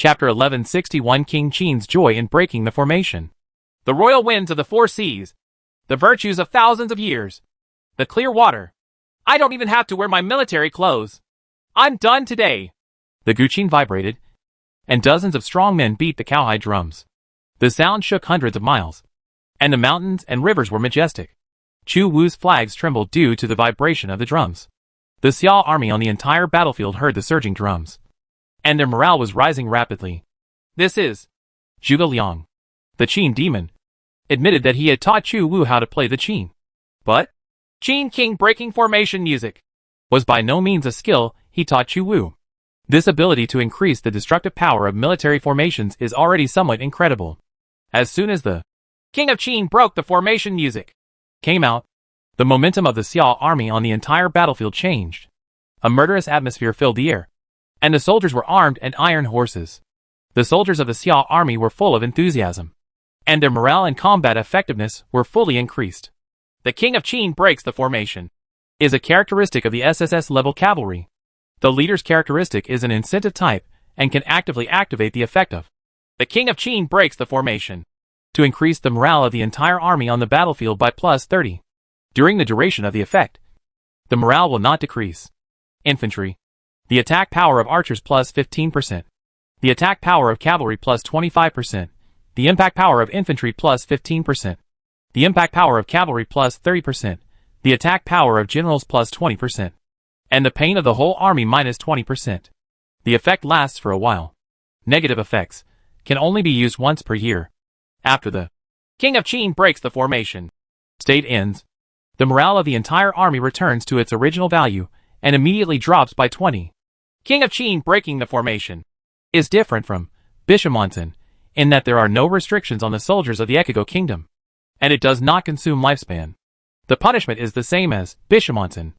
Chapter 1161 King Qin's Joy in Breaking the Formation. The royal winds of the four seas. The virtues of thousands of years. The clear water. I don't even have to wear my military clothes. I'm done today. The guqin vibrated, and dozens of strong men beat the cowhide drums. The sound shook hundreds of miles, and the mountains and rivers were majestic. Chu Wu's flags trembled due to the vibration of the drums. The Xiao army on the entire battlefield heard the surging drums, and their morale was rising rapidly. This is Zhuge Liang, the Qin demon, admitted that he had taught Chu Wu how to play the Qin. But Qin King breaking formation music was by no means a skill he taught Chu Wu. This ability to increase the destructive power of military formations is already somewhat incredible. As soon as the King of Qin broke the formation music came out, the momentum of the Xiao army on the entire battlefield changed. A murderous atmosphere filled the air, and the soldiers were armed and iron horses. The soldiers of the Xiao army were full of enthusiasm, and their morale and combat effectiveness were fully increased. The King of Qin breaks the formation is a characteristic of the SSS-level cavalry. The leader's characteristic is an incentive type and can actively activate the effect of the King of Qin breaks the formation to increase the morale of the entire army on the battlefield by plus 30. During the duration of the effect, the morale will not decrease. Infantry. The attack power of archers plus 15%. The attack power of cavalry plus 25%. The impact power of infantry plus 15%. The impact power of cavalry plus 30%. The attack power of generals plus 20%. And the pain of the whole army minus 20%. The effect lasts for a while. Negative effects can only be used once per year. After the King of Qin breaks the formation state ends, the morale of the entire army returns to its original value and immediately drops by 20. King of Qin breaking the formation is different from Bishamonten in that there are no restrictions on the soldiers of the Ekigo kingdom, and it does not consume lifespan. The punishment is the same as Bishamonten,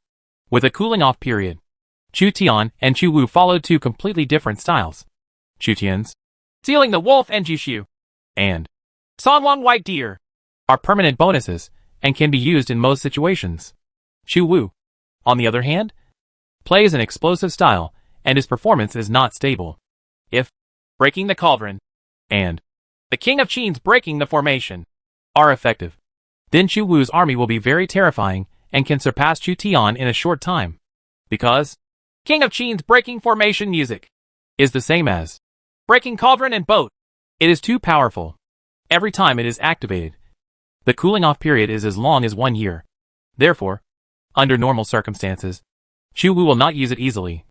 with a cooling off period. Chu Tian and Chu Wu followed two completely different styles. Chu Tian's sealing the wolf and Jishu and Sanwang white deer are permanent bonuses and can be used in most situations. Chu Wu, on the other hand, plays an explosive style and his performance is not stable. If breaking the cauldron and the King of Qin's breaking the formation are effective, then Chu Wu's army will be very terrifying and can surpass Chu Tian in a short time. Because King of Qin's breaking formation music is the same as breaking cauldron and boat. It is too powerful. Every time it is activated, the cooling off period is as long as 1 year. Therefore, under normal circumstances, Chu Wu will not use it easily.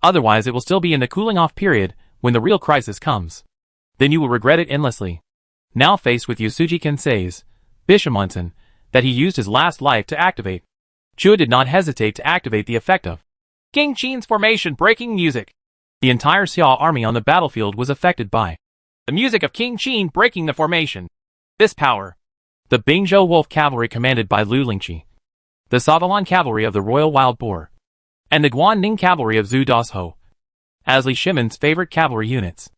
Otherwise it will still be in the cooling off period when the real crisis comes. Then you will regret it endlessly. Now faced with Yasuji Kensei's Bishamonten that he used his last life to activate, Chu did not hesitate to activate the effect of King Qin's formation breaking music. The entire Xiao army on the battlefield was affected by the music of King Qin breaking the formation. This power, the Bingzhou Wolf Cavalry commanded by Lu Lingqi, the Savalan Cavalry of the Royal Wild Boar, and the Guanning Cavalry of Zhu Dazhou, as Li Shimon's favorite cavalry units,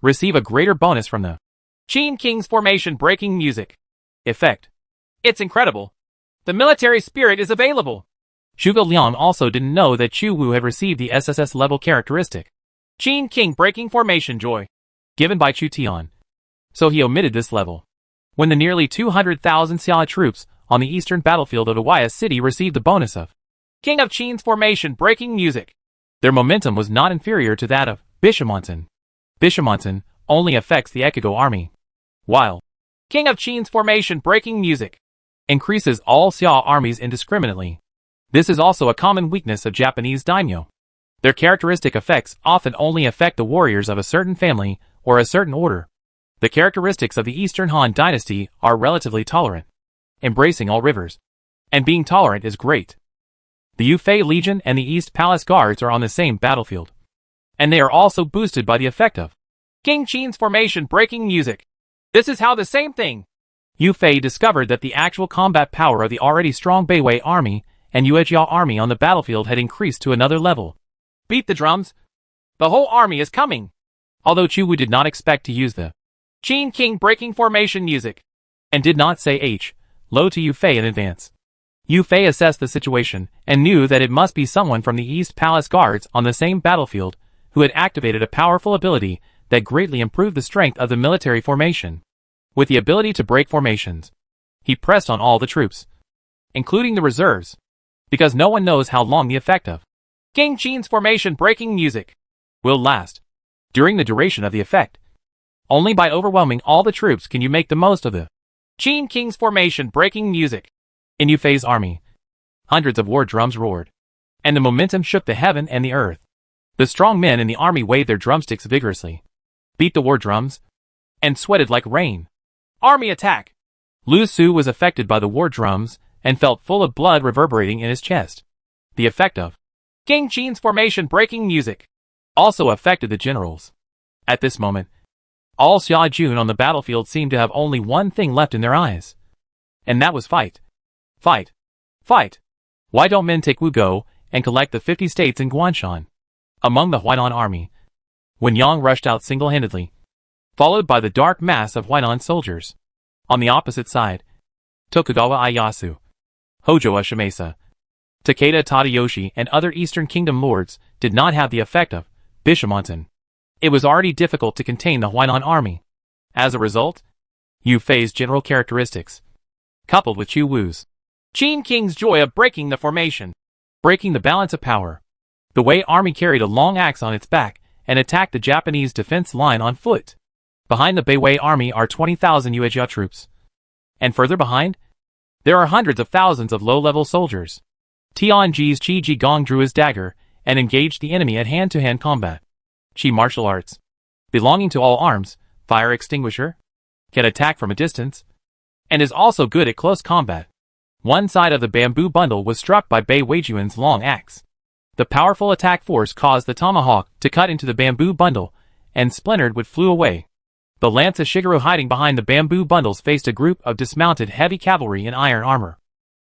receive a greater bonus from the Qin King's formation breaking music effect. It's incredible. The military spirit is available. Zhuge Liang also didn't know that Chu Wu had received the SSS level characteristic Qin King breaking formation joy given by Chu Tian, so he omitted this level. When the nearly 200,000 Xia troops on the eastern battlefield of Awaya City received the bonus of King of Qin's formation breaking music, their momentum was not inferior to that of Bishamonten. Bishamonten only affects the Ekigo army, while King of Qin's formation breaking music increases all Xia armies indiscriminately. This is also a common weakness of Japanese daimyo. Their characteristic effects often only affect the warriors of a certain family or a certain order. The characteristics of the Eastern Han dynasty are relatively tolerant, embracing all rivers, and being tolerant is great. The Yufei Legion and the East Palace Guards are on the same battlefield, and they are also boosted by the effect of King Qin's formation breaking music. This is how the same thing. Yufei discovered that the actual combat power of the already strong Beiwei army and Yuejia army on the battlefield had increased to another level. Beat the drums. The whole army is coming. Although Chu Wu did not expect to use the Qin King breaking formation music, and did not say low to Yufei in advance. Yufei assessed the situation and knew that it must be someone from the East Palace Guards on the same battlefield who had activated a powerful ability that greatly improved the strength of the military formation. With the ability to break formations, he pressed on all the troops, including the reserves, because no one knows how long the effect of King Qin's formation breaking music will last. During the duration of the effect, only by overwhelming all the troops can you make the most of the Qin King's formation breaking music. In Yufei's army, hundreds of war drums roared, and the momentum shook the heaven and the earth. The strong men in the army waved their drumsticks vigorously, beat the war drums, and sweated like rain. Army attack! Lu Su was affected by the war drums and felt full of blood reverberating in his chest. The effect of King Qin's formation breaking music also affected the generals. At this moment, all Xia Jun on the battlefield seemed to have only one thing left in their eyes, and that was fight. Fight. Fight. Why don't men take Wugou and collect the 50 states in Guanshan? Among the Huainan army, Wen Yang rushed out single-handedly, followed by the dark mass of Huainan soldiers. On the opposite side, Tokugawa Ieyasu, Hojo Shimasa, Takeda Tadayoshi and other Eastern Kingdom lords did not have the effect of Bishamonten. It was already difficult to contain the Huainan army. As a result, Yu Fei's general characteristics, coupled with Chu Wu's Qin King's joy of breaking the formation, breaking the balance of power. The Wei army carried a long axe on its back and attacked the Japanese defense line on foot. Behind the Wei army are 20,000 Yuejia troops. And further behind, there are hundreds of thousands of low-level soldiers. Tianji's Qi Jigong drew his dagger and engaged the enemy at hand-to-hand combat. Qi martial arts, belonging to all arms, fire extinguisher, can attack from a distance, and is also good at close combat. One side of the bamboo bundle was struck by Bei Weijuan's long axe. The powerful attack force caused the tomahawk to cut into the bamboo bundle, and splintered wood flew away. The lance of Shigeru hiding behind the bamboo bundles faced a group of dismounted heavy cavalry in iron armor.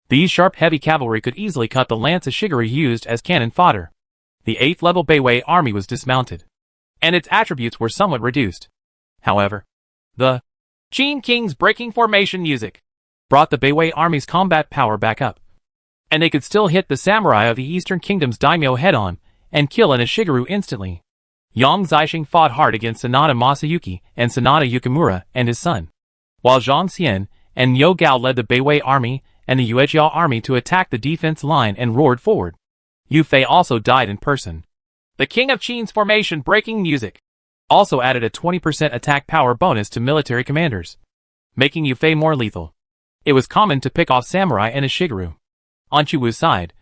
These sharp heavy cavalry could easily cut the lance of Shigeru used as cannon fodder. The 8th level Beiwei army was dismounted, and its attributes were somewhat reduced. However, the Qin King's breaking formation music brought the Beiwei army's combat power back up, and they could still hit the samurai of the Eastern Kingdom's daimyo head-on and kill an Shigeru instantly. Yang Zixing fought hard against Sanada Masayuki and Sanada Yukimura and his son, while Zhang Xian and Liu Gao led the Beiwei army and the Yuejia army to attack the defense line and roared forward. Yu Fei also died in person. The King of Qin's formation breaking music also added a 20% attack power bonus to military commanders, making Yu Fei more lethal. It was common to pick off samurai and a Shigeru. On Chu Wu's side,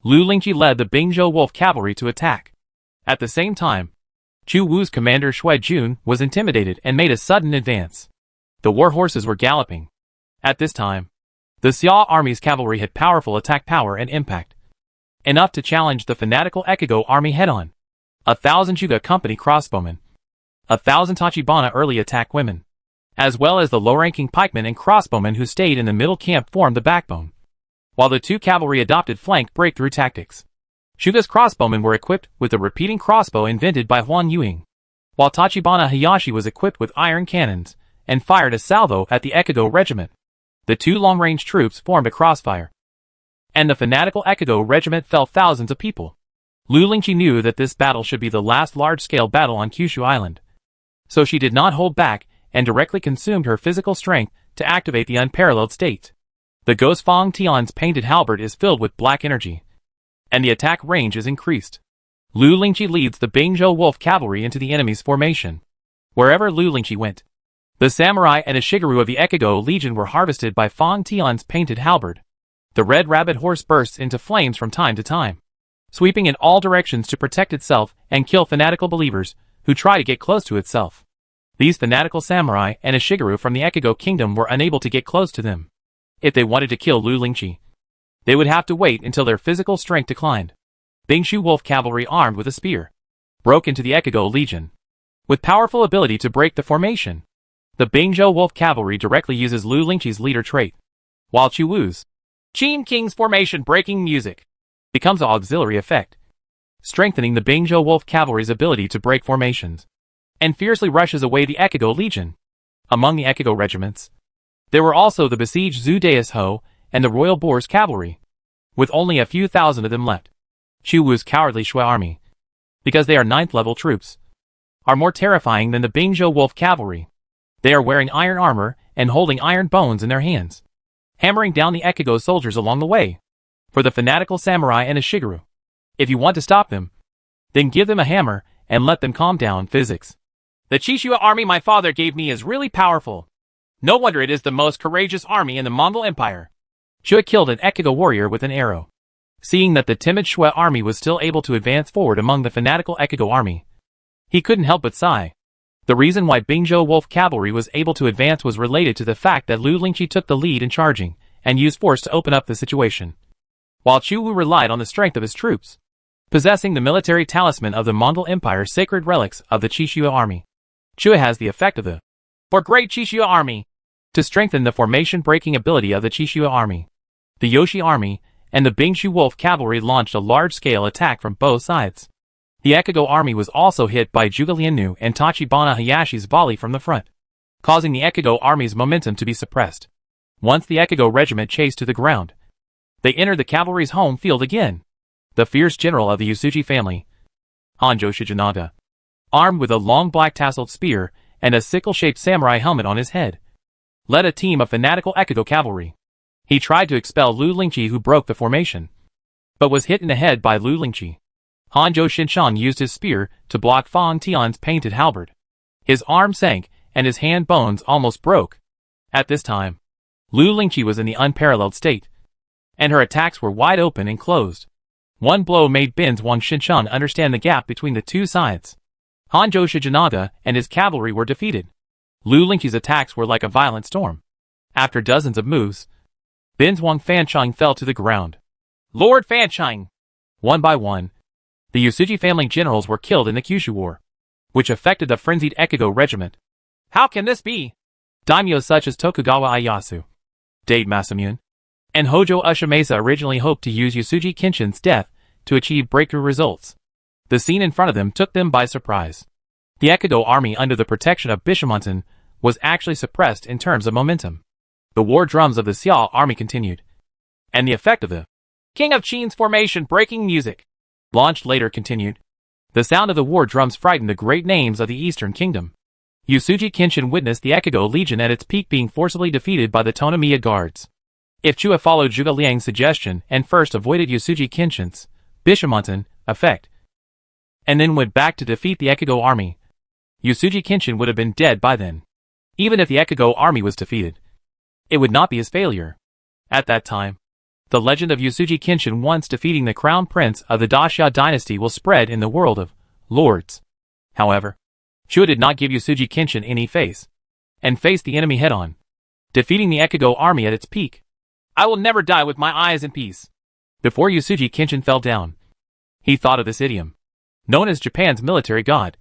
Lu Lingqi led the Bingzhou Wolf cavalry to attack. At the same time, Chu Wu's commander Shui Jun was intimidated and made a sudden advance. The war horses were galloping. At this time, the Xia army's cavalry had powerful attack power and impact, enough to challenge the fanatical Ekigo army head-on. 1,000 Juga company crossbowmen, 1,000 Tachibana early attack women, as well as the low-ranking pikemen and crossbowmen who stayed in the middle camp formed the backbone, while the two cavalry adopted flank breakthrough tactics. Shuga's crossbowmen were equipped with the repeating crossbow invented by Huang Yuing, while Tachibana Hayashi was equipped with iron cannons and fired a salvo at the Ekigo regiment. The two long-range troops formed a crossfire, and the fanatical Ekigo regiment fell thousands of people. Lu Lingqi knew that this battle should be the last large-scale battle on Kyushu Island, so she did not hold back and directly consumed her physical strength to activate the unparalleled state. The Ghost Fong Tian's painted halberd is filled with black energy, and the attack range is increased. Lu Lingqi leads the Bingzhou Wolf cavalry into the enemy's formation. Wherever Lu Lingqi went, the samurai and a Shigeru of the Ekigo Legion were harvested by Fong Tian's painted halberd. The red rabbit horse bursts into flames from time to time, sweeping in all directions to protect itself and kill fanatical believers who try to get close to itself. These fanatical samurai and a Shigeru from the Ekigo kingdom were unable to get close to them. If they wanted to kill Lu Lingqi, they would have to wait until their physical strength declined. Bingzhou Wolf cavalry armed with a spear broke into the Ekigo Legion, with powerful ability to break the formation. The Bingzhou Wolf cavalry directly uses Lu Lingqi's leader trait, while Chu Wu's Qin King's formation breaking music becomes an auxiliary effect, strengthening the Bingzhou Wolf cavalry's ability to break formations, and fiercely rushes away the Ekigo Legion. Among the Ekigo regiments, there were also the besieged Zhu Deus Ho and the Royal Boar's cavalry, with only a few thousand of them left. Chu Wu's cowardly Shui army, because they are 9th level troops, are more terrifying than the Bingzhou wolf cavalry. They are wearing iron armor and holding iron bones in their hands, hammering down the Ekigo soldiers along the way. For the fanatical samurai and a Shigeru, if you want to stop them, then give them a hammer and let them calm down. Physics. The Chishui army my father gave me is really powerful. No wonder it is the most courageous army in the Mongol Empire. Shui killed an Ekigo warrior with an arrow. Seeing that the timid Shui army was still able to advance forward among the fanatical Ekigo army, he couldn't help but sigh. The reason why Bingzhou wolf cavalry was able to advance was related to the fact that Lu Lingqi took the lead in charging and used force to open up the situation, while Chu Wu relied on the strength of his troops, possessing the military talisman of the Mongol Empire, sacred relics of the Chishui army. Chu has the effect of the for great Chishui army to strengthen the formation-breaking ability of the Chishui army. The Yoshi army and the Bingzhou wolf cavalry launched a large-scale attack from both sides. The Ekigo army was also hit by Zhuge Liannu and Tachibana Hayashi's volley from the front, causing the Ekigo army's momentum to be suppressed. Once the Ekigo regiment chased to the ground, they entered the cavalry's home field again. The fierce general of the Yasuji family, Hanjo Shijinaga, armed with a long black-tasseled spear and a sickle-shaped samurai helmet on his head, led a team of fanatical Ekigo cavalry. He tried to expel Lu Lingqi, who broke the formation, but was hit in the head by Lu Lingqi. Hanjo Shinshan used his spear to block Fang Tian's painted halberd. His arm sank, and his hand bones almost broke. At this time, Lu Lingqi was in the unparalleled state, and her attacks were wide open and closed. One blow made Binzwang Shinshan understand the gap between the two sides. Hanjo Shijinaga and his cavalry were defeated. Lu Lingqi's attacks were like a violent storm. After dozens of moves, Binzwang Fancheng fell to the ground. Lord Fancheng! One by one, the Yasuji family generals were killed in the Kyushu War, which affected the frenzied Ekigo regiment. How can this be? Daimyo such as Tokugawa Ieyasu, Date Masamune, and Hojo Ushimasa originally hoped to use Yasuji Kenshin's death to achieve breakthrough results. The scene in front of them took them by surprise. The Ekigo army under the protection of Bishamonten was actually suppressed in terms of momentum. The war drums of the Xiao army continued, and the effect of the King of Qin's formation breaking music launched later continued. The sound of the war drums frightened the great names of the Eastern Kingdom. Yasuji Kenshin witnessed the Ekigo Legion at its peak being forcibly defeated by the Tonomiya guards. If Chua followed Zhuge Liang's suggestion and first avoided Yasuji Kenshin's Bishamonten effect, and then went back to defeat the Ekigo army, Yasuji Kenshin would have been dead by then. Even if the Ekigo army was defeated, it would not be his failure. At that time, the legend of Yasuji Kenshin once defeating the crown prince of the Daxia dynasty will spread in the world of lords. However, Chua did not give Yasuji Kenshin any face, and faced the enemy head-on, defeating the Ekigo army at its peak. I will never die with my eyes in peace. Before Yasuji Kenshin fell down, he thought of this idiom, known as Japan's military god.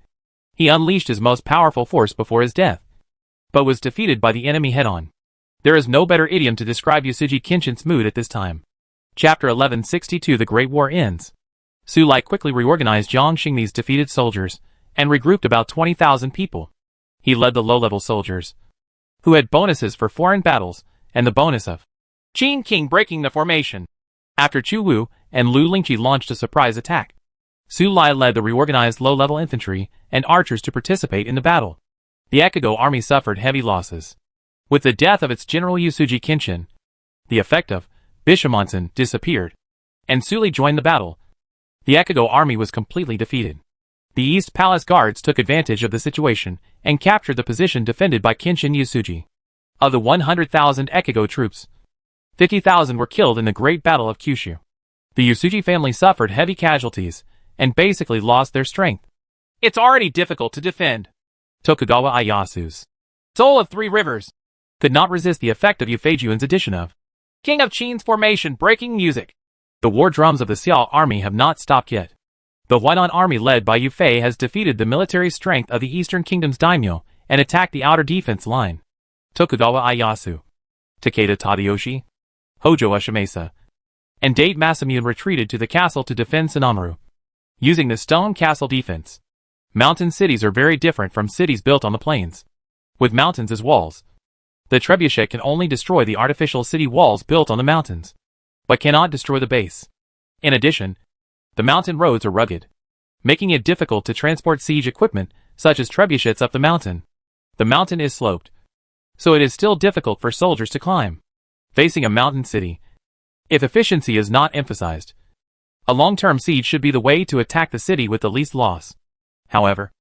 He unleashed his most powerful force before his death, but was defeated by the enemy head-on. There is no better idiom to describe Yasuji Kenshin's mood at this time. Chapter 1162 The Great War ends. Su Lai quickly reorganized Jiang Xingmi's defeated soldiers, and regrouped about 20,000 people. He led the low-level soldiers, who had bonuses for foreign battles, and the bonus of Qin King breaking the formation. After Chu Wu and Lu Lingqi launched a surprise attack, Su Lai led the reorganized low-level infantry and archers to participate in the battle. The Ekigo army suffered heavy losses. With the death of its general Yasuji Kenshin, the effect of Bishamonten disappeared, and Su Li joined the battle. The Ekigo army was completely defeated. The East Palace guards took advantage of the situation and captured the position defended by Kenshin Yasuji. Of the 100,000 Ekigo troops, 50,000 were killed in the Great Battle of Kyushu. The Yasuji family suffered heavy casualties and basically lost their strength. It's already difficult to defend. Tokugawa Ieyasu's Soul of Three Rivers could not resist the effect of Yufeijuan's addition of King of Qin's formation breaking music. The war drums of the Xiao army have not stopped yet. The Huainan army led by Yufei has defeated the military strength of the Eastern Kingdom's daimyo and attacked the outer defense line. Tokugawa Ieyasu, Takeda Tadayoshi, Hojo Ushimasa, and Date Masamune retreated to the castle to defend Sanamaru, using the stone castle defense. Mountain cities are very different from cities built on the plains, with mountains as walls. The trebuchet can only destroy the artificial city walls built on the mountains, but cannot destroy the base. In addition, the mountain roads are rugged, making it difficult to transport siege equipment such as trebuchets up the mountain. The mountain is sloped, so it is still difficult for soldiers to climb. Facing a mountain city, if efficiency is not emphasized, a long-term siege should be the way to attack the city with the least loss. However,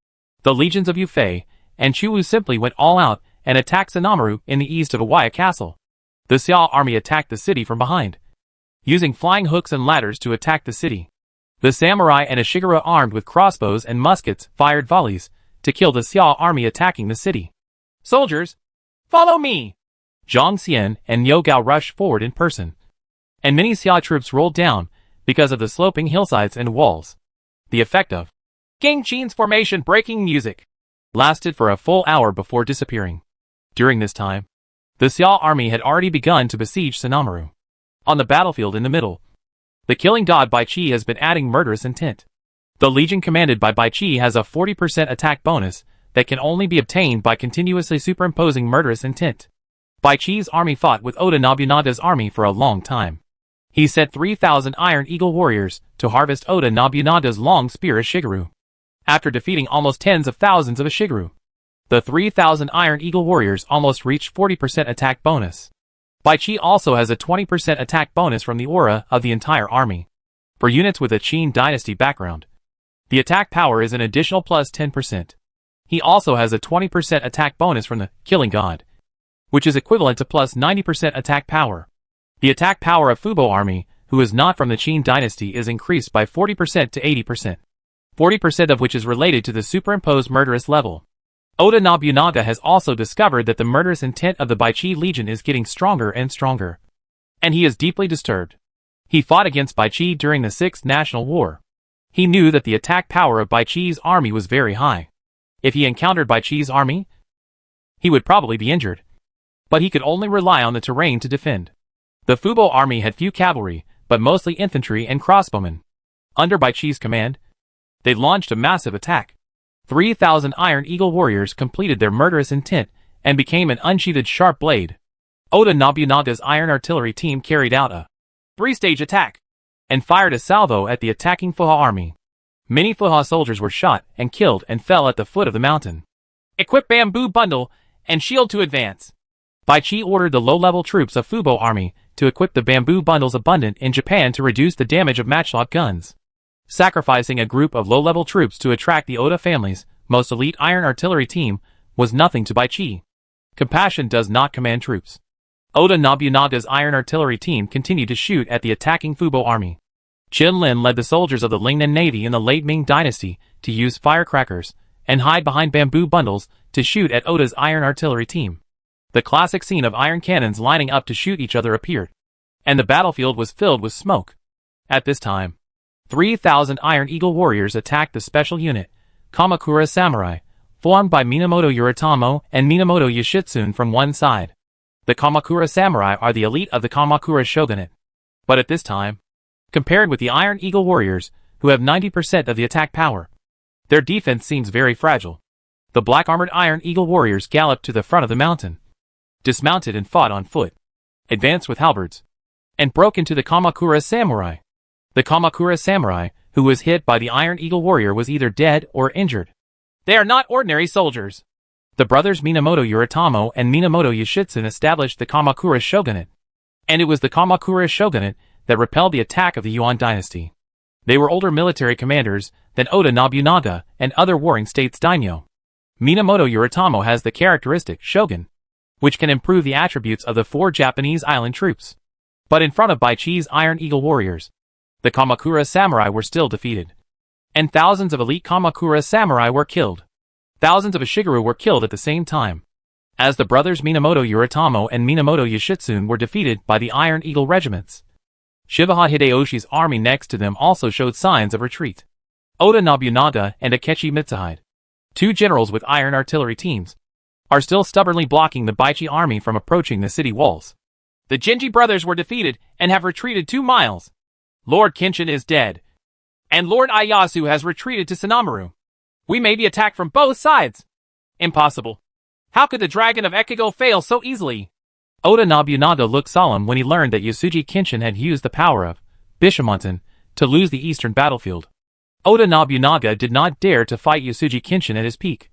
the legions of Yufei and Chuwu simply went all out and attacked Sanamaru in the east of Awaya Castle. The Xiao army attacked the city from behind, using flying hooks and ladders to attack the city. The samurai and Ashiguro armed with crossbows and muskets fired volleys to kill the Xiao army attacking the city. Soldiers, follow me! Zhang Xian and Niu Gao rushed forward in person, and many Xiao troops rolled down because of the sloping hillsides and walls. The effect of King Qin's formation breaking music lasted for a full hour before disappearing. During this time, the Xiao army had already begun to besiege Sanamaru. On the battlefield in the middle, the killing god Bai Qi has been adding murderous intent. The legion commanded by Bai Qi has a 40% attack bonus that can only be obtained by continuously superimposing murderous intent. Bai Qi's army fought with Oda Nobunaga's army for a long time. He sent 3,000 Iron Eagle warriors to harvest Oda Nobunaga's long spear Ashiguro. After defeating almost tens of thousands of Ashiguro, the 3,000 Iron Eagle warriors almost reached 40% attack bonus. Bai Qi also has a 20% attack bonus from the aura of the entire army. For units with a Qin dynasty background, the attack power is an additional plus 10%. He also has a 20% attack bonus from the killing god, which is equivalent to plus 90% attack power. The attack power of Fubo army, who is not from the Qin dynasty, is increased by 40% to 80%. 40% of which is related to the superimposed murderous level. Oda Nobunaga has also discovered that the murderous intent of the Bai Qi Legion is getting stronger and stronger, and he is deeply disturbed. He fought against Bai Qi during the Sixth National War. He knew that the attack power of Bai Qi's army was very high. If he encountered Bai Qi's army, he would probably be injured, but he could only rely on the terrain to defend. The Fubo army had few cavalry, but mostly infantry and crossbowmen. Under Bai Qi's command, they launched a massive attack. 3,000 Iron Eagle warriors completed their murderous intent and became an unsheathed sharp blade. Oda Nobunaga's iron artillery team carried out a 3-stage attack and fired a salvo at the attacking Fuha army. Many Fuha soldiers were shot and killed and fell at the foot of the mountain. Equip bamboo bundle and shield to advance. Bai Qi ordered the low-level troops of Fubo army to equip the bamboo bundles abundant in Japan to reduce the damage of matchlock guns. Sacrificing a group of low-level troops to attract the Oda family's most elite iron artillery team was nothing to Bai Qi. Compassion does not command troops. Oda Nobunaga's iron artillery team continued to shoot at the attacking Fubo army. Qin Lin led the soldiers of the Lingnan Navy in the late Ming dynasty to use firecrackers and hide behind bamboo bundles to shoot at Oda's iron artillery team. The classic scene of iron cannons lining up to shoot each other appeared, and the battlefield was filled with smoke. At this time, 3,000 Iron Eagle warriors attacked the special unit, Kamakura Samurai, formed by Minamoto Yoritomo and Minamoto Yoshitsune from one side. The Kamakura Samurai are the elite of the Kamakura Shogunate. But at this time, compared with the Iron Eagle warriors, who have 90% of the attack power, their defense seems very fragile. The black-armored Iron Eagle warriors galloped to the front of the mountain, dismounted and fought on foot, advanced with halberds, and broke into the Kamakura Samurai. The Kamakura Samurai, who was hit by the Iron Eagle warrior, was either dead or injured. They are not ordinary soldiers. The brothers Minamoto Yoritomo and Minamoto Yoshitsune established the Kamakura Shogunate, and it was the Kamakura Shogunate that repelled the attack of the Yuan dynasty. They were older military commanders than Oda Nobunaga and other warring states' daimyo. Minamoto Yoritomo has the characteristic shogun, which can improve the attributes of the 4 Japanese island troops. But in front of Bai Qi's Iron Eagle warriors, the Kamakura Samurai were still defeated, and thousands of elite Kamakura Samurai were killed. Thousands of Ashiguro were killed at the same time, as the brothers Minamoto Yoritomo and Minamoto Yoshitsune were defeated by the Iron Eagle regiments. Shibuya Hideyoshi's army next to them also showed signs of retreat. Oda Nobunaga and Akechi Mitsuhide, 2 generals with iron artillery teams, are still stubbornly blocking the Bai Qi army from approaching the city walls. The Genji brothers were defeated and have retreated 2 miles. Lord Kenshin is dead, and Lord Ieyasu has retreated to Sanamaru. We may be attacked from both sides. Impossible. How could the Dragon of Ekigo fail so easily? Oda Nobunaga looked solemn when he learned that Yasuji Kenshin had used the power of Bishamonten to lose the eastern battlefield. Oda Nobunaga did not dare to fight Yasuji Kenshin at his peak.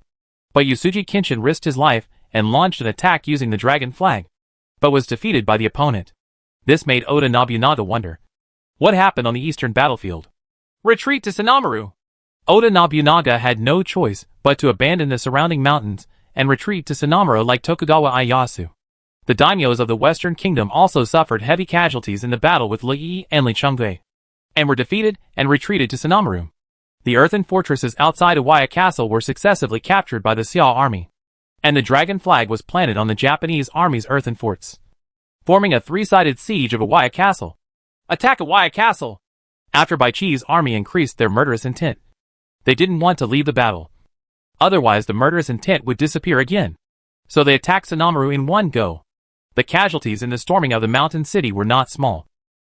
But Yasuji Kenshin risked his life and launched an attack using the dragon flag, but was defeated by the opponent. This made Oda Nobunaga wonder, what happened on the eastern battlefield? Retreat to Sanamaru. Oda Nobunaga had no choice but to abandon the surrounding mountains and retreat to Sanamaru like Tokugawa Ieyasu. The daimyos of the Western Kingdom also suffered heavy casualties in the battle with Lii and Lichengui, and were defeated and retreated to Sanamaru. The earthen fortresses outside Iwaya Castle were successively captured by the Xiao army, and the dragon flag was planted on the Japanese army's earthen forts, forming a three-sided siege of Iwaya Castle. Attack Iwaya Castle! After Baichi's army increased their murderous intent, they didn't want to leave the battle. Otherwise the murderous intent would disappear again. So they attacked Sanamaru in one go. The casualties in the storming of the mountain city were not small.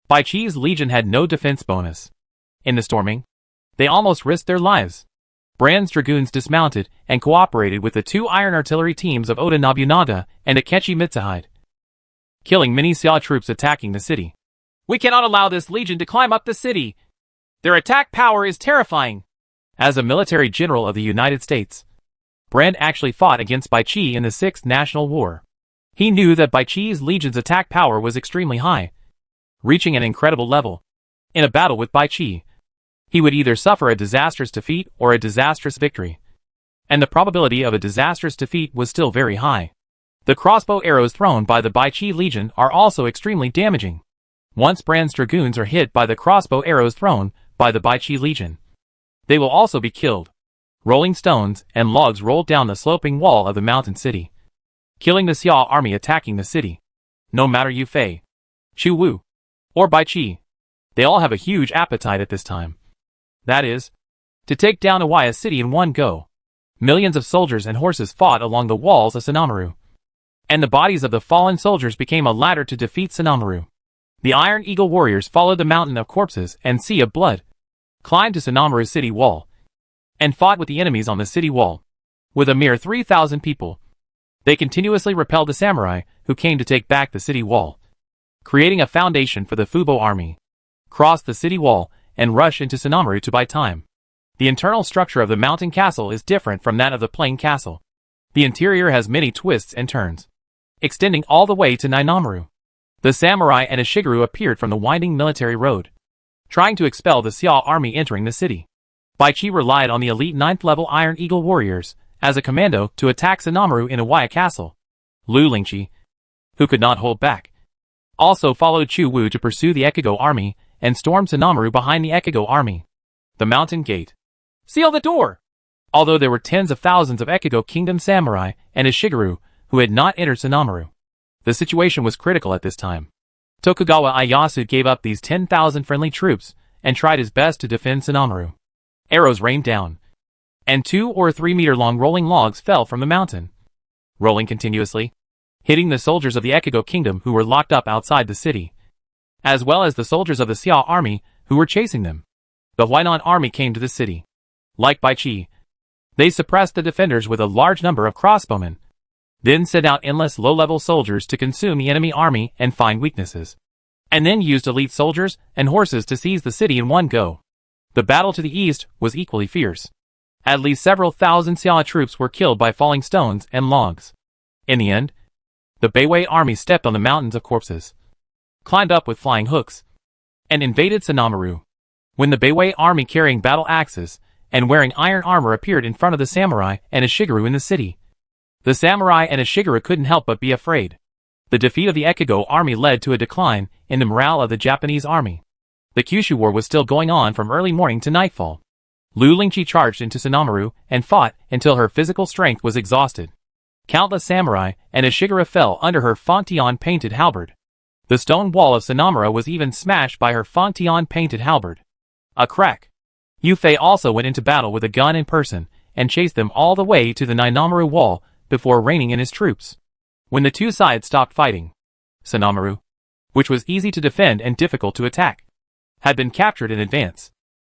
Baichi's legion had no defense bonus. In the storming, they almost risked their lives. Brand's dragoons dismounted and cooperated with the two iron artillery teams of Oda Nobunaga and Akechi Mitsuhide, killing many Xiao troops attacking the city. We cannot allow this legion to climb up the city. Their attack power is terrifying. As a military general of the United States, Brand actually fought against Baichi in the Sixth National War. He knew that Baichi's legion's attack power was extremely high, reaching an incredible level. In a battle with Baichi, he would either suffer a disastrous defeat or a disastrous victory, and the probability of a disastrous defeat was still very high. The crossbow arrows thrown by the Baichi legion are also extremely damaging. Once Brand's dragoons are hit by the crossbow arrows thrown by the Baichi legion, they will also be killed. Rolling stones and logs rolled down the sloping wall of the mountain city, killing the Xiao army attacking the city. No matter Yu Fei, Chu Wu, or Baichi, they all have a huge appetite at this time. That is, to take down Iwaya City in one go. Millions of soldiers and horses fought along the walls of Sanamaru, and the bodies of the fallen soldiers became a ladder to defeat Sanamaru. The Iron Eagle warriors followed the mountain of corpses and sea of blood, climbed to Sanamaru city wall, and fought with the enemies on the city wall. With a mere 3,000 people, they continuously repelled the samurai who came to take back the city wall, creating a foundation for the Fubo army, crossed the city wall, and rushed into Sanamaru to buy time. The internal structure of the mountain castle is different from that of the plain castle. The interior has many twists and turns, extending all the way to Nainamaru. The samurai and Ishiguro appeared from the winding military road, trying to expel the Xiao army entering the city. Baichi relied on the elite 9th level Iron Eagle warriors as a commando to attack Sanamaru in Iwaya Castle. Lu Lingqi, who could not hold back, also followed Chu Wu to pursue the Ekigo army and stormed Sanamaru behind the Ekigo army. The mountain gate. Seal the door! Although there were tens of thousands of Ekigo Kingdom samurai and Ishiguro who had not entered Sanamaru, the situation was critical at this time. Tokugawa Ieyasu gave up these 10,000 friendly troops and tried his best to defend Sanamaru. Arrows rained down, and 2 or 3 meter long rolling logs fell from the mountain, rolling continuously, hitting the soldiers of the Ekigo Kingdom who were locked up outside the city, as well as the soldiers of the Xiao army who were chasing them. The Huainan army came to the city. Like Baichi, they suppressed the defenders with a large number of crossbowmen, then sent out endless low-level soldiers to consume the enemy army and find weaknesses, and then used elite soldiers and horses to seize the city in one go. The battle to the east was equally fierce. At least several thousand Xiao troops were killed by falling stones and logs. In the end, the Beiwei army stepped on the mountains of corpses, climbed up with flying hooks, and invaded Sanamaru. When the Beiwei army carrying battle axes and wearing iron armor appeared in front of the samurai and Ishiguro in the city, the samurai and Ishiguro couldn't help but be afraid. The defeat of the Ekigo army led to a decline in the morale of the Japanese army. The Kyushu War was still going on from early morning to nightfall. Lu Lingqi charged into Sanamaru and fought until her physical strength was exhausted. Countless samurai and Ishiguro fell under her Fontion-painted halberd. The stone wall of Sanamaru was even smashed by her Fontion-painted halberd. A crack. Yu Fei also went into battle with a gun in person and chased them all the way to the Nainamaru wall before reining in his troops. When the two sides stopped fighting, Sanamaru, which was easy to defend and difficult to attack, had been captured in advance.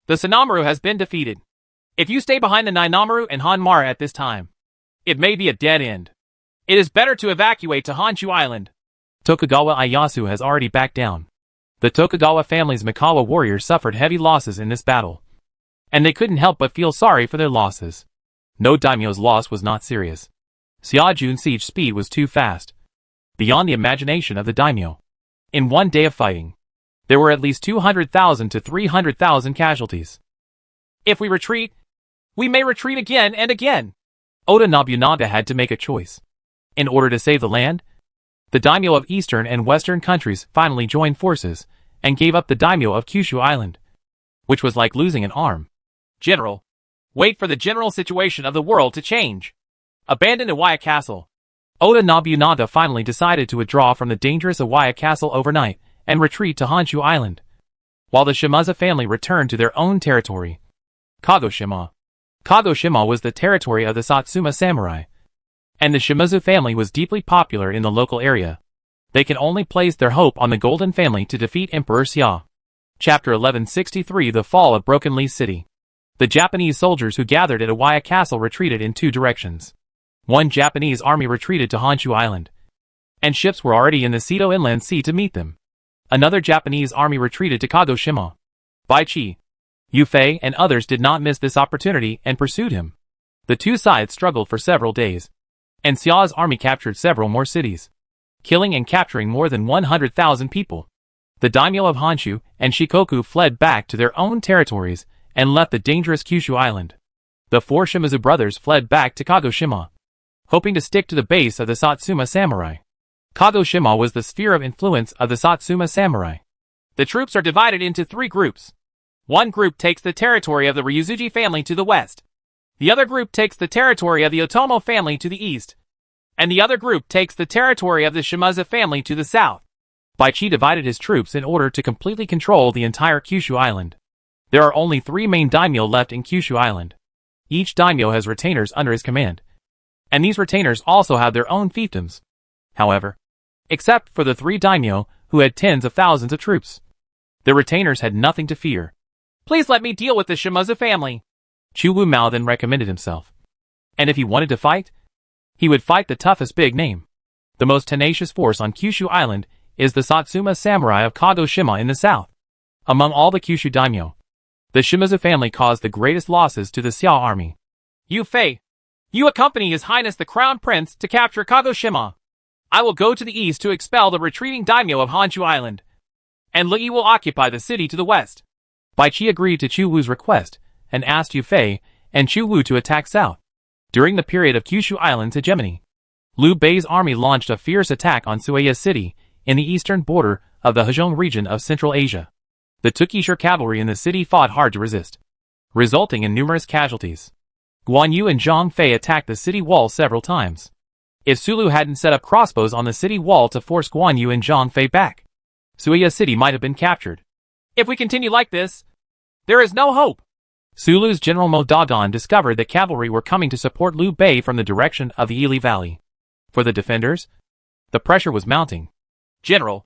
The Sanamaru has been defeated. If you stay behind the Nainamaru and Hanmara at this time, it may be a dead end. It is better to evacuate to Honshu Island. Tokugawa Ieyasu has already backed down. The Tokugawa family's Mikawa warriors suffered heavy losses in this battle, and they couldn't help but feel sorry for their losses. No daimyo's loss was not serious. Xia Jun's siege speed was too fast, beyond the imagination of the daimyo. In one day of fighting, there were at least 200,000 to 300,000 casualties. If we retreat, we may retreat again and again. Oda Nobunaga had to make a choice. In order to save the land, the daimyo of eastern and western countries finally joined forces and gave up the daimyo of Kyushu Island, which was like losing an arm. General, wait for the general situation of the world to change. Abandon Iwaya Castle. Oda Nobunaga finally decided to withdraw from the dangerous Iwaya Castle overnight and retreat to Honshu Island, while the Shimazu family returned to their own territory, Kagoshima. Kagoshima was the territory of the Satsuma samurai, and the Shimazu family was deeply popular in the local area. They can only place their hope on the Golden Family to defeat Emperor Xia. Chapter 1163 The Fall of Broken Lee City. The Japanese soldiers who gathered at Iwaya Castle retreated in two directions. One Japanese army retreated to Honshu Island, and ships were already in the Seto Inland Sea to meet them. Another Japanese army retreated to Kagoshima. Baichi, Yufei, and others did not miss this opportunity and pursued him. The two sides struggled for several days, and Xia's army captured several more cities, killing and capturing more than 100,000 people. The daimyo of Honshu and Shikoku fled back to their own territories and left the dangerous Kyushu Island. The four Shimazu brothers fled back to Kagoshima, hoping to stick to the base of the Satsuma samurai. Kagoshima was the sphere of influence of the Satsuma samurai. The troops are divided into three groups. One group takes the territory of the Ryuzuji family to the west. The other group takes the territory of the Otomo family to the east. And the other group takes the territory of the Shimazu family to the south. Baichi divided his troops in order to completely control the entire Kyushu Island. There are only three main daimyo left in Kyushu Island. Each daimyo has retainers under his command, and these retainers also have their own fiefdoms. However, except for the three daimyo who had tens of thousands of troops, the retainers had nothing to fear. Please let me deal with the Shimazu family, Chu Wu Mao then recommended himself. And if he wanted to fight, he would fight the toughest big name. The most tenacious force on Kyushu Island is the Satsuma samurai of Kagoshima in the south. Among all the Kyushu daimyo, the Shimazu family caused the greatest losses to the Xia army. Yufei, you accompany His Highness the Crown Prince to capture Kagoshima. I will go to the east to expel the retreating daimyo of Honshu Island, and Li will occupy the city to the west. Baichi agreed to Chu Wu's request and asked Yufei and Chu Wu to attack south. During the period of Kyushu Island's hegemony, Liu Bei's army launched a fierce attack on Sueya City in the eastern border of the Hejong region of Central Asia. The Tukishur cavalry in the city fought hard to resist, resulting in numerous casualties. Guan Yu and Zhang Fei attacked the city wall several times. If Sulu hadn't set up crossbows on the city wall to force Guan Yu and Zhang Fei back, Sueya City might have been captured. If we continue like this, there is no hope. Sulu's General Mo Dagon discovered that cavalry were coming to support Liu Bei from the direction of the Ili Valley. For the defenders, the pressure was mounting. General,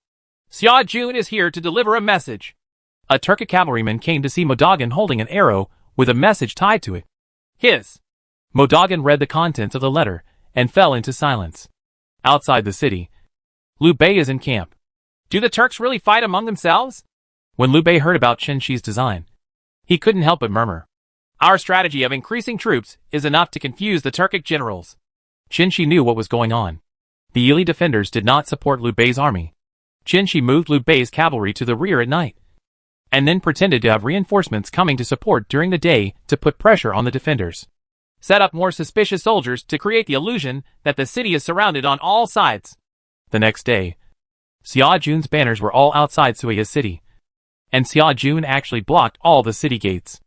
Xia Jun is here to deliver a message. A Turkic cavalryman came to see Modagan holding an arrow with a message tied to it. Modagan read the contents of the letter and fell into silence. Outside the city, Liu Bei is in camp. Do the Turks really fight among themselves? When Liu Bei heard about Chen Shi's design, he couldn't help but murmur. Our strategy of increasing troops is enough to confuse the Turkic generals. Chen Shi knew what was going on. The Ili defenders did not support Liu Bei's army. Chen Shi moved Liu Bei's cavalry to the rear at night, and then pretended to have reinforcements coming to support during the day to put pressure on the defenders. Set up more suspicious soldiers to create the illusion that the city is surrounded on all sides. The next day, Xia Jun's banners were all outside Sueya City, and Xia Jun actually blocked all the city gates.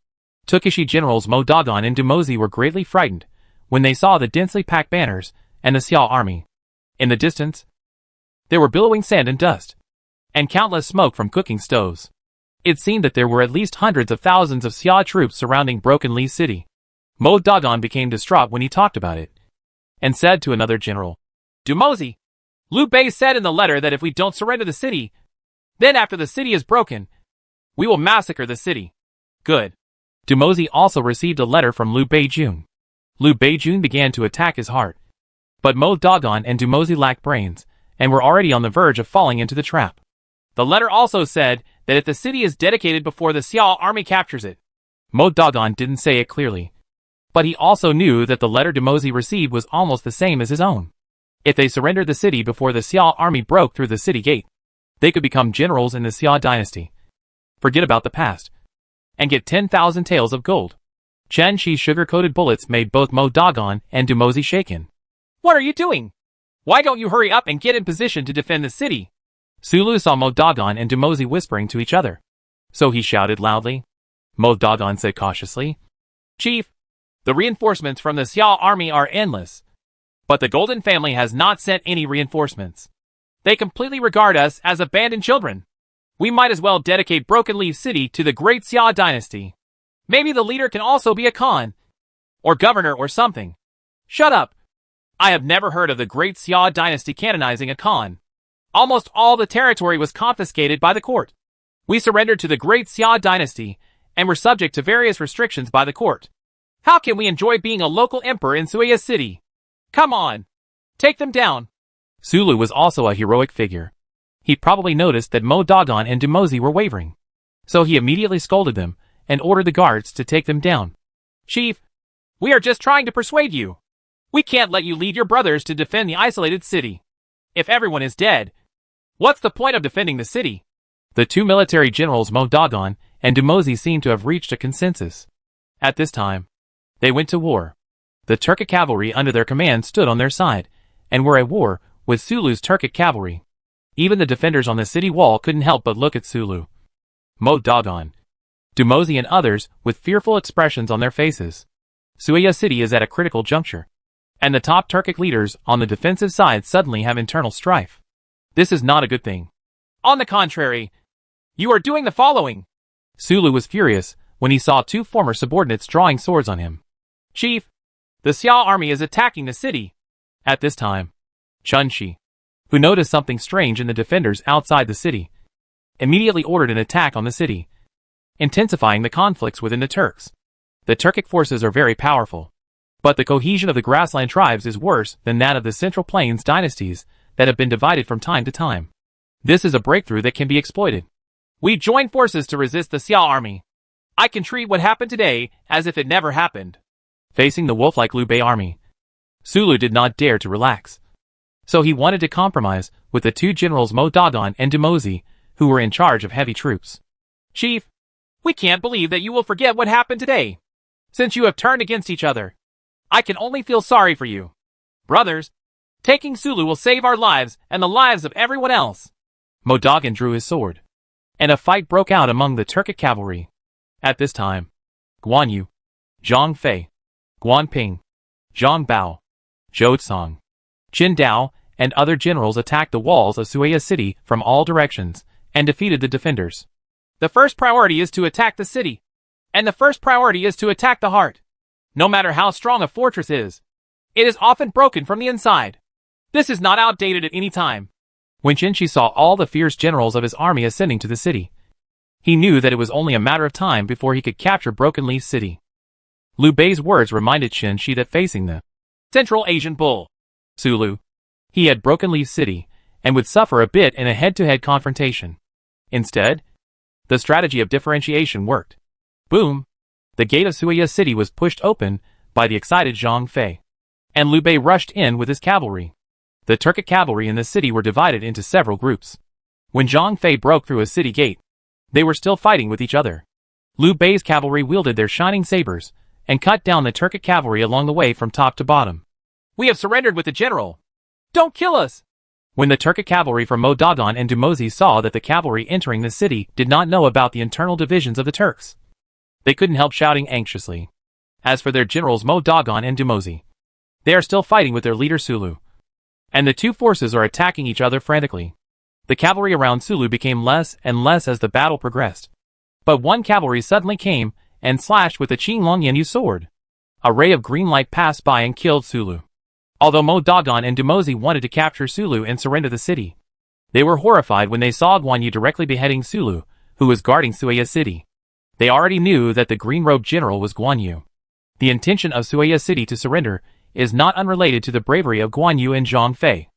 Tokushi generals Mo Dagon and Dumozi were greatly frightened when they saw the densely packed banners and the Xia army. In the distance, there were billowing sand and dust, and countless smoke from cooking stoves. It seemed that there were at least hundreds of thousands of Xia troops surrounding Broken Lee City. Mo Dagon became distraught when he talked about it, and said to another general, Dumozi, Liu Bei said in the letter that if we don't surrender the city, then after the city is broken, we will massacre the city. Good. Dumozi also received a letter from Liu Beijun. Liu Beijun began to attack his heart. But Mo Dagon and Dumozi lacked brains, and were already on the verge of falling into the trap. The letter also said that if the city is dedicated before the Xia army captures it. Mo Dagon didn't say it clearly, But he also knew that the letter Dumosi received was almost the same as his own. If they surrendered the city before the Xia army broke through the city gate, they could become generals in the Xia dynasty, forget about the past, and get 10,000 taels of gold. Chen Shi's sugar-coated bullets made both Mo Dagon and Dumosi shaken. What are you doing? Why don't you hurry up and get in position to defend the city? Sulu saw Mo Dagon and Dumosi whispering to each other, so he shouted loudly. Mo Dagon said cautiously, Chief, the reinforcements from the Xia army are endless, but the Golden family has not sent any reinforcements. They completely regard us as abandoned children. We might as well dedicate Broken Leaf City to the great Xia dynasty. Maybe the leader can also be a Khan, or governor or something. Shut up. I have never heard of the great Xia dynasty canonizing a Khan. Almost all the territory was confiscated by the court. We surrendered to the great Xia dynasty, and were subject to various restrictions by the court. How can we enjoy being a local emperor in Suya City? Come on. Take them down. Sulu was also a heroic figure. He probably noticed that Mo Dagon and Dumosi were wavering. So he immediately scolded them, and ordered the guards to take them down. Chief, we are just trying to persuade you. We can't let you lead your brothers to defend the isolated city. If everyone is dead, what's the point of defending the city? The two military generals Mo Dagon and Dumosi seemed to have reached a consensus. At this time, they went to war. The Turkic cavalry under their command stood on their side, and were at war with Sulu's Turkic cavalry. Even the defenders on the city wall couldn't help but look at Sulu, Mo Dagon, Dumosi and others with fearful expressions on their faces. Suya City is at a critical juncture, and the top Turkic leaders on the defensive side suddenly have internal strife. This is not a good thing. On the contrary, you are doing the following. Sulu was furious when he saw two former subordinates drawing swords on him. Chief, the Xia army is attacking the city. At this time, Chen Shi, who noticed something strange in the defenders outside the city, immediately ordered an attack on the city, intensifying the conflicts within the Turks. The Turkic forces are very powerful, but the cohesion of the grassland tribes is worse than that of the Central Plains dynasties that have been divided from time to time. This is a breakthrough that can be exploited. We join forces to resist the Xia army. I can treat what happened today as if it never happened. Facing the wolf-like Liu Bei army, Sulu did not dare to relax. So he wanted to compromise with the two generals Mo Dagon and Dumosi, who were in charge of heavy troops. Chief, we can't believe that you will forget what happened today. Since you have turned against each other, I can only feel sorry for you. Brothers, taking Sulu will save our lives and the lives of everyone else. Mo Dagon drew his sword, and a fight broke out among the Turkic cavalry. At this time, Guan Yu, Zhang Fei, Guan Ping, Zhang Bao, Zhou Tsang, Qin Dao, and other generals attacked the walls of Suya City from all directions, and defeated the defenders. The first priority is to attack the city, and the first priority is to attack the heart. No matter how strong a fortress is, it is often broken from the inside. This is not outdated at any time. When Chen Shi saw all the fierce generals of his army ascending to the city, he knew that it was only a matter of time before he could capture Broken Leaf City. Liu Bei's words reminded Chen Shi that facing the Central Asian bull, Sulu, he had Broken Leaf City, and would suffer a bit in a head-to-head confrontation. Instead, the strategy of differentiation worked. Boom! The gate of Suya City was pushed open by the excited Zhang Fei, and Liu Bei rushed in with his cavalry. The Turkic cavalry in the city were divided into several groups. When Zhang Fei broke through a city gate, they were still fighting with each other. Liu Bei's cavalry wielded their shining sabers, and cut down the Turkic cavalry along the way from top to bottom. We have surrendered with the general. Don't kill us! When the Turkic cavalry from Mo Dagon and Dumosi saw that the cavalry entering the city did not know about the internal divisions of the Turks, they couldn't help shouting anxiously. As for their generals Mo Dagon and Dumosi, they are still fighting with their leader Sulu, and the two forces are attacking each other frantically. The cavalry around Sulu became less and less as the battle progressed. But one cavalry suddenly came and slashed with the Qinglong Yanyu sword. A ray of green light passed by and killed Sulu. Although Mo Dagon and Dumosi wanted to capture Sulu and surrender the city, they were horrified when they saw Guan Yu directly beheading Sulu, who was guarding Suya City. They already knew that the green-robed general was Guan Yu. The intention of Suya City to surrender is not unrelated to the bravery of Guan Yu and Zhang Fei.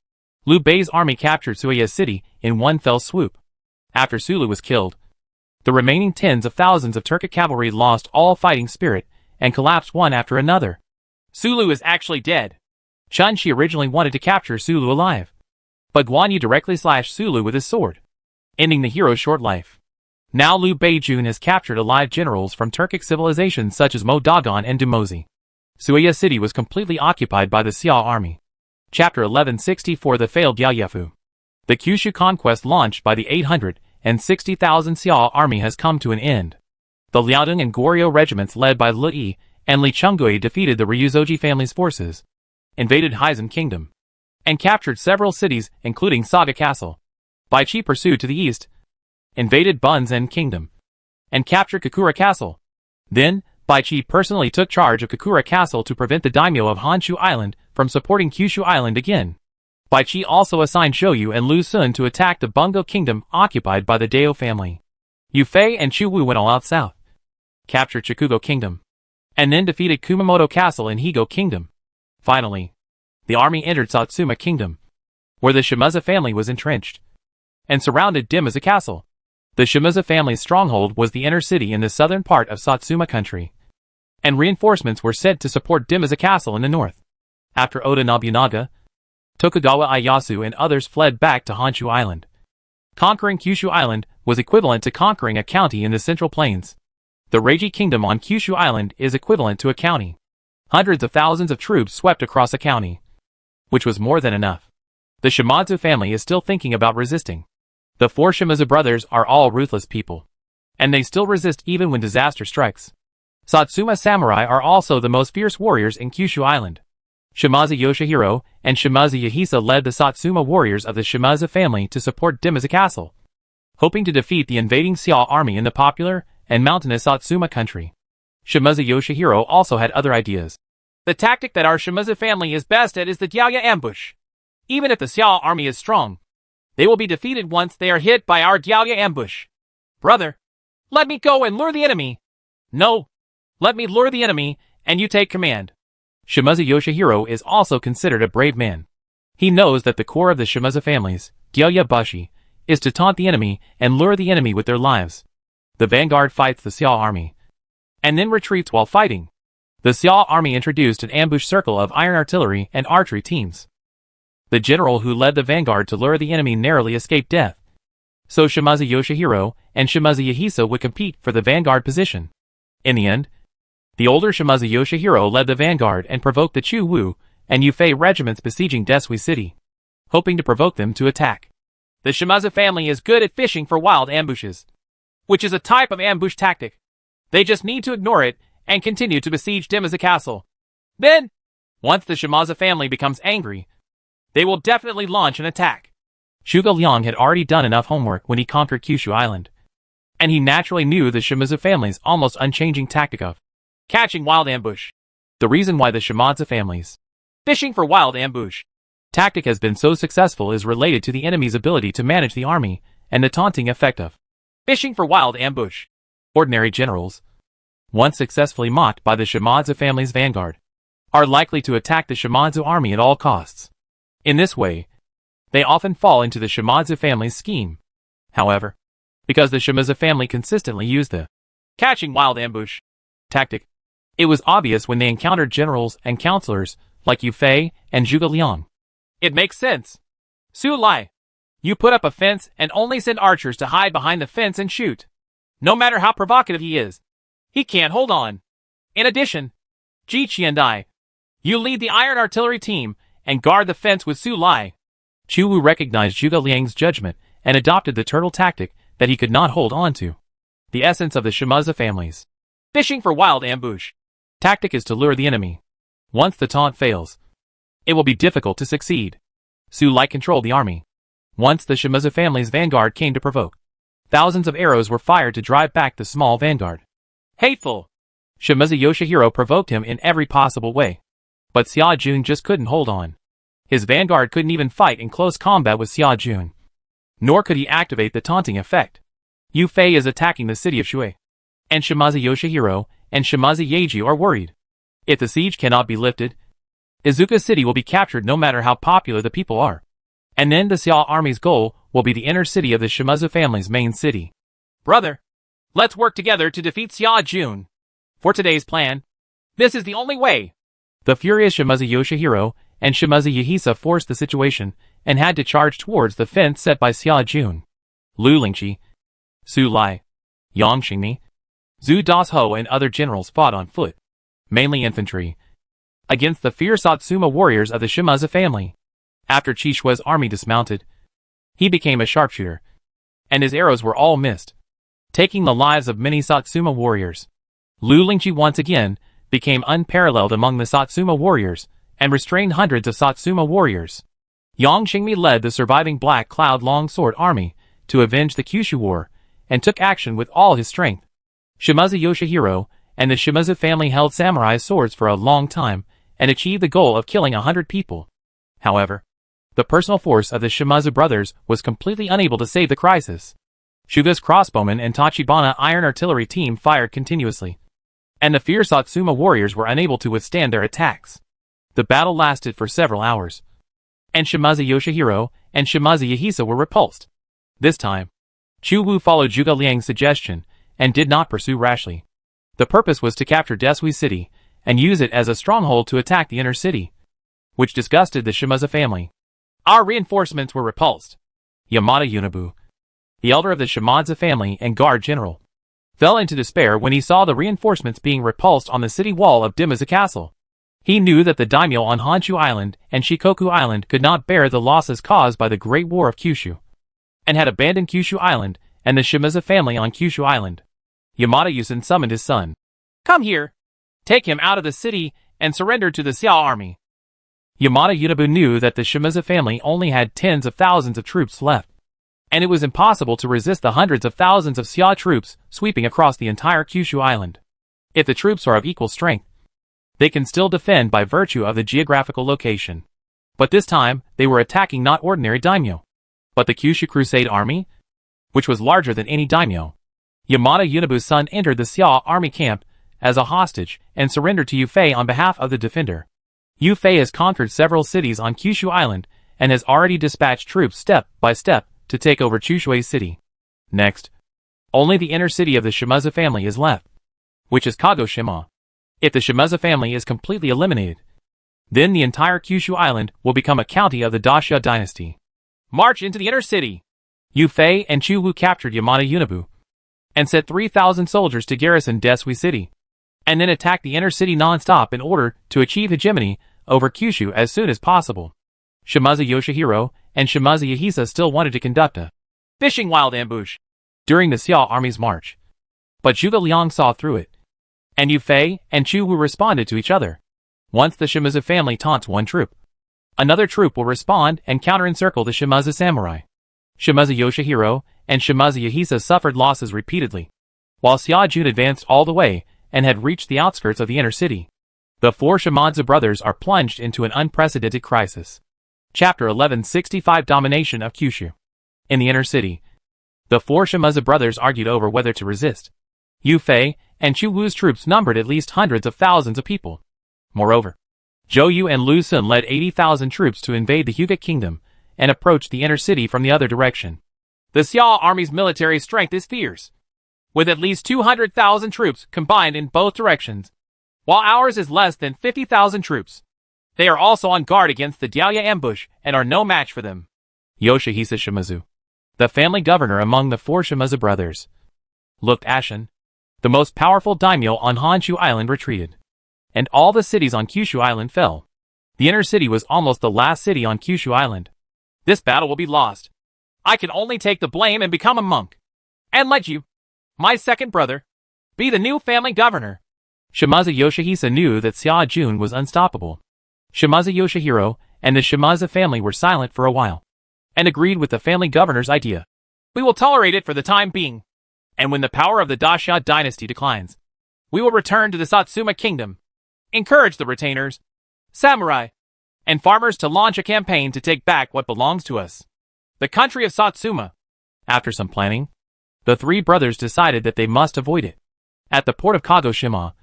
Liu Bei's army captured Suya City in one fell swoop. After Sulu was killed, the remaining tens of thousands of Turkic cavalry lost all fighting spirit and collapsed one after another. Sulu is actually dead. Chun Shi originally wanted to capture Sulu alive, but Guan Yu directly slashed Sulu with his sword, ending the hero's short life. Now Liu Beijun has captured alive generals from Turkic civilizations such as Mo Dagon and Dumozi. Suya City was completely occupied by the Xia army. Chapter 1164 The Failed Yaoyafu. The Kyushu conquest launched by the 860,000 Xia army has come to an end. The Liaodong and Goryeo regiments led by Li Yi and Li Chunggui defeated the Ryuzoji family's forces, invaded Heizan Kingdom, and captured several cities including Saga Castle. Bai Qi pursued to the east, invaded Bunzen Kingdom, and captured Kakura Castle. Then, Bai Qi personally took charge of Kakura Castle to prevent the daimyo of Honshu Island from supporting Kyushu Island again. Bai Qi also assigned Shoyu and Lu Sun to attack the Bungo Kingdom occupied by the Dao family. Yu Fei and Chu Wu went all out south, captured Chikugo Kingdom, and then defeated Kumamoto Castle in Higo Kingdom. Finally, the army entered Satsuma Kingdom, where the Shimazu family was entrenched, and surrounded Dimmaza Castle. The Shimazu family's stronghold was the inner city in the southern part of Satsuma country, and reinforcements were sent to support Dimmaza Castle in the north. After Oda Nobunaga, Tokugawa Ieyasu and others fled back to Honshu Island. Conquering Kyushu Island was equivalent to conquering a county in the Central Plains. The Reiji Kingdom on Kyushu Island is equivalent to a county. Hundreds of thousands of troops swept across a county, which was more than enough. The Shimazu family is still thinking about resisting. The four Shimazu brothers are all ruthless people, and they still resist even when disaster strikes. Satsuma samurai are also the most fierce warriors in Kyushu Island. Shimazu Yoshihiro and Shimazu Yahisa led the Satsuma warriors of the Shimazu family to support Dimmaza Castle, hoping to defeat the invading Xia army in the popular and mountainous Satsuma country. Shimazu Yoshihiro also had other ideas. The tactic that our Shimazu family is best at is the Gyaoya ambush. Even if the Xia army is strong, they will be defeated once they are hit by our Gyaoya ambush. Brother, let me go and lure the enemy. No, let me lure the enemy, and you take command. Shimazu Yoshihiro is also considered a brave man. He knows that the core of the Shimazu families, Gyoya Bashi, is to taunt the enemy and lure the enemy with their lives. The vanguard fights the Xia army, and then retreats while fighting. The Xia army introduced an ambush circle of iron artillery and archery teams. The general who led the vanguard to lure the enemy narrowly escaped death. So Shimazu Yoshihiro and Shimazu Yahisa would compete for the vanguard position. In the end, the older Shimazu Yoshihiro led the vanguard and provoked the Chu Wu and Yufei regiments besieging Desui City, hoping to provoke them to attack. The Shimazu family is good at fishing for wild ambushes, which is a type of ambush tactic. They just need to ignore it and continue to besiege Dimmaza Castle. Then, once the Shimazu family becomes angry, they will definitely launch an attack. Zhuge Liang had already done enough homework when he conquered Kyushu Island, and he naturally knew the Shimazu family's almost unchanging tactic of catching wild ambush. The reason why the Shimazu family's fishing for wild ambush tactic has been so successful is related to the enemy's ability to manage the army and the taunting effect of fishing for wild ambush. Ordinary generals, once successfully mocked by the Shimazu family's vanguard, are likely to attack the Shimazu army at all costs. In this way, they often fall into the Shimazu family's scheme. However, because the Shimazu family consistently used the catching wild ambush tactic, it was obvious when they encountered generals and counselors like Yufei and Zhuge Liang. It makes sense. Su Lai, you put up a fence and only send archers to hide behind the fence and shoot. No matter how provocative he is, he can't hold on. In addition, Ji Qiandai, you lead the iron artillery team and guard the fence with Su Lai. Chu Wu recognized Zhuge Liang's judgment and adopted the turtle tactic that he could not hold on to. The essence of the Shimazu families fishing for wild ambush tactic is to lure the enemy. Once the taunt fails, it will be difficult to succeed. Su Lai controlled the army. Once the Shimazu family's vanguard came to provoke, thousands of arrows were fired to drive back the small vanguard. Hateful! Shimazu Yoshihiro provoked him in every possible way. But Xia Jun just couldn't hold on. His vanguard couldn't even fight in close combat with Xia Jun. Nor could he activate the taunting effect. Yu Fei is attacking the city of Shui, and Shimazu Yoshihiro and Shimazu Yeji are worried. If the siege cannot be lifted, Izuka City will be captured no matter how popular the people are. And then the Xia army's goal will be the inner city of the Shimazu family's main city. Brother, let's work together to defeat Xia Jun. For today's plan, This is the only way. The furious Shimazu Yoshihiro and Shimazu Yahisa forced the situation and had to charge towards the fence set by Xia Jun. Lu Lingqi, Su Lai, Yang Xingmi, Zhu Dasho and other generals fought on foot, mainly infantry, against the fierce Satsuma warriors of the Shimazu family. After Chishua's army dismounted, he became a sharpshooter, and his arrows were all missed, taking the lives of many Satsuma warriors. Lu Lingqi once again became unparalleled among the Satsuma warriors, and restrained hundreds of Satsuma warriors. Yang Xingmi led the surviving Black Cloud Longsword army to avenge the Kyushu War, and took action with all his strength. Shimazu Yoshihiro and the Shimazu family held samurai swords for a long time, and achieved the goal of killing 100 people. However, the personal force of the Shimazu brothers was completely unable to save the crisis. Shuga's crossbowmen and Tachibana iron artillery team fired continuously, and the fierce Satsuma warriors were unable to withstand their attacks. The battle lasted for several hours, and Shimazu Yoshihiro and Shimazu Yahisa were repulsed. This time, Chu Wu followed Zhuge Liang's suggestion and did not pursue rashly. The purpose was to capture Desui City and use it as a stronghold to attack the inner city, which disgusted the Shimazu family. Our reinforcements were repulsed. Yamada Yunabu, the elder of the Shimazu family and guard general, fell into despair when he saw the reinforcements being repulsed on the city wall of Dimazu Castle. He knew that the daimyo on Honshu Island and Shikoku Island could not bear the losses caused by the Great War of Kyushu, and had abandoned Kyushu Island and the Shimazu family on Kyushu Island. Yamada Yusen summoned his son. Come here. Take him out of the city and surrender to the Xiao army. Yamada Yunabu knew that the Shimazu family only had tens of thousands of troops left, and it was impossible to resist the hundreds of thousands of Xia troops sweeping across the entire Kyushu Island. If the troops are of equal strength, they can still defend by virtue of the geographical location. But this time, they were attacking not ordinary daimyo, but the Kyushu Crusade army, which was larger than any daimyo. Yamada Yunabu's son entered the Xia army camp as a hostage and surrendered to Yufei on behalf of the defender. Yufei has conquered several cities on Kyushu Island and has already dispatched troops step by step to take over Chushui City. Next, only the inner city of the Shimazu family is left, which is Kagoshima. If the Shimazu family is completely eliminated, then the entire Kyushu Island will become a county of the Dacia dynasty. March into the inner city. Yufei and Chu Wu captured Yamada Yunabu and set 3,000 soldiers to garrison Desui City, and then attacked the inner city non-stop in order to achieve hegemony over Kyushu as soon as possible. Shimazu Yoshihiro and Shimazu Yahisa still wanted to conduct a fishing wild ambush during the Xia army's march, but Zhuge Liang saw through it, and Yufei and Chu Wu responded to each other. Once the Shimazu family taunts one troop, another troop will respond and counter-encircle the Shimazu samurai. Shimazu Yoshihiro and Shimazu Yahisa suffered losses repeatedly, while Xia Jun advanced all the way and had reached the outskirts of the inner city. The four Shimazu brothers are plunged into an unprecedented crisis. Chapter 1165 Domination of Kyushu. In the inner city, the four Shimazu brothers argued over whether to resist. Yufei and Chu Wu's troops numbered at least hundreds of thousands of people. Moreover, Zhou Yu and Lu Sun led 80,000 troops to invade the Hyuga kingdom and approached the inner city from the other direction. The Xia army's military strength is fierce, with at least 200,000 troops combined in both directions, while ours is less than 50,000 troops. They are also on guard against the Diaoya ambush and are no match for them. Yoshihisa Shimazu, the family governor among the four Shimazu brothers, looked ashen. The most powerful daimyo on Honshu Island retreated, and all the cities on Kyushu Island fell. The inner city was almost the last city on Kyushu Island. This battle will be lost. I can only take the blame and become a monk, and let you, my second brother, be the new family governor. Shimazu Yoshihisa knew that Xia Jun was unstoppable. Shimazu Yoshihiro and the Shimazu family were silent for a while, and agreed with the family governor's idea. We will tolerate it for the time being, and when the power of the Dacia dynasty declines, we will return to the Satsuma kingdom. Encourage the retainers, samurai, and farmers to launch a campaign to take back what belongs to us, the country of Satsuma. After some planning, the three brothers decided that they must avoid it. At the port of Kagoshima,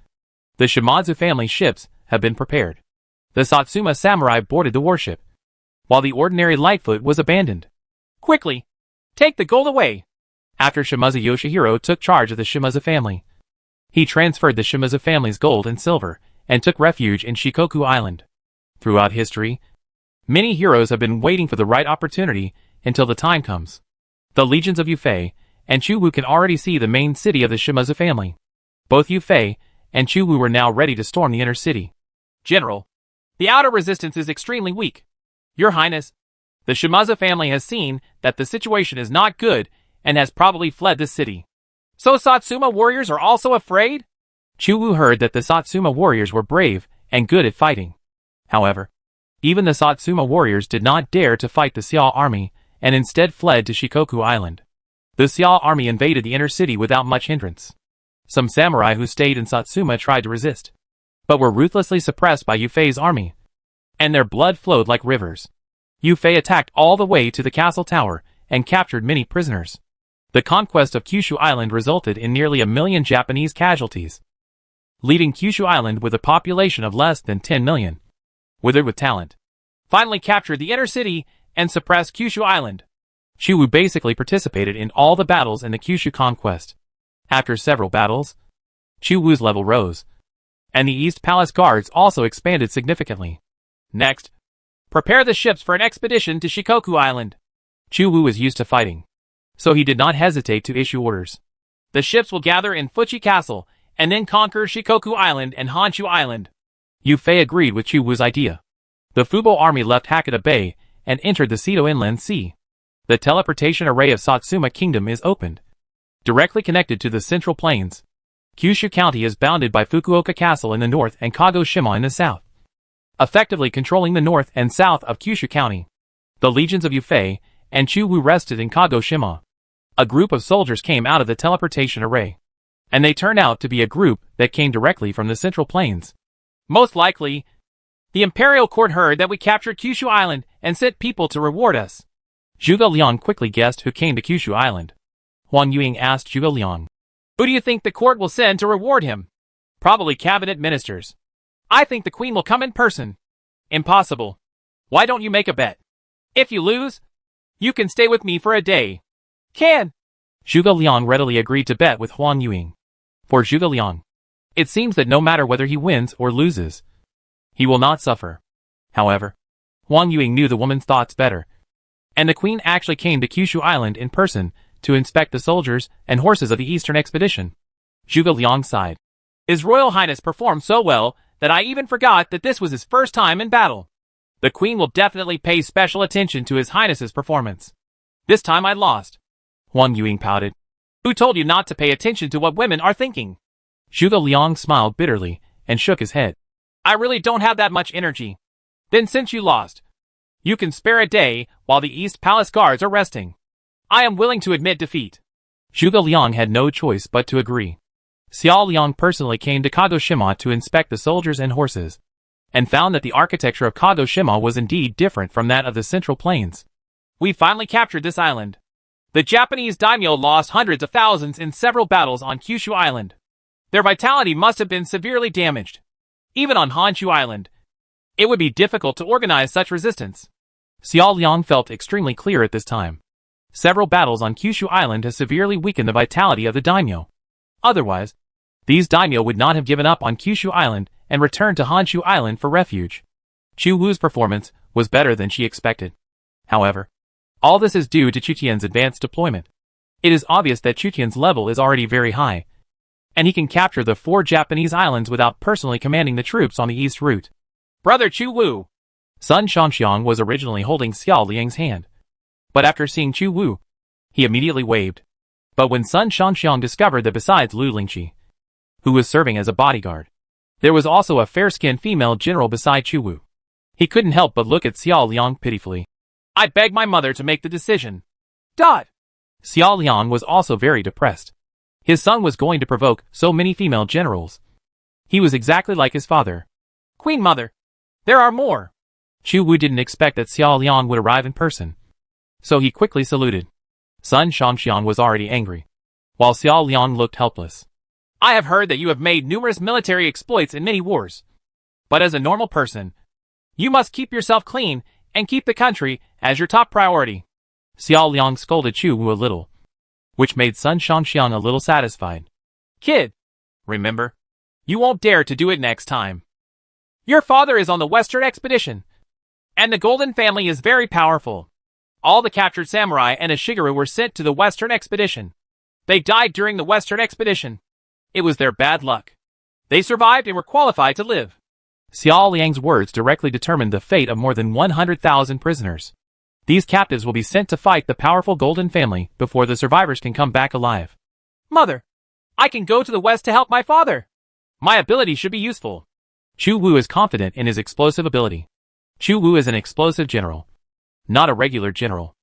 the Shimazu family ships have been prepared. The Satsuma samurai boarded the warship, while the ordinary Lightfoot was abandoned. Quickly, take the gold away. After Shimazu Yoshihiro took charge of the Shimazu family, he transferred the Shimazu family's gold and silver and took refuge in Shikoku Island. Throughout history, many heroes have been waiting for the right opportunity until the time comes. The legions of Yufei and Chuwu can already see the main city of the Shimazu family. Both Yufei and Chuwu were now ready to storm the inner city. General, the outer resistance is extremely weak. Your Highness, the Shimazu family has seen that the situation is not good and has probably fled the city. So Satsuma warriors are also afraid? Chuwu heard that the Satsuma warriors were brave and good at fighting. However, even the Satsuma warriors did not dare to fight the Xiao army and instead fled to Shikoku Island. The Xiao army invaded the inner city without much hindrance. Some samurai who stayed in Satsuma tried to resist, but were ruthlessly suppressed by Yufei's army, and their blood flowed like rivers. Yufei attacked all the way to the castle tower and captured many prisoners. The conquest of Kyushu Island resulted in nearly 1 million Japanese casualties, leaving Kyushu Island with a population of less than 10 million. Withered with talent, finally captured the inner city and suppressed Kyushu Island. Chuwu basically participated in all the battles in the Kyushu conquest. After several battles, Chuwu's level rose, and the East Palace Guards also expanded significantly. Next, prepare the ships for an expedition to Shikoku Island. Chuwu was used to fighting, so he did not hesitate to issue orders. The ships will gather in Fuchi Castle and then conquer Shikoku Island and Honshu Island. Yufei agreed with Chuwu's idea. The Fubo army left Hakata Bay and entered the Seto Inland Sea. The teleportation array of Satsuma Kingdom is opened, directly connected to the Central Plains. Kyushu County is bounded by Fukuoka Castle in the north and Kagoshima in the south, effectively controlling the north and south of Kyushu County. The legions of Yufei and Chuwu rested in Kagoshima. A group of soldiers came out of the teleportation array, and they turned out to be a group that came directly from the Central Plains. Most likely, the Imperial Court heard that we captured Kyushu Island and sent people to reward us. Zhuge Liang quickly guessed who came to Kyushu Island. Huang Yuing asked Zhuge Liang, "Who do you think the court will send to reward him?" "Probably cabinet ministers." "I think the queen will come in person." "Impossible. Why don't you make a bet? If you lose, you can stay with me for a day." "Can." Zhuge Liang readily agreed to bet with Huang Yuing. For Zhuge Liang, it seems that no matter whether he wins or loses, he will not suffer. However, Huang Yuing knew the woman's thoughts better, and the queen actually came to Kyushu Island in person to inspect the soldiers and horses of the Eastern expedition. Zhuge Liang sighed. His Royal Highness performed so well that I even forgot that this was his first time in battle. The queen will definitely pay special attention to his highness's performance. This time I lost. Huang Yuing pouted. Who told you not to pay attention to what women are thinking? Zhuge Liang smiled bitterly and shook his head. I really don't have that much energy. Then since you lost, you can spare a day while the East Palace Guards are resting. I am willing to admit defeat. Zhuge Liang had no choice but to agree. Xiao Liang personally came to Kagoshima to inspect the soldiers and horses, and found that the architecture of Kagoshima was indeed different from that of the Central Plains. We finally captured this island. The Japanese daimyo lost hundreds of thousands in several battles on Kyushu Island. Their vitality must have been severely damaged. Even on Honshu Island, it would be difficult to organize such resistance. Xiao Liang felt extremely clear at this time. Several battles on Kyushu Island have severely weakened the vitality of the daimyo. Otherwise, these daimyo would not have given up on Kyushu Island and returned to Honshu Island for refuge. Chu Wu's performance was better than she expected. However, all this is due to Chu Tian's advanced deployment. It is obvious that Chu Tian's level is already very high, and he can capture the 4 Japanese islands without personally commanding the troops on the east route. Brother Chu Wu! Sun Shangxiang was originally holding Xiao Liang's hand, but after seeing Chu Wu, he immediately waved. But when Sun Shangxiang discovered that besides Lu Lingqi, who was serving as a bodyguard, there was also a fair-skinned female general beside Chu Wu, he couldn't help but look at Xiao Liang pitifully. I beg my mother to make the decision. Dot! Xiao Liang was also very depressed. His son was going to provoke so many female generals. He was exactly like his father. Queen Mother, there are more. Chu Wu didn't expect that Xiao Liang would arrive in person, so he quickly saluted. Sun Shangxiang was already angry, while Xiao Liang looked helpless. I have heard that you have made numerous military exploits in many wars. But as a normal person, you must keep yourself clean and keep the country as your top priority. Xiao Liang scolded Chu Wu a little, which made Sun Shangxiang a little satisfied. Kid, remember, you won't dare to do it next time. Your father is on the Western expedition, and the Golden family is very powerful. All the captured samurai and a Shigeru were sent to the Western expedition. They died during the Western expedition. It was their bad luck. They survived and were qualified to live. Xiao Liang's words directly determined the fate of more than 100,000 prisoners. These captives will be sent to fight the powerful Golden family before the survivors can come back alive. Mother, I can go to the West to help my father. My ability should be useful. Chu Wu is confident in his explosive ability. Chu Wu is an explosive general, not a regular general.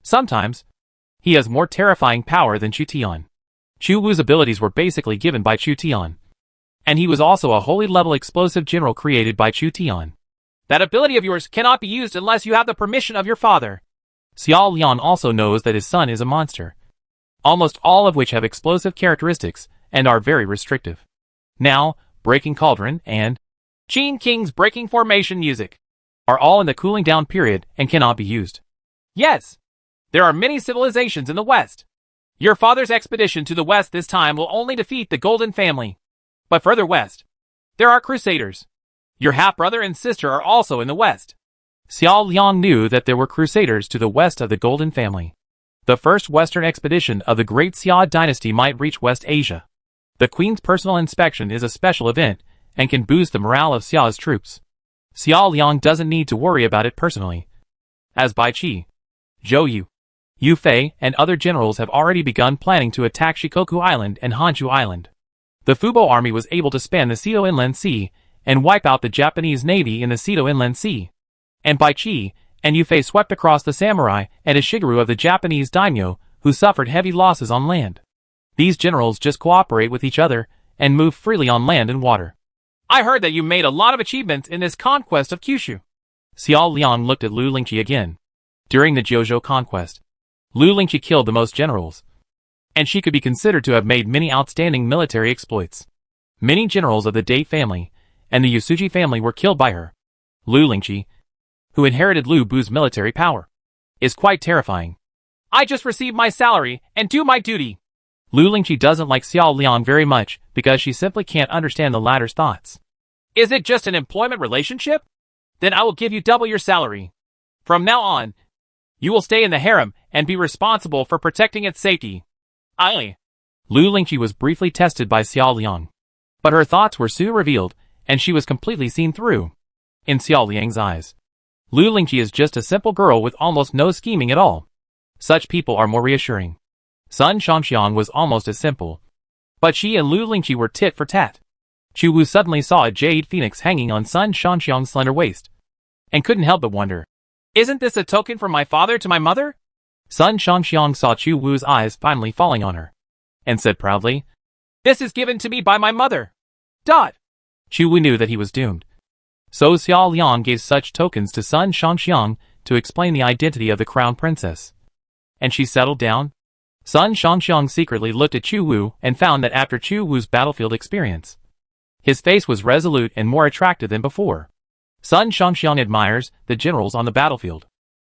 Sometimes, he has more terrifying power than Chu Tian. Chu Wu's abilities were basically given by Chu Tian. And he was also a holy level explosive general created by Chu Tian. That ability of yours cannot be used unless you have the permission of your father. Xiao Liang also knows that his son is a monster, almost all of which have explosive characteristics and are very restrictive. Now, Breaking Cauldron and Qin King's Breaking Formation music are all in the cooling down period and cannot be used. Yes, there are many civilizations in the West. Your father's expedition to the West this time will only defeat the Golden family. But further west, there are Crusaders. Your half-brother and sister are also in the West. Xiao Liang knew that there were Crusaders to the west of the Golden family. The first Western expedition of the Great Xia dynasty might reach West Asia. The Queen's personal inspection is a special event and can boost the morale of Xiao's troops. Xiao Liang doesn't need to worry about it personally, as Bai Qi, Zhou Yu, Yu Fei, and other generals have already begun planning to attack Shikoku Island and Honshu Island. The Fubo army was able to span the Seto Inland Sea and wipe out the Japanese navy in the Seto Inland Sea. And Bai Qi and Yu Fei swept across the samurai and a Shigeru of the Japanese daimyo who suffered heavy losses on land. These generals just cooperate with each other and move freely on land and water. I heard that you made a lot of achievements in this conquest of Kyushu. Xiao Liang looked at Lu Lingqi again. During the Jojo conquest, Lu Lingqi killed the most generals, and she could be considered to have made many outstanding military exploits. Many generals of the Date family and the Yasuji family were killed by her. Lu Lingqi, who inherited Lu Bu's military power, is quite terrifying. I just received my salary and do my duty. Lu Lingqi doesn't like Xiao Liang very much because she simply can't understand the latter's thoughts. Is it just an employment relationship? Then I will give you double your salary. From now on, you will stay in the harem and be responsible for protecting its safety. Aye. Lu Lingqi was briefly tested by Xiao Liang, but her thoughts were soon revealed, and she was completely seen through. In Xiao Liang's eyes, Lu Lingqi is just a simple girl with almost no scheming at all. Such people are more reassuring. Sun Shangxiang was almost as simple, but she and Lu Lingqi were tit for tat. Chu Wu suddenly saw a jade phoenix hanging on Sun Shangxiang's slender waist, and couldn't help but wonder, isn't this a token from my father to my mother? Sun Shangxiang saw Chu Wu's eyes finally falling on her, and said proudly, this is given to me by my mother. Dot. Chu Wu knew that he was doomed. So Xiao Liang gave such tokens to Sun Shangxiang to explain the identity of the crown princess. And she settled down. Sun Shangxiang secretly looked at Chu Wu and found that after Chu Wu's battlefield experience, his face was resolute and more attractive than before. Sun Shangxiang admires the generals on the battlefield.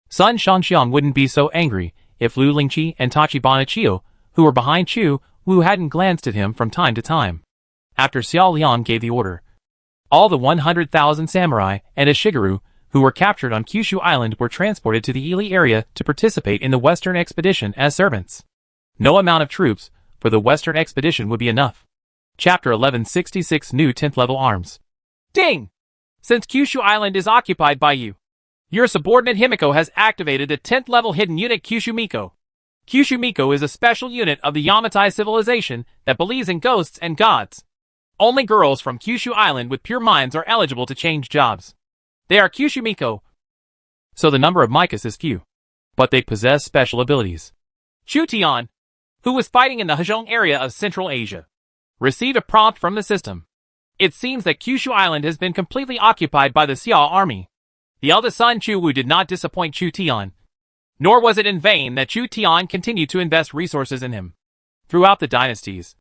Sun Shangxiang wouldn't be so angry if Lu Lingqi and Tachibana Chiyo, who were behind Chu Wu, hadn't glanced at him from time to time. After Xiao Liang gave the order, all the 100,000 samurai and a Shigeru who were captured on Kyushu Island were transported to the Ili area to participate in the Western expedition as servants. No amount of troops for the Western expedition would be enough. Chapter 1166 New 10th Level Arms. Ding! Since Kyushu Island is occupied by you, your subordinate Himiko has activated the 10th level hidden unit Kyushu Miko. Kyushu Miko is a special unit of the Yamatai civilization that believes in ghosts and gods. Only girls from Kyushu Island with pure minds are eligible to change jobs. They are Kyushu Miko, so the number of Mikas is few, but they possess special abilities. Chu Tian, who was fighting in the Hejong area of Central Asia, received a prompt from the system. It seems that Kyushu Island has been completely occupied by the Xiao army. The eldest son Chu Wu did not disappoint Chu Tian, nor was it in vain that Chu Tian continued to invest resources in him. Throughout the dynasties,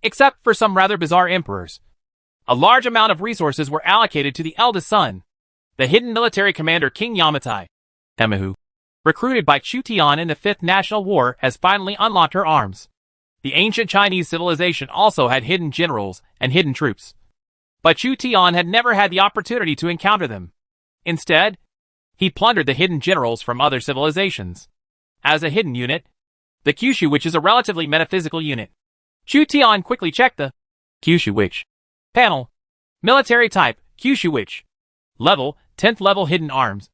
except for some rather bizarre emperors, a large amount of resources were allocated to the eldest son, the hidden military commander King Yamatai. Emahu, recruited by Chu Tian in the Fifth National War, has finally unlocked her arms. The ancient Chinese civilization also had hidden generals and hidden troops. But Chu Tian had never had the opportunity to encounter them. Instead, he plundered the hidden generals from other civilizations. As a hidden unit, the Kyushu Witch is a relatively metaphysical unit. Chu Tian quickly checked the Kyushu Witch panel. Military type, Kyushu Witch. Level, 10th level hidden arms.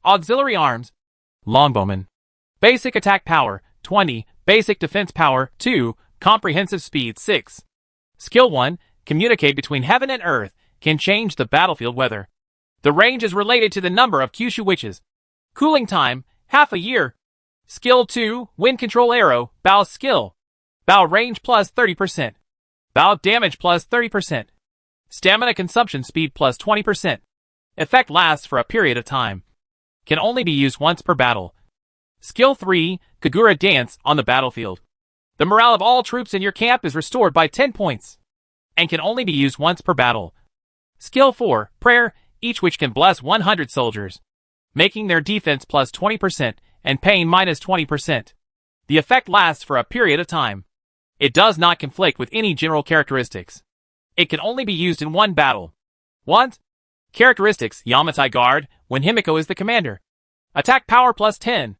Auxiliary arms, longbowman. Basic attack power, 20. Basic defense power, 2. Comprehensive speed, 6. Skill 1, communicate between heaven and earth, can change the battlefield weather. The range is related to the number of Kyushu Witches. Cooling time, half a year. Skill 2, wind control arrow, bow skill. Bow range plus 30%. Bow damage plus 30%. Stamina consumption speed plus 20%. Effect lasts for a period of time. Can only be used once per battle. Skill 3, Kagura dance on the battlefield. The morale of all troops in your camp is restored by 10 points. And can only be used once per battle. Skill 4, prayer, each witch can bless 100 soldiers, making their defense plus 20% and pain minus 20%. The effect lasts for a period of time. It does not conflict with any general characteristics. It can only be used in one battle. 1. Characteristics, Yamatai Guard, when Himiko is the commander. Attack power plus 10.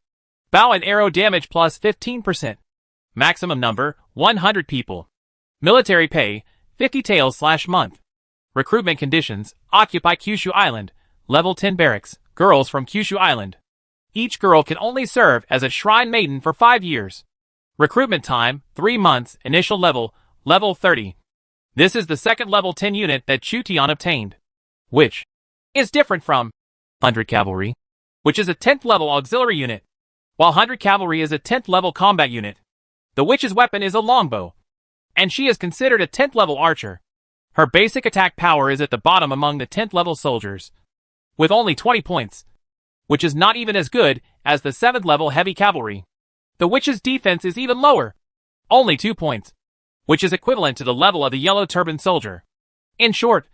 Bow and arrow damage plus 15%. Maximum number, 100 people. Military pay, 50 taels/month. Recruitment conditions, occupy Kyushu Island, level 10 barracks, girls from Kyushu Island. Each girl can only serve as a shrine maiden for 5 years. Recruitment time, 3 months, initial level, level 30. This is the second level 10 unit that Chu Tian obtained, which is different from 100 Cavalry, which is a 10th level auxiliary unit, while 100 Cavalry is a 10th level combat unit. The witch's weapon is a longbow, and she is considered a 10th level archer. Her basic attack power is at the bottom among the 10th level soldiers, with only 20 points, which is not even as good as the 7th level heavy cavalry. The witch's defense is even lower, only 2 points, which is equivalent to the level of the yellow turban soldier. In short,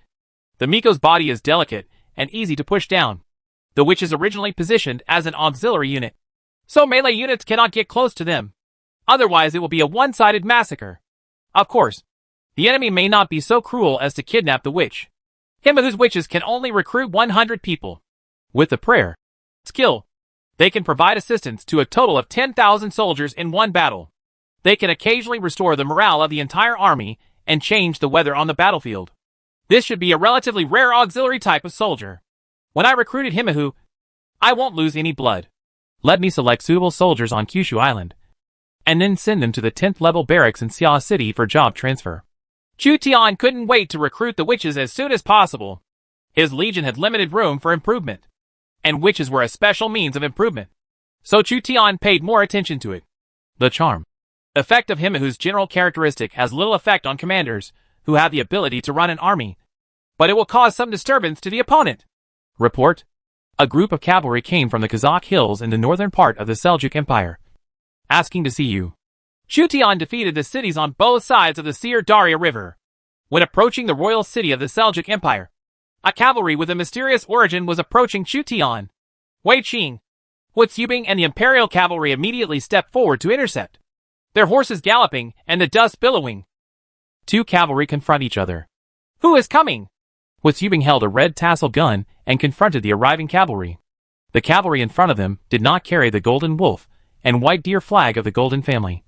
the Miko's body is delicate and easy to push down. The witch is originally positioned as an auxiliary unit, so melee units cannot get close to them. Otherwise it will be a one-sided massacre. Of course, the enemy may not be so cruel as to kidnap the witch. Himiko's witches can only recruit 100 people. With the prayer skill, they can provide assistance to a total of 10,000 soldiers in one battle. They can occasionally restore the morale of the entire army and change the weather on the battlefield. This should be a relatively rare auxiliary type of soldier. When I recruited Himiko, I won't lose any blood. Let me select suitable soldiers on Kyushu Island, and then send them to the 10th level barracks in Xia City for job transfer. Chu Tian couldn't wait to recruit the witches as soon as possible. His legion had limited room for improvement, and witches were a special means of improvement, so Chu Tian paid more attention to it. The charm effect of Himiko's general characteristic has little effect on commanders who have the ability to run an army, but it will cause some disturbance to the opponent. Report: a group of cavalry came from the Kazakh hills in the northern part of the Seljuk Empire, asking to see you. Chu Tian defeated the cities on both sides of the Sir Daria River. When approaching the royal city of the Seljuk Empire, a cavalry with a mysterious origin was approaching Chu Tian. Wei Qing, Huitsubing and the imperial cavalry immediately stepped forward to intercept, their horses galloping and the dust billowing. Two cavalry confront each other. Who is coming? Huitsubing held a red tassel gun and confronted the arriving cavalry. The cavalry in front of them did not carry the golden wolf and white deer flag of the golden family,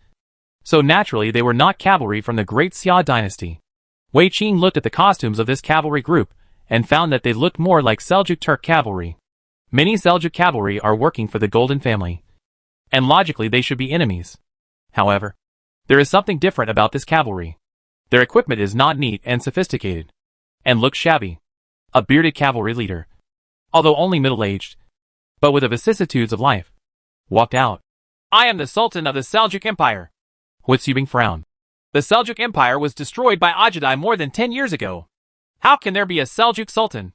so naturally they were not cavalry from the great Xia dynasty. Wei Qing looked at the costumes of this cavalry group and found that they looked more like Seljuk Turk cavalry. Many Seljuk cavalry are working for the golden family, and logically they should be enemies. However, there is something different about this cavalry. Their equipment is not neat and sophisticated, and looks shabby. A bearded cavalry leader, although only middle-aged, but with the vicissitudes of life, walked out. I am the Sultan of the Seljuk Empire. Huitsubing frowned. The Seljuk Empire was destroyed by Ajadai more than 10 years ago. How can there be a Seljuk Sultan?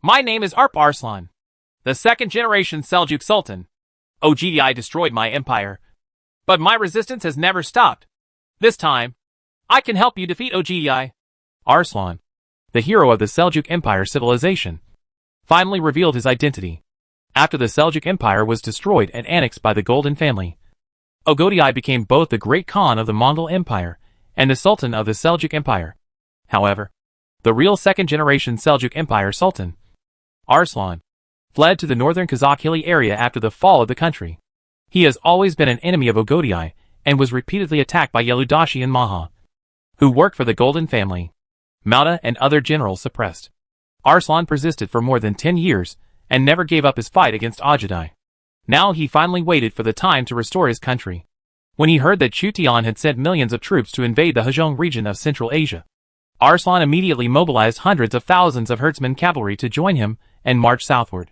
My name is Arp Arslan, the second-generation Seljuk Sultan. Ogdi destroyed my empire, but my resistance has never stopped. This time, I can help you defeat Ogdi. Arslan, the hero of the Seljuk Empire civilization, finally revealed his identity. After the Seljuk Empire was destroyed and annexed by the Golden family, Ogdi became both the Great Khan of the Mongol Empire and the Sultan of the Seljuk Empire. However, the real second-generation Seljuk Empire Sultan. Arslan fled to the northern Kazakh hilly area after the fall of the country. He has always been an enemy of Ogodai and was repeatedly attacked by Yeludashi and Maha, who worked for the Golden family. Mauda and other generals suppressed. Arslan persisted for more than 10 years and never gave up his fight against Ogodai. Now he finally waited for the time to restore his country. When he heard that Chutian had sent millions of troops to invade the Hejong region of Central Asia, Arslan immediately mobilized hundreds of thousands of herdsmen cavalry to join him and march southward.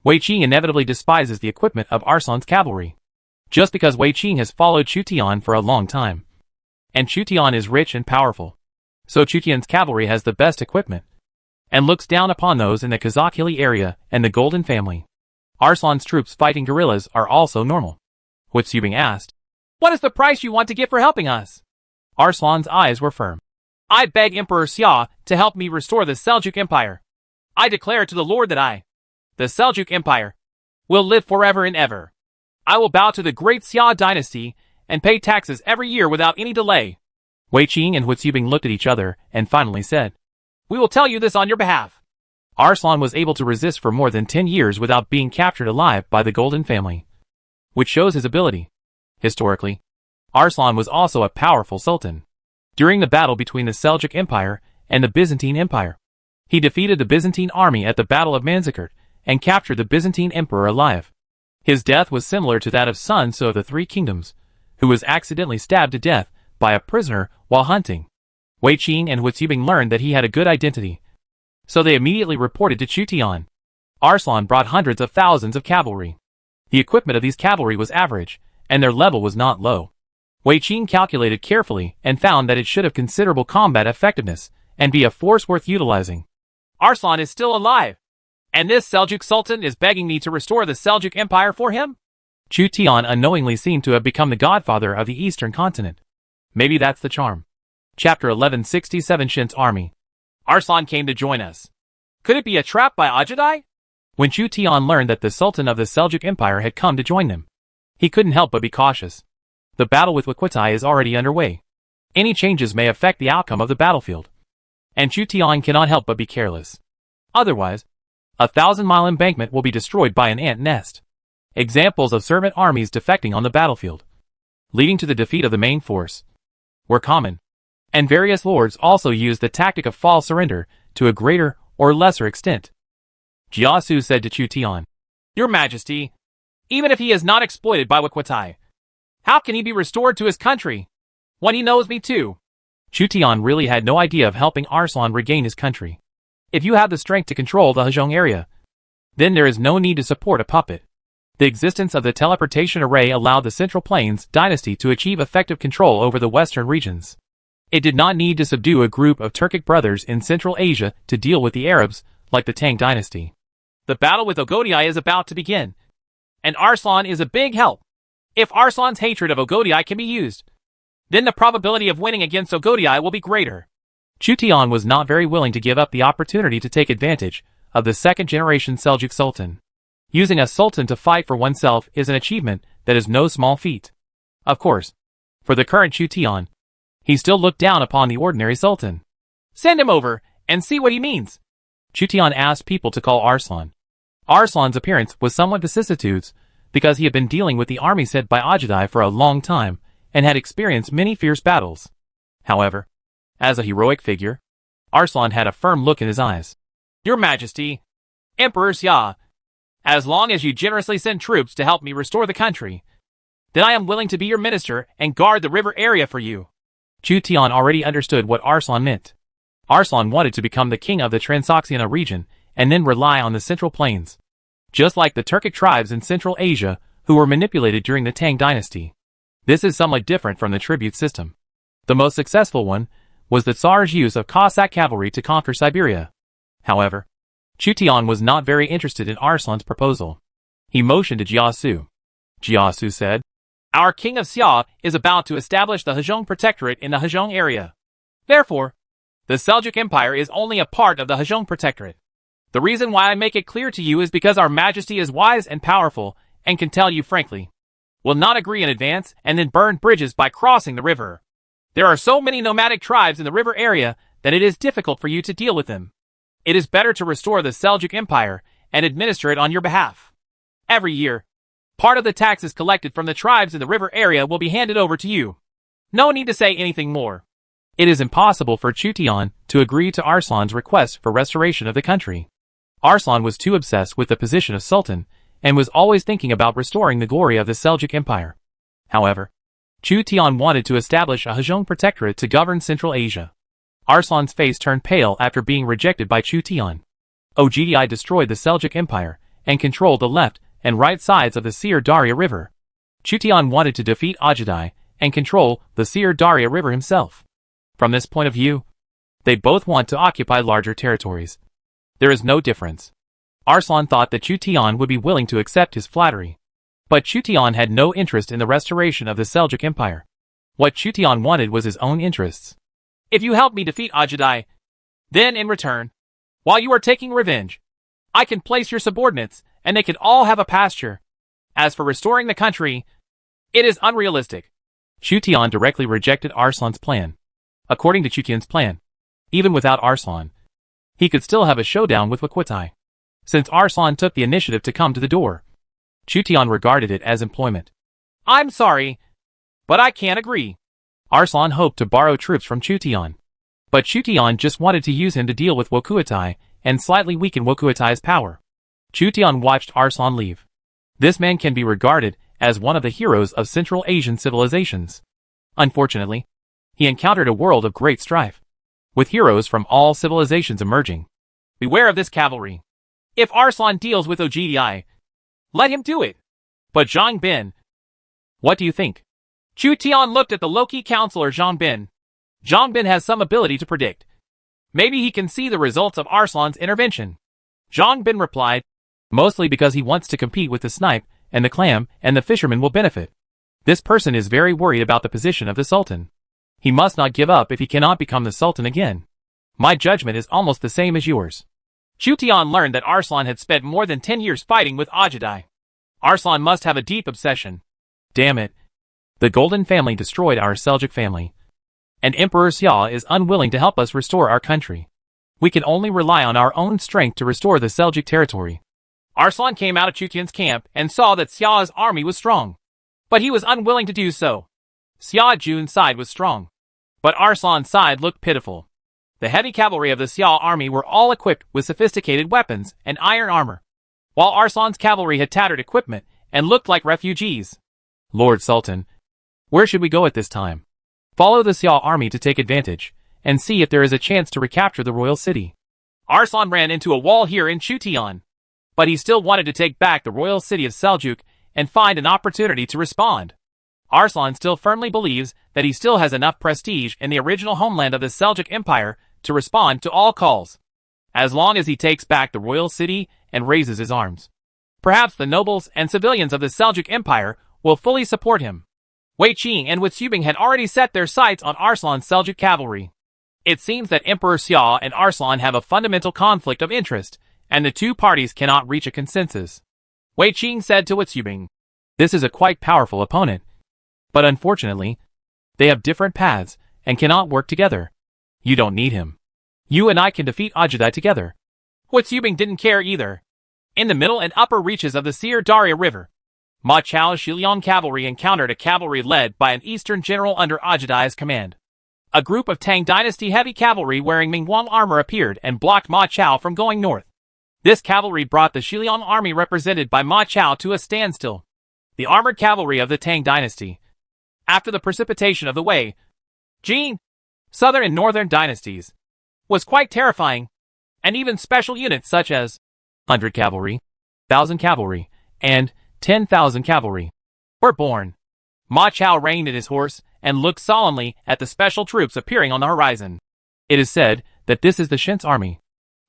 Wei Qing inevitably despises the equipment of Arslan's cavalry, just because Wei Qing has followed Chutian for a long time. And Chutian is rich and powerful, so Chutian's cavalry has the best equipment, and looks down upon those in the Kazakh hilly area and the Golden family. Arslan's troops fighting guerrillas are also normal. Huitsubing asked, "What is the price you want to give for helping us?" Arslan's eyes were firm. "I beg Emperor Xia to help me restore the Seljuk Empire. I declare to the Lord that the Seljuk Empire, will live forever and ever. I will bow to the great Xia dynasty and pay taxes every year without any delay." Wei Qing and Huitsubing looked at each other and finally said, "We will tell you this on your behalf." Arslan was able to resist for more than 10 years without being captured alive by the Golden family, which shows his ability. Historically, Arslan was also a powerful sultan. During the battle between the Seljuk Empire and the Byzantine Empire, he defeated the Byzantine army at the Battle of Manzikert and captured the Byzantine emperor alive. His death was similar to that of Sun Tzu of the Three Kingdoms, who was accidentally stabbed to death by a prisoner while hunting. Wei Qing and Huitsubing learned that he had a good identity, so they immediately reported to Chutian. Arslan brought hundreds of thousands of cavalry. The equipment of these cavalry was average, and their level was not low. Wei Qing calculated carefully and found that it should have considerable combat effectiveness and be a force worth utilizing. Arslan is still alive, and this Seljuk Sultan is begging me to restore the Seljuk Empire for him? Chutian unknowingly seemed to have become the godfather of the Eastern continent. Maybe that's the charm. Chapter 1167 Shin's Army. Arslan came to join us. Could it be a trap by Ogodai? When Chutian learned that the Sultan of the Seljuk Empire had come to join them, he couldn't help but be cautious. The battle with Waquitai is already underway. Any changes may affect the outcome of the battlefield, and Chutian cannot help but be careless. Otherwise, a 1,000-mile embankment will be destroyed by an ant nest. Examples of servant armies defecting on the battlefield, leading to the defeat of the main force, were common, and various lords also used the tactic of false surrender to a greater or lesser extent. Jiasu said to Chutian, "Your Majesty, even if he is not exploited by Waquitai, how can he be restored to his country when he knows me too?" Chutian really had no idea of helping Arslan regain his country. If you have the strength to control the Hejong area, then there is no need to support a puppet. The existence of the teleportation array allowed the Central Plains dynasty to achieve effective control over the western regions. It did not need to subdue a group of Turkic brothers in Central Asia to deal with the Arabs, like the Tang dynasty. The battle with Ogodai is about to begin, and Arslan is a big help. If Arslan's hatred of Ogodai can be used, then the probability of winning against Ogodai will be greater. Chutian was not very willing to give up the opportunity to take advantage of the second-generation Seljuk Sultan. Using a sultan to fight for oneself is an achievement that is no small feat. Of course, for the current Chutian, he still looked down upon the ordinary sultan. "Send him over and see what he means." Chutian asked people to call Arslan. Arslan's appearance was somewhat vicissitudes because he had been dealing with the army sent by Ogodai for a long time and had experienced many fierce battles. However, as a heroic figure, Arslan had a firm look in his eyes. "Your Majesty, Emperor Xia, as long as you generously send troops to help me restore the country, then I am willing to be your minister and guard the river area for you." Chutian already understood what Arslan meant. Arslan wanted to become the king of the Transoxiana region and then rely on the Central Plains, just like the Turkic tribes in Central Asia who were manipulated during the Tang dynasty. This is somewhat different from the tribute system. The most successful one was the Tsar's use of Cossack cavalry to conquer Siberia. However, Chutian was not very interested in Arslan's proposal. He motioned to Jiasu. Jiasu said, "Our king of Xia is about to establish the Hejong Protectorate in the Hejong area. Therefore, the Seljuk Empire is only a part of the Hejong Protectorate. The reason why I make it clear to you is because our Majesty is wise and powerful and can tell you frankly, will not agree in advance and then burn bridges by crossing the river. There are so many nomadic tribes in the river area then it is difficult for you to deal with them. It is better to restore the Seljuk Empire and administer it on your behalf. Every year, part of the taxes collected from the tribes in the river area will be handed over to you. No need to say anything more. It is impossible for Chutian to agree to Arslan's request for restoration of the country. Arslan was too obsessed with the position of Sultan and was always thinking about restoring the glory of the Seljuk Empire. However, Chutian wanted to establish a Hajong protectorate to govern Central Asia. Arslan's face turned pale after being rejected by Chutian. Ogdi destroyed the Seljuk Empire and controlled the left and right sides of the Sir Darya River. Chutian wanted to defeat Ogdi and control the Sir Darya River himself. From this point of view, they both want to occupy larger territories. There is no difference. Arslan thought that Chutian would be willing to accept his flattery. But Chutian had no interest in the restoration of the Seljuk Empire. What Chutian wanted was his own interests. If you help me defeat Ogdi, then in return, while you are taking revenge, I can place your subordinates and they can all have a pasture. As for restoring the country, it is unrealistic. Chutian directly rejected Arslan's plan. According to Chutian's plan, even without Arslan, he could still have a showdown with Wakutai. Since Arslan took the initiative to come to the door, Chutian regarded it as employment. I'm sorry, but I can't agree. Arslan hoped to borrow troops from Chutian, but Chutian just wanted to use him to deal with Wakutai and slightly weaken Wakutai's power. Chutian watched Arslan leave. This man can be regarded as one of the heroes of Central Asian civilizations. Unfortunately, he encountered a world of great strife, with heroes from all civilizations emerging. Beware of this cavalry. If Arslan deals with Ogdi, let him do it. But Zhang Bin, what do you think? Chutian looked at the Loki counselor Zhang Bin. Zhang Bin has some ability to predict. Maybe he can see the results of Arslan's intervention. Zhang Bin replied, mostly because he wants to compete with the snipe, and the clam, and the fisherman will benefit. This person is very worried about the position of the Sultan. He must not give up if he cannot become the Sultan again. My judgment is almost the same as yours. Chutian learned that Arslan had spent more than 10 years fighting with Ogdi. Arslan must have a deep obsession. Damn it. The Golden family destroyed our Seljuk family. And Emperor Xia is unwilling to help us restore our country. We can only rely on our own strength to restore the Seljuk territory. Arslan came out of Chutian's camp and saw that Xia's army was strong. But he was unwilling to do so. Xia Jun's side was strong, but Arslan's side looked pitiful. The heavy cavalry of the Xia army were all equipped with sophisticated weapons and iron armor, while Arslan's cavalry had tattered equipment and looked like refugees. Lord Sultan, where should we go at this time? Follow the Xia army to take advantage, and see if there is a chance to recapture the royal city. Arslan ran into a wall here in Chutian, but he still wanted to take back the royal city of Seljuk and find an opportunity to respond. Arslan still firmly believes that he still has enough prestige in the original homeland of the Seljuk Empire to respond to all calls, as long as he takes back the royal city and raises his arms. Perhaps the nobles and civilians of the Seljuk Empire will fully support him. Wei Qing and Witsubing had already set their sights on Arslan's Seljuk cavalry. It seems that Emperor Xia and Arslan have a fundamental conflict of interest, and the two parties cannot reach a consensus. Wei Qing said to Witsubing, this is a quite powerful opponent, but unfortunately, they have different paths and cannot work together. You don't need him. You and I can defeat Ogdi together. Witsubing didn't care either. In the middle and upper reaches of the Sir Darya River, Ma Chao's Shiliang cavalry encountered a cavalry led by an eastern general under Ogdi's command. A group of Tang Dynasty heavy cavalry wearing Mingguang armor appeared and blocked Ma Chao from going north. This cavalry brought the Shiliang army represented by Ma Chao to a standstill. The armored cavalry of the Tang Dynasty, after the precipitation of the Wei, Jin, Southern and Northern dynasties, was quite terrifying, and even special units such as 100 cavalry, 1,000 cavalry, and 10,000 cavalry were born. Ma Chao reined in his horse and looked solemnly at the special troops appearing on the horizon. It is said that this is the Shen's army.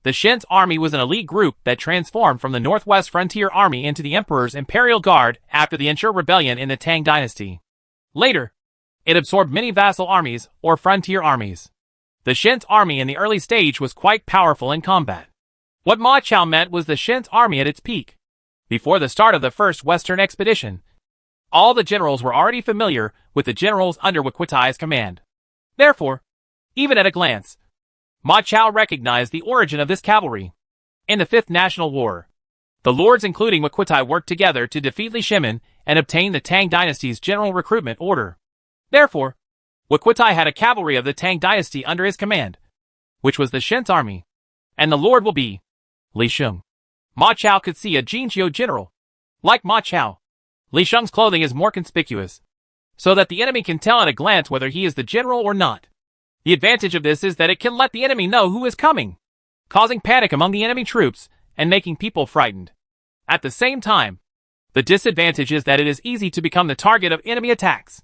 The Shen's army was an elite group that transformed from the Northwest Frontier Army into the Emperor's Imperial Guard after the Anshur Rebellion in the Tang Dynasty. Later, it absorbed many vassal armies or frontier armies. The Shen's army in the early stage was quite powerful in combat. What Ma Chao meant was the Shen's army at its peak. Before the start of the first Western expedition, all the generals were already familiar with the generals under Wakutai's command. Therefore, even at a glance, Ma Chao recognized the origin of this cavalry. In the Fifth National War, the lords including Wakutai worked together to defeat Li Shimin and obtain the Tang dynasty's general recruitment order. Therefore, Wakutai had a cavalry of the Tang dynasty under his command, which was the Shen's army, and the lord will be Li Sheng. Ma Chao could see a Jinqiu general. Like Ma Chao, Li Sheng's clothing is more conspicuous, so that the enemy can tell at a glance whether he is the general or not. The advantage of this is that it can let the enemy know who is coming, causing panic among the enemy troops and making people frightened. At the same time, the disadvantage is that it is easy to become the target of enemy attacks.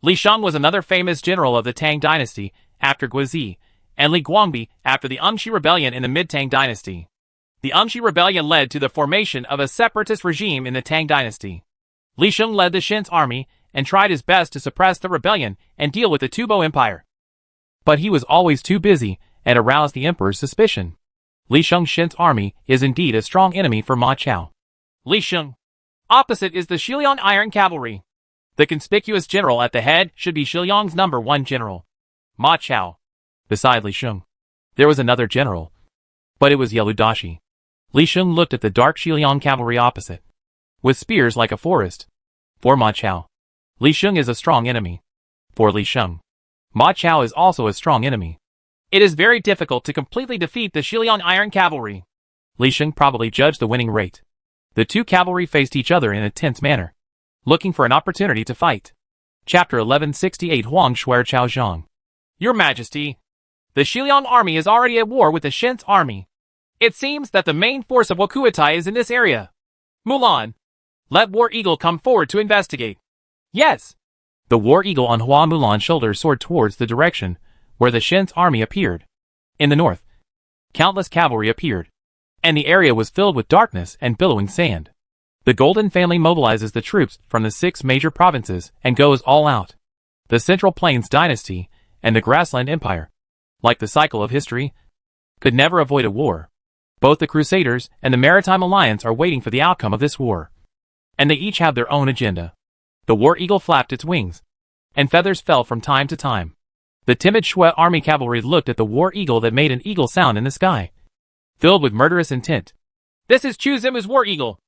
Li Sheng was another famous general of the Tang dynasty after Guizi, and Li Guangbi after the Engshi rebellion in the mid-Tang dynasty. The Engshi rebellion led to the formation of a separatist regime in the Tang dynasty. Li Sheng led the Shen's army and tried his best to suppress the rebellion and deal with the Tubo Empire. But he was always too busy and aroused the emperor's suspicion. Li Sheng's Shen's army is indeed a strong enemy for Ma Chao. Li Sheng. Opposite is the Shiliang Iron Cavalry. The conspicuous general at the head should be Shiliang's number 1 general, Ma Chao. Beside Li Sheng, there was another general, but it was Yelu Dashi. Li Sheng looked at the dark Shiliang cavalry opposite, with spears like a forest. For Ma Chao, Li Sheng is a strong enemy. For Li Sheng, Ma Chao is also a strong enemy. It is very difficult to completely defeat the Shiliang Iron Cavalry. Li Sheng probably judged the winning rate. The two cavalry faced each other in a tense manner, looking for an opportunity to fight. Chapter 1168 Huang Shuer Chao Zhang. Your Majesty, the Shiliang army is already at war with the Shen's army. It seems that the main force of Wakutai is in this area. Mulan, let War Eagle come forward to investigate. Yes. The War Eagle on Hua Mulan's shoulder soared towards the direction where the Shen's army appeared. In the north, countless cavalry appeared, and the area was filled with darkness and billowing sand. The Golden family mobilizes the troops from the 6 major provinces and goes all out. The Central Plains dynasty and the Grassland Empire, like the cycle of history, could never avoid a war. Both the Crusaders and the Maritime Alliance are waiting for the outcome of this war, and they each have their own agenda. The War Eagle flapped its wings, and feathers fell from time to time. The timid Shui army cavalry looked at the War Eagle that made an eagle sound in the sky, filled with murderous intent. This is Chu Zimu's War Eagle.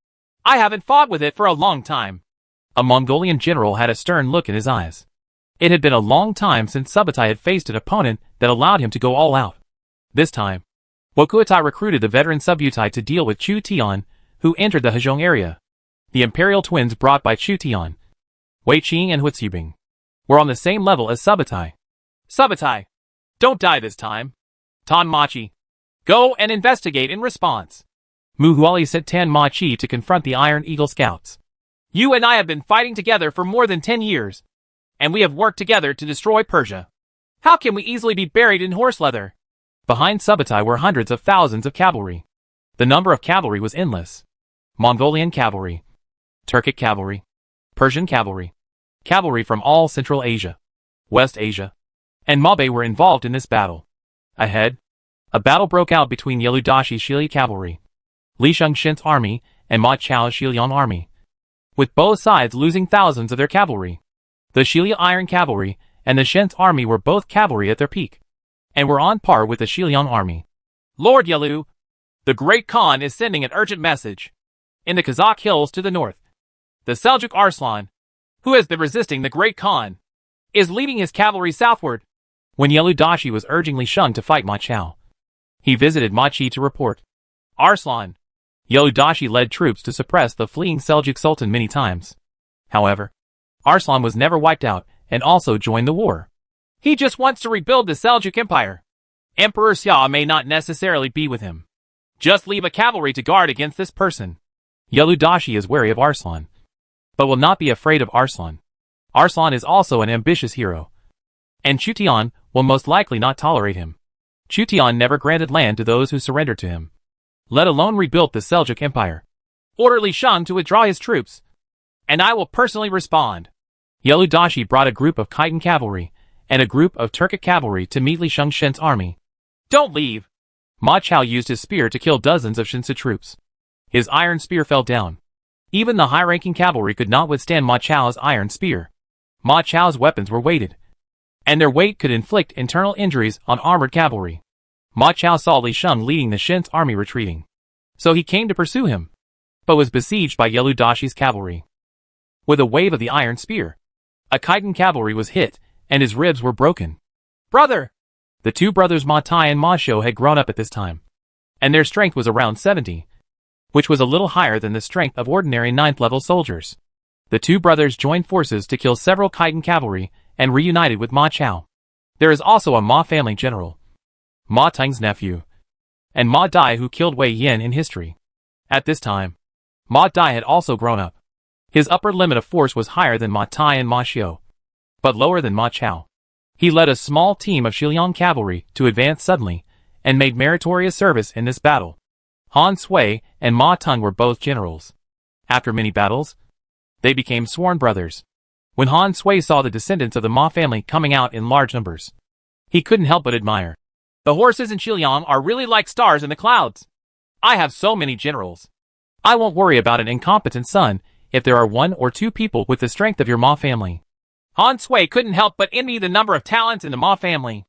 I haven't fought with it for a long time. A Mongolian general had a stern look in his eyes. It had been a long time since Subutai had faced an opponent that allowed him to go all out. This time, Wakutai recruited the veteran Subutai to deal with Chu Tian, who entered the Hezhong area. The imperial twins brought by Chu Tian, Wei Qing and Huitsubing, were on the same level as Subutai. Subutai, don't die this time. Tan Machi, go and investigate in response. Mu Huali sent Tan Machi to confront the Iron Eagle scouts. You and I have been fighting together for more than 10 years, and we have worked together to destroy Persia. How can we easily be buried in horse leather? Behind Subutai were hundreds of thousands of cavalry. The number of cavalry was endless. Mongolian cavalry, Turkic cavalry, Persian cavalry, cavalry from all Central Asia, West Asia, and Mabe were involved in this battle. Ahead, a battle broke out between Yelu Dashi's Shili cavalry, Li Sheng Shen's army, and Ma Chao's Shiliang army, with both sides losing thousands of their cavalry. The Shili Iron Cavalry and the Shen's army were both cavalry at their peak, and were on par with the Shiliang army. Lord Yelu, the Great Khan is sending an urgent message. In the Kazakh hills to the north, the Seljuk Arslan, who has been resisting the Great Khan, is leading his cavalry southward. When Yelu Dashi was urging Li Sheng to fight Ma Chao, he visited Machi to report. Arslan, Yelu Dashi led troops to suppress the fleeing Seljuk Sultan many times. However, Arslan was never wiped out and also joined the war. He just wants to rebuild the Seljuk Empire. Emperor Xia may not necessarily be with him. Just leave a cavalry to guard against this person. Yelu Dashi is wary of Arslan, but will not be afraid of Arslan. Arslan is also an ambitious hero, and Chu Tian will most likely not tolerate him. Chu Tian never granted land to those who surrendered to him, let alone rebuilt the Seljuk Empire. Order Li Sheng to withdraw his troops, and I will personally respond. Yelu Dashi brought a group of Khitan cavalry and a group of Turkic cavalry to meet Li Sheng Shen's army. Don't leave. Ma Chao used his spear to kill dozens of Shensu troops. His iron spear fell down. Even the high-ranking cavalry could not withstand Ma Chao's iron spear. Ma Chao's weapons were weighted, and their weight could inflict internal injuries on armored cavalry. Ma Chao saw Li Sheng leading the Shen's army retreating. So he came to pursue him, but was besieged by Yelu Dashi's cavalry. With a wave of the iron spear, a Khitan cavalry was hit, and his ribs were broken. Brother! The two brothers Ma Tai and Ma Shou had grown up at this time, and their strength was around 70, which was a little higher than the strength of ordinary 9th-level soldiers. The two brothers joined forces to kill several Khitan cavalry and reunited with Ma Chao. There is also a Ma family general, Ma Teng's nephew, and Ma Dai who killed Wei Yin in history. At this time, Ma Dai had also grown up. His upper limit of force was higher than Ma Tai and Ma Xiu, but lower than Ma Chao. He led a small team of Shiliang cavalry to advance suddenly, and made meritorious service in this battle. Han Sui and Ma Teng were both generals. After many battles, they became sworn brothers. When Han Sui saw the descendants of the Ma family coming out in large numbers, he couldn't help but admire. The horses in Shiliang are really like stars in the clouds. I have so many generals. I won't worry about an incompetent son if there are 1 or 2 people with the strength of your Ma family. Han Sui couldn't help but envy the number of talents in the Ma family.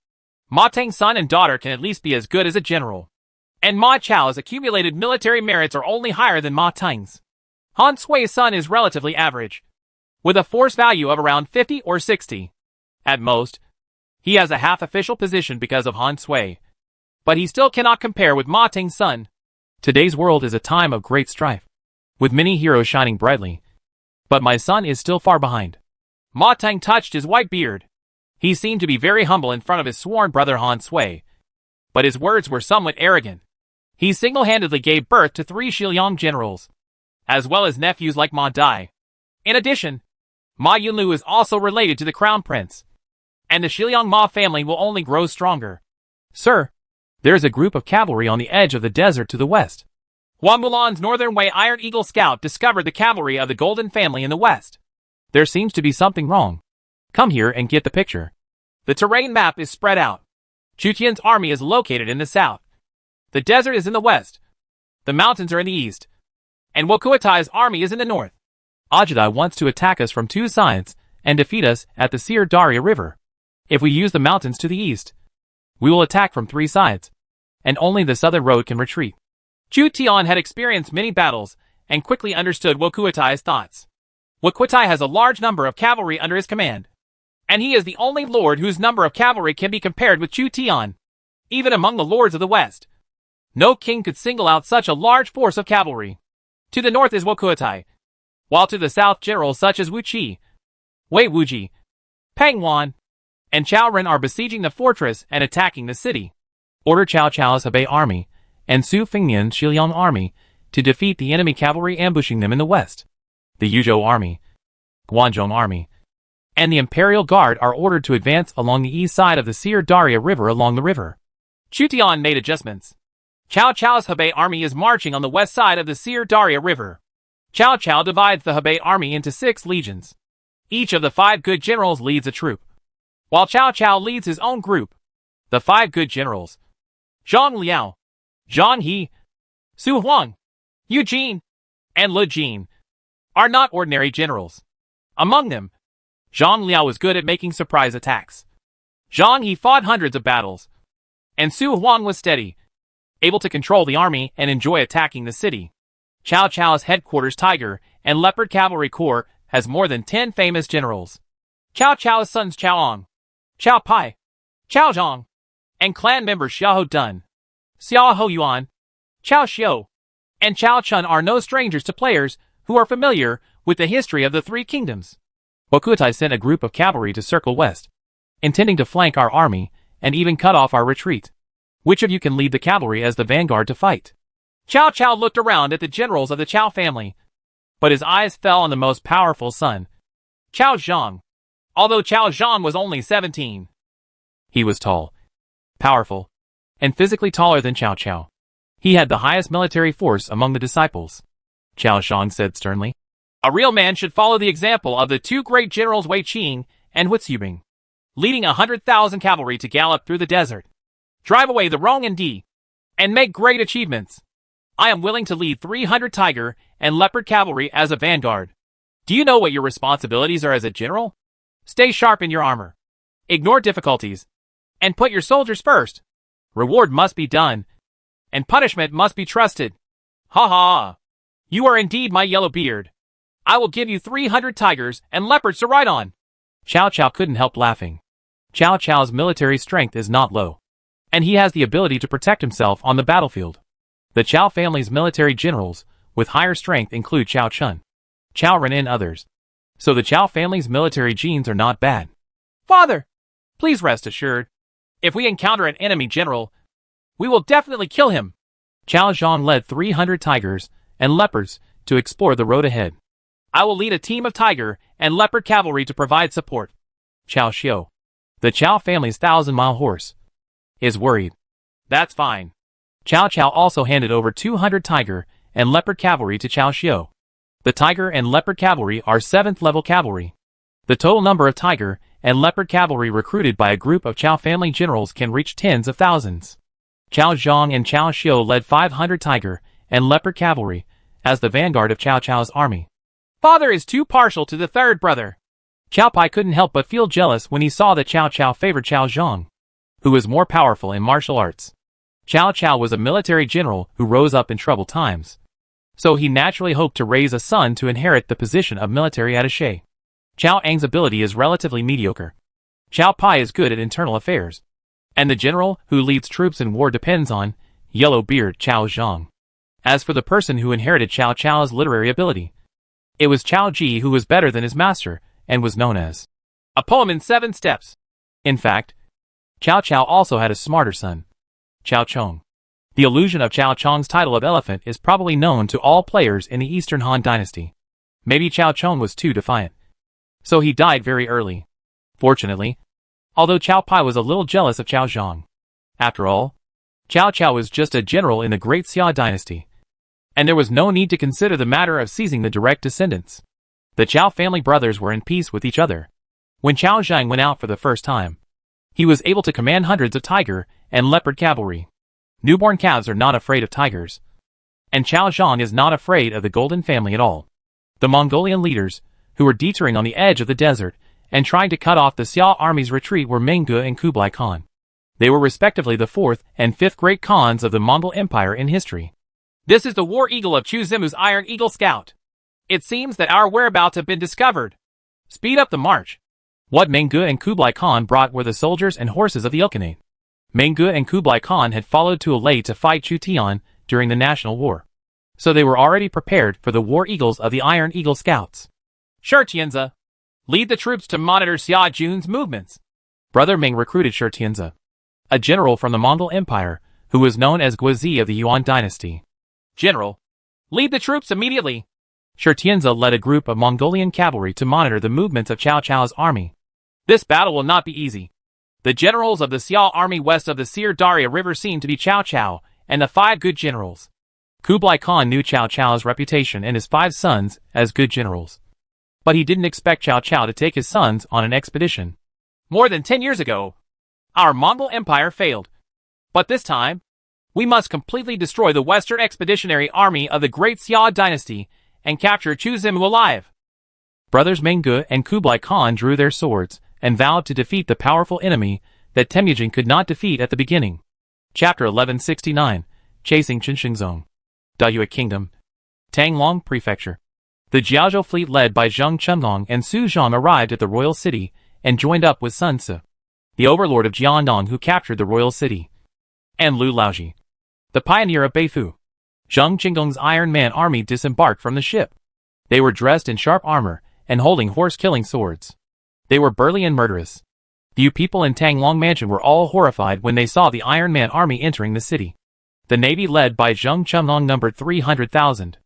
Ma Teng's son and daughter can at least be as good as a general. And Ma Chao's accumulated military merits are only higher than Ma Teng's. Han Sui's son is relatively average, with a force value of around 50 or 60. At most, he has a half-official position because of Han Sui. But he still cannot compare with Ma Teng's son. Today's world is a time of great strife, with many heroes shining brightly. But my son is still far behind. Ma Teng touched his white beard. He seemed to be very humble in front of his sworn brother Han Sui, but his words were somewhat arrogant. He single-handedly gave birth to 3 Shiliang generals, as well as nephews like Ma Dai. In addition, Ma Yunlu is also related to the crown prince, and the Shiliang Ma family will only grow stronger. Sir, there is a group of cavalry on the edge of the desert to the west. Hua Mulan's Northern Wei Iron Eagle Scout discovered the cavalry of the Golden family in the west. There seems to be something wrong. Come here and get the picture. The terrain map is spread out. Chu Tian's army is located in the south. The desert is in the west. The mountains are in the east. And Wokuatai's army is in the north. Ajidai wants to attack us from 2 sides and defeat us at the Sir Daria River. If we use the mountains to the east, we will attack from 3 sides, and only the southern road can retreat. Chu Tian had experienced many battles and quickly understood Wokuatai's thoughts. Wokuatai has a large number of cavalry under his command, and he is the only lord whose number of cavalry can be compared with Chu Tian. Even among the lords of the west, no king could single out such a large force of cavalry. To the north is Wokuatai, while to the south generals such as Wu Qi, Wei Wuji, Peng Wan, and Chao Ren are besieging the fortress and attacking the city. Order Cao Cao's Hebei army and Su Fengnian's Shiliang army to defeat the enemy cavalry ambushing them in the west. The Yuzhou army, Guanzhong army, and the Imperial Guard are ordered to advance along the east side of the Sir Daria River along the river. Chu Tian made adjustments. Cao Cao's Hebei army is marching on the west side of the Sir Daria River. Cao Cao divides the Hebei army into 6 legions. Each of the 5 good generals leads a troop, while Cao Cao leads his own group. The 5 good generals, Zhang Liao, Zhang He, Su Huang, Yu Jin, and Lu Jin, are not ordinary generals. Among them, Zhang Liao was good at making surprise attacks. Zhang He fought hundreds of battles, and Su Huang was steady, able to control the army and enjoy attacking the city. Cao Cao's headquarters Tiger and Leopard Cavalry Corps has more than 10 famous generals. Cao Cao's sons Cao Ong, Cao Pai, Cao Zhang, and clan members Xiao Dun, Xiao Yuan, Cao Xiu, and Cao Chun are no strangers to players who are familiar with the history of the 3 kingdoms. Wokuatai sent a group of cavalry to circle west, intending to flank our army and even cut off our retreat. Which of you can lead the cavalry as the vanguard to fight? Cao Cao looked around at the generals of the Cao family, but his eyes fell on the most powerful son, Cao Zhang. Although Cao Zhang was only 17, he was tall, powerful, and physically taller than Cao Cao. He had the highest military force among the disciples. Cao Zhang said sternly, "A real man should follow the example of the 2 great generals Wei Qing and Hu Zubing, leading 100,000 cavalry to gallop through the desert, drive away the Rong and Di, and make great achievements. I am willing to lead 300 Tiger and Leopard cavalry as a vanguard. Do you know what your responsibilities are as a general? Stay sharp in your armor, ignore difficulties, and put your soldiers first. Reward must be done, and punishment must be trusted. Ha ha! You are indeed my yellow beard. I will give you 300 tigers and leopards to ride on. Chow Chow couldn't help laughing. Chow Chow's military strength is not low, and he has the ability to protect himself on the battlefield. The Chow family's military generals with higher strength include Chow Chun, Chow Ren and others. So the Chow family's military genes are not bad. Father, please rest assured, if we encounter an enemy general, we will definitely kill him. Chow Zhang led 300 tigers and leopards to explore the road ahead. I will lead a team of tiger and leopard cavalry to provide support. Chow Xiu, the Chow family's 1,000-mile horse, is worried. That's fine. Chow Chow also handed over 200 tiger and leopard cavalry to Chow Xiu. The tiger and leopard cavalry are 7th-level cavalry. The total number of tiger and leopard cavalry recruited by a group of Chow family generals can reach tens of thousands. Chow Zhang and Chow Xiu led 500 tiger and leopard cavalry as the vanguard of Chow Chow's army. Father is too partial to the third brother. Chow Pai couldn't help but feel jealous when he saw that Chow Chow favored Chow Zhang, who was more powerful in martial arts. Chow Chow was a military general who rose up in troubled times, so he naturally hoped to raise a son to inherit the position of military attaché. Chow Ang's ability is relatively mediocre. Chow Pai is good at internal affairs, and the general who leads troops in war depends on yellow beard Chow Zhang. As for the person who inherited Chow Chow's literary ability, it was Chow Ji who was better than his master and was known as a poem in 7 steps. In fact, Chow Chow also had a smarter son, Chow Chong. The illusion of Chow Chong's title of elephant is probably known to all players in the Eastern Han Dynasty. Maybe Chow Chong was too defiant, so he died very early. Fortunately, although Chow Pai was a little jealous of Chow Zhang. After all, Chow Chow was just a general in the Great Xia Dynasty, and there was no need to consider the matter of seizing the direct descendants. The Chow family brothers were in peace with each other. When Chow Zhang went out for the first time, he was able to command hundreds of tiger and leopard cavalry. Newborn calves are not afraid of tigers, and Chow Zhang is not afraid of the Golden family at all. The Mongolian leaders, who were teetering on the edge of the desert and trying to cut off the Xia army's retreat, were Mengge and Kublai Khan. They were respectively the 4th and 5th great Khans of the Mongol Empire in history. This is the War Eagle of Chu Zimu's Iron Eagle Scout. It seems that our whereabouts have been discovered. Speed up the march. What Mengge and Kublai Khan brought were the soldiers and horses of the Ilkhanate. Mengge and Kublai Khan had followed to Alay to fight Chu Tian during the National War, so they were already prepared for the War Eagles of the Iron Eagle Scouts. Shurtianza, lead the troops to monitor Xia Jun's movements. Brother Ming recruited Shurtianza, a general from the Mongol Empire who was known as Guizi of the Yuan Dynasty. General, lead the troops immediately. Shurtianza led a group of Mongolian cavalry to monitor the movements of Chow Chow's army. This battle will not be easy. The generals of the Xia army west of the Sir Daria River seem to be Chow Chow and the 5 good generals. Kublai Khan knew Chow Chow's reputation and his 5 sons as good generals, but he didn't expect Chow Chow to take his sons on an expedition. More than 10 years ago, our Mongol Empire failed, but this time, we must completely destroy the Western Expeditionary Army of the Great Xia Dynasty and capture Chu Zimu alive. Brothers Mengge and Kublai Khan drew their swords and vowed to defeat the powerful enemy that Temujin could not defeat at the beginning. Chapter 1169, Chasing Qinshengzong. Dayue Kingdom. Tanglong Prefecture. The Jiaozhou fleet led by Zheng Chenlong and Su Zhang arrived at the royal city and joined up with Sun Ce, the overlord of Jiandong who captured the royal city, and Lu Laoji, the pioneer of Beifu. Zheng Qinggong's Iron Man army disembarked from the ship. They were dressed in sharp armor and holding horse-killing swords. They were burly and murderous. The people in Tanglong Mansion were all horrified when they saw the Iron Man army entering the city. The navy led by Zheng Chenlong numbered 300,000.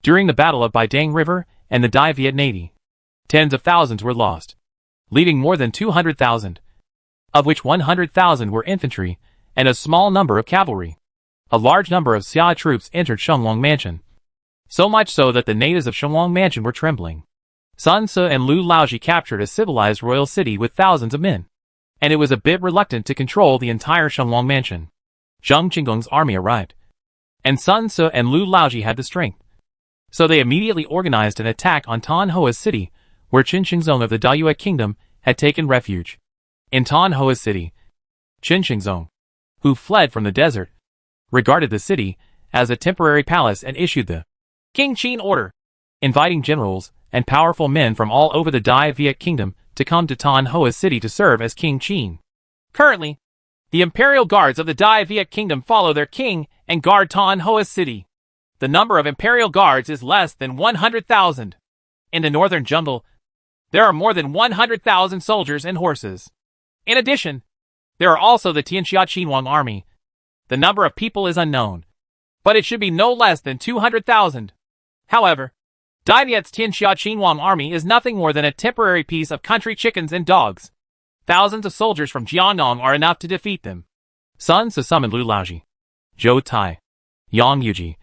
During the Battle of Baidang River and the Dai Viet Navy, tens of thousands were lost, leaving more than 200,000, of which 100,000 were infantry and a small number of cavalry. A large number of Xia troops entered Shenglong Mansion, so much so that the natives of Shenglong Mansion were trembling. Sun Ce and Lu Laoji captured a civilized royal city with thousands of men, and it was a bit reluctant to control the entire Shenglong Mansion. Zheng Qinggong's army arrived, and Sun Ce and Lu Laoji had the strength, so they immediately organized an attack on Tan Hoa's city, where Qinshengzong of the Dayue Kingdom had taken refuge. In Tan Hoa's city, Qinshengzong, who fled from the desert, regarded the city as a temporary palace and issued the King Qin order, inviting generals and powerful men from all over the Dai Viet kingdom to come to Tan Hoa city to serve as King Qin. Currently, the imperial guards of the Dai Viet kingdom follow their king and guard Tan Hoa city. The number of imperial guards is less than 100,000. In the northern jungle, there are more than 100,000 soldiers and horses. In addition, there are also the Tianxia Qinhuang army. The number of people is unknown, but it should be no less than 200,000. However, Dai Viet's Tianxia Qinhuang army is nothing more than a temporary piece of country chickens and dogs. Thousands of soldiers from Jiangnan are enough to defeat them. Sun Ce summoned Lu Laoji, Zhou Tai, Yang Yuji,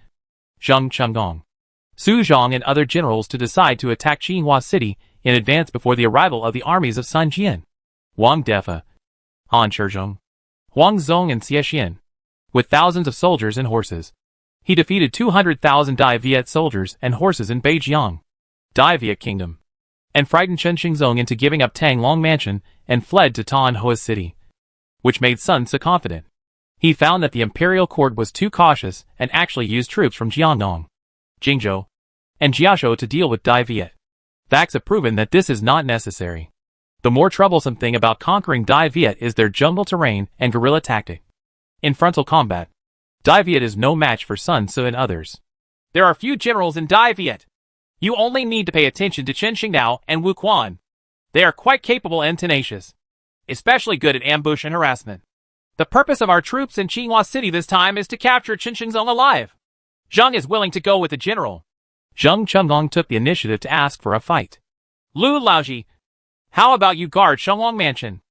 Zheng Chenggong, Su Zhang and other generals to decide to attack Jinhua city in advance before the arrival of the armies of Sun Jian, Wang Defa, Han Shizhong, Huang Zong and Xie Xian. With thousands of soldiers and horses, he defeated 200,000 Dai Viet soldiers and horses in Beijiang, Dai Viet kingdom, and frightened Chen Xingzong into giving up Tang Long mansion and fled to Tan Hoa city, which made Sun Ce confident. He found that the imperial court was too cautious and actually used troops from Jiangnan, Jingzhou, and Jiashou to deal with Dai Viet. Facts have proven that this is not necessary. The more troublesome thing about conquering Dai Viet is their jungle terrain and guerrilla tactic. In frontal combat, Dai Viet is no match for Sun Ce and others. There are few generals in Dai Viet. You only need to pay attention to Chen Xingdao and Wu Quan. They are quite capable and tenacious, especially good at ambush and harassment. The purpose of our troops in Jinhua city this time is to capture Chen Xingzong alive. Zheng is willing to go with the general. Zheng Chenggong took the initiative to ask for a fight. Lu Laoji, how about you guard Shenglong mansion,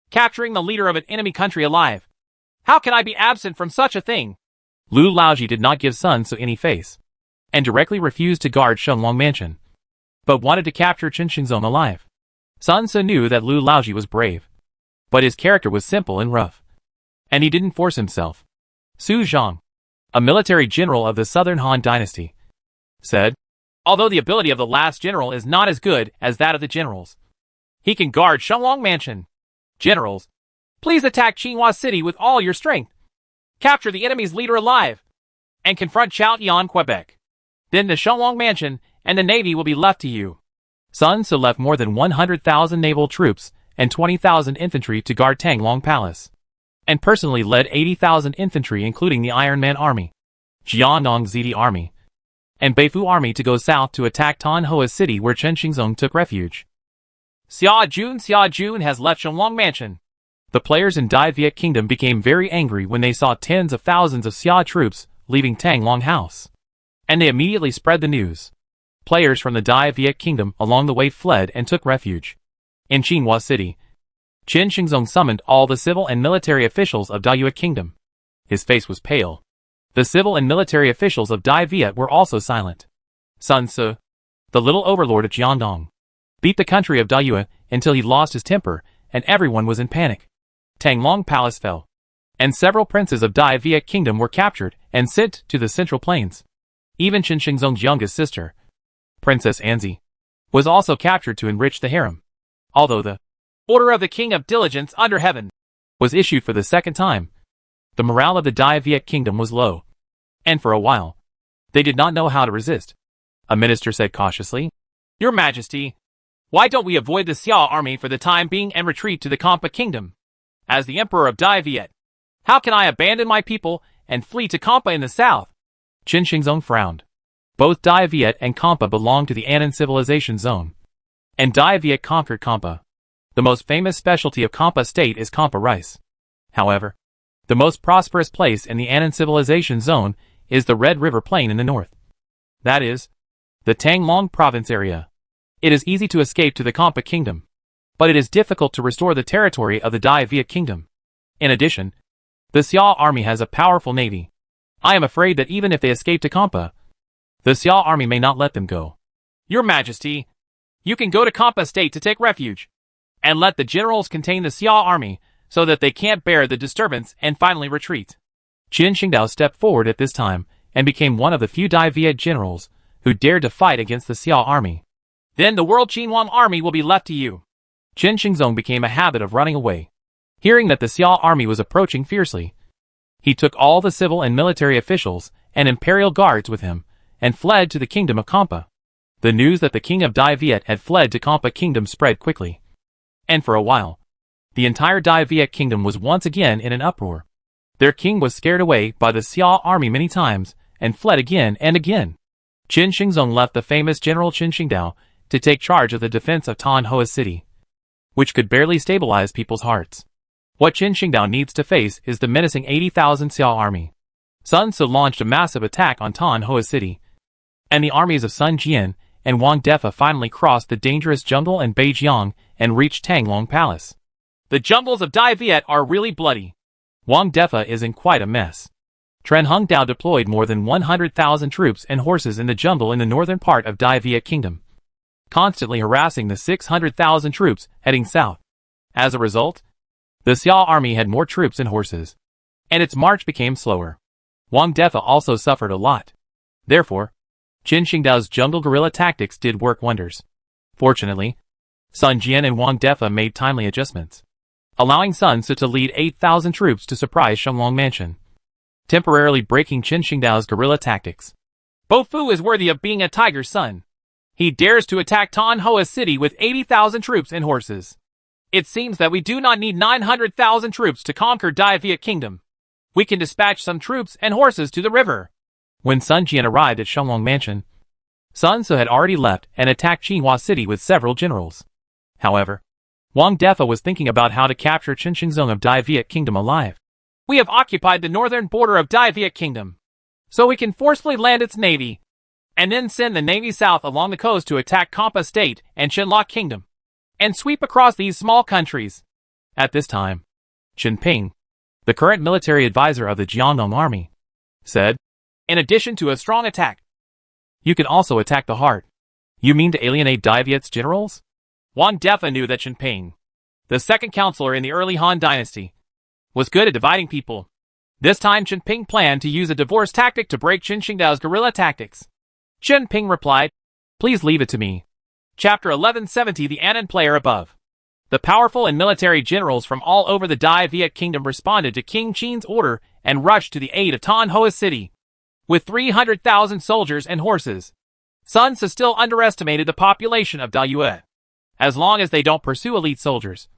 capturing the leader of an enemy country alive? How can I be absent from such a thing? Lu Laoji did not give Sun Ce any face, and directly refused to guard Shenglong mansion, but wanted to capture Chen Xingzong alive. Sun Ce knew that Lu Laoji was brave, but his character was simple and rough, and he didn't force himself. Su Zhang, a military general of the Southern Han dynasty, said, although the ability of the last general is not as good as that of the generals, he can guard Shenglong mansion. Generals, please attack Jinhua city with all your strength. Capture the enemy's leader alive, and confront Chaotian, Quebec. Then the Shenglong mansion and the navy will be left to you. Sun Ce left more than 100,000 naval troops and 20,000 infantry to guard Tanglong Palace, and personally led 80,000 infantry including the Iron Man army, Jiannong Zidi army, and Beifu army to go south to attack Tan Hoa city where Chen Xingzong took refuge. Xia Jun has left Shenglong mansion. The players in Dai Viet kingdom became very angry when they saw tens of thousands of Xia troops leaving Tanglong house, and they immediately spread the news. Players from the Dai Viet kingdom along the way fled and took refuge. In Jinhua city, Chen Xingzong summoned all the civil and military officials of Dai Viet kingdom. His face was pale. The civil and military officials of Dai Viet were also silent. Sun Ce, the little overlord of Jiandong, beat the country of Dai Viet until he lost his temper, and everyone was in panic. Tanglong Palace fell, and several princes of Dai Viet kingdom were captured and sent to the Central Plains. Even Chen Xingzong's youngest sister, Princess Anzi, was also captured to enrich the harem. Although the Order of the King of Diligence under heaven was issued for the second time, the morale of the Dai Viet kingdom was low, and for a while, they did not know how to resist. A minister said cautiously, Your Majesty, why don't we avoid the Xia army for the time being and retreat to the Kampa kingdom? As the Emperor of Dai Viet, how can I abandon my people and flee to Kampa in the south? Chen Xingzong frowned. Both Dai Viet and Kampa belong to the Annan civilization zone, and Dai Viet conquered Kampa. The most famous specialty of Kampa state is Kampa rice. However, the most prosperous place in the Annan civilization zone is the Red River Plain in the north. That is, the Tanglong province area. It is easy to escape to the Kampa kingdom, but it is difficult to restore the territory of the Dai Viet kingdom. In addition, the Xia army has a powerful navy. I am afraid that even if they escape to Kampa, the Xia army may not let them go. Your Majesty, you can go to Kampa state to take refuge, and let the generals contain the Xia army so that they can't bear the disturbance and finally retreat. Qin Xingdao stepped forward at this time and became one of the few Dai Viet generals who dared to fight against the Xia army. Then the World Jinhuang army will be left to you. Chen Xingzong became a habit of running away. Hearing that the Xia army was approaching fiercely, He took all the civil and military officials and imperial guards with him, and fled to the kingdom of Kampa. The news that the king of Dai Viet had fled to Kampa kingdom spread quickly. And for a while, the entire Dai Viet kingdom was once again in an uproar. Their king was scared away by the Xiao army many times, and fled again and again. Qin Shizong left the famous General Qin Shingdao to take charge of the defense of Tan Hoa City, which could barely stabilize people's hearts. What Qin Shingdao needs to face is the menacing 80,000 Xiao army. Sun Tzu launched a massive attack on Tan Hoa City, and the armies of Sun Jian and Wang Defa finally crossed the dangerous jungle in Beijiang and reached Tanglong Palace. The jungles of Dai Viet are really bloody. Wang Defa is in quite a mess. Tren Hungdao deployed more than 100,000 troops and horses in the jungle in the northern part of Dai Viet Kingdom, constantly harassing the 600,000 troops heading south. As a result, the Xiao army had more troops and horses, and its march became slower. Wang Defa also suffered a lot. Therefore, Qin Shingdao's jungle guerrilla tactics did work wonders. Fortunately, Sun Jian and Wang Defa made timely adjustments, allowing Sun Tzu to lead 8,000 troops to surprise Shenglong Mansion, temporarily breaking Qin Shingdao's guerrilla tactics. Bo Fu is worthy of being a tiger's son. He dares to attack Tan Hoa City with 80,000 troops and horses. It seems that we do not need 900,000 troops to conquer Dai Viet Kingdom. We can dispatch some troops and horses to the river. When Sun Jian arrived at Shenglong Mansion, Sun Tzu had already left and attacked Qinghua City with several generals. However, Wang Defa was thinking about how to capture Qin Shizong of Dai Viet Kingdom alive. We have occupied the northern border of Dai Viet Kingdom, so we can forcefully land its navy, and then send the navy south along the coast to attack Kampa State and Shenlong Kingdom, and sweep across these small countries. At this time, Chen Ping, the current military advisor of the Jiangdong army, said, in addition to a strong attack, you can also attack the heart. You mean to alienate Dai Viet's generals? Wang Defa knew that Chen Ping, the second counselor in the early Han dynasty, was good at dividing people. This time Chen Ping planned to use a divorce tactic to break Qin Shingdao's guerrilla tactics. Chen Ping replied, please leave it to me. Chapter 1170 The Anon Player Above. The powerful and military generals from all over the Dai Viet Kingdom responded to King Qin's order and rushed to the aid of Tan Hoa City. With 300,000 soldiers and horses, Sun Tzu still underestimated the population of Dai Yue. As long as they don't pursue elite soldiers,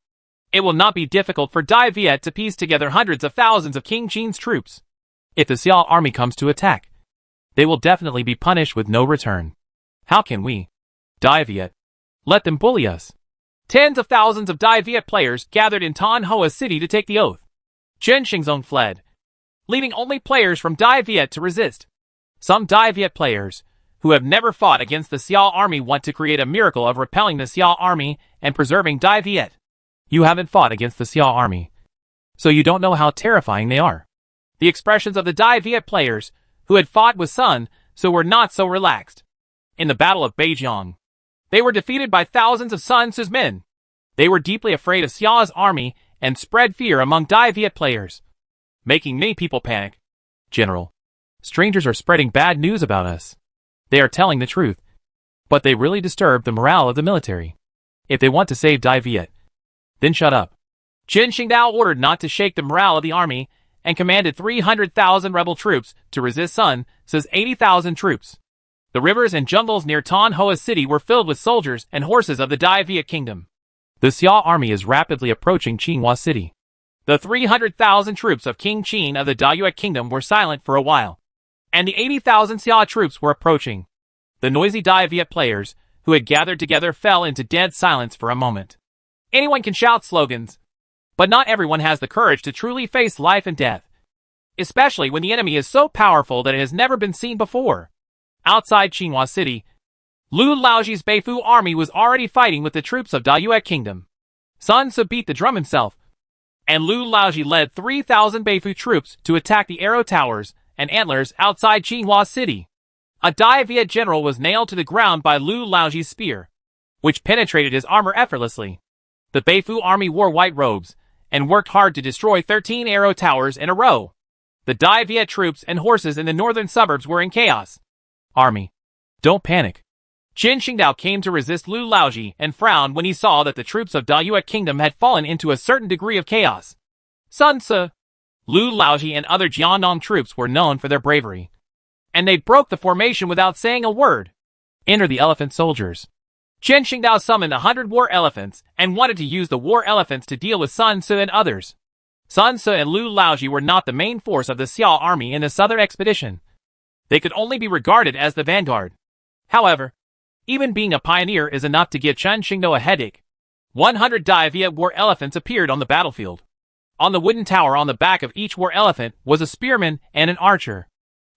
it will not be difficult for Dai Viet to piece together hundreds of thousands of King Qin's troops. If the Xiao army comes to attack, they will definitely be punished with no return. How can we, Dai Viet, let them bully us? Tens of thousands of Dai Viet players gathered in Tan Hoa City to take the oath. Qin Shizong fled, leaving only players from Dai Viet to resist. Some Dai Viet players, who have never fought against the Xiao army, want to create a miracle of repelling the Xiao army and preserving Dai Viet. You haven't fought against the Xiao army, so you don't know how terrifying they are. The expressions of the Dai Viet players, who had fought with Sun Tzu, were not so relaxed. In the Battle of Beijiang, they were defeated by thousands of Sun Tzu's men. They were deeply afraid of Xiao's army and spread fear among Dai Viet players, making many people panic. General, strangers are spreading bad news about us. They are telling the truth, but they really disturb the morale of the military. If they want to save Dai Viet, then shut up. Qin Shingdao ordered not to shake the morale of the army and commanded 300,000 rebel troops to resist Sun Tzu's 80,000 troops. The rivers and jungles near Tan Hoa City were filled with soldiers and horses of the Dai Viet Kingdom. The Xiao army is rapidly approaching Qinghua City. The 300,000 troops of King Qin of the Dai Yue Kingdom were silent for a while, and the 80,000 Xiao troops were approaching. The noisy Dai Viet players, who had gathered together, fell into dead silence for a moment. Anyone can shout slogans, but not everyone has the courage to truly face life and death, especially when the enemy is so powerful that it has never been seen before. Outside Qinghua City, Lu Laoji's Beifu army was already fighting with the troops of Dai Yue Kingdom. Sun Tzu beat the drum himself, and Lu Laoji led 3,000 Beifu troops to attack the arrow towers and antlers outside Qinghua City. A Dai Viet general was nailed to the ground by Lu Laoji's spear, which penetrated his armor effortlessly. The Beifu army wore white robes and worked hard to destroy 13 arrow towers in a row. The Dai Viet troops and horses in the northern suburbs were in chaos. Army, don't panic. Qin Shingdao came to resist Lu Laoji and frowned when he saw that the troops of Dai Yue Kingdom had fallen into a certain degree of chaos. Sun Tzu, Lu Laoji and other Jiandong troops were known for their bravery, and they broke the formation without saying a word. Enter the elephant soldiers. Chen Xingdao summoned 100 war elephants and wanted to use the war elephants to deal with Sun Ce and others. Sun Ce and Lu Laoji were not the main force of the Xiao army in the southern expedition. They could only be regarded as the vanguard. However, even being a pioneer is enough to give Chen Xingdao a headache. 100 Dai Viet war elephants appeared on the battlefield. On the wooden tower on the back of each war elephant was a spearman and an archer.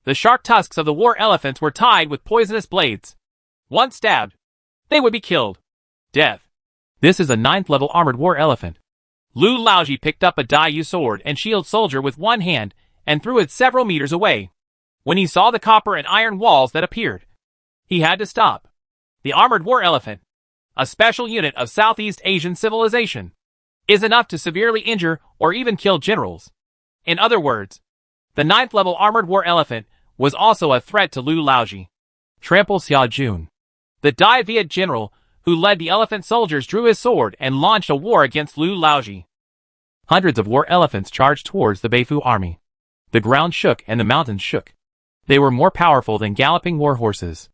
The sharp tusks of the war elephants were tied with poisonous blades. Once stabbed, they would be killed. Death. This is a 9th level armored war elephant. Lu Laoji picked up a Dai Yu sword and shield soldier with one hand and threw it several meters away. When he saw the copper and iron walls that appeared, he had to stop. The armored war elephant, a special unit of Southeast Asian civilization, is enough to severely injure or even kill generals. In other words, the 9th level armored war elephant was also a threat to Lu Laoji. Trample Xia Jun. The Dai Viet general who led the elephant soldiers drew his sword and launched a war against Lu Laoji. Hundreds of war elephants charged towards the Beifu army. The ground shook and the mountains shook. They were more powerful than galloping war horses.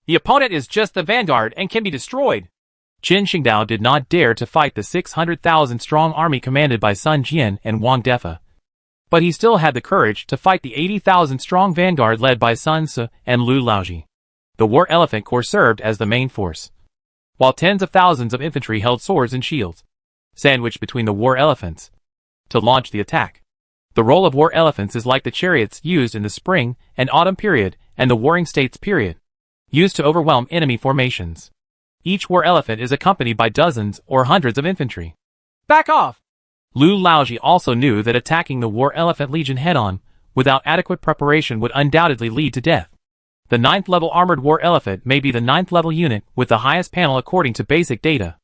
The opponent is just the vanguard and can be destroyed. Chen Xingdao did not dare to fight the 600,000-strong army commanded by Sun Jian and Wang Defa. But he still had the courage to fight the 80,000-strong vanguard led by Sun Ce and Lu Laoji. The war elephant corps served as the main force, while tens of thousands of infantry held swords and shields, sandwiched between the war elephants, to launch the attack. The role of war elephants is like the chariots used in the spring and autumn period and the warring states period, used to overwhelm enemy formations. Each war elephant is accompanied by dozens or hundreds of infantry. Back off! Lu Laoji also knew that attacking the war elephant legion head-on, without adequate preparation would undoubtedly lead to death. The 9th level armored war elephant may be the 9th level unit with the highest panel according to basic data.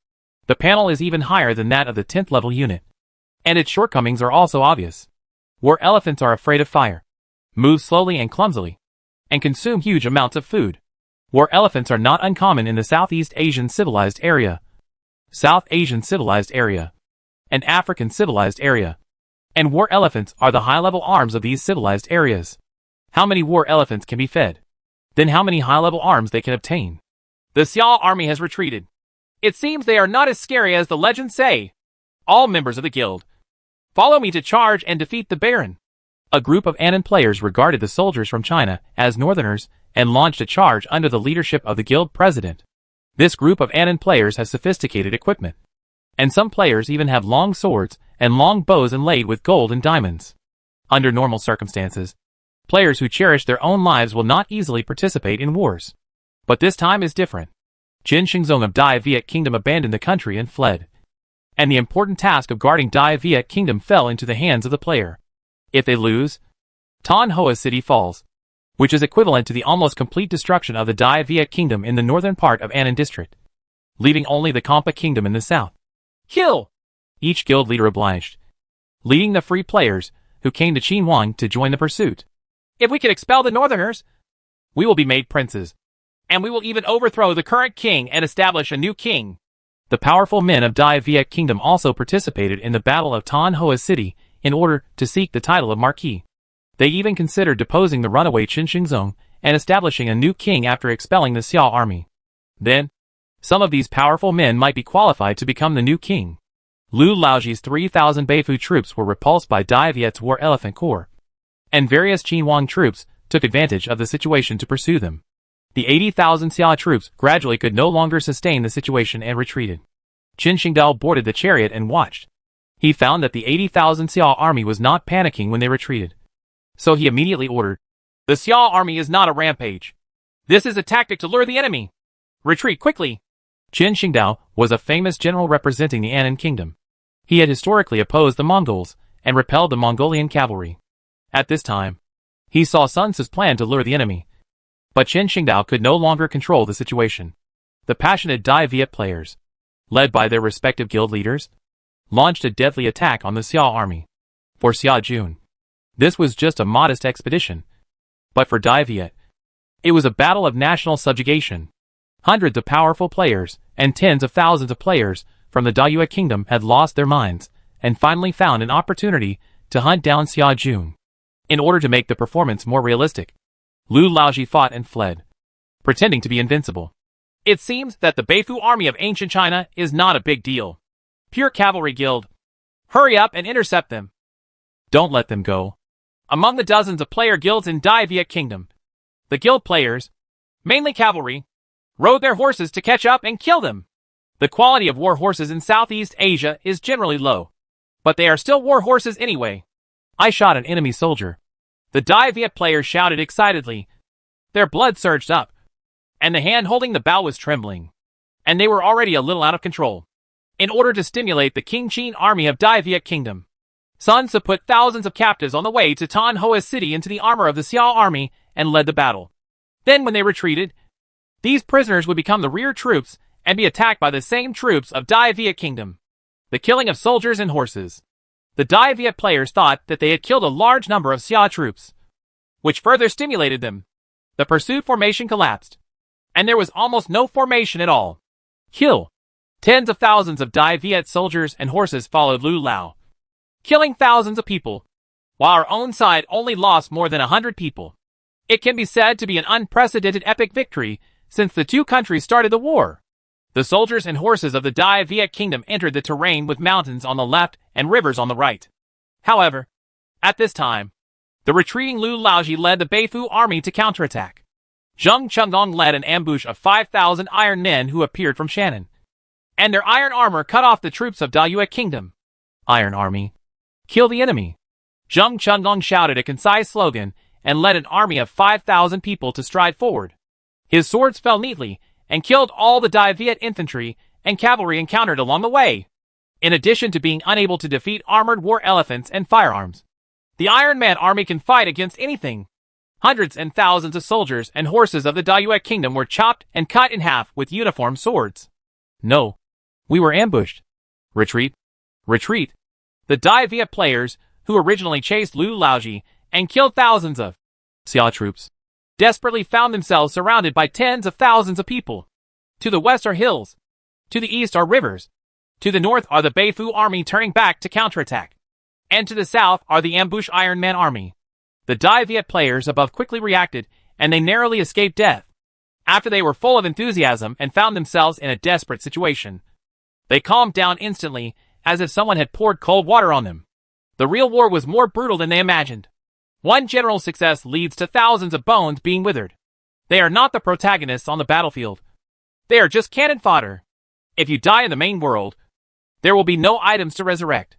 The panel is even higher than that of the 10th level unit. And its shortcomings are also obvious. War elephants are afraid of fire, move slowly and clumsily, and consume huge amounts of food. War elephants are not uncommon in the Southeast Asian civilized area, South Asian civilized area, and African civilized area. And war elephants are the high-level arms of these civilized areas. How many war elephants can be fed? Then how many high-level arms they can obtain? The Xiao army has retreated. It seems they are not as scary as the legends say. All members of the guild, follow me to charge and defeat the Baron. A group of Anan players regarded the soldiers from China as northerners and launched a charge under the leadership of the guild president. This group of Anan players has sophisticated equipment, and some players even have long swords and long bows inlaid with gold and diamonds. Under normal circumstances, players who cherish their own lives will not easily participate in wars. But this time is different. Jin Xingzong of Dai Viet Kingdom abandoned the country and fled. And the important task of guarding Dai Viet Kingdom fell into the hands of the player. If they lose, Tan Hoa City falls, which is equivalent to the almost complete destruction of the Dai Viet Kingdom in the northern part of Anan District, leaving only the Kompa Kingdom in the south. Kill! Each guild leader obliged, leading the free players who came to Qinhuang to join the pursuit. If we can expel the northerners, we will be made princes, and we will even overthrow the current king and establish a new king. The powerful men of Dai Viet Kingdom also participated in the Battle of Tan Hoa City in order to seek the title of Marquis. They even considered deposing the runaway Qin Xingzong and establishing a new king after expelling the Xiao army. Then, some of these powerful men might be qualified to become the new king. Lu Laoji's 3,000 Beifu troops were repulsed by Dai Viet's war elephant corps, and various Qinhuang troops took advantage of the situation to pursue them. The 80,000 Xia troops gradually could no longer sustain the situation and retreated. Chen Xingdao boarded the chariot and watched. He found that the 80,000 Xia army was not panicking when they retreated. So he immediately ordered, "The Xia army is not a rampage. This is a tactic to lure the enemy. Retreat quickly." Chen Xingdao was a famous general representing the Anan kingdom. He had historically opposed the Mongols and repelled the Mongolian cavalry. At this time, he saw Sun Ce's plan to lure the enemy. But Chen Xingdao could no longer control the situation. The passionate Dai Viet players, led by their respective guild leaders, launched a deadly attack on the Xia army. For Xia Jun, this was just a modest expedition. But for Dai Viet, it was a battle of national subjugation. Hundreds of powerful players and tens of thousands of players from the Daiyue kingdom had lost their minds and finally found an opportunity to hunt down Xia Jun. In order to make the performance more realistic, Lu Laoji fought and fled, pretending to be invincible. It seems that the Beifu army of ancient China is not a big deal. Pure cavalry guild. Hurry up and intercept them. Don't let them go. Among the dozens of player guilds in Dai Viet Kingdom, the guild players, mainly cavalry, rode their horses to catch up and kill them. The quality of war horses in Southeast Asia is generally low, but they are still war horses anyway. I shot an enemy soldier. The Dai Viet players shouted excitedly. Their blood surged up, and the hand holding the bow was trembling, and they were already a little out of control. In order to stimulate the King Qin army of Dai Viet Kingdom, Sun Ce put thousands of captives on the way to Tan Hoa City into the armor of the Xiao army and led the battle. Then when they retreated, these prisoners would become the rear troops and be attacked by the same troops of Dai Viet Kingdom. The killing of soldiers and horses. The Dai Viet players thought that they had killed a large number of Xia troops, which further stimulated them. The pursuit formation collapsed, and there was almost no formation at all. Kill. Tens of thousands of Dai Viet soldiers and horses followed Lu Lao, killing thousands of people, while our own side only lost more than 100 people. It can be said to be an unprecedented epic victory since the two countries started the war. The soldiers and horses of the Dai Viet Kingdom entered the terrain with mountains on the left and rivers on the right. However, at this time, the retreating Lu Laoji led the Beifu army to counterattack. Zheng Chenggong led an ambush of 5,000 iron men who appeared from Shannon, and their iron armor cut off the troops of Dayue Kingdom. Iron Army. Kill the enemy. Zheng Chenggong shouted a concise slogan and led an army of 5,000 people to stride forward. His swords fell neatly and killed all the Dai Viet infantry and cavalry encountered along the way. In addition to being unable to defeat armored war elephants and firearms, the Iron Man army can fight against anything. Hundreds and thousands of soldiers and horses of the Dayue Kingdom were chopped and cut in half with uniform swords. No. We were ambushed. Retreat. Retreat. The Dai Viet players, who originally chased Lu Laoji and killed thousands of Xia troops, desperately found themselves surrounded by tens of thousands of people. To the west are hills. To the east are rivers. To the north are the Beifu army turning back to counterattack. And to the south are the ambushed Iron Man army. The Dai Viet players above quickly reacted, and they narrowly escaped death. After they were full of enthusiasm and found themselves in a desperate situation, they calmed down instantly, as if someone had poured cold water on them. The real war was more brutal than they imagined. One general success leads to thousands of bones being withered. They are not the protagonists on the battlefield. They are just cannon fodder. If you die in the main world, there will be no items to resurrect.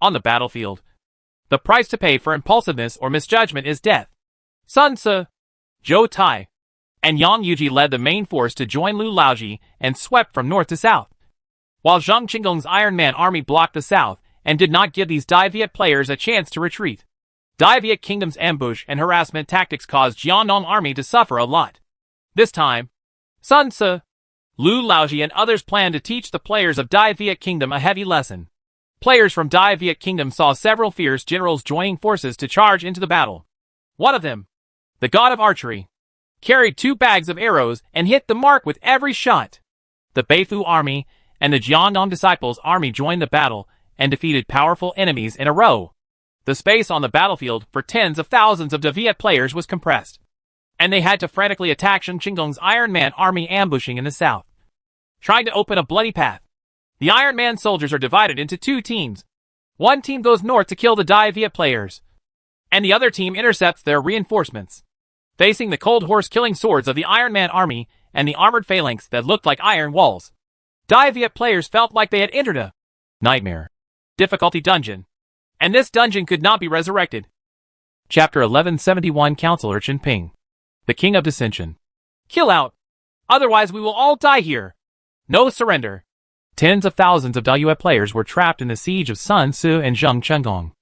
On the battlefield, the price to pay for impulsiveness or misjudgment is death. Sun Ce, Zhou Tai, and Yang Yuji led the main force to join Lu Laoji and swept from north to south, while Zheng Chenggong's Iron Man army blocked the south and did not give these Dai Viet players a chance to retreat. Dai Viet Kingdom's ambush and harassment tactics caused Jiannong army to suffer a lot. This time, Sun Ce, Lu Laoji and others planned to teach the players of Dai Viet Kingdom a heavy lesson. Players from Dai Viet Kingdom saw several fierce generals joining forces to charge into the battle. One of them, the god of archery, carried 2 bags of arrows and hit the mark with every shot. The Beifu army and the Jiannong disciples' army joined the battle and defeated powerful enemies in a row. The space on the battlefield for tens of thousands of Dai Viet players was compressed, and they had to frantically attack Zheng Chenggong's Iron Man army ambushing in the south, trying to open a bloody path. The Iron Man soldiers are divided into 2 teams. One team goes north to kill the Dai Viet players, and the other team intercepts their reinforcements. Facing the cold horse-killing swords of the Iron Man army and the armored phalanx that looked like iron walls, Dai Viet players felt like they had entered a nightmare difficulty dungeon, and this dungeon could not be resurrected. Chapter 1171 Council Urchin Ping. The King of Dissension. Kill out! Otherwise we will all die here. No surrender. Tens of thousands of Dayue players were trapped in the siege of Sun Ce and Zheng Chenggong.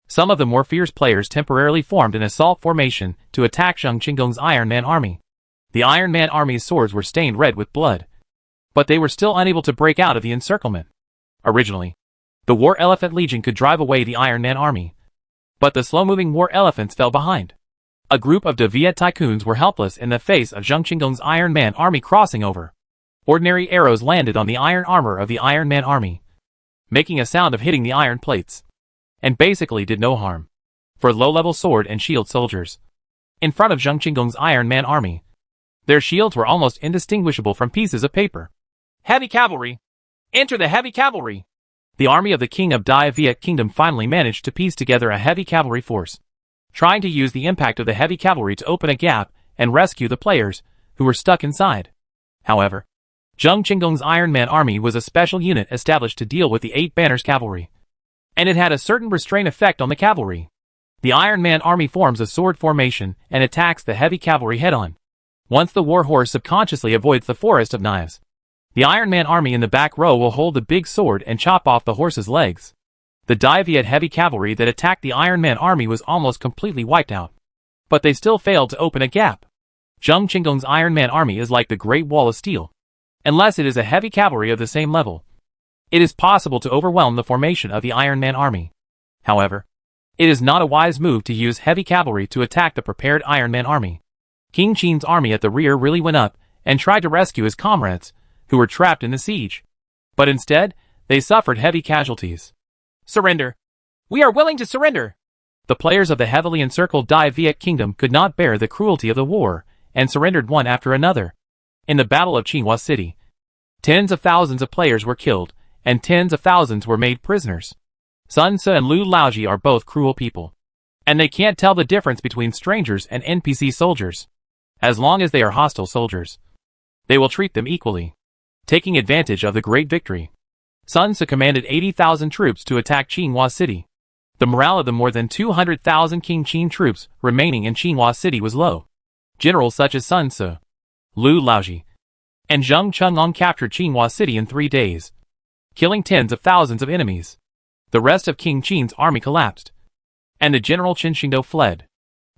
Some of the more fierce players temporarily formed an assault formation to attack Zheng Chenggong's Iron Man army. The Iron Man army's swords were stained red with blood, but they were still unable to break out of the encirclement. Originally, the War Elephant Legion could drive away the Iron Man army, but the slow-moving war elephants fell behind. A group of Dai Viet tycoons were helpless in the face of Zheng Chenggong's Iron Man army crossing over. Ordinary arrows landed on the iron armor of the Iron Man army, making a sound of hitting the iron plates. and basically did no harm for low-level sword and shield soldiers. In front of Zheng Qinggong's Iron Man army, their shields were almost indistinguishable from pieces of paper. Heavy cavalry! Enter the heavy cavalry! The army of the king of Dai Viet Kingdom finally managed to piece together a heavy cavalry force, trying to use the impact of the heavy cavalry to open a gap and rescue the players who were stuck inside. However, Zheng Qinggong's Iron Man army was a special unit established to deal with the 8 Banners cavalry, and it had a certain restraint effect on the cavalry. The Iron Man army forms a sword formation and attacks the heavy cavalry head-on. Once the war horse subconsciously avoids the forest of knives, the Iron Man army in the back row will hold the big sword and chop off the horse's legs. The Dai Viet heavy cavalry that attacked the Iron Man army was almost completely wiped out, but they still failed to open a gap. Zheng Qinggong's Iron Man army is like the Great Wall of Steel. Unless it is a heavy cavalry of the same level, it is possible to overwhelm the formation of the Iron Man army. However, it is not a wise move to use heavy cavalry to attack the prepared Iron Man army. King Qin's army at the rear really went up and tried to rescue his comrades, who were trapped in the siege. But instead, they suffered heavy casualties. Surrender! We are willing to surrender! The players of the heavily encircled Dai Viet Kingdom could not bear the cruelty of the war, and surrendered one after another. In the Battle of Qinghua City, tens of thousands of players were killed, and tens of thousands were made prisoners. Sun Ce and Lu Laoji are both cruel people, and they can't tell the difference between strangers and NPC soldiers. As long as they are hostile soldiers, they will treat them equally. Taking advantage of the great victory, Sun Ce commanded 80,000 troops to attack Qinghua City. The morale of the more than 200,000 King Qin troops remaining in Qinghua City was low. Generals such as Sun Ce, Lu Laoji, and Zheng Qinggong captured Qinghua City in 3 days, killing tens of thousands of enemies. The rest of King Qin's army collapsed, and the general Qin Shengdao fled.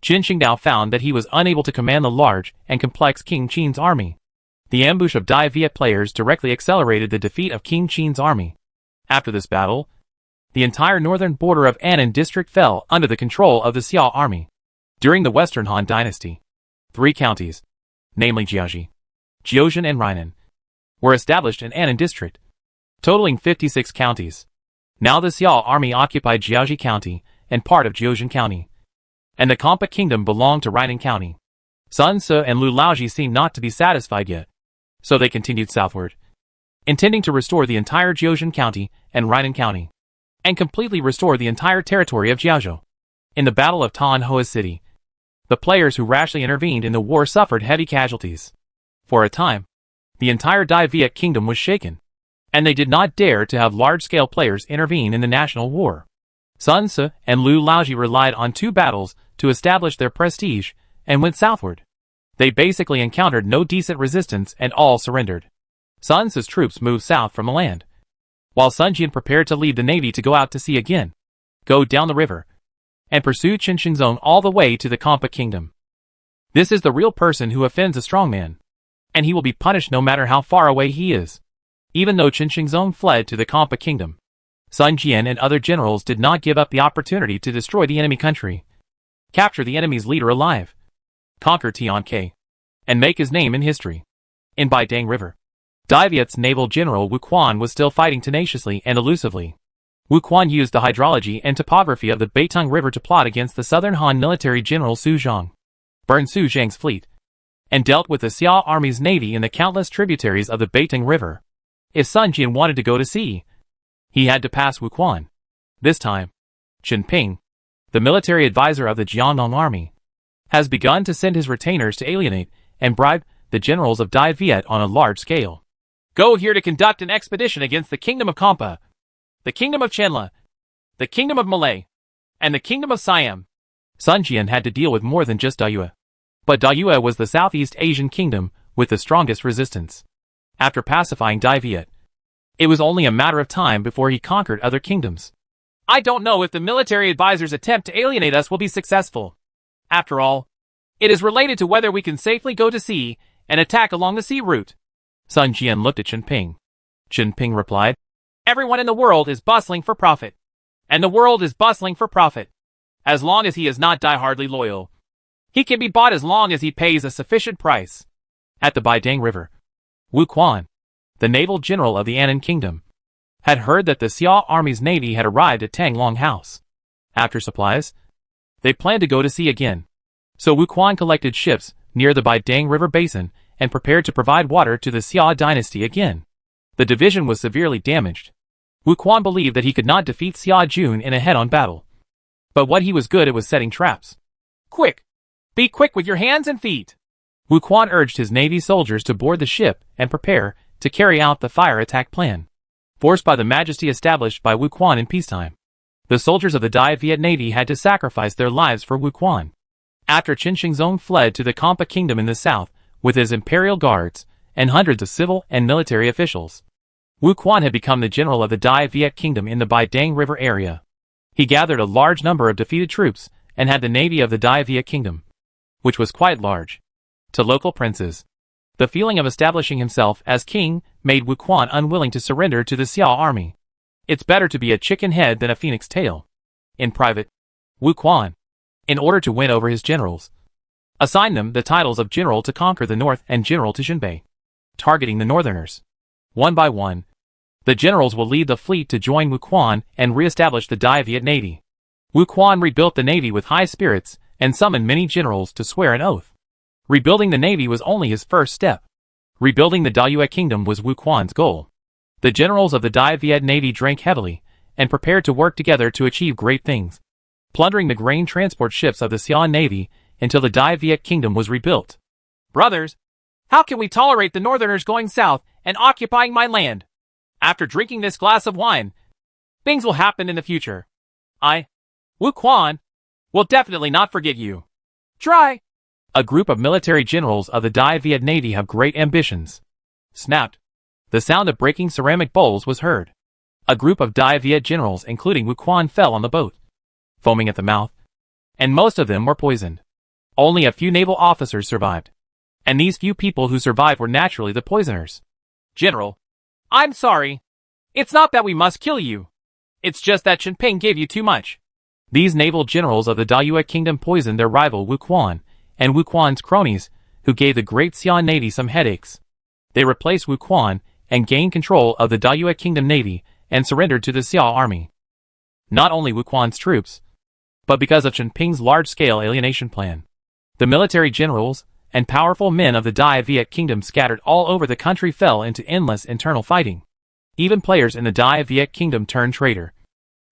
Qin Shengdao found that he was unable to command the large and complex King Qin's army. The ambush of Dai Viet players directly accelerated the defeat of King Qin's army. After this battle, the entire northern border of Annan district fell under the control of the Xia army. During the Western Han dynasty, 3 counties, namely Jiaxi, Jiuzhen and Rainan, were established in Annan district, totaling 56 counties. Now the Xia army occupied Jiaxi County and part of Jiuzhen County, and the Kampa Kingdom belonged to Rainan County. Sun Ce and Lu Laoji seemed not to be satisfied yet, so they continued southward, intending to restore the entire Jiuzhen County and Rainan County, and completely restore the entire territory of Jiazhou. In the Battle of Tanhua City, the players who rashly intervened in the war suffered heavy casualties. For a time, the entire Dai Viet Kingdom was shaken, and they did not dare to have large-scale players intervene in the national war. Sun Ce and Lu Laoji relied on 2 battles to establish their prestige and went southward. They basically encountered no decent resistance and all surrendered. Sun Ce's troops moved south from the land, while Sun Jian prepared to lead the navy to go out to sea again, go down the river, and pursue Qin Shengzong all the way to the Kampa Kingdom. This is the real person who offends a strong man, and he will be punished no matter how far away he is. Even though Qin Shengzong fled to the Kampa Kingdom, Sun Jian and other generals did not give up the opportunity to destroy the enemy country, capture the enemy's leader alive, conquer Tian Ke, and make his name in history. In Baidang River, Dai Viet's naval general Wu Quan was still fighting tenaciously and elusively. Wu Quan used the hydrology and topography of the Beitung River to plot against the southern Han military general Su Zhang, burned Su Zhang's fleet, and dealt with the Xia army's navy in the countless tributaries of the Beitung River. If Sun Jian wanted to go to sea, he had to pass Wu Quan. This time, Chen Ping, the military advisor of the Jiangnan army, has begun to send his retainers to alienate and bribe the generals of Dai Viet on a large scale. Go here to conduct an expedition against the Kingdom of Kampa, the Kingdom of Chenla, the Kingdom of Malay, and the Kingdom of Siam. Sun Jian had to deal with more than just Dayue. But Dayue was the Southeast Asian kingdom with the strongest resistance. After pacifying Dai Viet, it was only a matter of time before he conquered other kingdoms. I don't know if the military advisor's attempt to alienate us will be successful. After all, it is related to whether we can safely go to sea and attack along the sea route. Sun Jian looked at Chen Ping. Chen Ping replied, Everyone in the world is bustling for profit. And the world is bustling for profit. As long as he is not die-hardly loyal, he can be bought as long as he pays a sufficient price. At the Baidang River, Wu Quan, the naval general of the Annan Kingdom, had heard that the Xia army's navy had arrived at Tanglong House. After supplies, they planned to go to sea again. So Wu Quan collected ships near the Baidang River basin and prepared to provide water to the Xia dynasty again. The division was severely damaged. Wu Quan believed that he could not defeat Xia Jun in a head-on battle. But what he was good at was setting traps. Quick! Be quick with your hands and feet! Wu Quan urged his navy soldiers to board the ship and prepare to carry out the fire attack plan, forced by the majesty established by Wu Quan in peacetime. The soldiers of the Dai Viet Navy had to sacrifice their lives for Wu Quan. After Qin Shizong fled to the Kampa Kingdom in the south with his imperial guards and hundreds of civil and military officials, Wu Quan had become the general of the Dai Viet Kingdom in the Baidang River area. He gathered a large number of defeated troops and had the navy of the Dai Viet Kingdom, which was quite large. To local princes, the feeling of establishing himself as king made Wu Quan unwilling to surrender to the Xia army. It's better to be a chicken head than a phoenix tail. In private, Wu Quan, in order to win over his generals, assigned them the titles of general to conquer the north and general to Xinbei, targeting the northerners. One by one, the generals will lead the fleet to join Wu Quan and re-establish the Dai Viet Navy. Wu Quan rebuilt the navy with high spirits and summoned many generals to swear an oath. Rebuilding the navy was only his first step. Rebuilding the Dayue Kingdom was Wu Quan's goal. The generals of the Dai Viet Navy drank heavily and prepared to work together to achieve great things, plundering the grain transport ships of the Xian Navy until the Dai Viet Kingdom was rebuilt. Brothers, how can we tolerate the northerners going south and occupying my land? After drinking this glass of wine, things will happen in the future. Wu Quan, will definitely not forget you. Try. A group of military generals of the Dai Viet Navy have great ambitions. Snapped. The sound of breaking ceramic bowls was heard. A group of Dai Viet generals including Wu Quan fell on the boat, foaming at the mouth, and most of them were poisoned. Only a few naval officers survived, and these few people who survived were naturally the poisoners. General, I'm sorry. It's not that we must kill you. It's just that Chenping gave you too much. These naval generals of the Dayue Kingdom poisoned their rival Wu Quan and Wu Quan's cronies, who gave the great Xian Navy some headaches. They replaced Wu Quan and gained control of the Dayue Kingdom Navy and surrendered to the Xia army. Not only Wu Quan's troops, but because of Chenping's large-scale alienation plan. The military generals and powerful men of the Dai Viet Kingdom scattered all over the country fell into endless internal fighting. Even players in the Dai Viet Kingdom turned traitor,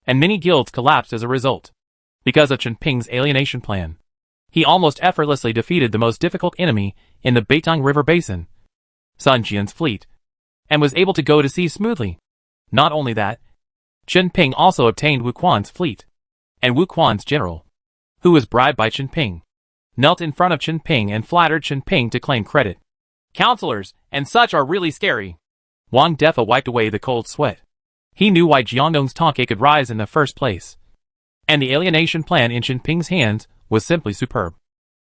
and many guilds collapsed as a result. Because of Chenping's alienation plan, he almost effortlessly defeated the most difficult enemy in the Baitang River basin, Sun Jian's fleet, and was able to go to sea smoothly. Not only that, Chenping also obtained Wu Quan's fleet, and Wu Quan's general, who was bribed by Chenping, knelt in front of Chenping and flattered Chenping to claim credit. Counselors and such are really scary. Wang Defa wiped away the cold sweat. He knew why Jiangdong's Tonke could rise in the first place. And the alienation plan in Chenping's hands was simply superb.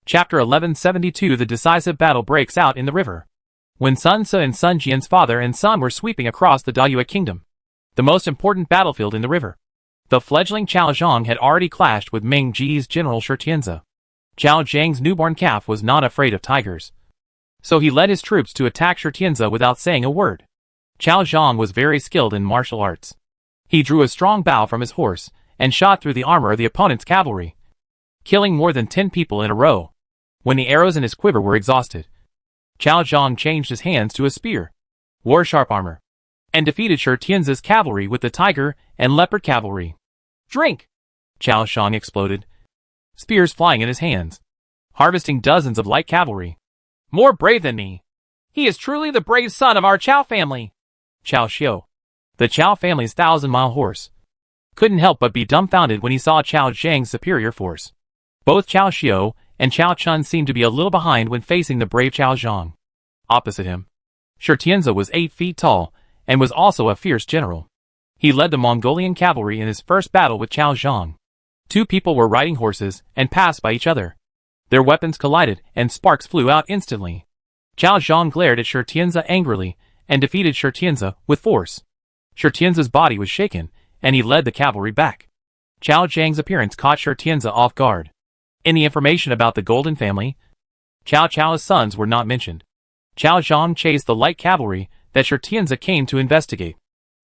Chapter 1172. The decisive battle breaks out in the river. When Sun Ce and Sun Jian's father and son were sweeping across the Dayue Kingdom, the most important battlefield in the river, the fledgling Chao Zhang had already clashed with Ming Ji's general Shi Tianze. Chao Zhang's newborn calf was not afraid of tigers, so he led his troops to attack Shi Tianze without saying a word. Chao Zhang was very skilled in martial arts. He drew a strong bow from his horse and shot through the armor of the opponent's cavalry, killing more than 10 people in a row. When the arrows in his quiver were exhausted, Chao Zhang changed his hands to a spear, wore sharp armor, and defeated Shi Tianze's cavalry with the tiger and leopard cavalry. Drink! Chao Zhang exploded, spears flying in his hands, harvesting dozens of light cavalry. More brave than me. He is truly the brave son of our Chao family. Chao Xiu, the Chao family's 1,000-mile horse, couldn't help but be dumbfounded when he saw Chao Zhang's superior force. Both Chao Xiu and Chao Chun seemed to be a little behind when facing the brave Chao Zhang. Opposite him, Shi Tianze was 8 feet tall and was also a fierce general. He led the Mongolian cavalry in his first battle with Chao Zhang. Two people were riding horses and passed by each other. Their weapons collided and sparks flew out instantly. Chao Zhang glared at Shi Tianze angrily and defeated Shi Tianze with force. Shi Tianze's body was shaken, and he led the cavalry back. Chao Zhang's appearance caught Shi Tianze off guard. In the information about the Golden family, Chao Chao's sons were not mentioned. Chao Zhang chased the light cavalry that Shi Tianze came to investigate.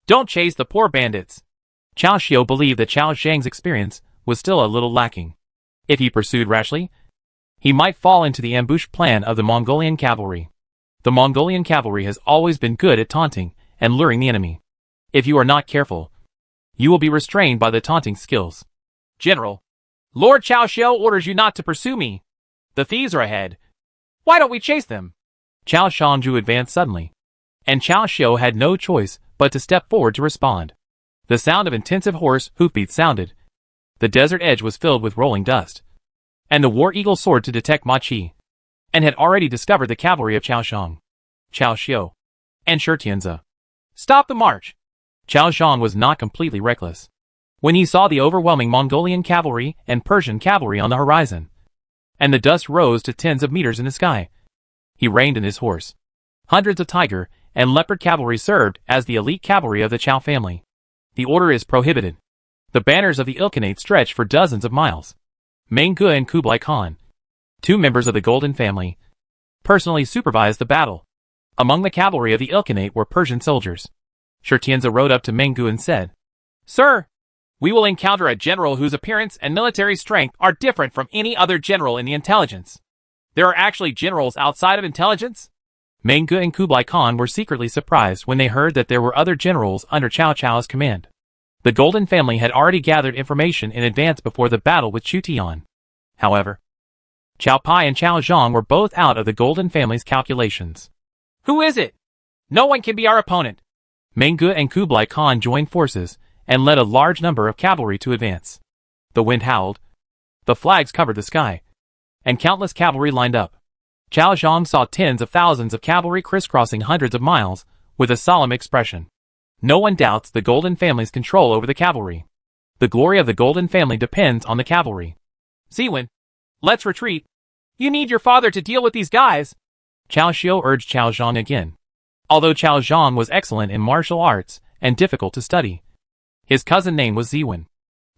Don't chase the poor bandits. Chao Xiu believed that Chao Zhang's experience was still a little lacking. If he pursued rashly, he might fall into the ambush plan of the Mongolian cavalry. The Mongolian cavalry has always been good at taunting and luring the enemy. If you are not careful, you will be restrained by the taunting skills. General, Lord Cao Xiu orders you not to pursue me. The thieves are ahead. Why don't we chase them? Cao Shangju advanced suddenly, and Cao Xiu had no choice but to step forward to respond. The sound of intensive horse hoofbeats sounded. The desert edge was filled with rolling dust, and the war eagle soared to detect Ma Qi, and had already discovered the cavalry of Cao Shang, Cao Xiu, and Shi Tianze. Stop the march! Cao Shang was not completely reckless. When he saw the overwhelming Mongolian cavalry and Persian cavalry on the horizon, and the dust rose to tens of meters in the sky, he reined in his horse. Hundreds of tiger and leopard cavalry served as the elite cavalry of the Cao family. The order is prohibited. The banners of the Ilkhanate stretched for dozens of miles. Meng Ge and Kublai Khan, two members of the Golden family, personally supervised the battle. Among the cavalry of the Ilkhanate were Persian soldiers. Shi Tianze rode up to Meng Ge and said, "Sir, we will encounter a general whose appearance and military strength are different from any other general in the intelligence. There are actually generals outside of intelligence?" Meng Ge and Kublai Khan were secretly surprised when they heard that there were other generals under Cao Cao's command. The Golden family had already gathered information in advance before the battle with Chu Tian. However, Cao Pai and Cao Zhang were both out of the Golden family's calculations. "Who is it? No one can be our opponent." Meng Ge and Kublai Khan joined forces and led a large number of cavalry to advance. The wind howled, the flags covered the sky, and countless cavalry lined up. Cao Zhang saw tens of thousands of cavalry crisscrossing hundreds of miles with a solemn expression. No one doubts the Golden family's control over the cavalry. The glory of the Golden family depends on the cavalry. "Ziwen, let's retreat. You need your father to deal with these guys." Cao Xiu urged Cao Zhang again. Although Cao Zhang was excellent in martial arts and difficult to study, his cousin name was Ziwen.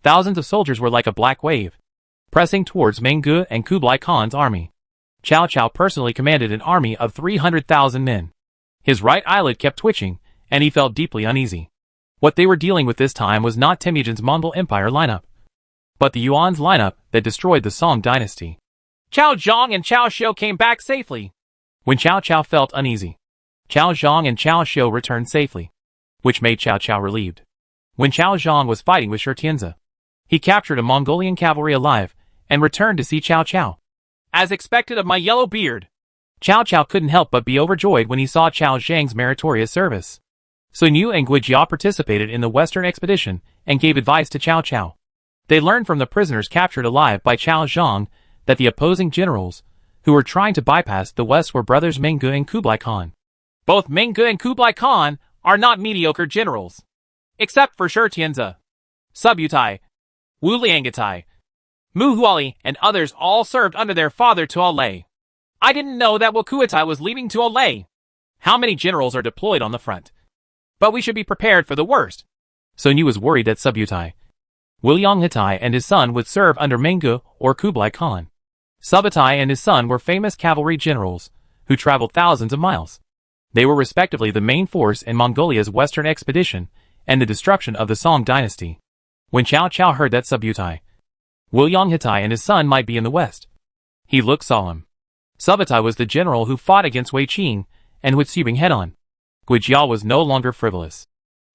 Thousands of soldiers were like a black wave, pressing towards Meng Ge and Kublai Khan's army. Cao Cao personally commanded an army of 300,000 men. His right eyelid kept twitching, and he felt deeply uneasy. What they were dealing with this time was not Temujin's Mongol Empire lineup, but the Yuan's lineup that destroyed the Song dynasty. Cao Zhang and Cao Xiu came back safely. When Cao Cao felt uneasy, Cao Zhang and Cao Xiu returned safely, which made Cao Cao relieved. When Cao Zhang was fighting with Shi Tianze, he captured a Mongolian cavalry alive and returned to see Cao Cao. "As expected of my yellow beard." Cao Cao couldn't help but be overjoyed when he saw Cao Zhang's meritorious service. Sun Yu and Guijia participated in the Western expedition and gave advice to Cao Cao. They learned from the prisoners captured alive by Cao Zhang that the opposing generals, who were trying to bypass the West, were brothers Meng Ge and Kublai Khan. Both Meng Ge and Kublai Khan are not mediocre generals. Except for Shi Tianze, Subutai, Wu Liangatai, Mu Huali, and others all served under their father Tuolei. I didn't know that Wukuatai was leaving Tuolei. How many generals are deployed on the front? But we should be prepared for the worst. Sun Yu was worried that Subutai, Wu Liangatai and his son would serve under Meng Ge or Kublai Khan. Subutai and his son were famous cavalry generals who traveled thousands of miles. They were respectively the main force in Mongolia's Western expedition and the destruction of the Song dynasty. When Cao Cao heard that Subutai, Wu Liangatai and his son might be in the West, he looked solemn. Subutai was the general who fought against Wei Qing and with Xubing head-on. Guijia was no longer frivolous.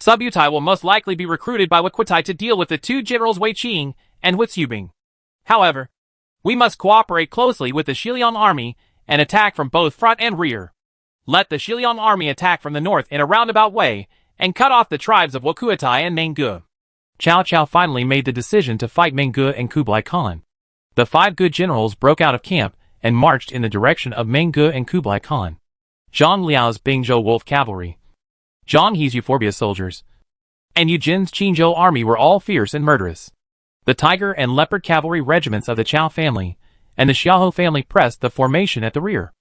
Subutai will most likely be recruited by Wukuatai to deal with the two generals Wei Qing and with Xubing. However, we must cooperate closely with the Xiliang army and attack from both front and rear. Let the Xiliang army attack from the north in a roundabout way and cut off the tribes of Wukuatai and Meng Ge. Cao Cao finally made the decision to fight Meng Ge and Kublai Khan. The 5 good generals broke out of camp and marched in the direction of Meng Ge and Kublai Khan. Zhang Liao's Bingzhou Wolf cavalry, Zhang He's Euphorbia soldiers, and Yu Jin's Qinzhou army were all fierce and murderous. The Tiger and Leopard cavalry regiments of the Cao family and the Xiaohou family pressed the formation at the rear.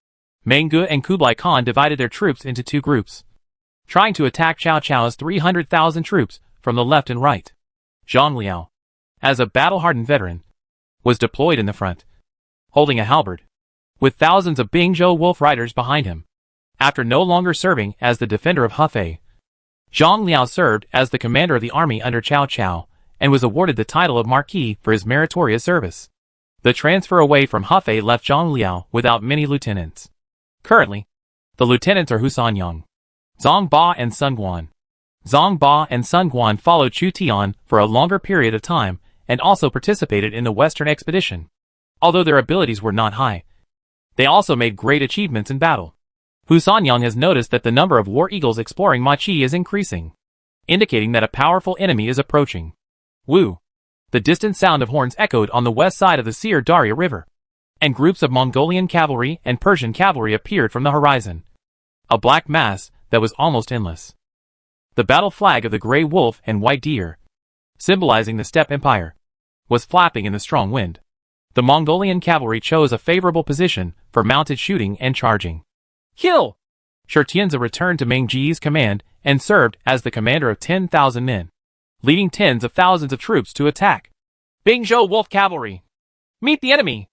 Meng Ge and Kublai Khan divided their troops into 2 groups, trying to attack Cao Cao's 300,000 troops from the left and right. Zhang Liao, as a battle-hardened veteran, was deployed in the front, holding a halberd, with thousands of Bingzhou wolf riders behind him. After no longer serving as the defender of Hefei, Zhang Liao served as the commander of the army under Cao Cao and was awarded the title of Marquis for his meritorious service. The transfer away from Hefei left Zhang Liao without many lieutenants. Currently, the lieutenants are Hu Sanyang, Zhang Ba and Sun Guan. Zhang Ba and Sun Guan followed Chu Tian for a longer period of time and also participated in the Western expedition. Although their abilities were not high, they also made great achievements in battle. Hu Sanyang has noticed that the number of war eagles exploring Machi is increasing, indicating that a powerful enemy is approaching. Woo! The distant sound of horns echoed on the west side of the Sir Daria River, and groups of Mongolian cavalry and Persian cavalry appeared from the horizon. A black mass that was almost endless. The battle flag of the Grey Wolf and White Deer, symbolizing the Steppe Empire, was flapping in the strong wind. The Mongolian cavalry chose a favorable position for mounted shooting and charging. Kill! Shurtianza returned to Meng Ji's command and served as the commander of 10,000 men, leading tens of thousands of troops to attack. Bingzhou Wolf Cavalry, meet the enemy!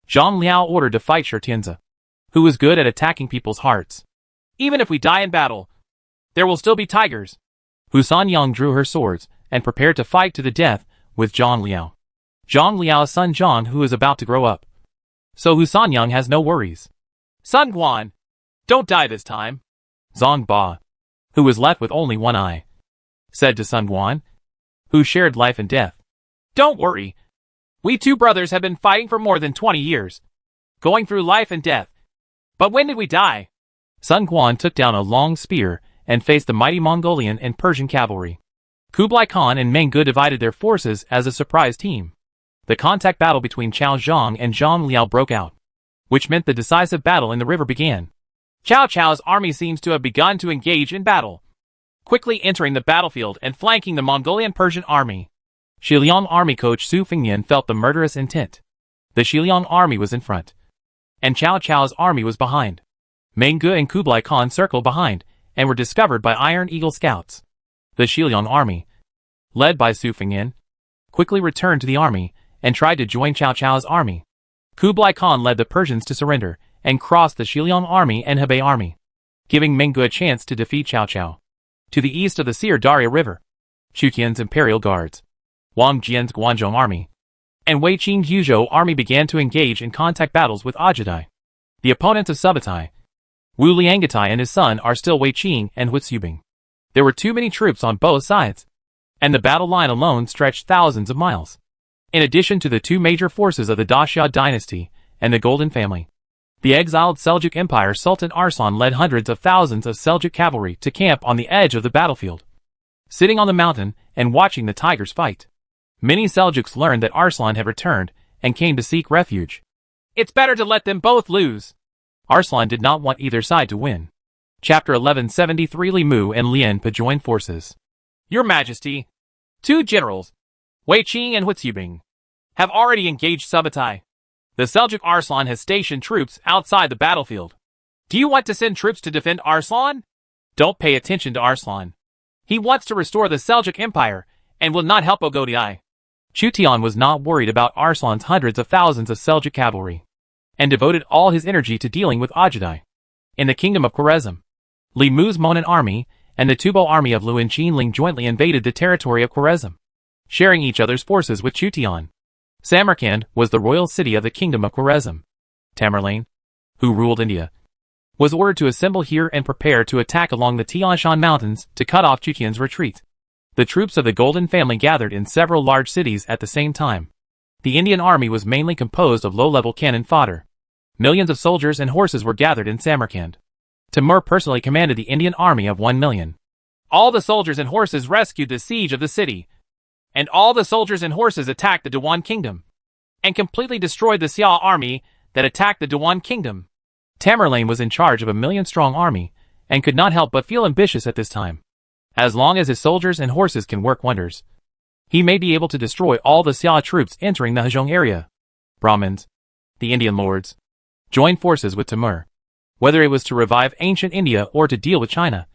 Zhang Liao ordered to fight Shurtianza, who was good at attacking people's hearts. Even if we die in battle, there will still be tigers. Hu Sanyang drew her swords and prepared to fight to the death with Zhang Liao. Zhang Liao's son Zhang, who is about to grow up. So Hu Sanyang has no worries. Sun Guan, don't die this time. Zhang Ba, who was left with only one eye, said to Sun Guan, who shared life and death. Don't worry. We two brothers have been fighting for more than 20 years, going through life and death. But when did we die? Sun Guan took down a long spear and faced the mighty Mongolian and Persian cavalry. Kublai Khan and Meng Ge divided their forces as a surprise team. The contact battle between Cao Zhang and Zhang Liao broke out, which meant the decisive battle in the river began. Cao Cao's army seems to have begun to engage in battle, quickly entering the battlefield and flanking the Mongolian-Persian army. Xiliang army coach Su Fengnian felt the murderous intent. The Xiliang army was in front, and Cao Cao's army was behind. Meng Ge and Kublai Khan circled behind and were discovered by Iron Eagle scouts. The Xiliang army, led by Su Fengnian, quickly returned to the army and tried to join Cao Cao's army. Kublai Khan led the Persians to surrender and crossed the Xiliang army and Hebei army, giving Meng Ge a chance to defeat Cao Cao. To the east of the Sir Daria River, Chu Tian's Imperial Guards, Wang Jian's Guanzhong army, and Wei Qing's Yuzhou army began to engage in contact battles with Ajadai. The opponents of Subutai, Wu Liangatai and his son, are still Wei Qing and Huitsubing. There were too many troops on both sides, and the battle line alone stretched thousands of miles. In addition to the two major forces of the Daxia dynasty and the Golden family, the exiled Seljuk Empire Sultan Arslan led hundreds of thousands of Seljuk cavalry to camp on the edge of the battlefield, sitting on the mountain and watching the tigers fight. Many Seljuks learned that Arslan had returned and came to seek refuge. It's better to let them both lose. Arslan did not want either side to win. Chapter 1173. Li Mu and Lian Pe joined forces. Your Majesty, two generals, Wei Qing and Huitsubing, have already engaged Subutai. The Seljuk Arslan has stationed troops outside the battlefield. Do you want to send troops to defend Arslan? Don't pay attention to Arslan. He wants to restore the Seljuk Empire and will not help Ogodai. Chu Tian was not worried about Arslan's hundreds of thousands of Seljuk cavalry, and devoted all his energy to dealing with Ajadai. In the kingdom of Khwarezm, Li Mu's Monan army and the Tubo army of Luan Qinling jointly invaded the territory of Khwarezm, sharing each other's forces with Chu Tian. Samarkand was the royal city of the kingdom of Khwarezm. Tamerlane, who ruled India, was ordered to assemble here and prepare to attack along the Tian Shan mountains to cut off Chu Tian's retreat. The troops of the Golden family gathered in several large cities at the same time. The Indian army was mainly composed of low-level cannon fodder. Millions of soldiers and horses were gathered in Samarkand. Timur personally commanded the Indian army of 1 million. All the soldiers and horses rescued the siege of the city, and all the soldiers and horses attacked the Dewan kingdom, and completely destroyed the Xia army that attacked the Dewan kingdom. Tamerlane was in charge of a 1 million-strong army, and could not help but feel ambitious at this time. As long as his soldiers and horses can work wonders, he may be able to destroy all the Xia troops entering the Hezhong area. Brahmins, the Indian lords, joined forces with Timur. Whether it was to revive ancient India or to deal with China,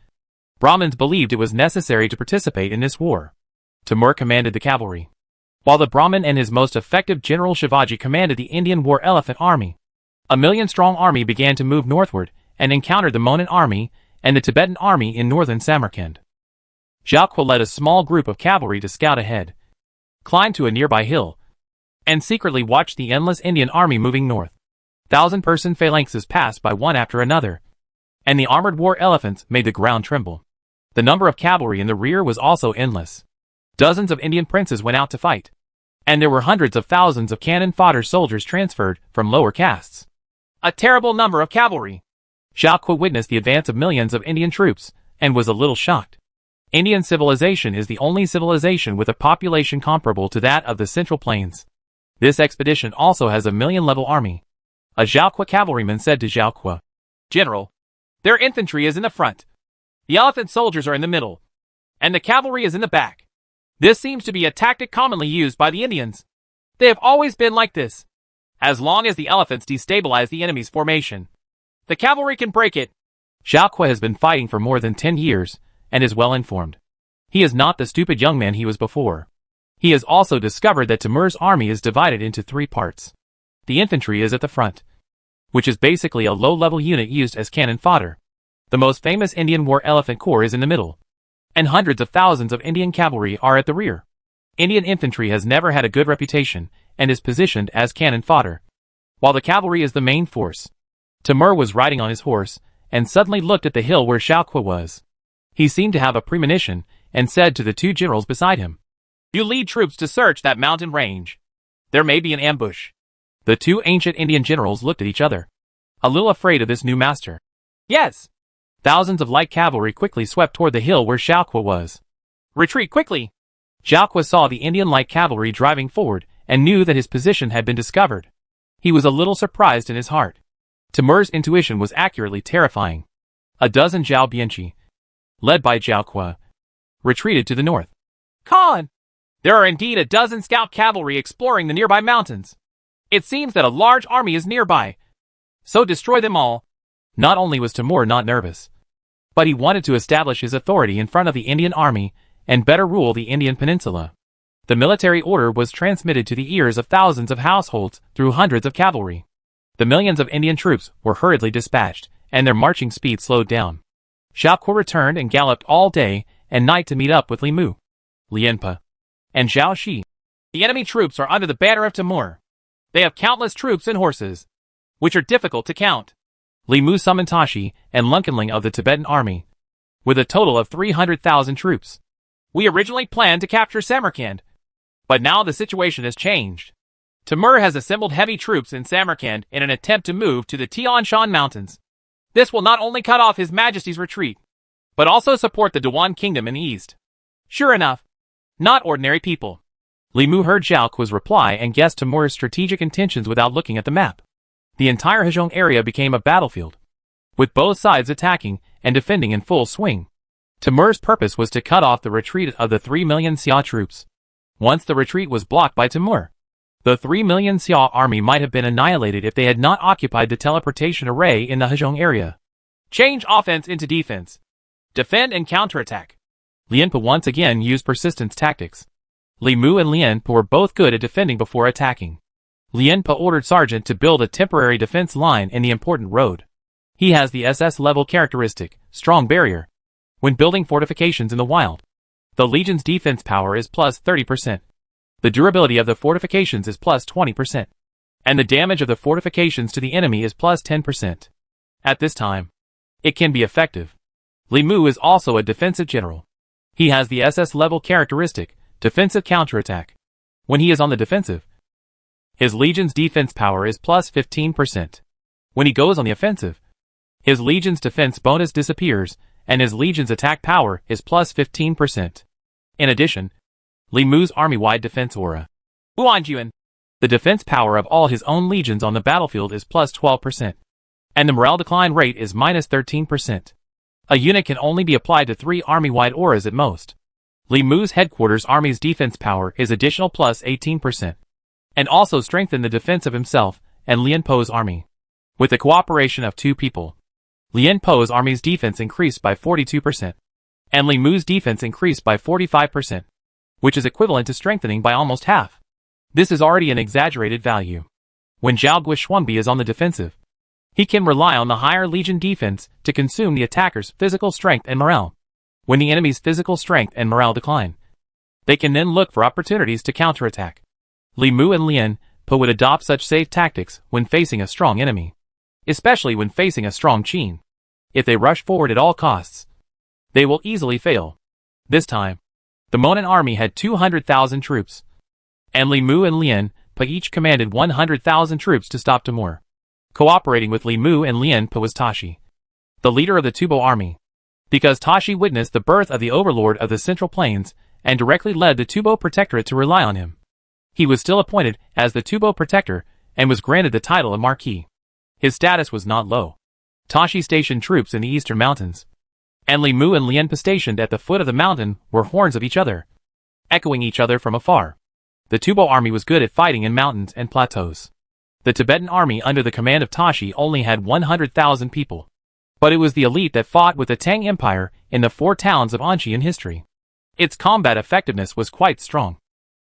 Brahmins believed it was necessary to participate in this war. Timur commanded the cavalry, while the Brahmin and his most effective general Shivaji commanded the Indian war elephant army. A 1 million-strong army began to move northward and encountered the Monan army and the Tibetan army in northern Samarkand. Zhao Kuo led a small group of cavalry to scout ahead, climbed to a nearby hill, and secretly watched the endless Indian army moving north. 1,000-person phalanxes passed by one after another, and the armored war elephants made the ground tremble. The number of cavalry in the rear was also endless. Dozens of Indian princes went out to fight, and there were hundreds of thousands of cannon fodder soldiers transferred from lower castes. A terrible number of cavalry. Zhao Kuo witnessed the advance of millions of Indian troops, and was a little shocked. Indian civilization is the only civilization with a population comparable to that of the Central Plains. This expedition also has a million-level army. A Zhao Kuo cavalryman said to Zhao Kuo, "General, their infantry is in the front. The elephant soldiers are in the middle, and the cavalry is in the back. This seems to be a tactic commonly used by the Indians. They have always been like this. As long as the elephants destabilize the enemy's formation, the cavalry can break it." Zhao Kuo has been fighting for more than 10 years, and is well informed. He is not the stupid young man he was before. He has also discovered that Timur's army is divided into 3 parts. The infantry is at the front, which is basically a low-level unit used as cannon fodder. The most famous Indian war elephant corps is in the middle, and hundreds of thousands of Indian cavalry are at the rear. Indian infantry has never had a good reputation, and is positioned as cannon fodder, while the cavalry is the main force. Timur was riding on his horse, and suddenly looked at the hill where Zhao Kuo was. He seemed to have a premonition, and said to the 2 generals beside him, "You lead troops to search that mountain range. There may be an ambush." The 2 ancient Indian generals looked at each other, a little afraid of this new master. "Yes." Thousands of light cavalry quickly swept toward the hill where Zhao Kuo was. "Retreat quickly!" Zhao Kuo saw the Indian light cavalry driving forward, and knew that his position had been discovered. He was a little surprised in his heart. Timur's intuition was accurately terrifying. A dozen Zhao Bianchi, led by Zhao Kuo, retreated to the north. "Khan! There are indeed a dozen scout cavalry exploring the nearby mountains. It seems that a large army is nearby, so destroy them all." Not only was Timur not nervous, but he wanted to establish his authority in front of the Indian army, and better rule the Indian peninsula. The military order was transmitted to the ears of thousands of households through hundreds of cavalry. The millions of Indian troops were hurriedly dispatched, and their marching speed slowed down. Zhao Kuo returned and galloped all day and night to meet up with Li Mu, Lianpe, and Zhao Shi. The enemy troops are under the banner of Timur. They have countless troops and horses, which are difficult to count. Li Mu summoned Tashi and Lunkenling of the Tibetan army, with a total of 300,000 troops. "We originally planned to capture Samarkand, but now the situation has changed. Timur has assembled heavy troops in Samarkand in an attempt to move to the Tian Shan Mountains. This will not only cut off His Majesty's retreat, but also support the Dewan Kingdom in the east." Sure enough, not ordinary people. Li Mu heard Zhao Kuo's reply and guessed Timur's strategic intentions without looking at the map. The entire Hezhong area became a battlefield, with both sides attacking and defending in full swing. Timur's purpose was to cut off the retreat of the 3 million Xia troops. Once the retreat was blocked by Timur, the 3 million Xia army might have been annihilated if they had not occupied the teleportation array in the Hezhong area. Change offense into defense. Defend and counterattack. Lianpe once again used persistence tactics. Li Mu and Lianpe were both good at defending before attacking. Lianpe ordered Sergeant to build a temporary defense line in the important road. He has the SS-level characteristic, Strong Barrier, when building fortifications in the wild. The Legion's defense power is plus 30%. The durability of the fortifications is plus 20%. And the damage of the fortifications to the enemy is plus 10%. At this time, it can be effective. Li Mu is also a defensive general. He has the SS-level characteristic, Defensive Counterattack. When he is on the defensive, his Legion's defense power is plus 15%. When he goes on the offensive, his Legion's defense bonus disappears, and his Legion's attack power is plus 15%. In addition, Li Mu's army-wide defense aura, Wuanjuan, the defense power of all his own legions on the battlefield is plus 12%, and the morale decline rate is minus 13%. A unit can only be applied to 3 army-wide auras at most. Li Mu's headquarters army's defense power is additional plus 18%, and also strengthen the defense of himself and Lianpe's army. With the cooperation of 2 people, Lianpe's army's defense increased by 42%, and Li Mu's defense increased by 45%, which is equivalent to strengthening by almost half. This is already an exaggerated value. When Zhao Guoxuanbi is on the defensive, he can rely on the higher Legion defense to consume the attacker's physical strength and morale. When the enemy's physical strength and morale decline, They can then look for opportunities to counterattack. Li Mu and Lien Po would adopt such safe tactics when facing a strong enemy, especially when facing a strong Qin. If they rush forward at all costs, they will easily fail. This time, the Monan army had 200,000 troops, and Li Mu and Lien Po each commanded 100,000 troops to stop Timur. Cooperating with Li Mu and Lien Po was Tashi, the leader of the Tubo army, because Tashi witnessed the birth of the overlord of the Central Plains and directly led the Tubo Protectorate to rely on him. He was still appointed as the Tubo Protector and was granted the title of Marquis. His status was not low. Tashi stationed troops in the eastern mountains, and Li Mu and Lien Po stationed at the foot of the mountain were horns of each other, echoing each other from afar. The Tubo army was good at fighting in mountains and plateaus. The Tibetan army under the command of Tashi only had 100,000 people, but it was the elite that fought with the Tang Empire in the 4 towns of Anxi in history. Its combat effectiveness was quite strong.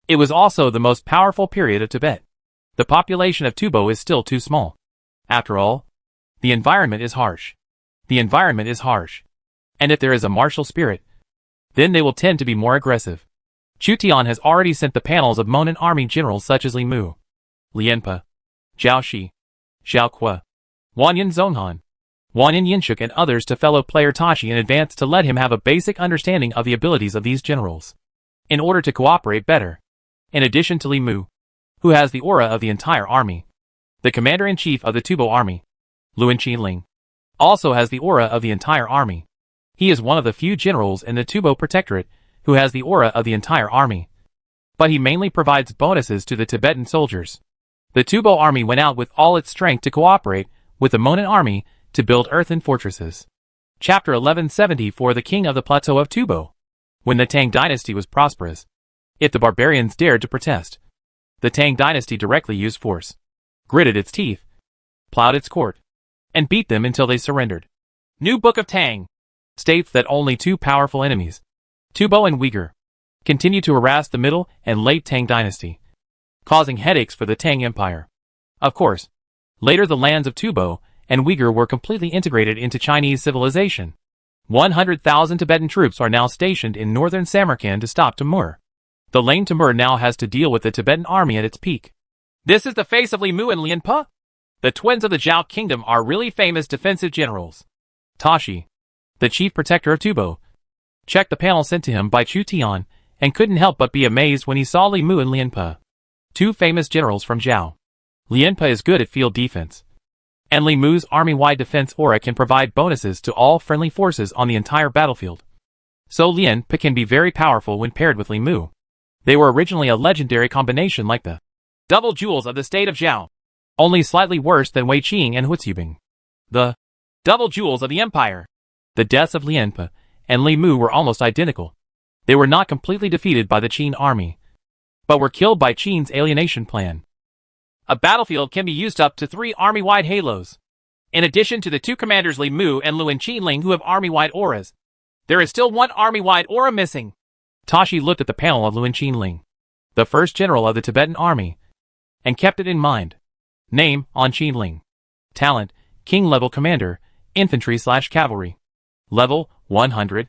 It was also the most powerful period of Tibet. The population of Tubo is still too small. After all, the environment is harsh. The environment is harsh. And if there is a martial spirit, then they will tend to be more aggressive. Chu Tian has already sent the panels of Monan army generals such as Li Mu, Lien Po, Zhao Shi, Xiao Kuo, Wanyan Zonghan, Wanyan Yinshuk and others to fellow player Tashi in advance to let him have a basic understanding of the abilities of these generals, in order to cooperate better. In addition to Li Mu, who has the aura of the entire army, the commander-in-chief of the Tubo army, Luan Qinling, also has the aura of the entire army. He is one of the few generals in the Tubo Protectorate who has the aura of the entire army. But he mainly provides bonuses to the Tibetan soldiers. The Tubo army went out with all its strength to cooperate with the Monan army to build earthen fortresses. Chapter 1170 for the king of the plateau of Tubo. When the Tang dynasty was prosperous, if the barbarians dared to protest, the Tang dynasty directly used force, gritted its teeth, plowed its court, and beat them until they surrendered. New Book of Tang states that only 2 powerful enemies, Tubo and Uyghur, continued to harass the middle and late Tang dynasty, causing headaches for the Tang Empire. Of course, later the lands of Tubo and Uyghur were completely integrated into Chinese civilization. 100,000 Tibetan troops are now stationed in northern Samarkand to stop Timur. The lane Timur now has to deal with the Tibetan army at its peak. This is the face of Li Mu and Lien Po. The twins of the Zhao kingdom are really famous defensive generals. Tashi, the chief protector of Tubo, checked the panel sent to him by Chu Tian and couldn't help but be amazed when he saw Li Mu and Lien Po, 2 famous generals from Zhao. Lien Po is good at field defense, and Li Mu's army-wide defense aura can provide bonuses to all friendly forces on the entire battlefield. So Lien Po can be very powerful when paired with Li Mu. They were originally a legendary combination like the double jewels of the state of Zhao, only slightly worse than Wei Qing and Huizubing. The double jewels of the empire. The deaths of Lien Po and Li Mu were almost identical. They were not completely defeated by the Qin army, but were killed by Qin's alienation plan. A battlefield can be used up to 3 army-wide halos. In addition to the 2 commanders Li Mu and Luan Qinling who have army-wide auras, there is still 1 army-wide aura missing. Tashi looked at the panel of Luan Qinling, the first general of the Tibetan army, and kept it in mind. Name, on Qinling. Talent, King-level commander, infantry/cavalry. Level, 100.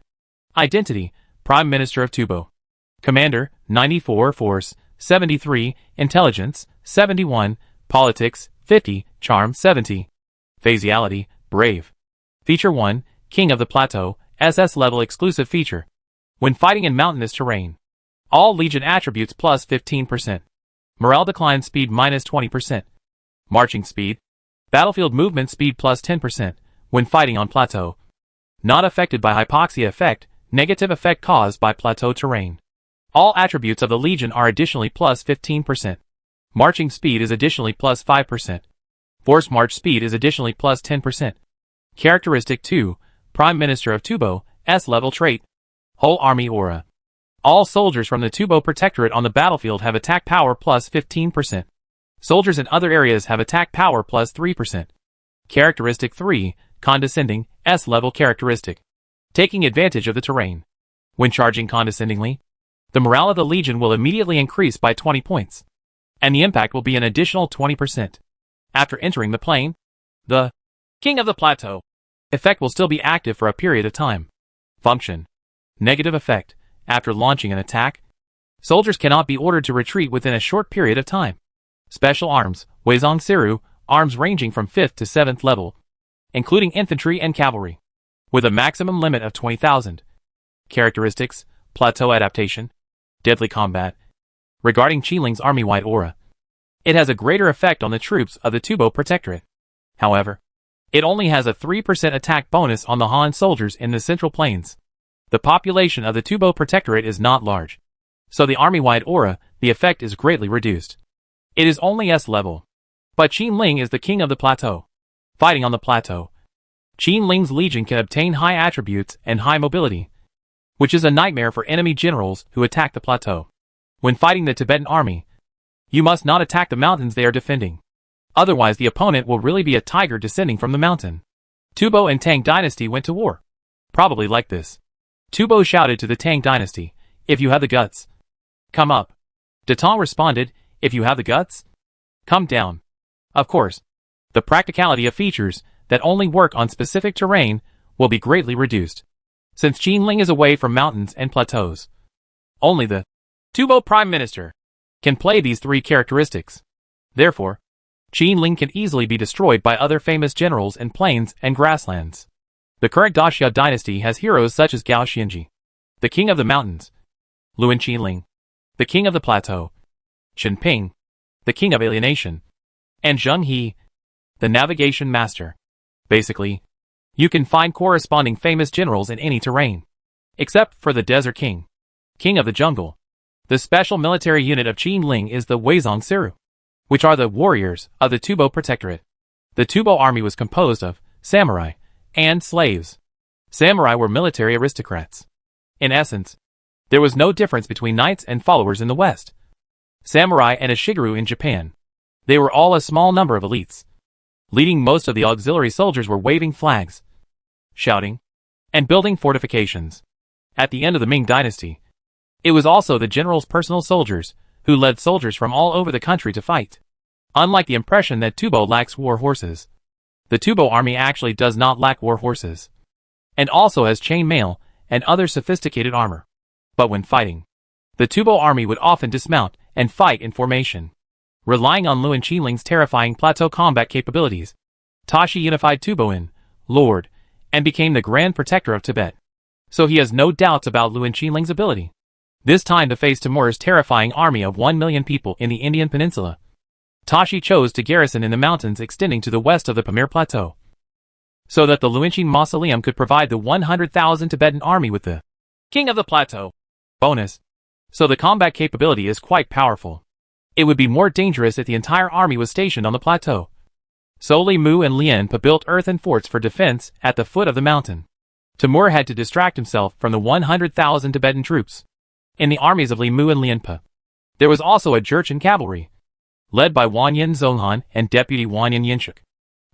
Identity, Prime Minister of Tubo. Commander, 94 Force, 73, Intelligence, 71, Politics, 50, Charm, 70. Phaseality, Brave. Feature 1, King of the Plateau, SS level exclusive feature. When fighting in mountainous terrain, all Legion attributes plus 15%. Morale decline speed minus 20%. Marching speed. Battlefield movement speed plus 10%, when fighting on plateau. Not affected by hypoxia effect, negative effect caused by plateau terrain. All attributes of the Legion are additionally plus 15%. Marching speed is additionally plus 5%. Force march speed is additionally plus 10%. Characteristic 2, Prime Minister of Tubo, S-level trait. Whole army aura. All soldiers from the Tubo Protectorate on the battlefield have attack power plus 15%. Soldiers in other areas have attack power plus 3%. Characteristic 3, Condescending, S-level characteristic. Taking advantage of the terrain. When charging condescendingly, the morale of the Legion will immediately increase by 20 points, and the impact will be an additional 20%. After entering the plain, the King of the Plateau effect will still be active for a period of time. Function. Negative effect. After launching an attack, Soldiers cannot be ordered to retreat within a short period of time. Special arms, Weizong Siru, arms ranging from 5th to 7th level, including infantry and cavalry, with a maximum limit of 20,000. Characteristics, plateau adaptation, deadly combat. Regarding Qingling's army-wide aura, it has a greater effect on the troops of the Tubo Protectorate. However, it only has a 3% attack bonus on the Han soldiers in the Central Plains. The population of the Tubo Protectorate is not large, so the army-wide aura, the effect is greatly reduced. It is only S level. But Qinling is the king of the plateau. Fighting on the plateau, Qinling's legion can obtain high attributes and high mobility, which is a nightmare for enemy generals who attack the plateau. When fighting the Tibetan army, you must not attack the mountains they are defending. Otherwise the opponent will really be a tiger descending from the mountain. Tubo and Tang dynasty went to war. Probably like this. Tubo shouted to the Tang dynasty, "If you have the guts, come up." De Tang responded, "If you have the guts, come down." Of course, the practicality of features that only work on specific terrain will be greatly reduced, since Qinling is away from mountains and plateaus. Only the Tubo Prime Minister can play these three characteristics. Therefore, Qinling can easily be destroyed by other famous generals in plains and grasslands. The current Daxia dynasty has heroes such as Gao Xianji, the king of the mountains, Luan Qinling, the king of the plateau, Chen Ping, the king of alienation, and Zheng He, the navigation master. Basically, you can find corresponding famous generals in any terrain, except for the Desert King, king of the jungle. The special military unit of Qinling is the Weizong Siru, which are the warriors of the Tubo Protectorate. The Tubo army was composed of samurai and slaves. Samurai were military aristocrats. In essence, there was no difference between knights and followers in the West. Samurai and a shigeru in Japan. They were all a small number of elites. Leading most of the auxiliary soldiers were waving flags, shouting, and building fortifications. At the end of the Ming dynasty, it was also the general's personal soldiers who led soldiers from all over the country to fight. Unlike the impression that Tubo lacks war horses, the Tubo army actually does not lack war horses, and also has chain mail and other sophisticated armor. But when fighting, the Tubo army would often dismount and fight in formation. Relying on Luan Qinling's terrifying plateau combat capabilities, Tashi unified Tubo in Lord and became the Grand Protector of Tibet. So he has no doubts about Luan Qinling's ability. This time to face Timur's terrifying army of 1 million people in the Indian peninsula, Tashi chose to garrison in the mountains extending to the west of the Pamir Plateau, so that the Luanqing mausoleum could provide the 100,000 Tibetan army with the King of the Plateau bonus. So the combat capability is quite powerful. It would be more dangerous if the entire army was stationed on the plateau. So Li Mu and Lianpa built earthen forts for defense at the foot of the mountain. Timur had to distract himself from the 100,000 Tibetan troops. In the armies of Li Mu and Lianpa, there was also a Jurchen cavalry, led by Wanyan Zonghan and Deputy Wanyan Yinshuk.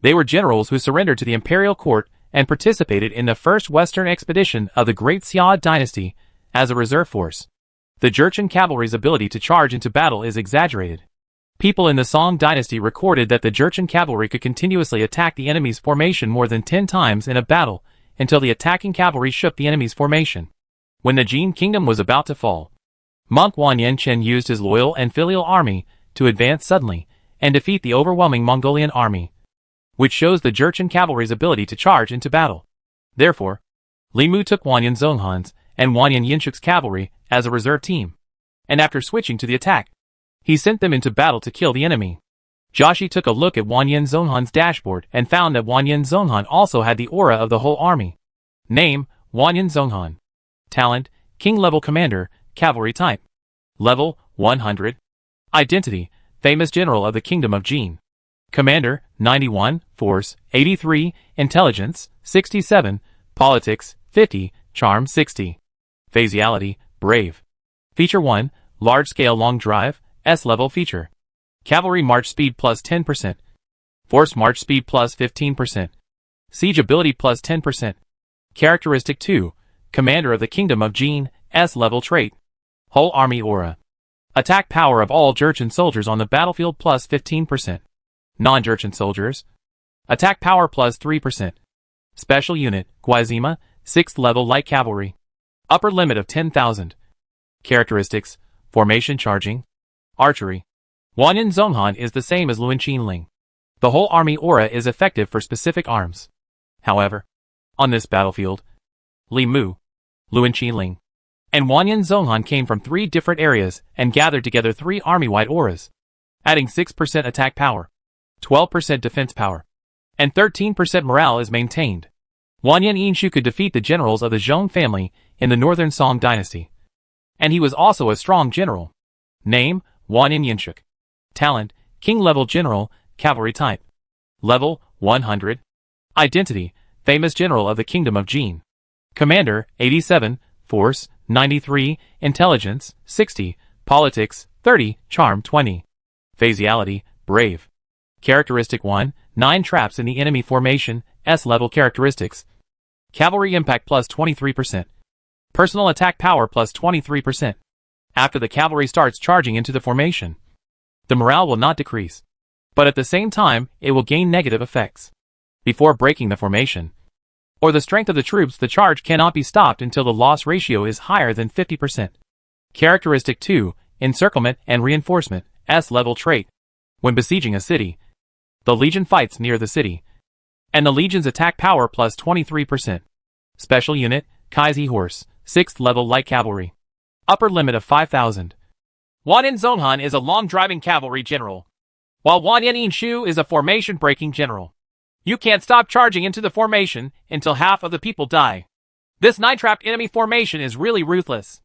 They were generals who surrendered to the imperial court and participated in the first western expedition of the Great Xia dynasty as a reserve force. The Jurchen cavalry's ability to charge into battle is exaggerated. People in the Song dynasty recorded that the Jurchen cavalry could continuously attack the enemy's formation more than 10 times in a battle until the attacking cavalry shook the enemy's formation. When the Jin kingdom was about to fall, monk Wanyan Chen used his loyal and filial army to advance suddenly and defeat the overwhelming Mongolian army, which shows the Jurchen cavalry's ability to charge into battle. Therefore, Li Mu took Wanyan Zonghan's and Wanyan Yinshuk's cavalry as a reserve team, and after switching to the attack, he sent them into battle to kill the enemy. Joshi took a look at Wanyan Zonghan's dashboard and found that Wanyan Zonghan also had the aura of the whole army. Name, Wanyan Zonghan. Talent, King-level commander, cavalry type. Level, 100. Identity, famous general of the kingdom of Jin. Commander, 91, Force, 83, Intelligence, 67, Politics, 50, Charm, 60. Phasiality, Brave. Feature 1, Large-scale long drive, S-level feature. Cavalry march speed plus 10%. Force march speed plus 15%. Siege ability plus 10%. Characteristic 2, Commander of the Kingdom of Jin, S-level trait. Whole army aura. Attack power of all Jurchen soldiers on the battlefield plus 15%. Non-Jurchen soldiers. Attack power plus 3%. Special unit, Guizima, 6th level light cavalry. Upper limit of 10,000. Characteristics, Formation charging. Archery. Wanyan Zonghan is the same as Luan Qinling. The whole army aura is effective for specific arms. However, on this battlefield, Li Mu, Luan Qinling, and Wanyan Zonghan came from 3 different areas and gathered together 3 army-wide auras, adding 6% attack power, 12% defense power, and 13% morale is maintained. Wanyan Yinshu could defeat the generals of the Zhong family in the northern Song dynasty. And he was also a strong general. Name, Wanyan Yinshuk. Talent, king-level general, cavalry type. Level, 100. Identity, famous general of the kingdom of Jin. Commander, 87, Force, 93, Intelligence, 60, Politics, 30, Charm, 20. Phaseality, brave. Characteristic 1, 9 traps in the enemy formation, S-level characteristics. Cavalry impact plus 23%. Personal attack power plus 23%. After the cavalry starts charging into the formation, the morale will not decrease, but at the same time, it will gain negative effects. Before breaking the formation, or the strength of the troops, the charge cannot be stopped until the loss ratio is higher than 50%. Characteristic 2, Encirclement and Reinforcement, S-level trait. When besieging a city, the Legion fights near the city, and the Legion's attack power plus 23%. Special Unit, Kaizi Horse, 6th level light cavalry. Upper limit of 5,000. Wanyan Zonghan is a long-driving cavalry general, while Wanyan Yinshu is a formation-breaking general. You can't stop charging into the formation until half of the people die. This 9-trapped enemy formation is really ruthless.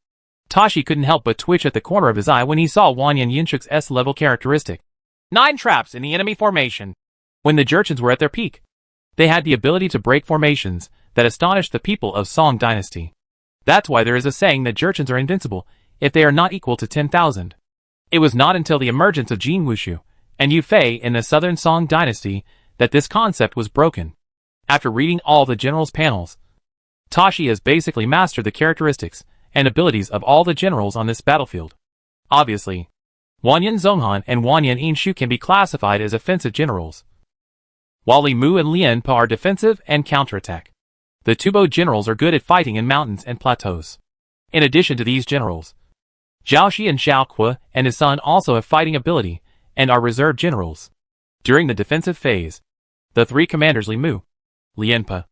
Tashi couldn't help but twitch at the corner of his eye when he saw Wanyan Yinshuk's S-level characteristic. 9 traps in the enemy formation. When the Jurchens were at their peak, they had the ability to break formations that astonished the people of Song dynasty. That's why there is a saying that Jurchens are invincible if they are not equal to 10,000. It was not until the emergence of Jin Wushu and Yu Fei in the southern Song dynasty that this concept was broken. After reading all the generals' panels, Tashi has basically mastered the characteristics and abilities of all the generals on this battlefield. Obviously, Wanyan Zonghan and Wanyan Yinshu can be classified as offensive generals, while Li Mu and Lian Pa are defensive and counterattack. The Tubo generals are good at fighting in mountains and plateaus. In addition to these generals, Zhao Shi and Xiao Kuo and his son also have fighting ability and are reserve generals. During the defensive phase, the 3 commanders Li Mu, Lian Pa,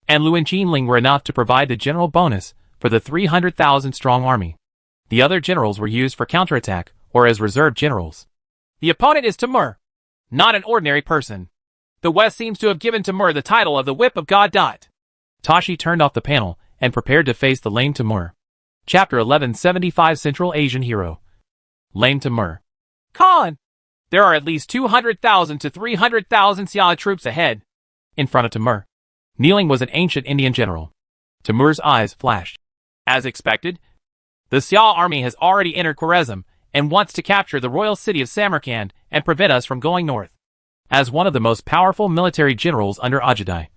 and Luan Qinling were enough to provide the general bonus for the 300,000 strong army. The other generals were used for counterattack or as reserve generals. The opponent is Timur, not an ordinary person. The West seems to have given Timur the title of the Whip of God. Tashi turned off the panel and prepared to face the lame Timur. Chapter 1175 Central Asian Hero. Lame Timur. Khan! There are at least 200,000 to 300,000 Xia troops ahead. In front of Timur, kneeling was an ancient Indian general. Timur's eyes flashed. As expected, the Xia army has already entered Khwarezm and wants to capture the royal city of Samarkand and prevent us from going north. As one of the most powerful military generals under Ajadai,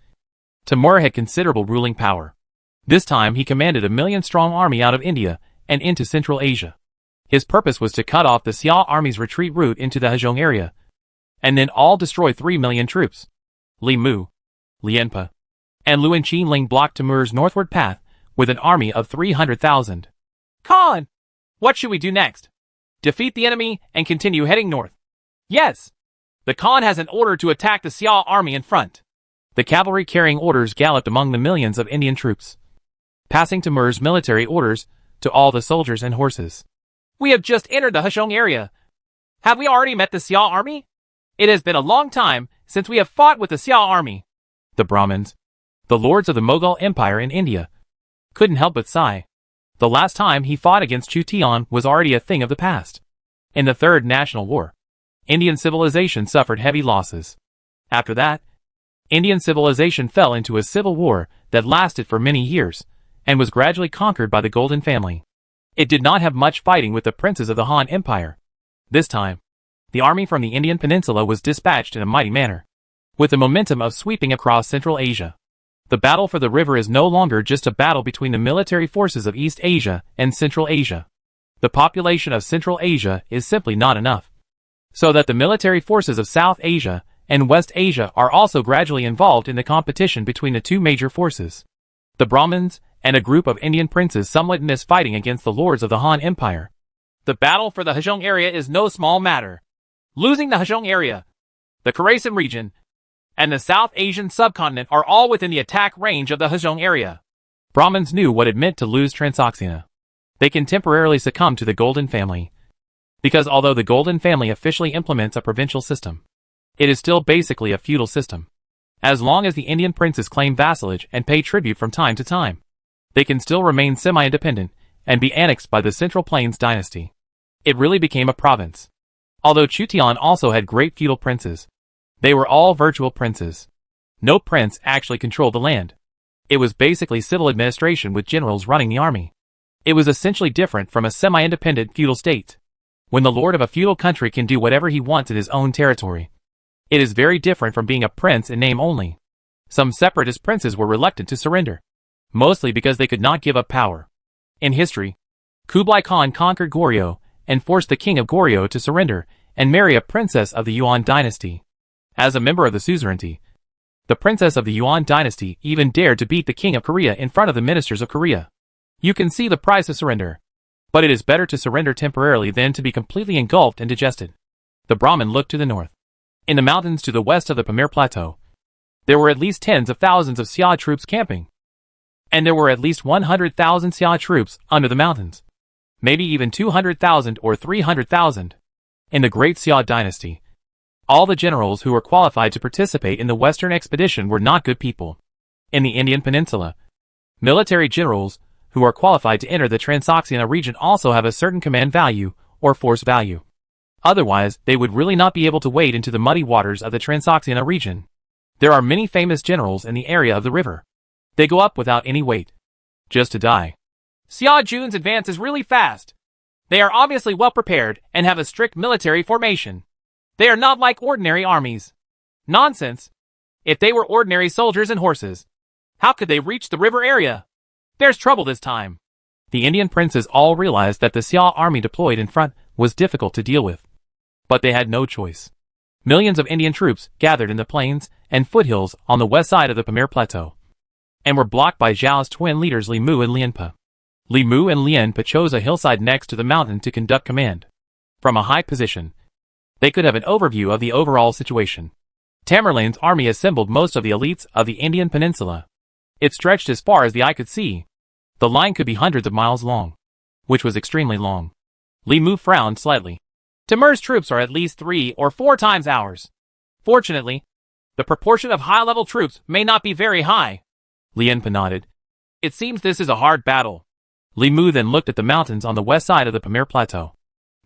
Timur had considerable ruling power. This time he commanded a 1,000,000-strong army out of India and into Central Asia. His purpose was to cut off the Xia army's retreat route into the Hezhong area, and then all destroy 3 million troops. Li Mu, Lian Pa, and Luan Qinling blocked Timur's northward path with an army of 300,000. Khan! What should we do next? Defeat the enemy and continue heading north. Yes! The Khan has an order to attack the Xia army in front. The cavalry carrying orders galloped among the millions of Indian troops, passing Timur's military orders to all the soldiers and horses. We have just entered the Hezhong area. Have we already met the Xia army? It has been a long time since we have fought with the Xia army. The Brahmins, the lords of the Mughal Empire in India, couldn't help but sigh. The last time he fought against Chu Tian was already a thing of the past. In the Third National War, Indian civilization suffered heavy losses. After that, Indian civilization fell into a civil war that lasted for many years and was gradually conquered by the Golden Family. It did not have much fighting with the princes of the Han Empire. This time, the army from the Indian peninsula was dispatched in a mighty manner, with the momentum of sweeping across Central Asia. The battle for the river is no longer just a battle between the military forces of East Asia and Central Asia. The population of Central Asia is simply not enough, so that the military forces of South Asia and West Asia are also gradually involved in the competition between the 2 major forces. The Brahmins and a group of Indian princes somewhat miss fighting against the lords of the Han Empire. The battle for the Hejong area is no small matter. Losing the Hejong area, the Khorasan region, and the South Asian subcontinent are all within the attack range of the Hejong area. Brahmins knew what it meant to lose Transoxiana. They can temporarily succumb to the Golden Family. Because although the Golden Family officially implements a provincial system, it is still basically a feudal system. As long as the Indian princes claim vassalage and pay tribute from time to time, they can still remain semi-independent and be annexed by the Central Plains dynasty. It really became a province. Although Chutian also had great feudal princes, they were all virtual princes. No prince actually controlled the land. It was basically civil administration with generals running the army. It was essentially different from a semi-independent feudal state. When the lord of a feudal country can do whatever he wants in his own territory, it is very different from being a prince in name only. Some separatist princes were reluctant to surrender, mostly because they could not give up power. In history, Kublai Khan conquered Goryeo and forced the king of Goryeo to surrender and marry a princess of the Yuan dynasty. As a member of the suzerainty, the princess of the Yuan dynasty even dared to beat the king of Korea in front of the ministers of Korea. You can see the price of surrender. But it is better to surrender temporarily than to be completely engulfed and digested. The Brahmin looked to the north. In the mountains to the west of the Pamir Plateau, there were at least tens of thousands of Xia troops camping. And there were at least 100,000 Xia troops under the mountains. Maybe even 200,000 or 300,000. In the Great Xia dynasty, all the generals who were qualified to participate in the western expedition were not good people. In the Indian peninsula, military generals who are qualified to enter the Transoxiana region also have a certain command value or force value. Otherwise, they would really not be able to wade into the muddy waters of the Transoxiana region. There are many famous generals in the area of the river. They go up without any weight, just to die. Xia Jun's advance is really fast. They are obviously well prepared and have a strict military formation. They are not like ordinary armies. Nonsense. If they were ordinary soldiers and horses, how could they reach the river area? There's trouble this time. The Indian princes all realized that the Xia army deployed in front was difficult to deal with. But they had no choice. Millions of Indian troops gathered in the plains and foothills on the west side of the Pamir Plateau, and were blocked by Zhao's twin leaders Li Mu and Lianpe. Li Mu and Lianpe chose a hillside next to the mountain to conduct command. From a high position, they could have an overview of the overall situation. Tamerlane's army assembled most of the elites of the Indian peninsula. It stretched as far as the eye could see. The line could be hundreds of miles long, which was extremely long. Li Mu frowned slightly. Timur's troops are at least 3 or 4 times ours. Fortunately, the proportion of high-level troops may not be very high. Lianpe nodded. It seems this is a hard battle. Li Mu then looked at the mountains on the west side of the Pamir Plateau.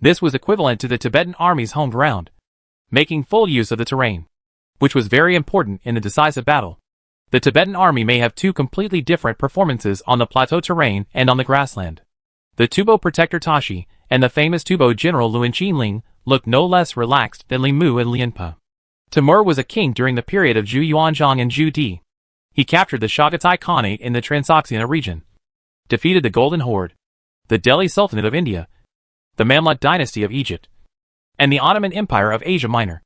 This was equivalent to the Tibetan army's home ground, making full use of the terrain, which was very important in the decisive battle. The Tibetan army may have 2 completely different performances on the plateau terrain and on the grassland. The Tubo protector Tashi and the famous Tubo general Luan Qinling looked no less relaxed than Li Mu and Lianpe. Timur was a king during the period of Zhu Yuanzhang and Zhu Di. He captured the Chagatai Khanate in the Transoxiana region, defeated the Golden Horde, the Delhi Sultanate of India, the Mamluk dynasty of Egypt, and the Ottoman Empire of Asia Minor,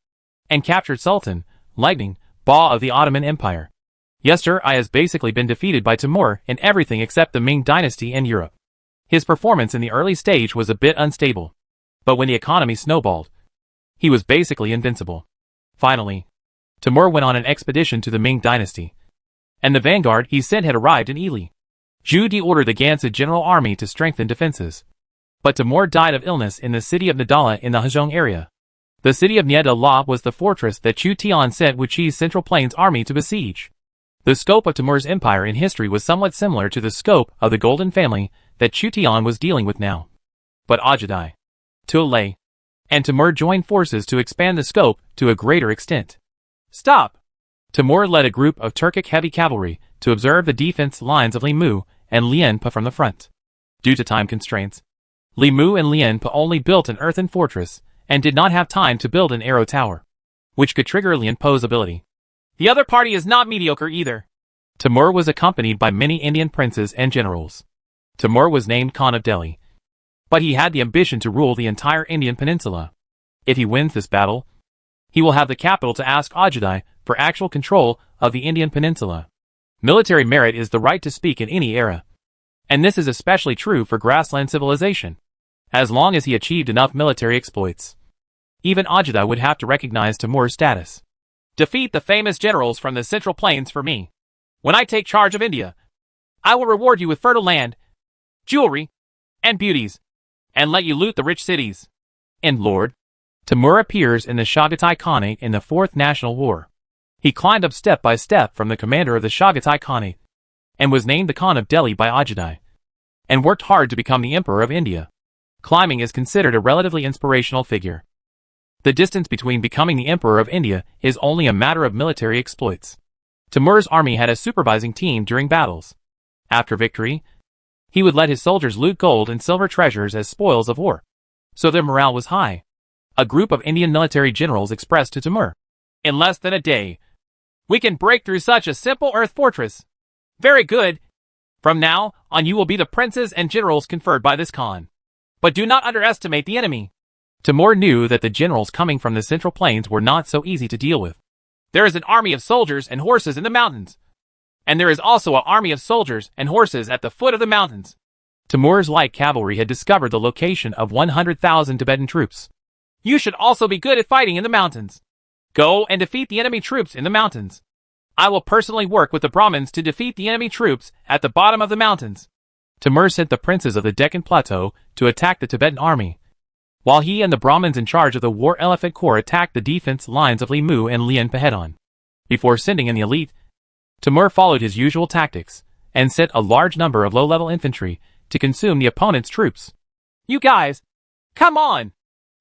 and captured Sultan Lightning Ba of the Ottoman Empire. Yester-I has basically been defeated by Timur in everything except the Ming dynasty and Europe. His performance in the early stage was a bit unstable, but when the economy snowballed, he was basically invincible. Finally, Timur went on an expedition to the Ming dynasty, and the vanguard he sent had arrived in Ili. Zhu Di ordered the Gansu general army to strengthen defenses, but Timur died of illness in the city of Nadala in the Hejong area. The city of Nyeda-La was the fortress that Chu Tian sent Wuqi's Central Plains army to besiege. The scope of Timur's empire in history was somewhat similar to the scope of the Golden Family that Chu Tian was dealing with now. But Ajadai, Tulay, and Timur joined forces to expand the scope to a greater extent. Stop! Timur led a group of Turkic heavy cavalry to observe the defense lines of Li Mu and Lianpe from the front. Due to time constraints, Li Mu and Lianpe only built an earthen fortress and did not have time to build an arrow tower, which could trigger Lianpe's ability. The other party is not mediocre either. Timur was accompanied by many Indian princes and generals. Timur was named Khan of Delhi, but he had the ambition to rule the entire Indian peninsula. If he wins this battle, he will have the capital to ask Ajadai for actual control of the Indian peninsula. Military merit is the right to speak in any era, and this is especially true for grassland civilization. as long as he achieved enough military exploits. Even Ajita would have to recognize Timur's status. Defeat the famous generals from the Central Plains for me. When I take charge of India, I will reward you with fertile land, jewelry, and beauties, and let you loot the rich cities. And Lord, Timur appears in the Chagatai Khanate in the Fourth National War. He climbed up step by step from the commander of the Chagatai Khanate, and was named the Khan of Delhi by Ajita, and worked hard to become the Emperor of India. Climbing is considered a relatively inspirational figure. The distance between becoming the Emperor of India is only a matter of military exploits. Timur's army had a supervising team during battles. After victory, he would let his soldiers loot gold and silver treasures as spoils of war, so their morale was high. A group of Indian military generals expressed to Timur, "In less than a day, we can break through such a simple earth fortress. Very good. From now on you will be the princes and generals conferred by this Khan. But do not underestimate the enemy." Timur knew that the generals coming from the Central Plains were not so easy to deal with. There is an army of soldiers and horses in the mountains, and there is also an army of soldiers and horses at the foot of the mountains. Timur's light cavalry had discovered the location of 100,000 Tibetan troops. You should also be good at fighting in the mountains. Go and defeat the enemy troops in the mountains. I will personally work with the Brahmins to defeat the enemy troops at the bottom of the mountains. Timur sent the princes of the Deccan Plateau to attack the Tibetan army, while he and the Brahmins in charge of the War Elephant Corps attacked the defense lines of Limu and Lianpa head-on. Before sending in the elite, Timur followed his usual tactics, and sent a large number of low-level infantry to consume the opponent's troops. You guys, come on!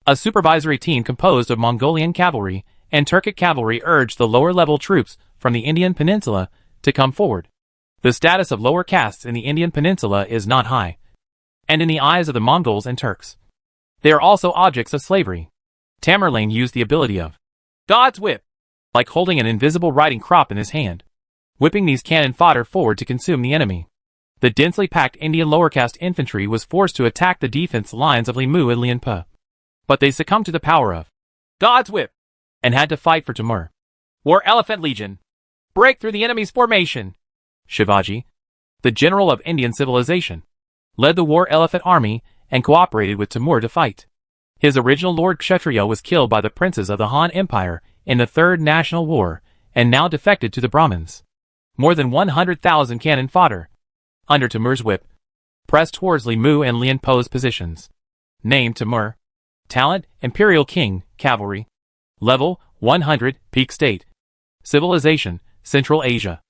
A supervisory team composed of Mongolian cavalry and Turkic cavalry urged the lower-level troops from the Indian peninsula to come forward. The status of lower castes in the Indian peninsula is not high, and in the eyes of the Mongols and Turks, they are also objects of slavery. Tamerlane used the ability of God's whip, like holding an invisible riding crop in his hand, whipping these cannon fodder forward to consume the enemy. The densely packed Indian lower caste infantry was forced to attack the defense lines of Limu and Lianpa, but they succumbed to the power of God's whip, and had to fight for Timur. War Elephant Legion. Break through the enemy's formation. Shivaji, the general of Indian civilization, led the War Elephant army and cooperated with Timur to fight. His original Lord Kshatriya was killed by the princes of the Han Empire in the Third National War, and now defected to the Brahmins. More than 100,000 cannon fodder, under Timur's whip, pressed towards Limu and Lianpo's positions. Name Timur. Talent, Imperial King, Cavalry. Level, 100, Peak State. Civilization, Central Asia.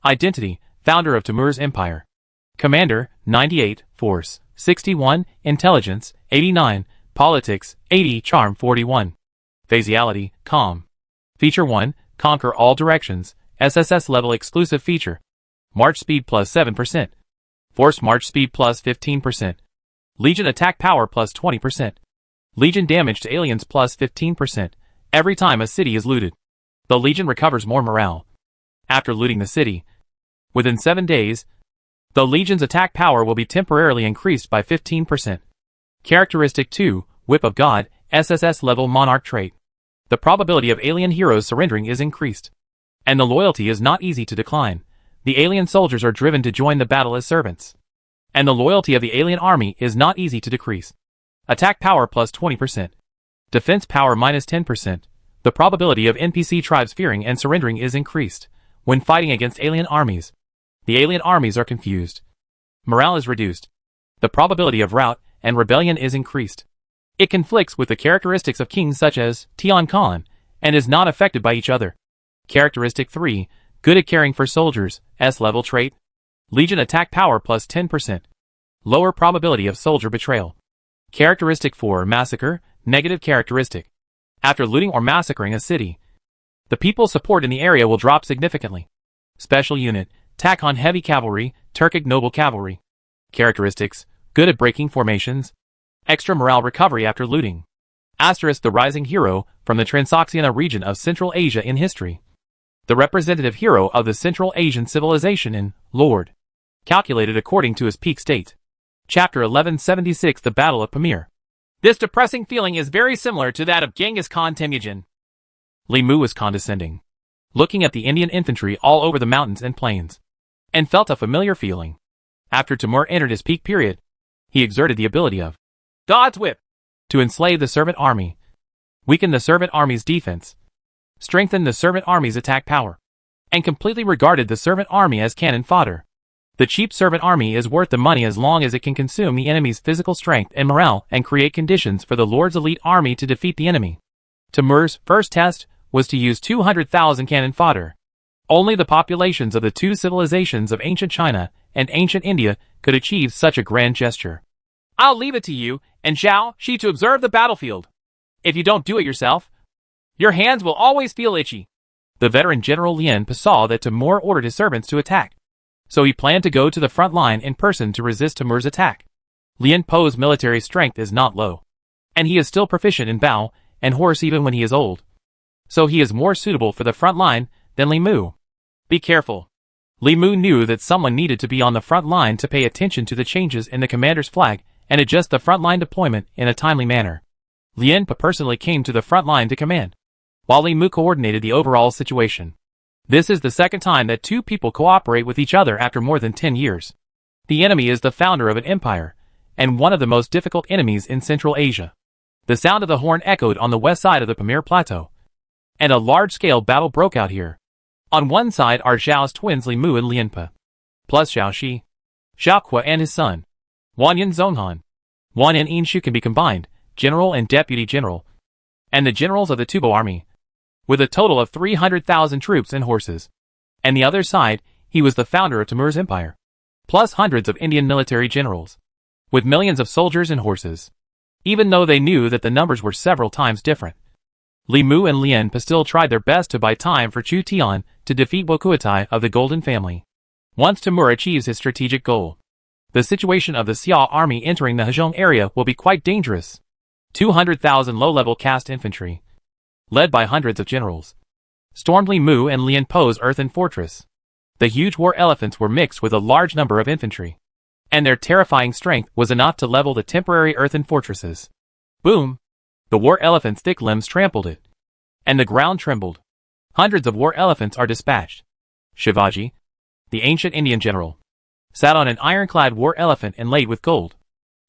Identity, Founder of Timur's Empire. Commander, 98, Force, 61, Intelligence, 89, Politics, 80, Charm, 41. Phaseality, Calm. Feature 1, Conquer all directions, SSS level exclusive feature. March speed plus 7%. Force march speed plus 15%. Legion attack power plus 20%. Legion damage to aliens plus 15%, every time a city is looted. The Legion recovers more morale after looting the city. Within 7 days, the Legion's attack power will be temporarily increased by 15%. Characteristic 2, Whip of God, SSS level Monarch trait. The probability of alien heroes surrendering is increased, and the loyalty is not easy to decline. The alien soldiers are driven to join the battle as servants, and the loyalty of the alien army is not easy to decrease. Attack power plus 20%. Defense power minus 10%. The probability of NPC tribes fearing and surrendering is increased when fighting against alien armies. The alien armies are confused. Morale is reduced. The probability of rout and rebellion is increased. It conflicts with the characteristics of kings such as Tian Khan, and is not affected by each other. Characteristic 3, Good at caring for soldiers, S-level trait. Legion attack power plus 10%. Lower probability of soldier betrayal. Characteristic 4, Massacre, negative characteristic. After looting or massacring a city, the people's support in the area will drop significantly. Special unit, Takhan heavy cavalry, Turkic noble cavalry. Characteristics, good at breaking formations. Extra morale recovery after looting. Asterisk the rising hero from the Transoxiana region of Central Asia in history. The representative hero of the Central Asian civilization in Lord. Calculated according to his peak state. Chapter 1176 The Battle of Pamir. This depressing feeling is very similar to that of Genghis Khan Temujin. Limu was condescending, looking at the Indian infantry all over the mountains and plains, and felt a familiar feeling. After Timur entered his peak period, he exerted the ability of God's whip. To enslave the servant army. Weaken the servant army's defense. Strengthen the servant army's attack power. And completely regarded the servant army as cannon fodder. The cheap servant army is worth the money as long as it can consume the enemy's physical strength and morale and create conditions for the Lord's elite army to defeat the enemy. Timur's first test was to use 200,000 cannon fodder. Only the populations of the two civilizations of ancient China and ancient India could achieve such a grand gesture. I'll leave it to you and Zhao Shi to observe the battlefield. If you don't do it yourself, your hands will always feel itchy. The veteran General Lien Pe saw that Timur ordered his servants to attack. So he planned to go to the front line in person to resist Timur's attack. Lien Pe's military strength is not low. And he is still proficient in bow and horse even when he is old. So he is more suitable for the front line than Li Mu. Be careful. Li Mu knew that someone needed to be on the front line to pay attention to the changes in the commander's flag and adjust the front line deployment in a timely manner. Lien Pe personally came to the front line to command, while Li Mu coordinated the overall situation. This is the second time that two people cooperate with each other after more than 10 years. The enemy is the founder of an empire, and one of the most difficult enemies in Central Asia. The sound of the horn echoed on the west side of the Pamir Plateau, and a large-scale battle broke out here. On one side are Zhao's twins Li Mu and Lien Pe, plus Zhao Shi, Zhao Kue and his son, Wanyan Zonghan. Wan and Inshu can be combined, general and deputy general, and the generals of the Tubo army, with a total of 300,000 troops and horses. And the other side, he was the founder of Timur's empire, plus hundreds of Indian military generals, with millions of soldiers and horses. Even though they knew that the numbers were several times different, Li Mu and Lien Pe still tried their best to buy time for Chu Tian to defeat Wokuotai of the Golden Family. Once Timur achieves his strategic goal, the situation of the Xia army entering the Hezhong area will be quite dangerous. 200,000 low-level caste infantry, led by hundreds of generals, stormed Li Mu and Lien Pe's earthen fortress. The huge war elephants were mixed with a large number of infantry, and their terrifying strength was enough to level the temporary earthen fortresses. Boom! The war elephant's thick limbs trampled it, and the ground trembled. Hundreds of war elephants are dispatched. Shivaji, the ancient Indian general, sat on an ironclad war elephant inlaid with gold,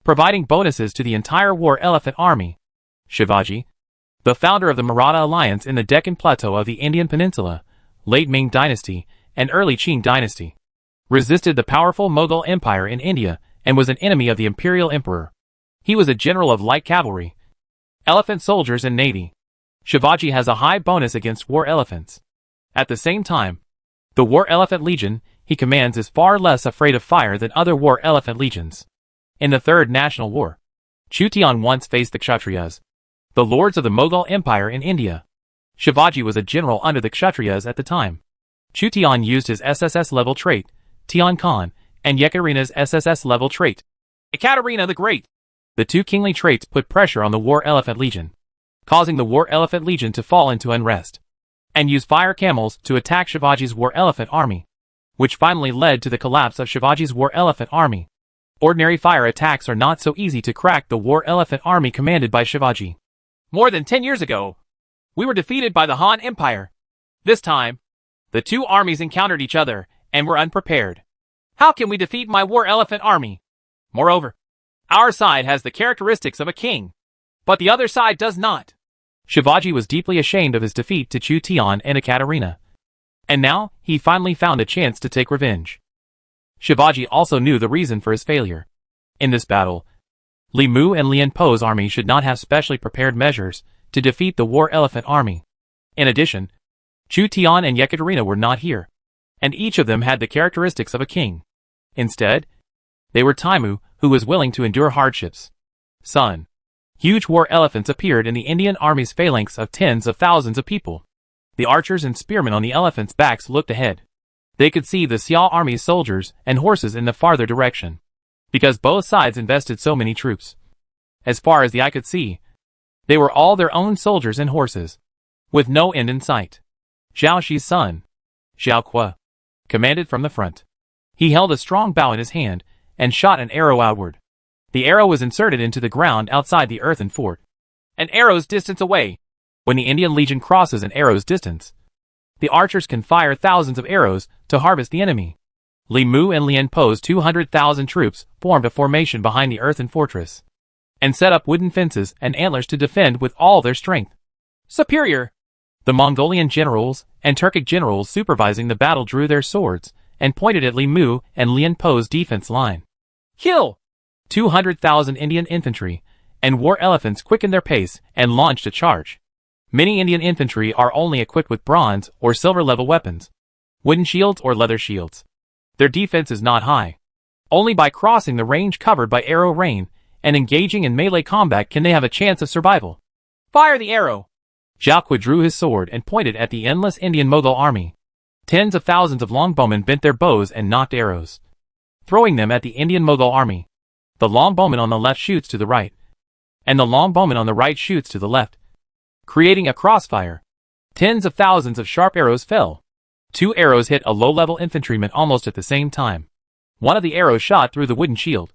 providing bonuses to the entire war elephant army. Shivaji, the founder of the Maratha alliance in the Deccan Plateau of the Indian Peninsula, late Ming dynasty and early Qing dynasty, resisted the powerful Mughal Empire in India and was an enemy of the imperial emperor. He was a general of light cavalry, elephant soldiers and navy. Shivaji has a high bonus against war elephants. At the same time, the war elephant legion he commands is far less afraid of fire than other war elephant legions. In the Third National War, Chu Tian once faced the Kshatriyas, the lords of the Mughal Empire in India. Shivaji was a general under the Kshatriyas at the time. Chu Tian used his SSS level trait, Tian Khan, and Yekaterina's SSS level trait, Ekaterina the Great. The two kingly traits put pressure on the war elephant legion, causing the war elephant legion to fall into unrest, and use fire camels to attack Shivaji's war elephant army, which finally led to the collapse of Shivaji's war elephant army. Ordinary fire attacks are not so easy to crack the war elephant army commanded by Shivaji. More than 10 years ago, we were defeated by the Han Empire. This time, the two armies encountered each other and were unprepared. How can we defeat my war elephant army? Moreover, our side has the characteristics of a king, but the other side does not. Shivaji was deeply ashamed of his defeat to Chu Tian and Ekaterina, and now he finally found a chance to take revenge. Shivaji also knew the reason for his failure. In this battle, Li Mu and Lien Pe's army should not have specially prepared measures to defeat the war elephant army. In addition, Chu Tian and Yekaterina were not here, and each of them had the characteristics of a king. Instead, they were Taimu, who was willing to endure hardships. Son. Huge war elephants appeared in the Indian army's phalanx of tens of thousands of people. The archers and spearmen on the elephants' backs looked ahead. They could see the Xia army's soldiers and horses in the farther direction, because both sides invested so many troops. As far as the eye could see, they were all their own soldiers and horses, with no end in sight. Zhao Shi's son, Zhao Kue, commanded from the front. He held a strong bow in his hand and shot an arrow outward. The arrow was inserted into the ground outside the earthen fort, an arrow's distance away. When the Indian legion crosses an arrow's distance, the archers can fire thousands of arrows to harvest the enemy. Li Mu and Lien Pe's 200,000 troops formed a formation behind the earthen fortress, and set up wooden fences and antlers to defend with all their strength. Superior! The Mongolian generals and Turkic generals supervising the battle drew their swords and pointed at Li Mu and Lien Po's defense line. Kill! 200,000 Indian infantry and war elephants quickened their pace and launched a charge. Many Indian infantry are only equipped with bronze or silver level weapons, wooden shields or leather shields. Their defense is not high. Only by crossing the range covered by arrow rain and engaging in melee combat can they have a chance of survival. Fire the arrow! Xiaoqui drew his sword and pointed at the endless Indian Mughal army. Tens of thousands of longbowmen bent their bows and nocked arrows, throwing them at the Indian Mughal army. The longbowman on the left shoots to the right, and the longbowman on the right shoots to the left, creating a crossfire. Tens of thousands of sharp arrows fell. 2 arrows hit a low-level infantryman almost at the same time. One of the arrows shot through the wooden shield,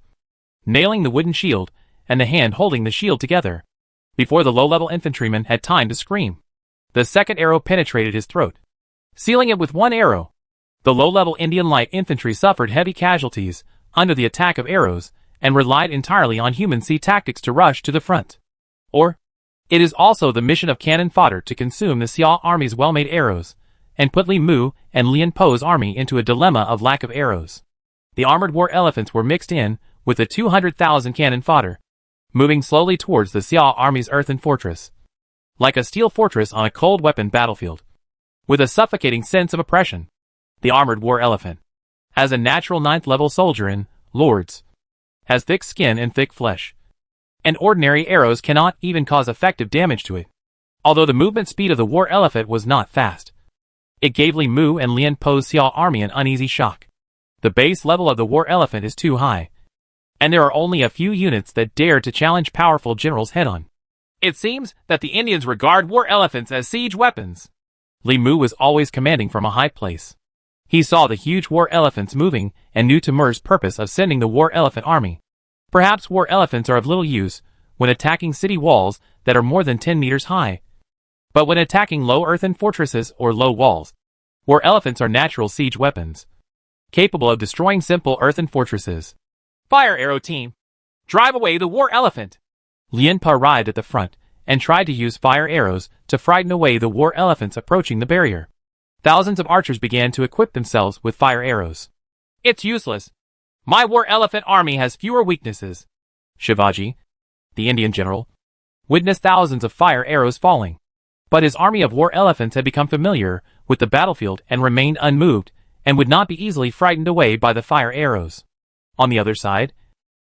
nailing the wooden shield and the hand holding the shield together, before the low-level infantryman had time to scream. The second arrow penetrated his throat, sealing it with 1 arrow. The low-level Indian light infantry suffered heavy casualties under the attack of arrows and relied entirely on human sea tactics to rush to the front. Or, it is also the mission of cannon fodder to consume the Xia army's well-made arrows and put Li Mu and Lien Po's army into a dilemma of lack of arrows. The armored war elephants were mixed in with the 200,000 cannon fodder, moving slowly towards the Xia army's earthen fortress, like a steel fortress on a cold weapon battlefield, with a suffocating sense of oppression. The armored war elephant, as a natural 9th-level soldier in Lords, has thick skin and thick flesh, and ordinary arrows cannot even cause effective damage to it. Although the movement speed of the war elephant was not fast, it gave Li Mu and Lien Po's Xia army an uneasy shock. The base level of the war elephant is too high, and there are only a few units that dare to challenge powerful generals head-on. It seems that the Indians regard war elephants as siege weapons. Li Mu was always commanding from a high place. He saw the huge war elephants moving and knew Timur's purpose of sending the war elephant army. Perhaps war elephants are of little use when attacking city walls that are more than 10 meters high. But when attacking low earthen fortresses or low walls, war elephants are natural siege weapons, capable of destroying simple earthen fortresses. Fire arrow team! Drive away the war elephant! Lien Po arrived at the front and tried to use fire arrows to frighten away the war elephants approaching the barrier. Thousands of archers began to equip themselves with fire arrows. It's useless. My war elephant army has fewer weaknesses. Shivaji, the Indian general, witnessed thousands of fire arrows falling. But his army of war elephants had become familiar with the battlefield and remained unmoved and would not be easily frightened away by the fire arrows. On the other side,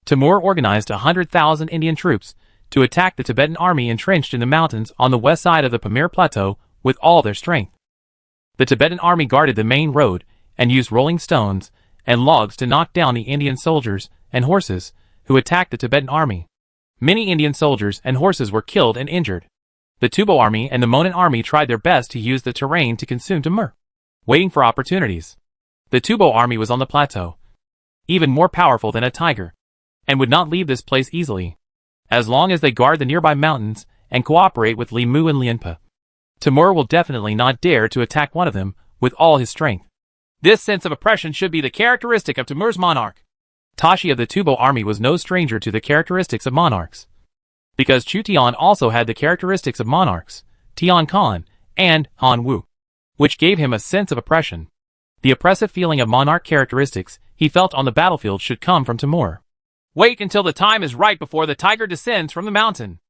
Timur organized 100,000 Indian troops to attack the Tibetan army entrenched in the mountains on the west side of the Pamir Plateau with all their strength. The Tibetan army guarded the main road and used rolling stones and logs to knock down the Indian soldiers and horses who attacked the Tibetan army. Many Indian soldiers and horses were killed and injured. The Tubo army and the Monan army tried their best to use the terrain to consume Timur, waiting for opportunities. The Tubo army was on the plateau, even more powerful than a tiger, and would not leave this place easily, as long as they guard the nearby mountains and cooperate with Li Mu and Lien Po. Timur will definitely not dare to attack one of them with all his strength. This sense of oppression should be the characteristic of Timur's monarch. Tashi of the Tubo army was no stranger to the characteristics of monarchs, because Chu Tian also had the characteristics of monarchs, Tian Khan and Han Wu, which gave him a sense of oppression. The oppressive feeling of monarch characteristics he felt on the battlefield should come from Timur. Wait until the time is right before the tiger descends from the mountain.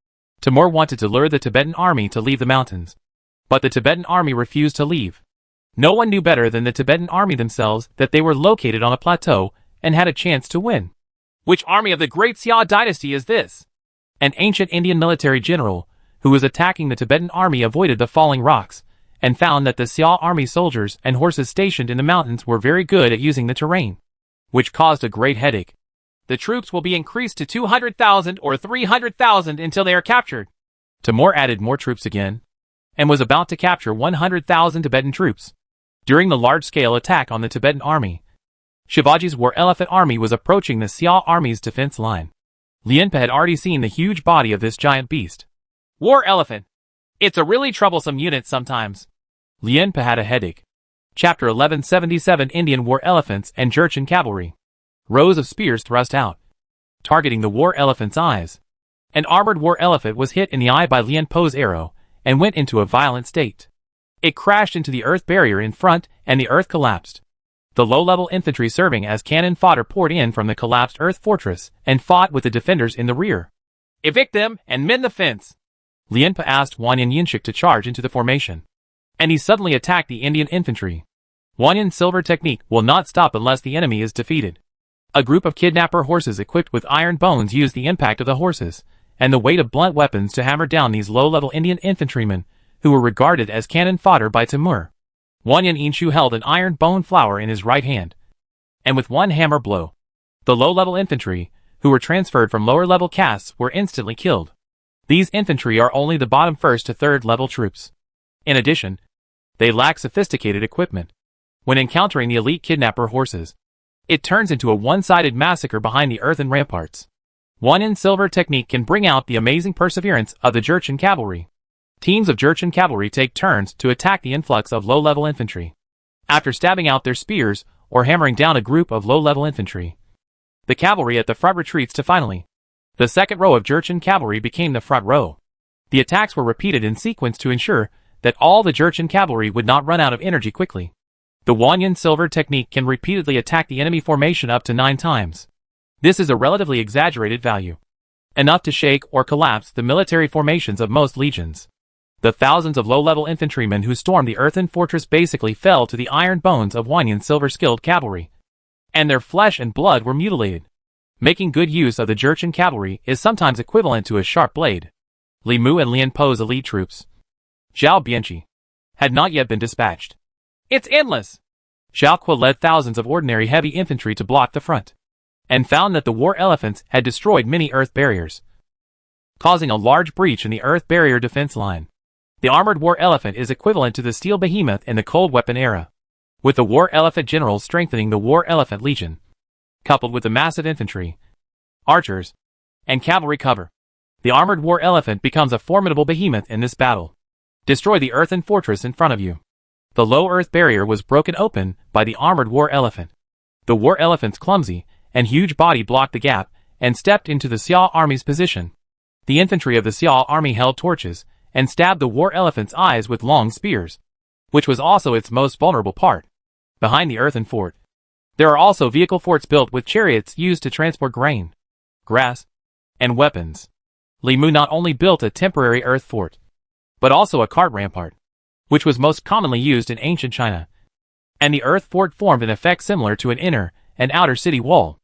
Timur wanted to lure the Tibetan army to leave the mountains, but the Tibetan army refused to leave. No one knew better than the Tibetan army themselves that they were located on a plateau and had a chance to win. Which army of the great Xia dynasty is this? An ancient Indian military general who was attacking the Tibetan army avoided the falling rocks and found that the Xia army soldiers and horses stationed in the mountains were very good at using the terrain, which caused a great headache. The troops will be increased to 200,000 or 300,000 until they are captured. Timur added more troops again, and was about to capture 100,000 Tibetan troops. During the large-scale attack on the Tibetan army, Shivaji's war elephant army was approaching the Xia army's defense line. Lien Po had already seen the huge body of this giant beast. War elephant. It's a really troublesome unit sometimes. Lien Po had a headache. Chapter 1177 Indian war elephants and Jurchen cavalry. Rows of spears thrust out, targeting the war elephant's eyes. An armored war elephant was hit in the eye by Lian Po's arrow and went into a violent state. It crashed into the earth barrier in front and the earth collapsed. The low-level infantry serving as cannon fodder poured in from the collapsed earth fortress and fought with the defenders in the rear. "Evict them and mend the fence," Lian Po asked Wanyan Yinshik to charge into the formation. And he suddenly attacked the Indian infantry. Wanyan's silver technique will not stop unless the enemy is defeated. A group of kidnapper horses equipped with iron bones used the impact of the horses and the weight of blunt weapons to hammer down these low-level Indian infantrymen who were regarded as cannon fodder by Timur. Wanyan Yinshu held an iron bone flower in his right hand, and with one hammer blow, the low-level infantry, who were transferred from lower-level castes, were instantly killed. These infantry are only the bottom first to third level troops. In addition, they lack sophisticated equipment. When encountering the elite kidnapper horses, it turns into a one-sided massacre behind the earthen ramparts. Wanyan's silver technique can bring out the amazing perseverance of the Jurchen cavalry. Teams of Jurchen cavalry take turns to attack the influx of low-level infantry. After stabbing out their spears or hammering down a group of low-level infantry, the cavalry at the front retreats to finally. The second row of Jurchen cavalry became the front row. The attacks were repeated in sequence to ensure that all the Jurchen cavalry would not run out of energy quickly. The Wanyan silver technique can repeatedly attack the enemy formation up to 9 times. This is a relatively exaggerated value, enough to shake or collapse the military formations of most legions. The thousands of low-level infantrymen who stormed the earthen fortress basically fell to the iron bones of Wanyan's silver-skilled cavalry, and their flesh and blood were mutilated. Making good use of the Jurchen cavalry is sometimes equivalent to a sharp blade. Li Mu and Lian Po's elite troops, Zhao Bianchi, had not yet been dispatched. "It's endless!" Zhao Kuo led thousands of ordinary heavy infantry to block the front, and found that the war elephants had destroyed many earth barriers, causing a large breach in the earth barrier defense line. The armored war elephant is equivalent to the steel behemoth in the cold weapon era, with the war elephant generals strengthening the war elephant legion, coupled with the massive infantry, archers, and cavalry cover. The armored war elephant becomes a formidable behemoth in this battle. Destroy the earthen fortress in front of you. The low earth barrier was broken open by the armored war elephant. The war elephant's clumsy and huge body blocked the gap and stepped into the Xiao army's position. The infantry of the Xiao army held torches and stabbed the war elephant's eyes with long spears, which was also its most vulnerable part. Behind the earthen fort, there are also vehicle forts built with chariots used to transport grain, grass, and weapons. Li Mu not only built a temporary earth fort, but also a cart rampart, which was most commonly used in ancient China. And the earth fort formed an effect similar to an inner and outer city wall.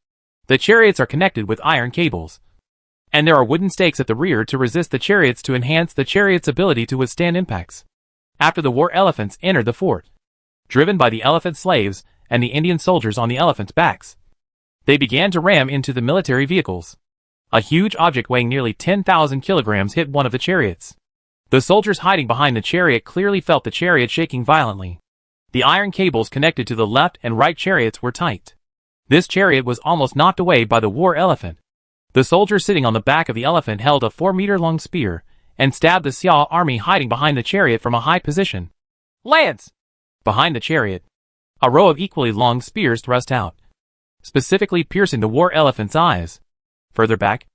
The chariots are connected with iron cables, and there are wooden stakes at the rear to resist the chariots to enhance the chariot's ability to withstand impacts. After the war elephants entered the fort, driven by the elephant slaves and the Indian soldiers on the elephants' backs, they began to ram into the military vehicles. A huge object weighing nearly 10,000 kilograms hit one of the chariots. The soldiers hiding behind the chariot clearly felt the chariot shaking violently. The iron cables connected to the left and right chariots were tight. This chariot was almost knocked away by the war elephant. The soldier sitting on the back of the elephant held a 4-meter-long spear and stabbed the Xiao army hiding behind the chariot from a high position. "Lance!" Behind the chariot, a row of equally long spears thrust out, specifically piercing the war elephant's eyes. Further back,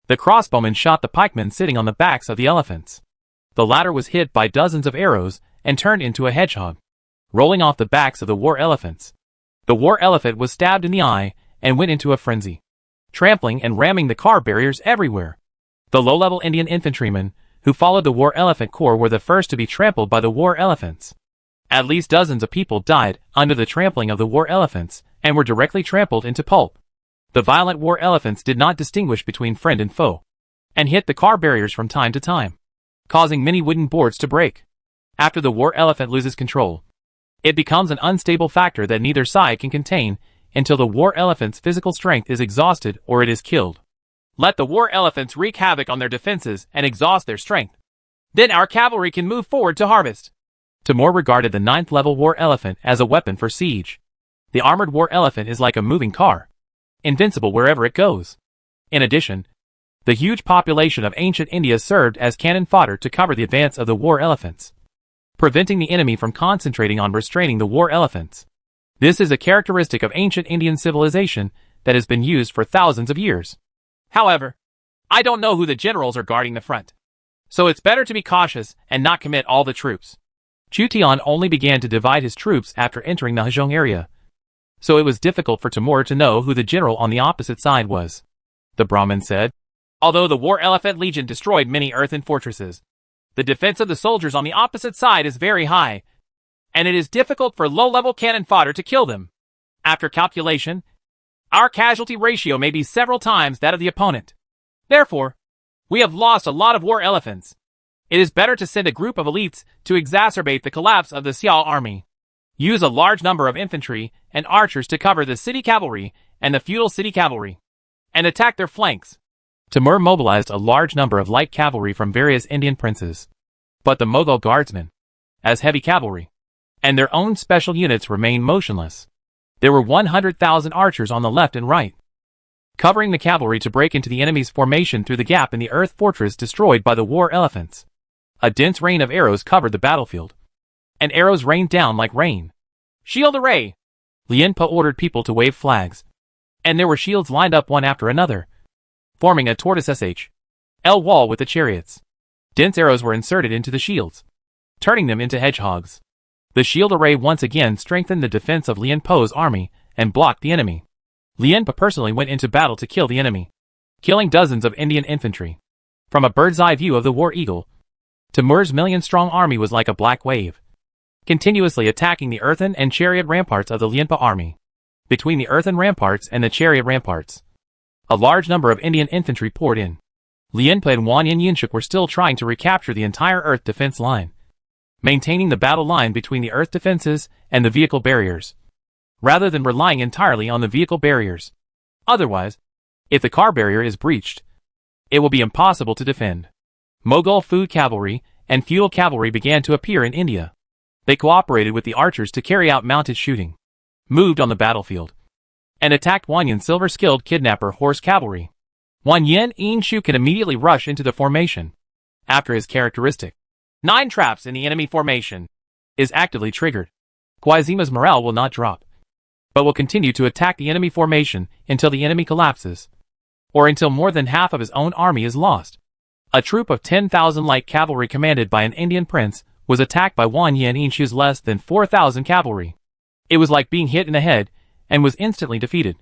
the crossbowmen shot the pikemen sitting on the backs of the elephants. The latter was hit by dozens of arrows and turned into a hedgehog, rolling off the backs of the war elephants. The war elephant was stabbed in the eye and went into a frenzy, trampling and ramming the car barriers everywhere. The low-level Indian infantrymen who followed the war elephant corps were the first to be trampled by the war elephants. At least dozens of people died under the trampling of the war elephants and were directly trampled into pulp. The violent war elephants did not distinguish between friend and foe, and hit the car barriers from time to time, causing many wooden boards to break. After the war elephant loses control, it becomes an unstable factor that neither side can contain until the war elephant's physical strength is exhausted or it is killed. Let the war elephants wreak havoc on their defenses and exhaust their strength. Then our cavalry can move forward to harvest. Timur regarded the 9th level war elephant as a weapon for siege. The armored war elephant is like a moving car, invincible wherever it goes. In addition, the huge population of ancient India served as cannon fodder to cover the advance of the war elephants, preventing the enemy from concentrating on restraining the war elephants. This is a characteristic of ancient Indian civilization that has been used for thousands of years. However, I don't know who the generals are guarding the front. So it's better to be cautious and not commit all the troops. Chu Tian only began to divide his troops after entering the Hezhong area. So it was difficult for Timur to know who the general on the opposite side was. The Brahmin said, although the War Elephant Legion destroyed many earthen fortresses, the defense of the soldiers on the opposite side is very high, and it is difficult for low-level cannon fodder to kill them. After calculation, our casualty ratio may be several times that of the opponent. Therefore, we have lost a lot of war elephants. It is better to send a group of elites to exacerbate the collapse of the Xiao army. Use a large number of infantry and archers to cover the city cavalry and the feudal city cavalry, and attack their flanks. Timur mobilized a large number of light cavalry from various Indian princes. But the Mughal guardsmen, as heavy cavalry, and their own special units remained motionless. There were 100,000 archers on the left and right, covering the cavalry to break into the enemy's formation through the gap in the earth fortress destroyed by the war elephants. A dense rain of arrows covered the battlefield, and arrows rained down like rain. Shield array! Lien Po ordered people to wave flags, and there were shields lined up one after another, forming a tortoise-L wall with the chariots. Dense arrows were inserted into the shields, turning them into hedgehogs. The shield array once again strengthened the defense of Lien Po's army and blocked the enemy. Lien Po personally went into battle to kill the enemy, killing dozens of Indian infantry. From a bird's-eye view of the war eagle, Timur's million-strong army was like a black wave, continuously attacking the earthen and chariot ramparts of the Lien Po army. Between the earthen ramparts and the chariot ramparts, a large number of Indian infantry poured in. Lien Po and Wanyan Yinshuk were still trying to recapture the entire earth defense line, maintaining the battle line between the earth defenses and the vehicle barriers, rather than relying entirely on the vehicle barriers. Otherwise, if the car barrier is breached, it will be impossible to defend. Mughal food cavalry and feudal cavalry began to appear in India. They cooperated with the archers to carry out mounted shooting, moved on the battlefield, and attacked Wanyan's silver-skilled kidnapper horse cavalry. Wanyan Yinshu can immediately rush into the formation. After his characteristic 9 traps in the enemy formation is actively triggered, Guaizima's morale will not drop, but will continue to attack the enemy formation until the enemy collapses, or until more than half of his own army is lost. A troop of 10,000 light cavalry commanded by an Indian prince was attacked by Wanyan Yinshu's less than 4,000 cavalry. It was like being hit in the head and was instantly defeated.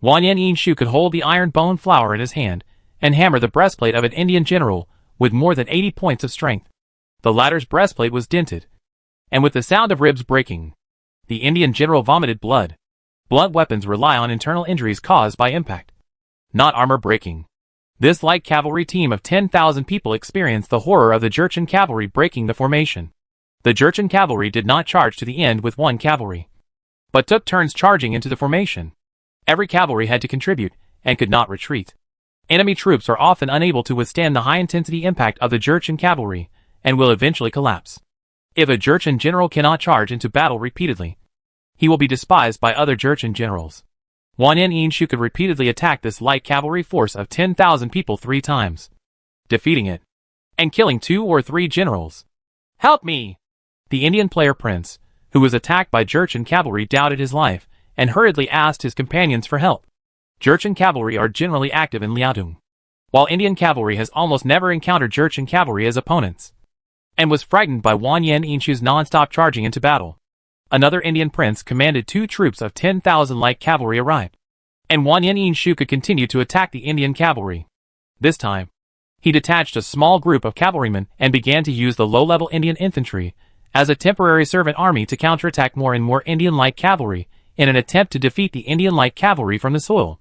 Wanyan Yinshu could hold the iron bone flower in his hand and hammer the breastplate of an Indian general with more than 80 points of strength. The latter's breastplate was dented, and with the sound of ribs breaking, the Indian general vomited blood. Blunt weapons rely on internal injuries caused by impact, not armor breaking. This light cavalry team of 10,000 people experienced the horror of the Jurchen cavalry breaking the formation. The Jurchen cavalry did not charge to the end with one cavalry, but took turns charging into the formation. Every cavalry had to contribute and could not retreat. Enemy troops are often unable to withstand the high-intensity impact of the Jurchen cavalry and will eventually collapse. If a Jurchen general cannot charge into battle repeatedly, he will be despised by other Jurchen generals. Wanyan Yinshu could repeatedly attack this light cavalry force of 10,000 people 3 times, defeating it, and killing 2 or 3 generals. Help me! The Indian player prince, who was attacked by Jurchen cavalry, doubted his life and hurriedly asked his companions for help. Jurchen cavalry are generally active in Liaodong, while Indian cavalry has almost never encountered Jurchen cavalry as opponents, and was frightened by Wanyan Yinshu's non-stop charging into battle. Another Indian prince commanded 2 troops of 10,000 light cavalry arrived, and Wanyan Yinshu could continue to attack the Indian cavalry. This time, he detached a small group of cavalrymen and began to use the low-level Indian infantry as a temporary servant army to counterattack more and more Indian light cavalry in an attempt to defeat the Indian light cavalry from the soil.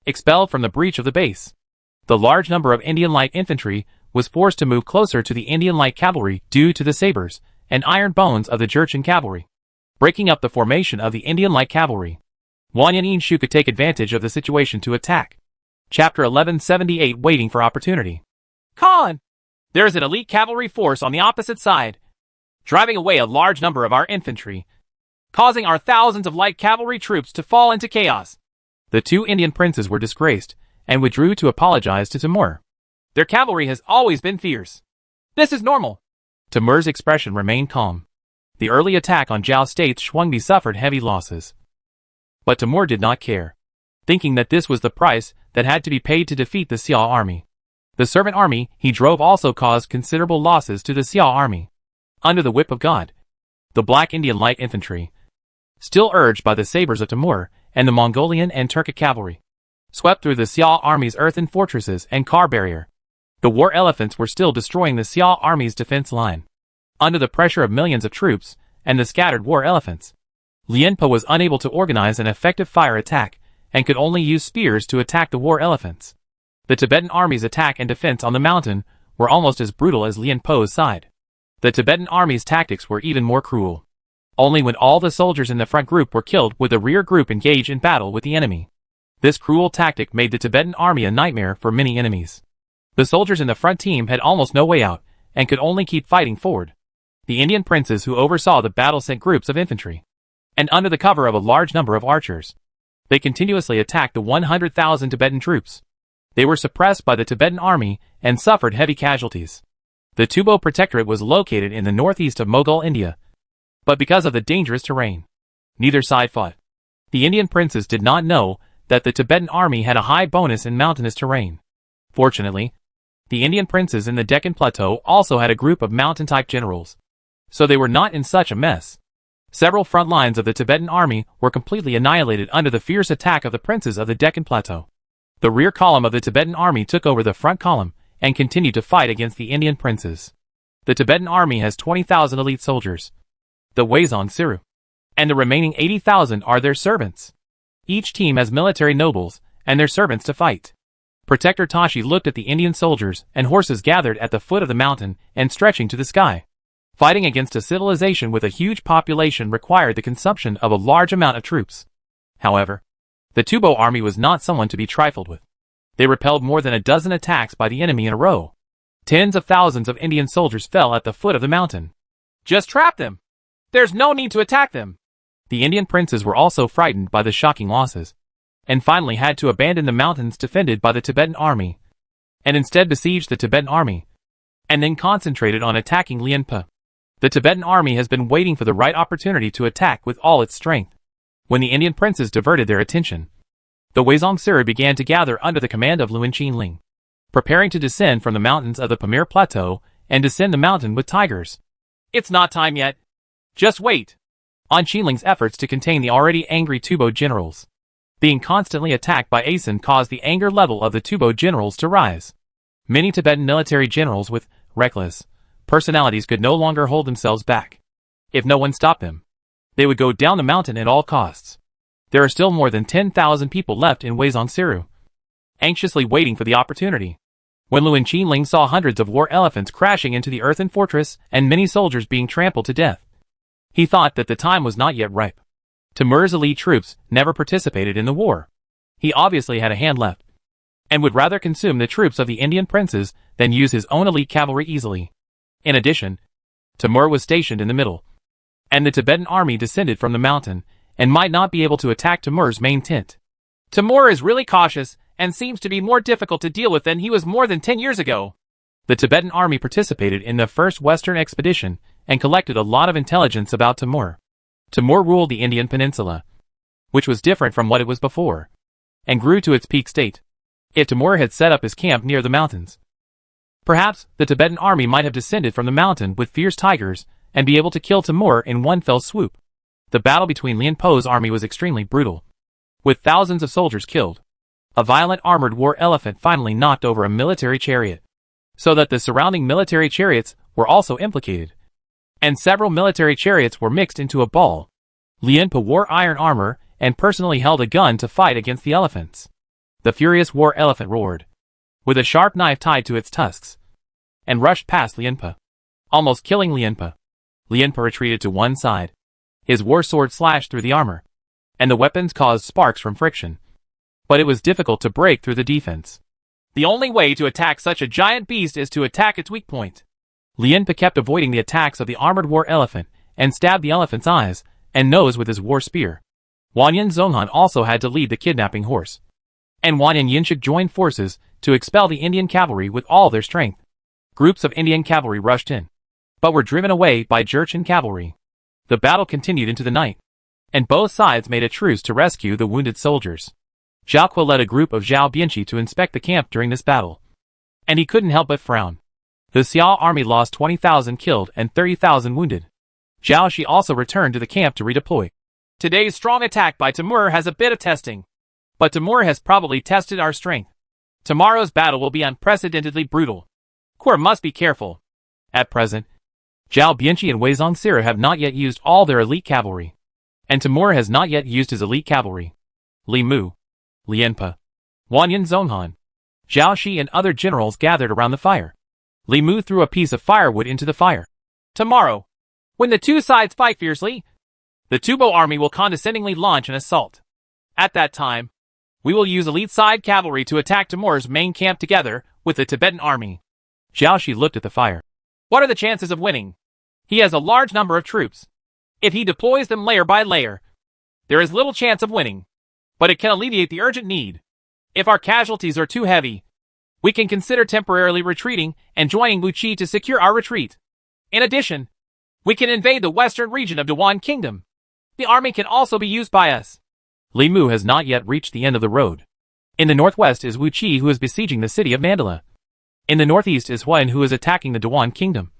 Expelled from the breach of the base, the large number of Indian light infantry was forced to move closer to the Indian light cavalry due to the sabers and iron bones of the Jurchen cavalry, breaking up the formation of the Indian light cavalry. Wanyan Yinshu could take advantage of the situation to attack. Chapter 1178, Waiting for Opportunity. Khan! There is an elite cavalry force on the opposite side, driving away a large number of our infantry, causing our thousands of light cavalry troops to fall into chaos. The 2 Indian princes were disgraced and withdrew to apologize to Timur. Their cavalry has always been fierce. This is normal. Timur's expression remained calm. The early attack on Zhao State's Shuangbi suffered heavy losses, but Timur did not care, thinking that this was the price that had to be paid to defeat the Xiao army. The servant army he drove also caused considerable losses to the Xiao army. Under the whip of God, the Black Indian light infantry, still urged by the sabers of Timur, and the Mongolian and Turkic cavalry, swept through the Xiao army's earthen fortresses and car barrier. The war elephants were still destroying the Xiao army's defense line. Under the pressure of millions of troops and the scattered war elephants, Lianpe was unable to organize an effective fire attack and could only use spears to attack the war elephants. The Tibetan army's attack and defense on the mountain were almost as brutal as Lianpe's side. The Tibetan army's tactics were even more cruel. Only when all the soldiers in the front group were killed would the rear group engage in battle with the enemy. This cruel tactic made the Tibetan army a nightmare for many enemies. The soldiers in the front team had almost no way out and could only keep fighting forward. The Indian princes who oversaw the battle sent groups of infantry, and under the cover of a large number of archers, they continuously attacked the 100,000 Tibetan troops. They were suppressed by the Tibetan army and suffered heavy casualties. The Tubo Protectorate was located in the northeast of Mughal India, but because of the dangerous terrain, neither side fought. The Indian princes did not know that the Tibetan army had a high bonus in mountainous terrain. Fortunately, the Indian princes in the Deccan Plateau also had a group of mountain-type generals, so they were not in such a mess. Several front lines of the Tibetan army were completely annihilated under the fierce attack of the princes of the Deccan Plateau. The rear column of the Tibetan army took over the front column and continued to fight against the Indian princes. The Tibetan army has 20,000 elite soldiers, the Huizong Siru, and the remaining 80,000 are their servants. Each team has military nobles and their servants to fight. Protector Tashi looked at the Indian soldiers and horses gathered at the foot of the mountain and stretching to the sky. Fighting against a civilization with a huge population required the consumption of a large amount of troops. However, the Tubo army was not someone to be trifled with. They repelled more than a dozen attacks by the enemy in a row. Tens of thousands of Indian soldiers fell at the foot of the mountain. Just trap them! There's no need to attack them! The Indian princes were also frightened by the shocking losses, and finally had to abandon the mountains defended by the Tibetan army, and instead besieged the Tibetan army, and then concentrated on attacking Lianpe. The Tibetan army has been waiting for the right opportunity to attack with all its strength. When the Indian princes diverted their attention, the Huizong Siru began to gather under the command of Luan Qinling, preparing to descend from the mountains of the Pamir Plateau and descend the mountain with tigers. It's not time yet. Just wait. On Qinling's efforts to contain the already angry Tubo generals, being constantly attacked by Asen caused the anger level of the Tubo generals to rise. Many Tibetan military generals with reckless personalities could no longer hold themselves back. If no one stopped them, they would go down the mountain at all costs. There are still more than 10,000 people left in Huizong Siru, anxiously waiting for the opportunity. When Luan Qinling saw hundreds of war elephants crashing into the earthen fortress and many soldiers being trampled to death, he thought that the time was not yet ripe. Timur's elite troops never participated in the war. He obviously had a hand left, and would rather consume the troops of the Indian princes than use his own elite cavalry easily. In addition, Timur was stationed in the middle, and the Tibetan army descended from the mountain and might not be able to attack Timur's main tent. Timur is really cautious and seems to be more difficult to deal with than he was more than 10 years ago. The Tibetan army participated in the first Western expedition and collected a lot of intelligence about Timur. Timur ruled the Indian peninsula, which was different from what it was before, and grew to its peak state. If Timur had set up his camp near the mountains, perhaps the Tibetan army might have descended from the mountain with fierce tigers and be able to kill Timur in one fell swoop. The battle between Lianpe's army was extremely brutal, with thousands of soldiers killed. A violent armored war elephant finally knocked over a military chariot, so that the surrounding military chariots were also implicated, and several military chariots were mixed into a ball. Lianpe wore iron armor and personally held a gun to fight against the elephants. The furious war elephant roared, with a sharp knife tied to its tusks, and rushed past Lianpe, almost killing Lianpe. Lianpe retreated to one side. His war sword slashed through the armor, and the weapons caused sparks from friction. But it was difficult to break through the defense. The only way to attack such a giant beast is to attack its weak point. Lianpe kept avoiding the attacks of the armored war elephant and stabbed the elephant's eyes and nose with his war spear. Wanyan Zonghan also had to lead the kidnapping horse, and Wanyan Yinshik joined forces to expel the Indian cavalry with all their strength. Groups of Indian cavalry rushed in, but were driven away by Jurchen cavalry. The battle continued into the night, and both sides made a truce to rescue the wounded soldiers. Zhao Kuo led a group of Zhao Bianchi to inspect the camp during this battle. and he couldn't help but frown. The Xiao army lost 20,000 killed and 30,000 wounded. Zhao Shi also returned to the camp to redeploy. Today's strong attack by Timur has a bit of testing. But Timur has probably tested our strength. Tomorrow's battle will be unprecedentedly brutal. Kor must be careful. At present, Zhao Bianchi and Wei Zongxira have not yet used all their elite cavalry. And Timur has not yet used his elite cavalry. Li Mu, Lianpe, Wanyan Zonghan, Zhao Shi and other generals gathered around the fire. Li Mu threw a piece of firewood into the fire. Tomorrow, when the two sides fight fiercely, the Tubo army will condescendingly launch an assault. At that time, we will use elite side cavalry to attack Timur's main camp together with the Tibetan army. Zhao Shi looked at the fire. What are the chances of winning? He has a large number of troops. If he deploys them layer by layer, there is little chance of winning. But it can alleviate the urgent need. If our casualties are too heavy, we can consider temporarily retreating and joining Wuqi to secure our retreat. In addition, we can invade the western region of Dewan Kingdom. The army can also be used by us. Li Mu has not yet reached the end of the road. In the northwest is Wuqi, who is besieging the city of Mandala. In the northeast is Huan, who is attacking the Dewan Kingdom.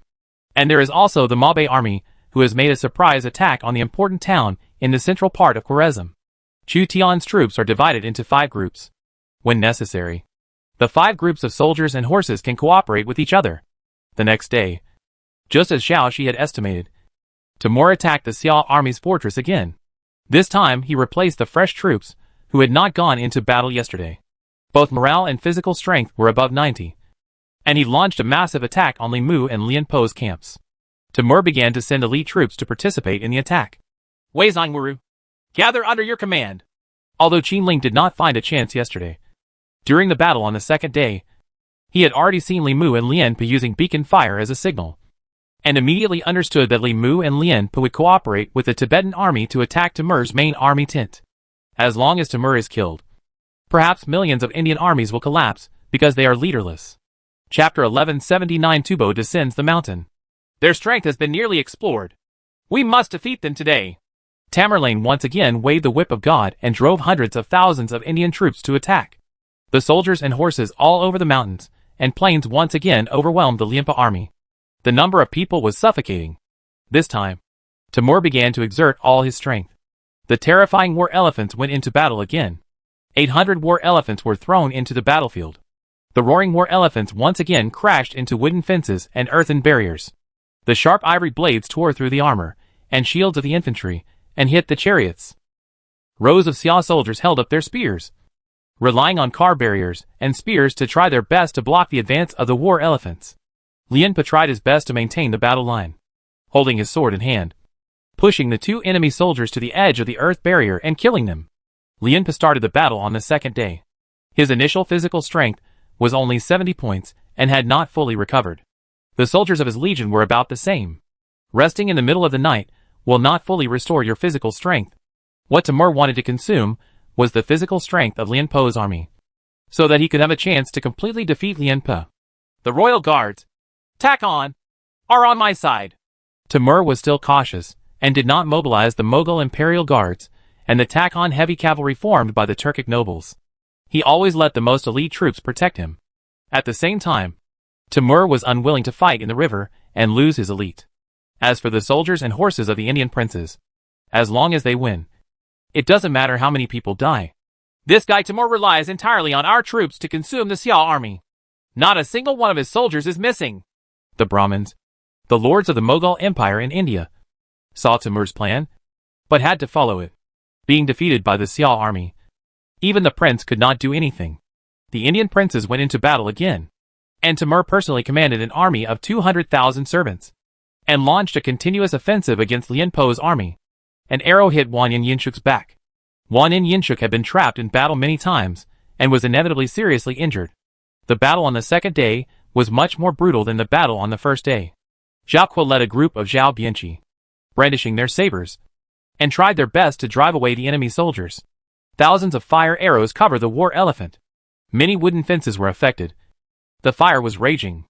And there is also the Mabe army, who has made a surprise attack on the important town in the central part of Khwarezm. Chu Tian's troops are divided into 5 groups. When necessary, the 5 groups of soldiers and horses can cooperate with each other. The next day, just as Zhao Shi had estimated, Timur attacked the Xiao army's fortress again. This time he replaced the fresh troops who had not gone into battle yesterday. Both morale and physical strength were above 90. And he launched a massive attack on Li Mu and Lianpo's camps. Timur began to send elite troops to participate in the attack. Wei Zongwu, gather under your command. Although Qinling did not find a chance yesterday, during the battle on the second day, he had already seen Li Mu and Lianpe using beacon fire as a signal, and immediately understood that Li Mu and Lianpe would cooperate with the Tibetan army to attack Timur's main army tent. As long as Timur is killed, perhaps millions of Indian armies will collapse because they are leaderless. Chapter 1179 Tubo descends the mountain. Their strength has been nearly explored. We must defeat them today. Tamerlane once again waved the whip of God and drove hundreds of thousands of Indian troops to attack. The soldiers and horses all over the mountains and plains once again overwhelmed the Lianpe army. The number of people was suffocating. This time, Timur began to exert all his strength. The terrifying war elephants went into battle again. 800 war elephants were thrown into the battlefield. The roaring war elephants once again crashed into wooden fences and earthen barriers. The sharp ivory blades tore through the armor and shields of the infantry and hit the chariots. Rows of Xia soldiers held up their spears, relying on car barriers and spears to try their best to block the advance of the war elephants. Lianpe tried his best to maintain the battle line, holding his sword in hand, pushing the 2 enemy soldiers to the edge of the earth barrier and killing them. Lianpe started the battle on the second day. His initial physical strength was only 70 points and had not fully recovered. The soldiers of his legion were about the same. Resting in the middle of the night will not fully restore your physical strength. What Timur wanted to consume was the physical strength of Lianpo's army, so that he could have a chance to completely defeat Lianpe. The royal guards, tack on, are on my side. Timur was still cautious and did not mobilize the Mughal imperial guards and the tack-on heavy cavalry formed by the Turkic nobles. He always let the most elite troops protect him. At the same time, Timur was unwilling to fight in the river and lose his elite. As for the soldiers and horses of the Indian princes, as long as they win, it doesn't matter how many people die. This guy Timur relies entirely on our troops to consume the Xiao army. Not a single one of his soldiers is missing. The Brahmins, the lords of the Mughal Empire in India, saw Timur's plan, but had to follow it. Being defeated by the Xiao army, even the prince could not do anything. The Indian princes went into battle again, and Timur personally commanded an army of 200,000 servants, and launched a continuous offensive against Lianpo's army. An arrow hit Wanyan Yinshuk's back. Wanyan Yinshuk had been trapped in battle many times, and was inevitably seriously injured. The battle on the second day was much more brutal than the battle on the first day. Zhao Kuo led a group of Zhao Bianchi, brandishing their sabers, and tried their best to drive away the enemy soldiers. Thousands of fire arrows covered the war elephant. Many wooden fences were affected. The fire was raging.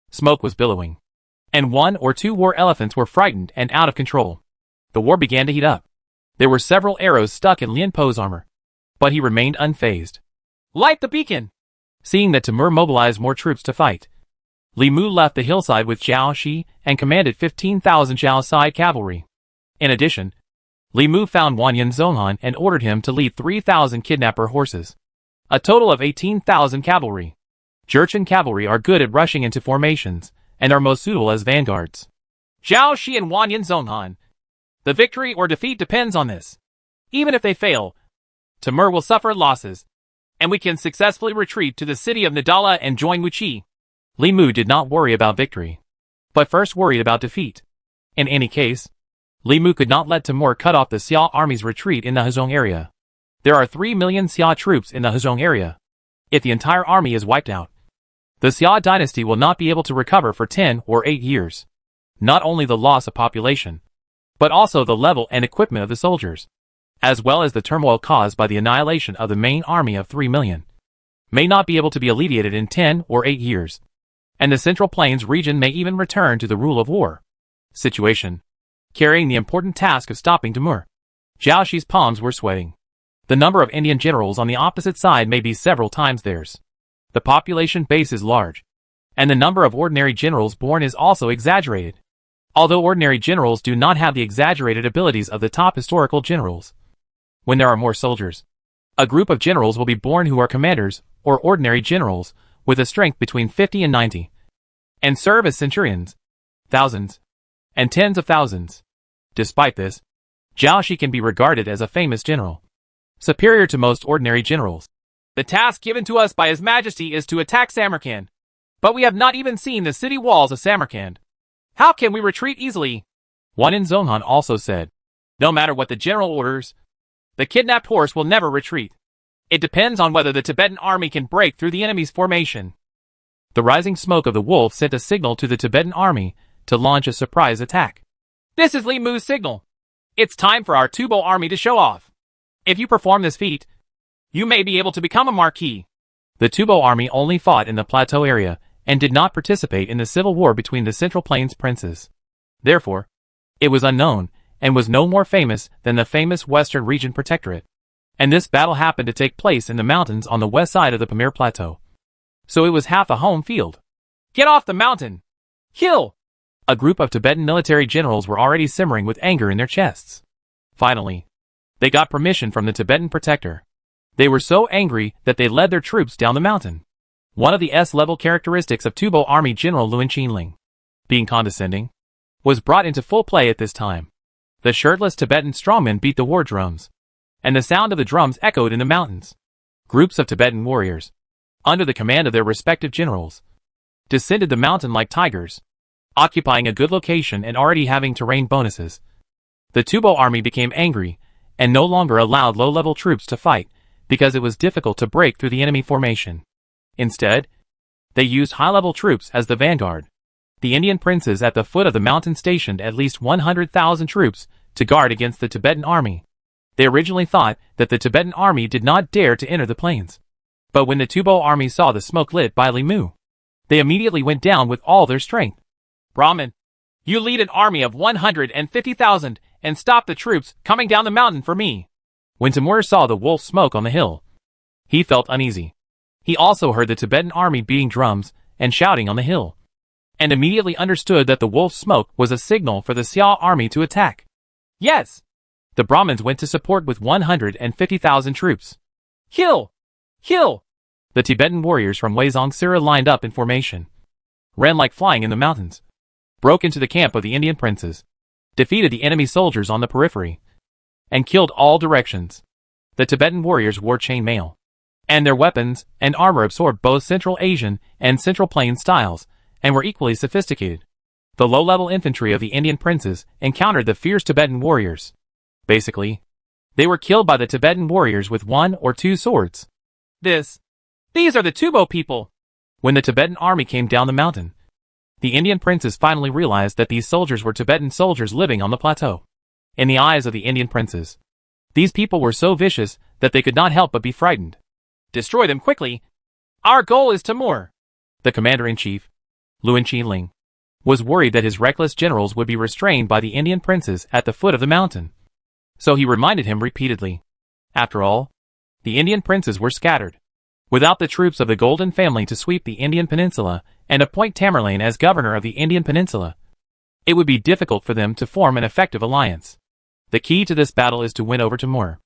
Smoke was billowing. And 1 or 2 war elephants were frightened and out of control. The war began to heat up. There were several arrows stuck in Lianpo's armor, but he remained unfazed. Light the beacon! Seeing that Timur mobilized more troops to fight, Li Mu left the hillside with Zhao Shi and commanded 15,000 Zhao side cavalry. In addition, Li Mu found Wanyan Zonghan and ordered him to lead 3,000 kidnapper horses. A total of 18,000 cavalry. Jurchen cavalry are good at rushing into formations, and are most suitable as vanguards. Zhao Shi and Wanyan Zonghan. The victory or defeat depends on this. Even if they fail, Timur will suffer losses, and we can successfully retreat to the city of Nadala and join Wuqi. Li Mu did not worry about victory, but first worried about defeat. In any case, Li Mu could not let Timur cut off the Xia army's retreat in the Hezhong area. There are 3 million Xia troops in the Hezhong area. If the entire army is wiped out, the Xia dynasty will not be able to recover for 10 or 8 years. Not only the loss of population, but also the level and equipment of the soldiers, as well as the turmoil caused by the annihilation of the main army of 3 million, may not be able to be alleviated in 10 or 8 years. And the Central Plains region may even return to the rule of war situation, carrying the important task of stopping Timur. Zhao Shi's palms were sweating. The number of Indian generals on the opposite side may be several times theirs. The population base is large, and the number of ordinary generals born is also exaggerated. Although ordinary generals do not have the exaggerated abilities of the top historical generals. When there are more soldiers, a group of generals will be born who are commanders, or ordinary generals, with a strength between 50 and 90, and serve as centurions, thousands, and tens of thousands. Despite this, Zhao Shi can be regarded as a famous general, superior to most ordinary generals. The task given to us by His Majesty is to attack Samarkand, but we have not even seen the city walls of Samarkand. How can we retreat easily? Wanyan Zonghan also said, no matter what the general orders, the kidnapped horse will never retreat. It depends on whether the Tibetan army can break through the enemy's formation. The rising smoke of the wolf sent a signal to the Tibetan army to launch a surprise attack. This is Li Mu's signal. It's time for our Tubo army to show off. If you perform this feat, you may be able to become a marquis. The Tubo army only fought in the plateau area and did not participate in the civil war between the Central Plains princes. Therefore, it was unknown and was no more famous than the famous Western Region Protectorate. And this battle happened to take place in the mountains on the west side of the Pamir Plateau. So it was half a home field. Get off the mountain! Kill! A group of Tibetan military generals were already simmering with anger in their chests. Finally, they got permission from the Tibetan protector. They were so angry that they led their troops down the mountain. One of the S-level characteristics of Tubo Army General Luan Qinling, being condescending, was brought into full play at this time. The shirtless Tibetan strongmen beat the war drums, and the sound of the drums echoed in the mountains. Groups of Tibetan warriors, under the command of their respective generals, descended the mountain like tigers, occupying a good location and already having terrain bonuses. The Tubo army became angry and no longer allowed low-level troops to fight because it was difficult to break through the enemy formation. Instead, they used high-level troops as the vanguard. The Indian princes at the foot of the mountain stationed at least 100,000 troops to guard against the Tibetan army. They originally thought that the Tibetan army did not dare to enter the plains. But when the Tubo army saw the smoke lit by Li Mu, they immediately went down with all their strength. Brahmin, you lead an army of 150,000 and stop the troops coming down the mountain for me. When Timur saw the wolf smoke on the hill, he felt uneasy. He also heard the Tibetan army beating drums and shouting on the hill, and immediately understood that the wolf's smoke was a signal for the Xia army to attack. Yes! The Brahmins went to support with 150,000 troops. Kill! Kill! The Tibetan warriors from Weizong Sira lined up in formation, ran like flying in the mountains, broke into the camp of the Indian princes, defeated the enemy soldiers on the periphery, and killed all directions. The Tibetan warriors wore chainmail, and their weapons and armor absorbed both Central Asian and Central Plains styles, and were equally sophisticated. The low-level infantry of the Indian princes encountered the fierce Tibetan warriors. Basically, they were killed by the Tibetan warriors with 1 or 2 swords. These are the Tubo people. When the Tibetan army came down the mountain, the Indian princes finally realized that these soldiers were Tibetan soldiers living on the plateau. In the eyes of the Indian princes, these people were so vicious that they could not help but be frightened. Destroy them quickly. Our goal is Timur. The commander-in-chief, Luan Qinling, was worried that his reckless generals would be restrained by the Indian princes at the foot of the mountain. So he reminded him repeatedly. After all, the Indian princes were scattered. Without the troops of the Golden Family to sweep the Indian Peninsula and appoint Tamerlane as governor of the Indian Peninsula, it would be difficult for them to form an effective alliance. The key to this battle is to win over Timur.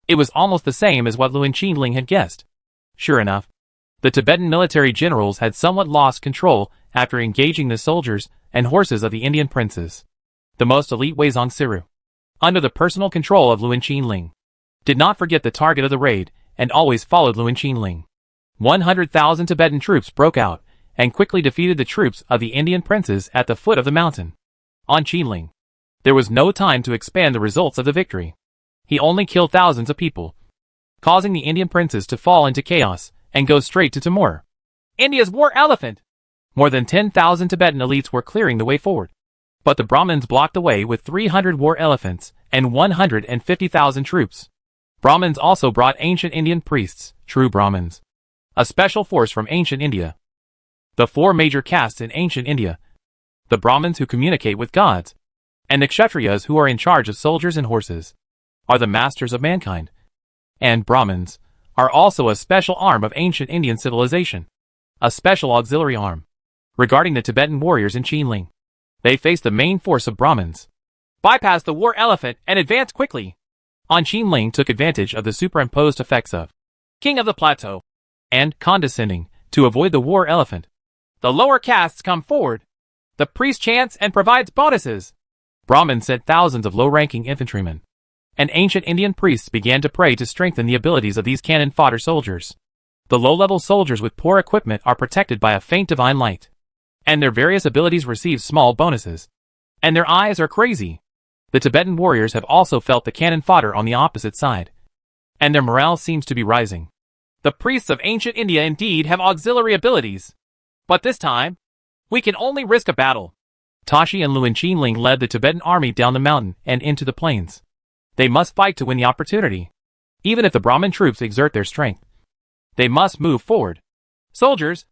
It was almost the same as what Luen Qinling had guessed. Sure enough, the Tibetan military generals had somewhat lost control after engaging the soldiers and horses of the Indian princes. The most elite Weizong Siru, under the personal control of Luen Qinling, did not forget the target of the raid and always followed Luen Qinling. 100,000 Tibetan troops broke out and quickly defeated the troops of the Indian princes at the foot of the mountain. On Qinling, there was no time to expand the results of the victory. He only killed thousands of people, causing the Indian princes to fall into chaos and go straight to Timur, India's war elephant. More than 10,000 Tibetan elites were clearing the way forward, but the Brahmins blocked the way with 300 war elephants and 150,000 troops. Brahmins also brought ancient Indian priests, true Brahmins, a special force from ancient India. The four major castes in ancient India, the Brahmins who communicate with gods, and the Kshatriyas who are in charge of soldiers and horses, are the masters of mankind. And Brahmins are also a special arm of ancient Indian civilization, a special auxiliary arm. Regarding the Tibetan warriors in Qinling, they faced the main force of Brahmins, bypassed the war elephant and advanced quickly. On Qinling took advantage of the superimposed effects of King of the Plateau, and, condescending, to avoid the war elephant, the lower castes come forward. The priest chants and provides bonuses. Brahmins sent thousands of low-ranking infantrymen, and ancient Indian priests began to pray to strengthen the abilities of these cannon fodder soldiers. The low-level soldiers with poor equipment are protected by a faint divine light, and their various abilities receive small bonuses. And their eyes are crazy. The Tibetan warriors have also felt the cannon fodder on the opposite side, and their morale seems to be rising. The priests of ancient India indeed have auxiliary abilities, but this time, we can only risk a battle. Tashi and Luen Qinling led the Tibetan army down the mountain and into the plains. They must fight to win the opportunity. Even if the Brahmin troops exert their strength, they must move forward. Soldiers,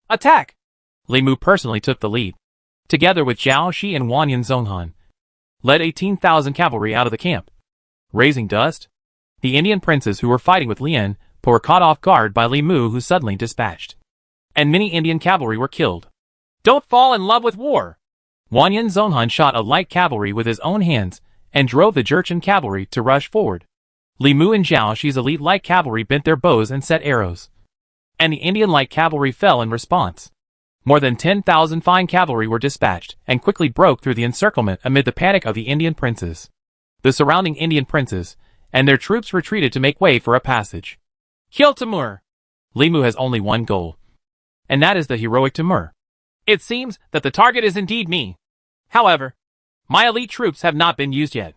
attack! Li Mu personally took the lead, together with Zhao Shi and Wanyan Zonghan, led 18,000 cavalry out of the camp. Raising dust, the Indian princes who were fighting with Lian Po were caught off guard by Li Mu, who suddenly dispatched, and many Indian cavalry were killed. Don't fall in love with war! Wanyan Zonghan shot a light cavalry with his own hands and drove the Jurchen cavalry to rush forward. Li Mu and Zhao Shi's elite light cavalry bent their bows and set arrows, and the Indian light cavalry fell in response. More than 10,000 fine cavalry were dispatched and quickly broke through the encirclement amid the panic of the Indian princes. The surrounding Indian princes and their troops retreated to make way for a passage. Kill Timur! Li Mu has only one goal, and that is the heroic Timur. It seems that the target is indeed me. However, my elite troops have not been used yet.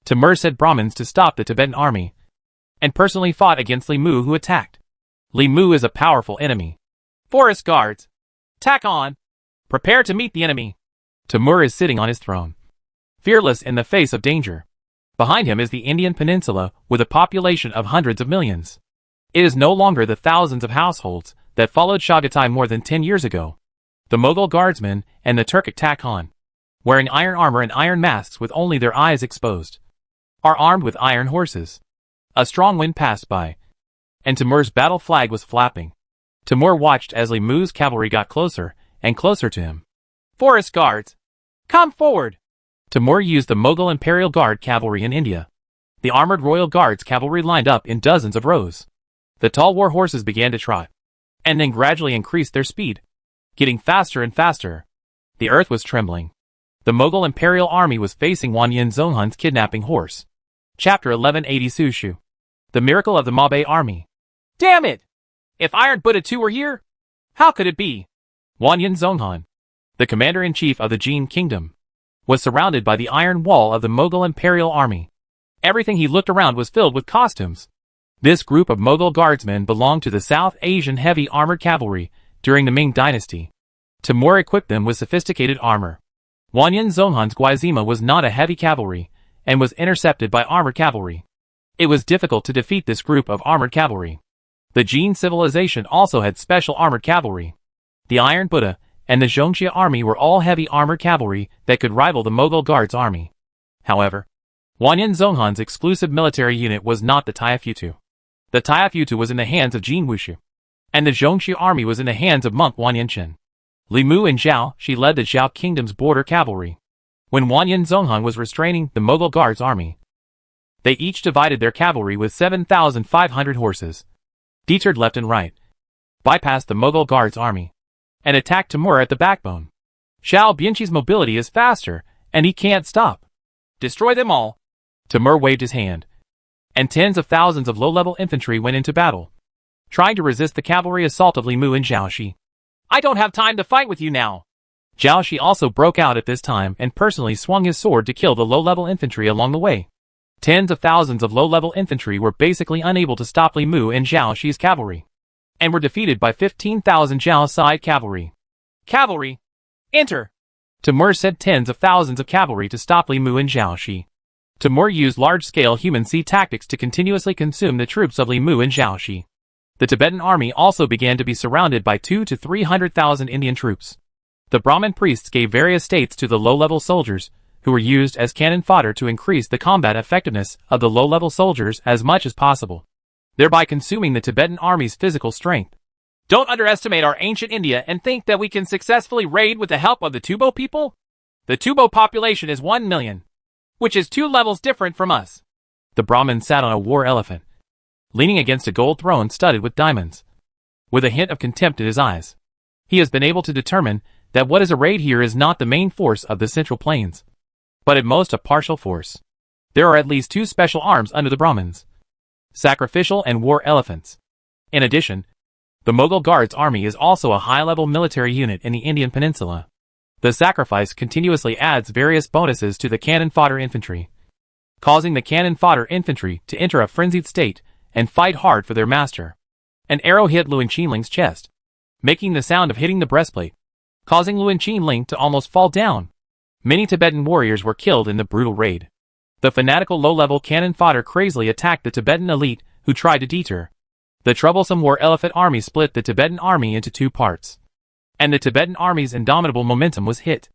Timur said Brahmins to stop the Tibetan army, and personally fought against Li Mu, who attacked. Li Mu is a powerful enemy. Forest guards, tack on! Prepare to meet the enemy. Timur is sitting on his throne, fearless in the face of danger. Behind him is the Indian peninsula with a population of hundreds of millions. It is no longer the thousands of households that followed Chagatai more than 10 years ago. The Mughal guardsmen and the Turkic tack-on, wearing iron armor and iron masks with only their eyes exposed, are armed with iron horses. A strong wind passed by, and Timur's battle flag was flapping. Timur watched as Li Mu's cavalry got closer and closer to him. Forest guards, come forward! Timur used the Mughal Imperial Guard cavalry in India. The armored Royal Guards cavalry lined up in dozens of rows. The tall war horses began to trot, and then gradually increased their speed, getting faster and faster. The earth was trembling. The Mughal Imperial Army was facing Wanyan Zonghan's kidnapping horse. Chapter 1180 Sushu. The Miracle of the Mabe Army. Damn it! If Iron Buddha II were here, how could it be? Wanyan Zonghan, the commander-in-chief of the Jin Kingdom, was surrounded by the iron wall of the Mughal Imperial Army. Everything he looked around was filled with costumes. This group of Mughal guardsmen belonged to the South Asian heavy armored cavalry during the Ming dynasty. Timur equipped them with sophisticated armor. Wanyan Zonghan's Guizima was not a heavy cavalry, and was intercepted by armored cavalry. It was difficult to defeat this group of armored cavalry. The Jin civilization also had special armored cavalry. The Iron Buddha and the Zhongxia army were all heavy armored cavalry that could rival the Mughal Guards army. However, Wanyan Zonghan's exclusive military unit was not the Taifutu. The Taifutu was in the hands of Jin Wushu. and the Zhongxi army was in the hands of monk Wan Yinshin. Li Mu and Zhao Shi led the Zhao kingdom's border cavalry. When Wanyan Zonghang was restraining the Mughal Guards army, they each divided their cavalry with 7,500 horses, deterred left and right, bypassed the Mughal Guards army, and attacked Timur at the backbone. Xiao Bianqi's mobility is faster, and he can't stop. Destroy them all. Timur waved his hand, and tens of thousands of low-level infantry went into battle, trying to resist the cavalry assault of Li Mu and Zhao Shi. I don't have time to fight with you now. Zhao Shi also broke out at this time and personally swung his sword to kill the low-level infantry along the way. Tens of thousands of low-level infantry were basically unable to stop Li Mu and Zhao Shi's cavalry, and were defeated by 15,000 Zhao side cavalry. Cavalry, enter! Timur sent tens of thousands of cavalry to stop Li Mu and Zhao Shi. Timur used large-scale human sea tactics to continuously consume the troops of Li Mu and Zhao Shi. The Tibetan army also began to be surrounded by 200,000 to 300,000 Indian troops. The Brahmin priests gave various states to the low-level soldiers, who were used as cannon fodder to increase the combat effectiveness of the low-level soldiers as much as possible, thereby consuming the Tibetan army's physical strength. Don't underestimate our ancient India and think that we can successfully raid with the help of the Tubo people. The Tubo population is 1 million, which is 2 levels different from us. The Brahmin sat on a war elephant, leaning against a gold throne studded with diamonds, with a hint of contempt in his eyes. He has been able to determine that what is arrayed here is not the main force of the Central Plains, but at most a partial force. There are at least 2 special arms under the Brahmins: sacrificial and war elephants. In addition, the Mughal Guards army is also a high-level military unit in the Indian peninsula. The sacrifice continuously adds various bonuses to the cannon fodder infantry, causing the cannon fodder infantry to enter a frenzied state and fight hard for their master. An arrow hit Luan Qinling's chest, making the sound of hitting the breastplate, causing Luan Qinling to almost fall down. Many Tibetan warriors were killed in the brutal raid. The fanatical low-level cannon fodder crazily attacked the Tibetan elite who tried to deter. The troublesome war elephant army split the Tibetan army into 2 parts, and the Tibetan army's indomitable momentum was hit.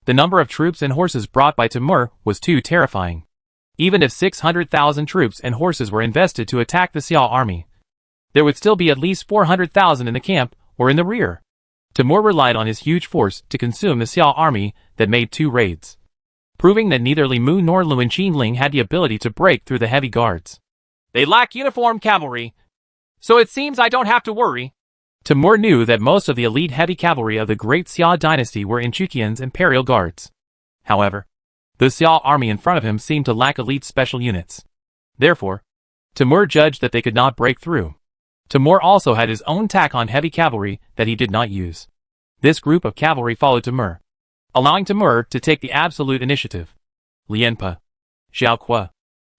The number of troops and horses brought by Timur was too terrifying. Even if 600,000 troops and horses were invested to attack the Xiao army, there would still be at least 400,000 in the camp or in the rear. Timur relied on his huge force to consume the Xiao army that made 2 raids, proving that neither Li Mu nor Luan Qinling had the ability to break through the heavy guards. They lack uniformed cavalry, so it seems I don't have to worry. Timur knew that most of the elite heavy cavalry of the great Xia dynasty were in Chuqian's imperial guards. However, the Xiao army in front of him seemed to lack elite special units. Therefore, Timur judged that they could not break through. Timur also had his own tack on heavy cavalry that he did not use. This group of cavalry followed Timur, allowing Timur to take the absolute initiative. Lianpa, Xiao Kuo,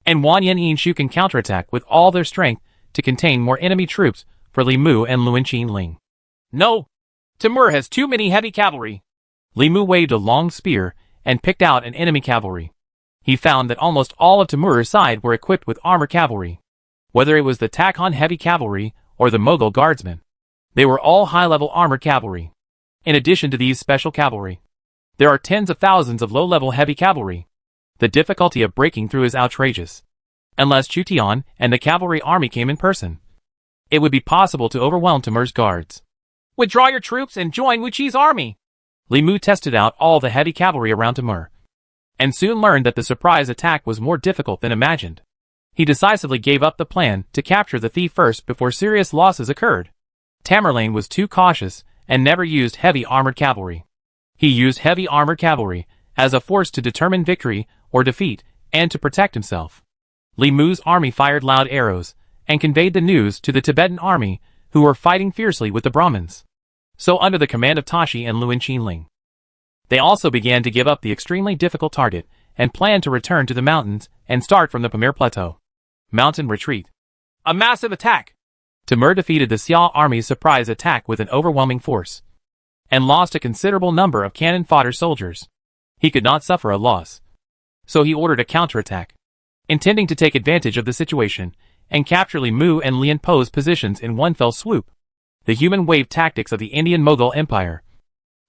and Wan Yinshu can counterattack with all their strength to contain more enemy troops for Li Mu and Luan Qinling. No! Timur has too many heavy cavalry. Li Mu waved a long spear and picked out an enemy cavalry. He found that almost all of Timur's side were equipped with armor cavalry. Whether it was the Takhan heavy cavalry or the Mughal guardsmen, they were all high-level armor cavalry. In addition to these special cavalry, there are tens of thousands of low-level heavy cavalry. The difficulty of breaking through is outrageous. Unless Chu Tian and the cavalry army came in person, it would be possible to overwhelm Timur's guards. Withdraw your troops and join Wu Qi's army. Li Mu tested out all the heavy cavalry around Timur, and soon learned that the surprise attack was more difficult than imagined. He decisively gave up the plan to capture the thief first before serious losses occurred. Tamerlane was too cautious and never used heavy armored cavalry. He used heavy armored cavalry as a force to determine victory or defeat and to protect himself. Li Mu's army fired loud arrows and conveyed the news to the Tibetan army, who were fighting fiercely with the Brahmins. So under the command of Tashi and Luan Qinling, they also began to give up the extremely difficult target and planned to return to the mountains and start from the Pamir Plateau. Mountain retreat. A massive attack. Timur defeated the Xiao army's surprise attack with an overwhelming force, and lost a considerable number of cannon fodder soldiers. He could not suffer a loss, so he ordered a counterattack, intending to take advantage of the situation and capture Li Mu and Lian Po's positions in one fell swoop. The human wave tactics of the Indian Mughal Empire,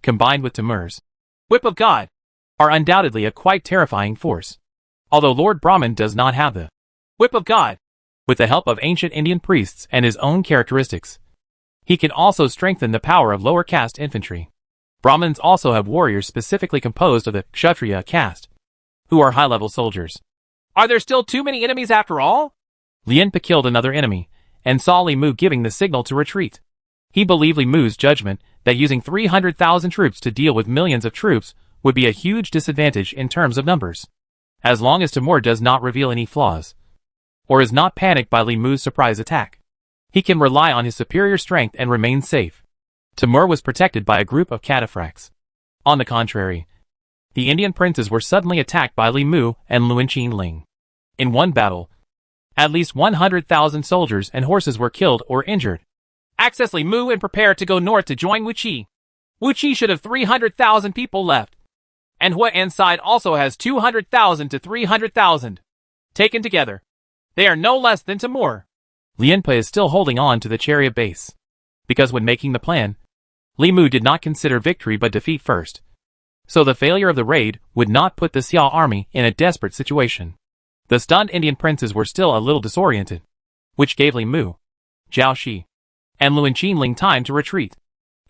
combined with Timur's Whip of God, are undoubtedly a quite terrifying force. Although Lord Brahman does not have the Whip of God, with the help of ancient Indian priests and his own characteristics, He can also strengthen the power of lower caste infantry. Brahmins also have warriors specifically composed of the Kshatriya caste, who are high-level soldiers. Are there still too many enemies after all? Lien Pa killed another enemy, and saw Li Mu giving the signal to retreat. He believed Li Mu's judgment that using 300,000 troops to deal with millions of troops would be a huge disadvantage in terms of numbers. As long as Timur does not reveal any flaws, or is not panicked by Li Mu's surprise attack, he can rely on his superior strength and remain safe. Timur was protected by a group of cataphracts. On the contrary, the Indian princes were suddenly attacked by Li Mu and Luan Qinling. In one battle, at least 100,000 soldiers and horses were killed or injured. Access Li Mu and prepare to go north to join Wu Qi. Wu Qi should have 300,000 people left. And Hua An side also has 200,000 to 300,000. Taken together, they are no less than Timur. Lien Pa is still holding on to the chariot base, because when making the plan, Li Mu did not consider victory but defeat first. So the failure of the raid would not put the Xiao army in a desperate situation. The stunned Indian princes were still a little disoriented, which gave Li Mu, Zhao Shi, and Luan Qinling time to retreat.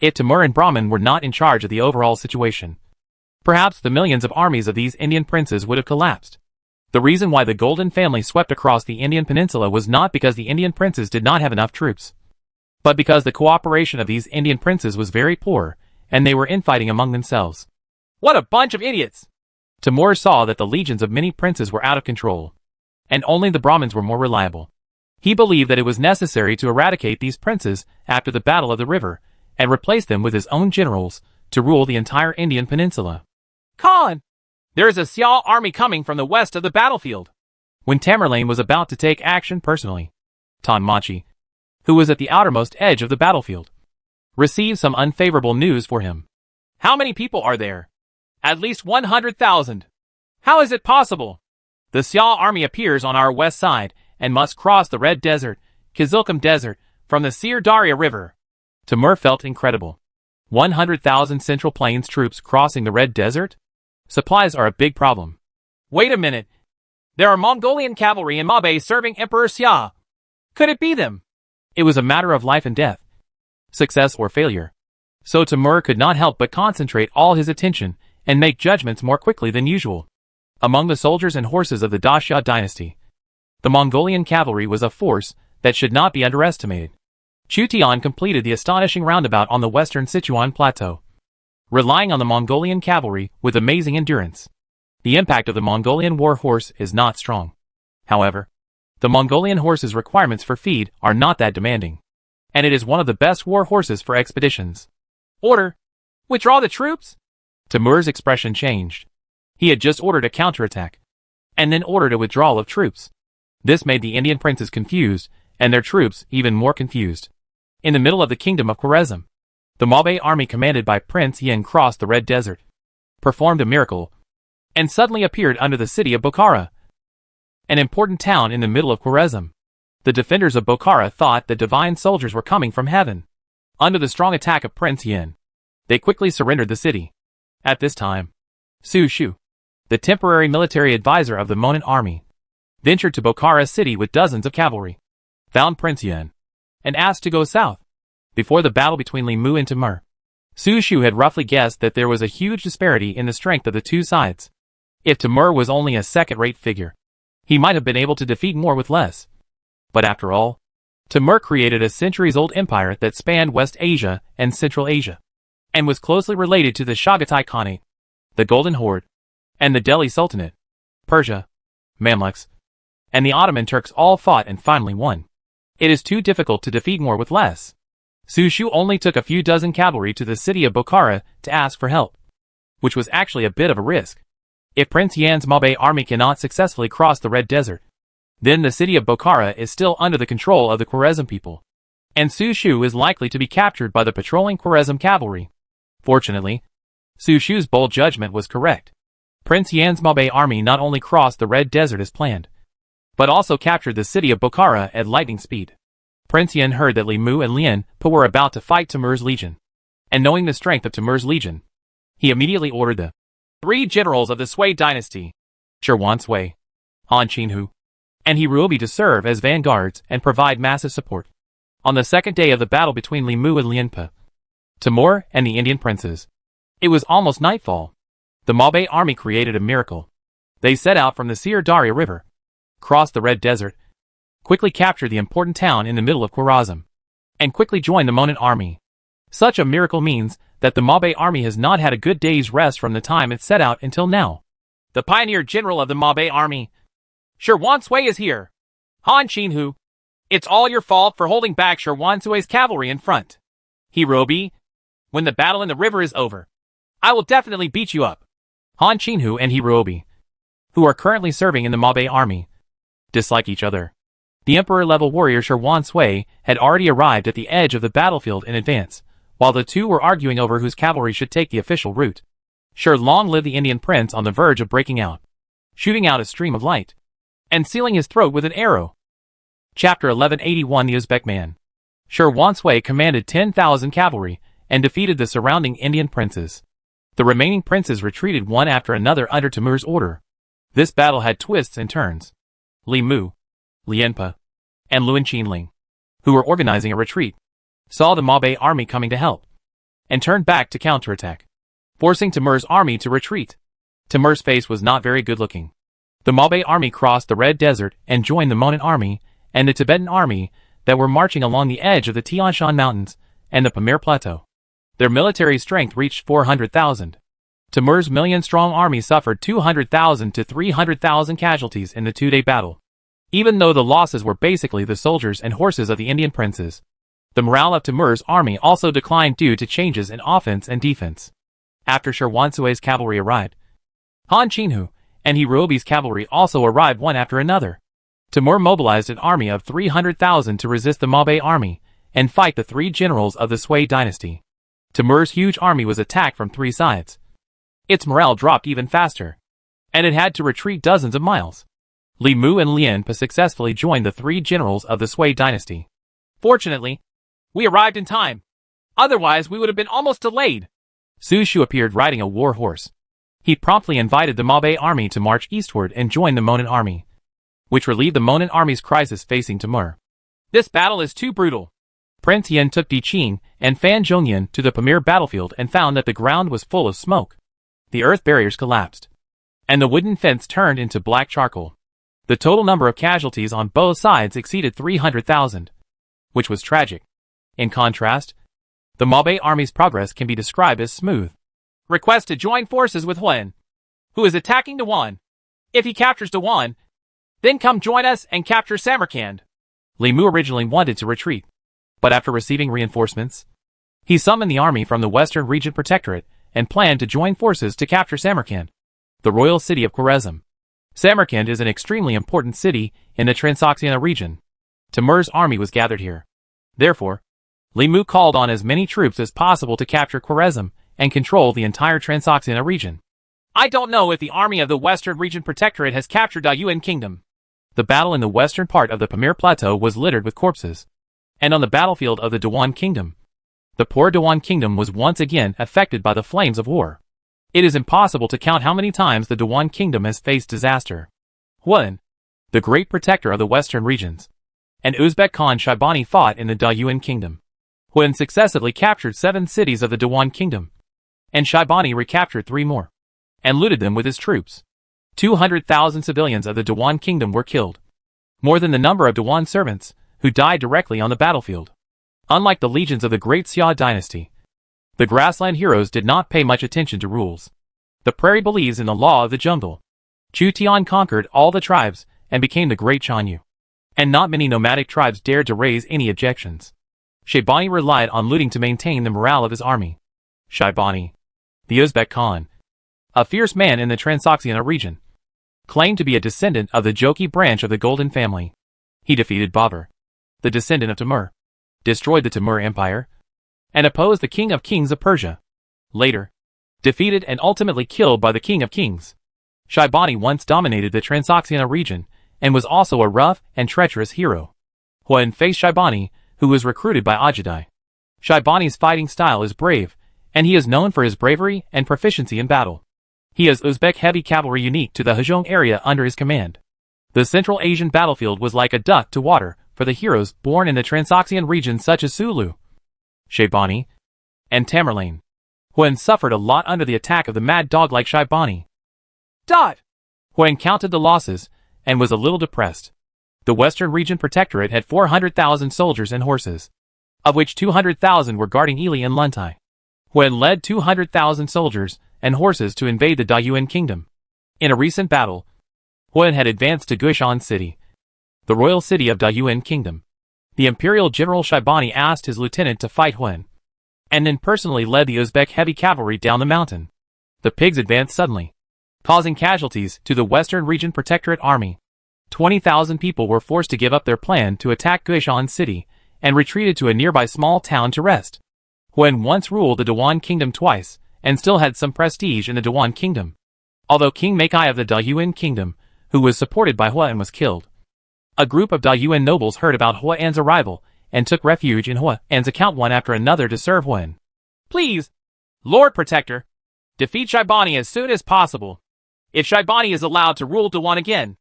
If Timur and Brahman were not in charge of the overall situation, perhaps the millions of armies of these Indian princes would have collapsed. The reason why the Golden family swept across the Indian peninsula was not because the Indian princes did not have enough troops, but because the cooperation of these Indian princes was very poor, and they were infighting among themselves. What a bunch of idiots! Timur saw that the legions of many princes were out of control, and only the Brahmins were more reliable. He believed that it was necessary to eradicate these princes after the Battle of the River, and replace them with his own generals to rule the entire Indian peninsula. Khan! There is a Xiao army coming from the west of the battlefield. When Tamerlane was about to take action personally, Tan Machi, who was at the outermost edge of the battlefield, received some unfavorable news for him. How many people are there? At least 100,000. How is it possible? The Xiao army appears on our west side and must cross the Red Desert, Kizilkum Desert, from the Sir Daria River. Timur felt incredible. 100,000 Central Plains troops crossing the Red Desert? Supplies are a big problem. Wait a minute. There are Mongolian cavalry in Mabe serving Emperor Xia. Could it be them? It was a matter of life and death, success or failure. So Timur could not help but concentrate all his attention and make judgments more quickly than usual. Among the soldiers and horses of the Daxia dynasty, the Mongolian cavalry was a force that should not be underestimated. Chu Tian completed the astonishing roundabout on the western Sichuan plateau, relying on the Mongolian cavalry with amazing endurance. The impact of the Mongolian war horse is not strong. However, the Mongolian horse's requirements for feed are not that demanding, and it is one of the best war horses for expeditions. Order! Withdraw the troops! Timur's expression changed. He had just ordered a counterattack, and then ordered a withdrawal of troops. This made the Indian princes confused, and their troops even more confused. In the middle of the kingdom of Khwarezm, the Mabe army commanded by Prince Yin crossed the Red Desert, performed a miracle, and suddenly appeared under the city of Bokhara, an important town in the middle of Khwarezm. The defenders of Bokhara thought that divine soldiers were coming from heaven. Under the strong attack of Prince Yin, they quickly surrendered the city. At this time, Su Shu, the temporary military advisor of the Monan army, ventured to Bokhara city with dozens of cavalry, found Prince Yin, and asked to go south. Before the battle between Li Mu and Timur, Su Shu had roughly guessed that there was a huge disparity in the strength of the two sides. If Timur was only a second-rate figure, he might have been able to defeat more with less. But after all, Timur created a centuries-old empire that spanned West Asia and Central Asia, and was closely related to the Chagatai Khanate, the Golden Horde, and the Delhi Sultanate. Persia, Mamluks, and the Ottoman Turks all fought and finally won. It is too difficult to defeat more with less. Su Shu only took a few dozen cavalry to the city of Bokhara to ask for help, which was actually a bit of a risk. If Prince Yan's Mabe army cannot successfully cross the Red Desert, then the city of Bokhara is still under the control of the Khwarezm people, and Su Shu is likely to be captured by the patrolling Khwarezm cavalry. Fortunately, Su Shu's bold judgment was correct. Prince Yan's Mabe army not only crossed the Red Desert as planned, but also captured the city of Bokhara at lightning speed. Prince Yan heard that Li Mu and Lien Pa were about to fight Timur's legion, and knowing the strength of Timur's legion, he immediately ordered the 3 generals of the Sui dynasty, Shirwan Sui, Han Qinhu, and He Ruobi to serve as vanguards and provide massive support. On the second day of the battle between Li Mu and Lianpe, Timur and the Indian princes, it was almost nightfall. The Mabe army created a miracle. They set out from the Sir Daria River, crossed the Red Desert, quickly captured the important town in the middle of Khwarazm, and quickly joined the Monan army. Such a miracle means that the Mabe army has not had a good day's rest from the time it set out until now. The pioneer general of the Mabe army, Shirwan Sui, is here. Han Qinhu, it's all your fault for holding back Shirwan Sui's cavalry in front. Hirobi, when the battle in the river is over, I will definitely beat you up. Han Qinhu and Hirobi, who are currently serving in the Mabe army, dislike each other. The emperor-level warrior Shirwan Sui had already arrived at the edge of the battlefield in advance, while the two were arguing over whose cavalry should take the official route. Sure, long live the Indian prince on the verge of breaking out, shooting out a stream of light, and sealing his throat with an arrow. Chapter 1181. The Uzbek Man. Shirwan Sui commanded 10,000 cavalry and defeated the surrounding Indian princes. The remaining princes retreated one after another under Timur's order. This battle had twists and turns. Li Mu, Lianpe, and Luan Qinling, who were organizing a retreat, saw the Mabe army coming to help, and turned back to counterattack, forcing Timur's army to retreat. Timur's face was not very good looking. The Mabe army crossed the Red Desert and joined the Monan army and the Tibetan army that were marching along the edge of the Tian Shan Mountains and the Pamir Plateau. Their military strength reached 400,000. Timur's million-strong army suffered 200,000 to 300,000 casualties in the two-day battle. Even though the losses were basically the soldiers and horses of the Indian princes, the morale of Timur's army also declined due to changes in offense and defense. After Shirwan Sui's cavalry arrived, Han Qinhu and Hirobi's cavalry also arrived one after another. Timur mobilized an army of 300,000 to resist the Mabe army and fight the three generals of the Sui dynasty. Timur's huge army was attacked from three sides. Its morale dropped even faster, and it had to retreat dozens of miles. Li Mu and Lianpe successfully joined the three generals of the Sui dynasty. Fortunately, we arrived in time. Otherwise, we would have been almost delayed. Su Shu appeared riding a war horse. He promptly invited the Mabe army to march eastward and join the Monan army, which relieved the Monan army's crisis facing Timur. This battle is too brutal. Prince Yan took Di Qing and Fan Zhongyan to the Pamir battlefield and found that the ground was full of smoke. The earth barriers collapsed, and the wooden fence turned into black charcoal. The total number of casualties on both sides exceeded 300,000, which was tragic. In contrast, the Mabe army's progress can be described as smooth. Request to join forces with Huan, who is attacking Dewan. If he captures Dewan, then come join us and capture Samarkand. Li Mu originally wanted to retreat, but after receiving reinforcements, he summoned the army from the Western Region Protectorate and planned to join forces to capture Samarkand, the royal city of Khwarazm. Samarkand is an extremely important city in the Transoxiana region. Timur's army was gathered here. Therefore, Li Mu called on as many troops as possible to capture Khwarazm and control the entire Transoxiana region. I don't know if the army of the Western Region Protectorate has captured Dayuan Kingdom. The battle in the western part of the Pamir Plateau was littered with corpses, and on the battlefield of the Dewan Kingdom, the poor Dewan Kingdom was once again affected by the flames of war. It is impossible to count how many times the Dewan Kingdom has faced disaster. Huan, the great protector of the western regions, and Uzbek Khan Shaibani fought in the Dayuan Kingdom. Huan successively captured 7 cities of the Dewan Kingdom, and Shaibani recaptured 3 more, and looted them with his troops. 200,000 civilians of the Dewan Kingdom were killed, more than the number of Dewan servants who died directly on the battlefield. Unlike the legions of the Great Xia dynasty, the grassland heroes did not pay much attention to rules. The prairie believes in the law of the jungle. Chu Tian conquered all the tribes and became the Great Chanyu, and not many nomadic tribes dared to raise any objections. Shaibani relied on looting to maintain the morale of his army. Shaibani, the Uzbek Khan, a fierce man in the Transoxiana region, claimed to be a descendant of the Joki branch of the Golden family. He defeated Babur, the descendant of Timur, destroyed the Timur Empire, and opposed the King of Kings of Persia. Later, defeated and ultimately killed by the King of Kings. Shaibani once dominated the Transoxiana region and was also a rough and treacherous hero. Huan faced Shaibani, who was recruited by Ajadai. Shaibani's fighting style is brave, and he is known for his bravery and proficiency in battle. He has Uzbek heavy cavalry unique to the Hejong area under his command. The Central Asian battlefield was like a duck to water for the heroes born in the Transoxian region such as Sulu, Shaybani, and Tamerlane. Huan suffered a lot under the attack of the mad dog like Shaybani. Huan counted the losses, and was a little depressed. The Western Region Protectorate had 400,000 soldiers and horses, of which 200,000 were guarding Ili and Luntai. Huan led 200,000 soldiers and horses to invade the Dayuan kingdom. In a recent battle, Huan had advanced to Guishan City, the royal city of Dayuan kingdom. The imperial general Shaybani asked his lieutenant to fight Huan, and then personally led the Uzbek heavy cavalry down the mountain. The pigs advanced suddenly, causing casualties to the Western Region Protectorate army. 20,000 people were forced to give up their plan to attack Guishan City and retreated to a nearby small town to rest. Huan once ruled the Dawan kingdom twice and still had some prestige in the Dawan kingdom, although King Makai of the Dayuan kingdom, who was supported by Huan, was killed. A group of Dayuan nobles heard about Huan's arrival and took refuge in Huan's account one after another to serve Huan. Please, Lord Protector, defeat Shaybani as soon as possible. If Shaybani is allowed to rule Dawan again,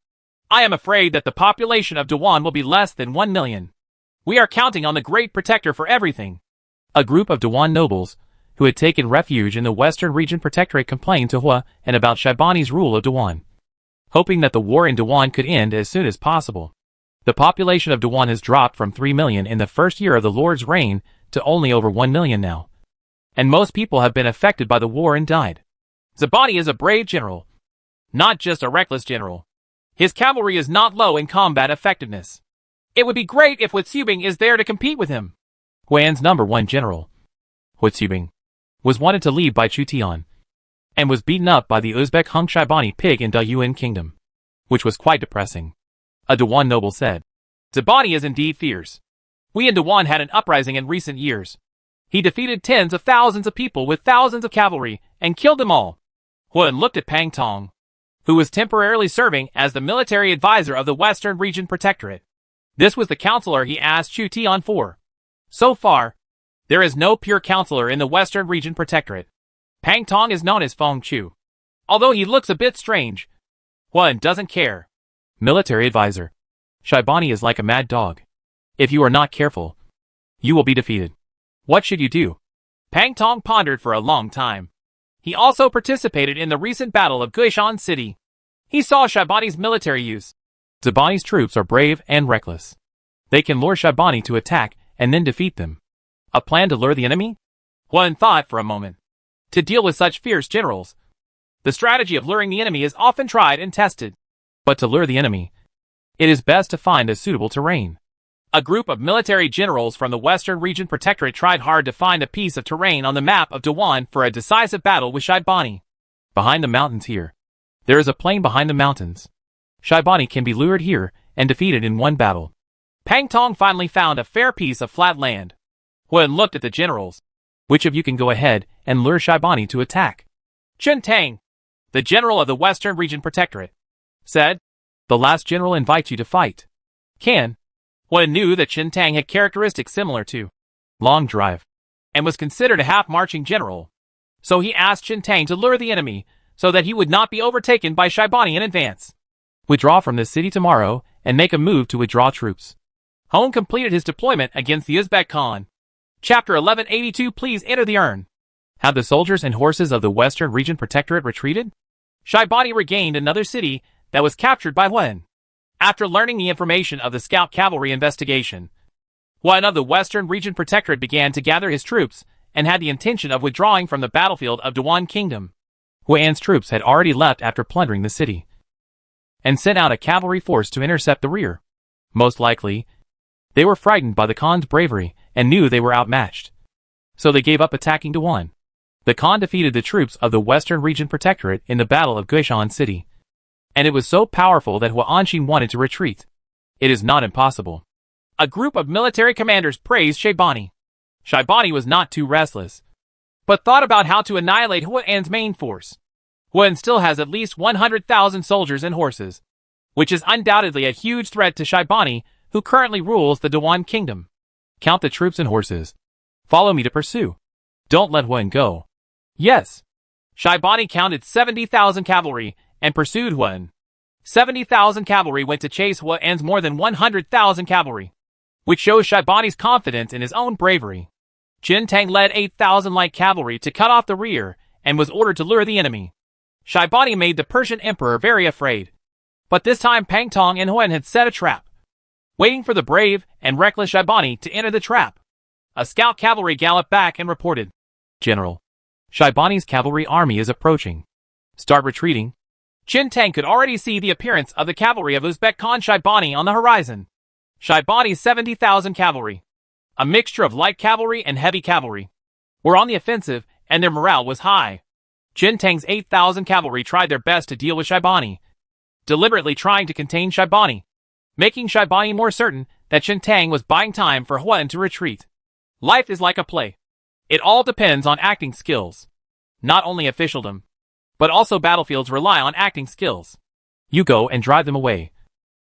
I am afraid that the population of Dawan will be less than 1 million. We are counting on the Great Protector for everything. A group of Dawan nobles, who had taken refuge in the Western Region Protectorate, complained to Huan about Shaybani's rule of Dawan, hoping that the war in Dawan could end as soon as possible. The population of Dawan has dropped from 3 million in the first year of the Lord's reign to only over 1 million now, and most people have been affected by the war and died. Zabani is a brave general, not just a reckless general. His cavalry is not low in combat effectiveness. It would be great if Huatsubing is there to compete with him. Huan's #1 general, Huatsubing, was wanted to leave by Chu Tian, and was beaten up by the Uzbek Hung Shaybani pig in Dayuan kingdom, which was quite depressing. A Dawan noble said, Zabani is indeed fierce. We in Dawan had an uprising in recent years. He defeated tens of thousands of people with thousands of cavalry and killed them all. Huan looked at Pang Tong, who was temporarily serving as the military advisor of the Western Region Protectorate. This was the counselor he asked Chu Tian for. So far, there is no pure counselor in the Western Region Protectorate. Pang Tong is known as Feng Chu. Although he looks a bit strange, Huan doesn't care. Military advisor. Shaybani is like a mad dog. If you are not careful, you will be defeated. What should you do? Pang Tong pondered for a long time. He also participated in the recent battle of Guishan City. He saw Shaybani's military use. Zabani's troops are brave and reckless. They can lure Shaybani to attack and then defeat them. A plan to lure the enemy? Huan thought for a moment. To deal with such fierce generals, the strategy of luring the enemy is often tried and tested. But to lure the enemy, it is best to find a suitable terrain. A group of military generals from the Western Region Protectorate tried hard to find a piece of terrain on the map of Dawan for a decisive battle with Shaybani. Behind the mountains here, there is a plain behind the mountains. Shaybani can be lured here and defeated in one battle. Pang Tong finally found a fair piece of flat land. Huan looked at the generals. Which of you can go ahead and lure Shaybani to attack? Chen Tang, the general of the Western Region Protectorate, said. The last general invites you to fight. Can. Huan knew that Chen Tang had characteristics similar to long drive, and was considered a half-marching general. So he asked Chen Tang to lure the enemy so that he would not be overtaken by Shaybani in advance. Withdraw from this city tomorrow and make a move to withdraw troops. Huan completed his deployment against the Uzbek Khan. Chapter 1182. Please enter the urn. Had the soldiers and horses of the Western Region Protectorate retreated? Shaybani regained another city that was captured by Huan. After learning the information of the scout cavalry investigation, Huan of the Western Region Protectorate began to gather his troops and had the intention of withdrawing from the battlefield of Dawan Kingdom. Huan's troops had already left after plundering the city, and sent out a cavalry force to intercept the rear. Most likely, they were frightened by the Khan's bravery and knew they were outmatched, so they gave up attacking Dawan. The Khan defeated the troops of the Western Region Protectorate in the Battle of Guishan City, and it was so powerful that Huanshin wanted to retreat. It is not impossible. A group of military commanders praised Shaybani. Shaybani was not too restless, but thought about how to annihilate Huan's main force. Huan still has at least 100,000 soldiers and horses, which is undoubtedly a huge threat to Shaybani, who currently rules the Dawan Kingdom. Count the troops and horses. Follow me to pursue. Don't let Huan go. Yes. Shaybani counted 70,000 cavalry and pursued Huan. 70,000 cavalry went to chase Huan's more than 100,000 cavalry. which shows Shaibani's confidence in his own bravery. Jin Tang led 8,000 light cavalry to cut off the rear and was ordered to lure the enemy. Shaibani made the Persian emperor very afraid. But this time Pang Tong and Huan had set a trap, waiting for the brave and reckless Shaibani to enter the trap. A scout cavalry galloped back and reported, "General, Shaibani's cavalry army is approaching. Start retreating." Jin Tang could already see the appearance of the cavalry of Uzbek Khan Shaibani on the horizon. Shaibani's 70,000 cavalry, a mixture of light cavalry and heavy cavalry, were on the offensive and their morale was high. Jin Tang's 8,000 cavalry tried their best to deal with Shaibani, deliberately trying to contain Shaibani, making Shaibani more certain that Jin Tang was buying time for Huan to retreat. Life is like a play. It all depends on acting skills. Not only officialdom, but also battlefields rely on acting skills. You go and drive them away,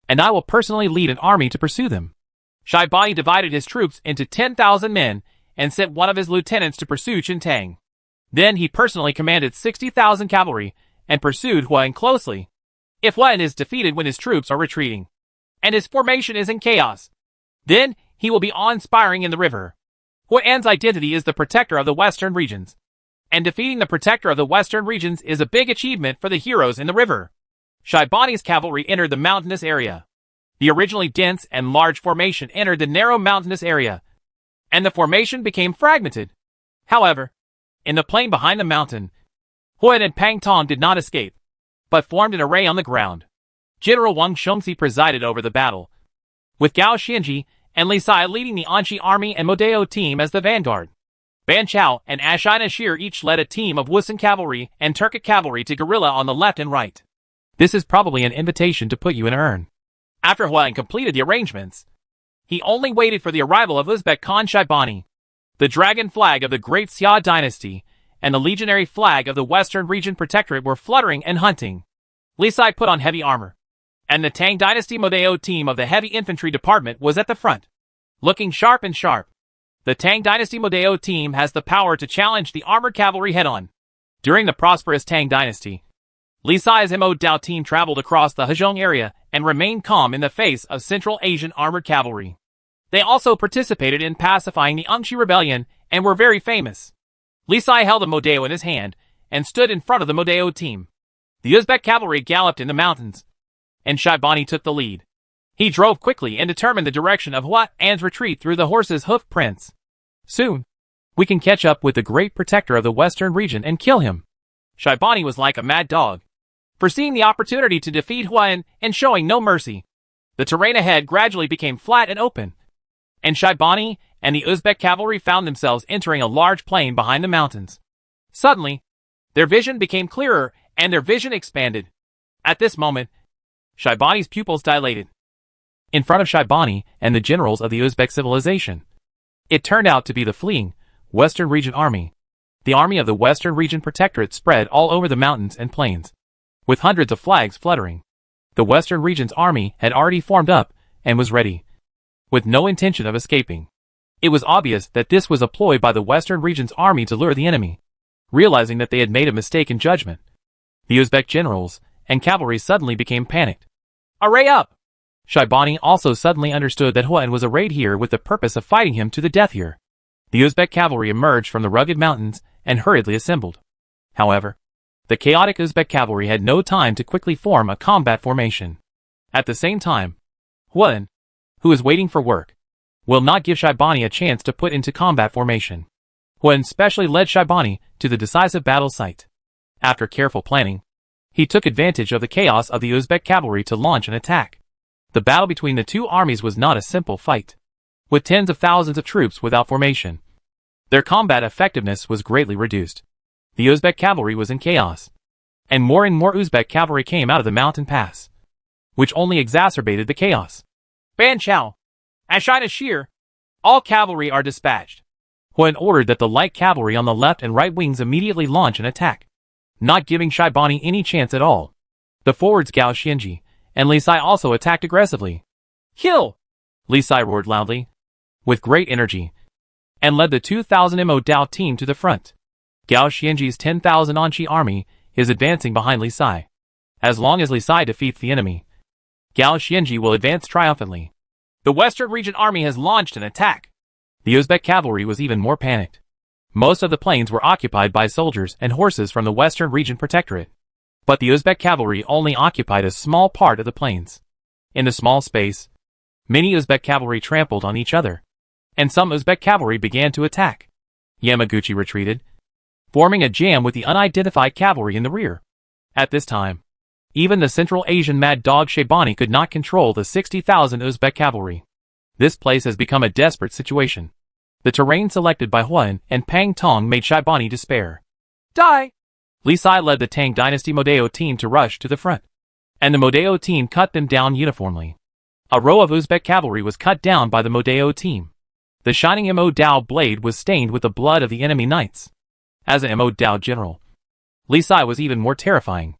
and I will personally lead an army to pursue them. Shaibani divided his troops into 10,000 men and sent one of his lieutenants to pursue Jin Tang. Then he personally commanded 60,000 cavalry and pursued Huan closely. If Huan is defeated when his troops are retreating, and his formation is in chaos, then he will be awe-inspiring in the river. Huan's identity is the protector of the western regions, and defeating the protector of the western regions is a big achievement for the heroes in the river. Shaibani's cavalry entered the mountainous area. The originally dense and large formation entered the narrow mountainous area, and the formation became fragmented. However, in the plain behind the mountain, Huan and Pang Tong did not escape, but formed an array on the ground. General Wang Shengxi presided over the battle, with Gao Xianji and Li Sai leading the Anxi army and Modeo team as the vanguard. Ban Chao and Ashai Nashir each led a team of Wusun cavalry and Turkic cavalry to guerrilla on the left and right. This is probably an invitation to put you in an urn. After Huan completed the arrangements, he only waited for the arrival of Uzbek Khan Shaibani. The dragon flag of the Great Xia dynasty and the legionary flag of the Western Region Protectorate were fluttering and hunting. Li Sai put on heavy armor, and the Tang Dynasty Modeo team of the heavy infantry department was at the front, looking sharp and sharp. The Tang Dynasty Modeo team has the power to challenge the armored cavalry head-on. During the prosperous Tang Dynasty, Li Sai's Mo Dao team traveled across the Hezhong area and remained calm in the face of Central Asian armored cavalry. They also participated in pacifying the Anxi rebellion and were very famous. Li Sai held a Modeo in his hand and stood in front of the Modeo team. The Uzbek cavalry galloped in the mountains, and Shaibani took the lead. He drove quickly and determined the direction of Huan's retreat through the horse's hoof prints. Soon, we can catch up with the great protector of the western region and kill him. Shaibani was like a mad dog, foreseeing the opportunity to defeat Huan and showing no mercy. The terrain ahead gradually became flat and open, and Shaibani and the Uzbek cavalry found themselves entering a large plain behind the mountains. Suddenly, their vision became clearer and their vision expanded. At this moment, Shaibani's pupils dilated. In front of Shaibani and the generals of the Uzbek civilization, it turned out to be the fleeing Western Region Army. The army of the Western Region Protectorate spread all over the mountains and plains, with hundreds of flags fluttering. The Western Region's army had already formed up and was ready, with no intention of escaping. It was obvious that this was a ploy by the Western Region's army to lure the enemy. Realizing that they had made a mistake in judgment, the Uzbek generals and cavalry suddenly became panicked. Array up! Shaibani also suddenly understood that Huan was arrayed here with the purpose of fighting him to the death here. The Uzbek cavalry emerged from the rugged mountains and hurriedly assembled. However, the chaotic Uzbek cavalry had no time to quickly form a combat formation. At the same time, Huan, who is waiting for work, will not give Shaibani a chance to put into combat formation. Huan specially led Shaibani to the decisive battle site. After careful planning, he took advantage of the chaos of the Uzbek cavalry to launch an attack. The battle between the two armies was not a simple fight. With tens of thousands of troops without formation, their combat effectiveness was greatly reduced. The Uzbek cavalry was in chaos, and more Uzbek cavalry came out of the mountain pass, which only exacerbated the chaos. Ban Chao, Ashai Nashir, all cavalry are dispatched. Huan ordered that the light cavalry on the left and right wings immediately launch an attack, not giving Shaibani any chance at all. The forwards Gao Xianji and Li Sai also attacked aggressively. Kill! Li Sai roared loudly, with great energy, and led the 2,000 Mo Dao team to the front. Gao Xianji's 10,000 Anxi army is advancing behind Li Sai. As long as Li Sai defeats the enemy, Gao Xianji will advance triumphantly. The Western Region Army has launched an attack. The Uzbek cavalry was even more panicked. Most of the plains were occupied by soldiers and horses from the Western Region Protectorate. But the Uzbek cavalry only occupied a small part of the plains. In the small space, many Uzbek cavalry trampled on each other, and some Uzbek cavalry began to attack. Yamaguchi retreated, forming a jam with the unidentified cavalry in the rear. At this time, even the Central Asian mad dog Shaybani could not control the 60,000 Uzbek cavalry. This place has become a desperate situation. The terrain selected by Huan and Pang Tong made Shaybani despair. Die! Li Sai led the Tang Dynasty Modeo team to rush to the front, and the Modeo team cut them down uniformly. A row of Uzbek cavalry was cut down by the Modeo team. The shining Mo Dao blade was stained with the blood of the enemy knights. As an Mo Dao general, Li Sai was even more terrifying.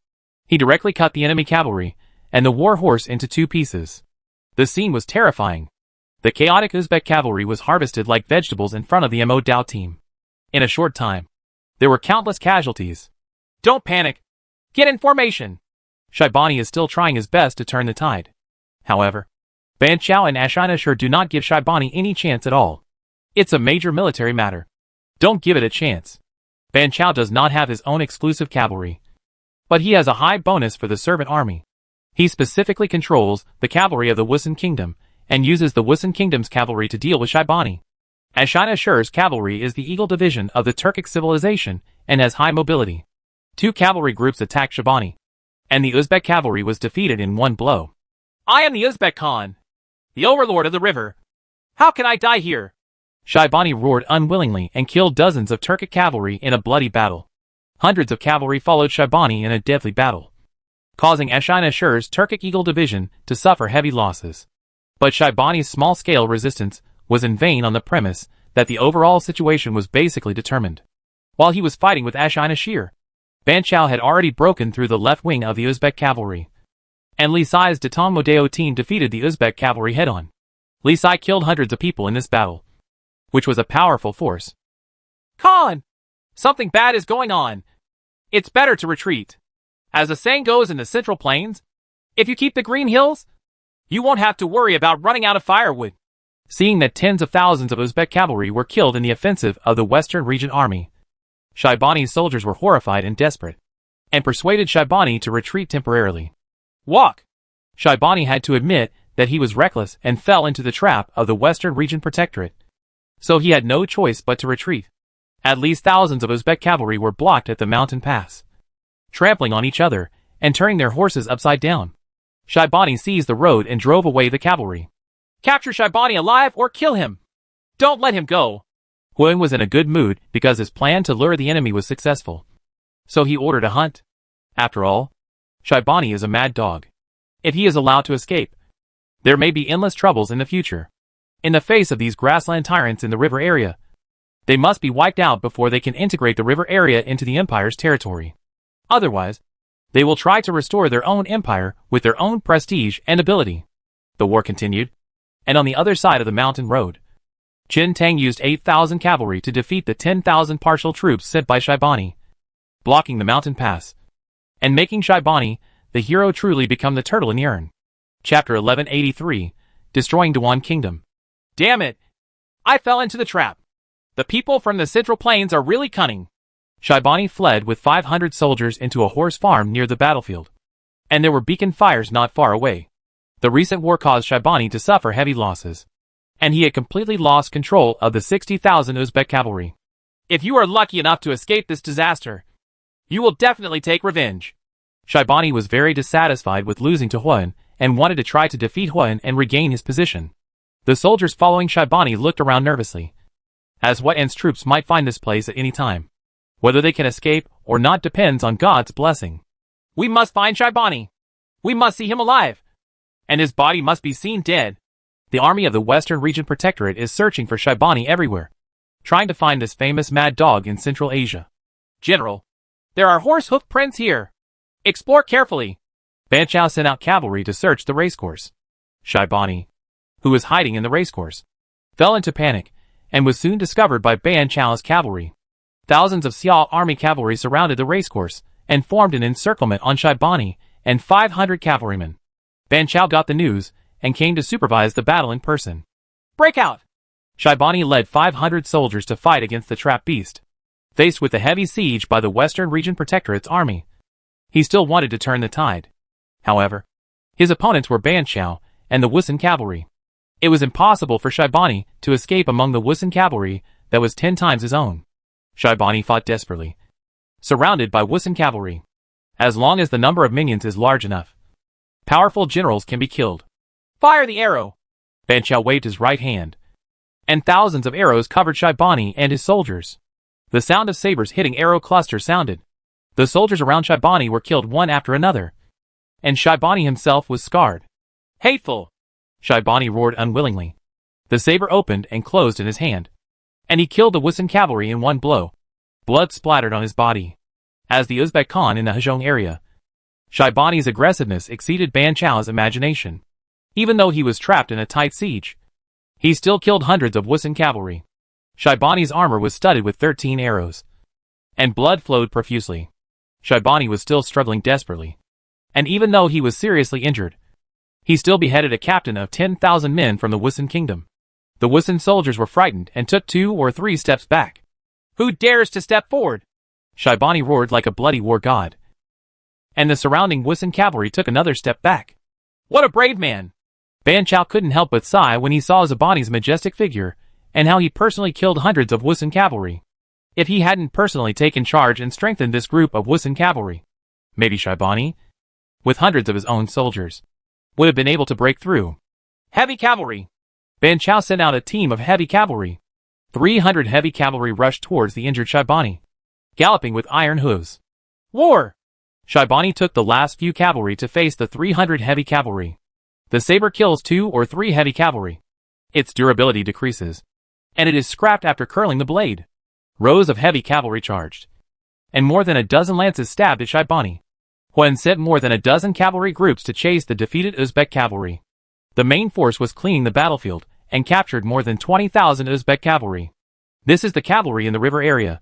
He directly cut the enemy cavalry and the war horse into two pieces. The scene was terrifying. The chaotic Uzbek cavalry was harvested like vegetables in front of the Mo Dao team. In a short time, there were countless casualties. Don't panic. Get in formation. Shaybani is still trying his best to turn the tide. However, Ban Chao and Ashinashur do not give Shaybani any chance at all. It's a major military matter. Don't give it a chance. Ban Chao does not have his own exclusive cavalry, but he has a high bonus for the servant army. He specifically controls the cavalry of the Wusun Kingdom and uses the Wusun Kingdom's cavalry to deal with Shaybani. Ashinashur's cavalry is the Eagle division of the Turkic civilization and has high mobility. Two cavalry groups attacked Shaybani, and the Uzbek cavalry was defeated in one blow. I am the Uzbek Khan, the overlord of the river. How can I die here? Shaybani roared unwillingly and killed dozens of Turkic cavalry in a bloody battle. Hundreds of cavalry followed Shaybani in a deadly battle, causing Ashinashur's Turkic Eagle division to suffer heavy losses. But Shaybani's small-scale resistance was in vain on the premise that the overall situation was basically determined. While he was fighting with Ashinashur, Ban Chao had already broken through the left wing of the Uzbek cavalry, and Li Sai's Datong Modeo team defeated the Uzbek cavalry head-on. Li Sai killed hundreds of people in this battle, which was a powerful force. Khan! Something bad is going on. It's better to retreat. As the saying goes in the Central Plains, if you keep the green hills, you won't have to worry about running out of firewood. Seeing that tens of thousands of Uzbek cavalry were killed in the offensive of the Western Region Army, Shaybani's soldiers were horrified and desperate, and persuaded Shaybani to retreat temporarily. Walk! Shaybani had to admit that he was reckless and fell into the trap of the Western Region Protectorate, so he had no choice but to retreat. At least thousands of Uzbek cavalry were blocked at the mountain pass, trampling on each other and turning their horses upside down. Shaybani seized the road and drove away the cavalry. Capture Shaybani alive or kill him! Don't let him go! Huang was in a good mood because his plan to lure the enemy was successful, so he ordered a hunt. After all, Shaybani is a mad dog. If he is allowed to escape, there may be endless troubles in the future. In the face of these grassland tyrants in the river area, they must be wiped out before they can integrate the river area into the empire's territory. Otherwise, they will try to restore their own empire with their own prestige and ability. The war continued, and on the other side of the mountain road, Qin Tang used 8,000 cavalry to defeat the 10,000 partial troops sent by Shaybani, blocking the mountain pass, and making Shaybani, the hero, truly become the turtle in the urn. Chapter 1183, Destroying Dewan Kingdom. Damn it! I fell into the trap. The people from the Central Plains are really cunning. Shaybani fled with 500 soldiers into a horse farm near the battlefield, and there were beacon fires not far away. The recent war caused Shaybani to suffer heavy losses, and he had completely lost control of the 60,000 Uzbek cavalry. If you are lucky enough to escape this disaster, you will definitely take revenge. Shaybani was very dissatisfied with losing to Huan and wanted to try to defeat Huan and regain his position. The soldiers following Shaybani looked around nervously, as Huan's troops might find this place at any time. Whether they can escape or not depends on God's blessing. We must find Shaybani. We must see him alive, and his body must be seen dead. The army of the Western Region Protectorate is searching for Shaybani everywhere, trying to find this famous mad dog in Central Asia. General, there are horse hoof prints here. Explore carefully. Ban Chao sent out cavalry to search the racecourse. Shaybani, who was hiding in the racecourse, fell into panic and was soon discovered by Ban Chao's cavalry. Thousands of Xiao army cavalry surrounded the racecourse and formed an encirclement on Shaybani and 500 cavalrymen. Ban Chao got the news and came to supervise the battle in person. Break out! Shaibani led 500 soldiers to fight against the trapped beast. Faced with the heavy siege by the Western Region Protectorate's army, he still wanted to turn the tide. However, his opponents were Ban Chao and the Wusun cavalry. It was impossible for Shaibani to escape among the Wusun cavalry that was 10 times his own. Shaibani fought desperately, surrounded by Wusun cavalry. As long as the number of minions is large enough, powerful generals can be killed. Fire the arrow! Ban Chao waved his right hand, and thousands of arrows covered Shaibani and his soldiers. The sound of sabers hitting arrow clusters sounded. The soldiers around Shaibani were killed one after another, and Shaibani himself was scarred. Hateful! Shaibani roared unwillingly. The saber opened and closed in his hand, and he killed the Wusun cavalry in one blow. Blood splattered on his body. As the Uzbek Khan in the Hezhong area, Shaibani's aggressiveness exceeded Ban Chao's imagination. Even though he was trapped in a tight siege, he still killed hundreds of Wusun cavalry. Shaibani's armor was studded with 13 arrows, and blood flowed profusely. Shaibani was still struggling desperately, and even though he was seriously injured, he still beheaded a captain of 10,000 men from the Wusun kingdom. The Wusun soldiers were frightened and took 2 or 3 steps back. Who dares to step forward? Shaibani roared like a bloody war god, and the surrounding Wusun cavalry took another step back. What a brave man! Ban Chao couldn't help but sigh when he saw Shaibani's majestic figure and how he personally killed hundreds of Wusun cavalry. If he hadn't personally taken charge and strengthened this group of Wusun cavalry, maybe Shaibani, with hundreds of his own soldiers, would have been able to break through. Heavy cavalry! Ban Chao sent out a team of heavy cavalry. 300 heavy cavalry rushed towards the injured Shaibani, galloping with iron hooves. War! Shaibani took the last few cavalry to face the 300 heavy cavalry. The saber kills 2 or 3 heavy cavalry. Its durability decreases, and it is scrapped after curling the blade. Rows of heavy cavalry charged, and more than a dozen lances stabbed at Shaibani. Huan sent more than a dozen cavalry groups to chase the defeated Uzbek cavalry. The main force was cleaning the battlefield and captured more than 20,000 Uzbek cavalry. This is the cavalry in the river area,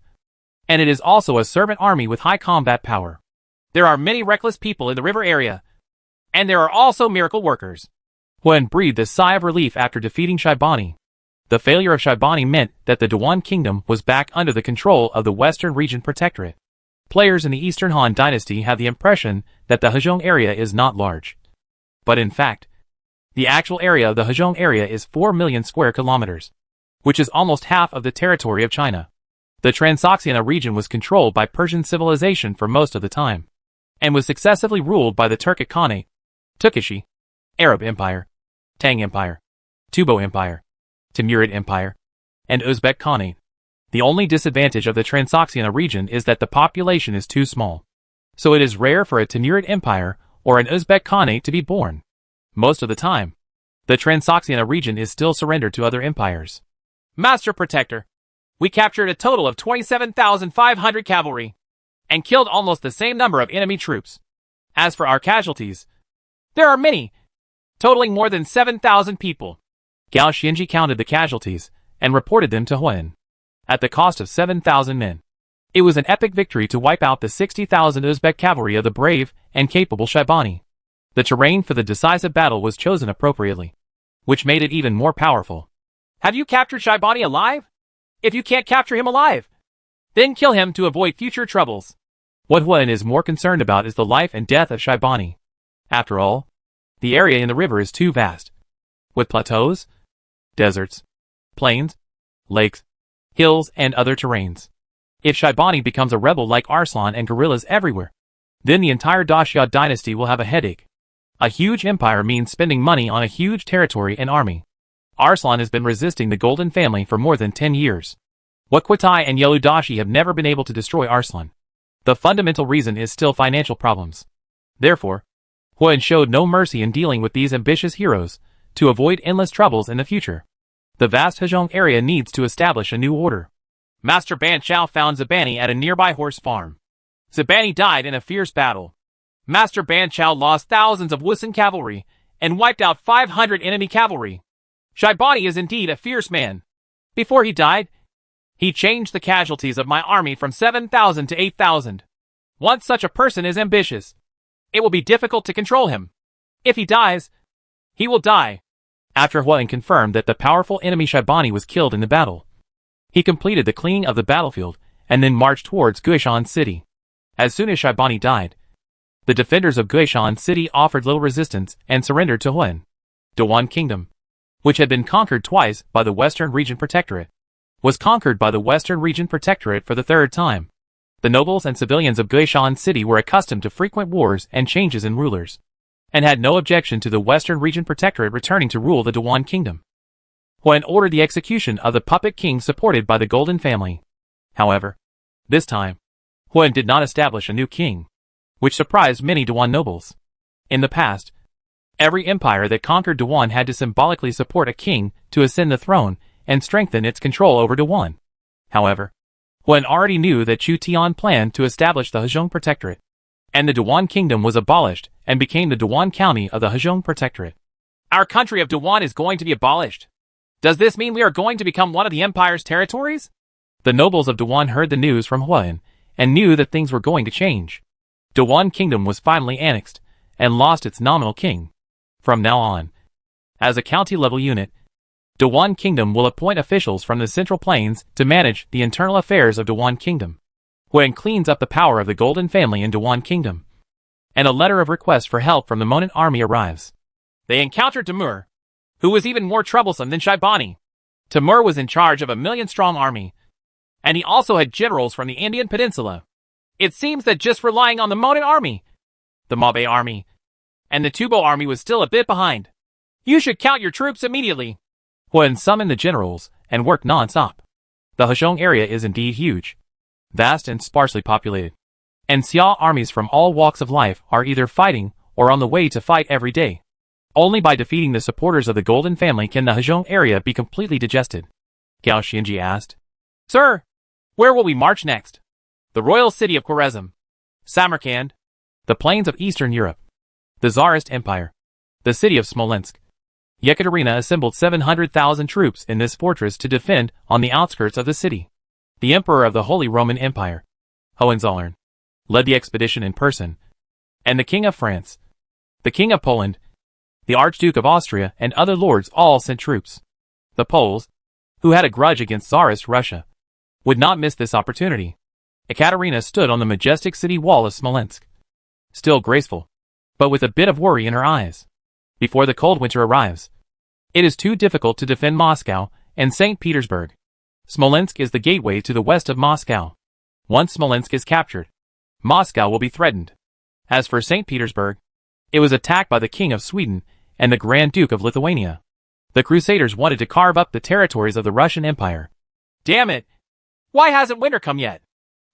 and it is also a servant army with high combat power. There are many reckless people in the river area, and there are also miracle workers. Huan breathed a sigh of relief after defeating Shaibani. The failure of Shaibani meant that the Dewan Kingdom was back under the control of the Western Region Protectorate. Players in the Eastern Han Dynasty have the impression that the Hezhong area is not large. But in fact, the actual area of the Hezhong area is 4 million square kilometers, which is almost half of the territory of China. The Transoxiana region was controlled by Persian civilization for most of the time, and was successively ruled by the Turkic Khanate, Turkish, Arab Empire, Tang Empire, Tubo Empire, Timurid Empire, and Uzbek Khanate. The only disadvantage of the Transoxiana region is that the population is too small, so it is rare for a Timurid Empire or an Uzbek Khanate to be born. Most of the time, the Transoxiana region is still surrendered to other empires. Master Protector, we captured a total of 27,500 cavalry, and killed almost the same number of enemy troops. As for our casualties, there are many, totaling more than 7,000 people. Gao Xianji counted the casualties and reported them to Huan. At the cost of 7,000 men. It was an epic victory to wipe out the 60,000 Uzbek cavalry of the brave and capable Shaibani. The terrain for the decisive battle was chosen appropriately, which made it even more powerful. Have you captured Shaibani alive? If you can't capture him alive, then kill him to avoid future troubles. What Huan is more concerned about is the life and death of Shaibani. After all, the area in the river is too vast, with plateaus, deserts, plains, lakes, hills, and other terrains. If Shaibani becomes a rebel like Arslan and guerrillas everywhere, then the entire Dashya dynasty will have a headache. A huge empire means spending money on a huge territory and army. Arslan has been resisting the Golden Family for more than 10 years. Wakwatai and Yeludashi have never been able to destroy Arslan. The fundamental reason is still financial problems. Therefore, Huan showed no mercy in dealing with these ambitious heroes to avoid endless troubles in the future. The vast Hezhong area needs to establish a new order. Master Ban Chao found Zabani at a nearby horse farm. Zabani died in a fierce battle. Master Ban Chao lost thousands of Wusun cavalry and wiped out 500 enemy cavalry. Shaibani is indeed a fierce man. Before he died, he changed the casualties of my army from 7,000 to 8,000. Once such a person is ambitious, it will be difficult to control him. If he dies, He will die. After Huan confirmed that the powerful enemy Shaibani was killed in the battle, he completed the cleaning of the battlefield and then marched towards Guishan City. As soon as Shaibani died, the defenders of Guishan City offered little resistance and surrendered to Huan. Dawan Kingdom, which had been conquered twice by the Western Region Protectorate, was conquered by the Western Region Protectorate for the third time. The nobles and civilians of Guishan City were accustomed to frequent wars and changes in rulers, and had no objection to the Western Region Protectorate returning to rule the Dawan Kingdom. Huan ordered the execution of the puppet king supported by the Golden Family. However, this time, Huan did not establish a new king, which surprised many Dawan nobles. In the past, every empire that conquered Dawan had to symbolically support a king to ascend the throne and strengthen its control over Dawan. However, Huan already knew that Chu Tian planned to establish the Hezhong Protectorate, and the Dawan Kingdom was abolished and became the Dawan County of the Hezhong Protectorate. Our country of Dawan is going to be abolished. Does this mean we are going to become one of the empire's territories? The nobles of Dawan heard the news from Huan and knew that things were going to change. Dawan Kingdom was finally annexed and lost its nominal king. From now on, as a county-level unit, Dawan Kingdom will appoint officials from the Central Plains to manage the internal affairs of Dawan Kingdom. Huan cleans up the power of the Golden Family in Dawan Kingdom, and a letter of request for help from the Monan army arrives. They encountered Timur, who was even more troublesome than Shaibani. Timur was in charge of a 1,000,000-strong army, and he also had generals from the Indian Peninsula. It seems that just relying on the Monan army, the Mabe army, and the Tubo army was still a bit behind. You should count your troops immediately. Huan summoned the generals and worked non-stop. The Hezhong area is indeed huge, vast and sparsely populated, and Xia armies from all walks of life are either fighting or on the way to fight every day. Only by defeating the supporters of the Golden Family can the Hezhong area be completely digested. Gao Xianji asked, Sir, where will we march next? The royal city of Khwarezm, Samarkand, the plains of Eastern Europe, the Tsarist Empire, the city of Smolensk. Yekaterina assembled 700,000 troops in this fortress to defend on the outskirts of the city. The Emperor of the Holy Roman Empire, Hohenzollern, led the expedition in person, and the King of France, the King of Poland, the Archduke of Austria, and other lords all sent troops. The Poles, who had a grudge against Tsarist Russia, would not miss this opportunity. Ekaterina stood on the majestic city wall of Smolensk, still graceful, but with a bit of worry in her eyes. Before the cold winter arrives, it is too difficult to defend Moscow and St. Petersburg. Smolensk is the gateway to the west of Moscow. Once Smolensk is captured, Moscow will be threatened. As for St. Petersburg, it was attacked by the King of Sweden and the Grand Duke of Lithuania. The Crusaders wanted to carve up the territories of the Russian Empire. Damn it! Why hasn't winter come yet?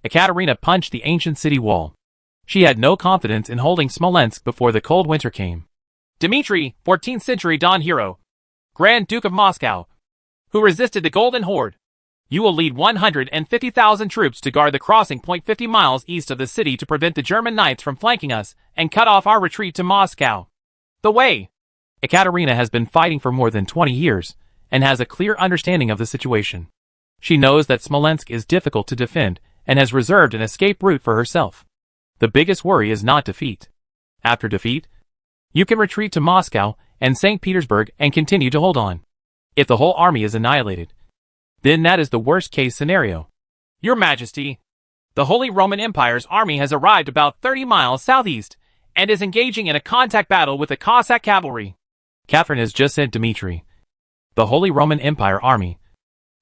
Ekaterina punched the ancient city wall. She had no confidence in holding Smolensk before the cold winter came. Dmitri, 14th century Don hero, Grand Duke of Moscow, who resisted the Golden Horde. You will lead 150,000 troops to guard the crossing point 50 miles east of the city to prevent the German knights from flanking us and cut off our retreat to Moscow. The way. Ekaterina has been fighting for more than 20 years and has a clear understanding of the situation. She knows that Smolensk is difficult to defend and has reserved an escape route for herself. The biggest worry is not defeat. After defeat, you can retreat to Moscow and St. Petersburg and continue to hold on. If the whole army is annihilated, then that is the worst-case scenario. Your Majesty, the Holy Roman Empire's army has arrived about 30 miles southeast and is engaging in a contact battle with the Cossack cavalry. Catherine has just sent Dmitri, the Holy Roman Empire army,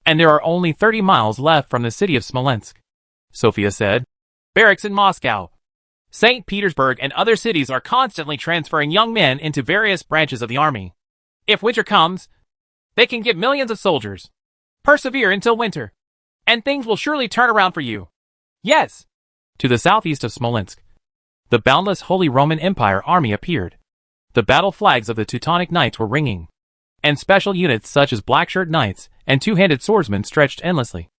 and there are only 30 miles left from the city of Smolensk. Sophia said, barracks in Moscow, St. Petersburg and other cities are constantly transferring young men into various branches of the army. If winter comes, they can get millions of soldiers. Persevere until winter, and things will surely turn around for you. Yes. To the southeast of Smolensk, the boundless Holy Roman Empire army appeared. The battle flags of the Teutonic Knights were ringing, and special units such as Blackshirt Knights and two-handed swordsmen stretched endlessly,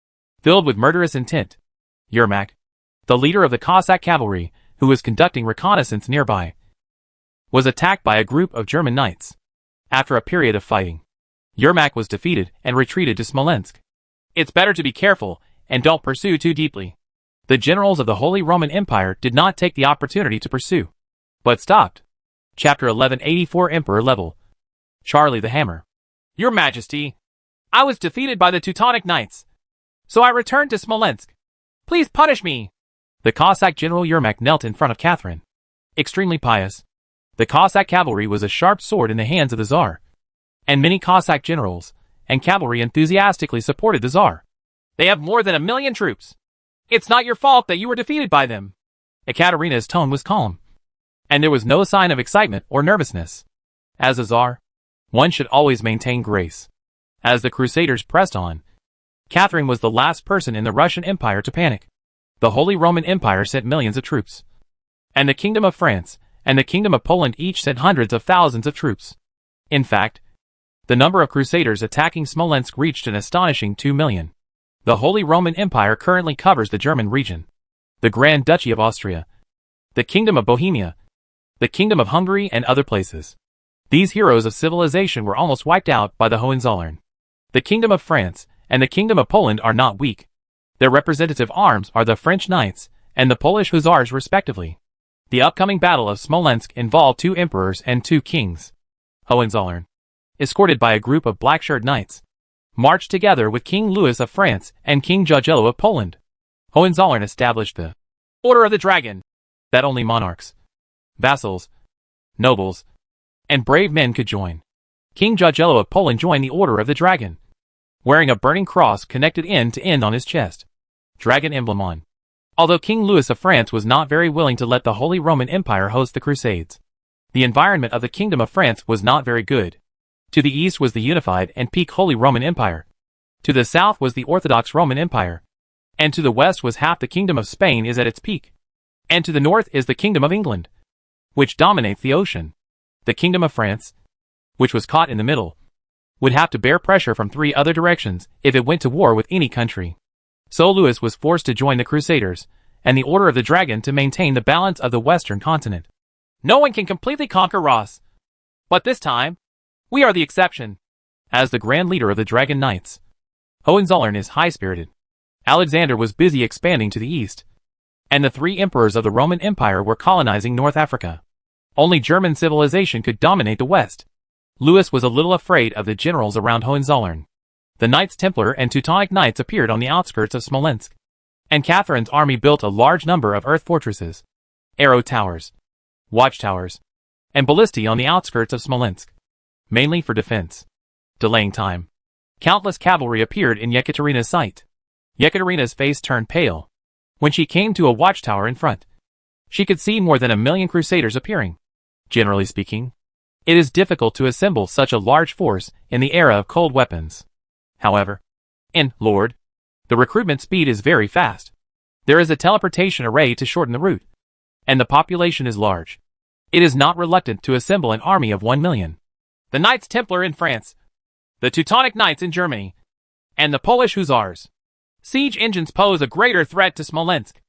filled with murderous intent. Yermak, the leader of the Cossack cavalry, who was conducting reconnaissance nearby, was attacked by a group of German knights. After a period of fighting, Yermak was defeated and retreated to Smolensk. It's better to be careful and don't pursue too deeply. The generals of the Holy Roman Empire did not take the opportunity to pursue, but stopped. Chapter 1184 Emperor Level Charlie the Hammer. Your Majesty, I was defeated by the Teutonic Knights, so I returned to Smolensk. Please punish me. The Cossack General Yermak knelt in front of Catherine. Extremely pious, the Cossack cavalry was a sharp sword in the hands of the Tsar, and many Cossack generals and cavalry enthusiastically supported the Tsar. They have more than 1 million troops. It's not your fault that you were defeated by them. Ekaterina's tone was calm, and there was no sign of excitement or nervousness. As a Tsar, one should always maintain grace. As the Crusaders pressed on, Catherine was the last person in the Russian Empire to panic. The Holy Roman Empire sent millions of troops, and the Kingdom of France and the Kingdom of Poland each sent hundreds of thousands of troops. In fact, the number of Crusaders attacking Smolensk reached an astonishing 2 million. The Holy Roman Empire currently covers the German region, the Grand Duchy of Austria, the Kingdom of Bohemia, the Kingdom of Hungary, and other places. These heroes of civilization were almost wiped out by the Hohenzollern. The Kingdom of France and the Kingdom of Poland are not weak. Their representative arms are the French Knights and the Polish Hussars respectively. The upcoming Battle of Smolensk involved 2 emperors and 2 kings. Hohenzollern, escorted by a group of black-shirt knights, marched together with King Louis of France and King Jagiello of Poland. Hohenzollern established the Order of the Dragon, that only monarchs, vassals, nobles, and brave men could join. King Jagiello of Poland joined the Order of the Dragon, wearing a burning cross connected end to end on his chest, dragon emblem on. Although King Louis of France was not very willing to let the Holy Roman Empire host the Crusades, the environment of the Kingdom of France was not very good. To the east was the unified and peak Holy Roman Empire. To the south was the Orthodox Roman Empire. And to the west was half the Kingdom of Spain is at its peak. And to the north is the Kingdom of England, which dominates the ocean. The Kingdom of France, which was caught in the middle, would have to bear pressure from 3 other directions if it went to war with any country. So Louis was forced to join the Crusaders and the Order of the Dragon to maintain the balance of the western continent. No one can completely conquer Ross, but this time, we are the exception. As the grand leader of the Dragon Knights, Hohenzollern is high-spirited. Alexander was busy expanding to the east, and the 3 emperors of the Roman Empire were colonizing North Africa. Only German civilization could dominate the west. Louis was a little afraid of the generals around Hohenzollern. The Knights Templar and Teutonic Knights appeared on the outskirts of Smolensk, and Catherine's army built a large number of earth fortresses, arrow towers, watchtowers, and ballistae on the outskirts of Smolensk, mainly for defense. Delaying time. Countless cavalry appeared in Yekaterina's sight. Yekaterina's face turned pale. When she came to a watchtower in front, she could see more than 1 million Crusaders appearing. Generally speaking, it is difficult to assemble such a large force in the era of cold weapons. However, in Lord, the recruitment speed is very fast. There is a teleportation array to shorten the route, and the population is large. It is not reluctant to assemble an army of 1 million. The Knights Templar in France, the Teutonic Knights in Germany, and the Polish Hussars. Siege engines pose a greater threat to Smolensk.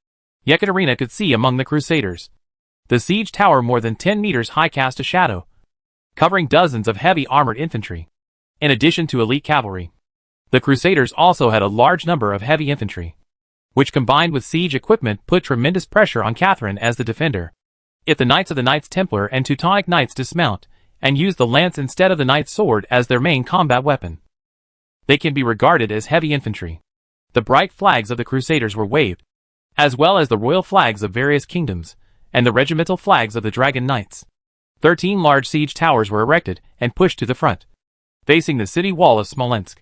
Yekaterina could see among the Crusaders. The siege tower more than 10 meters high cast a shadow, covering dozens of heavy armored infantry, in addition to elite cavalry. The Crusaders also had a large number of heavy infantry, which combined with siege equipment put tremendous pressure on Catherine as the defender. If the Knights of the Knights Templar and Teutonic Knights dismount and use the lance instead of the knight's sword as their main combat weapon, they can be regarded as heavy infantry. The bright flags of the Crusaders were waved, as well as the royal flags of various kingdoms, and the regimental flags of the Dragon Knights. 13 large siege towers were erected and pushed to the front, facing the city wall of Smolensk.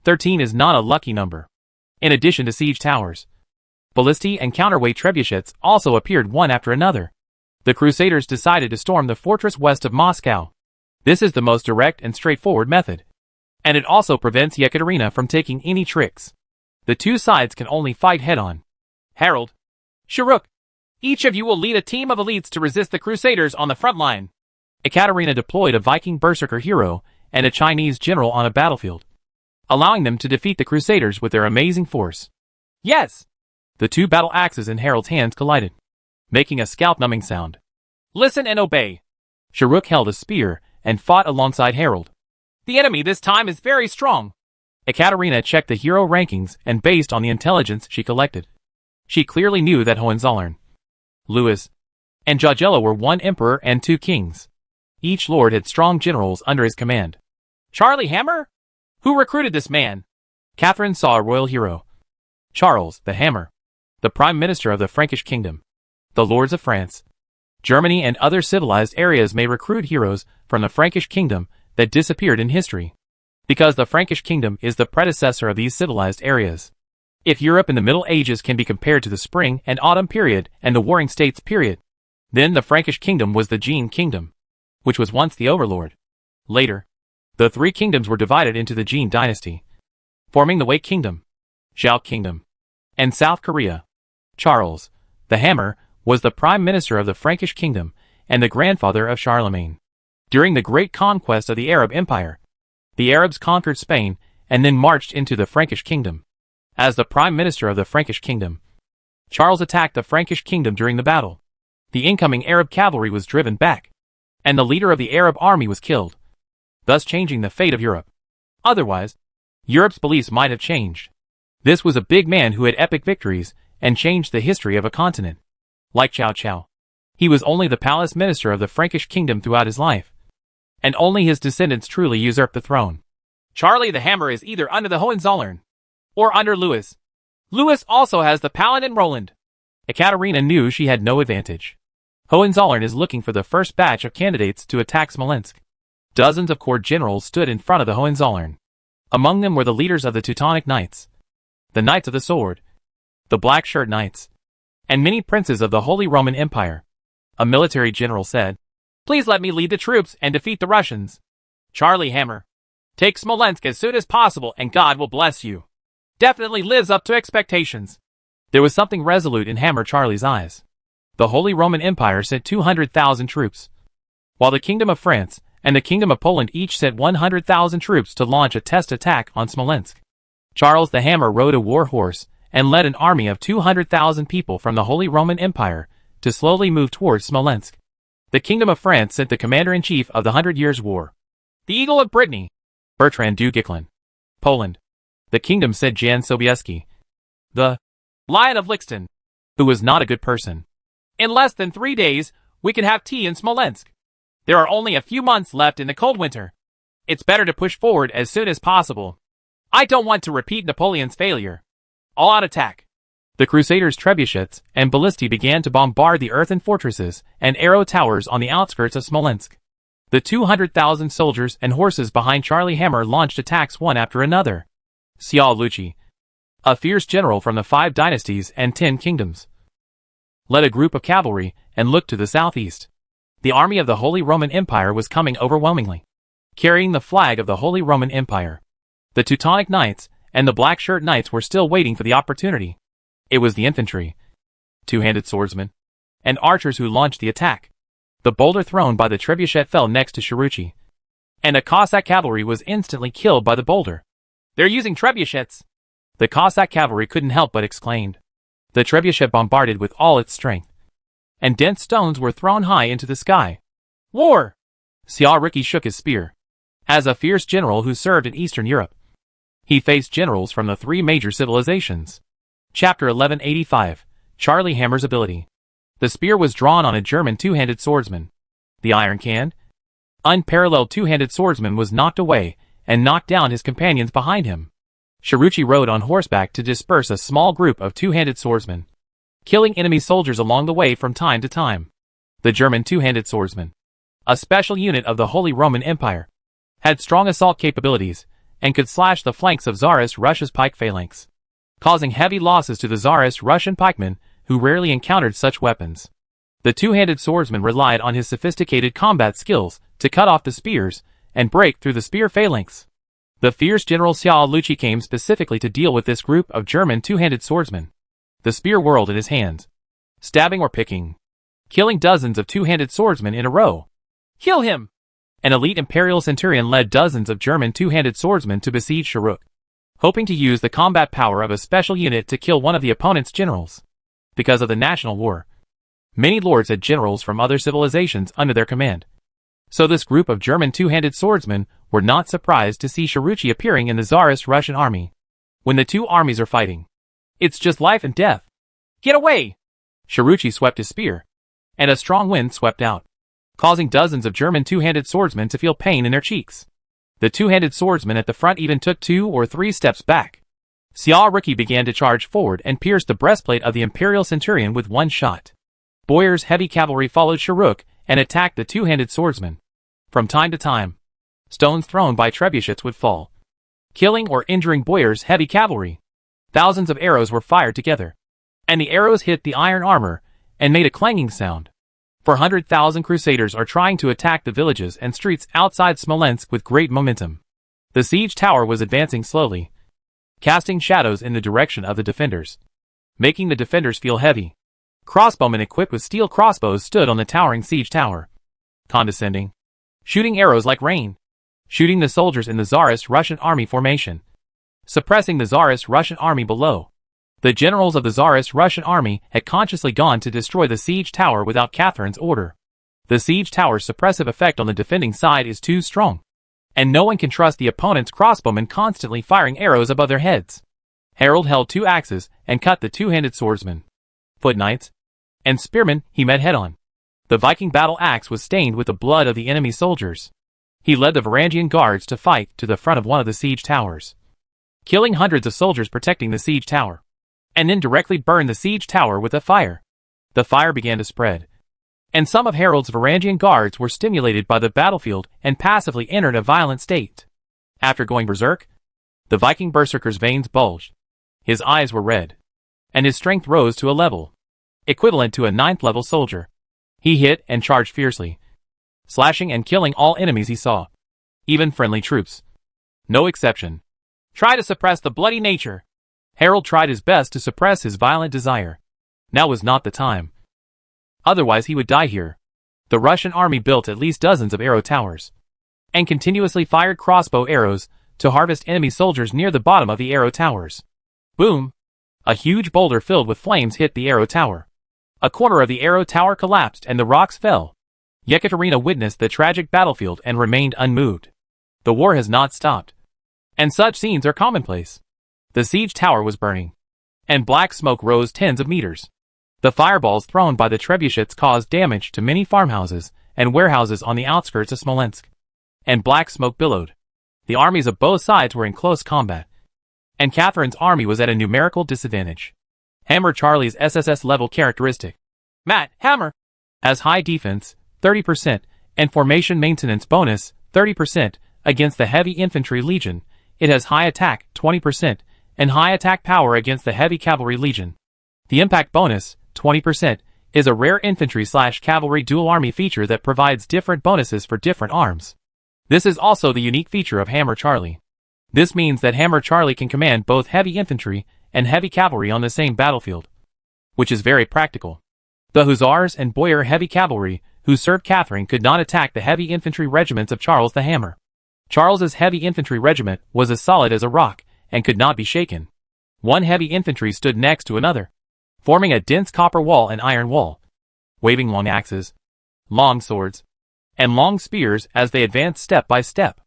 13 is not a lucky number. In addition to siege towers, ballistae and counterweight trebuchets also appeared one after another. The Crusaders decided to storm the fortress west of Moscow. This is the most direct and straightforward method, and it also prevents Yekaterina from taking any tricks. The 2 sides can only fight head-on. Harold, Sharuk, each of you will lead a team of elites to resist the Crusaders on the front line. Ekaterina deployed a Viking berserker hero and a Chinese general on a battlefield, allowing them to defeat the Crusaders with their amazing force. Yes! The 2 battle axes in Harold's hands collided, making a scalp-numbing sound. Listen and obey. Sharuk held a spear and fought alongside Harold. The enemy this time is very strong. Ekaterina checked the hero rankings and based on the intelligence she collected, she clearly knew that Hohenzollern, Louis, and Jagiello were 1 emperor and 2 kings. Each lord had strong generals under his command. Charlie Hammer? Who recruited this man? Catherine saw a royal hero. Charles, the Hammer. The Prime Minister of the Frankish Kingdom. The lords of France, Germany and other civilized areas may recruit heroes from the Frankish Kingdom that disappeared in history. Because the Frankish Kingdom is the predecessor of these civilized areas. If Europe in the Middle Ages can be compared to the Spring and Autumn period and the Warring States period, then the Frankish Kingdom was the Jin Kingdom, which was once the overlord. Later, the three kingdoms were divided into the Jin dynasty, forming the Wei Kingdom, Zhao Kingdom, and South Korea. Charles, the Hammer, was the Prime Minister of the Frankish Kingdom and the grandfather of Charlemagne. During the great conquest of the Arab Empire, the Arabs conquered Spain and then marched into the Frankish Kingdom. As the Prime Minister of the Frankish Kingdom, Charles attacked the Frankish Kingdom during the battle. The incoming Arab cavalry was driven back, and the leader of the Arab army was killed, thus changing the fate of Europe. Otherwise, Europe's beliefs might have changed. This was a big man who had epic victories and changed the history of a continent. Like Cao Cao, he was only the palace minister of the Frankish Kingdom throughout his life, and only his descendants truly usurped the throne. Charlie the Hammer is either under the Hohenzollern or under Louis. Louis also has the Paladin Roland. Ekaterina knew she had no advantage. Hohenzollern is looking for the first batch of candidates to attack Smolensk. Dozens of court generals stood in front of the Hohenzollern. Among them were the leaders of the Teutonic Knights, the Knights of the Sword, the Black Shirt Knights, and many princes of the Holy Roman Empire. A military general said, "Please let me lead the troops and defeat the Russians." Charlie Hammer, take Smolensk as soon as possible and God will bless you. Definitely lives up to expectations. There was something resolute in Hammer Charlie's eyes. The Holy Roman Empire sent 200,000 troops, while the Kingdom of France and the Kingdom of Poland each sent 100,000 troops to launch a test attack on Smolensk. Charles the Hammer rode a war horse and led an army of 200,000 people from the Holy Roman Empire to slowly move towards Smolensk. The Kingdom of France sent the commander-in-chief of the 100 Years' War, the Eagle of Brittany, Bertrand du Guesclin. Poland, the kingdom sent Jan Sobieski, the Lion of Lixton, who was not a good person. In less than 3 days, we can have tea in Smolensk. There are only a few months left in the cold winter. It's better to push forward as soon as possible. I don't want to repeat Napoleon's failure. All-out attack. The Crusaders' trebuchets and ballistae began to bombard the earthen fortresses and arrow towers on the outskirts of Smolensk. The 200,000 soldiers and horses behind Charlie Hammer launched attacks one after another. Xiao Luqi, a fierce general from the 5 dynasties and 10 kingdoms, led a group of cavalry and looked to the southeast. The army of the Holy Roman Empire was coming overwhelmingly, carrying the flag of the Holy Roman Empire. The Teutonic Knights and the Black Shirt Knights were still waiting for the opportunity. It was the infantry, two-handed swordsmen, and archers who launched the attack. The boulder thrown by the trebuchet fell next to Shuruchi, and a Cossack cavalry was instantly killed by the boulder. "They're using trebuchets!" The Cossack cavalry couldn't help but exclaimed. The trebuchet bombarded with all its strength, and dense stones were thrown high into the sky. War! Xiao Riki shook his spear. As a fierce general who served in Eastern Europe, he faced generals from the 3 major civilizations. Chapter 1185, Charlie Hammer's Ability. The spear was drawn on a German two-handed swordsman. The iron-canned, unparalleled two-handed swordsman was knocked away and knocked down his companions behind him. Shuruchi rode on horseback to disperse a small group of two-handed swordsmen, killing enemy soldiers along the way from time to time. The German two-handed swordsman, a special unit of the Holy Roman Empire, had strong assault capabilities and could slash the flanks of Tsarist Russia's pike phalanx, causing heavy losses to the Tsarist Russian pikemen who rarely encountered such weapons. The two-handed swordsman relied on his sophisticated combat skills to cut off the spears and break through the spear phalanx. The fierce General Xiao Luqi came specifically to deal with this group of German two-handed swordsmen. The spear whirled in his hands, stabbing or picking, killing dozens of two-handed swordsmen in a row. "Kill him!" An elite imperial centurion led dozens of German two-handed swordsmen to besiege Shuruk, hoping to use the combat power of a special unit to kill one of the opponent's generals. Because of the national war, many lords had generals from other civilizations under their command. So this group of German two-handed swordsmen were not surprised to see Shuruchi appearing in the Tsarist Russian army. When the two armies are fighting, it's just life and death. "Get away!" Shuruchi swept his spear, and a strong wind swept out. causing dozens of German two-handed swordsmen to feel pain in their cheeks. The two-handed swordsman at the front even took 2 or 3 steps back. Xia Riki began to charge forward and pierced the breastplate of the Imperial Centurion with one shot. Boyar's heavy cavalry followed Sharuk and attacked the two-handed swordsman. From time to time, stones thrown by trebuchets would fall, killing or injuring Boyar's heavy cavalry. Thousands of arrows were fired together, and the arrows hit the iron armor and made a clanging sound. 400,000 crusaders are trying to attack the villages and streets outside Smolensk with great momentum. The siege tower was advancing slowly, casting shadows in the direction of the defenders, making the defenders feel heavy. Crossbowmen equipped with steel crossbows stood on the towering siege tower, condescending, shooting arrows like rain, shooting the soldiers in the Tsarist Russian army formation, suppressing the Tsarist Russian army below. The generals of the Tsarist Russian army had consciously gone to destroy the siege tower without Catherine's order. The siege tower's suppressive effect on the defending side is too strong, and no one can trust the opponent's crossbowmen constantly firing arrows above their heads. Harold held 2 axes and cut the two-handed swordsman, foot knights, and spearmen he met head-on. The Viking battle axe was stained with the blood of the enemy soldiers. He led the Varangian guards to fight to the front of one of the siege towers, killing hundreds of soldiers protecting the siege tower, and then directly burned the siege tower with a fire. The fire began to spread, and some of Harold's Varangian guards were stimulated by the battlefield and passively entered a violent state. After going berserk, the Viking berserker's veins bulged, his eyes were red, and his strength rose to a level equivalent to a 9th-level soldier. He hit and charged fiercely, slashing and killing all enemies he saw, even friendly troops. No exception. Try to suppress the bloody nature. Harold tried his best to suppress his violent desire. Now was not the time. Otherwise he would die here. The Russian army built at least dozens of arrow towers, and continuously fired crossbow arrows to harvest enemy soldiers near the bottom of the arrow towers. Boom! A huge boulder filled with flames hit the arrow tower. A corner of the arrow tower collapsed and the rocks fell. Yekaterina witnessed the tragic battlefield and remained unmoved. The war has not stopped, and such scenes are commonplace. The siege tower was burning, and black smoke rose tens of meters. The fireballs thrown by the trebuchets caused damage to many farmhouses and warehouses on the outskirts of Smolensk, and black smoke billowed. The armies of both sides were in close combat, and Catherine's army was at a numerical disadvantage. Hammer Charlie's SSS level characteristic. Matt Hammer has high defense, 30%, and formation maintenance bonus, 30%, against the heavy infantry legion. It has high attack, 20%, and high attack power against the heavy cavalry legion. The impact bonus, 20%, is a rare infantry/cavalry dual army feature that provides different bonuses for different arms. This is also the unique feature of Hammer Charlie. This means that Hammer Charlie can command both heavy infantry and heavy cavalry on the same battlefield, which is very practical. The Hussars and Boyar heavy cavalry, who served Catherine, could not attack the heavy infantry regiments of Charles the Hammer. Charles's heavy infantry regiment was as solid as a rock and could not be shaken. One heavy infantry stood next to another, forming a dense copper wall and iron wall, waving long axes, long swords, and long spears as they advanced step by step.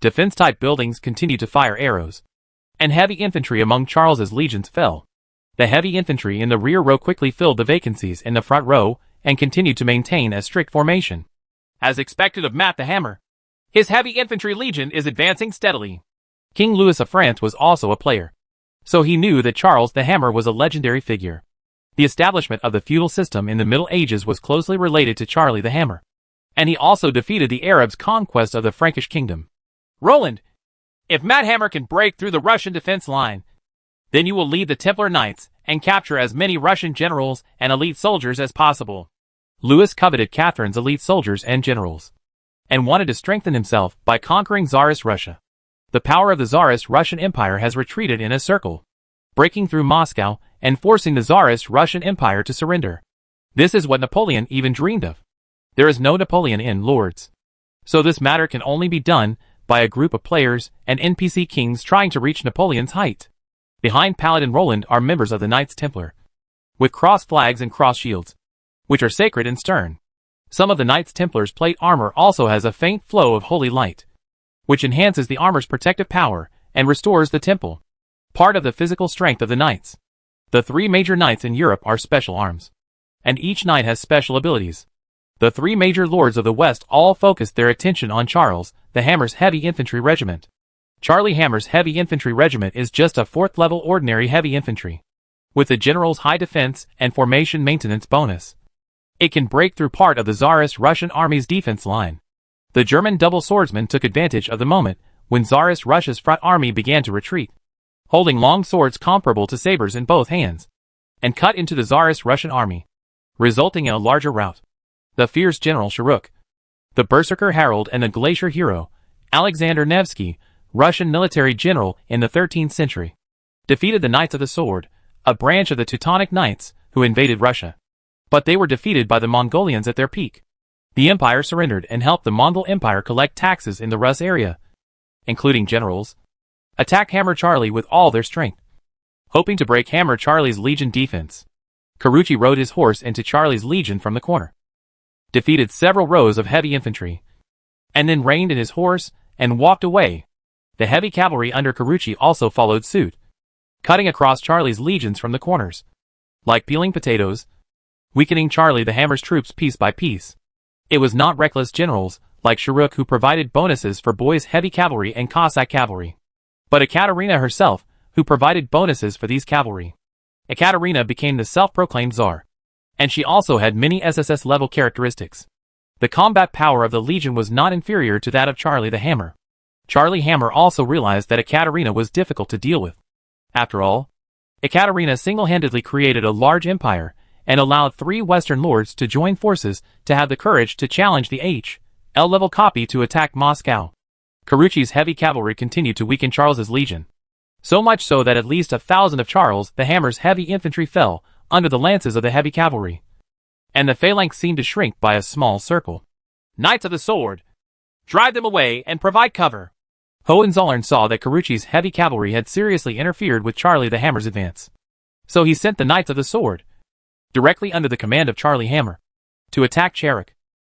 Defense-type buildings continued to fire arrows, and heavy infantry among Charles's legions fell. The heavy infantry in the rear row quickly filled the vacancies in the front row and continued to maintain a strict formation. As expected of Matt the Hammer, his heavy infantry legion is advancing steadily. King Louis of France was also a player, so he knew that Charles the Hammer was a legendary figure. The establishment of the feudal system in the Middle Ages was closely related to Charlie the Hammer, and he also defeated the Arabs' conquest of the Frankish kingdom. Roland, if Matt Hammer can break through the Russian defense line, then you will lead the Templar Knights and capture as many Russian generals and elite soldiers as possible. Louis coveted Catherine's elite soldiers and generals, and wanted to strengthen himself by conquering Tsarist Russia. The power of the Tsarist Russian Empire has retreated in a circle, breaking through Moscow and forcing the Tsarist Russian Empire to surrender. This is what Napoleon even dreamed of. There is no Napoleon in Lourdes, so this matter can only be done by a group of players and NPC kings trying to reach Napoleon's height. Behind Paladin Roland are members of the Knights Templar, with cross flags and cross shields, which are sacred and stern. Some of the Knights Templar's plate armor also has a faint flow of holy light, which enhances the armor's protective power and restores the temple, part of the physical strength of the knights. The 3 major knights in Europe are special arms, and each knight has special abilities. The three major lords of the West all focused their attention on Charles the Hammer's Heavy Infantry Regiment. Charlie Hammer's Heavy Infantry Regiment is just a 4th-level ordinary heavy infantry, with the general's high defense and formation maintenance bonus. It can break through part of the Tsarist Russian army's defense line. The German double swordsmen took advantage of the moment when Tsarist Russia's front army began to retreat, holding long swords comparable to sabers in both hands, and cut into the Tsarist Russian army, resulting in a larger rout. The fierce General Sharuk, the Berserker Harold, and the Glacier hero, Alexander Nevsky, Russian military general in the 13th century, defeated the Knights of the Sword, a branch of the Teutonic Knights who invaded Russia. But they were defeated by the Mongolians at their peak. The empire surrendered and helped the Mongol Empire collect taxes in the Rus area, including generals, attack Hammer Charlie with all their strength, hoping to break Hammer Charlie's legion defense. Carucci rode his horse into Charlie's legion from the corner, defeated several rows of heavy infantry, and then reined in his horse and walked away. The heavy cavalry under Carucci also followed suit, cutting across Charlie's legions from the corners, like peeling potatoes, weakening Charlie the Hammer's troops piece by piece. It was not reckless generals, like Sharuk, who provided bonuses for boys' heavy cavalry and Cossack cavalry, but Ekaterina herself, who provided bonuses for these cavalry. Ekaterina became the self-proclaimed Tsar, and she also had many SSS-level characteristics. The combat power of the Legion was not inferior to that of Charlie the Hammer. Charlie Hammer also realized that Ekaterina was difficult to deal with. After all, Ekaterina single-handedly created a large empire and allowed 3 Western lords to join forces to have the courage to challenge the L-level copy to attack Moscow. Carucci's heavy cavalry continued to weaken Charles's legion, so much so that at least 1,000 of Charles the Hammer's heavy infantry fell under the lances of the heavy cavalry, and the phalanx seemed to shrink by a small circle. Knights of the Sword, drive them away and provide cover. Hohenzollern saw that Carucci's heavy cavalry had seriously interfered with Charlie the Hammer's advance, so he sent the Knights of the Sword, directly under the command of Charlie Hammer, to attack Charuk.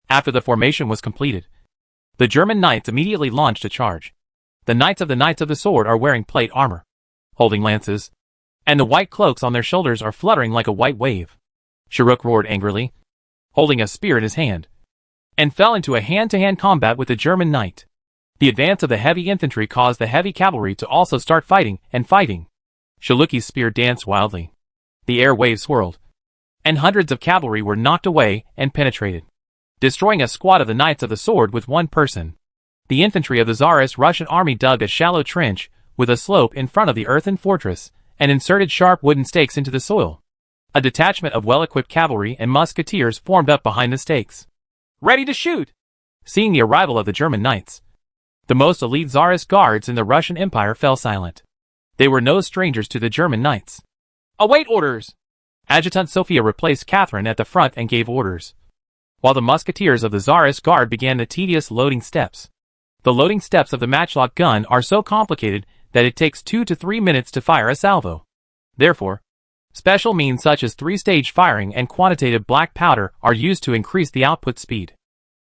After the formation was completed, the German knights immediately launched a charge. The Knights of the Sword are wearing plate armor, holding lances, and the white cloaks on their shoulders are fluttering like a white wave. Sharuk roared angrily, holding a spear in his hand, and fell into a hand-to-hand combat with the German knight. The advance of the heavy infantry caused the heavy cavalry to also start fighting and fighting. Shaluki's spear danced wildly. The air waves swirled, and hundreds of cavalry were knocked away and penetrated, destroying a squad of the Knights of the Sword with one person. The infantry of the Tsarist Russian army dug a shallow trench with a slope in front of the earthen fortress and inserted sharp wooden stakes into the soil. A detachment of well-equipped cavalry and musketeers formed up behind the stakes, ready to shoot. Seeing the arrival of the German knights, the most elite Tsarist guards in the Russian Empire fell silent. They were no strangers to the German knights. Await orders! Adjutant Sophia replaced Catherine at the front and gave orders, while the musketeers of the Tsarist guard began the tedious loading steps. The loading steps of the matchlock gun are so complicated that it takes 2 to 3 minutes to fire a salvo. Therefore, special means such as 3-stage firing and quantitative black powder are used to increase the output speed.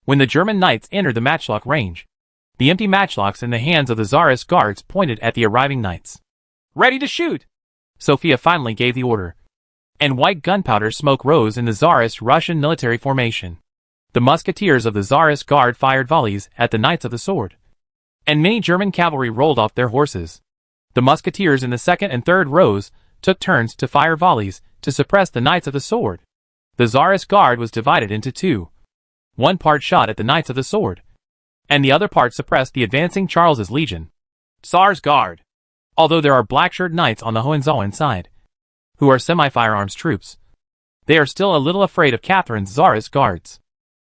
When the German knights entered the matchlock range, the empty matchlocks in the hands of the Tsarist guards pointed at the arriving knights. Ready to shoot! Sophia finally gave the order, and white gunpowder smoke rose in the Tsarist Russian military formation. The musketeers of the Tsarist guard fired volleys at the Knights of the Sword, and many German cavalry rolled off their horses. The musketeers in the second and third rows took turns to fire volleys to suppress the Knights of the Sword. The Tsarist guard was divided into 2. One part shot at the Knights of the Sword, and the other part suppressed the advancing Charles's legion, Tsar's guard. Although there are black-shirted knights on the Hohenzollern side, who are semi-firearms troops, they are still a little afraid of Catherine's Tsarist guards.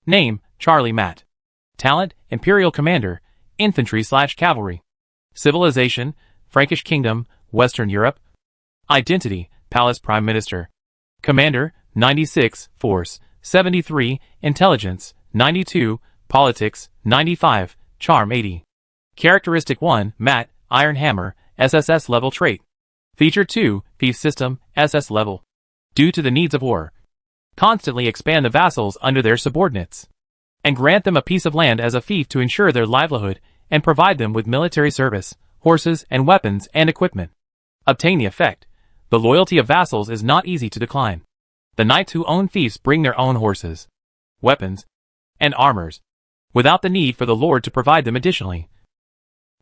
Name, Charlie Matt. Talent, Imperial Commander, Infantry/Cavalry. Civilization, Frankish Kingdom, Western Europe. Identity, Palace Prime Minister. Commander, 96, Force, 73, Intelligence, 92, Politics, 95, Charm 80. Characteristic 1, Matt, Iron Hammer, SSS level trait. Feature 2, Fief System, SS level. Due to the needs of war, constantly expand the vassals under their subordinates, and grant them a piece of land as a fief to ensure their livelihood and provide them with military service, horses and weapons and equipment. Obtain the effect. The loyalty of vassals is not easy to decline. The knights who own fiefs bring their own horses, weapons, and armors, without the need for the Lord to provide them additionally.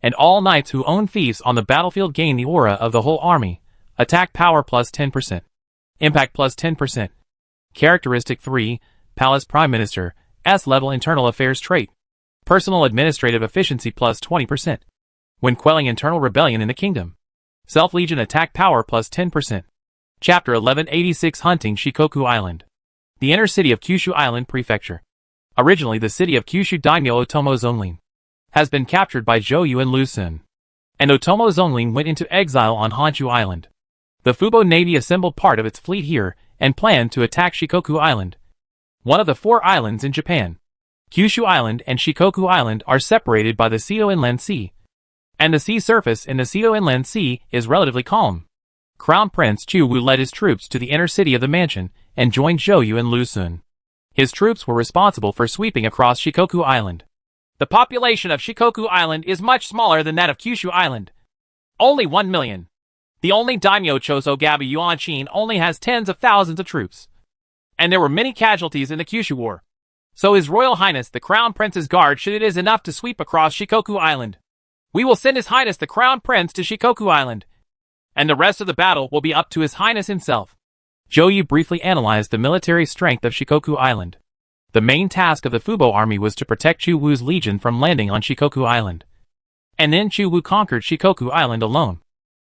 And all knights who own fiefs on the battlefield gain the aura of the whole army, attack power plus 10%, impact plus 10%. Characteristic 3, Palace Prime Minister, S-level internal affairs trait, personal administrative efficiency plus 20%. When quelling internal rebellion in the kingdom. Self-legion attack power plus 10%. Chapter 1186 Hunting Shikoku Island. The inner city of Kyushu Island Prefecture. Originally the city of Kyushu Daimyo Otomo Zonlin has been captured by Zhou and Lu Xun, and Otomo Zonlin went into exile on Honshu Island. The Fubo Navy assembled part of its fleet here and planned to attack Shikoku Island, one of the 4 islands in Japan. Kyushu Island and Shikoku Island are separated by the Seto Inland Sea, and the sea surface in the Seto Inland Sea is relatively calm. Crown Prince Chu Wu led his troops to the inner city of the mansion and joined Zhou and Lu Xun. His troops were responsible for sweeping across Shikoku Island. The population of Shikoku Island is much smaller than that of Kyushu Island. Only 1 million. The only daimyo Choso Gabu Yuanshin only has tens of thousands of troops. And there were many casualties in the Kyushu War. So His Royal Highness the Crown Prince's guard should it is enough to sweep across Shikoku Island. We will send His Highness the Crown Prince to Shikoku Island, and the rest of the battle will be up to His Highness himself. Zhou briefly analyzed the military strength of Shikoku Island. The main task of the Fubo army was to protect Chu Wu's legion from landing on Shikoku Island. And then Chu Wu conquered Shikoku Island alone.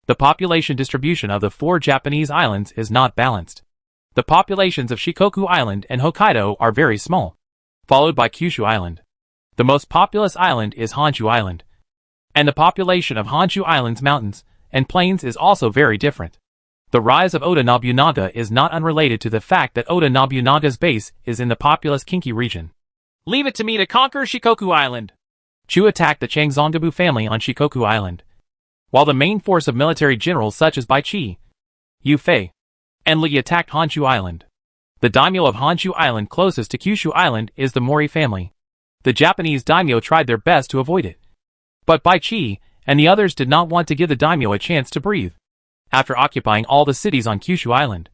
The population distribution of the 4 Japanese islands is not balanced. The populations of Shikoku Island and Hokkaido are very small, followed by Kyushu Island. The most populous island is Honshu Island, and the population of Honshu Island's mountains and plains is also very different. The rise of Oda Nobunaga is not unrelated to the fact that Oda Nobunaga's base is in the populous Kinki region. Leave it to me to conquer Shikoku Island. Chu attacked the Changzonggabu family on Shikoku Island, while the main force of military generals such as Bai Qi, Yu Fei, and Li attacked Honshu Island. The daimyo of Honshu Island closest to Kyushu Island is the Mori family. The Japanese daimyo tried their best to avoid it, but Bai Qi and the others did not want to give the daimyo a chance to breathe. After occupying all the cities on Kyushu Island,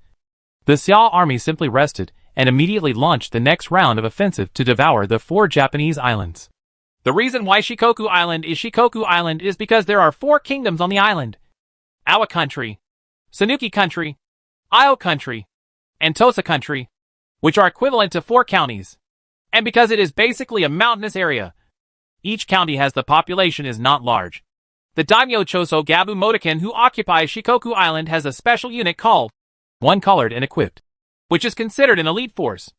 the Xiao army simply rested and immediately launched the next round of offensive to devour the 4 Japanese islands. The reason why Shikoku Island is because there are 4 kingdoms on the island: Awa Country, Sanuki Country, Io Country, and Tosa Country, which are equivalent to 4 counties. And because it is basically a mountainous area, each county has the population is not large. The daimyo Choso Gabu Motoken who occupies Shikoku Island has a special unit called One Colored and Equipped, which is considered an elite force.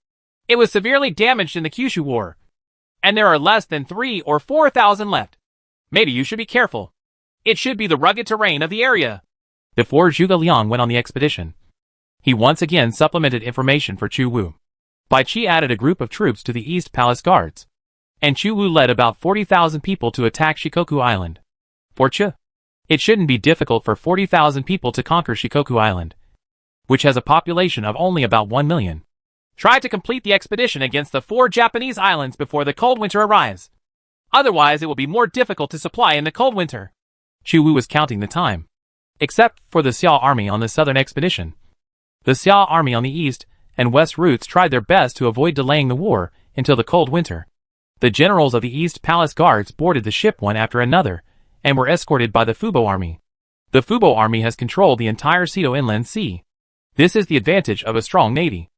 It was severely damaged in the Kyushu War, and there are less than 3 or 4,000 left. Maybe you should be careful. It should be the rugged terrain of the area. Before Zhuge Liang went on the expedition, he once again supplemented information for Chu Wu. Bai Qi added a group of troops to the East Palace Guards, and Chu Wu led about 40,000 people to attack Shikoku Island. For Chu, it shouldn't be difficult for 40,000 people to conquer Shikoku Island, which has a population of only about 1 million. Try to complete the expedition against the 4 Japanese islands before the cold winter arrives. Otherwise it will be more difficult to supply in the cold winter. Chu Wu was counting the time. Except for the Xiao army on the southern expedition, the Xiao army on the east and west routes tried their best to avoid delaying the war until the cold winter. The generals of the East Palace Guards boarded the ship one after another and were escorted by the Fubo army. The Fubo army has controlled the entire Seto Inland Sea. This is the advantage of a strong navy.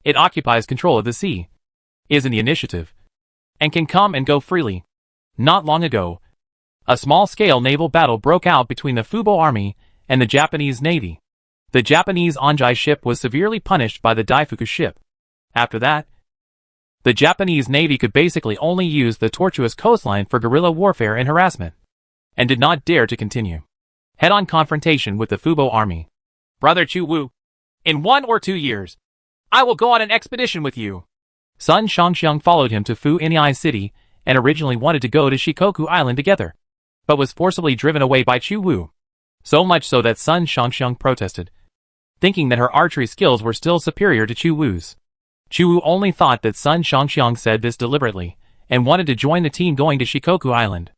It occupies control of the sea, is in the initiative, and can come and go freely. Not long ago, a small-scale naval battle broke out between the Fubo army and the Japanese navy. The Japanese Anjai ship was severely punished by the Daifuku ship. After that, the Japanese navy could basically only use the tortuous coastline for guerrilla warfare and harassment, and did not dare to continue head-on confrontation with the Fubo army. Brother Chu Wu, in 1 or 2 years, I will go on an expedition with you. Sun Shangxiang followed him to Fu Inai City and originally wanted to go to Shikoku Island together, but was forcibly driven away by Chu Wu. So much so that Sun Shangxiang protested, thinking that her archery skills were still superior to Chu Wu's. Chu Wu only thought that Sun Shangxiang said this deliberately, and wanted to join the team going to Shikoku Island.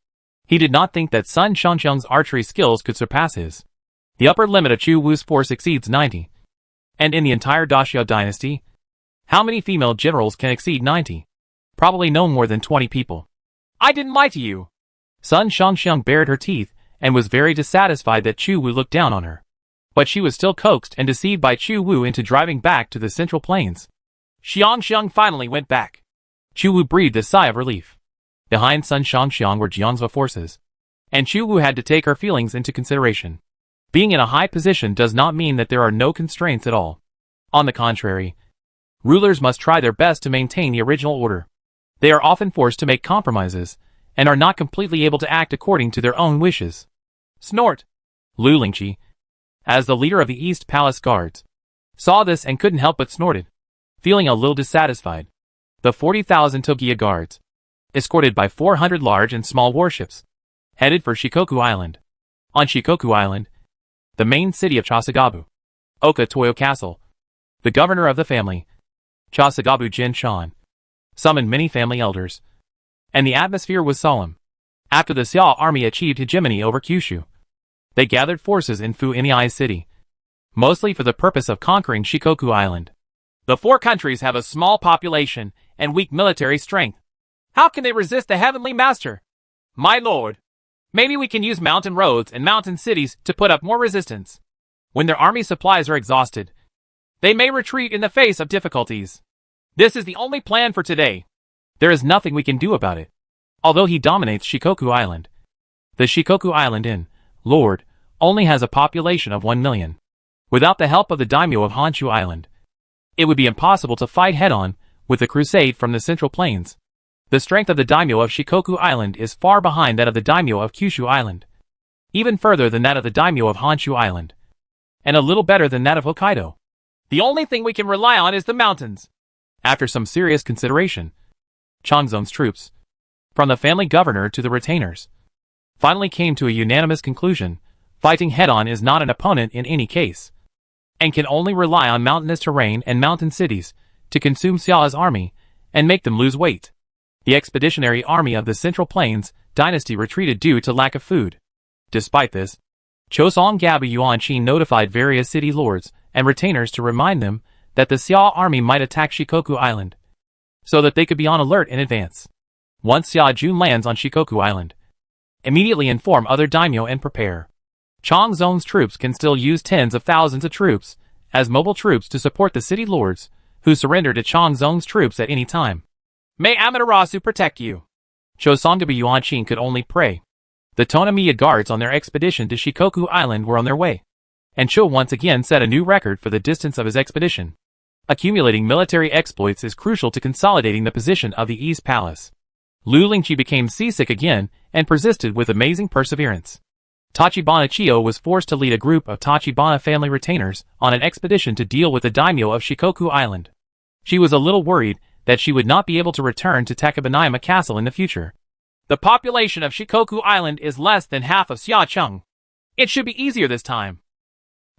He did not think that Sun Shangxiang's archery skills could surpass his. The upper limit of Chu Wu's force exceeds 90. And in the entire Daxia dynasty, how many female generals can exceed 90? Probably no more than 20 people. I didn't lie to you. Sun Xiangxiang bared her teeth and was very dissatisfied that Chu Wu looked down on her. But she was still coaxed and deceived by Chu Wu into driving back to the Central Plains. Xiangxiang finally went back. Chu Wu breathed a sigh of relief. Behind Sun Xiangxiang were Jiang's forces, and Chu Wu had to take her feelings into consideration. Being in a high position does not mean that there are no constraints at all. On the contrary, rulers must try their best to maintain the original order. They are often forced to make compromises, and are not completely able to act according to their own wishes. Snort! Lu Lingqi, as the leader of the East Palace Guards, saw this and couldn't help but snorted, feeling a little dissatisfied. The 40,000 Togia guards, escorted by 400 large and small warships, headed for Shikoku Island. On Shikoku Island, the main city of Chasagabu, Oka Toyo Castle, the governor of the family, Chasagabu Jin Shan, summoned many family elders, and the atmosphere was solemn. After the Xia army achieved hegemony over Kyushu, they gathered forces in Fu Inai City, mostly for the purpose of conquering Shikoku Island. The four countries have a small population and weak military strength. How can they resist the Heavenly Master? My lord, maybe we can use mountain roads and mountain cities to put up more resistance. When their army supplies are exhausted, they may retreat in the face of difficulties. This is the only plan for today. There is nothing we can do about it. Although he dominates Shikoku Island, the Shikoku Island Inn, Lord, only has a population of 1 million. Without the help of the daimyo of Honshu Island, it would be impossible to fight head-on with the crusade from the Central Plains. The strength of the daimyo of Shikoku Island is far behind that of the daimyo of Kyushu Island, even further than that of the daimyo of Honshu Island, and a little better than that of Hokkaido. The only thing we can rely on is the mountains. After some serious consideration, Changzong's troops, from the family governor to the retainers, finally came to a unanimous conclusion: fighting head-on is not an opponent in any case, and can only rely on mountainous terrain and mountain cities to consume Xia's army and make them lose weight. The expeditionary army of the Central Plains dynasty retreated due to lack of food. Despite this, Chosong Gabu Yuanqi notified various city lords and retainers to remind them that the Xia army might attack Shikoku Island, so that they could be on alert in advance. Once Xia Jun lands on Shikoku Island, immediately inform other daimyo and prepare. Changzong's troops can still use tens of thousands of troops as mobile troops to support the city lords who surrender to Changzong's troops at any time. May Amaterasu protect you. Chosongabu Yuanqing could only pray. The Tonamiya guards on their expedition to Shikoku Island were on their way, and Cho once again set a new record for the distance of his expedition. Accumulating military exploits is crucial to consolidating the position of the East Palace. Lu Lingqi became seasick again and persisted with amazing perseverance. Tachibana Chiyo was forced to lead a group of Tachibana family retainers on an expedition to deal with the daimyo of Shikoku Island. She was a little worried that she would not be able to return to Takabanayama Castle in the future. The population of Shikoku Island is less than half of Xiacheng. It should be easier this time.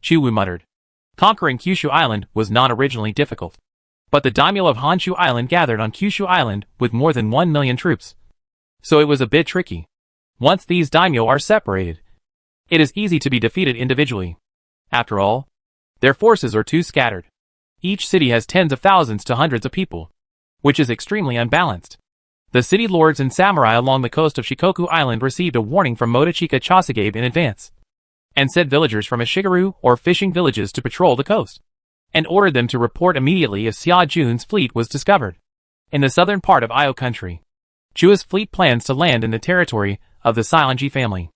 Chu muttered. Conquering Kyushu Island was not originally difficult, but the daimyo of Honshu Island gathered on Kyushu Island with more than 1 million troops, so it was a bit tricky. Once these daimyo are separated, it is easy to be defeated individually. After all, their forces are too scattered. Each city has tens of thousands to hundreds of people, which is extremely unbalanced. The city lords and samurai along the coast of Shikoku Island received a warning from Motochika Chasagabe in advance, and sent villagers from Ishigaru or fishing villages to patrol the coast, and ordered them to report immediately if Xia Jun's fleet was discovered. In the southern part of Io country, Chua's fleet plans to land in the territory of the Saionji family.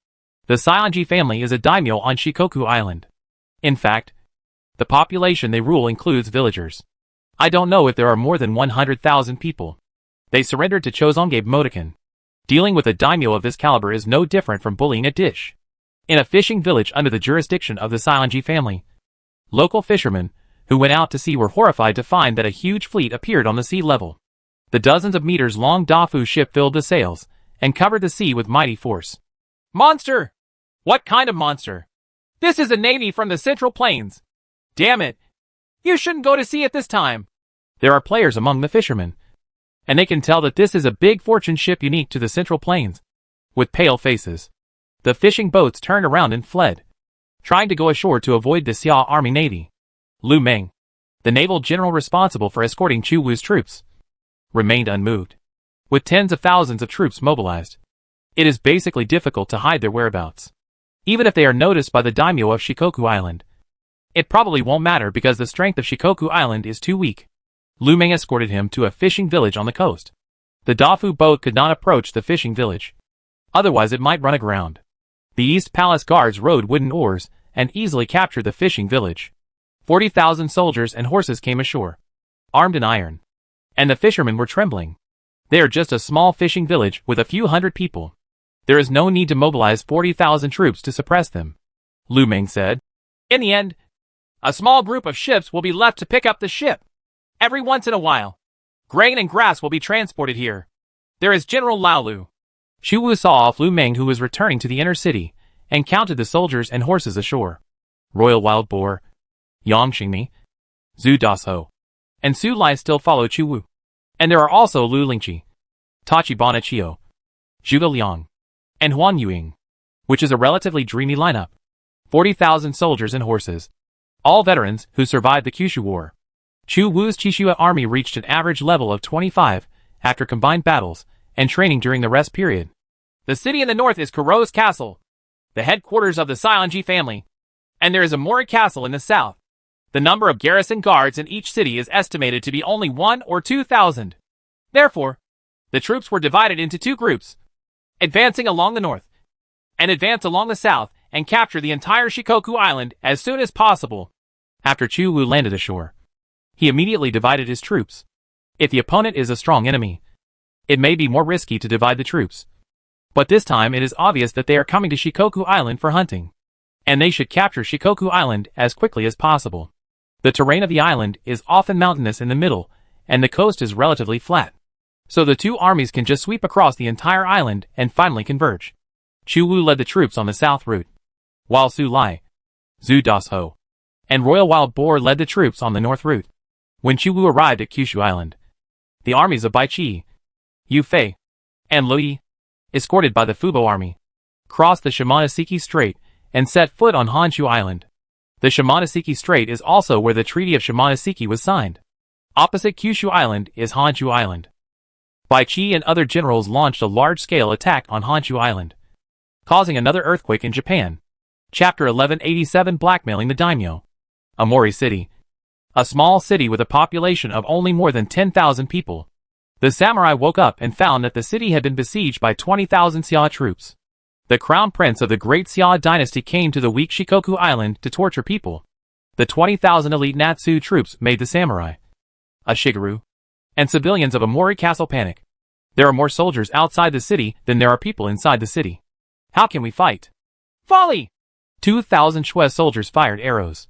The Saionji family is a daimyo on Shikoku Island. In fact, the population they rule includes villagers. I don't know if there are more than 100,000 people. They surrendered to Chozongabe Motokan. Dealing with a daimyo of this caliber is no different from bullying a dish. In a fishing village under the jurisdiction of the Saionji family, local fishermen who went out to sea were horrified to find that a huge fleet appeared on the sea level. The dozens of meters long Dafu ship filled the sails and covered the sea with mighty force. Monster! What kind of monster? This is a navy from the Central Plains. Damn it! You shouldn't go to sea at this time. There are players among the fishermen, and they can tell that this is a big fortune ship unique to the Central Plains. With pale faces, the fishing boats turned around and fled, trying to go ashore to avoid the Xia Army Navy. Lu Meng, the naval general responsible for escorting Chu Wu's troops, remained unmoved. with tens of thousands of troops mobilized. It is basically difficult to hide their whereabouts. Even if they are noticed by the daimyo of Shikoku Island, it probably won't matter because the strength of Shikoku Island is too weak. Lu Meng escorted him to a fishing village on the coast. The Dafu boat could not approach the fishing village. Otherwise it might run aground. The East Palace guards rowed wooden oars and easily captured the fishing village. 40,000 soldiers and horses came ashore, armed in iron. And the fishermen were trembling. They are just a small fishing village with a few hundred people. There is no need to mobilize 40,000 troops to suppress them, Lu Meng said. In the end, a small group of ships will be left to pick up the ship. Every once in a while, grain and grass will be transported here. There is General Lao Lu. Xu Wu saw off Lu Meng, who was returning to the inner city, and counted the soldiers and horses ashore. Royal Wild Boar, Yang Xingmi, Zhu Dasho, and Su Lai still followed Xu Wu. And there are also Lu Lingqi, Tachi Bonachio, Zhuge Liang, and Huan Yuing, which is a relatively dreamy lineup. 40,000 soldiers and horses, all veterans who survived the Kyushu War. Xu Wu's Qixue army reached an average level of 25 after combined battles and training during the rest period. The city in the north is Kuro's Castle, the headquarters of the Saionji family, and there is a Mori Castle in the south. The number of garrison guards in each city is estimated to be only 1 or 2,000. Therefore, the troops were divided into two groups, advancing along the north, and advance along the south and capture the entire Shikoku Island as soon as possible. After Xu Wu landed ashore, he immediately divided his troops. If the opponent is a strong enemy, it may be more risky to divide the troops. But this time it is obvious that they are coming to Shikoku Island for hunting, and they should capture Shikoku Island as quickly as possible. The terrain of the island is often mountainous in the middle, and the coast is relatively flat. So the two armies can just sweep across the entire island and finally converge. Xu Wu led the troops on the south route, while Su Lai, Zhu Dasho, and Royal Wild Boar led the troops on the north route. When Xu Wu arrived at Kyushu Island, the armies of Bai Qi, Yu Fei, and Lo Yi, escorted by the Fubo army, crossed the Shimonoseki Strait and set foot on Honshu Island. The Shimonoseki Strait is also where the Treaty of Shimonoseki was signed. Opposite Kyushu Island is Honshu Island. Bai Qi and other generals launched a large-scale attack on Honshu Island, causing another earthquake in Japan. Chapter 1187, Blackmailing the Daimyo. Amori City. A small city with a population of only more than 10,000 people. The samurai woke up and found that the city had been besieged by 20,000 Xia troops. The crown prince of the great Xia dynasty came to the weak Shikoku Island to torture people. The 20,000 elite Natsu troops made the samurai, a Shigeru, and civilians of Amori Castle panic. There are more soldiers outside the city than there are people inside the city. How can we fight? Folly! 2,000 Shui soldiers fired arrows,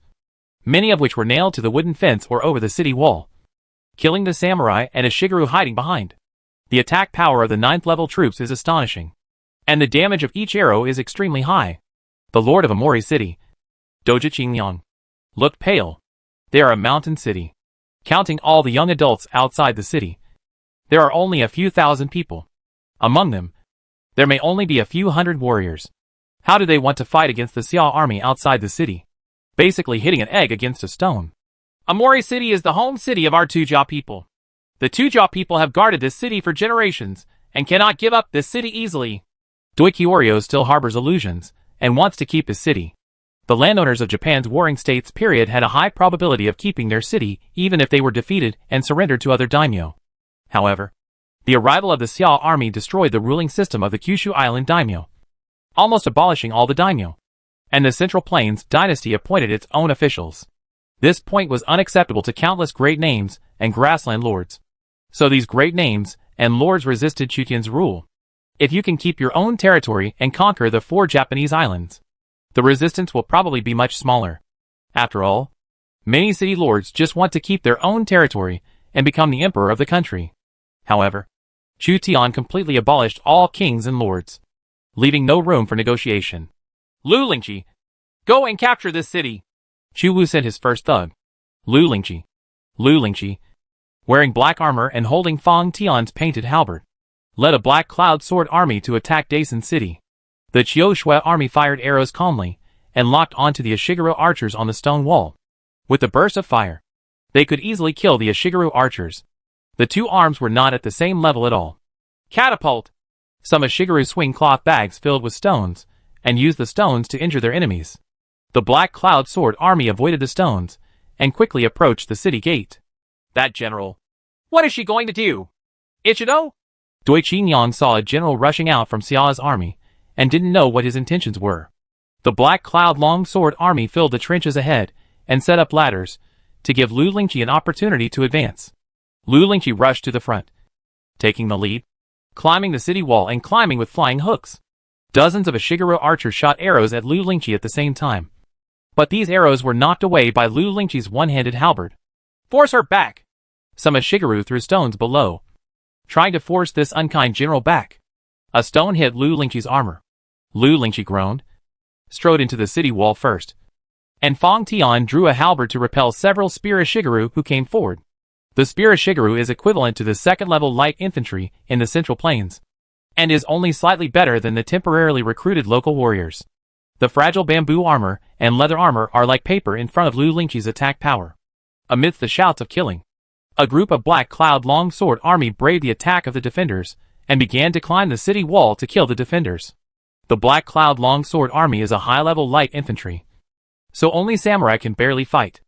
many of which were nailed to the wooden fence or over the city wall, killing the samurai and a Shigeru hiding behind. The attack power of the 9th level troops is astonishing, and the damage of each arrow is extremely high. The lord of Amori City, Doja Qingliang, looked pale. They are a mountain city. Counting all the young adults outside the city, there are only a few thousand people. Among them, there may only be a few hundred warriors. How do they want to fight against the Xia army outside the city? Basically hitting an egg against a stone. Amori City is the home city of our Tujia people. The Tujia people have guarded this city for generations, and cannot give up this city easily. Doikyoryo still harbors illusions, and wants to keep his city. The landowners of Japan's warring states period had a high probability of keeping their city even if they were defeated and surrendered to other daimyo. However, the arrival of the Xia army destroyed the ruling system of the Kyushu Island daimyo, almost abolishing all the daimyo. And the Central Plains dynasty appointed its own officials. This point was unacceptable to countless great names and grassland lords. So these great names and lords resisted Chutian's rule. If you can keep your own territory and conquer the 4 Japanese islands, the resistance will probably be much smaller. After all, many city lords just want to keep their own territory and become the emperor of the country. However, Chu Tian completely abolished all kings and lords, leaving no room for negotiation. Lu Lingqi, go and capture this city. Xu Wu sent his first thug, Lu Lingqi, wearing black armor and holding Fang Tian's painted halberd, led a Black Cloud Sword army to attack Daisen City. The Chiyo Shui army fired arrows calmly and locked onto the Ashigaru archers on the stone wall. With the burst of fire, they could easily kill the Ashigaru archers. The two arms were not at the same level at all. catapult. Some of Shigeru's swing cloth bags filled with stones, and used the stones to injure their enemies. The Black Cloud Sword Army avoided the stones, and quickly approached the city gate. That general. What is she going to do? Ichido? Doi Qingyang saw a general rushing out from Xiao's army, and didn't know what his intentions were. The Black Cloud Long Sword Army filled the trenches ahead, and set up ladders, to give Lu Lingqi an opportunity to advance. Lu Lingqi rushed to the front, taking the lead, climbing the city wall and climbing with flying hooks. Dozens of Shigeru archers shot arrows at Lu Lingqi at the same time. But these arrows were knocked away by Lu Lingqi's one-handed halberd. Force her back! Some Shigeru threw stones below, trying to force this unkind general back. A stone hit Lu Lingqi's armor. Lu Lingqi groaned, strode into the city wall first, and Fang Tian drew a halberd to repel several spear Shigeru who came forward. The spear Shigeru is equivalent to the second-level light infantry in the Central Plains, and is only slightly better than the temporarily recruited local warriors. The fragile bamboo armor and leather armor are like paper in front of Lu Lingqi's attack power. Amidst the shouts of killing, a group of Black Cloud Long Sword Army braved the attack of the defenders, and began to climb the city wall to kill the defenders. The Black Cloud Long Sword Army is a high-level light infantry, so only samurai can barely fight.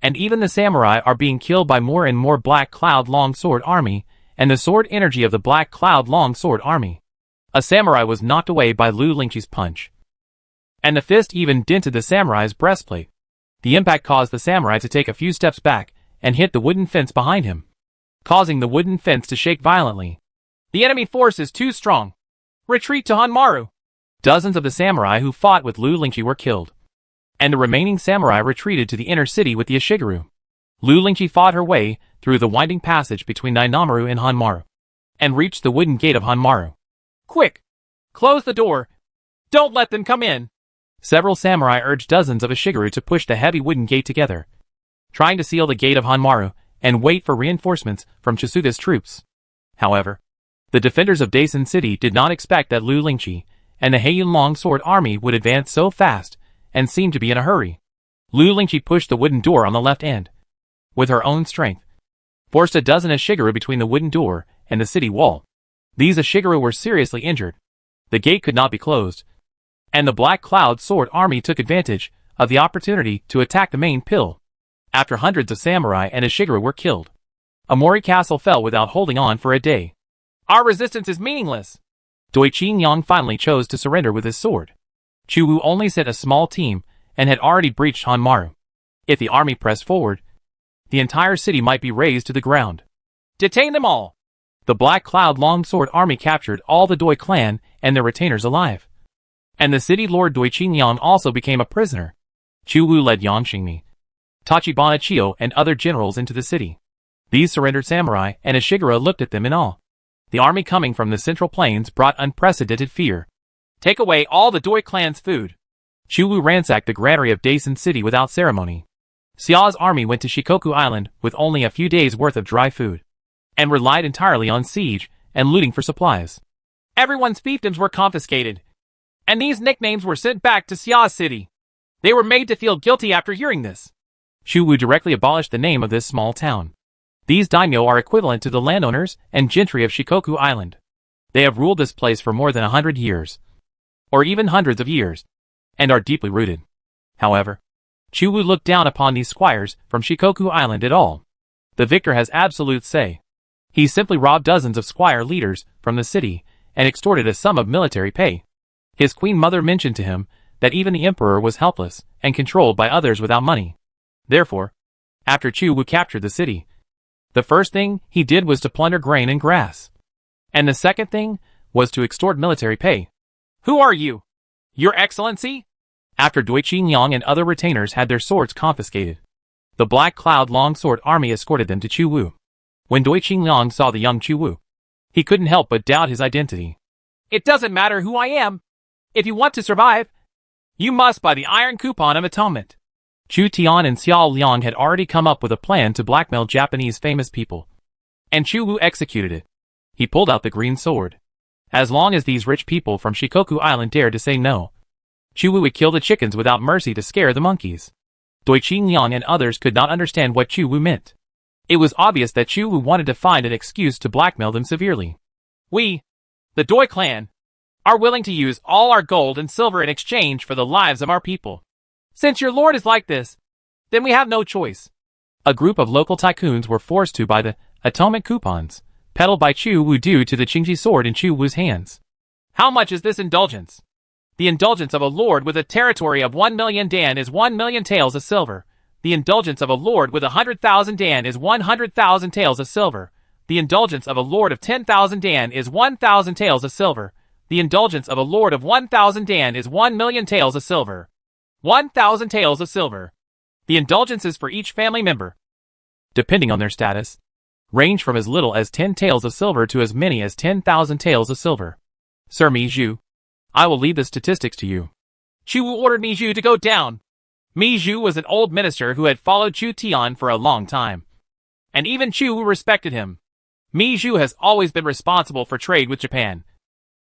And even the samurai are being killed by more and more Black Cloud Long Sword Army, and the sword energy of the Black Cloud Long Sword Army. A samurai was knocked away by Lu Lingqi's punch, and the fist even dented the samurai's breastplate. The impact caused the samurai to take a few steps back, and hit the wooden fence behind him, causing the wooden fence to shake violently. The enemy force is too strong. Retreat to Hanmaru. Dozens of the samurai who fought with Lu Lingqi were killed, and the remaining samurai retreated to the inner city with the Shigeru. Lu Lingqi fought her way through the winding passage between Nainamaru and Hanmaru, and reached the wooden gate of Hanmaru. Quick! Close the door! Don't let them come in! Several samurai urged dozens of Shigeru to push the heavy wooden gate together, trying to seal the gate of Hanmaru, and wait for reinforcements from Chisuga's troops. However, the defenders of Daisen City did not expect that Lu Lingqi and the Heiyun Long Sword Army would advance so fast, and seemed to be in a hurry. Lu Lingqi pushed the wooden door on the left end, with her own strength, forced a dozen Shigeru between the wooden door and the city wall. These Shigeru were seriously injured. The gate could not be closed, and the Black Cloud Sword Army took advantage of the opportunity to attack the main pill. After hundreds of samurai and Shigeru were killed, Amori Castle fell without holding on for a day. Our resistance is meaningless. Doi Qingyang finally chose to surrender with his sword. Chu Wu only sent a small team and had already breached Hanmaru. If the army pressed forward, the entire city might be razed to the ground. Detain them all! The Black Cloud Long Sword Army captured all the Doi clan and their retainers alive, and the city lord Doi Qingyang also became a prisoner. Chu Wu led Yang Xingmi, Tachibana Chio and other generals into the city. These surrendered samurai and Ishiguro looked at them in awe. The army coming from the Central Plains brought unprecedented fear. Take away all the Doi clan's food. Chu Wu ransacked the granary of Daisen City without ceremony. Xiao's army went to Shikoku Island with only a few days' worth of dry food, and relied entirely on siege and looting for supplies. Everyone's fiefdoms were confiscated, and these nicknames were sent back to Xia City. They were made to feel guilty after hearing this. Chu Wu directly abolished the name of this small town. These daimyo are equivalent to the landowners and gentry of Shikoku Island. They have ruled this place for more than 100 years, or even hundreds of years, and are deeply rooted. However, Chu Wu looked down upon these squires from Shikoku Island at all. The victor has absolute say. He simply robbed dozens of squire leaders from the city and extorted a sum of military pay. His queen mother mentioned to him that even the emperor was helpless and controlled by others without money. Therefore, after Chu Wu captured the city, the first thing he did was to plunder grain and grass. And the second thing was to extort military pay. Who are you? Your Excellency? After Doi Qingyang and other retainers had their swords confiscated, the Black Cloud Long Sword Army escorted them to Chu Wu. When Doi Qingyang saw the young Chu Wu, he couldn't help but doubt his identity. It doesn't matter who I am. If you want to survive, you must buy the Iron Coupon of Atonement. Chu Tian and Xiao Liang had already come up with a plan to blackmail Japanese famous people, and Chu Wu executed it. He pulled out the green sword. As long as these rich people from Shikoku Island dared to say no, Chu Wu would kill the chickens without mercy to scare the monkeys. Doi Qingyang and others could not understand what Chu Wu meant. It was obvious that Chu Wu wanted to find an excuse to blackmail them severely. We the Doi clan, are willing to use all our gold and silver in exchange for the lives of our people. Since your lord is like this, then we have no choice. A group of local tycoons were forced to buy the atomic coupons, peddled by Chu Wu due to the Qingji sword in Chu Wu's hands. How much is this indulgence? The indulgence of a lord with a territory of 1 million dan is 1 million taels of silver. The indulgence of a lord with 100,000 dan is 100,000 taels of silver. The indulgence of a lord of 10,000 dan is 1,000 taels of silver. The indulgence of a lord of 1,000 dan is 1 million taels of silver. 1,000 taels of silver. The indulgences for each family member, depending on their status, range from as little as 10 taels of silver to as many as 10,000 taels of silver. Sir Mi Zhu, I will leave the statistics to you. Chu Wu ordered Mi Zhu to go down. Mi Zhu was an old minister who had followed Chu Tian for a long time, and even Chu Wu respected him. Mi Zhu has always been responsible for trade with Japan.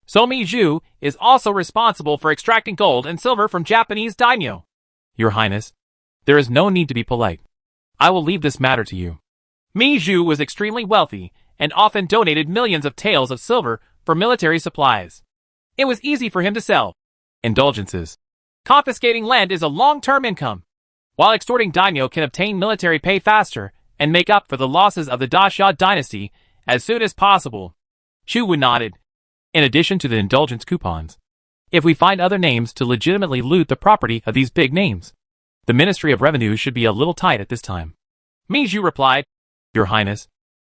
So Mi Zhu is also responsible for extracting gold and silver from Japanese daimyo. Your Highness, there is no need to be polite. I will leave this matter to you. Mi Zhu was extremely wealthy and often donated millions of taels of silver for military supplies. It was easy for him to sell indulgences. Confiscating land is a long-term income, while extorting daimyo can obtain military pay faster and make up for the losses of the Daxia dynasty as soon as possible. Chu Wu nodded. In addition to the indulgence coupons, if we find other names to legitimately loot the property of these big names, the Ministry of Revenue should be a little tight at this time. Mi Zhu replied, Your Highness,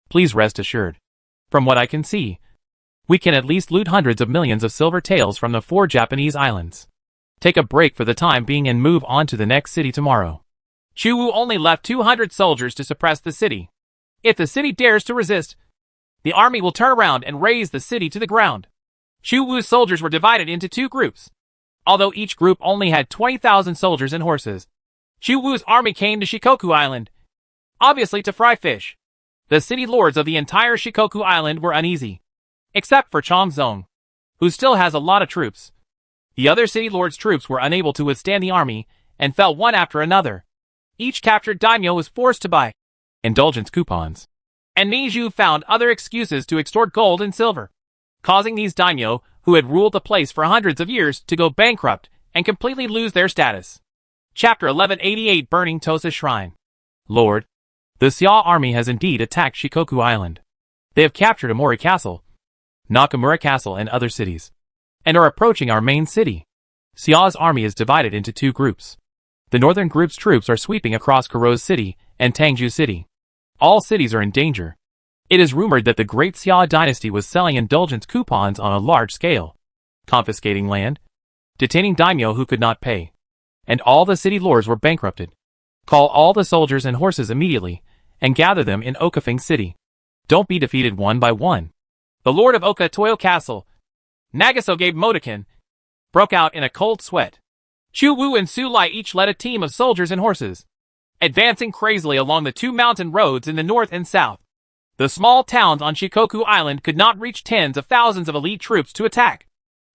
please rest assured. From what I can see, we can at least loot hundreds of millions of silver taels from the 4 Japanese islands. Take a break for the time being and move on to the next city tomorrow. Chu Wu only left 200 soldiers to suppress the city. If the city dares to resist, the army will turn around and raze the city to the ground. Chu Wu's soldiers were divided into 2 groups. Although each group only had 20,000 soldiers and horses, Chu Wu's army came to Shikoku Island, obviously to fry fish. The city lords of the entire Shikoku Island were uneasy, except for Chongzong, who still has a lot of troops. The other city lords' troops were unable to withstand the army and fell one after another. Each captured daimyo was forced to buy indulgence coupons, and Mi Zhu found other excuses to extort gold and silver, causing these daimyo, who had ruled the place for hundreds of years, to go bankrupt and completely lose their status. Chapter 1188 Burning Tosa Shrine. Lord, the Xia army has indeed attacked Shikoku Island. They have captured Amori Castle, Nakamura Castle and other cities, and are approaching our main city. Xia's army is divided into 2 groups. The northern group's troops are sweeping across Kuro's city and Tangju City. All cities are in danger. It is rumored that the great Xia dynasty was selling indulgence coupons on a large scale, confiscating land, detaining daimyo who could not pay, and all the city lords were bankrupted. Call all the soldiers and horses immediately, and gather them in Okafeng City. Don't be defeated one by one. The lord of Oka Toyo Castle, Nagaso-gabe Motokin, broke out in a cold sweat. Chu Wu and Su Lai each led a team of soldiers and horses, advancing crazily along the 2 mountain roads in the north and south. The small towns on Shikoku Island could not reach tens of thousands of elite troops to attack,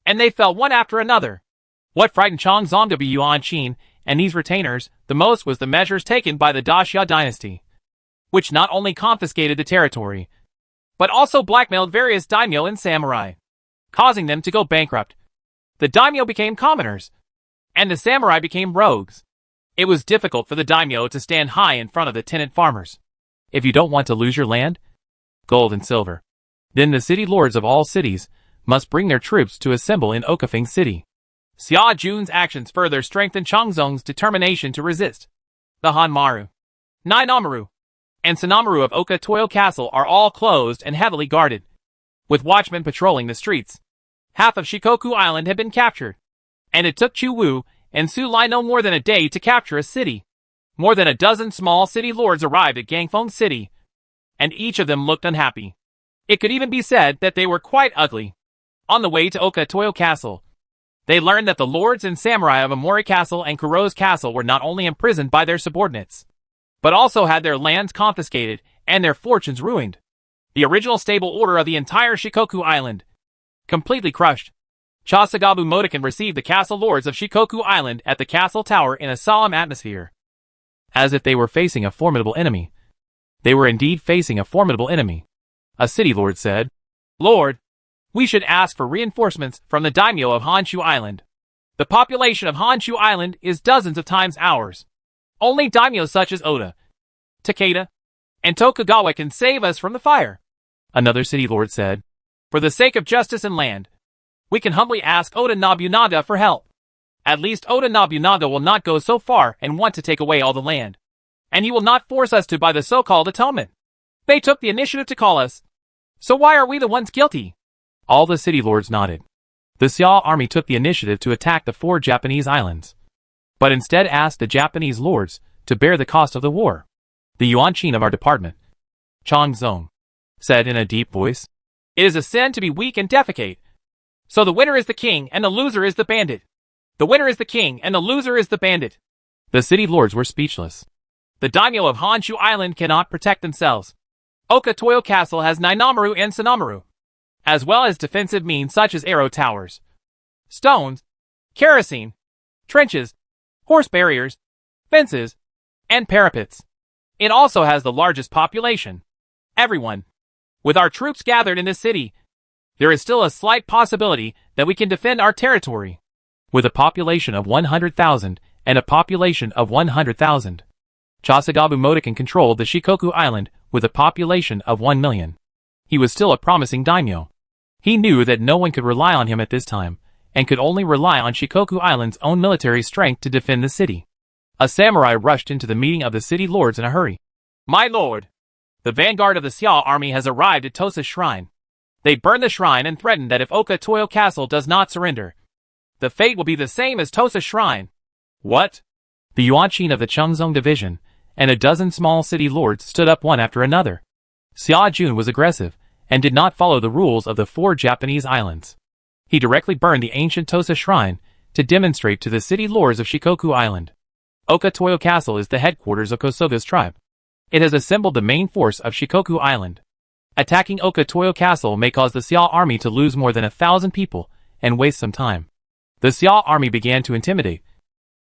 and they fell one after another. What frightened Chongzong of Yuan Qin and these retainers the most was the measures taken by the Daxia dynasty, which not only confiscated the territory, but also blackmailed various daimyo and samurai, causing them to go bankrupt. The daimyo became commoners, and the samurai became rogues. It was difficult for the daimyo to stand high in front of the tenant farmers. If you don't want to lose your land, gold and silver, then the city lords of all cities must bring their troops to assemble in Okafeng City. Xia Jun's actions further strengthened Chongzong's determination to resist. The Hanmaru, Nainamaru, and Sanamaru of Oka Toyo Castle are all closed and heavily guarded, with watchmen patrolling the streets. Half of Shikoku Island had been captured, and it took Chu Wu and Su Lai no more than a day to capture a city. More than a dozen small city lords arrived at Gangfeng City, and each of them looked unhappy. It could even be said that they were quite ugly. On the way to Oka Toyo Castle, they learned that the lords and samurai of Amori Castle and Kuro's Castle were not only imprisoned by their subordinates, but also had their lands confiscated and their fortunes ruined. The original stable order of the entire Shikoku Island completely crushed. Chasagabu Motokin received the castle lords of Shikoku Island at the castle tower in a solemn atmosphere, as if they were facing a formidable enemy. They were indeed facing a formidable enemy. A city lord said, Lord, We should ask for reinforcements from the daimyo of Honshu Island. The population of Honshu Island is dozens of times ours. Only daimyos such as Oda, Takeda, and Tokugawa can save us from the fire. Another city lord said, for the sake of justice and land, we can humbly ask Oda Nobunaga for help. At least Oda Nobunaga will not go so far and want to take away all the land. And he will not force us to by the so-called atonement. They took the initiative to call us. So why are we the ones guilty? All the city lords nodded. The Xiao army took the initiative to attack the 4 Japanese islands, but instead asked the Japanese lords to bear the cost of the war. The Yuan-chin of our department, Chang Zong, said in a deep voice, it is a sin to be weak and defecate. So the winner is the king and the loser is the bandit. The winner is the king and the loser is the bandit. The city lords were speechless. The daimyo of Honshu Island cannot protect themselves. Okatoyo Castle has Nainamaru and Sanamaru, as well as defensive means such as arrow towers, stones, kerosene, trenches, horse barriers, fences, and parapets. It also has the largest population. Everyone. With our troops gathered in this city, there is still a slight possibility that we can defend our territory. With a population of 100,000 and a population of 100,000. Chasagabu Motoken controlled the Shikoku Island with a population of 1 million. He was still a promising daimyo. He knew that no one could rely on him at this time, and could only rely on Shikoku Island's own military strength to defend the city. A samurai rushed into the meeting of the city lords in a hurry. My lord! The vanguard of the Xiao army has arrived at Tosa's shrine. They burned the shrine and threatened that if Okatoyo Castle does not surrender, the fate will be the same as Tosa's shrine. What? The Yuan-chin of the Chungzong division and a dozen small city lords stood up one after another. Xia Jun was aggressive and did not follow the rules of the 4 Japanese islands. He directly burned the ancient Tosa shrine to demonstrate to the city lords of Shikoku Island. Okatoyo Castle is the headquarters of Kosoga's tribe. It has assembled the main force of Shikoku Island. Attacking Okatoyo Castle may cause the Xiao army to lose more than 1,000 people and waste some time. The Xiao army began to intimidate,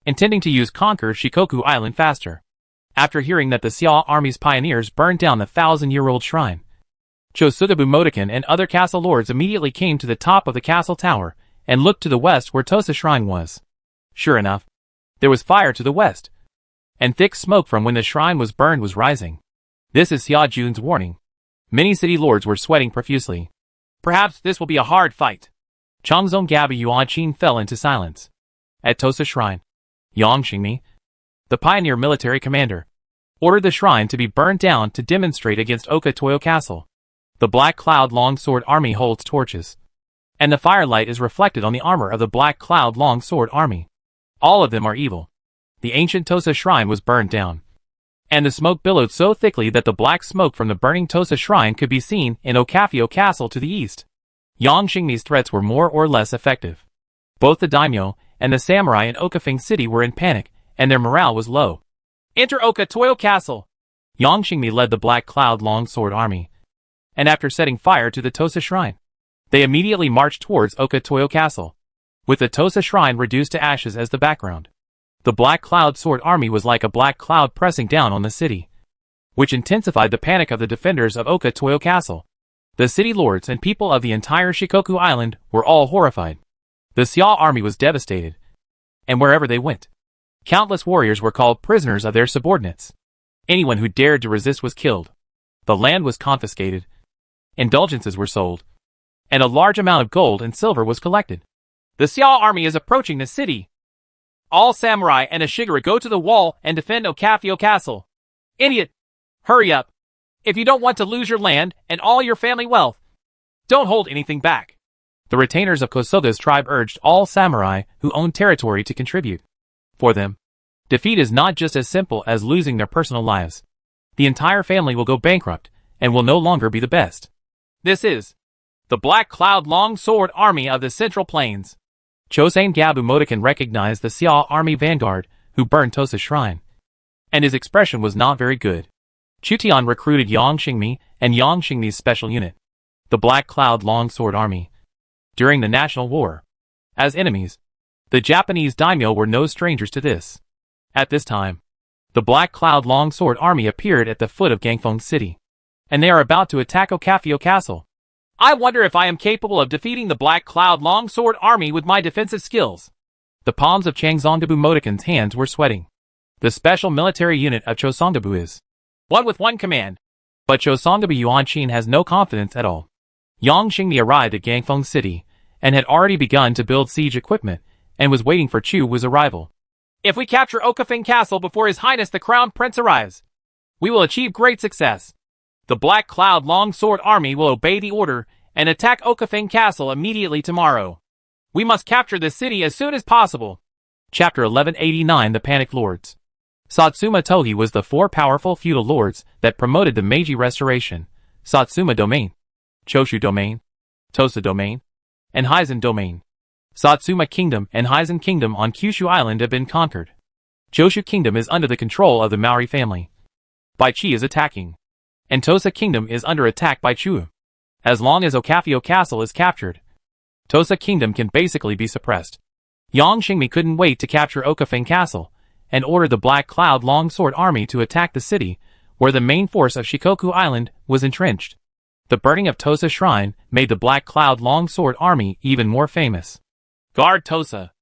intending to use conquer Shikoku Island faster. After hearing that the Xiao army's pioneers burned down the 1,000-year-old shrine, Chosugabu Motoken and other castle lords immediately came to the top of the castle tower and looked to the west where Tosa shrine was. Sure enough, there was fire to the west, and thick smoke from when the shrine was burned was rising. This is Xia Jun's warning. Many city lords were sweating profusely. Perhaps this will be a hard fight. Changzong Gabi Yuan-chin fell into silence. At Tosa shrine, Yang Xingmi, the pioneer military commander, ordered the shrine to be burned down to demonstrate against Okatoyo Castle. The Black Cloud Longsword Army holds torches, and the firelight is reflected on the armor of the Black Cloud Longsword Army. All of them are evil. The ancient Tosa shrine was burned down, and the smoke billowed so thickly that the black smoke from the burning Tosa shrine could be seen in Okafio Castle to the east. Yang Xingmi's threats were more or less effective. Both the daimyo and the samurai in Okafing City were in panic, and their morale was low. Enter Okatoyo Castle! Yang Xingmi led the Black Cloud Longsword Army, and after setting fire to the Tosa shrine, they immediately marched towards Okatoyo Castle, with the Tosa shrine reduced to ashes as the background. The Black Cloud Sword Army was like a black cloud pressing down on the city, which intensified the panic of the defenders of Okatoyo Castle. The city lords and people of the entire Shikoku Island were all horrified. The Xiao army was devastated, and wherever they went, countless warriors were called prisoners of their subordinates. Anyone who dared to resist was killed. The land was confiscated, indulgences were sold, and a large amount of gold and silver was collected. The Xiao army is approaching the city. All samurai and Ashigara go to the wall and defend Okafio Castle. Idiot! Hurry up! If you don't want to lose your land and all your family wealth, don't hold anything back. The retainers of Kosoga's tribe urged all samurai who owned territory to contribute. For them, defeat is not just as simple as losing their personal lives. The entire family will go bankrupt and will no longer be the best. This is the Black Cloud Longsword Army of the Central Plains. Chosen Gabu Motoken recognized the Xiao army vanguard who burned Tosa shrine, and his expression was not very good. Chutian recruited Yang Xingmi and Yang Xingmi's special unit, the Black Cloud Longsword Army, during the National War. As enemies, the Japanese daimyo were no strangers to this. At this time, the Black Cloud Longsword Army appeared at the foot of Gangfeng City, and they are about to attack Okafio Castle. I wonder if I am capable of defeating the Black Cloud Longsword army with my defensive skills. The palms of Changsongdabu Motoken's hands were sweating. The special military unit of Chosongdabu is one with one command. But Chosongdabu Yuanqin has no confidence at all. Yang Xingmi arrived at Gangfeng City and had already begun to build siege equipment and was waiting for Chu Wu's arrival. If we capture Okafeng Castle before His Highness the Crown Prince arrives, we will achieve great success. The Black Cloud Longsword army will obey the order and attack Okafeng Castle immediately tomorrow. We must capture this city as soon as possible. Chapter 1189 The Panic Lords. Satsuma Tohi was the four powerful feudal lords that promoted the Meiji Restoration: Satsuma Domain, Choshu Domain, Tosa Domain, and Hizen Domain. Satsuma Kingdom and Hizen Kingdom on Kyushu Island have been conquered. Choshu Kingdom is under the control of the Maori family. Baichi is attacking, and Tosa Kingdom is under attack by Chu. As long as Okafio Castle is captured, Tosa Kingdom can basically be suppressed. Yang Xingmi couldn't wait to capture Okafeng Castle and ordered the Black Cloud Longsword army to attack the city, where the main force of Shikoku Island was entrenched. The burning of Tosa Shrine made the Black Cloud Longsword army even more famous. Guard Tosa.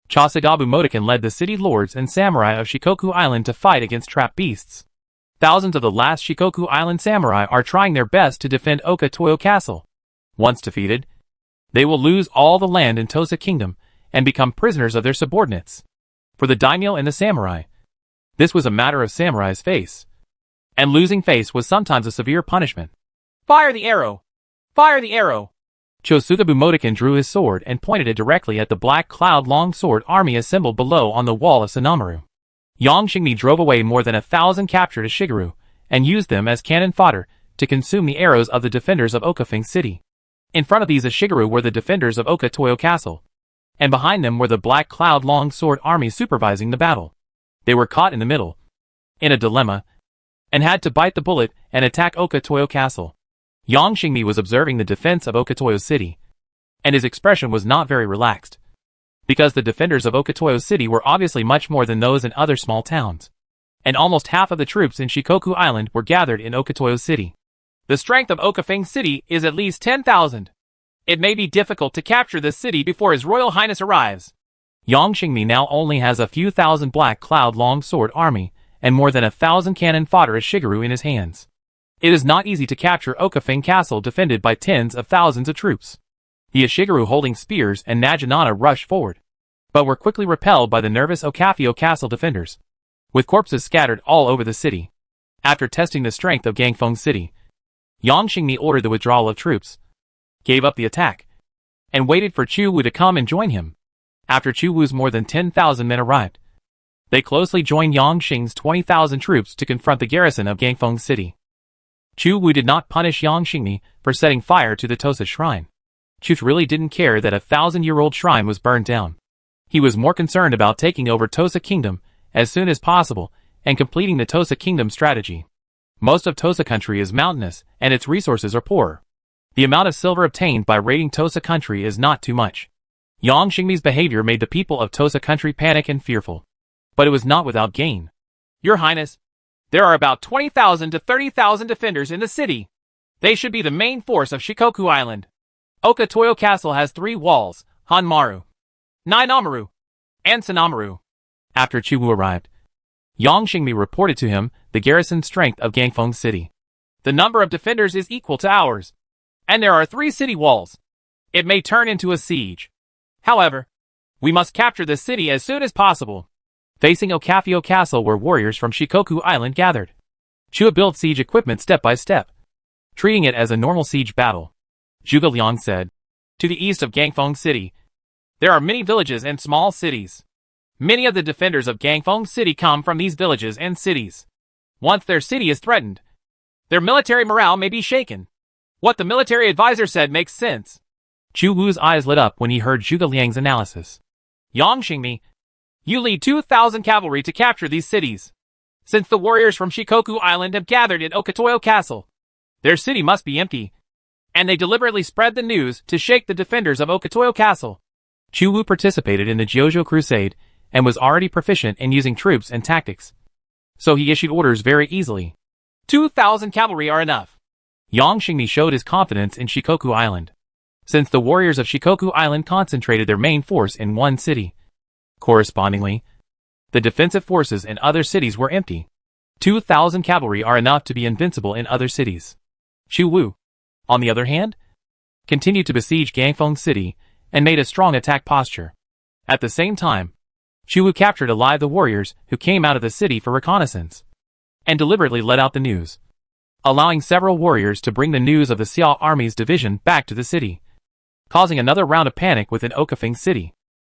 Chosagabu Motoken led the city lords and samurai of Shikoku Island to fight against trap beasts. Thousands of the last Shikoku Island samurai are trying their best to defend Okatoyo Castle. Once defeated, they will lose all the land in Tosa Kingdom and become prisoners of their subordinates. For the daimyo and the samurai, this was a matter of samurai's face. And losing face was sometimes a severe punishment. Fire the arrow! Fire the arrow! Chosugabu Motoken drew his sword and pointed it directly at the Black Cloud Longsword army assembled below on the wall of Sanamaru. Yang Xingmi drove away more than 1,000 captured Ishigaru and used them as cannon fodder to consume the arrows of the defenders of Okafeng City. In front of these Ishigaru were the defenders of Okatoyo Castle, and behind them were the Black Cloud Longsword army supervising the battle. They were caught in the middle, in a dilemma, and had to bite the bullet and attack Okatoyo Castle. Yang Xingmi was observing the defense of Okatoyo City, and his expression was not very relaxed, because the defenders of Okatoyo City were obviously much more than those in other small towns, and almost half of the troops in Shikoku Island were gathered in Okatoyo City. The strength of Okafeng City is at least 10,000. It may be difficult to capture this city before His Royal Highness arrives. Yang Xingmi now only has a few thousand Black Cloud Longsword army and more than 1,000 cannon fodder Ishigaru in his hands. It is not easy to capture Okafeng Castle defended by tens of thousands of troops. The Ishigaru holding spears and Naginata rushed forward, but were quickly repelled by the nervous Okafio Castle defenders, with corpses scattered all over the city. After testing the strength of Gangfeng City, Yang Xingmi ordered the withdrawal of troops, gave up the attack, and waited for Chu Wu to come and join him. After Chu Wu's more than 10,000 men arrived, they closely joined Yang Xing's 20,000 troops to confront the garrison of Gangfeng City. Chu Wu did not punish Yang Xingmi for setting fire to the Tosa Shrine. Chu really didn't care that a 1,000-year-old shrine was burned down. He was more concerned about taking over Tosa Kingdom as soon as possible and completing the Tosa Kingdom strategy. Most of Tosa country is mountainous and its resources are poor. The amount of silver obtained by raiding Tosa country is not too much. Yang Xingmi's behavior made the people of Tosa country panic and fearful. But it was not without gain. Your Highness, there are about 20,000 to 30,000 defenders in the city. They should be the main force of Shikoku Island. Okatoyo Castle has 3 walls: Hanmaru, Nainamaru, and Sanamaru. After Chu Wu arrived, Yang Xingmi reported to him the garrison strength of Gangfeng City. The number of defenders is equal to ours, and there are 3 city walls. It may turn into a siege. However, we must capture this city as soon as possible. Facing Okafio Castle were warriors from Shikoku Island gathered. Chu built siege equipment step by step, treating it as a normal siege battle. Zhuge Liang said, "To the east of Gangfeng City, there are many villages and small cities. Many of the defenders of Gangfeng City come from these villages and cities. Once their city is threatened, their military morale may be shaken." What the military advisor said makes sense. Chu Wu's eyes lit up when he heard Zhuge Liang's analysis. Yang Xingmi, you lead 2,000 cavalry to capture these cities. Since the warriors from Shikoku Island have gathered at Okatoyo Castle, their city must be empty, and they deliberately spread the news to shake the defenders of Okatoyo Castle. Chu Wu participated in the Jojo Crusade and was already proficient in using troops and tactics, so he issued orders very easily. 2,000 cavalry are enough. Yang Xingmi showed his confidence in Shikoku Island, since the warriors of Shikoku Island concentrated their main force in one city. Correspondingly, the defensive forces in other cities were empty. 2,000 cavalry are enough to be invincible in other cities. Chu Wu, on the other hand, continued to besiege Gangfeng City and made a strong attack posture. At the same time, Chu Wu captured alive the warriors who came out of the city for reconnaissance, and deliberately let out the news, allowing several warriors to bring the news of the Xia army's division back to the city, causing another round of panic within Okafeng City.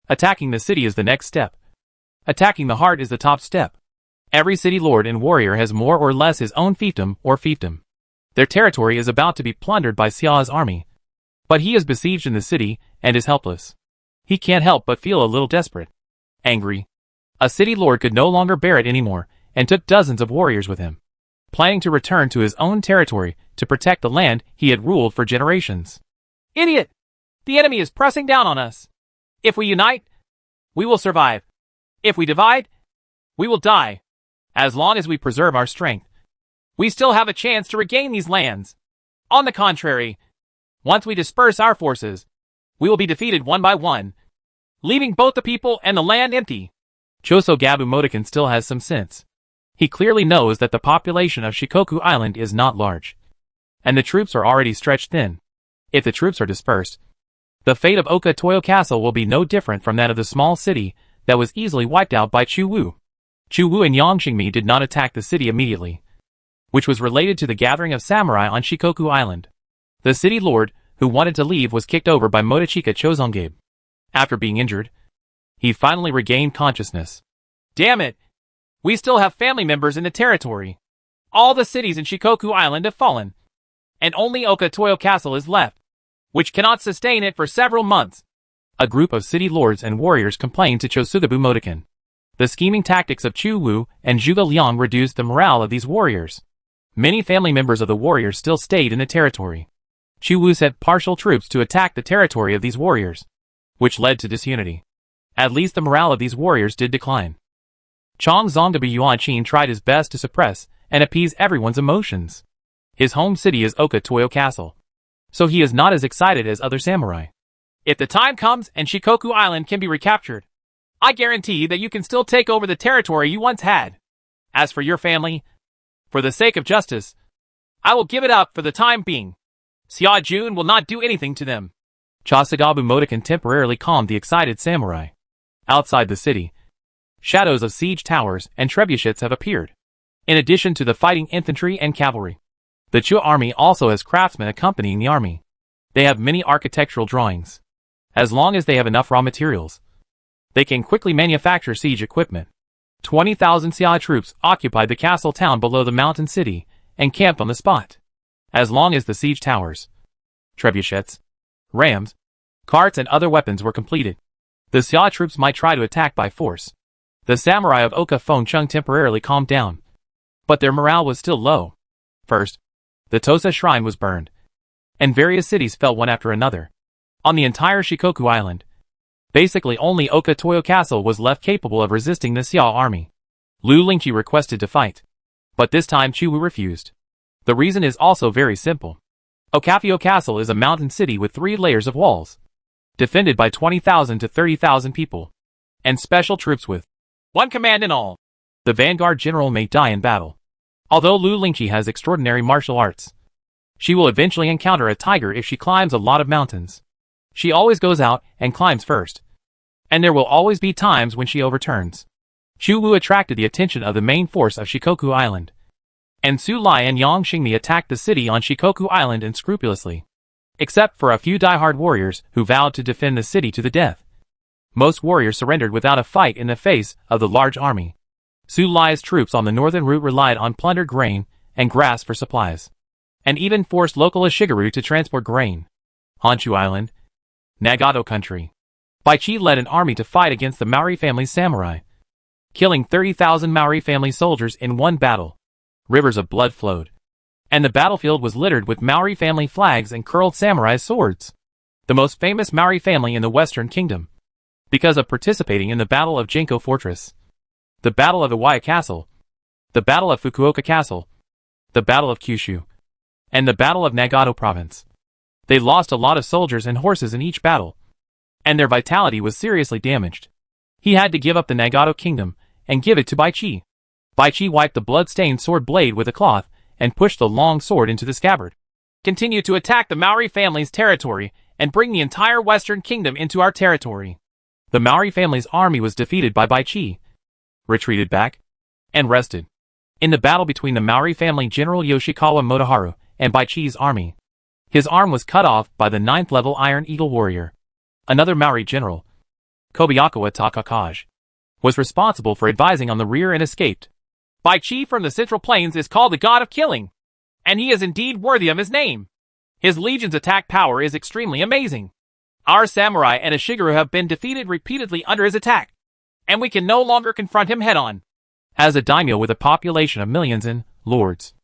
Attacking the city is the next step. Attacking the heart is the top step. Every city lord and warrior has more or less his own fiefdom or fiefdom. Their territory is about to be plundered by Xia's army, but he is besieged in the city and is helpless. He can't help but feel a little desperate. Angry. A city lord could no longer bear it anymore and took dozens of warriors with him, planning to return to his own territory to protect the land he had ruled for generations. Idiot! The enemy is pressing down on us. If we unite, we will survive. If we divide, we will die. As long as we preserve our strength, we still have a chance to regain these lands. On the contrary, once we disperse our forces, we will be defeated one by one, leaving both the people and the land empty. Choso Gabu Motokan still has some sense. He clearly knows that the population of Shikoku Island is not large, and the troops are already stretched thin. If the troops are dispersed, the fate of Oka Toyo Castle will be no different from that of the small city that was easily wiped out by Chu Wu. Chu Wu and Yang Xingmi did not attack the city immediately, which was related to the gathering of samurai on Shikoku Island. The city lord, who wanted to leave, was kicked over by Motochika Chozongabe. After being injured, he finally regained consciousness. Damn it! We still have family members in the territory. All the cities in Shikoku Island have fallen, and only Oka Toyo Castle is left, which cannot sustain it for several months. A group of city lords and warriors complained to Chosugabu Motokan. The scheming tactics of Chu Wu and Zhuge Liang reduced the morale of these warriors. Many family members of the warriors still stayed in the territory. Chu Wu sent partial troops to attack the territory of these warriors, which led to disunity. At least the morale of these warriors did decline. Chong Zongdabu Yuanqin tried his best to suppress and appease everyone's emotions. His home city is Oka Toyo Castle, so he is not as excited as other samurai. If the time comes and Shikoku Island can be recaptured, I guarantee that you can still take over the territory you once had. As for your family, for the sake of justice, I will give it up for the time being. Xia Jun will not do anything to them. Chosugabu Motokan temporarily calmed the excited samurai. Outside the city, shadows of siege towers and trebuchets have appeared, in addition to the fighting infantry and cavalry. The Chu army also has craftsmen accompanying the army. They have many architectural drawings. As long as they have enough raw materials, they can quickly manufacture siege equipment. 20,000 Xia troops occupied the castle town below the mountain city and camped on the spot. As long as the siege towers, trebuchets, rams, carts and other weapons were completed, the Xia troops might try to attack by force. The samurai of Oka Fengcheng temporarily calmed down, but their morale was still low. First, the Tosa shrine was burned, and various cities fell one after another. On the entire Shikoku Island, basically only Oka Toyo Castle was left capable of resisting the Xia army. Lu Lingqi requested to fight, but this time Chu Wu refused. The reason is also very simple. Okafio Castle is a mountain city with 3 layers of walls, defended by 20,000 to 30,000 people, and special troops with 1 command in all. The vanguard general may die in battle. Although Lu Lingqi has extraordinary martial arts, she will eventually encounter a tiger if she climbs a lot of mountains. She always goes out and climbs first, and there will always be times when she overturns. Chu Wu attracted the attention of the main force of Shikoku Island, and Su Lai and Yang Xingmi attacked the city on Shikoku Island unscrupulously, except for a few die-hard warriors who vowed to defend the city to the death. Most warriors surrendered without a fight in the face of the large army. Su Lai's troops on the northern route relied on plundered grain and grass for supplies, and even forced local Ishigaru to transport grain. Honshu Island, Nagato country. Bai Qi led an army to fight against the Maori family's samurai, killing 30,000 Maori family soldiers in one battle. Rivers of blood flowed, and the battlefield was littered with Maori family flags and curled samurai swords. The most famous Maori family in the Western Kingdom, because of participating in the Battle of Jinko Fortress, the Battle of Iwaya Castle, the Battle of Fukuoka Castle, the Battle of Kyushu, and the Battle of Nagato Province. They lost a lot of soldiers and horses in each battle, and their vitality was seriously damaged. He had to give up the Nagato kingdom and give it to Baichi. Baichi wiped the blood-stained sword blade with a cloth and pushed the long sword into the scabbard. Continue to attack the Maori family's territory and bring the entire Western Kingdom into our territory. The Maori family's army was defeated by Baichi, retreated back, and rested. In the battle between the Maori family General Yoshikawa Motoharu and Baichi's army, his arm was cut off by the 9th level Iron Eagle warrior. Another Maori general, Kobayakawa Takakage, was responsible for advising on the rear and escaped. Baichi from the Central Plains is called the God of Killing, and he is indeed worthy of his name. His legion's attack power is extremely amazing. Our samurai and Ashigaru have been defeated repeatedly under his attack, and we can no longer confront him head-on. As a daimyo with a population of millions and lords,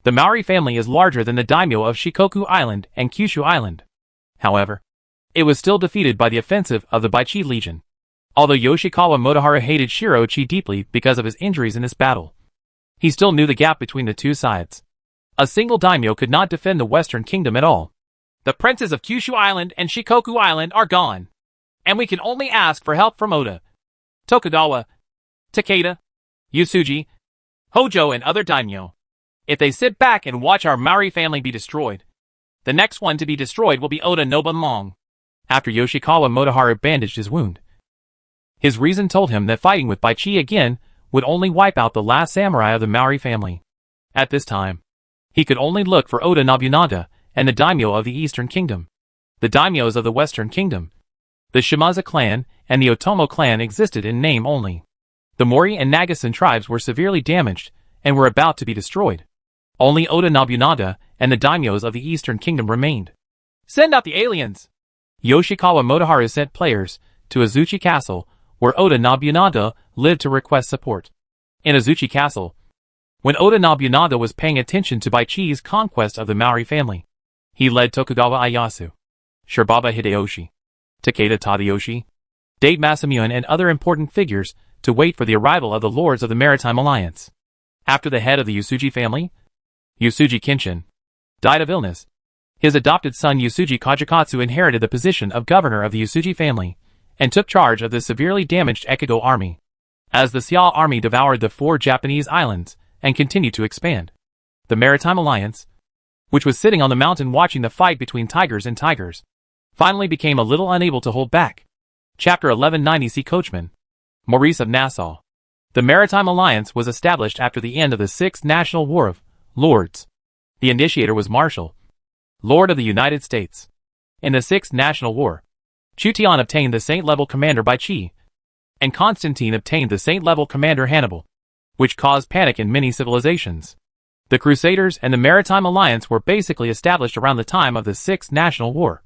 the Maori family is larger than the daimyo of Shikoku Island and Kyushu Island. However, it was still defeated by the offensive of the Baichi Legion. Although Yoshikawa Motoharu hated Shiroichi deeply because of his injuries in this battle, he still knew the gap between the two sides. A single daimyo could not defend the Western Kingdom at all. The princes of Kyushu Island and Shikoku Island are gone, and we can only ask for help from Oda, Tokugawa, Takeda, Yusuji, Hojo, and other daimyo. If they sit back and watch our Maori family be destroyed, the next one to be destroyed will be Oda Nobunaga. After Yoshikawa Motoharu bandaged his wound, his reason told him that fighting with Baichi again would only wipe out the last samurai of the Maori family. At this time, he could only look for Oda Nobunaga and the daimyo of the Eastern Kingdom. The daimyos of the Western Kingdom, the Shimazu clan and the Otomo clan, existed in name only. The Mori and Nagasan tribes were severely damaged and were about to be destroyed. Only Oda Nobunaga and the daimyos of the Eastern Kingdom remained. Send out the aliens! Yoshikawa Motoharu sent players to Azuchi Castle, where Oda Nobunaga lived, to request support. In Azuchi Castle, when Oda Nobunaga was paying attention to Baichi's conquest of the Maori family, he led Tokugawa Ieyasu, Shirbaba Hideyoshi, Takeda Tadayoshi, Date Masamune, and other important figures to wait for the arrival of the Lords of the Maritime Alliance. After the head of the Yusuji family, Yusuji Kenshin, died of illness, his adopted son Yusuji Kajikatsu inherited the position of governor of the Yusuji family and took charge of the severely damaged Ekigo army. As the Sia army devoured the 4 Japanese islands and continued to expand, the Maritime Alliance, which was sitting on the mountain watching the fight between tigers and tigers, finally became a little unable to hold back. Chapter 1190 See Coachman, Maurice of Nassau. The Maritime Alliance was established after the end of the Sixth National War of Lords. The initiator was Marshall, Lord of the United States. In the Sixth National War, Chutian obtained the Saint-level commander Baichi, and Constantine obtained the Saint-level commander Hannibal, which caused panic in many civilizations. The Crusaders and the Maritime Alliance were basically established around the time of the Sixth National War,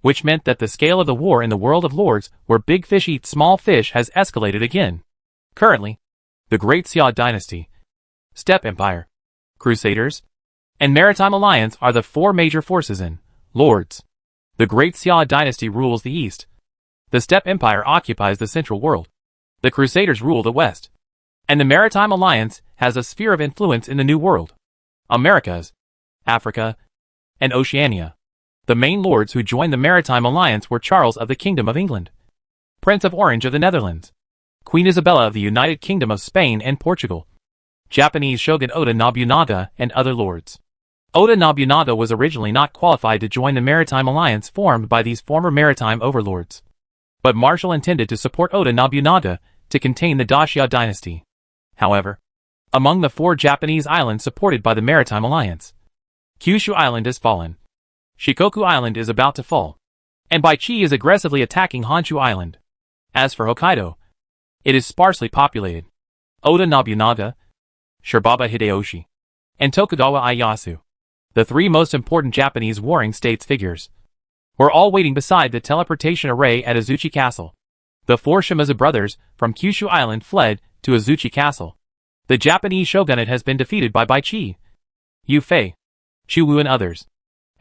which meant that the scale of the war in the world of lords, where big fish eat small fish, has escalated again. Currently, the Great Xia Dynasty, Steppe Empire, Crusaders, and Maritime Alliance are the 4 major forces in Lords. The Great Xia Dynasty rules the East. The Steppe Empire occupies the Central World. The Crusaders rule the West. And the Maritime Alliance has a sphere of influence in the New World, Americas, Africa, and Oceania. The main lords who joined the Maritime Alliance were Charles of the Kingdom of England, Prince of Orange of the Netherlands, Queen Isabella of the United Kingdom of Spain and Portugal, Japanese Shogun Oda Nobunaga, and other lords. Oda Nobunaga was originally not qualified to join the Maritime Alliance formed by these former maritime overlords, but Marshall intended to support Oda Nobunaga to contain the Dacia dynasty. However, among the 4 Japanese islands supported by the Maritime Alliance, Kyushu Island has fallen, Shikoku Island is about to fall, and Baichi is aggressively attacking Honshu Island. As for Hokkaido, it is sparsely populated. Oda Nobunaga, Shirbaba Hideyoshi, and Tokugawa Ieyasu, the 3 most important Japanese warring states figures, were all waiting beside the teleportation array at Azuchi Castle. The 4 Shimazu brothers from Kyushu Island fled to Azuchi Castle. The Japanese shogunate has been defeated by Baichi, Yufei, Chuwu, and others,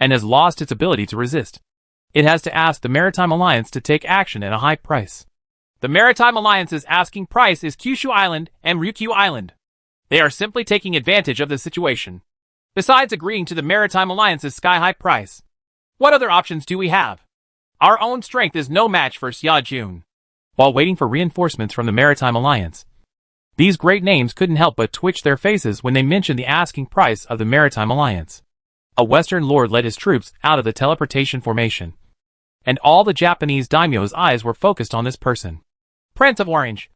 and has lost its ability to resist. It has to ask the Maritime Alliance to take action at a high price. The Maritime Alliance's asking price is Kyushu Island and Ryukyu Island. They are simply taking advantage of the situation. Besides agreeing to the Maritime Alliance's sky-high price, what other options do we have? Our own strength is no match for Xia Jun. While waiting for reinforcements from the Maritime Alliance, these great names couldn't help but twitch their faces when they mentioned the asking price of the Maritime Alliance. A Western lord led his troops out of the teleportation formation, and all the Japanese daimyo's eyes were focused on this person. Prince of Orange,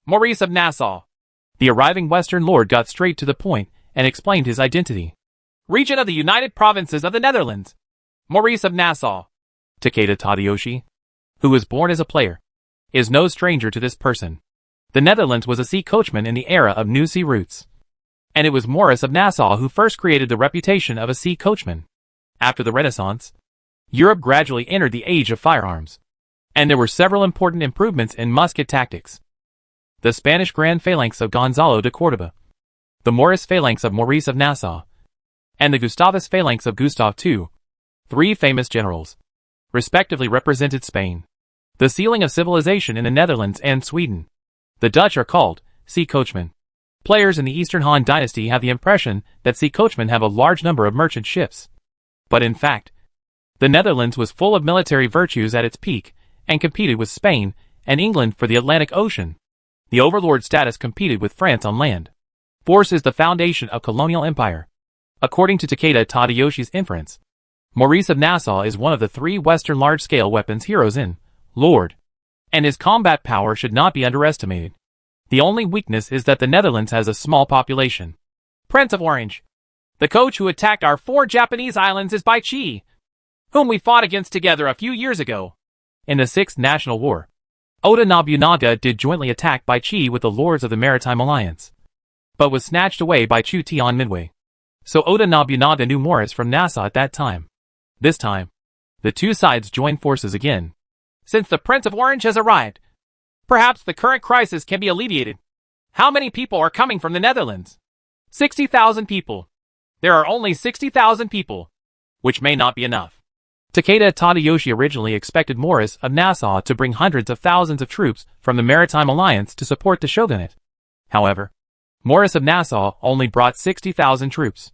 Maurice of Nassau. The arriving Western lord got straight to the point and explained his identity. Regent of the United Provinces of the Netherlands, Maurice of Nassau. Takeda Tadayoshi, who was born as a player, is no stranger to this person. The Netherlands was a sea coachman in the era of new sea routes, and it was Maurice of Nassau who first created the reputation of a sea coachman. After the Renaissance, Europe gradually entered the age of firearms, and there were several important improvements in musket tactics. The Spanish Grand Phalanx of Gonzalo de Córdoba, the Moorish Phalanx of Maurice of Nassau, and the Gustavus Phalanx of Gustav II, three famous generals, respectively represented Spain. The ceiling of civilization in the Netherlands and Sweden. The Dutch are called sea coachmen. Players in the Eastern Han dynasty have the impression that sea coachmen have a large number of merchant ships. But in fact, the Netherlands was full of military virtues at its peak, and competed with Spain and England for the Atlantic Ocean. The overlord status competed with France on land. Force is the foundation of colonial empire. According to Takeda Tadayoshi's inference, Maurice of Nassau is one of the three Western large-scale weapons heroes in Lord, and his combat power should not be underestimated. The only weakness is that the Netherlands has a small population. Prince of Orange, the coach who attacked our 4 Japanese islands is Bai Qi, whom we fought against together a few years ago. In the 6th National War, Oda Nobunaga did jointly attack Bai Qi with the lords of the Maritime Alliance, but was snatched away by Chu Ti on Midway. So Oda Nobunaga knew Maurice from Nassau at that time. This time, the two sides joined forces again. Since the Prince of Orange has arrived, perhaps the current crisis can be alleviated. How many people are coming from the Netherlands? 60,000 people. There are only 60,000 people, which may not be enough. Takeda Tadayoshi originally expected Maurice of Nassau to bring hundreds of thousands of troops from the Maritime Alliance to support the shogunate. However, Maurice of Nassau only brought 60,000 troops.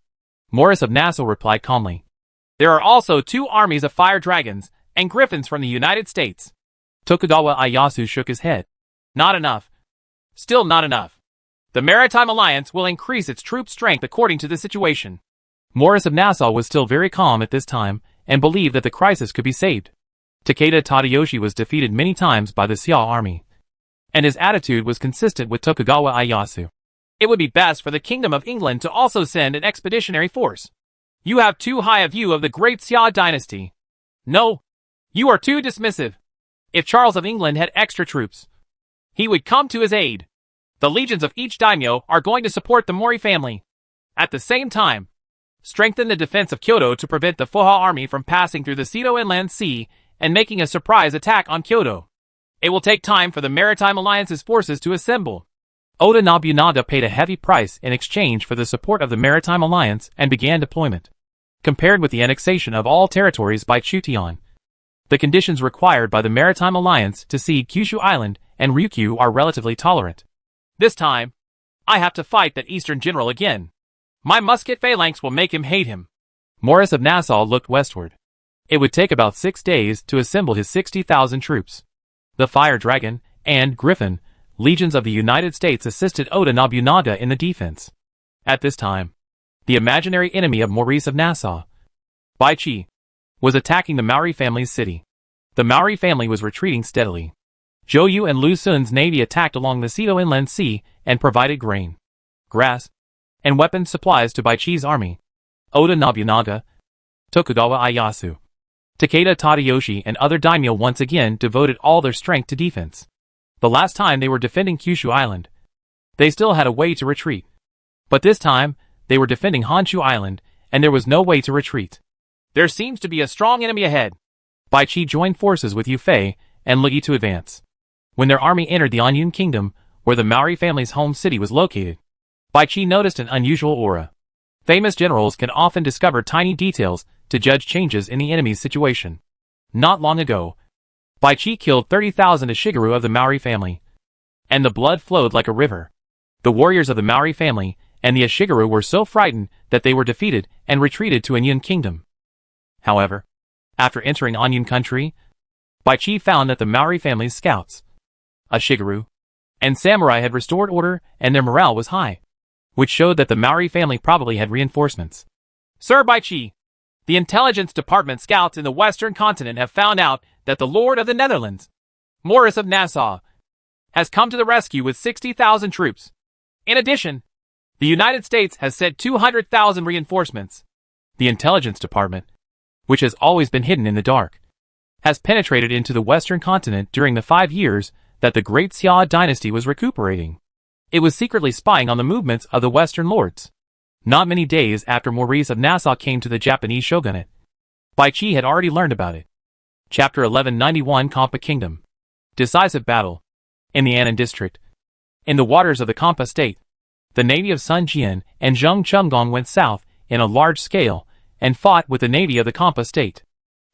Maurice of Nassau replied calmly, "There are also 2 armies of fire dragons and griffins from the United States." Tokugawa Ieyasu shook his head. Not enough. Still not enough. The Maritime Alliance will increase its troop strength according to the situation. Maurice of Nassau was still very calm at this time, and believed that the crisis could be saved. Takeda Tadayoshi was defeated many times by the Xia army, and his attitude was consistent with Tokugawa Ieyasu. It would be best for the Kingdom of England to also send an expeditionary force. You have too high a view of the great Xia dynasty. No, you are too dismissive. If Charles of England had extra troops, he would come to his aid. The legions of each daimyo are going to support the Mori family. At the same time, strengthen the defense of Kyoto to prevent the Foha army from passing through the Seto Inland Sea and making a surprise attack on Kyoto. It will take time for the Maritime Alliance's forces to assemble. Oda Nobunaga paid a heavy price in exchange for the support of the Maritime Alliance and began deployment. Compared with the annexation of all territories by Chutian, the conditions required by the Maritime Alliance to cede Kyushu Island and Ryukyu are relatively tolerant. This time, I have to fight that Eastern general again. My musket phalanx will make him hate him. Maurice of Nassau looked westward. It would take about 6 days to assemble his 60,000 troops. The Fire Dragon and Griffin legions of the United States assisted Oda Nobunaga in the defense. At this time, the imaginary enemy of Maurice of Nassau, Bai Qi, was attacking the Maori family's city. The Maori family was retreating steadily. Zhou and Lu Sun's navy attacked along the Seto Inland Sea and provided grain, grass, and weapons supplies to Bai Qi's army. Oda Nobunaga, Tokugawa Ieyasu, Takeda Tadayoshi and other daimyo once again devoted all their strength to defense. The last time they were defending Kyushu Island, they still had a way to retreat. But this time, they were defending Honshu Island, and there was no way to retreat. There seems to be a strong enemy ahead. Bai Qi joined forces with Yu Fei and Lugi to advance. When their army entered the Anyun Kingdom, where the Maori family's home city was located, Bai Qi noticed an unusual aura. Famous generals can often discover tiny details to judge changes in the enemy's situation. Not long ago, Bai Qi killed 30,000 Ashigaru of the Maori family, and the blood flowed like a river. The warriors of the Maori family and the Ashigaru were so frightened that they were defeated and retreated to Anyun Kingdom. However, after entering Anyun country, Baichi found that the Maori family's scouts, Ashigaru, and samurai had restored order and their morale was high, which showed that the Maori family probably had reinforcements. Sir Baichi, the intelligence department scouts in the western continent have found out that the Lord of the Netherlands, Maurice of Nassau, has come to the rescue with 60,000 troops. In addition, the United States has sent 200,000 reinforcements. The intelligence department, which has always been hidden in the dark, has penetrated into the western continent during the 5 years that the Great Xia dynasty was recuperating. It was secretly spying on the movements of the western lords. Not many days after Maurice of Nassau came to the Japanese shogunate, Baichi had already learned about it. Chapter 1191 Kampa Kingdom. Decisive battle. In the Annan district. In the waters of the Kampa state, the navy of Sun Jian and Zheng Chunggong went south in a large scale and fought with the navy of the Kampa state.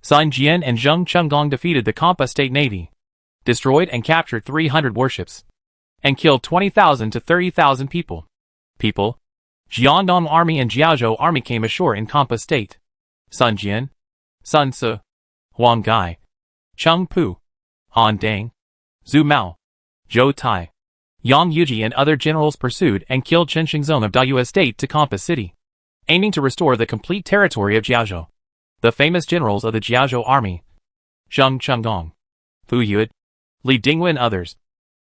Sun Jian and Zheng Chunggong defeated the Kampa state navy, destroyed and captured 300 warships, and killed 20,000 to 30,000 people. Jiandong army and Jiaozhou army came ashore in Kampa state. Sun Jian, Sun Ce, Huang Gai, Cheng Pu, Han Dang, Zhu Mao, Zhou Tai, Yang Yuji and other generals pursued and killed Chen Xingzong of Dayue State to Kampa City, aiming to restore the complete territory of Jiaozhou. The famous generals of the Jiaozhou army, Zheng Chunggong, Fu Yue, Li Dingwu and others,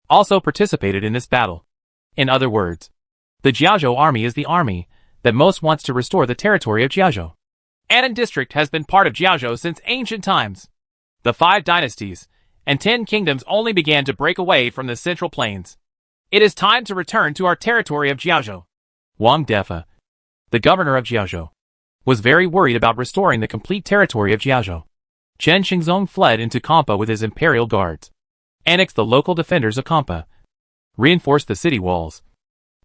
also participated in this battle. In other words, the Jiaozhou army is the army that most wants to restore the territory of Jiaozhou. Annan district has been part of Jiaozhou since ancient times. The 5 dynasties and 10 kingdoms only began to break away from the central plains. It is time to return to our territory of Jiaozhou. Wang Defa, the governor of Jiaozhou, was very worried about restoring the complete territory of Jiaozhou. Chen Xingzong fled into Kampa with his imperial guards, annexed the local defenders of Kampa, reinforced the city walls,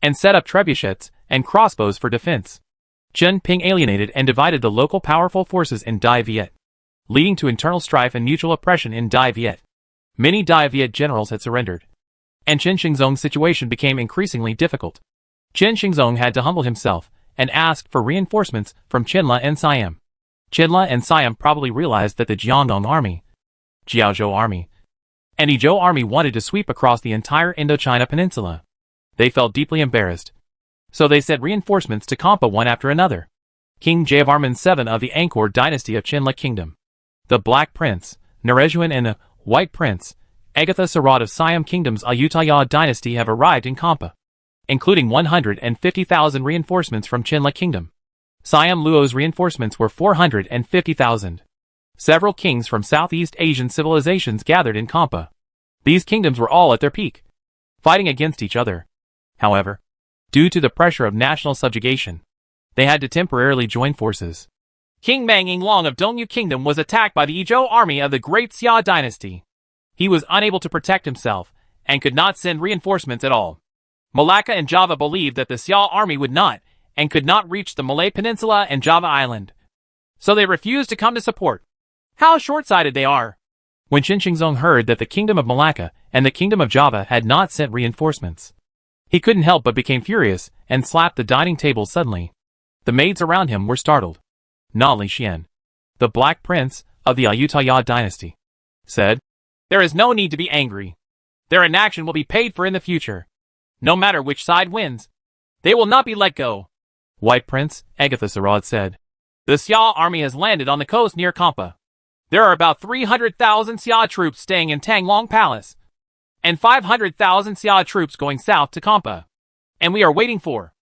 and set up trebuchets and crossbows for defense. Chen Ping alienated and divided the local powerful forces in Dai Viet, leading to internal strife and mutual oppression in Dai Viet. Many Dai Viet generals had surrendered, and Chen Xingzong's situation became increasingly difficult. Chen Xingzong had to humble himself and asked for reinforcements from Qianla and Siam. Qianla and Siam probably realized that the Jiandong army, Jiaozhou army, and Yizhou army wanted to sweep across the entire Indochina peninsula. They felt deeply embarrassed, so they sent reinforcements to Kampa one after another. King Jayavarman VII of the Angkor dynasty of Qianla Kingdom, the Black Prince, Narejuan and the White Prince, Agatha Sarad of Siam Kingdom's Ayutthaya dynasty have arrived in Kampa, including 150,000 reinforcements from Qianla Kingdom. Siam Luo's reinforcements were 450,000. Several kings from Southeast Asian civilizations gathered in Kampa. These kingdoms were all at their peak, fighting against each other. However, due to the pressure of national subjugation, they had to temporarily join forces. King Mang Yinglong of Dongyu Kingdom was attacked by the Yizhou army of the Great Xia dynasty. He was unable to protect himself and could not send reinforcements at all. Malacca and Java believed that the Xia army would not and could not reach the Malay Peninsula and Java Island, so they refused to come to support. How short-sighted they are! When Chen Xingzong heard that the Kingdom of Malacca and the Kingdom of Java had not sent reinforcements, he couldn't help but became furious and slapped the dining table suddenly. The maids around him were startled. Na Li Xian, the Black Prince of the Ayutthaya dynasty, said, "There is no need to be angry. Their inaction will be paid for in the future. No matter which side wins, they will not be let go." White Prince, Agatha Sarad said, "The Xia army has landed on the coast near Kampa. There are about 300,000 Xia troops staying in Tanglong Palace, and 500,000 Xia troops going south to Kampa. And we are waiting for.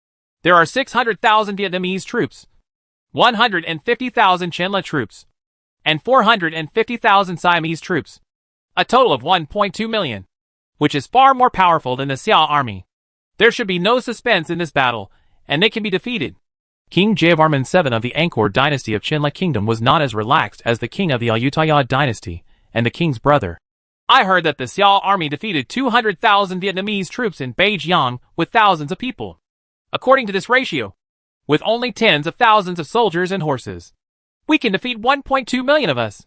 There are 600,000 Vietnamese troops, 150,000 Qianla troops, and 450,000 Siamese troops. A total of 1.2 million, which is far more powerful than the Xia army. There should be no suspense in this battle, and they can be defeated." King Jayavarman VII of the Angkor dynasty of Qianla Kingdom was not as relaxed as the king of the Ayutthaya dynasty and the king's brother. "I heard that the Xia army defeated 200,000 Vietnamese troops in Beijiang with thousands of people. According to this ratio, with only tens of thousands of soldiers and horses, we can defeat 1.2 million of us."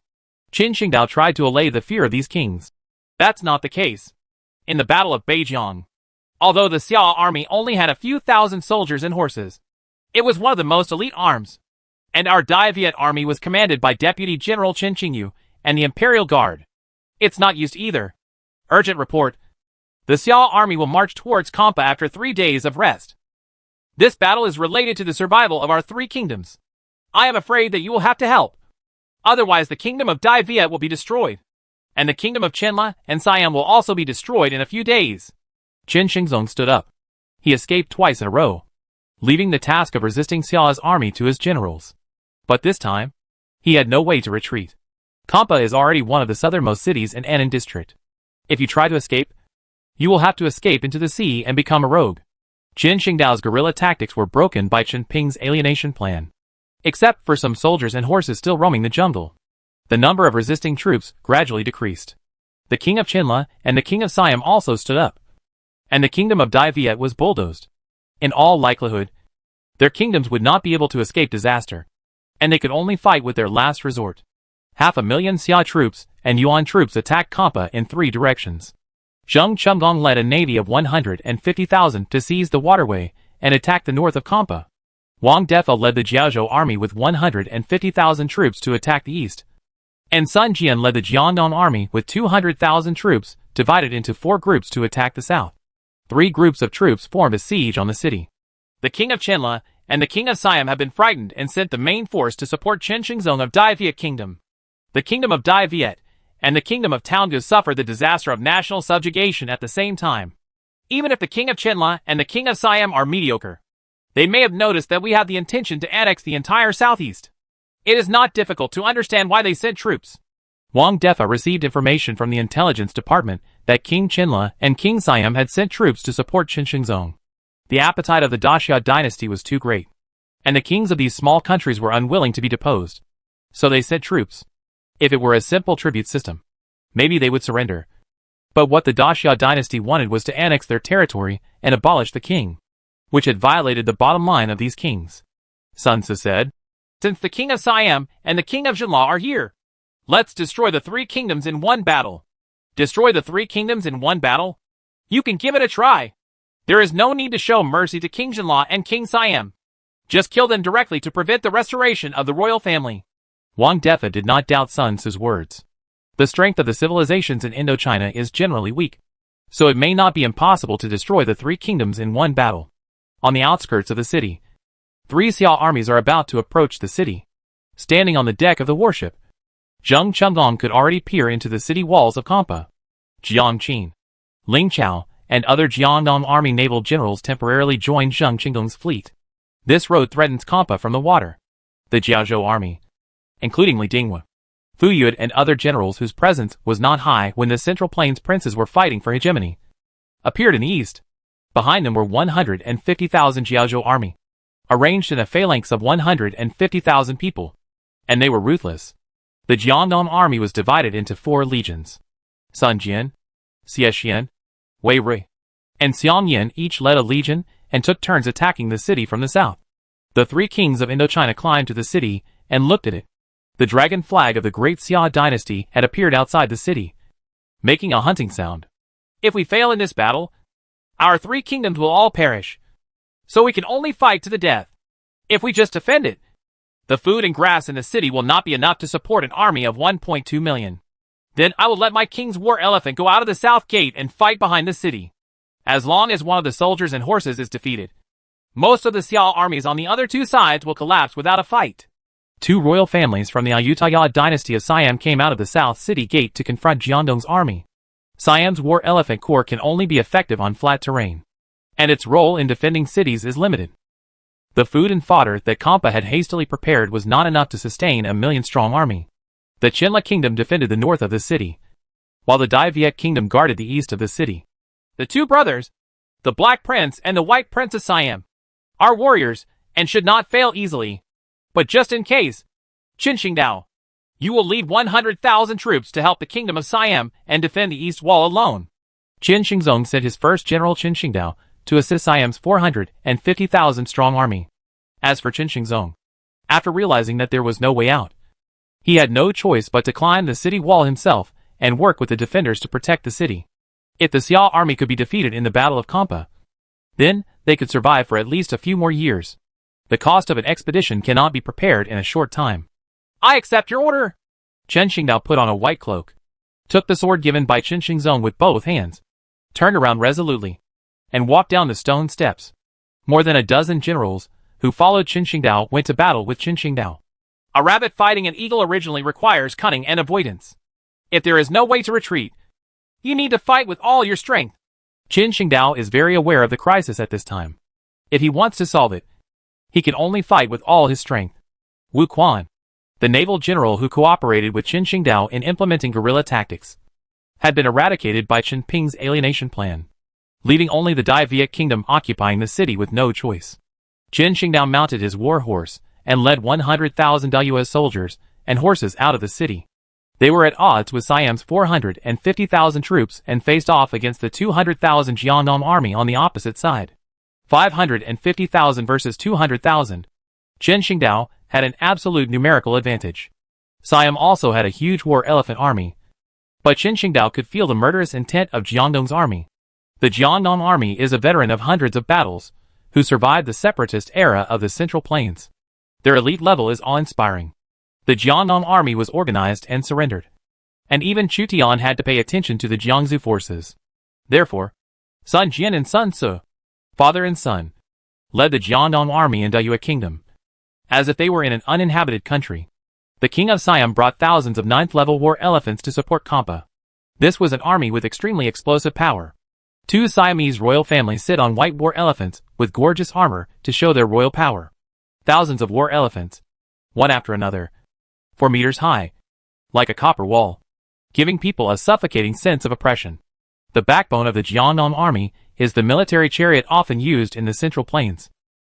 Qin Shingdao tried to allay the fear of these kings. That's not the case. In the Battle of Beijiang, Although the Xiao army only had a few thousand soldiers and horses, it was one of the most elite arms. And our Dai Viet army was commanded by Deputy General Chen Qingyu and the Imperial Guard. It's not used either. Urgent report. The Xiao army will march towards Kampa after 3 days of rest. This battle is related to the survival of our 3 kingdoms. I am afraid that you will have to help. Otherwise the kingdom of Dai Viet will be destroyed. And the kingdom of Chenla and Siam will also be destroyed in a few days. Qin Shizong stood up. He escaped twice in a row, leaving the task of resisting Xiao's army to his generals. But this time, he had no way to retreat. Kampa is already one of the southernmost cities in Annan district. If you try to escape, you will have to escape into the sea and become a rogue. Qin Shengdao's guerrilla tactics were broken by Chen Ping's alienation plan. Except for some soldiers and horses still roaming the jungle, the number of resisting troops gradually decreased. The king of Chenla and the king of Siam also stood up. And the kingdom of Dai Viet was bulldozed. In all likelihood, their kingdoms would not be able to escape disaster, and they could only fight with their last resort. 500,000 Xia troops and Yuan troops attacked Kampa in 3 directions. Zheng Chumgong led a navy of 150,000 to seize the waterway and attack the north of Kampa. Wang Defa led the Jiaozhou army with 150,000 troops to attack the east. And Sun Jian led the Jiangdong army with 200,000 troops, divided into 4 groups to attack the south. 3 groups of troops formed a siege on the city. The king of Chenla and the king of Siam have been frightened and sent the main force to support Chen Shizong of Dai Viet kingdom. The kingdom of Dai Viet and the kingdom of Taungu suffered the disaster of national subjugation at the same time. Even if the king of Chenla and the king of Siam are mediocre, they may have noticed that we have the intention to annex the entire southeast. It is not difficult to understand why they sent troops. Wang Defa received information from the intelligence department that King Chenla and King Siam had sent troops to support Chen Shizong. The appetite of the Daxia dynasty was too great, and the kings of these small countries were unwilling to be deposed. So they sent troops. If it were a simple tribute system, maybe they would surrender. But what the Daxia dynasty wanted was to annex their territory and abolish the king, which had violated the bottom line of these kings. Sun Tzu said, "Since the king of Siam and the king of Jinla are here, let's destroy the 3 kingdoms in one battle." Destroy the 3 kingdoms in one battle? You can give it a try. There is no need to show mercy to King Jinla and King Siam. Just kill them directly to prevent the restoration of the royal family. Wang Defa did not doubt Sun Tzu's words. The strength of the civilizations in Indochina is generally weak, so it may not be impossible to destroy the 3 kingdoms in one battle. On the outskirts of the city, 3 Xiao armies are about to approach the city. Standing on the deck of the warship, Zheng Chumgong could already peer into the city walls of Kampa. Jiang Qin, Ling Chao, and other Jiangdong army naval generals temporarily joined Zheng Qinggong's fleet. This road threatens Kampa from the water. The Jiaozhou army, including Li Dinghua, Fu Yud and other generals whose presence was not high when the Central Plains princes were fighting for hegemony, appeared in the east. Behind them were 150,000 Jiaozhou army, arranged in a phalanx of 150,000 people. And they were ruthless. The Jiangdong army was divided into 4 legions. Sun Jian, Xie Xian, Wei Rui, and Xiang Yin each led a legion and took turns attacking the city from the south. The 3 kings of Indochina climbed to the city and looked at it. The dragon flag of the great Xia dynasty had appeared outside the city, making a hunting sound. If we fail in this battle, our 3 kingdoms will all perish. So we can only fight to the death. If we just defend it, the food and grass in the city will not be enough to support an army of 1.2 million. Then I will let my king's war elephant go out of the south gate and fight behind the city. As long as one of the soldiers and horses is defeated, most of the Xiao armies on the other 2 sides will collapse without a fight. 2 royal families from the Ayutthaya dynasty of Siam came out of the south city gate to confront Jiangdong's army. Siam's war elephant corps can only be effective on flat terrain, and its role in defending cities is limited. The food and fodder that Kampa had hastily prepared was not enough to sustain a 1,000,000-strong army. The Chenla kingdom defended the north of the city, while the Dai Viet kingdom guarded the east of the city. The 2 brothers, the Black Prince and the White Prince of Siam, are warriors and should not fail easily. But just in case, Qin Shengdao, you will lead 100,000 troops to help the kingdom of Siam and defend the east wall alone. Qin Shizong sent his first general Qin Shengdao to assist Siam's 450,000-strong army. As for Qin Shizong, after realizing that there was no way out, he had no choice but to climb the city wall himself and work with the defenders to protect the city. If the Xia army could be defeated in the Battle of Kampa, Then, they could survive for at least a few more years. The cost of an expedition cannot be prepared in a short time. I accept your order! Chen Xingdao put on a white cloak, took the sword given by Chen Xingzong with both hands, turned around resolutely, and walked down the stone steps. More than a dozen generals, who followed Chen Xingdao, went to battle with Chen Xingdao. A rabbit fighting an eagle originally requires cunning and avoidance. If there is no way to retreat, you need to fight with all your strength. Chen Xingdao is very aware of the crisis at this time. If he wants to solve it, he can only fight with all his strength. Wu Quan, the naval general who cooperated with Chen Xingdao in implementing guerrilla tactics, had been eradicated by Chen Ping's alienation plan, leaving only the Dai Viet kingdom occupying the city with no choice. Chen Xingdao mounted his war horse and led 100,000 Dayu's soldiers and horses out of the city. They were at odds with Siam's 450,000 troops and faced off against the 200,000 Jiangnan army on the opposite side. 550,000 versus 200,000. Chen Xingdao had an absolute numerical advantage. Siam also had a huge war elephant army, but Chen Xingdao could feel the murderous intent of Jiangdong's army. The Jiangnan army is a veteran of hundreds of battles, who survived the separatist era of the Central Plains. Their elite level is awe-inspiring. The Jiangnan army was organized and surrendered, and even Chu Tian had to pay attention to the Jiangsu forces. Therefore, Sun Jian and Sun Ce, father and son, led the Jiangnan army in Dayue Kingdom, as if they were in an uninhabited country. The king of Siam brought thousands of 9th-level war elephants to support Kampa. This was an army with extremely explosive power. 2 Siamese royal families sit on white war elephants with gorgeous armor to show their royal power. Thousands of war elephants, one after another, 4 meters high, like a copper wall, giving people a suffocating sense of oppression. The backbone of the Jiangnan army is the military chariot often used in the Central Plains.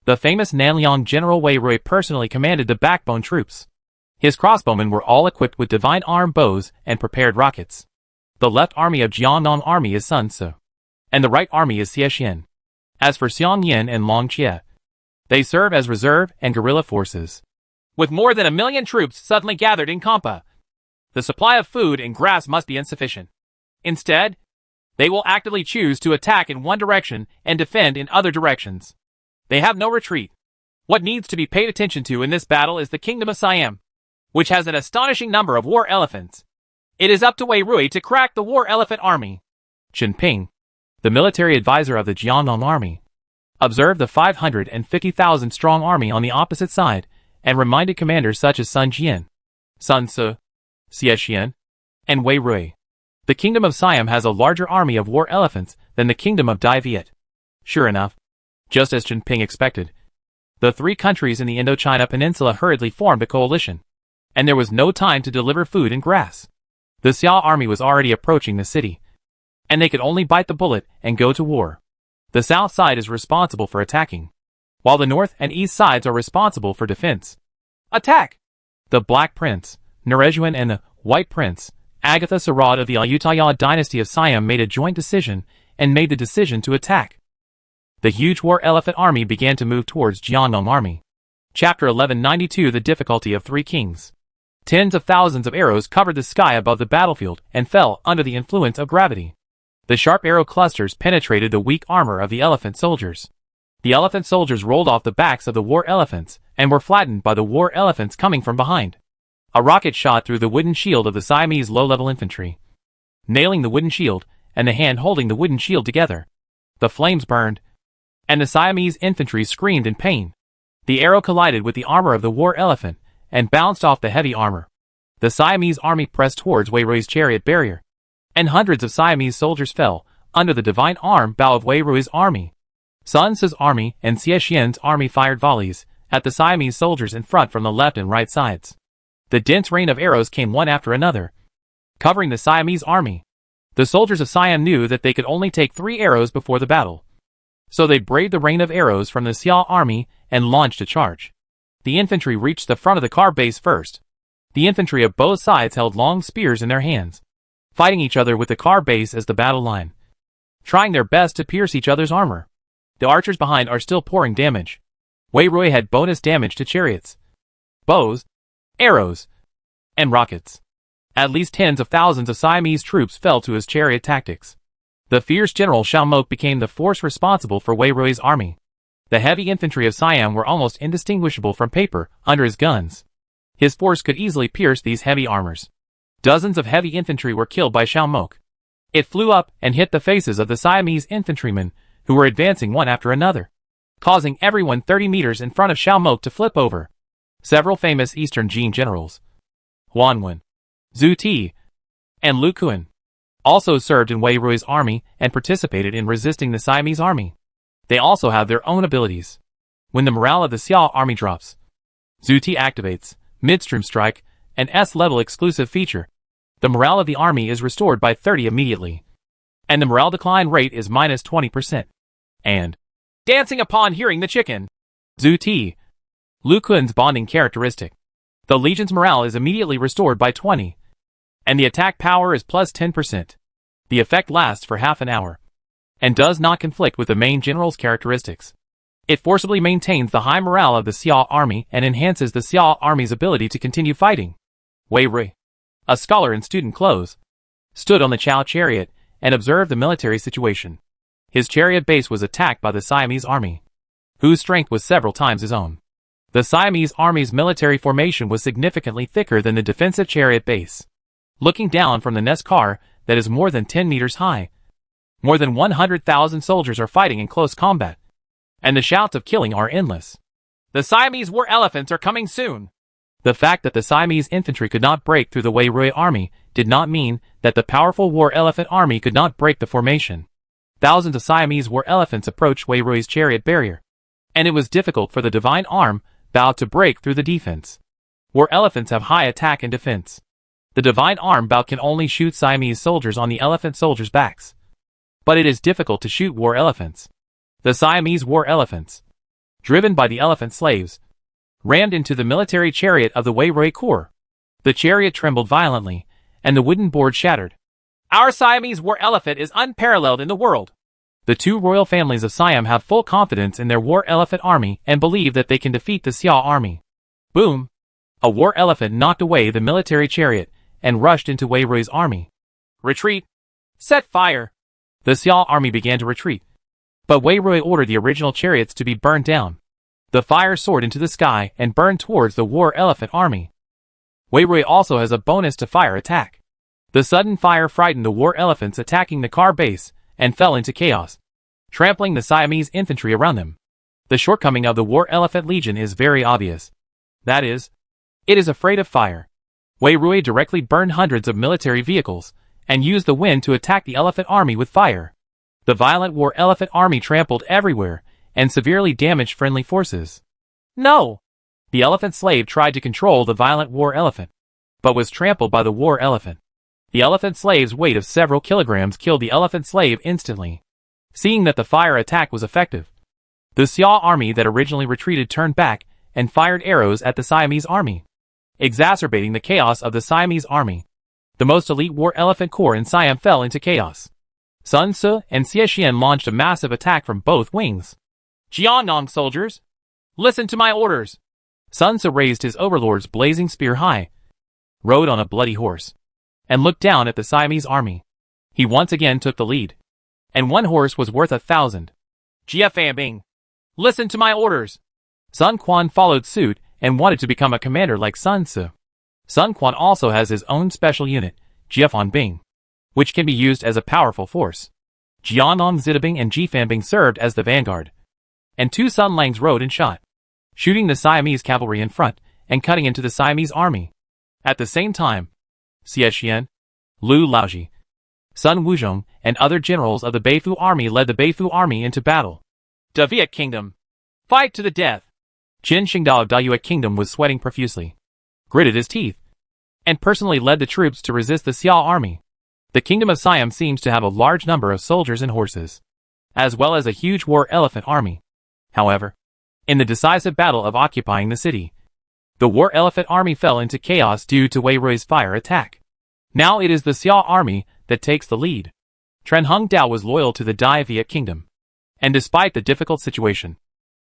The famous Nanliang General Wei Rui personally commanded the backbone troops. His crossbowmen were all equipped with divine arm bows and prepared rockets. The left army of Jiangnan army is Sun Ce, and the right army is Xie. As for Xiang Yin and Long Jie, they serve as reserve and guerrilla forces. With more than 1 million troops suddenly gathered in Kampa, the supply of food and grass must be insufficient. Instead, they will actively choose to attack in one direction and defend in other directions. They have no retreat. What needs to be paid attention to in this battle is the Kingdom of Siam, which has an astonishing number of war elephants. It is up to Wei Rui to crack the war elephant army. Chen Ping, the military advisor of the Jiangnan army, observed the 550,000 strong army on the opposite side and reminded commanders such as Sun Jian, Sun Ce, Xie, and Wei Rui. The Kingdom of Siam has a larger army of war elephants than the Kingdom of Dai Viet. Sure enough, just as Chen Ping expected, the 3 countries in the Indochina Peninsula hurriedly formed a coalition, and there was no time to deliver food and grass. The Xia army was already approaching the city, and they could only bite the bullet and go to war. The south side is responsible for attacking, while the north and east sides are responsible for defense. Attack! The Black Prince, Narejuan, and the White Prince, Agatha Sarad of the Ayutthaya dynasty of Siam, made a joint decision and made the decision to attack. The huge war elephant army began to move towards Jiangnan army. Chapter 1192 The Difficulty of 3 Kings. Tens of thousands of arrows covered the sky above the battlefield and fell under the influence of gravity. The sharp arrow clusters penetrated the weak armor of the elephant soldiers. The elephant soldiers rolled off the backs of the war elephants and were flattened by the war elephants coming from behind. A rocket shot through the wooden shield of the Siamese low-level infantry, nailing the wooden shield and the hand holding the wooden shield together. The flames burned, and the Siamese infantry screamed in pain. The arrow collided with the armor of the war elephant and bounced off the heavy armor. The Siamese army pressed towards Wei Rui's chariot barrier, and hundreds of Siamese soldiers fell under the divine arm bow of Wei Rui's army. Sun Ce's army and Xie Xian's army fired volleys at the Siamese soldiers in front from the left and right sides. The dense rain of arrows came one after another, covering the Siamese army. The soldiers of Siam knew that they could only take 3 arrows before the battle, so they braved the rain of arrows from the Xia army and launched a charge. The infantry reached the front of the car base first. The infantry of both sides held long spears in their hands, fighting each other with the car base as the battle line, trying their best to pierce each other's armor. The archers behind are still pouring damage. Wei Rui had bonus damage to chariots, bows, arrows, and rockets. At least tens of thousands of Siamese troops fell to his chariot tactics. The fierce General Xiao Mok became the force responsible for Wei Rui's army. The heavy infantry of Siam were almost indistinguishable from paper under his guns. His force could easily pierce these heavy armors. Dozens of heavy infantry were killed by Xiao Mok. It flew up and hit the faces of the Siamese infantrymen, who were advancing one after another, causing everyone 30 meters in front of Xiao Mok to flip over. Several famous Eastern Jin generals, Huan Wen, Zhu Ti, and Lu Kuan, also served in Wei Rui's army and participated in resisting the Siamese army. They also have their own abilities. When the morale of the Xiao army drops, Zhu Ti activates Midstream Strike, an S-level exclusive feature. The morale of the army is restored by 30 immediately, and the morale decline rate is minus 20%. And dancing upon hearing the chicken, Zhu Ti, Lu Kuan's bonding characteristic. The legion's morale is immediately restored by 20, and the attack power is plus 10%. The effect lasts for half an hour, and does not conflict with the main general's characteristics. It forcibly maintains the high morale of the Xiao army and enhances the Xiao army's ability to continue fighting. Wei Rui, a scholar in student clothes, stood on the Chao chariot and observed the military situation. His chariot base was attacked by the Siamese army, whose strength was several times his own. The Siamese army's military formation was significantly thicker than the defensive chariot base. Looking down from the nest car that is more than 10 meters high, more than 100,000 soldiers are fighting in close combat, and the shouts of killing are endless. The Siamese war elephants are coming soon. The fact that the Siamese infantry could not break through the Wei Rui army did not mean that the powerful war elephant army could not break the formation. Thousands of Siamese war elephants approached Wei Rui's chariot barrier, and it was difficult for the divine arm bow to break through the defense. War elephants have high attack and defense. The divine arm bow can only shoot Siamese soldiers on the elephant soldiers' backs, but it is difficult to shoot war elephants. The Siamese war elephants, driven by the elephant slaves, rammed into the military chariot of the Wei Rui Corps. The chariot trembled violently, and the wooden board shattered. Our Siamese war elephant is unparalleled in the world. The two royal families of Siam have full confidence in their war elephant army and believe that they can defeat the Xiao army. Boom! A war elephant knocked away the military chariot and rushed into Wei Rui's army. Retreat! Set fire! The Xiao army began to retreat, but Wei Rui ordered the original chariots to be burned down. The fire soared into the sky and burned towards the war elephant army. Wei Rui also has a bonus to fire attack. The sudden fire frightened the war elephants attacking the car base and fell into chaos, trampling the Siamese infantry around them. The shortcoming of the war elephant legion is very obvious. That is, it is afraid of fire. Wei Rui directly burned hundreds of military vehicles and used the wind to attack the elephant army with fire. The violent war elephant army trampled everywhere and severely damaged friendly forces. No! The elephant slave tried to control the violent war elephant, but was trampled by the war elephant. The elephant slave's weight of several kilograms killed the elephant slave instantly. Seeing that the fire attack was effective, the Xiao army that originally retreated turned back and fired arrows at the Siamese army, exacerbating the chaos of the Siamese army. The most elite war elephant corps in Siam fell into chaos. Sun Ce and Xie Xian launched a massive attack from both wings. Jiannong soldiers, listen to my orders. Sun Ce raised his overlord's blazing spear high, rode on a bloody horse, and looked down at the Siamese army. He once again took the lead, and one horse was worth 1,000. Jia Fanbing, listen to my orders. Sun Quan followed suit and wanted to become a commander like Sun Ce. Sun Quan also has his own special unit, Jia Fanbing, which can be used as a powerful force. Jiannong Zidabing and Ji Fanbing served as the vanguard, and two Sun Langs rode and shot, shooting the Siamese cavalry in front and cutting into the Siamese army. At the same time, Xie Xian, Lu Laoji, Sun Wuzhong, and other generals of the Beifu army led the Beifu army into battle. Da Viet Kingdom, fight to the death. Qin Xingdao of Dayuet Kingdom was sweating profusely, gritted his teeth, and personally led the troops to resist the Xiao army. The Kingdom of Siam seems to have a large number of soldiers and horses, as well as a huge war elephant army. However, in the decisive battle of occupying the city, the war elephant army fell into chaos due to Wei Rui's fire attack. Now it is the Xiao army that takes the lead. Tren Hung Dao was loyal to the Dai Viet Kingdom, and despite the difficult situation,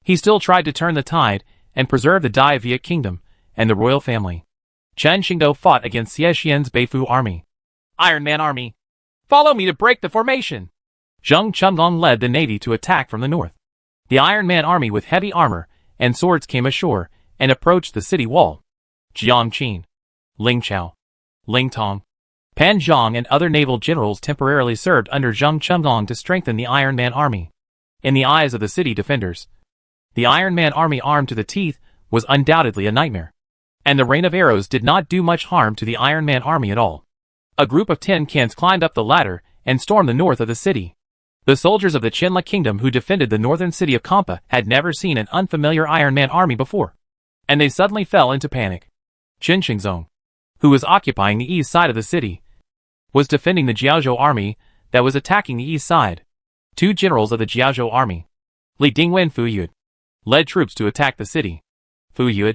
he still tried to turn the tide and preserve the Dai Viet Kingdom and the royal family. Chen Xingdou fought against Xie Xian's Beifu army. Iron Man army, follow me to break the formation. Zheng Chunggong led the navy to attack from the north. The Iron Man army with heavy armor and swords came ashore and approached the city wall. Jiang Qin, Ling Chao, Ling Tong, Pan Zhang and other naval generals temporarily served under Zheng Chunggong to strengthen the Iron Man army. In the eyes of the city defenders, the Iron Man army armed to the teeth was undoubtedly a nightmare. And the rain of arrows did not do much harm to the Iron Man army at all. A group of tin cans climbed up the ladder and stormed the north of the city. The soldiers of the Qinla kingdom who defended the northern city of Kampa had never seen an unfamiliar Iron Man army before. And they suddenly fell into panic. Qin Shengzong, who was occupying the east side of the city, was defending the Jiaozhou army that was attacking the east side. Two generals of the Jiaozhou army, Li Dingwen and Fu Yue, led troops to attack the city. Fu Yue,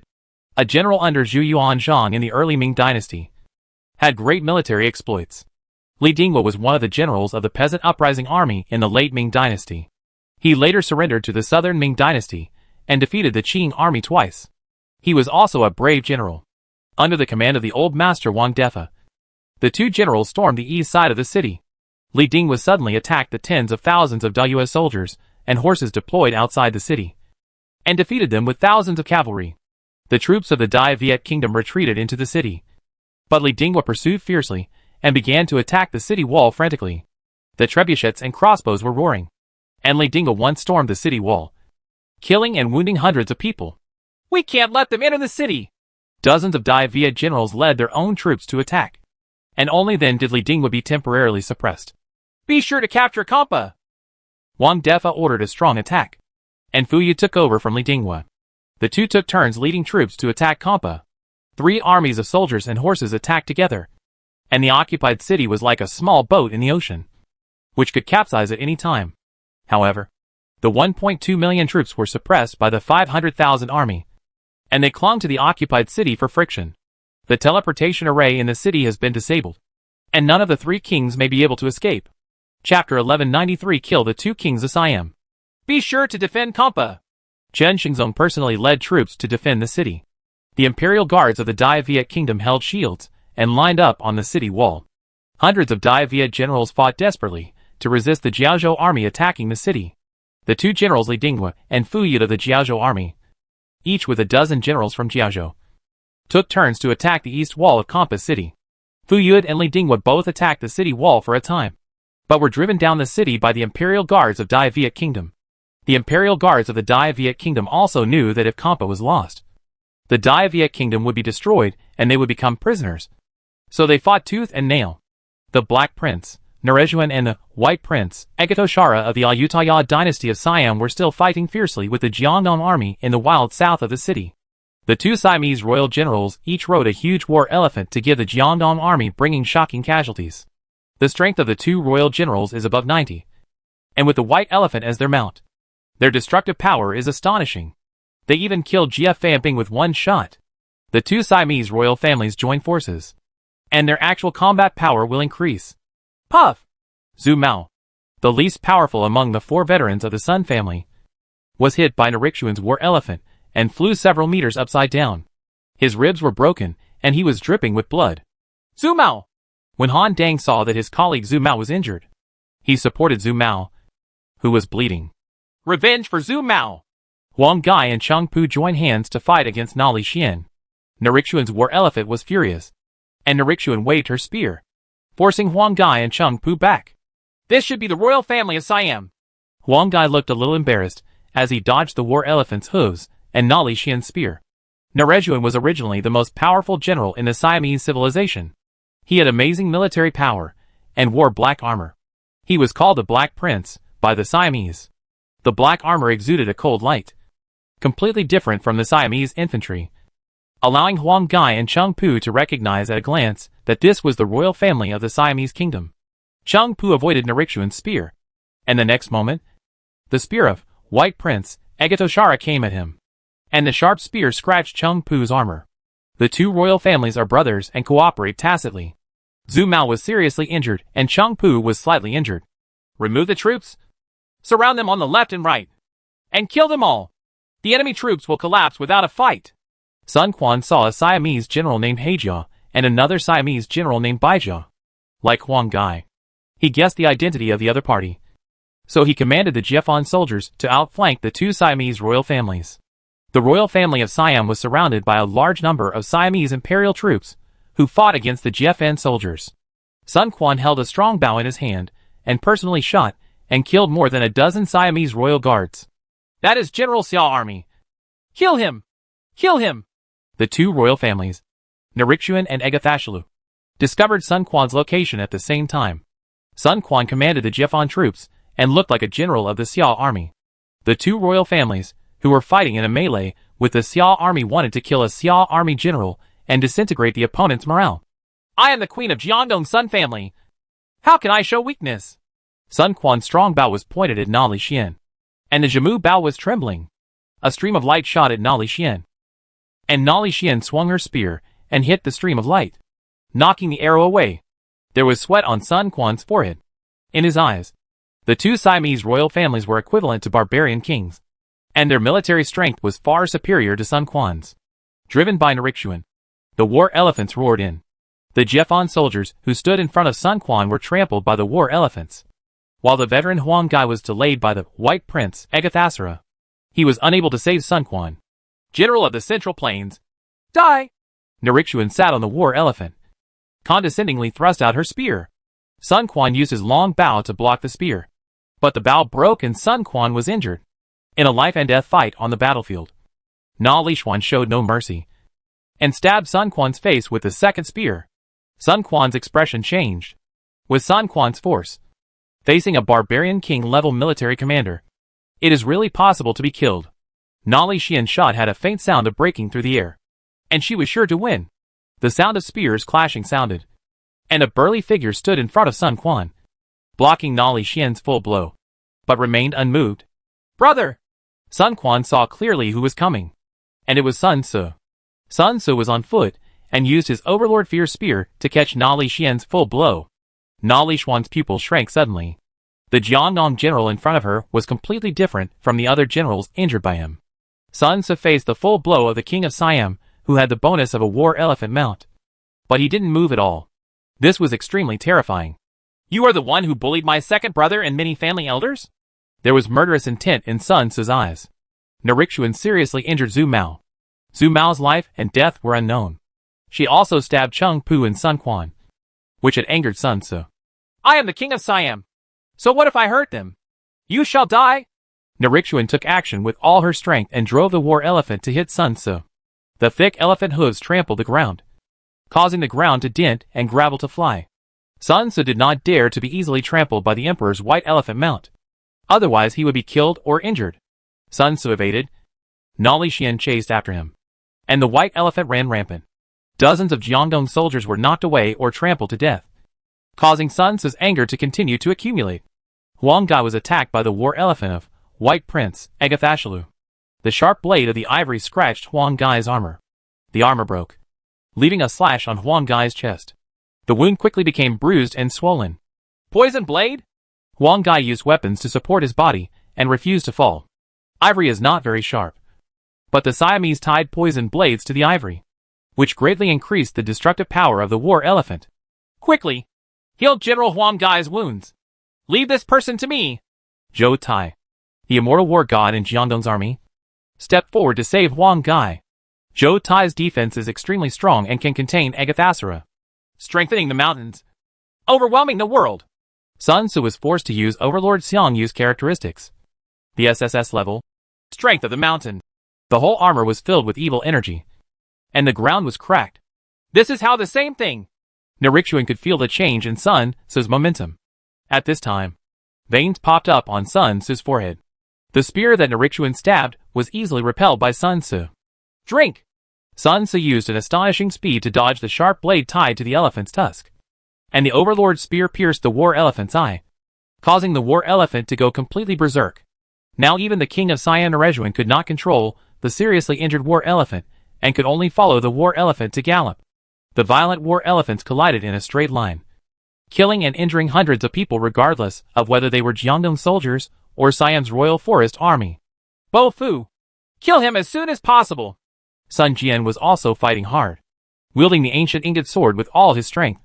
a general under Zhu Yuanzhang in the early Ming dynasty, had great military exploits. Li Dingwen was one of the generals of the peasant uprising army in the late Ming dynasty. He later surrendered to the southern Ming dynasty and defeated the Qing army twice. He was also a brave general. Under the command of the old master Wang Defa, the two generals stormed the east side of the city. Li Dingwen suddenly attacked the tens of thousands of Dayue soldiers and horses deployed outside the city, and defeated them with thousands of cavalry. The troops of the Dai Viet kingdom retreated into the city. But Li Dingwen pursued fiercely and began to attack the city wall frantically. The trebuchets and crossbows were roaring, and Li Dingwen once stormed the city wall, killing and wounding hundreds of people. "We can't let them enter the city!" Dozens of Dai Viet generals led their own troops to attack, and only then did Li Dingwen be temporarily suppressed. "Be sure to capture Kampa!" Wang Defa ordered a strong attack, and Fu Yue took over from Li Dingwen. The two took turns leading troops to attack Kampa. 3 armies of soldiers and horses attacked together, and the occupied city was like a small boat in the ocean, which could capsize at any time. However, the 1.2 million troops were suppressed by the 500,000 army, and they clung to the occupied city for friction. The teleportation array in the city has been disabled, and none of the 3 kings may be able to escape. Chapter 1193 Kill the 2 kings of Siam. Be sure to defend Kampa. Qin Shengzong personally led troops to defend the city. The imperial guards of the Dai Viet kingdom held shields and lined up on the city wall. Hundreds of Dai Viet generals fought desperately to resist the Jiaozhou army attacking the city. The 2 generals Li Dingwen and Fu Yue of the Jiaozhou army, each with a dozen generals from Jiaozhou, took turns to attack the east wall of Kampa city. Fu Yue and Li Dingwen both attacked the city wall for a time, but were driven down the city by the imperial guards of Dai Viet kingdom. The imperial guards of the Dai Viet kingdom also knew that if Kampa was lost, the Dai Viet kingdom would be destroyed and they would become prisoners. So they fought tooth and nail. The Black Prince, Narejuan, and the White Prince, Egatoshara of the Ayutthaya dynasty of Siam were still fighting fiercely with the Jiangnan army in the wild south of the city. The 2 Siamese royal generals each rode a huge war elephant to give the Jiangnan army, bringing shocking casualties. The strength of the 2 royal generals is above 90, and with the white elephant as their mount, their destructive power is astonishing. They even killed Jia Fanping with one shot. The 2 Siamese royal families join forces, and their actual combat power will increase. Puff! Zhu Mao, the least powerful among the 4 veterans of the Sun family, was hit by Narixuan's war elephant and flew several meters upside down. His ribs were broken, and he was dripping with blood. Zhu Mao! When Han Dang saw that his colleague Zhu Mao was injured, he supported Zhu Mao, who was bleeding. Revenge for Zhu Mao! Huang Gai and Cheng Pu joined hands to fight against Na Li Xian. Narixuan's war elephant was furious, and Narixuan waved her spear, forcing Huang Gai and Cheng Pu back. This should be the royal family of Siam. Huang Gai looked a little embarrassed as he dodged the war elephant's hooves and Na Li Xian's spear. Narejuan was originally the most powerful general in the Siamese civilization. He had amazing military power and wore black armor. He was called the Black Prince by the Siamese. The black armor exuded a cold light, completely different from the Siamese infantry, allowing Huang Gai and Cheng Pu to recognize at a glance that this was the royal family of the Siamese kingdom. Cheng Pu avoided Narixuan's spear, and the next moment, the spear of White Prince Egatoshara came at him, and the sharp spear scratched Cheng Pu's armor. The 2 royal families are brothers and cooperate tacitly. Zhu Mao was seriously injured and Cheng Pu was slightly injured. Remove the troops, surround them on the left and right, and kill them all. The enemy troops will collapse without a fight. Sun Quan saw a Siamese general named Heijia and another Siamese general named Baijia. Like Huang Gai, he guessed the identity of the other party, So he commanded the Jiefan soldiers to outflank the two Siamese royal families. The royal family of Siam was surrounded by a large number of Siamese imperial troops, who fought against the Jiefan soldiers. Sun Quan held a strong bow in his hand, and personally shot and killed more than a dozen Siamese royal guards. "That is General Xiao army. Kill him! Kill him!" The two royal families, Narikshuan and Agathashalu, discovered Sun Quan's location at the same time. Sun Quan commanded the Jiefan troops and looked like a general of the Xiao army. The two royal families, who were fighting in a melee with the Xiao army, wanted to kill a Xiao army general and disintegrate the opponent's morale. "I am the queen of Jiangdong's Sun family. How can I show weakness?" Sun Quan's strong bow was pointed at Na Li Xian, and the Jimu bow was trembling. A stream of light shot at Na Li Xian, and Na Li Xian swung her spear and hit the stream of light, knocking the arrow away. There was sweat on Sun Quan's forehead. In his eyes, the two Siamese royal families were equivalent to barbarian kings, and their military strength was far superior to Sun Quan's. Driven by Narikshuan, the war elephants roared in. The Jiefan soldiers who stood in front of Sun Quan were trampled by the war elephants, while the veteran Huang Gai was delayed by the White Prince Agathasara. He was unable to save Sun Quan. "General of the Central Plains, die!" Narikshuan sat on the war elephant, condescendingly thrust out her spear. Sun Quan used his long bow to block the spear, but the bow broke and Sun Quan was injured. In a life-and-death fight on the battlefield, Na Li Xuan showed no mercy, and stabbed Sun Quan's face with the second spear. Sun Quan's expression changed. With Sun Quan's force facing a barbarian king-level military commander, it is really possible to be killed. Na Li Xian's shot had a faint sound of breaking through the air, and she was sure to win. The sound of spears clashing sounded, and a burly figure stood in front of Sun Quan, blocking Na Li Xian's full blow, but remained unmoved. "Brother!" Sun Quan saw clearly who was coming, and it was Sun Ce. Sun Ce was on foot and used his Overlord Fear spear to catch Na Li Xian's full blow. Na Li Xuan's pupil shrank suddenly. The Jiangdong general in front of her was completely different from the other generals injured by him. Sun Ce faced the full blow of the king of Siam, who had the bonus of a war elephant mount, but he didn't move at all. This was extremely terrifying. "You are the one who bullied my second brother and many family elders?" There was murderous intent in Sun Ce's eyes. Narikshuan seriously injured Zhu Mao. Zhu Mao's life and death were unknown. She also stabbed Cheng Pu and Sun Quan, which had angered Sun Ce. "I am the king of Siam. So what if I hurt them? You shall die!" Narikshuan took action with all her strength and drove the war elephant to hit Sun Ce. The thick elephant hooves trampled the ground, causing the ground to dent and gravel to fly. Sun Ce did not dare to be easily trampled by the emperor's white elephant mount. Otherwise he would be killed or injured. Sun Ce evaded. Na Li Xian chased after him, and the white elephant ran rampant. Dozens of Jiangdong soldiers were knocked away or trampled to death, causing Sun Ce's anger to continue to accumulate. Huang Gai was attacked by the war elephant of White Prince Agathashalu. The sharp blade of the ivory scratched Huang Gai's armor. The armor broke, leaving a slash on Huang Gai's chest. The wound quickly became bruised and swollen. "Poison blade?" Huang Gai used weapons to support his body and refused to fall. Ivory is not very sharp, but the Siamese tied poison blades to the ivory, which greatly increased the destructive power of the war elephant. "Quickly, heal General Huang Gai's wounds. Leave this person to me." Zhou Tai, the immortal war god in Jiangdong's army, stepped forward to save Huang Gai. Zhou Tai's defense is extremely strong and can contain Agathasara, strengthening the mountains, overwhelming the world. Sun Ce was forced to use Overlord Xiang Yu's characteristics. The SSS level, strength of the mountain. The whole armor was filled with evil energy, and the ground was cracked. "This is how the same thing." Narikshuan could feel the change in Sun Ce's momentum. At this time, veins popped up on Sun Ce's forehead. The spear that Narikshuan stabbed was easily repelled by Sun Ce. "Drink!" Sun Ce used an astonishing speed to dodge the sharp blade tied to the elephant's tusk, and the Overlord spear pierced the war elephant's eye, causing the war elephant to go completely berserk. Now even the king of Siam Narikshuan could not control the seriously injured war elephant and could only follow the war elephant to gallop. The violent war elephants collided in a straight line, killing and injuring hundreds of people regardless of whether they were Jiangdong soldiers or Siam's royal forest army. "Bo Fu, kill him as soon as possible." Sun Jian was also fighting hard, wielding the ancient ingot sword with all his strength,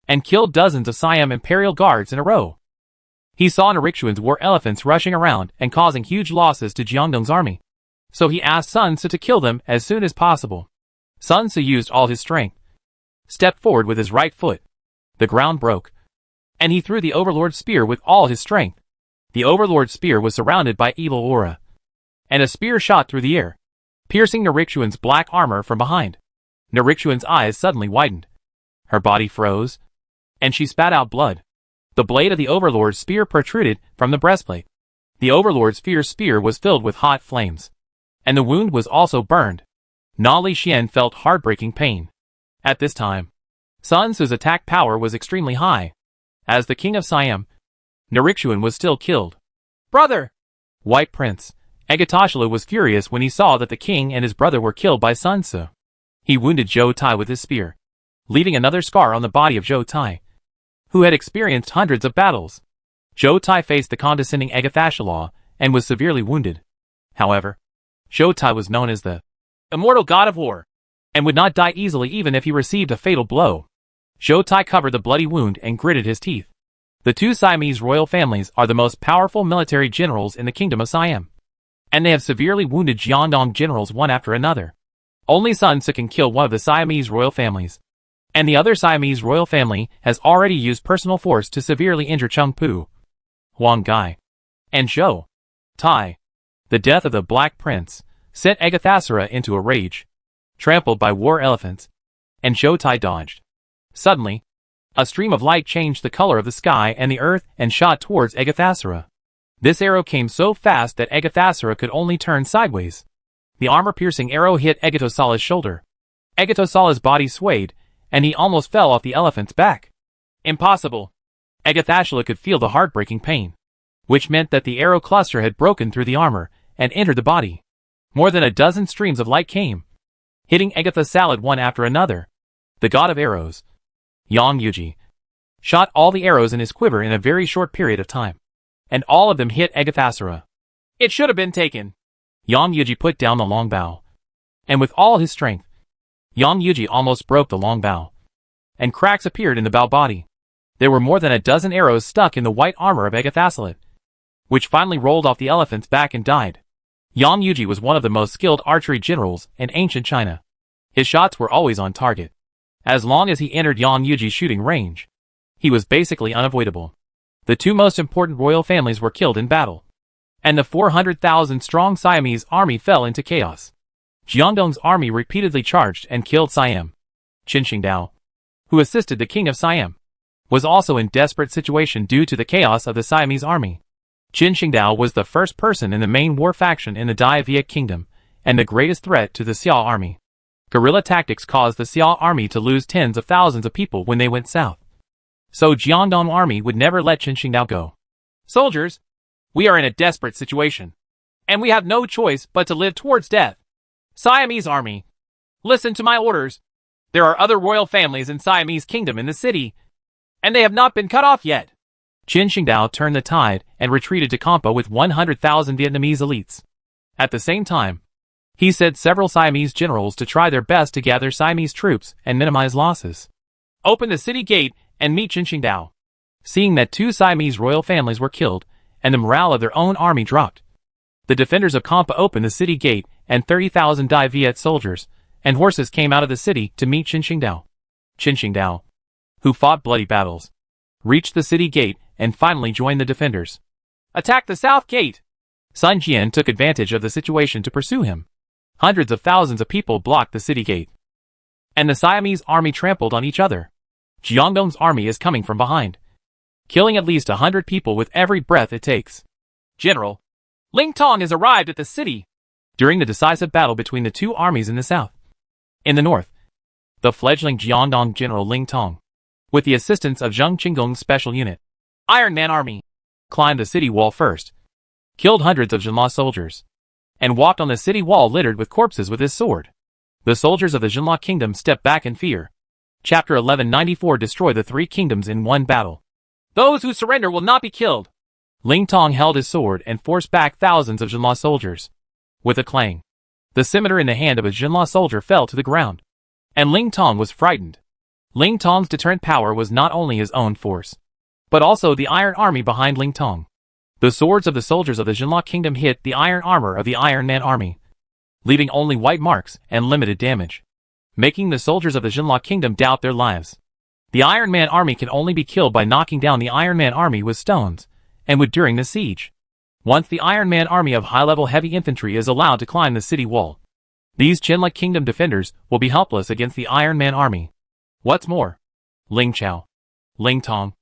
and killed dozens of Siam imperial guards in a row. He saw Narikshuan's war elephants rushing around and causing huge losses to Jiangdong's army. So he asked Sun Tzu to kill them as soon as possible. Sun Tzu used all his strength, stepped forward with his right foot. The ground broke, and he threw the Overlord's spear with all his strength. The Overlord's spear was surrounded by evil aura, and a spear shot through the air, piercing Narikshuan's black armor from behind. Narikshuan's eyes suddenly widened. Her body froze, and she spat out blood. The blade of the Overlord's spear protruded from the breastplate. The Overlord's fierce spear was filled with hot flames, and the wound was also burned. Na Li Xian felt heartbreaking pain. At this time, Sun Tzu's attack power was extremely high. As the king of Siam, Narikshuan was still killed. Brother! White Prince Agatoshala was furious when he saw that the king and his brother were killed by Sun Tzu. He wounded Zhou Tai with his spear, leaving another scar on the body of Zhou Tai, who had experienced hundreds of battles. Zhou Tai faced the condescending Agatoshala and was severely wounded. However, Zhou Tai was known as the immortal god of war, and would not die easily even if he received a fatal blow. Zhou Tai covered the bloody wound and gritted his teeth. The two Siamese royal families are the most powerful military generals in the kingdom of Siam, and they have severely wounded Jiangdong generals one after another. Only Sun Tzu can kill one of the Siamese royal families, and the other Siamese royal family has already used personal force to severely injure Cheng Pu, Huang Gai, and Zhou Tai. The death of the Black Prince sent Agatoshala into a rage. Trampled by war elephants, and Zhou Tai dodged. Suddenly, a stream of light changed the color of the sky and the earth and shot towards Agatoshala. This arrow came so fast that Agatoshala could only turn sideways. The armor-piercing arrow hit Agatosala's shoulder. Agatosala's body swayed, and he almost fell off the elephant's back. Impossible! Agatoshala could feel the heartbreaking pain, which meant that the arrow cluster had broken through the armor and entered the body. More than a dozen streams of light came, hitting Agatoshala one after another. The god of arrows, Yang Yuji, shot all the arrows in his quiver in a very short period of time, and all of them hit Agatoshala. It should have been taken. Yang Yuji put down the long bow, and with all his strength, Yang Yuji almost broke the long bow, and cracks appeared in the bow body. There were more than a dozen arrows stuck in the white armor of Agatoshala, which finally rolled off the elephant's back and died. Yang Yuji was one of the most skilled archery generals in ancient China. His shots were always on target. As long as he entered Yang Yuji's shooting range, he was basically unavoidable. The two most important royal families were killed in battle, and the 400,000-strong Siamese army fell into chaos. Jiangdong's army repeatedly charged and killed Siam. Qin Shengdao, who assisted the king of Siam, was also in desperate situation due to the chaos of the Siamese army. Qin Shengdao was the first person in the main war faction in the Dai Viet kingdom, and the greatest threat to the Xia army. Guerrilla tactics caused the Xia army to lose tens of thousands of people when they went south. So Jiangdong army would never let Qin Shengdao go. Soldiers, we are in a desperate situation, and we have no choice but to live towards death. Siamese army, listen to my orders. There are other royal families in Siamese kingdom in the city, and they have not been cut off yet. Qin Shengdao turned the tide and retreated to Kampa with 100,000 Vietnamese elites. At the same time, he sent several Siamese generals to try their best to gather Siamese troops and minimize losses. Open the city gate and meet Qin Shengdao. Seeing that two Siamese royal families were killed and the morale of their own army dropped, the defenders of Kampa opened the city gate and 30,000 Dai Viet soldiers and horses came out of the city to meet Qin Shengdao. Qin Shengdao, who fought bloody battles, reached the city gate and finally joined the defenders. Attack the south gate! Sun Jian took advantage of the situation to pursue him. Hundreds of thousands of people blocked the city gate, and the Siamese army trampled on each other. Jiangdong's army is coming from behind, killing at least 100 people with every breath it takes. General, Ling Tong has arrived at the city. During the decisive battle between the two armies in the south. In the north, the fledgling Jiangdong general Ling Tong, with the assistance of Zheng Qinggong's special unit, Iron Man Army, climbed the city wall first, killed hundreds of Jinla soldiers, and walked on the city wall littered with corpses with his sword. The soldiers of the Jinla kingdom stepped back in fear. Chapter 1194 Destroy the three kingdoms in one battle. Those who surrender will not be killed. Ling Tong held his sword and forced back thousands of Jinla soldiers. With a clang, the scimitar in the hand of a Jinla soldier fell to the ground, and Ling Tong was frightened. Ling Tong's deterrent power was not only his own force, but also the Iron Army behind Ling Tong. The swords of the soldiers of the Jinla Kingdom hit the iron armor of the Iron Man army, leaving only white marks and limited damage, making the soldiers of the Jinla Kingdom doubt their lives. The Iron Man army can only be killed by knocking down the Iron Man army with stones, and would during the siege. Once the Iron Man army of high-level heavy infantry is allowed to climb the city wall, these Jinla Kingdom defenders will be helpless against the Iron Man army. What's more, Ling Chao, Ling Tong,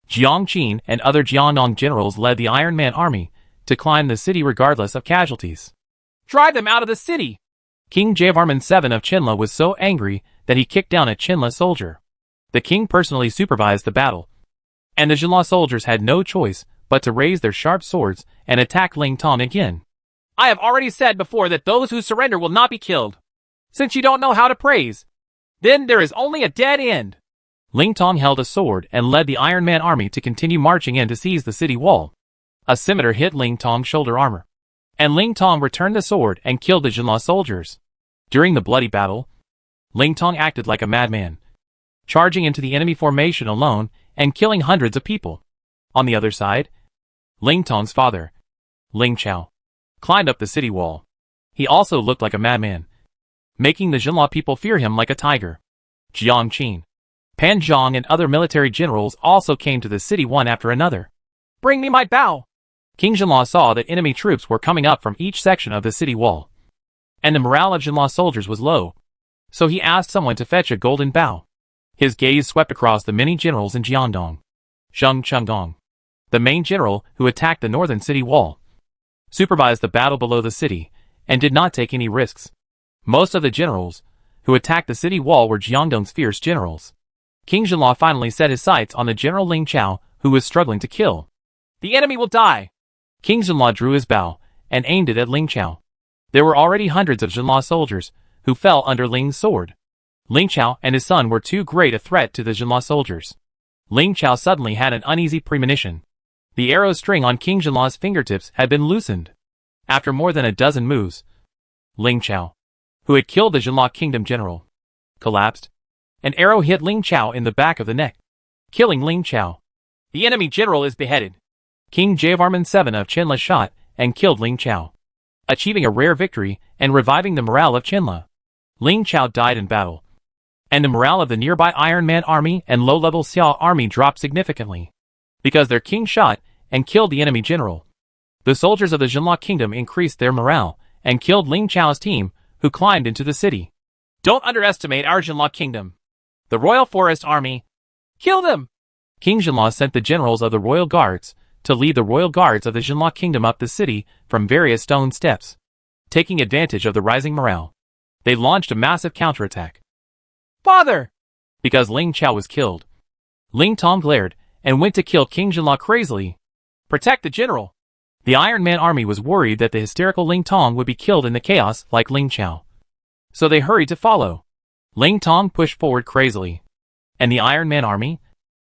Jiang Qin and other Jiangdong generals led the Iron Man army to climb the city regardless of casualties. Drive them out of the city! King Jayavarman VII of Chinla was so angry that he kicked down a Chinla soldier. The king personally supervised the battle, and the Jinla soldiers had no choice but to raise their sharp swords and attack Ling Tong again. I have already said before that those who surrender will not be killed. Since you don't know how to praise, then there is only a dead end. Ling Tong held a sword and led the Iron Man army to continue marching in to seize the city wall. A scimitar hit Ling Tong's shoulder armor, and Ling Tong returned the sword and killed the Jinla soldiers. During the bloody battle, Ling Tong acted like a madman, charging into the enemy formation alone and killing hundreds of people. On the other side, Ling Tong's father, Ling Chao, climbed up the city wall. He also looked like a madman, making the Jinla people fear him like a tiger. Jiang Qin, Pan Zhang and other military generals also came to the city one after another. Bring me my bow! King Jinla saw that enemy troops were coming up from each section of the city wall, and the morale of Jinla soldiers was low, so he asked someone to fetch a golden bow. His gaze swept across the many generals in Jiangdong. Zheng Chengdong, the main general who attacked the northern city wall, supervised the battle below the city and did not take any risks. Most of the generals who attacked the city wall were Jiangdong's fierce generals. King Jinla finally set his sights on the General Ling Chao, who was struggling to kill. The enemy will die! King Jinla drew his bow and aimed it at Ling Chao. There were already hundreds of Jinla soldiers who fell under Ling's sword. Ling Chao and his son were too great a threat to the Jinla soldiers. Ling Chao suddenly had an uneasy premonition. The arrow string on King Jinla's fingertips had been loosened. After more than a dozen moves, Ling Chao, who had killed the Jinla Kingdom general, collapsed. An arrow hit Ling Chao in the back of the neck, killing Ling Chao. The enemy general is beheaded. King Jayavarman VII of Chinla shot and killed Ling Chao, achieving a rare victory and reviving the morale of Chinla. Ling Chao died in battle, and the morale of the nearby Iron Man army and low-level Xiao army dropped significantly, because their king shot and killed the enemy general. The soldiers of the Jinla Kingdom increased their morale and killed Ling Chao's team, who climbed into the city. Don't underestimate our Jinla Kingdom. The Royal Forest Army. Kill them! King Jinla sent the generals of the Royal Guards to lead the Royal Guards of the Jinla Kingdom up the city from various stone steps. Taking advantage of the rising morale, they launched a massive counterattack. Father! Because Ling Chao was killed, Ling Tong glared and went to kill King Jinla crazily. Protect the general! The Iron Man army was worried that the hysterical Ling Tong would be killed in the chaos like Ling Chao, so they hurried to follow. Ling Tong pushed forward crazily, and the Iron Man army,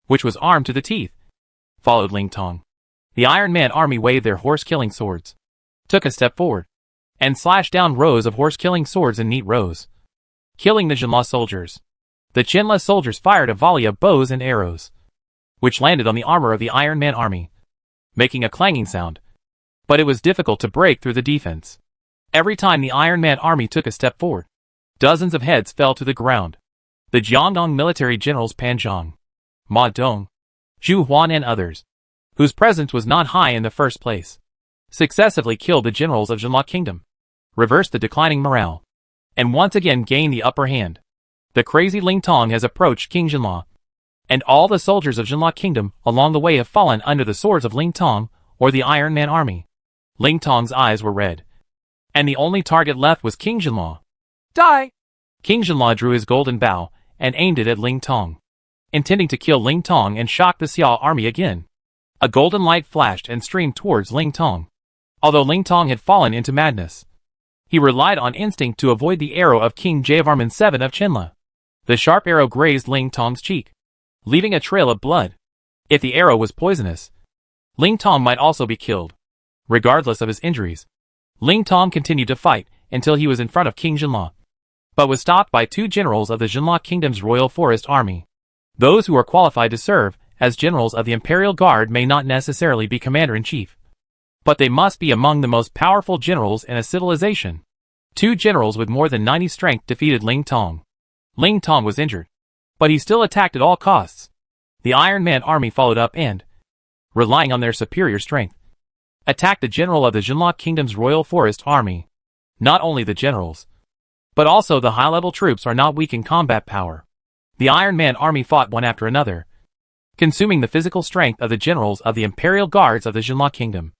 which was armed to the teeth, followed Ling Tong. The Iron Man army waved their horse-killing swords, took a step forward, and slashed down rows of horse-killing swords in neat rows, killing the Jinla soldiers. The Chinla soldiers fired a volley of bows and arrows, which landed on the armor of the Iron Man army, making a clanging sound, but it was difficult to break through the defense. Every time the Iron Man army took a step forward, dozens of heads fell to the ground. The Jiangdong military generals Pan Zhang, Ma Dong, Zhu Huan and others, whose presence was not high in the first place, successively killed the generals of Jinla Kingdom, reversed the declining morale, and once again gained the upper hand. The crazy Ling Tong has approached King Jinla, and all the soldiers of Jinla Kingdom along the way have fallen under the swords of Ling Tong or the Iron Man army. Ling Tong's eyes were red, and the only target left was King Jinla. Die! King Jinla drew his golden bow and aimed it at Ling Tong, intending to kill Ling Tong and shock the Xiao army again. A golden light flashed and streamed towards Ling Tong. Although Ling Tong had fallen into madness, he relied on instinct to avoid the arrow of King Jayavarman VII of Chinla. The sharp arrow grazed Ling Tong's cheek, leaving a trail of blood. If the arrow was poisonous, Ling Tong might also be killed. Regardless of his injuries, Ling Tong continued to fight until he was in front of King Jinla, but was stopped by two generals of the Jinla Kingdom's Royal Forest Army, those who were qualified to serve as generals of the Imperial Guard may not necessarily be commander-in-chief. But they must be among the most powerful generals in a civilization. 2 generals with more than 90 strength defeated Ling Tong. Ling Tong was injured, but he still attacked at all costs. The Iron Man army followed up and, relying on their superior strength, attacked the general of the Jinla Kingdom's Royal Forest Army. Not only the generals, but also the high-level troops are not weak in combat power. The Iron Man army fought one after another, consuming the physical strength of the generals of the Imperial Guards of the Jinla Kingdom.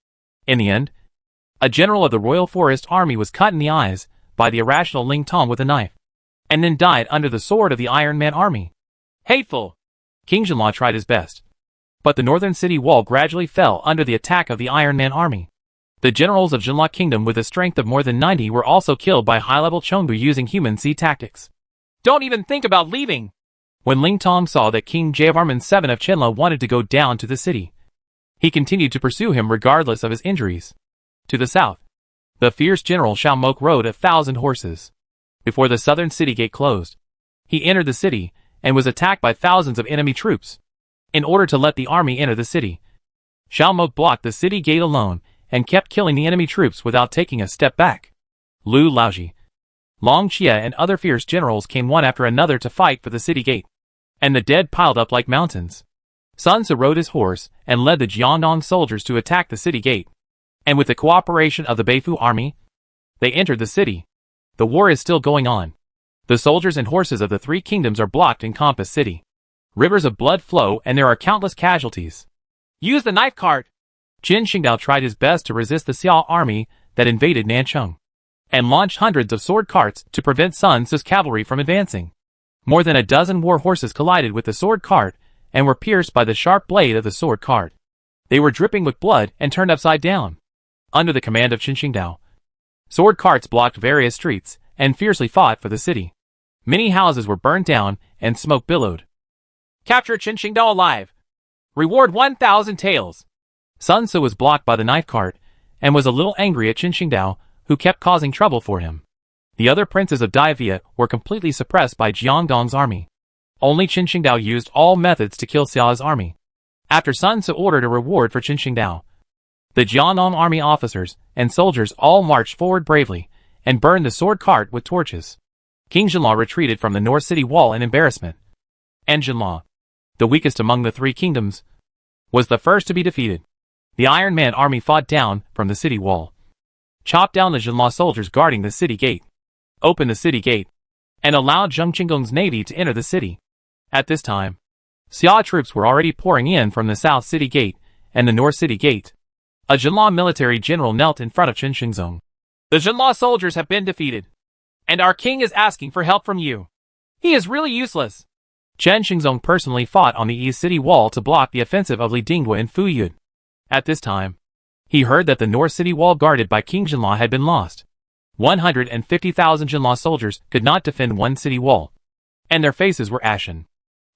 In the end, a general of the Royal Forest Army was cut in the eyes by the irrational Ling Tong with a knife, and then died under the sword of the Iron Man army. Hateful! King Jinla tried his best, but the northern city wall gradually fell under the attack of the Iron Man army. The generals of Jinla Kingdom with a strength of more than 90 were also killed by high-level Chengbu using human sea tactics. Don't even think about leaving! When Ling Tong saw that King Jayavarman VII of Chenla wanted to go down to the city, he continued to pursue him regardless of his injuries. To the south, the fierce general Xiao Mok rode 1,000 horses. Before the southern city gate closed, he entered the city and was attacked by thousands of enemy troops. In order to let the army enter the city, Xiao Mok blocked the city gate alone and kept killing the enemy troops without taking a step back. Lu Laoji, Long Chia and other fierce generals came one after another to fight for the city gate, and the dead piled up like mountains. Sun Ce rode his horse and led the Jiangdong soldiers to attack the city gate, and with the cooperation of the Beifu army, they entered the city. The war is still going on. The soldiers and horses of the 3 kingdoms are blocked in Compass City. Rivers of blood flow and there are countless casualties. Use the knife cart! Qin Shingdao tried his best to resist the Xiao army that invaded Nancheng, and launched hundreds of sword carts to prevent Sun Ce's cavalry from advancing. More than a dozen war horses collided with the sword cart and were pierced by the sharp blade of the sword cart. They were dripping with blood and turned upside down. Under the command of Qin Shingdao, sword carts blocked various streets and fiercely fought for the city. Many houses were burned down and smoke billowed. Capture Qin Shingdao alive! Reward 1,000 taels! Sun Ce was blocked by the knife cart and was a little angry at Qin Shingdao, who kept causing trouble for him. The other princes of Dai Viet were completely suppressed by Jiangdong's army. Only Qin Shingdao used all methods to kill Xiao's army. After Sun Ce ordered a reward for Qin Shingdao, the Jiangdong army officers and soldiers all marched forward bravely and burned the sword cart with torches. King Jinla retreated from the north city wall in embarrassment. And Jinla, the weakest among the 3 kingdoms, was the first to be defeated. The Iron Man army fought down from the city wall, chopped down the Jinla soldiers guarding the city gate, opened the city gate, and allowed Zheng Qinggong's navy to enter the city. At this time, Xia troops were already pouring in from the south city gate and the north city gate. A Jinla military general knelt in front of Chen Xingzong. The Jinla soldiers have been defeated, and our king is asking for help from you. He is really useless. Chen Xingzong personally fought on the east city wall to block the offensive of Li Dingwa and Fu Yun. At this time, he heard that the north city wall guarded by King Jinla had been lost. 150,000 Jinla soldiers could not defend one city wall, and their faces were ashen.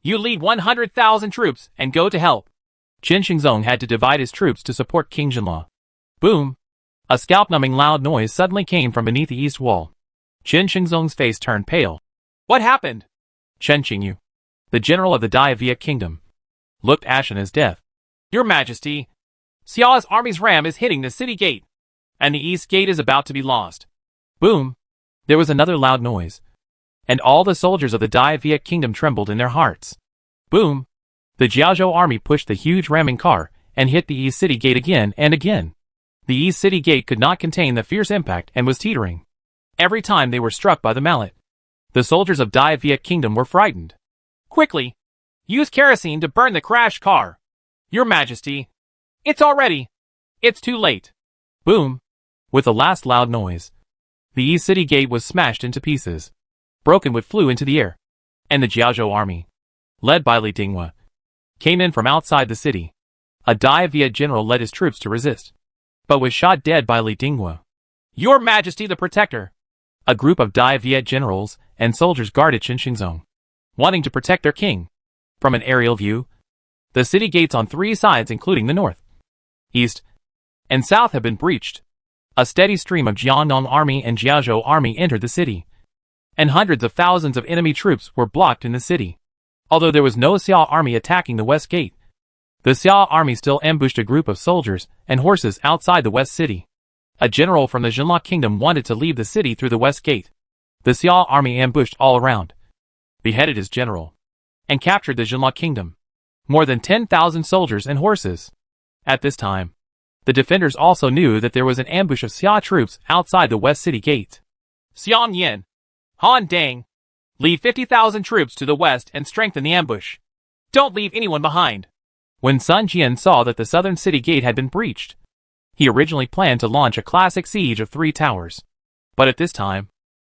You lead 100,000 troops and go to help. Chen Xingzong had to divide his troops to support King Jinla. Boom! A scalp-numbing loud noise suddenly came from beneath the east wall. Chen Xingzong's face turned pale. What happened? Chen Qingyu, the general of the Dai Viet kingdom, looked ashen as death. Your Majesty, Xiao's army's ram is hitting the city gate, and the east gate is about to be lost. Boom! There was another loud noise, and all the soldiers of the Dai Viet kingdom trembled in their hearts. Boom! The Jiaozhou army pushed the huge ramming car and hit the east city gate again and again. The east city gate could not contain the fierce impact and was teetering. Every time they were struck by the mallet, the soldiers of Dai Viet kingdom were frightened. Quickly! Use kerosene to burn the crashed car. Your Majesty, it's too late. Boom! With the last loud noise, the east city gate was smashed into pieces. Broken wood flew into the air, and the Jiaozhou army, led by Li Dingwa, came in from outside the city. A Dai Viet general led his troops to resist, but was shot dead by Li Dingwa. Your Majesty the Protector! A group of Dai Viet generals and soldiers guarded Chen Xingzong, wanting to protect their king. From an aerial view, the city gates on 3 sides including the north, east, and south have been breached. A steady stream of Jiangdong army and Jiaozhou army entered the city, and hundreds of thousands of enemy troops were blocked in the city. Although there was no Xia army attacking the west gate, The Xia army still ambushed a group of soldiers and horses outside the west city. A general from the Zhenla kingdom wanted to leave the city through the west gate. The Xia army ambushed all around, beheaded his general, and captured the Zhenla kingdom. More than 10,000 soldiers and horses. At this time, the defenders also knew that there was an ambush of Xia troops outside the west city gate. Xiang Yin, Han Dang, lead 50,000 troops to the west and strengthen the ambush. Don't leave anyone behind. When Sun Jian saw that the southern city gate had been breached, he originally planned to launch a classic siege of 3 towers. But at this time,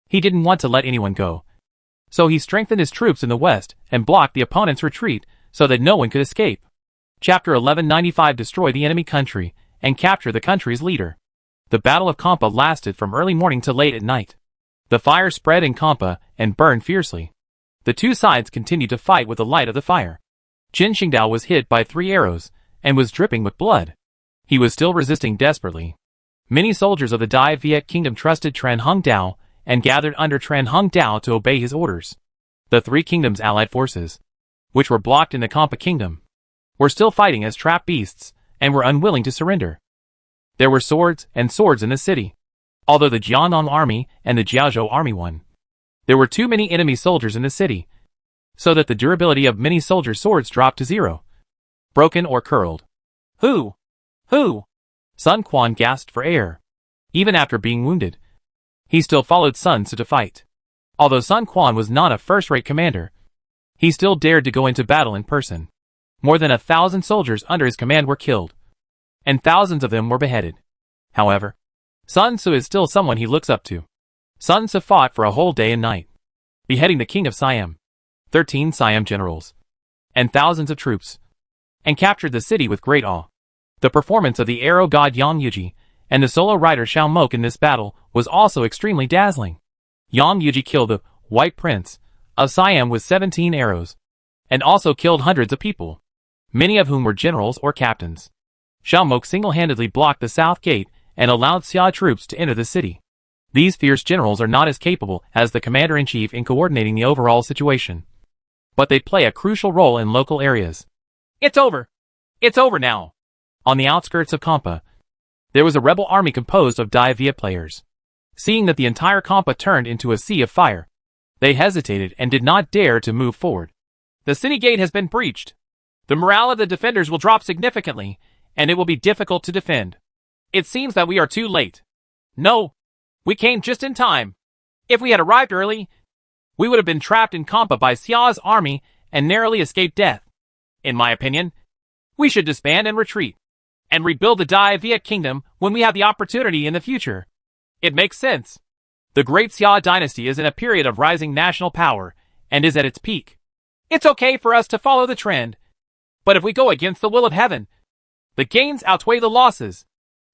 he didn't want to let anyone go. So he strengthened his troops in the west and blocked the opponent's retreat so that no one could escape. Chapter 1195 Destroy the enemy country and capture the country's leader. The Battle of Kampa lasted from early morning to late at night. The fire spread in Kampa and burned fiercely. The two sides continued to fight with the light of the fire. Qin Shingdao was hit by 3 arrows and was dripping with blood. He was still resisting desperately. Many soldiers of the Dai Viet kingdom trusted Tran Hung Dao and gathered under Tran Hung Dao to obey his orders. The 3 kingdoms' allied forces, which were blocked in the Kampa kingdom, were still fighting as trapped beasts and were unwilling to surrender. There were swords and swords in the city. Although the Jiangnan army and the Jiaozhou army won, there were too many enemy soldiers in the city, so that the durability of many soldiers' swords dropped to 0. Broken or curled. Who? Sun Quan gasped for air. Even after being wounded, he still followed Sun Tzu to fight. Although Sun Quan was not a first-rate commander, he still dared to go into battle in person. More than 1,000 soldiers under his command were killed, and thousands of them were beheaded. However, Sun Tzu is still someone he looks up to. Sun Tzu fought for a whole day and night, beheading the king of Siam, 13 Siam generals, and thousands of troops, and captured the city with great awe. The performance of the arrow god Yang Yuji and the solo rider Xiao Mok in this battle was also extremely dazzling. Yang Yuji killed the White Prince of Siam with 17 arrows, and also killed hundreds of people, many of whom were generals or captains. Xiao Mok single-handedly blocked the south gate and allowed Xia troops to enter the city. These fierce generals are not as capable as the commander-in-chief in coordinating the overall situation, but they play a crucial role in local areas. It's over! It's over now! On the outskirts of Kampa, there was a rebel army composed of Dai Viet players. Seeing that the entire Kampa turned into a sea of fire, they hesitated and did not dare to move forward. The city gate has been breached. The morale of the defenders will drop significantly, and it will be difficult to defend. It seems that we are too late. No, we came just in time. If we had arrived early, we would have been trapped in Kampa by Xia's army and narrowly escaped death. In my opinion, we should disband and retreat, and rebuild the Dai Viet kingdom when we have the opportunity in the future. It makes sense. The great Xia dynasty is in a period of rising national power and is at its peak. It's okay for us to follow the trend, but if we go against the will of heaven, the gains outweigh the losses.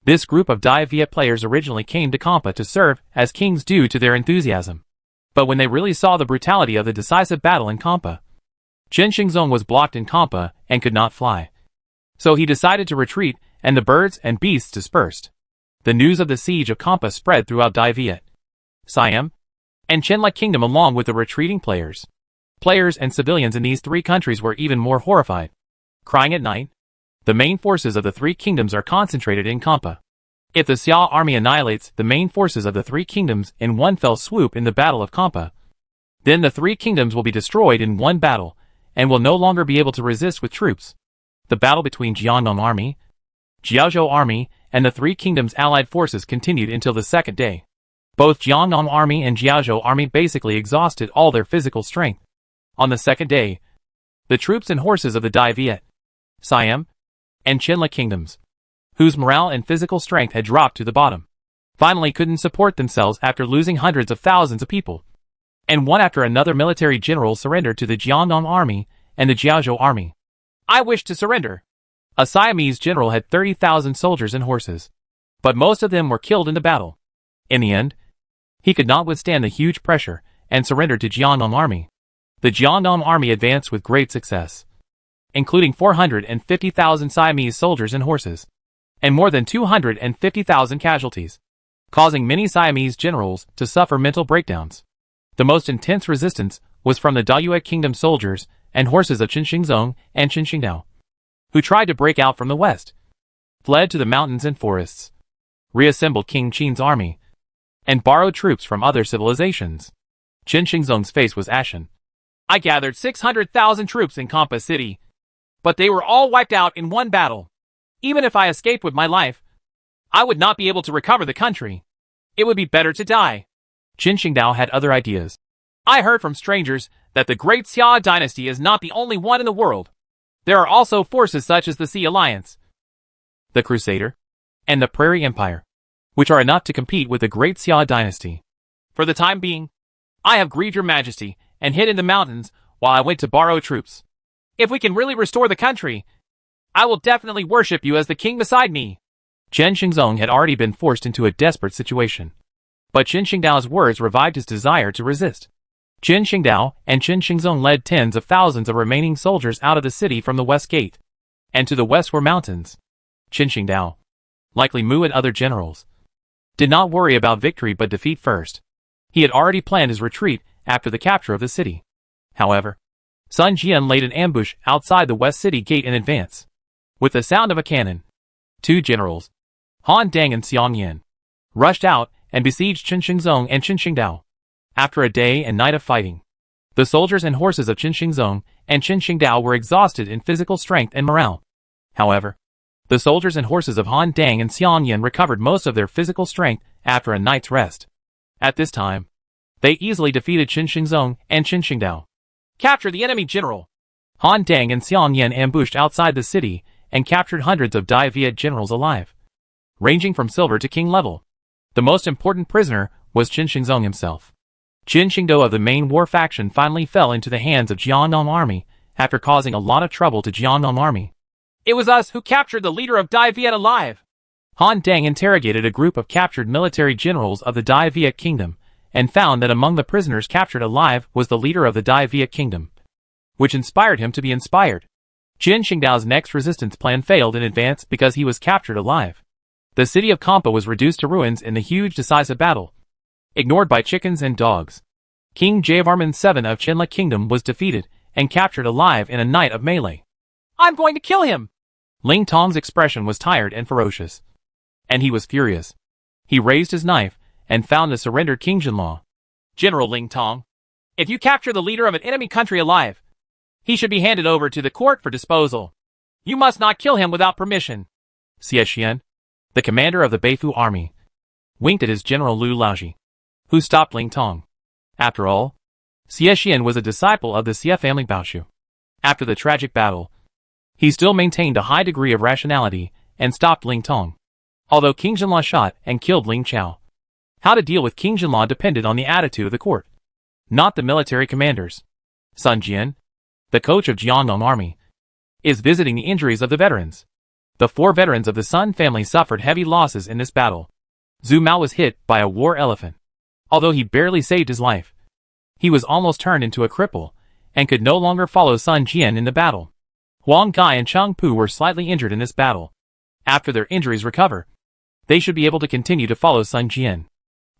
This group of Dai Viet players originally came to Kampa to serve as kings due to their enthusiasm. But when they really saw the brutality of the decisive battle in Kampa, Chen Xingzong was blocked in Kampa and could not fly. So he decided to retreat, and the birds and beasts dispersed. The news of the siege of Kampa spread throughout Dai Viet, Siam, and Chenla kingdom along with the retreating players. Players and civilians in these 3 countries were even more horrified. Crying at night, the main forces of the 3 kingdoms are concentrated in Kampa. If the Xia army annihilates the main forces of the 3 kingdoms in one fell swoop in the Battle of Kampa, then the 3 kingdoms will be destroyed in one battle and will no longer be able to resist with troops. The battle between Jiangnan army, Jiaozhou army, and the 3 kingdoms' allied forces continued until the second day. Both Jiangnan army and Jiaozhou army basically exhausted all their physical strength. On the second day, the troops and horses of the Dai Viet, Siam, and Chenla kingdoms, whose morale and physical strength had dropped to the bottom, finally couldn't support themselves after losing hundreds of thousands of people. And one after another military generals surrendered to the Jiangnan army and the Jiaozhou army. I wish to surrender. A Siamese general had 30,000 soldiers and horses, but most of them were killed in the battle. In the end, he could not withstand the huge pressure and surrendered to Jiangnan army. The Jiangnan army advanced with great success, including 450,000 Siamese soldiers and horses, and more than 250,000 casualties, causing many Siamese generals to suffer mental breakdowns. The most intense resistance was from the Dayue Kingdom soldiers and horses of Qin Xingzong and Qin Xingdao, who tried to break out from the west, fled to the mountains and forests, reassembled King Qin's army, and borrowed troops from other civilizations. Qin Shizong's face was ashen. I gathered 600,000 troops in Kampa City, but they were all wiped out in one battle. Even if I escaped with my life, I would not be able to recover the country. It would be better to die. Qin Shidao had other ideas. I heard from strangers that the Great Xia dynasty is not the only one in the world. There are also forces such as the Sea Alliance, the Crusader, and the Prairie Empire, which are enough to compete with the Great Xia dynasty. For the time being, I have grieved your majesty and hid in the mountains while I went to borrow troops. If we can really restore the country, I will definitely worship you as the king beside me. Qin Shizong had already been forced into a desperate situation, but Qin Shidao's words revived his desire to resist. Qin Shidao and Qin Shizong led tens of thousands of remaining soldiers out of the city from the west gate, and to the west were mountains. Qin Shidao, like Li Mu and other generals, did not worry about victory but defeat first. He had already planned his retreat after the capture of the city. However, Sun Jian laid an ambush outside the west city gate in advance. With the sound of a cannon, two generals, Han Dang and Xiang Yan, rushed out and besieged Qin Shizong and Qin Shidao. After a day and night of fighting, the soldiers and horses of Qin Shizong and Qin Shidao were exhausted in physical strength and morale. However, the soldiers and horses of Han Dang and Xiang Yan recovered most of their physical strength after a night's rest. At this time, they easily defeated Qin Shizong and Qin Shidao. Capture the enemy general. Han Dang and Xiang Yan ambushed outside the city and captured hundreds of Dai Viet generals alive, ranging from silver to king level. The most important prisoner was Qin Shizong himself. Qin Shidao of the main war faction finally fell into the hands of Jiannong army after causing a lot of trouble to Jiannong army. It was us who captured the leader of Dai Viet alive. Han Dang interrogated a group of captured military generals of the Dai Viet kingdom and found that among the prisoners captured alive was the leader of the Dai Viet kingdom, which inspired him to be inspired. Qin Shidao's next resistance plan failed in advance because he was captured alive. The city of Kampa was reduced to ruins in the huge decisive battle, ignored by chickens and dogs. King Jayavarman VII of Chinla Kingdom was defeated and captured alive in a night of melee. I'm going to kill him! Ling Tong's expression was tired and ferocious, and he was furious. He raised his knife and found the surrendered King Jinla. General Ling Tong, if you capture the leader of an enemy country alive, he should be handed over to the court for disposal. You must not kill him without permission. Xie Xian, the commander of the Beifu army, winked at his general Lu Laoji, who stopped Ling Tong. After all, Xie Xian was a disciple of the Xie family Baoshu. After the tragic battle, he still maintained a high degree of rationality and stopped Ling Tong, although King Jinla shot and killed Ling Chao. How to deal with King Jinla depended on the attitude of the court, not the military commanders. Sun Jian, the coach of Jiannong army, is visiting the injuries of the veterans. The 4 veterans of the Sun family suffered heavy losses in this battle. Zhu Mao was hit by a war elephant. Although he barely saved his life, he was almost turned into a cripple and could no longer follow Sun Jian in the battle. Huang Gai and Cheng Pu were slightly injured in this battle. After their injuries recover, they should be able to continue to follow Sun Jian.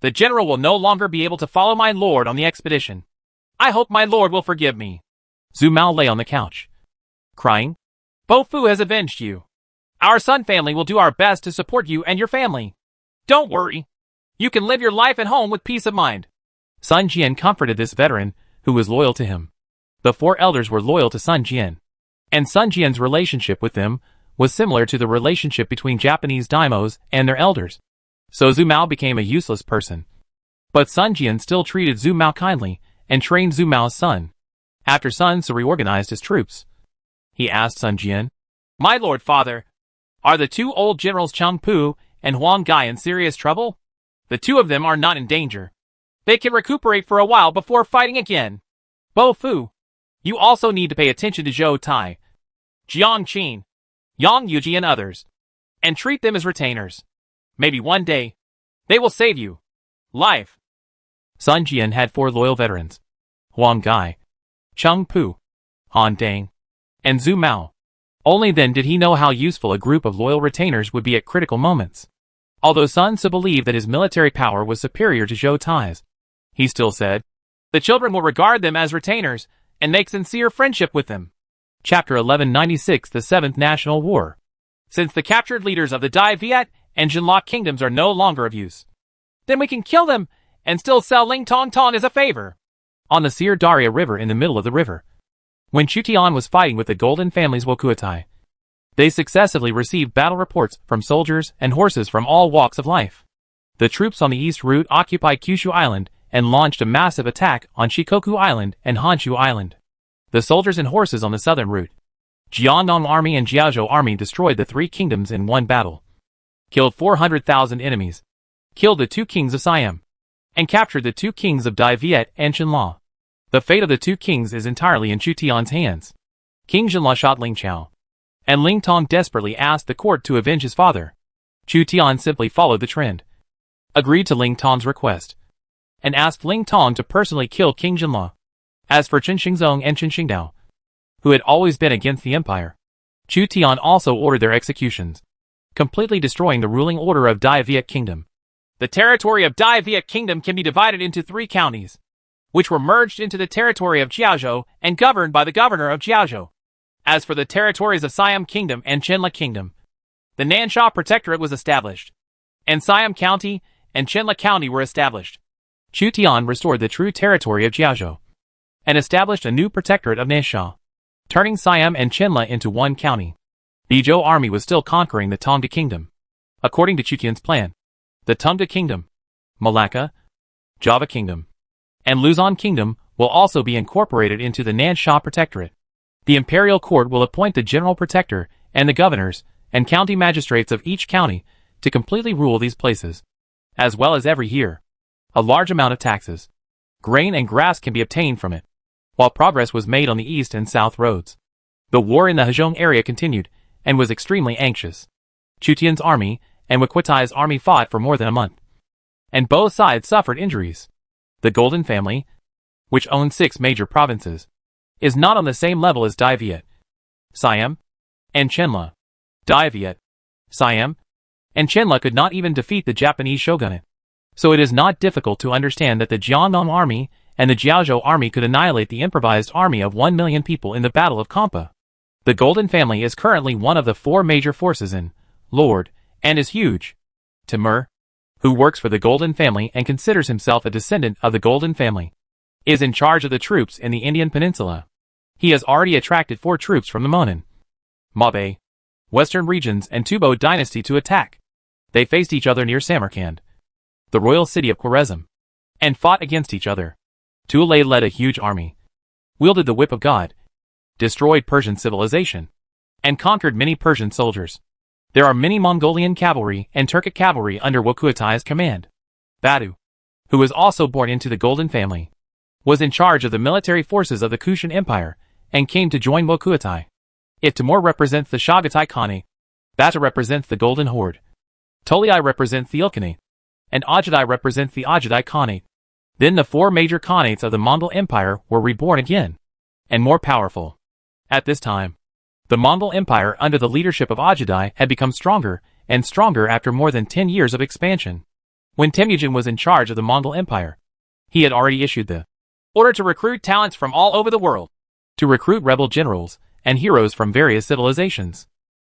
The general will no longer be able to follow my lord on the expedition. I hope my lord will forgive me. Zhu Mao lay on the couch, crying. Bo Fu has avenged you. Our Sun family will do our best to support you and your family. Don't worry. You can live your life at home with peace of mind. Sun Jian comforted this veteran, who was loyal to him. The 4 elders were loyal to Sun Jian, and Sun Jian's relationship with them was similar to the relationship between Japanese daimos and their elders. So Zhu Mao became a useless person. But Sun Jian still treated Zhu Mao kindly and trained Zhu Mao's son. After Sun Tzu reorganized his troops, he asked Sun Jian, My lord father, are the 2 old generals Cheng Pu and Huang Gai in serious trouble? The 2 of them are not in danger. They can recuperate for a while before fighting again. Bo Fu, you also need to pay attention to Zhou Tai, Jiang Qin, Yang Yuji and others, and treat them as retainers. Maybe one day, they will save you life. Sun Jian had 4 loyal veterans: Huang Gai, Cheng Pu, Han Dang, and Zhu Mao. Only then did he know how useful a group of loyal retainers would be at critical moments. Although Sun Tzu believed that his military power was superior to Zhou Tai's, he still said, the children will regard them as retainers and make sincere friendship with them. Chapter 1196 The Seventh National War. Since the captured leaders of the Dai Viet and Jinla kingdoms are no longer of use, then we can kill them and still sell Ling Tong Tong as a favor. On the Sir Daria River in the middle of the river, when Chu Tian was fighting with the Golden Family's Wokuotai, they successively received battle reports from soldiers and horses from all walks of life. The troops on the east route occupied Kyushu Island and launched a massive attack on Shikoku Island and Honshu Island. The soldiers and horses on the southern route, Jiangnan Army and Jiaozhou Army, destroyed the three kingdoms in one battle, killed 400,000 enemies, killed the two kings of Siam, and captured the two kings of Dai Viet and Jinla. The fate of the two kings is entirely in Chu Tian's hands. King Jinla shot Ling Chao, and Ling Tong desperately asked the court to avenge his father. Chu Tian simply followed the trend, agreed to Ling Tong's request, and asked Ling Tong to personally kill King Jinla. As for Chen Xingzong and Chen Xingdao, who had always been against the empire, Chu Tian also ordered their executions, completely destroying the ruling order of Dai Viet Kingdom. The territory of Dai Viet Kingdom can be divided into 3 counties, which were merged into the territory of Jiaozhou and governed by the governor of Jiaozhou. As for the territories of Siam Kingdom and Chenla Kingdom, the Nansha Protectorate was established, and Siam County and Chenla County were established. Chu Tian restored the true territory of Jiaozhou and established a new protectorate of Nansha, turning Siam and Chenla into one county. Bijou army was still conquering the Tongda Kingdom. According to Chu Tian's plan, the Tongda Kingdom, Malacca, Java Kingdom, and Luzon Kingdom will also be incorporated into the Nansha Protectorate. The imperial court will appoint the general protector and the governors and county magistrates of each county to completely rule these places. As well as every year, a large amount of taxes, grain and grass can be obtained from it, while progress was made on the east and south roads. The war in the Hezhong area continued and was extremely anxious. Chu Tian's army and Wokuotai's army fought for more than a month, and both sides suffered injuries. The Golden Family, which owned 6 major provinces, is not on the same level as Dai Viet, Siam, and Chenla. Dai Viet, Siam, and Chenla could not even defeat the Japanese shogunate, so it is not difficult to understand that the Jiangnan army and the Jiaozhou army could annihilate the improvised army of 1 million people in the Battle of Kampa. The Golden Family is currently one of the 4 major forces in Lord, and is huge. Timur, who works for the Golden Family and considers himself a descendant of the Golden Family, is in charge of the troops in the Indian Peninsula. He has already attracted 4 troops from the Monan, Mabe, Western regions and Tubo dynasty to attack. They faced each other near Samarkand, the royal city of Khwarezm, and fought against each other. Tulay led a huge army, wielded the whip of God, destroyed Persian civilization, and conquered many Persian soldiers. There are many Mongolian cavalry and Turkic cavalry under Wokuotai's command. Badu, who was also born into the Golden Family, was in charge of the military forces of the Kushan Empire and came to join Wokuotai. If Timur represents the Chagatai Khanate, Bata represents the Golden Horde, Tolai represents the Ilkhanate, and Ajadai represents the Ajadai Khanate. Then the 4 major Khanates of the Mongol Empire were reborn again, and more powerful. At this time, the Mongol Empire under the leadership of Ajadai had become stronger and stronger after more than 10 years of expansion. When Temujin was in charge of the Mongol Empire, he had already issued the order to recruit talents from all over the world, to recruit rebel generals and heroes from various civilizations.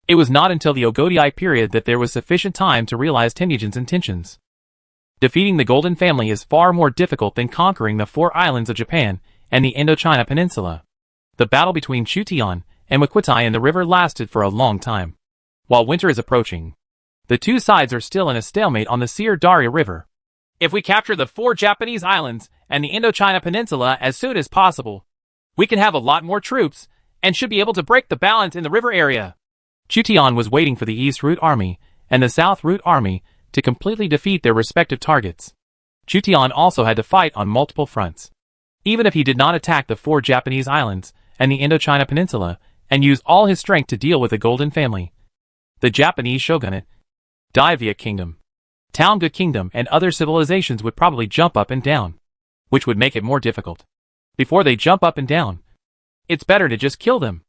It was not until the Ogodai period that there was sufficient time to realize Temujin's intentions. Defeating the Golden Family is far more difficult than conquering the 4 islands of Japan and the Indochina Peninsula. The battle between Chu Tian and Wokuotai in the river lasted for a long time. While winter is approaching, the 2 sides are still in a stalemate on the Sir Daria River. If we capture the 4 Japanese islands and the Indochina Peninsula as soon as possible, we can have a lot more troops and should be able to break the balance in the river area. Chu Tian was waiting for the East Route Army and the South Route Army to completely defeat their respective targets. Chu Tian also had to fight on multiple fronts. Even if he did not attack the 4 Japanese islands and the Indochina Peninsula and use all his strength to deal with the Golden Family, the Japanese shogunate, Dai Viet Kingdom, Tongda Kingdom and other civilizations would probably jump up and down, which would make it more difficult. Before they jump up and down, it's better to just kill them.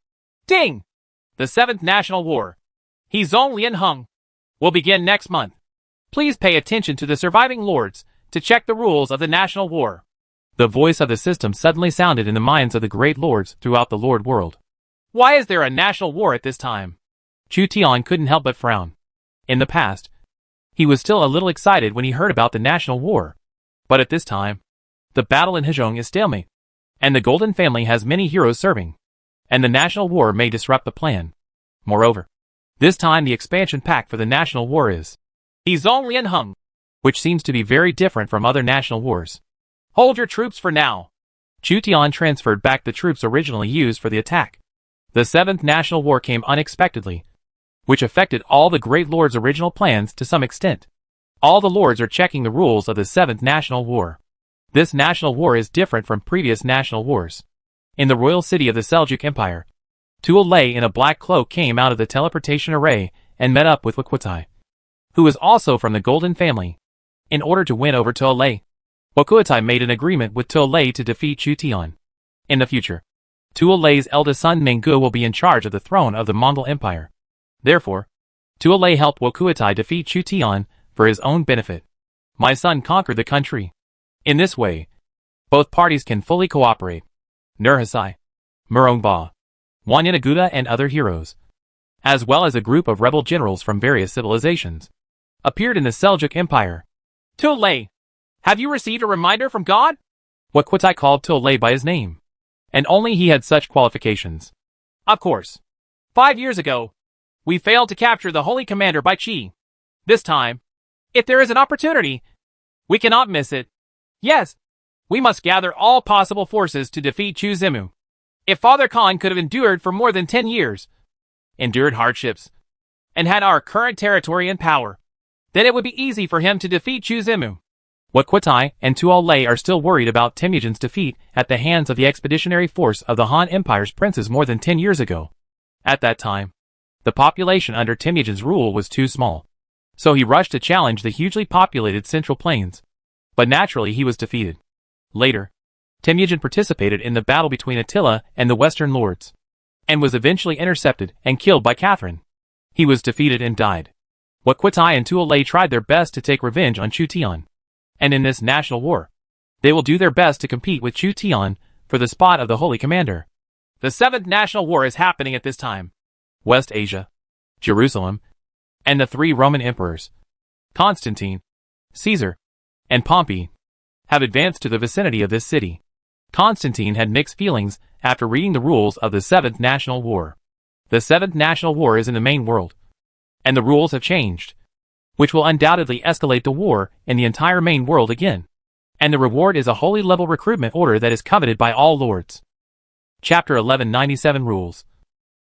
Ding! The 7th National War, Hezong Lianheng, will begin next month. Please pay attention to the surviving lords to check the rules of the national war. The voice of the system suddenly sounded in the minds of the great lords throughout the Lord world. Why is there a national war at this time? Chu Tian couldn't help but frown. In the past, he was still a little excited when he heard about the national war. But at this time, the battle in Hezhong is stalemate, and the Golden Family has many heroes serving, and the national war may disrupt the plan. Moreover, this time the expansion pack for the national war is Hezhong Lianheng, which seems to be very different from other national wars. Hold your troops for now. Chu Tian transferred back the troops originally used for the attack. The 7th National War came unexpectedly, which affected all the Great Lords' original plans to some extent. All the lords are checking the rules of the 7th National War. This national war is different from previous national wars. In the royal city of the Seljuk Empire, Tuol Lei in a black cloak came out of the teleportation array and met up with Wakutai, who was also from the Golden Family. In order to win over Tuol Lei, Wakutai made an agreement with Tuol Lei to defeat Chu Tian. In the future, Tuol Lei's eldest son Mengge will be in charge of the throne of the Mongol Empire. Therefore, Tuol Lei helped Wakutai defeat Chu Tian for his own benefit. My son conquered the country. In this way, both parties can fully cooperate. Nurhasai, Murongba, Wan Yanaguda and other heroes, as well as a group of rebel generals from various civilizations, appeared in the Seljuk Empire. Tuol Lei, have you received a reminder from God? Wakutai called Tuol Lei by his name, and only he had such qualifications. Of course. 5 years ago, we failed to capture the Holy Commander by Qi. This time, if there is an opportunity, we cannot miss it. Yes, we must gather all possible forces to defeat Chu Zimu. If Father Khan could have endured for more than 10 years, endured hardships, and had our current territory and power, then it would be easy for him to defeat Chu Zimu. Wakutai and Tuol Lei are still worried about Temujin's defeat at the hands of the expeditionary force of the Han Empire's princes more than 10 years ago. At that time, the population under Temujin's rule was too small, so he rushed to challenge the hugely populated Central Plains. But naturally he was defeated. Later, Temujin participated in the battle between Attila and the Western Lords, and was eventually intercepted and killed by Catherine. He was defeated and died. Wakutai and Tuol Lei tried their best to take revenge on Chu Tian, and in this national war, they will do their best to compete with Chu Tian for the spot of the Holy Commander. The 7th National War is happening at this time. West Asia, Jerusalem, and the 3 Roman emperors, Constantine, Caesar, and Pompey, have advanced to the vicinity of this city. Constantine had mixed feelings after reading the rules of the 7th National War. The 7th National War is in the main world, and the rules have changed, which will undoubtedly escalate the war in the entire main world again. And the reward is a holy level recruitment order that is coveted by all lords. Chapter 1197 Rules.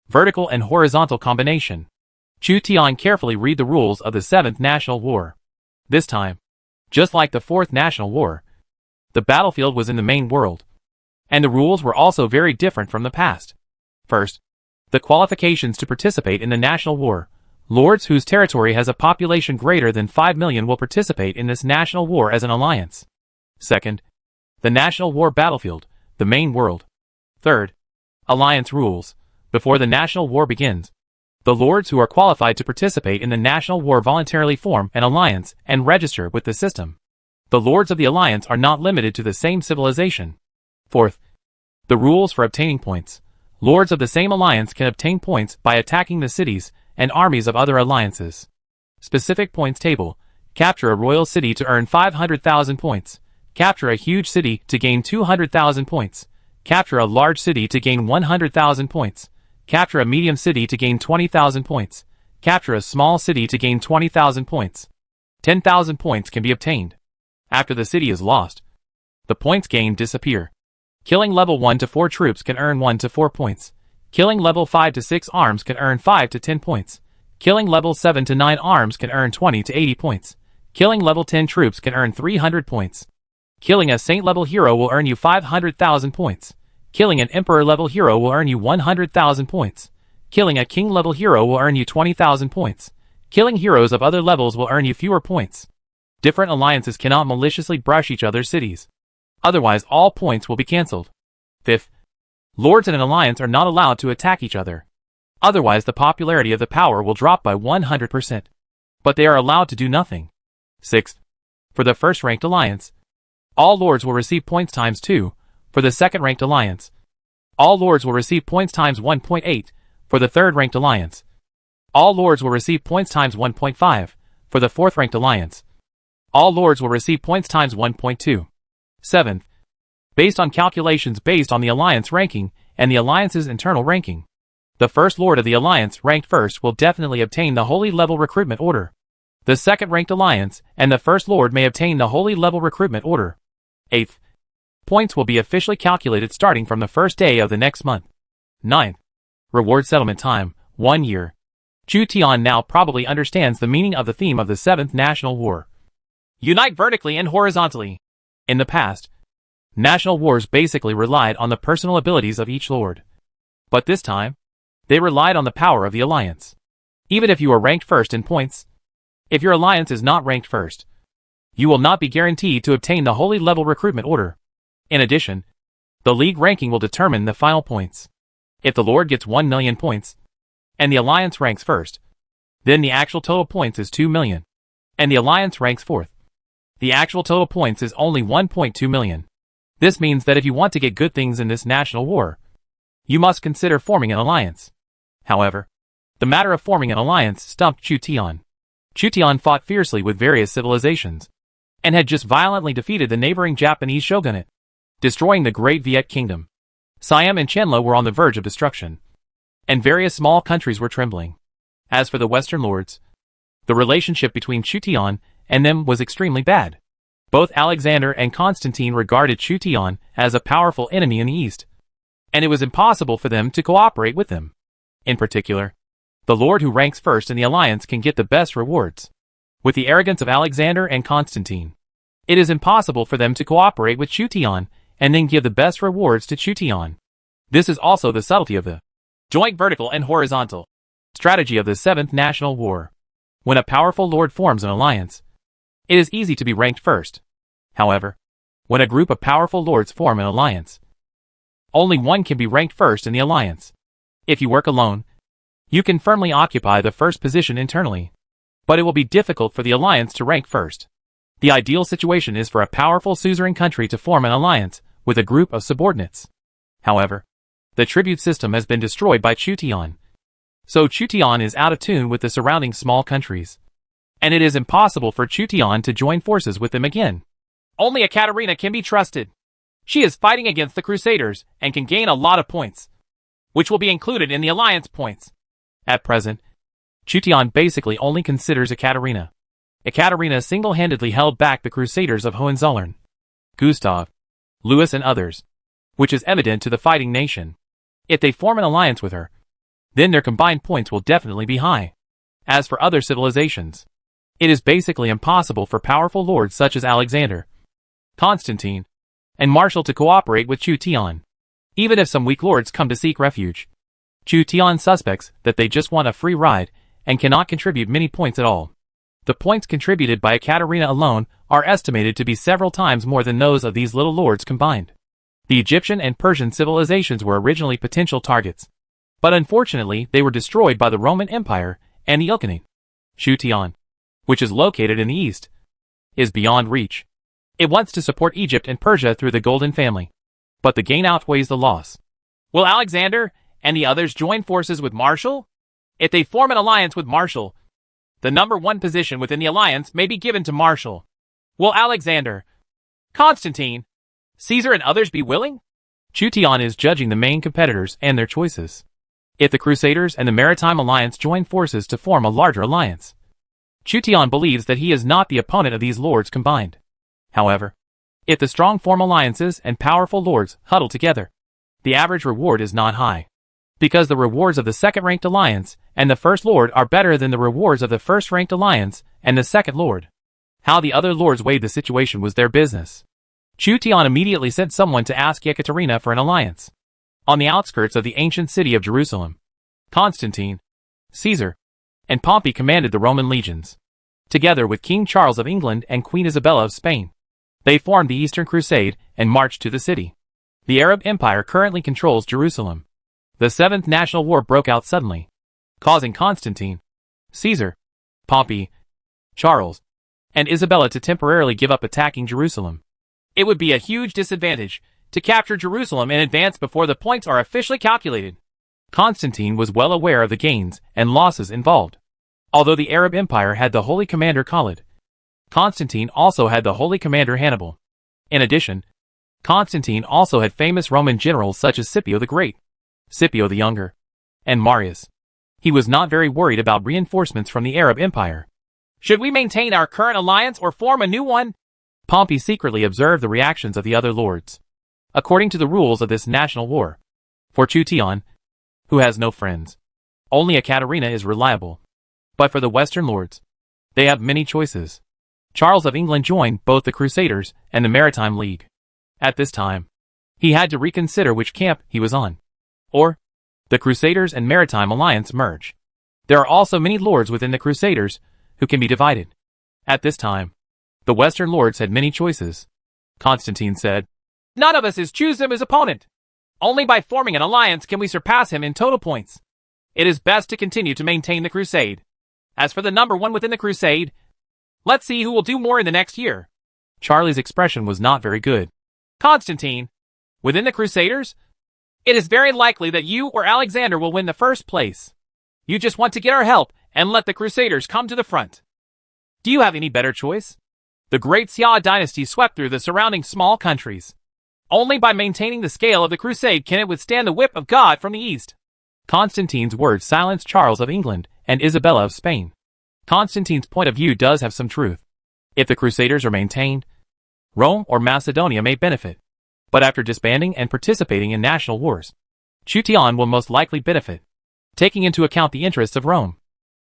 Vertical and horizontal combination. Chu Tian carefully read the rules of the 7th National War. This time, just like the 4th National War, the battlefield was in the main world, and the rules were also very different from the past. First, the qualifications to participate in the National War. Lords whose territory has a population greater than 5 million will participate in this national war as an alliance. Second, the National War battlefield, the main world. Third, alliance rules. Before the national war begins, the lords who are qualified to participate in the national war voluntarily form an alliance and register with the system. The lords of the alliance are not limited to the same civilization. Fourth, the rules for obtaining points. Lords of the same alliance can obtain points by attacking the cities and armies of other alliances. Specific points table. Capture a royal city to earn 500,000 points. Capture a huge city to gain 200,000 points. Capture a large city to gain 100,000 points. Capture a medium city to gain 20,000 points. Capture a small city to gain 20,000 points. 10,000 points can be obtained. After the city is lost, the points gained disappear. Killing level 1 to 4 troops can earn 1 to 4 points. Killing level 5 to 6 arms can earn 5 to 10 points. Killing level 7 to 9 arms can earn 20 to 80 points. Killing level 10 troops can earn 300 points. Killing a saint level hero will earn you 500,000 points. Killing an emperor level hero will earn you 100,000 points. Killing a king level hero will earn you 20,000 points. Killing heroes of other levels will earn you fewer points. Different alliances cannot maliciously brush each other's cities. Otherwise all points will be cancelled. Fifth, lords in an alliance are not allowed to attack each other. Otherwise the popularity of the power will drop by 100%. But they are allowed to do nothing. Sixth, for the first ranked alliance, all lords will receive points times 2. For the second ranked alliance, All lords will receive points times 1.8 for the third-ranked alliance. All lords will receive points times 1.5 for the fourth-ranked alliance. All lords will receive points times 1.2. 7th. Based on calculations based on the alliance ranking and the alliance's internal ranking. The first lord of the alliance ranked first will definitely obtain the Holy Level Recruitment Order. The second-ranked alliance and the first lord may obtain the Holy Level Recruitment Order. 8th. Points will be officially calculated starting from the first day of the next month. 9th. Reward settlement time, 1 year. Chu Tian now probably understands the meaning of the theme of the 7th National War. Unite vertically and horizontally. In the past, national wars basically relied on the personal abilities of each lord. But this time, they relied on the power of the alliance. Even if you are ranked first in points, if your alliance is not ranked first, you will not be guaranteed to obtain the Holy Level Recruitment Order. In addition, the league ranking will determine the final points. If the lord gets 1 million points, and the alliance ranks first, then the actual total points is 2 million, and the alliance ranks fourth. The actual total points is only 1.2 million. This means that if you want to get good things in this national war, you must consider forming an alliance. However, the matter of forming an alliance stumped Chu Tian. Chu Tian fought fiercely with various civilizations, and had just violently defeated the neighboring Japanese shogunate, destroying the Great Viet Kingdom. Siam and Chenla were on the verge of destruction, and various small countries were trembling. As for the Western lords, the relationship between Chu Tian and them was extremely bad. Both Alexander and Constantine regarded Chu Tian as a powerful enemy in the East, and it was impossible for them to cooperate with them. In particular, the lord who ranks first in the alliance can get the best rewards. With the arrogance of Alexander and Constantine, it is impossible for them to cooperate with Chu Tian and then give the best rewards to Chu Tian. This is also the subtlety of the joint vertical and horizontal strategy of the 7th National War. When a powerful lord forms an alliance, it is easy to be ranked first. However, when a group of powerful lords form an alliance, only one can be ranked first in the alliance. If you work alone, you can firmly occupy the first position internally, but it will be difficult for the alliance to rank first. The ideal situation is for a powerful suzerain country to form an alliance with a group of subordinates. However, the tribute system has been destroyed by Chu Tian, so Chu Tian is out of tune with the surrounding small countries, and it is impossible for Chu Tian to join forces with them again. Only Ekaterina can be trusted. She is fighting against the Crusaders and can gain a lot of points, which will be included in the alliance points. At present, Chu Tian basically only considers Ekaterina. Ekaterina single-handedly held back the Crusaders of Hohenzollern, Gustav, Louis and others, which is evident to the fighting nation. If they form an alliance with her, then their combined points will definitely be high. As for other civilizations, it is basically impossible for powerful lords such as Alexander, Constantine, and Marshal to cooperate with Chu Tian. Even if some weak lords come to seek refuge, Chu Tian suspects that they just want a free ride and cannot contribute many points at all. The points contributed by Ekaterina alone are estimated to be several times more than those of these little lords combined. The Egyptian and Persian civilizations were originally potential targets, but unfortunately they were destroyed by the Roman Empire and the Ilkhanate. Chu Tian, which is located in the east, is beyond reach. It wants to support Egypt and Persia through the Golden Family, but the gain outweighs the loss. Will Alexander and the others join forces with Marshal? If they form an alliance with Marshal, the number one position within the alliance may be given to Marshal. Will Alexander, Constantine, Caesar and others be willing? Chu Tian is judging the main competitors and their choices. If the Crusaders and the Maritime Alliance join forces to form a larger alliance, Chu Tian believes that he is not the opponent of these lords combined. However, if the strong form alliances and powerful lords huddle together, the average reward is not high, because the rewards of the second-ranked alliance and the first lord are better than the rewards of the first-ranked alliance and the second lord. How the other lords weighed the situation was their business. Chu Tian immediately sent someone to ask Ekaterina for an alliance. On the outskirts of the ancient city of Jerusalem, Constantine, Caesar, and Pompey commanded the Roman legions. Together with King Charles of England and Queen Isabella of Spain, they formed the Eastern Crusade and marched to the city. The Arab Empire currently controls Jerusalem. The 7th National War broke out suddenly, causing Constantine, Caesar, Pompey, Charles, and Isabella to temporarily give up attacking Jerusalem. It would be a huge disadvantage to capture Jerusalem in advance before the points are officially calculated. Constantine was well aware of the gains and losses involved. Although the Arab Empire had the holy commander Khalid, Constantine also had the holy commander Hannibal. In addition, Constantine also had famous Roman generals such as Scipio the Great, Scipio the Younger, and Marius. He was not very worried about reinforcements from the Arab Empire. Should we maintain our current alliance or form a new one? Pompey secretly observed the reactions of the other lords. According to the rules of this national war, for Teuton, who has no friends, only Ekaterina is reliable. But for the Western lords, they have many choices. Charles of England joined both the Crusaders and the Maritime League. At this time, he had to reconsider which camp he was on. Or, the Crusaders and Maritime Alliance merge. There are also many lords within the Crusaders who can be divided. At this time, the Western lords had many choices. Constantine said, "None of us is choose him as opponent. Only by forming an alliance can we surpass him in total points. It is best to continue to maintain the crusade. As for the number one within the crusade, let's see who will do more in the next year." Charlie's expression was not very good. "Constantine, within the Crusaders, it is very likely that you or Alexander will win the first place. You just want to get our help and let the Crusaders come to the front. Do you have any better choice? The great Xia dynasty swept through the surrounding small countries. Only by maintaining the scale of the crusade can it withstand the whip of God from the east." Constantine's words silenced Charles of England and Isabella of Spain. Constantine's point of view does have some truth. If the Crusaders are maintained, Rome or Macedonia may benefit. But after disbanding and participating in national wars, Teuton will most likely benefit. Taking into account the interests of Rome,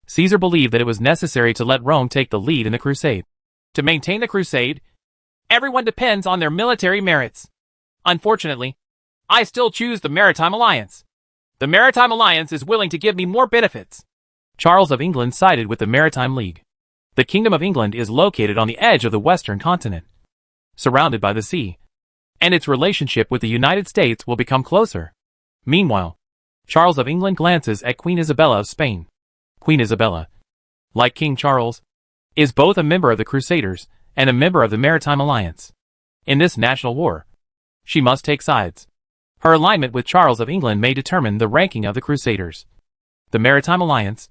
Caesar believed that it was necessary to let Rome take the lead in the crusade. To maintain the crusade, everyone depends on their military merits. Unfortunately, I still choose the Maritime Alliance. The Maritime Alliance is willing to give me more benefits. Charles of England sided with the Maritime League. The Kingdom of England is located on the edge of the western continent, surrounded by the sea, and its relationship with the United States will become closer. Meanwhile, Charles of England glances at Queen Isabella of Spain. Queen Isabella, like King Charles, is both a member of the Crusaders and a member of the Maritime Alliance. In this national war, she must take sides. Her alignment with Charles of England may determine the ranking of the Crusaders, the Maritime Alliance,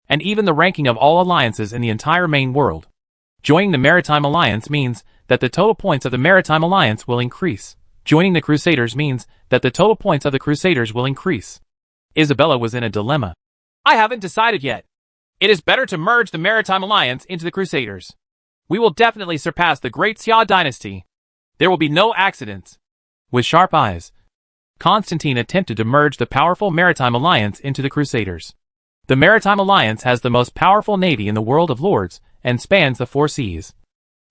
and even the ranking of all alliances in the entire main world. Joining the Maritime Alliance means that the total points of the Maritime Alliance will increase. Joining the Crusaders means that the total points of the Crusaders will increase. Isabella was in a dilemma. "I haven't decided yet. It is better to merge the Maritime Alliance into the Crusaders. We will definitely surpass the great Xia dynasty. There will be no accidents." With sharp eyes, Constantine attempted to merge the powerful Maritime Alliance into the Crusaders. The Maritime Alliance has the most powerful navy in the world of lords and spans the 4 seas.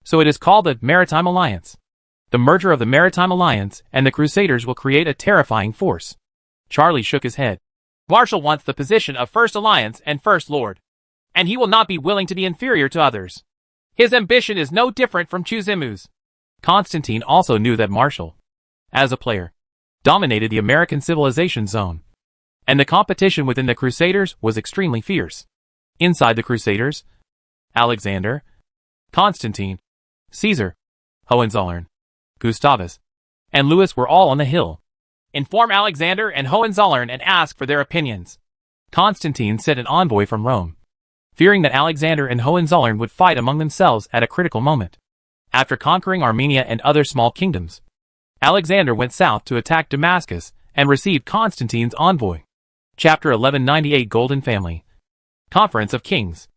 So it is called the Maritime Alliance. The merger of the Maritime Alliance and the Crusaders will create a terrifying force. Charlie shook his head. "Marshall wants the position of First Alliance and First Lord, and he will not be willing to be inferior to others. His ambition is no different from Chuzimu's." Constantine also knew that Marshall, as a player, dominated the American civilization zone, and the competition within the Crusaders was extremely fierce. Inside the Crusaders, Alexander, Constantine, Caesar, Hohenzollern, Gustavus, and Louis were all on the hill. "Inform Alexander and Hohenzollern and ask for their opinions." Constantine sent an envoy from Rome, fearing that Alexander and Hohenzollern would fight among themselves at a critical moment. After conquering Armenia and other small kingdoms, Alexander went south to attack Damascus and received Constantine's envoy. Chapter 1198 Golden Family. Conference of Kings.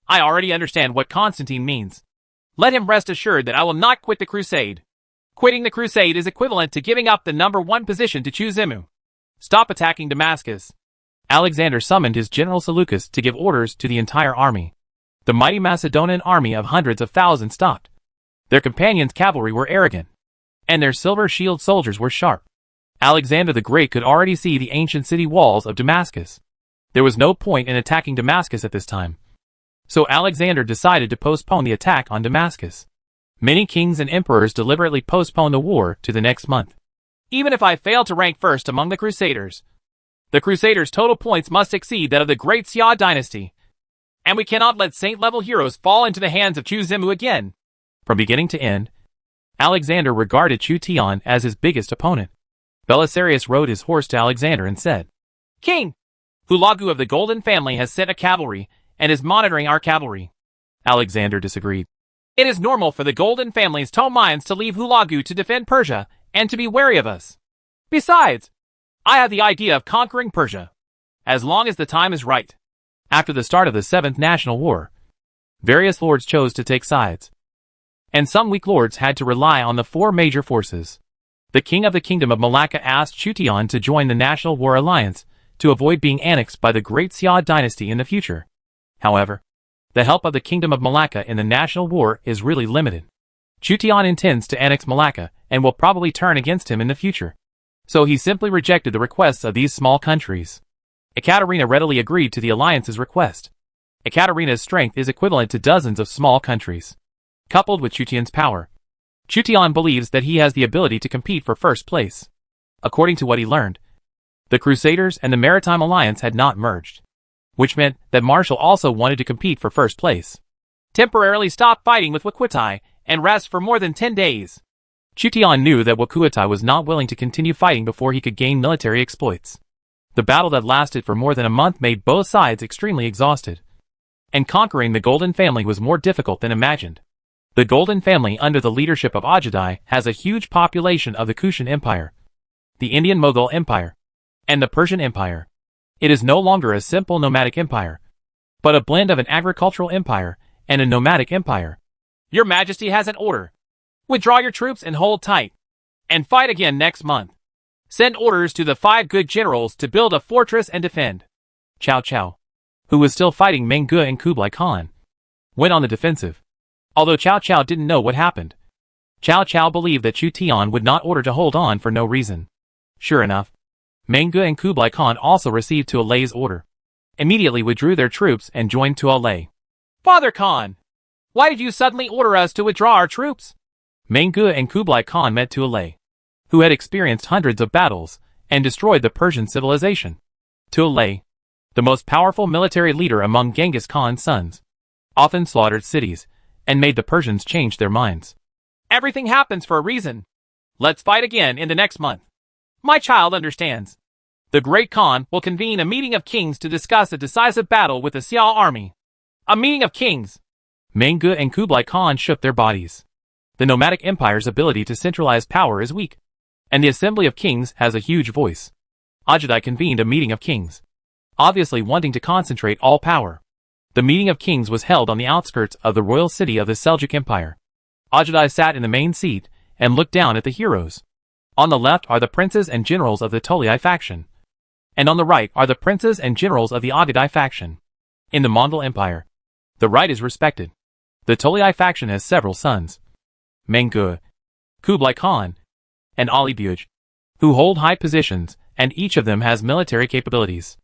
"I already understand what Constantine means. Let him rest assured that I will not quit the crusade. Quitting the crusade is equivalent to giving up the number 1 position to Chuzimu. Stop attacking Damascus." Alexander summoned his general Seleucus to give orders to the entire army. The mighty Macedonian army of hundreds of thousands stopped. Their companions' cavalry were arrogant, and their silver-shield soldiers were sharp. Alexander the Great could already see the ancient city walls of Damascus. There was no point in attacking Damascus at this time. So Alexander decided to postpone the attack on Damascus. Many kings and emperors deliberately postponed the war to the next month. "Even if I fail to rank first among the Crusaders, the Crusaders' total points must exceed that of the great Xia dynasty. And we cannot let saint-level heroes fall into the hands of Chuzimu again." From beginning to end, Alexander regarded Chu Tian as his biggest opponent. Belisarius rode his horse to Alexander and said, "King, Hulagu of the Golden family has sent a cavalry and is monitoring our cavalry." Alexander disagreed. "It is normal for the Golden family's tall minds to leave Hulagu to defend Persia and to be wary of us. Besides, I have the idea of conquering Persia, as long as the time is right." After the start of the Seventh National War, various lords chose to take sides, and some weak lords had to rely on the four major forces. The king of the Kingdom of Malacca asked Chu Tian to join the National War Alliance to avoid being annexed by the Great Xia dynasty in the future. However, the help of the Kingdom of Malacca in the National War is really limited. Chu Tian intends to annex Malacca and will probably turn against him in the future, so he simply rejected the requests of these small countries. Ekaterina readily agreed to the alliance's request. Ekaterina's strength is equivalent to dozens of small countries. Coupled with Chu Tian's power, Chu Tian believes that he has the ability to compete for first place. According to what he learned, the Crusaders and the Maritime Alliance had not merged, which meant that Marshall also wanted to compete for first place. Temporarily stop fighting with Wakutai and rest for more than 10 days. Chu Tian knew that Wakutai was not willing to continue fighting before he could gain military exploits. The battle that lasted for more than a month made both sides extremely exhausted, and conquering the Golden family was more difficult than imagined. The Golden family under the leadership of Ajadai has a huge population of the Kushan Empire, the Indian Mughal Empire, and the Persian Empire. It is no longer a simple nomadic empire, but a blend of an agricultural empire and a nomadic empire. Your Majesty has an order. Withdraw your troops and hold tight, and fight again next month. Send orders to the 5 good generals to build a fortress and defend. Cao Cao, who was still fighting Meng Ge and Kublai Khan, went on the defensive. Although Cao Cao didn't know what happened, Cao Cao believed that Chu Tian would not order to hold on for no reason. Sure enough, Meng Ge and Kublai Khan also received Tuolei's order, immediately withdrew their troops and joined Tuolei. "Father Khan, why did you suddenly order us to withdraw our troops?" Meng Ge and Kublai Khan met Tuolei, who had experienced hundreds of battles and destroyed the Persian civilization. Tuolei, the most powerful military leader among Genghis Khan's sons, often slaughtered cities and made the Persians change their minds. "Everything happens for a reason. Let's fight again in the next month. My child understands. The Great Khan will convene a meeting of kings to discuss a decisive battle with the Xia army." A meeting of kings. Meng Ge and Kublai Khan shook their bodies. The nomadic empire's ability to centralize power is weak, and the assembly of kings has a huge voice. Ajadai convened a meeting of kings, obviously wanting to concentrate all power. The meeting of kings was held on the outskirts of the royal city of the Seljuk Empire. Ajadai sat in the main seat and looked down at the heroes. On the left are the princes and generals of the Tolai faction, and on the right are the princes and generals of the Agadai faction. In the Mongol Empire, the right is respected. The Tolai faction has several sons, Meng Ge, Kublai Khan, and Ali Buj, who hold high positions, and each of them has military capabilities.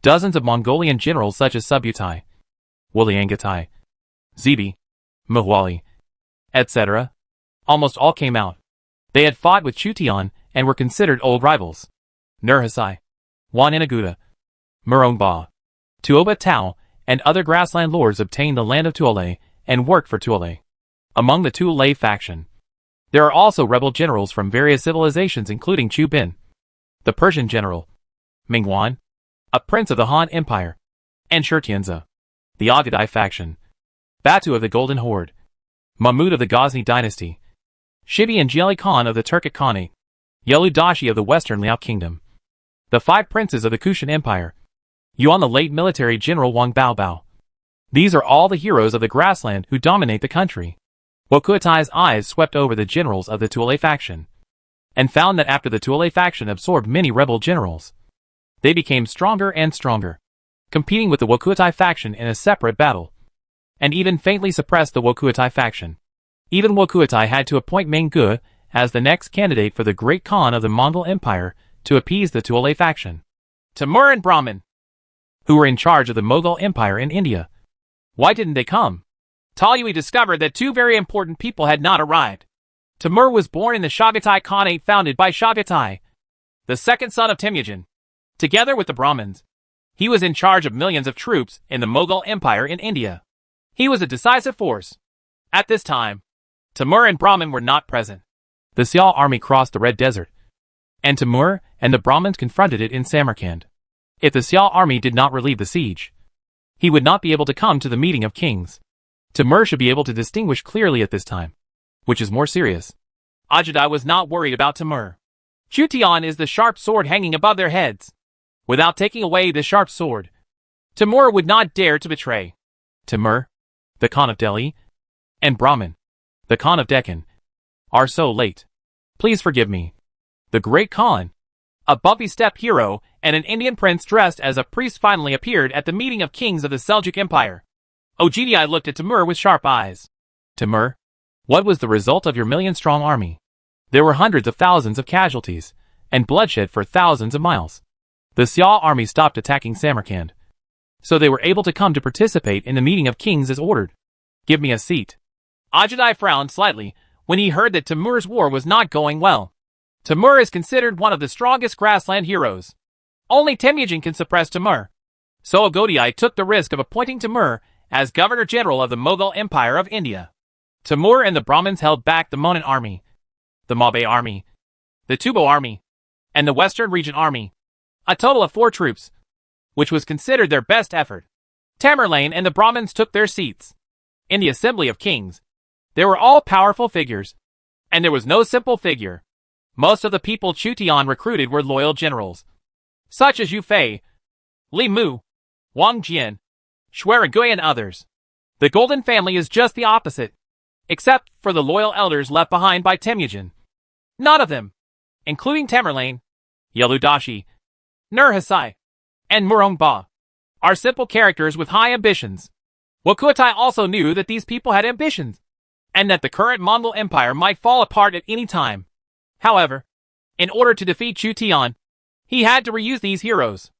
Dozens of Mongolian generals such as Subutai, Wuliangatai, Zibi, Mawali, etc., almost all came out. They had fought with Chu Tian and were considered old rivals. Nurhasai, Wan Inaguda, Murongba, Tuoba Tao, and other grassland lords obtained the land of Tuolei and worked for Tuolei. Among the Tuolei faction, there are also rebel generals from various civilizations including Chu Bin, the Persian general, Mingwan, a prince of the Han Empire, and Shurtianza, the Agadai faction, Batu of the Golden Horde, Mahmud of the Ghazni dynasty, Shibi and Jeli Khan of the Turkic Khanate, Yelu Dashi of the Western Liao Kingdom, the 5 princes of the Kushan Empire, Yuan the late military general Wang Baobao. These are all the heroes of the grassland who dominate the country. Wokuatai's eyes swept over the generals of the Tuolei faction, and found that after the Tuolei faction absorbed many rebel generals, they became stronger and stronger, competing with the Wokuatai faction in a separate battle, and even faintly suppressed the Wokuatai faction. Even Wokuatai had to appoint Meng Ge as the next candidate for the Great Khan of the Mongol Empire to appease the Tuolei faction. Timur and Brahman, who were in charge of the Mughal Empire in India. Why didn't they come? Talyui discovered that 2 very important people had not arrived. Timur was born in the Shagatai Khanate founded by Shagatai, the second son of Temujin. Together with the Brahmins, he was in charge of millions of troops in the Mughal Empire in India. He was a decisive force. At this time, Timur and Brahman were not present. The Sial army crossed the Red Desert, and Timur and the Brahmins confronted it in Samarkand. If the Sial army did not relieve the siege, he would not be able to come to the meeting of kings. Timur should be able to distinguish clearly at this time, which is more serious. Ajudai was not worried about Timur. Chutian is the sharp sword hanging above their heads. Without taking away the sharp sword, Timur would not dare to betray. Timur, the Khan of Delhi, and Brahman, the Khan of Deccan, are so late. Please forgive me. The great Khan, a bumpy step hero, and an Indian prince dressed as a priest finally appeared at the meeting of kings of the Seljuk Empire. Ogdi looked at Timur with sharp eyes. Timur, what was the result of your million-strong army? There were hundreds of thousands of casualties, and bloodshed for thousands of miles. The Sial army stopped attacking Samarkand, so they were able to come to participate in the meeting of kings as ordered. Give me a seat. Ajudai frowned slightly when he heard that Timur's war was not going well. Timur is considered one of the strongest grassland heroes. Only Temujin can suppress Timur. So Ogdi took the risk of appointing Timur as Governor-General of the Mughal Empire of India. Timur and the Brahmins held back the Monan army, the Mabe army, the Tubo army, and the Western Region army. A total of 4 troops, which was considered their best effort. Tamerlane and the Brahmins took their seats. In the Assembly of Kings, there were all powerful figures, and there was no simple figure. Most of the people Chutian recruited were loyal generals, such as Yu Fei, Li Mu, Wang Jian, Xueragui and others. The Golden Family is just the opposite, except for the loyal elders left behind by Temujin. None of them, including Tamerlane, Yeludashi, Nur Hasai, and Murong Ba, are simple characters with high ambitions. Wakuatai also knew that these people had ambitions, and that the current Mongol Empire might fall apart at any time. However, in order to defeat Chutian, he had to reuse these heroes.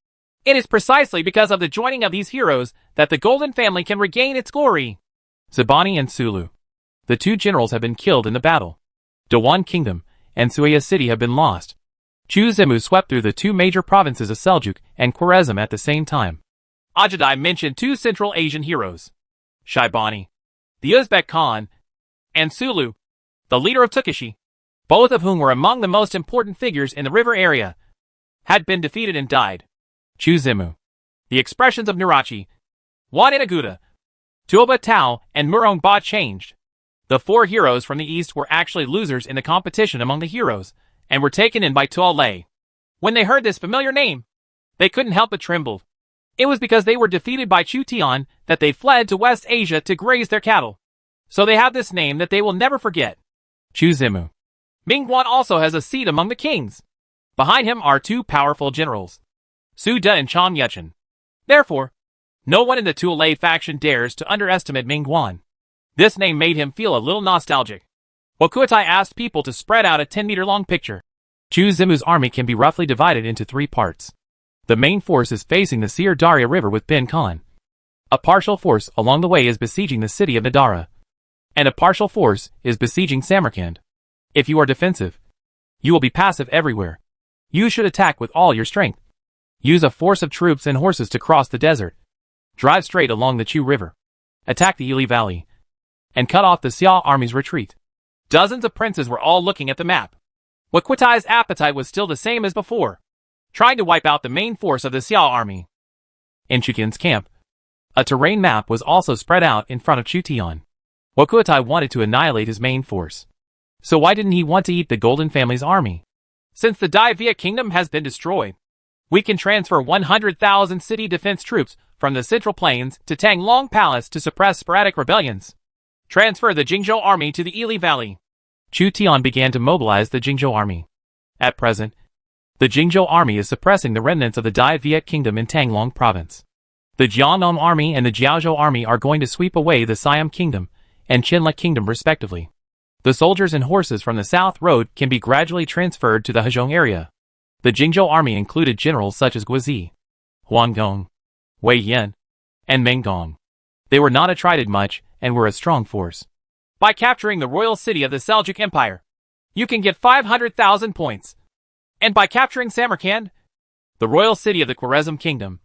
It is precisely because of the joining of these heroes that the Golden Family can regain its glory. Zabani and Sulu, the 2 generals, have been killed in the battle. Dewan Kingdom and Suaya City have been lost. Chu Zimu swept through the 2 major provinces of Seljuk and Khwarezm at the same time. Ajudai mentioned 2 Central Asian heroes, Shaibani, the Uzbek Khan, and Sulu, the leader of Tukashi, both of whom were among the most important figures in the river area, had been defeated and died. Chu Zimu, the expressions of Nurachi, Wan Inaguda, Tuoba Tao, and Murong Ba changed. The 4 heroes from the east were actually losers in the competition among the heroes, and were taken in by Tuolei. When they heard this familiar name, they couldn't help but tremble. It was because they were defeated by Chutian that they fled to West Asia to graze their cattle. So they have this name that they will never forget. Chu Zimu. Mingguan also has a seat among the kings. Behind him are 2 powerful generals, Su De and Chang Yuchen. Therefore, no one in the Tuolei faction dares to underestimate Mingguan. This name made him feel a little nostalgic. Wakuatai asked people to spread out a 10-meter-long picture. Chu Zimu's army can be roughly divided into 3 parts. The main force is facing the Sir Darya River with Bin Khan. A partial force along the way is besieging the city of Nadara, and a partial force is besieging Samarkand. If you are defensive, you will be passive everywhere. You should attack with all your strength. Use a force of troops and horses to cross the desert. Drive straight along the Chu River. Attack the Ili Valley, and cut off the Sial army's retreat. Dozens of princes were all looking at the map. Wakuatai's appetite was still the same as before, trying to wipe out the main force of the Sial army. In Chukin's camp, a terrain map was also spread out in front of Chutian. Wakuatai wanted to annihilate his main force. So why didn't he want to eat the Golden Family's army? Since the Dai Viet kingdom has been destroyed, we can transfer 100,000 city defense troops from the Central Plains to Tang Long Palace to suppress sporadic rebellions. Transfer the Jingzhou army to the Ili Valley. Chutian began to mobilize the Jingzhou army. At present, the Jingzhou army is suppressing the remnants of the Dai Viet kingdom in Tang Long province. The Jiangnan army and the Jiaozhou army are going to sweep away the Siam kingdom and Qinle kingdom respectively. The soldiers and horses from the South Road can be gradually transferred to the Hezhong area. The Jingzhou army included generals such as Guizi, Huang Gong, Wei Yan, and Meng Gong. They were not attrited much and were a strong force. By capturing the royal city of the Seljuk Empire, you can get 500,000 points. And by capturing Samarkand, the royal city of the Khwarezm kingdom,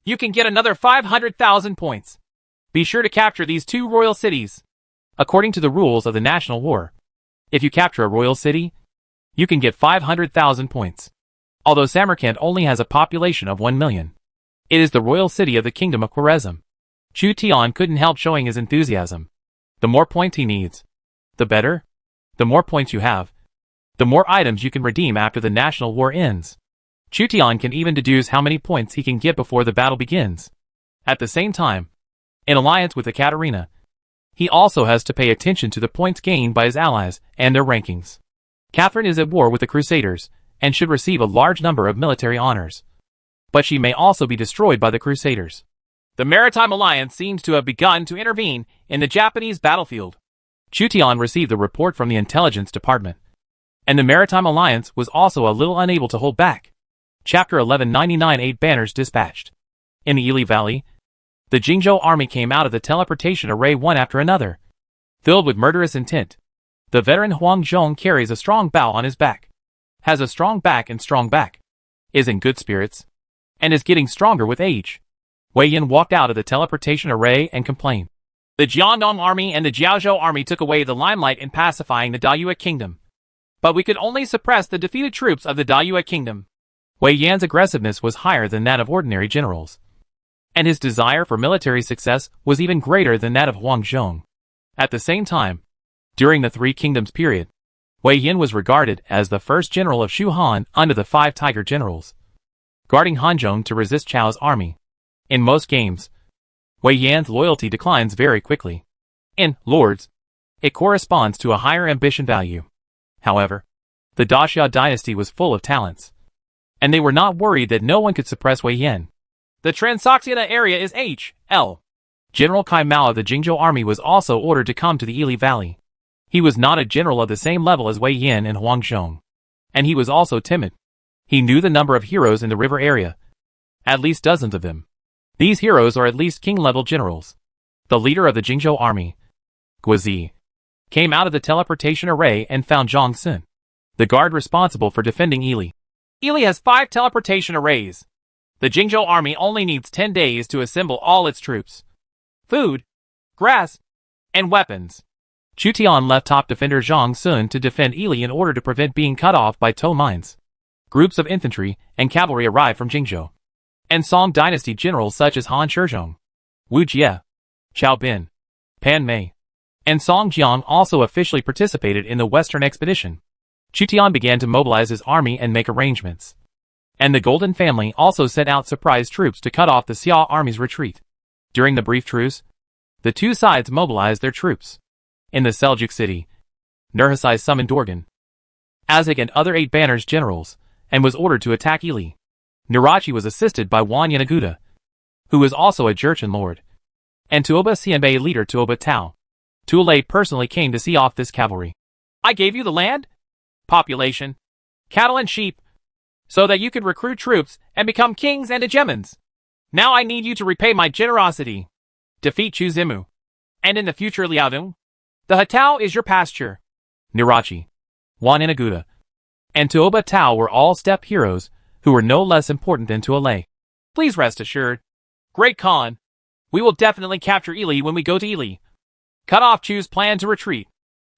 you can get another 500,000 points. Be sure to capture these 2 royal cities. According to the rules of the national war, if you capture a royal city, you can get 500,000 points. Although Samarkand only has a population of 1 million, it is the royal city of the Kingdom of Khwarezm. Chu Tian couldn't help showing his enthusiasm. The more points he needs, the better. The more points you have, the more items you can redeem after the national war ends. Chu Tian can even deduce how many points he can get before the battle begins. At the same time, in alliance with Ekaterina, he also has to pay attention to the points gained by his allies and their rankings. Catherine is at war with the Crusaders and should receive a large number of military honors. But she may also be destroyed by the Crusaders. The Maritime Alliance seems to have begun to intervene in the Japanese battlefield. Chu Tian received the report from the intelligence department, and the Maritime Alliance was also a little unable to hold back. Chapter 1199 8 Banners Dispatched. In the Ili Valley, the Jingzhou army came out of the teleportation array one after another, filled with murderous intent. The veteran Huang Zhong carries a strong bow on his back, has a strong back and strong back, is in good spirits, and is getting stronger with age. Wei Yin walked out of the teleportation array and complained. The Jiandong army and the Jiaozhou army took away the limelight in pacifying the Dayue kingdom. But we could only suppress the defeated troops of the Dayue kingdom. Wei Yan's aggressiveness was higher than that of ordinary generals, and his desire for military success was even greater than that of Huang Zhong. At the same time, during the Three Kingdoms period, Wei Yin was regarded as the first general of Shu Han under the 5 Tiger generals, guarding Hanzhong to resist Chao's army. In most games, Wei Yan's loyalty declines very quickly. In Lords, it corresponds to a higher ambition value. However, the Daxia dynasty was full of talents, and they were not worried that no one could suppress Wei Yan. The Transoxiana area is H.L. General Kai Mao of the Jingzhou army was also ordered to come to the Ili Valley. He was not a general of the same level as Wei Yan and Huang Zhong, and he was also timid. He knew the number of heroes in the river area, at least dozens of them. These heroes are at least king-level generals. The leader of the Jingzhou army, Guizi, came out of the teleportation array and found Zhang Sun, the guard responsible for defending Ili. Ili has 5 teleportation arrays. The Jingzhou army only needs 10 days to assemble all its troops, food, grass, and weapons. Chu Tian left top defender Zhang Sun to defend Ili in order to prevent being cut off by tow mines. Groups of infantry and cavalry arrived from Jingzhou, and Song dynasty generals such as Han Shizhong, Wu Jie, Xiao Bin, Pan Mei, and Song Jiang also officially participated in the Western expedition. Chu Tian began to mobilize his army and make arrangements. And the Golden family also sent out surprise troops to cut off the Xia army's retreat. During the brief truce, the two sides mobilized their troops. In the Seljuk city, Nurhaci summoned Dorgan, Azig and other 8 banners generals, and was ordered to attack Ili. Nurachi was assisted by Wan Yanaguda, who was also a Jurchen lord, and Tuoba Xianbei leader Tuoba Tao. Tuolei personally came to see off this cavalry. I gave you the land, population, cattle and sheep, so that you could recruit troops and become kings and hegemons. Now I need you to repay my generosity. Defeat Chu Zimu, and in the future Liaodong. The Hatao is your pasture. Nurachi, Wan Inaguda, and Tuoba Tao were all steppe heroes who were no less important than Tuolei. Please rest assured, Great Khan, we will definitely capture Ili when we go to Ili. Cut off Chu's plan to retreat,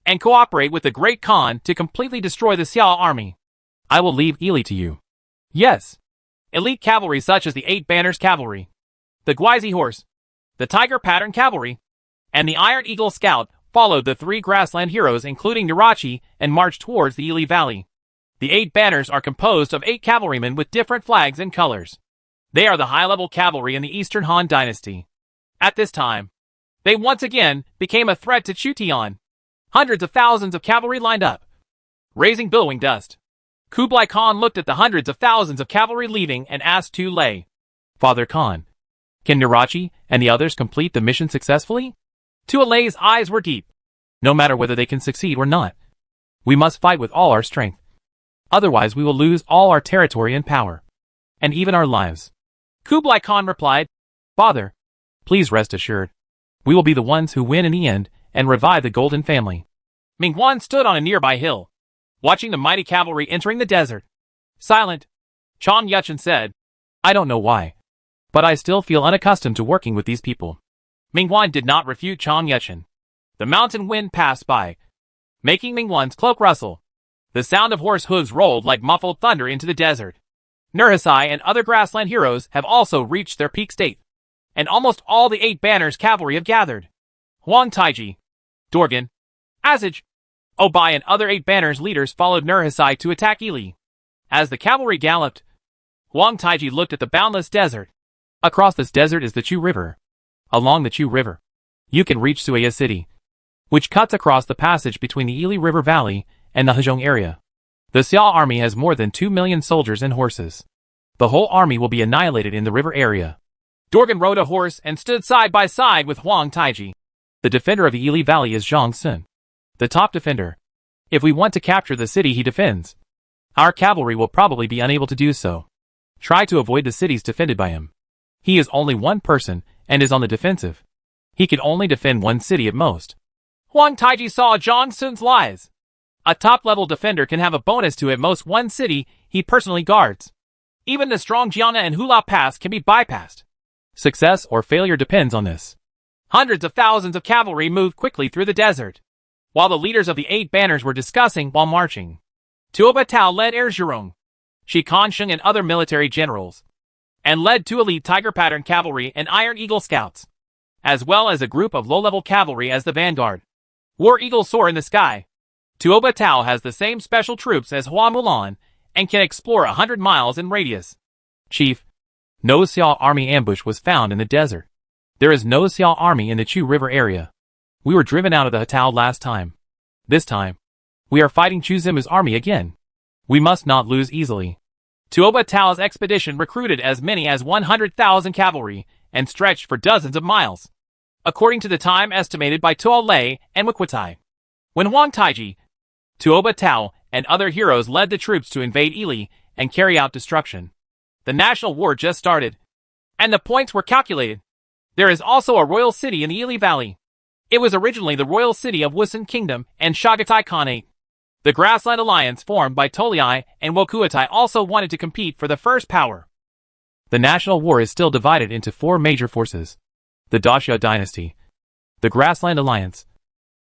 and cooperate with the Great Khan to completely destroy the Xiao army. I will leave Ili to you. Yes. Elite cavalry such as the 8 Banners Cavalry, the Guizi Horse, the Tiger Pattern Cavalry, and the Iron Eagle Scout followed the 3 grassland heroes including Nurachi and marched towards the Ili Valley. The 8 banners are composed of 8 cavalrymen with different flags and colors. They are the high-level cavalry in the Eastern Han Dynasty. At this time, they once again became a threat to Chu Tian. Hundreds of thousands of cavalry lined up, raising billowing dust. Kublai Khan looked at the hundreds of thousands of cavalry leaving and asked Tu Lei, Father Khan, can Nurachi and the others complete the mission successfully? Tu Lei's eyes were deep. No matter whether they can succeed or not, we must fight with all our strength. Otherwise we will lose all our territory and power, and even our lives. Kublai Khan replied, Father, please rest assured, we will be the ones who win in the end and revive the Golden family. Mingguan stood on a nearby hill, watching the mighty cavalry entering the desert. Silent, Chong Yuchen said, I don't know why, but I still feel unaccustomed to working with these people. Mingguan did not refute Chong Yuchen. The mountain wind passed by, making Mingwan's cloak rustle. The sound of horse hooves rolled like muffled thunder into the desert. Nurhasai and other grassland heroes have also reached their peak state, and almost all the 8 banners cavalry have gathered. Huang Taiji, Dorgan, Azaj, Obai and other 8 banners leaders followed Nurhasai to attack Ili. As the cavalry galloped, Huang Taiji looked at the boundless desert. Across this desert is the Chu River. Along the Chu River, you can reach Suaya City, which cuts across the passage between the Ili River Valley and the Hezhong area. The Xia army has more than 2 million soldiers and horses. The whole army will be annihilated in the river area. Dorgan rode a horse and stood side by side with Huang Taiji. The defender of the Ili Valley is Zhang Sun, the top defender. If we want to capture the city he defends, our cavalry will probably be unable to do so. Try to avoid the cities defended by him. He is only one person and is on the defensive. He can only defend one city at most. Huang Taiji saw Zhang Sun's lies. A top-level defender can have a bonus to at most one city he personally guards. Even the strong Jiana and Hula Pass can be bypassed. Success or failure depends on this. Hundreds of thousands of cavalry moved quickly through the desert, while the leaders of the 8 banners were discussing while marching. Tuoba Tao led Erzurong, Shi Kansheng and other military generals, and led 2 elite Tiger Pattern cavalry and Iron Eagle scouts, as well as a group of low-level cavalry as the vanguard. War Eagles soar in the sky. Tuoba Tao has the same special troops as Hua Mulan and can explore 100 miles in radius. Chief, no Xia army ambush was found in the desert. There is no Xia army in the Chu River area. We were driven out of the Hatao last time. This time, we are fighting Chu Zimu's army again. We must not lose easily. Tuoba Tao's expedition recruited as many as 100,000 cavalry and stretched for dozens of miles, according to the time estimated by Tuo Lei and Wikwatai. When Huang Taiji, Tuoba Tao, and other heroes led the troops to invade Ili and carry out destruction, the national war just started, and the points were calculated. There is also a royal city in the Ili Valley. It was originally the royal city of Wusun Kingdom and Shagatai Khanate. The Grassland Alliance formed by Toliai and Wokuatai also wanted to compete for the first power. The national war is still divided into 4 major forces: the Daxia Dynasty, the Grassland Alliance,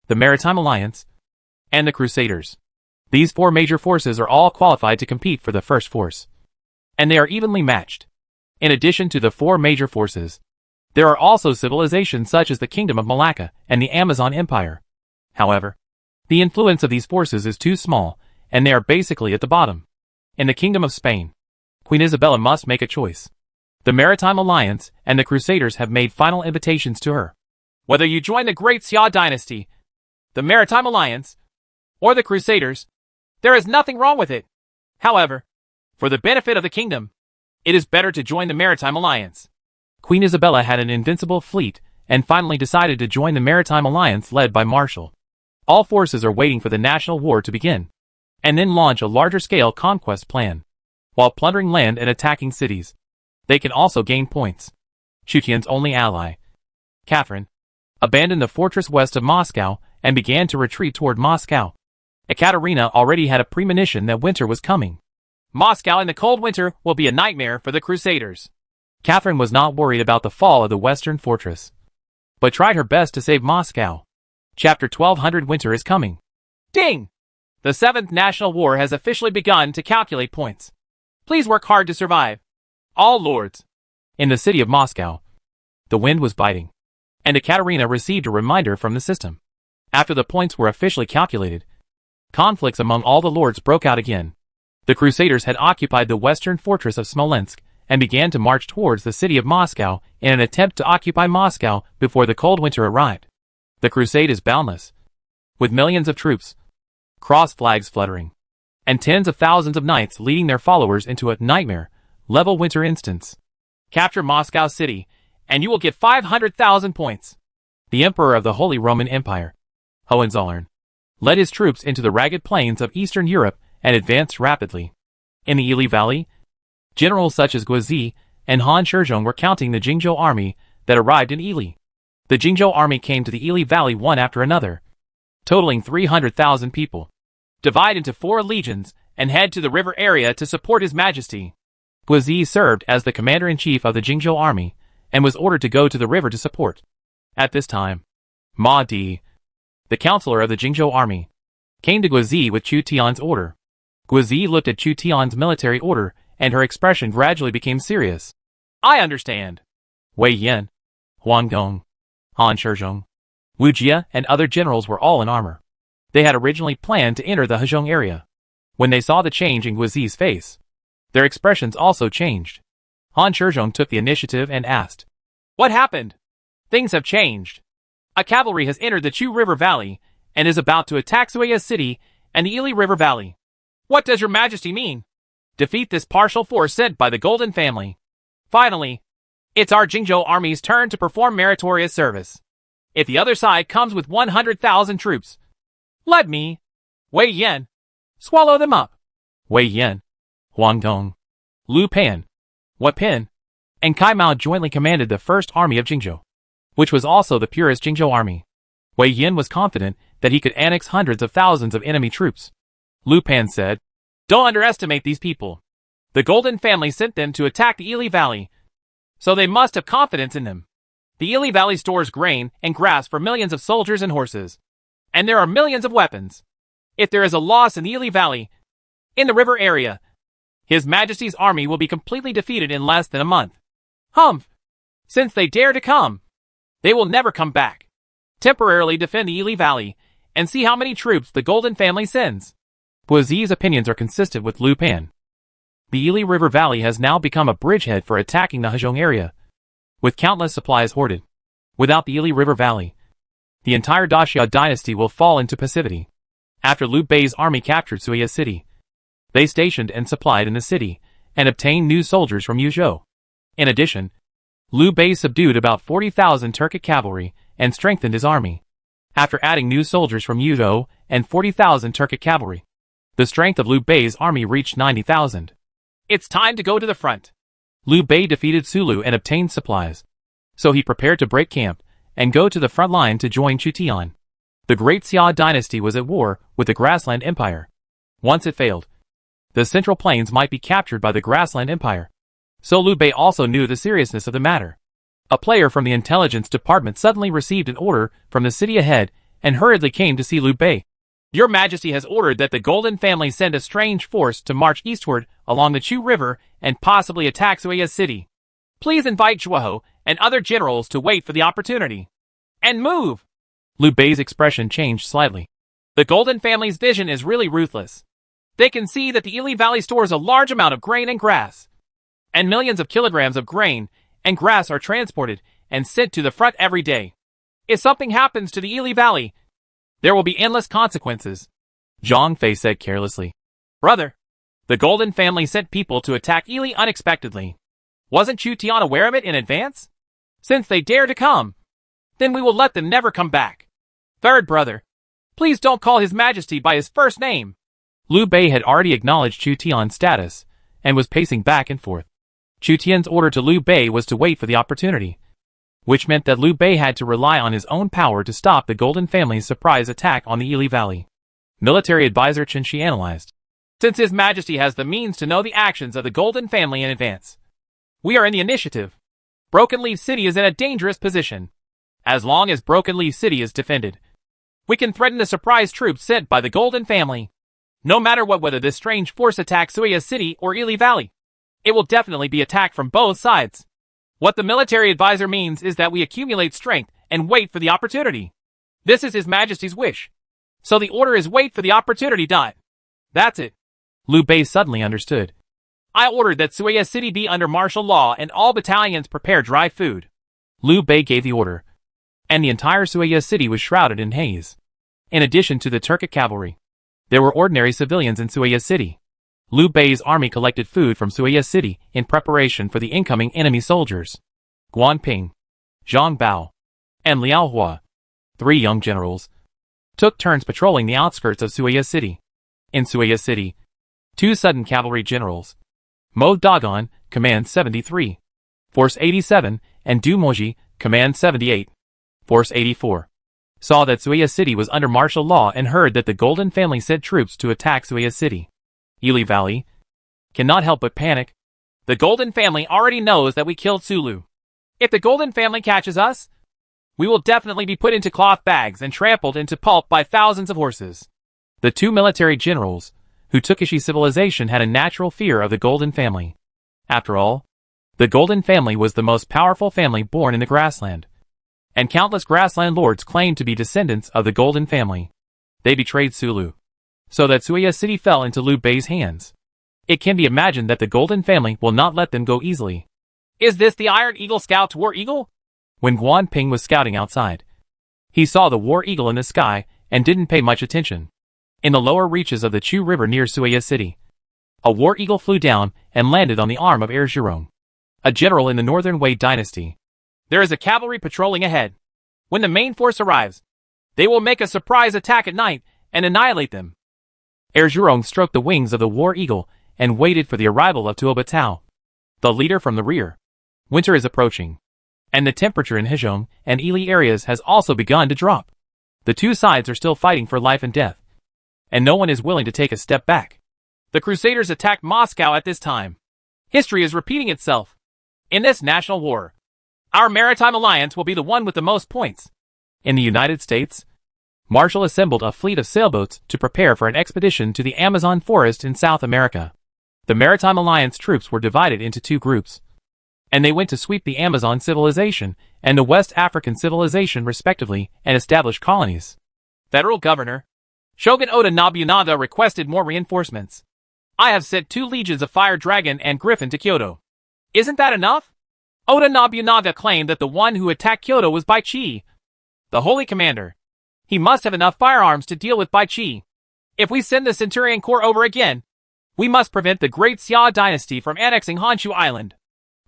the Maritime Alliance, and the Crusaders. These 4 major forces are all qualified to compete for the first force, and they are evenly matched. In addition to the 4 major forces, there are also civilizations such as the Kingdom of Malacca and the Amazon Empire. However, the influence of these forces is too small, and they are basically at the bottom. In the Kingdom of Spain, Queen Isabella must make a choice. The Maritime Alliance and the Crusaders have made final invitations to her. Whether you join the Great Xia Dynasty, the Maritime Alliance, or the Crusaders, there is nothing wrong with it. However, for the benefit of the kingdom, it is better to join the Maritime Alliance. Queen Isabella had an invincible fleet and finally decided to join the Maritime Alliance led by Marshall. All forces are waiting for the national war to begin, and then launch a larger-scale conquest plan. While plundering land and attacking cities, they can also gain points. Shutian's only ally, Catherine, abandoned the fortress west of Moscow and began to retreat toward Moscow. Ekaterina already had a premonition that winter was coming. Moscow in the cold winter will be a nightmare for the Crusaders. Catherine was not worried about the fall of the western fortress, but tried her best to save Moscow. Chapter 1200 Winter is coming. Ding! The 7th National War has officially begun to calculate points. Please work hard to survive. All lords. In the city of Moscow, the wind was biting, and Ekaterina received a reminder from the system. After the points were officially calculated, conflicts among all the lords broke out again. The Crusaders had occupied the western fortress of Smolensk and began to march towards the city of Moscow in an attempt to occupy Moscow before the cold winter arrived. The crusade is boundless, with millions of troops, cross flags fluttering, and tens of thousands of knights leading their followers into a nightmare-level winter instance. Capture Moscow city, and you will get 500,000 points. The Emperor of the Holy Roman Empire, Hohenzollern, led his troops into the rugged plains of Eastern Europe and advanced rapidly. In the Ili Valley, generals such as Guizi and Han Shizhong were counting the Jingzhou army that arrived in Ili. The Jingzhou army came to the Ili Valley one after another, totaling 300,000 people. Divide into 4 legions and head to the river area to support His Majesty. Guizi served as the commander-in-chief of the Jingzhou army and was ordered to go to the river to support. At this time, Ma Di, the counselor of the Jingzhou army, came to Guizi with Chu Tian's order. Guizi looked at Chu Tian's military order, and her expression gradually became serious. I understand. Wei Yan, Huang Dong, Han Shizhong, Wu Jia, and other generals were all in armor. They had originally planned to enter the Hezhong area. When they saw the change in Guizi's face, their expressions also changed. Han Shizhong took the initiative and asked, What happened? Things have changed. A cavalry has entered the Chu River Valley and is about to attack Suiya City and the Ili River Valley. What does your majesty mean? Defeat this partial force sent by the Golden family. Finally, it's our Jingzhou army's turn to perform meritorious service. If the other side comes with 100,000 troops, let me, Wei Yan, swallow them up. Wei Yan, Huang Dong, Lu Pan, Wei Pin, and Kai Mao jointly commanded the first army of Jingzhou, which was also the purest Jingzhou army. Wei Yan was confident that he could annex hundreds of thousands of enemy troops. Lu Pan said, Don't underestimate these people. The Golden family sent them to attack the Ili Valley, so they must have confidence in them. The Ili Valley stores grain and grass for millions of soldiers and horses, and there are millions of weapons. If there is a loss in the Ili Valley, in the river area, His Majesty's army will be completely defeated in less than a month. Humph! Since they dare to come, they will never come back. Temporarily defend the Ili Valley, and see how many troops the Golden family sends. Guizi's opinions are consistent with Lu Pan. The Ili River Valley has now become a bridgehead for attacking the Hezhong area, with countless supplies hoarded. Without the Ili River Valley, the entire Daxia dynasty will fall into passivity. After Liu Bei's army captured Suiya City, they stationed and supplied in the city, and obtained new soldiers from Yuzhou. In addition, Liu Bei subdued about 40,000 Turkic cavalry and strengthened his army. After adding new soldiers from Yuzhou and 40,000 Turkic cavalry, the strength of Liu Bei's army reached 90,000. It's time to go to the front. Liu Bei defeated Sulu and obtained supplies, so he prepared to break camp and go to the front line to join Chu Tian. The great Xia dynasty was at war with the Grassland Empire. Once it failed, the Central Plains might be captured by the Grassland Empire. So Liu Bei also knew the seriousness of the matter. A player from the intelligence department suddenly received an order from the city ahead and hurriedly came to see Liu Bei. Your Majesty has ordered that the Golden family send a strange force to march eastward along the Chu River and possibly attack Suiya City. Please invite Zhuo and other generals to wait for the opportunity. And move! Liu Bei's expression changed slightly. The Golden family's vision is really ruthless. They can see that the Ili Valley stores a large amount of grain and grass, and millions of kilograms of grain and grass are transported and sent to the front every day. If something happens to the Ili Valley, there will be endless consequences. Zhang Fei said carelessly. Brother, the Golden family sent people to attack Ili unexpectedly. Wasn't Chu Tian aware of it in advance? Since they dare to come, then we will let them never come back. Third brother, please don't call His Majesty by his first name. Liu Bei had already acknowledged Chu Tian's status and was pacing back and forth. Chu Tian's order to Liu Bei was to wait for the opportunity, which meant that Liu Bei had to rely on his own power to stop the Golden family's surprise attack on the Ili Valley. Military advisor Chen Shi analyzed. Since His Majesty has the means to know the actions of the Golden family in advance, we are in the initiative. Broken Leaf City is in a dangerous position. As long as Broken Leaf City is defended, we can threaten the surprise troops sent by the Golden family. No matter whether this strange force attacks Suiya City or Ili Valley, it will definitely be attacked from both sides. What the military advisor means is that we accumulate strength and wait for the opportunity. This is His Majesty's wish. So the order is wait for the opportunity. That's it. Liu Bei suddenly understood. I ordered that Suiya City be under martial law and all battalions prepare dry food. Liu Bei gave the order, and the entire Suiya City was shrouded in haze. In addition to the Turkic cavalry, there were ordinary civilians in Suiya City. Liu Bei's army collected food from Suiya City in preparation for the incoming enemy soldiers. Guan Ping, Zhang Bao, and Liao Hua, 3 young generals, took turns patrolling the outskirts of Suiya City. In Suiya City, 2 sudden cavalry generals, Mo Dagon, Command 73, Force 87, and Du Moji, Command 78, Force 84, saw that Suiya City was under martial law and heard that the Golden family sent troops to attack Suiya City. Ili Valley cannot help but panic. The Golden family already knows that we killed Sulu. If the Golden family catches us, We will definitely be put into cloth bags and trampled into pulp by thousands of horses. The two military generals who took Ishi civilization had a natural fear of the Golden family. After all, the Golden family was the most powerful family born in the grassland, and countless grassland lords claimed to be descendants of the Golden family. They betrayed Sulu, so that Suya City fell into Liu Bei's hands. It can be imagined that the Golden family will not let them go easily. Is this the Iron Eagle Scout's War Eagle? When Guan Ping was scouting outside, he saw the War Eagle in the sky and didn't pay much attention. In the lower reaches of the Chu River near Suya City, a War Eagle flew down and landed on the arm of Heir Zhurong, a general in the Northern Wei dynasty. There is a cavalry patrolling ahead. When the main force arrives, they will make a surprise attack at night and annihilate them. Heir Zhurong stroked the wings of the War Eagle and waited for the arrival of Tuo Batao, the leader from the rear. Winter is approaching, and the temperature in Hezhong and Ili areas has also begun to drop. The two sides are still fighting for life and death, and no one is willing to take a step back. The Crusaders attacked Moscow at this time. History is repeating itself. In this national war, our maritime alliance will be the one with the most points. In the United States, Marshall assembled a fleet of sailboats to prepare for an expedition to the Amazon forest in South America. The Maritime Alliance troops were divided into two groups, and they went to sweep the Amazon civilization and the West African civilization respectively and establish colonies. Federal Governor Shogun Oda Nobunaga requested more reinforcements. I have sent 2 legions of Fire Dragon and Griffin to Kyoto. Isn't that enough? Oda Nobunaga claimed that the one who attacked Kyoto was Bai Qi, the Holy Commander. He must have enough firearms to deal with Bai Qi. If we send the Centurion Corps over again, we must prevent the Great Xia dynasty from annexing Honshu Island.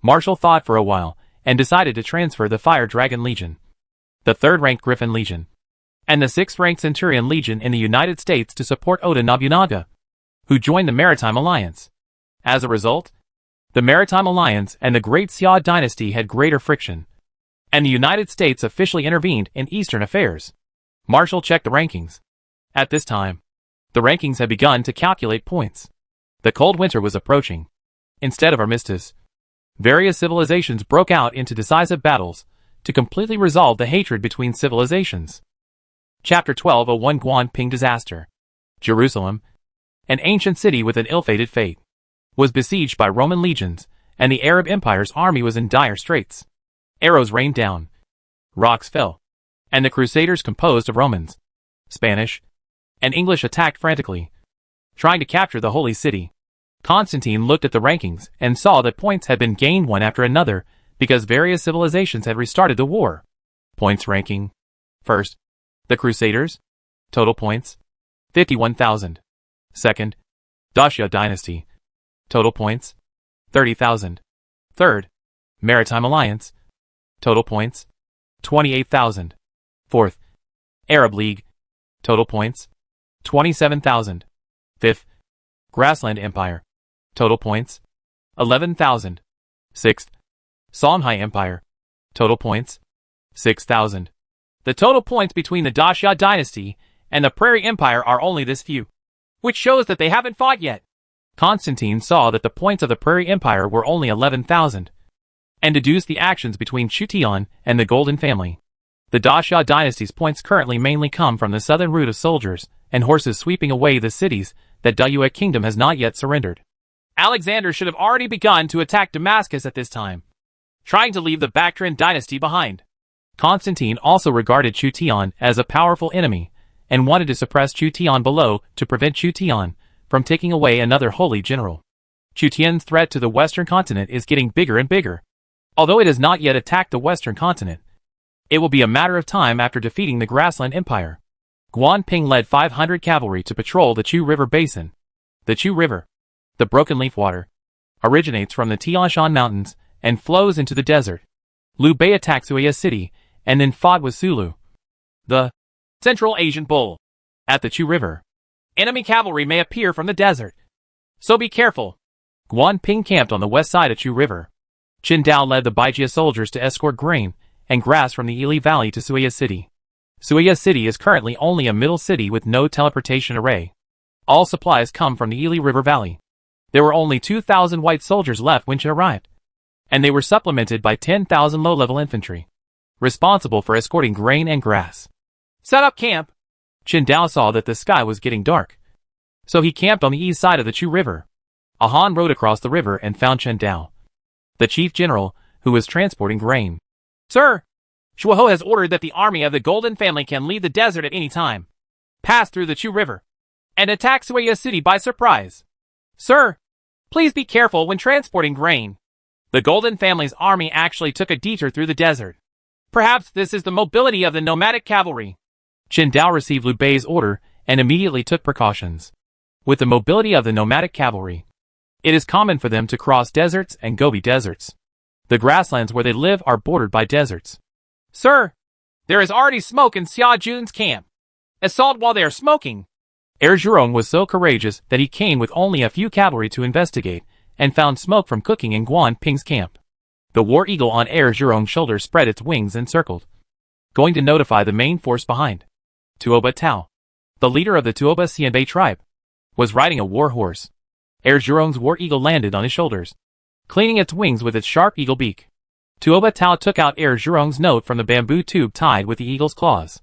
Marshall thought for a while and decided to transfer the Fire Dragon Legion, the 3rd-ranked Griffin Legion, and the 6th-ranked Centurion Legion in the United States to support Oda Nobunaga, who joined the Maritime Alliance. As a result, the Maritime Alliance and the Great Xia dynasty had greater friction, and the United States officially intervened in Eastern affairs. Marshall checked the rankings. At this time, the rankings had begun to calculate points. The cold winter was approaching. Instead of armistice, various civilizations broke out into decisive battles to completely resolve the hatred between civilizations. Chapter 1201 Guan Ping Disaster. Jerusalem, an ancient city with an ill-fated fate, was besieged by Roman legions, and the Arab Empire's army was in dire straits. Arrows rained down, rocks fell, and the Crusaders, composed of Romans, Spanish, and English, attacked frantically, trying to capture the Holy City. Constantine looked at the rankings and saw that points had been gained one after another because various civilizations had restarted the war. Points ranking. First, the Crusaders. Total points, 51,000. Second, Dacia dynasty. Total points, 30,000. Third, Maritime Alliance. Total points, 28,000. Fourth, Arab League. Total points, 27,000. Fifth, Grassland Empire. Total points, 11,000. Sixth, Songhai Empire. Total points, 6,000. The total points between the Dacia dynasty and the Prairie Empire are only this few, which shows that they haven't fought yet. Constantine saw that the points of the Prairie Empire were only 11,000, and deduced the actions between Chu Tian and the Golden family. The Dacia dynasty's points currently mainly come from the southern route of soldiers and horses sweeping away the cities that Dayue Kingdom has not yet surrendered. Alexander should have already begun to attack Damascus at this time, trying to leave the Bactrian dynasty behind. Constantine also regarded Chu Tian as a powerful enemy, and wanted to suppress Chu Tian below to prevent Chu Tian from taking away another holy general. Chu Tian's threat to the western continent is getting bigger and bigger. Although it has not yet attacked the western continent, it will be a matter of time after defeating the Grassland Empire. Guan Ping led 500 cavalry to patrol the Chu River basin. The Chu River, the broken leaf water, originates from the Tian Shan Mountains and flows into the desert. Liu Bei attacked Suya City and then fought with Sulu, the Central Asian bull, at the Chu River. Enemy cavalry may appear from the desert, so be careful. Guan Ping camped on the west side of Chu River. Qin Dao led the Baijia soldiers to escort grain and grass from the Ili Valley to Suya City. Suya City is currently only a middle city with no teleportation array. All supplies come from the Ili River Valley. There were only 2,000 white soldiers left when Qin arrived, and they were supplemented by 10,000 low-level infantry. responsible for escorting grain and grass. Set up camp. Chen Dao saw that the sky was getting dark, so he camped on the east side of the Chu River. A Han rode across the river and found Chen Dao, the chief general, who was transporting grain. Sir, Shuo has ordered that the army of the Golden Family can leave the desert at any time, pass through the Chu River, and attack Suiya City by surprise. Sir, please be careful when transporting grain. The Golden Family's army actually took a detour through the desert. Perhaps this is the mobility of the nomadic cavalry. Chen Dao received Liu Bei's order and immediately took precautions. With the mobility of the nomadic cavalry, it is common for them to cross deserts and Gobi deserts. The grasslands where they live are bordered by deserts. Sir, there is already smoke in Xia Jun's camp. Assault while they are smoking. Heir Zhurong was so courageous that he came with only a few cavalry to investigate, and found smoke from cooking in Guan Ping's camp. The war eagle on Heir Zhurong's shoulder spread its wings and circled, going to notify the main force behind. Tuoba Tao, the leader of the Tuoba Xianbei tribe, was riding a war horse. Heir Zhurong's war eagle landed on his shoulders, cleaning its wings with its sharp eagle beak. Tuoba Tao took out Heir Zhurong's note from the bamboo tube tied with the eagle's claws.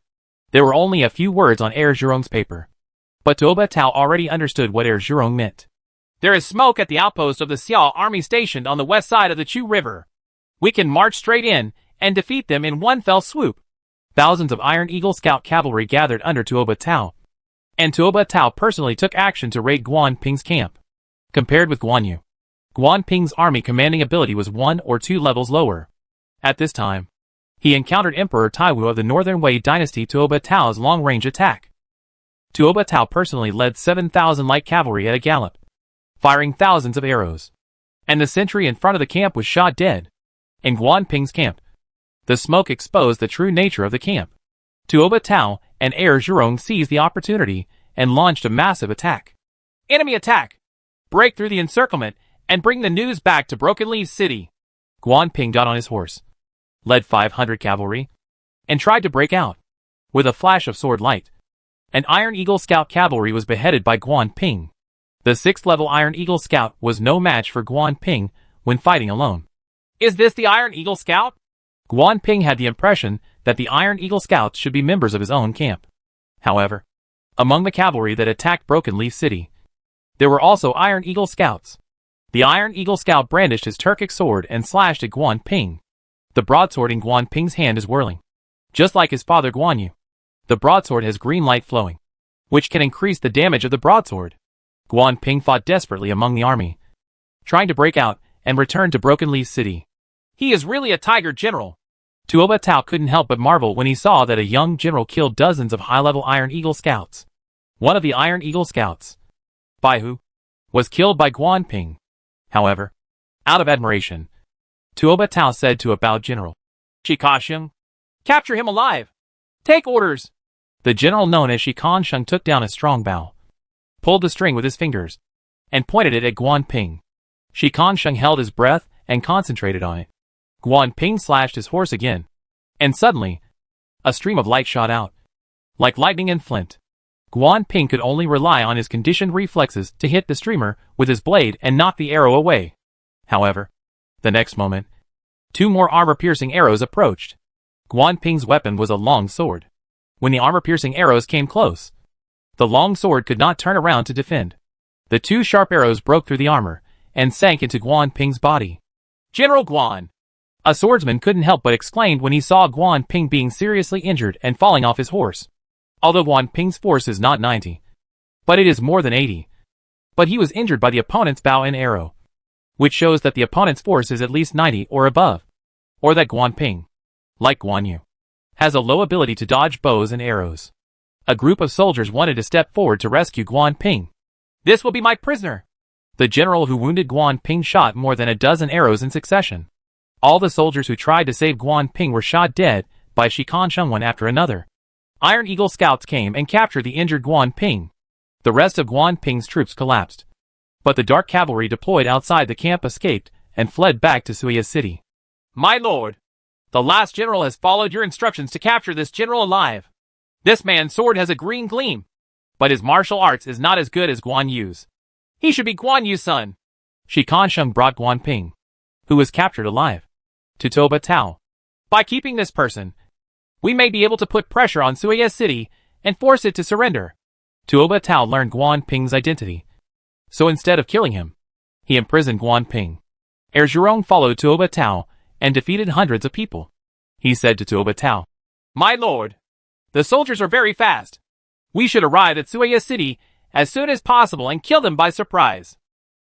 There were only a few words on Heir Zhurong's paper, but Tuoba Tao already understood what Heir Zhurong meant. There is smoke at the outpost of the Xiao army stationed on the west side of the Chu River. We can march straight in and defeat them in one fell swoop. Thousands of Iron Eagle Scout cavalry gathered under Tuoba Tao, and Tuoba Tao personally took action to raid Guan Ping's camp. Compared with Guan Yu, Guan Ping's army commanding ability was 1 or 2 levels lower. At this time, he encountered Emperor Taiwu of the Northern Wei dynasty Tuoba Tao's long-range attack. Tuoba Tao personally led 7,000 light cavalry at a gallop, firing thousands of arrows, and the sentry in front of the camp was shot dead. In Guan Ping's camp, the smoke exposed the true nature of the camp. Tuoba Tao and Heir Zhurong seized the opportunity and launched a massive attack. Enemy attack! Break through the encirclement and bring the news back to Broken Leaf City. Guan Ping got on his horse, led 500 cavalry, and tried to break out. With a flash of sword light, an Iron Eagle Scout cavalry was beheaded by Guan Ping. The 6th level Iron Eagle Scout was no match for Guan Ping when fighting alone. Is this the Iron Eagle Scout? Guan Ping had the impression that the Iron Eagle Scouts should be members of his own camp. However, among the cavalry that attacked Broken Leaf City, there were also Iron Eagle Scouts. The Iron Eagle Scout brandished his Turkic sword and slashed at Guan Ping. The broadsword in Guan Ping's hand is whirling. Just like his father Guan Yu, the broadsword has green light flowing, which can increase the damage of the broadsword. Guan Ping fought desperately among the army, trying to break out and return to Broken Leaf City. He is really a tiger general. Tuoba Tao couldn't help but marvel when he saw that a young general killed dozens of high-level Iron Eagle Scouts. One of the Iron Eagle Scouts, Baihu, was killed by Guan Ping. However, out of admiration, Tuoba Tao said to a bowed general, Shi Kasheng, capture him alive. Take orders. The general known as Shi Kasheng took down a strong bow, pulled the string with his fingers, and pointed it at Guan Ping. Shi Kasheng held his breath and concentrated on it. Guan Ping slashed his horse again, and suddenly, a stream of light shot out, like lightning and flint. Guan Ping could only rely on his conditioned reflexes to hit the streamer with his blade and knock the arrow away. However, the next moment, 2 more armor-piercing arrows approached. Guan Ping's weapon was a long sword. When the armor-piercing arrows came close, the long sword could not turn around to defend. The 2 sharp arrows broke through the armor and sank into Guan Ping's body. General Guan! A swordsman couldn't help but exclaim when he saw Guan Ping being seriously injured and falling off his horse. Although Guan Ping's force is not 90, but it is more than 80. But he was injured by the opponent's bow and arrow, which shows that the opponent's force is at least 90 or above, or that Guan Ping, like Guan Yu, has a low ability to dodge bows and arrows. A group of soldiers wanted to step forward to rescue Guan Ping. This will be my prisoner. The general who wounded Guan Ping shot more than a dozen arrows in succession. All the soldiers who tried to save Guan Ping were shot dead by Shi Kasheng one after another. Iron Eagle Scouts came and captured the injured Guan Ping. The rest of Guan Ping's troops collapsed, but the dark cavalry deployed outside the camp escaped and fled back to Suiya City. My lord, the last general has followed your instructions to capture this general alive. This man's sword has a green gleam, but his martial arts is not as good as Guan Yu's. He should be Guan Yu's son. Shi Kasheng brought Guan Ping, who was captured alive, to Tuoba Tao. By keeping this person, we may be able to put pressure on Suya City and force it to surrender. Tuoba Tao learned Guan Ping's identity. So instead of killing him, he imprisoned Guan Ping. Heir Zhurong followed Tuoba Tao and defeated hundreds of people. He said to Tuoba Tao, "My lord, the soldiers are very fast. We should arrive at Suya City as soon as possible and kill them by surprise."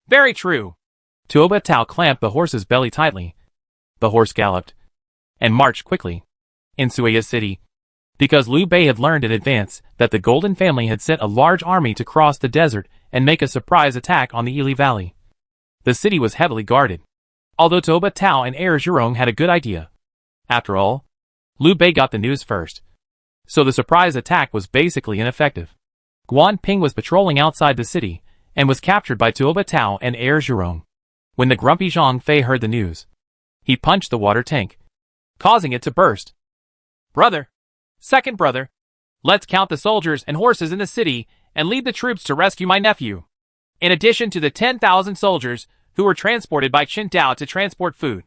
Very true. Tuoba Tao clamped the horse's belly tightly. The horse galloped and marched quickly in Suya City, because Liu Bei had learned in advance that the Golden Family had sent a large army to cross the desert and make a surprise attack on the Ili Valley. The city was heavily guarded, although Tuoba Tao and Heir Zhurong had a good idea. After all, Liu Bei got the news first, so the surprise attack was basically ineffective. Guan Ping was patrolling outside the city and was captured by Tuoba Tao and Heir Zhurong. When the grumpy Zhang Fei heard the news, he punched the water tank, causing it to burst. "Brother, second brother, let's count the soldiers and horses in the city and lead the troops to rescue my nephew. In addition to the 10,000 soldiers who were transported by Qin Dao to transport food,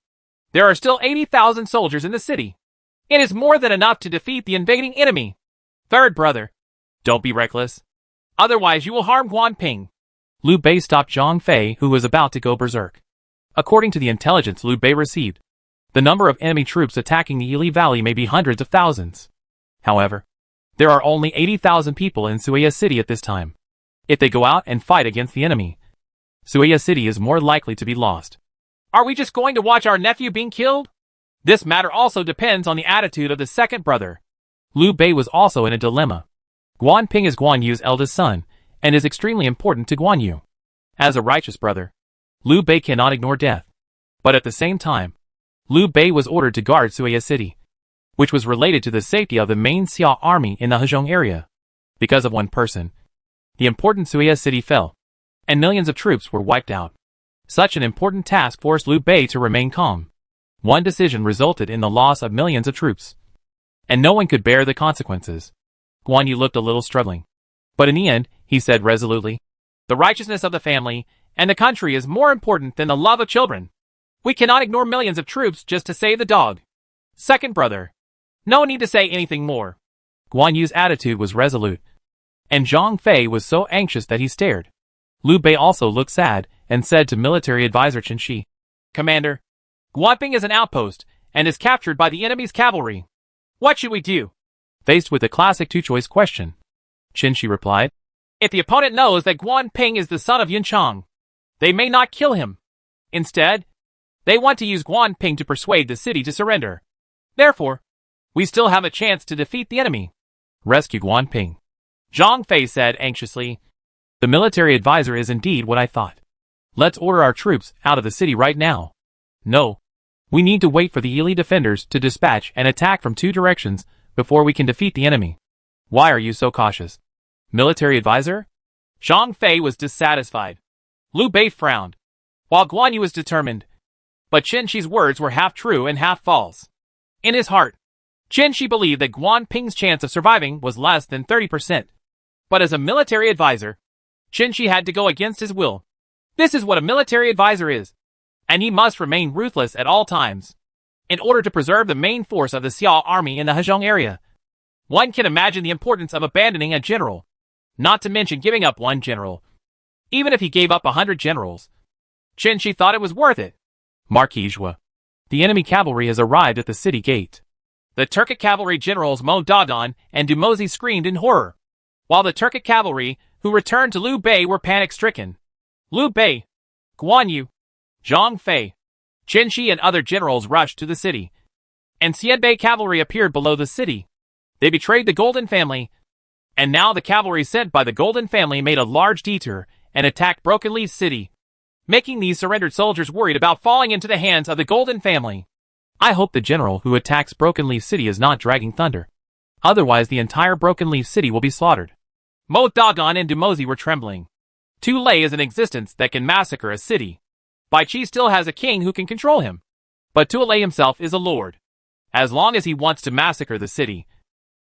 there are still 80,000 soldiers in the city. It is more than enough to defeat the invading enemy. Third brother, don't be reckless. Otherwise you will harm Guan Ping." Liu Bei stopped Zhang Fei, who was about to go berserk. According to the intelligence Liu Bei received, the number of enemy troops attacking the Ili Valley may be hundreds of thousands. However, there are only 80,000 people in Suya City at this time. If they go out and fight against the enemy, Suya City is more likely to be lost. Are we just going to watch our nephew being killed? This matter also depends on the attitude of the second brother. Liu Bei was also in a dilemma. Guan Ping is Guan Yu's eldest son, and is extremely important to Guan Yu. As a righteous brother, Liu Bei cannot ignore death. But at the same time, Liu Bei was ordered to guard Suya City, which was related to the safety of the main Xia army in the Hezhong area. Because of one person, the important Suya City fell, and millions of troops were wiped out. Such an important task forced Liu Bei to remain calm. One decision resulted in the loss of millions of troops, and no one could bear the consequences. Guan Yu looked a little struggling, but in the end, he said resolutely, "The righteousness of the family and the country is more important than the love of children. We cannot ignore millions of troops just to save the dog. Second brother, no need to say anything more." Guan Yu's attitude was resolute, and Zhang Fei was so anxious that he stared. Liu Bei also looked sad and said to military advisor Qin Shi, "Commander, Guan Ping is an outpost and is captured by the enemy's cavalry. What should we do?" Faced with the classic two-choice question, Qin Shi replied, "If the opponent knows that Guan Ping is the son of Yun Chang, they may not kill him. Instead, they want to use Guan Ping to persuade the city to surrender. Therefore, we still have a chance to defeat the enemy. Rescue Guan Ping." Zhang Fei said anxiously, "The military advisor is indeed what I thought. Let's order our troops out of the city right now. No, we need to wait for the Ili defenders to dispatch and attack from two directions before we can defeat the enemy. Why are you so cautious, military advisor?" Zhang Fei was dissatisfied. Liu Bei frowned, while Guan Yu was determined. But Qin Shi's words were half true and half false. In his heart, Qin Shi believed that Guan Ping's chance of surviving was less than 30%. But as a military advisor, Qin Shi had to go against his will. This is what a military advisor is, and he must remain ruthless at all times, in order to preserve the main force of the Xia army in the Hezhong area. One can imagine the importance of abandoning a general, not to mention giving up one general. Even if he gave up 100 generals, Qin Shi thought it was worth it. Marquis Zhua, the enemy cavalry has arrived at the city gate. The Turkic cavalry generals Mo Dadan and Dumozi screamed in horror, while the Turkic cavalry who returned to Liu Bei were panic-stricken. Liu Bei, Guan Yu, Zhang Fei, Qin Shi and other generals rushed to the city, and Xianbei cavalry appeared below the city. They betrayed the Golden Family, and now the cavalry sent by the Golden Family made a large detour and attacked Broken Leaf City, making these surrendered soldiers worried about falling into the hands of the Golden Family. I hope the general who attacks Broken Leaf City is not dragging thunder. Otherwise the entire Broken Leaf City will be slaughtered. Mo Dadan and Dumozi were trembling. Tu Lei is an existence that can massacre a city. Bai Qi still has a king who can control him. But Tu Lei himself is a lord. As long as he wants to massacre the city,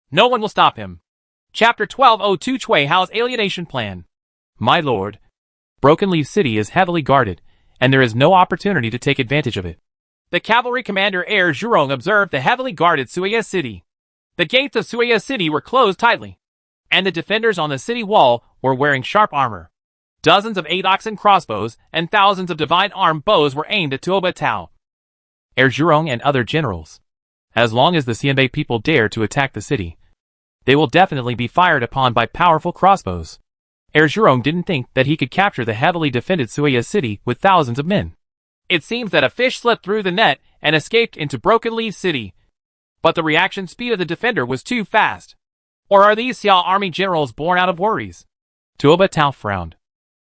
no one will stop him. Chapter 1202 Cui Hao's alienation plan. My lord, Broken Leaf City is heavily guarded, and there is no opportunity to take advantage of it. The cavalry commander Heir Zhurong observed the heavily guarded Suya city. The gates of Suya city were closed tightly, and the defenders on the city wall were wearing sharp armor. Dozens of 8-oxen crossbows and thousands of divine armed bows were aimed at Tuoba Tao, Heir Zhurong and other generals. As long as the Xianbei people dare to attack the city, they will definitely be fired upon by powerful crossbows. Heir Zhurong didn't think that he could capture the heavily defended Suya city with thousands of men. It seems that a fish slipped through the net and escaped into Broken Leaf City. But the reaction speed of the defender was too fast. Or are these Xia army generals born out of worries? Tuoba Tao frowned.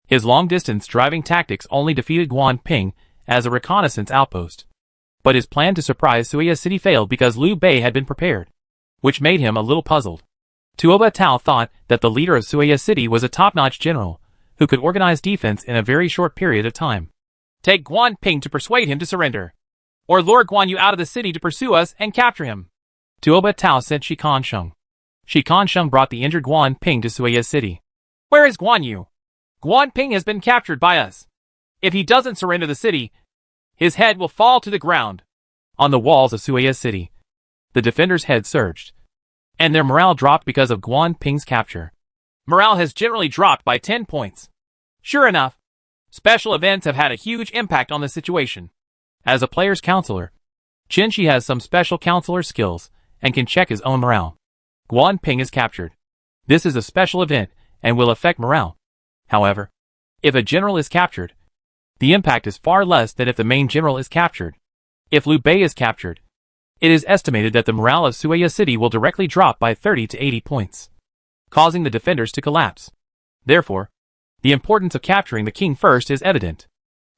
His long-distance driving tactics only defeated Guanping as a reconnaissance outpost. But his plan to surprise Suya city failed because Liu Bei had been prepared, which made him a little puzzled. Tuoba Tao thought that the leader of Suya city was a top-notch general, who could organize defense in a very short period of time. Take Guanping to persuade him to surrender, or lure Guan Yu out of the city to pursue us and capture him. Tuoba Tao sent Shi Kansheng. Shi Kansheng brought the injured Guanping to Suya city. Where is Guan Yu? Guanping has been captured by us. If he doesn't surrender the city, his head will fall to the ground. On the walls of Suya city, the defenders' heads surged, and their morale dropped because of Guanping's capture. Morale has generally dropped by 10 points. Sure enough, special events have had a huge impact on the situation. As a player's counselor, Qin Shi has some special counselor skills and can check his own morale. Guanping is captured. This is a special event and will affect morale. However, if a general is captured, the impact is far less than if the main general is captured. If Liu Bei is captured, it is estimated that the morale of Suya city will directly drop by 30 to 80 points, causing the defenders to collapse. Therefore, the importance of capturing the king first is evident.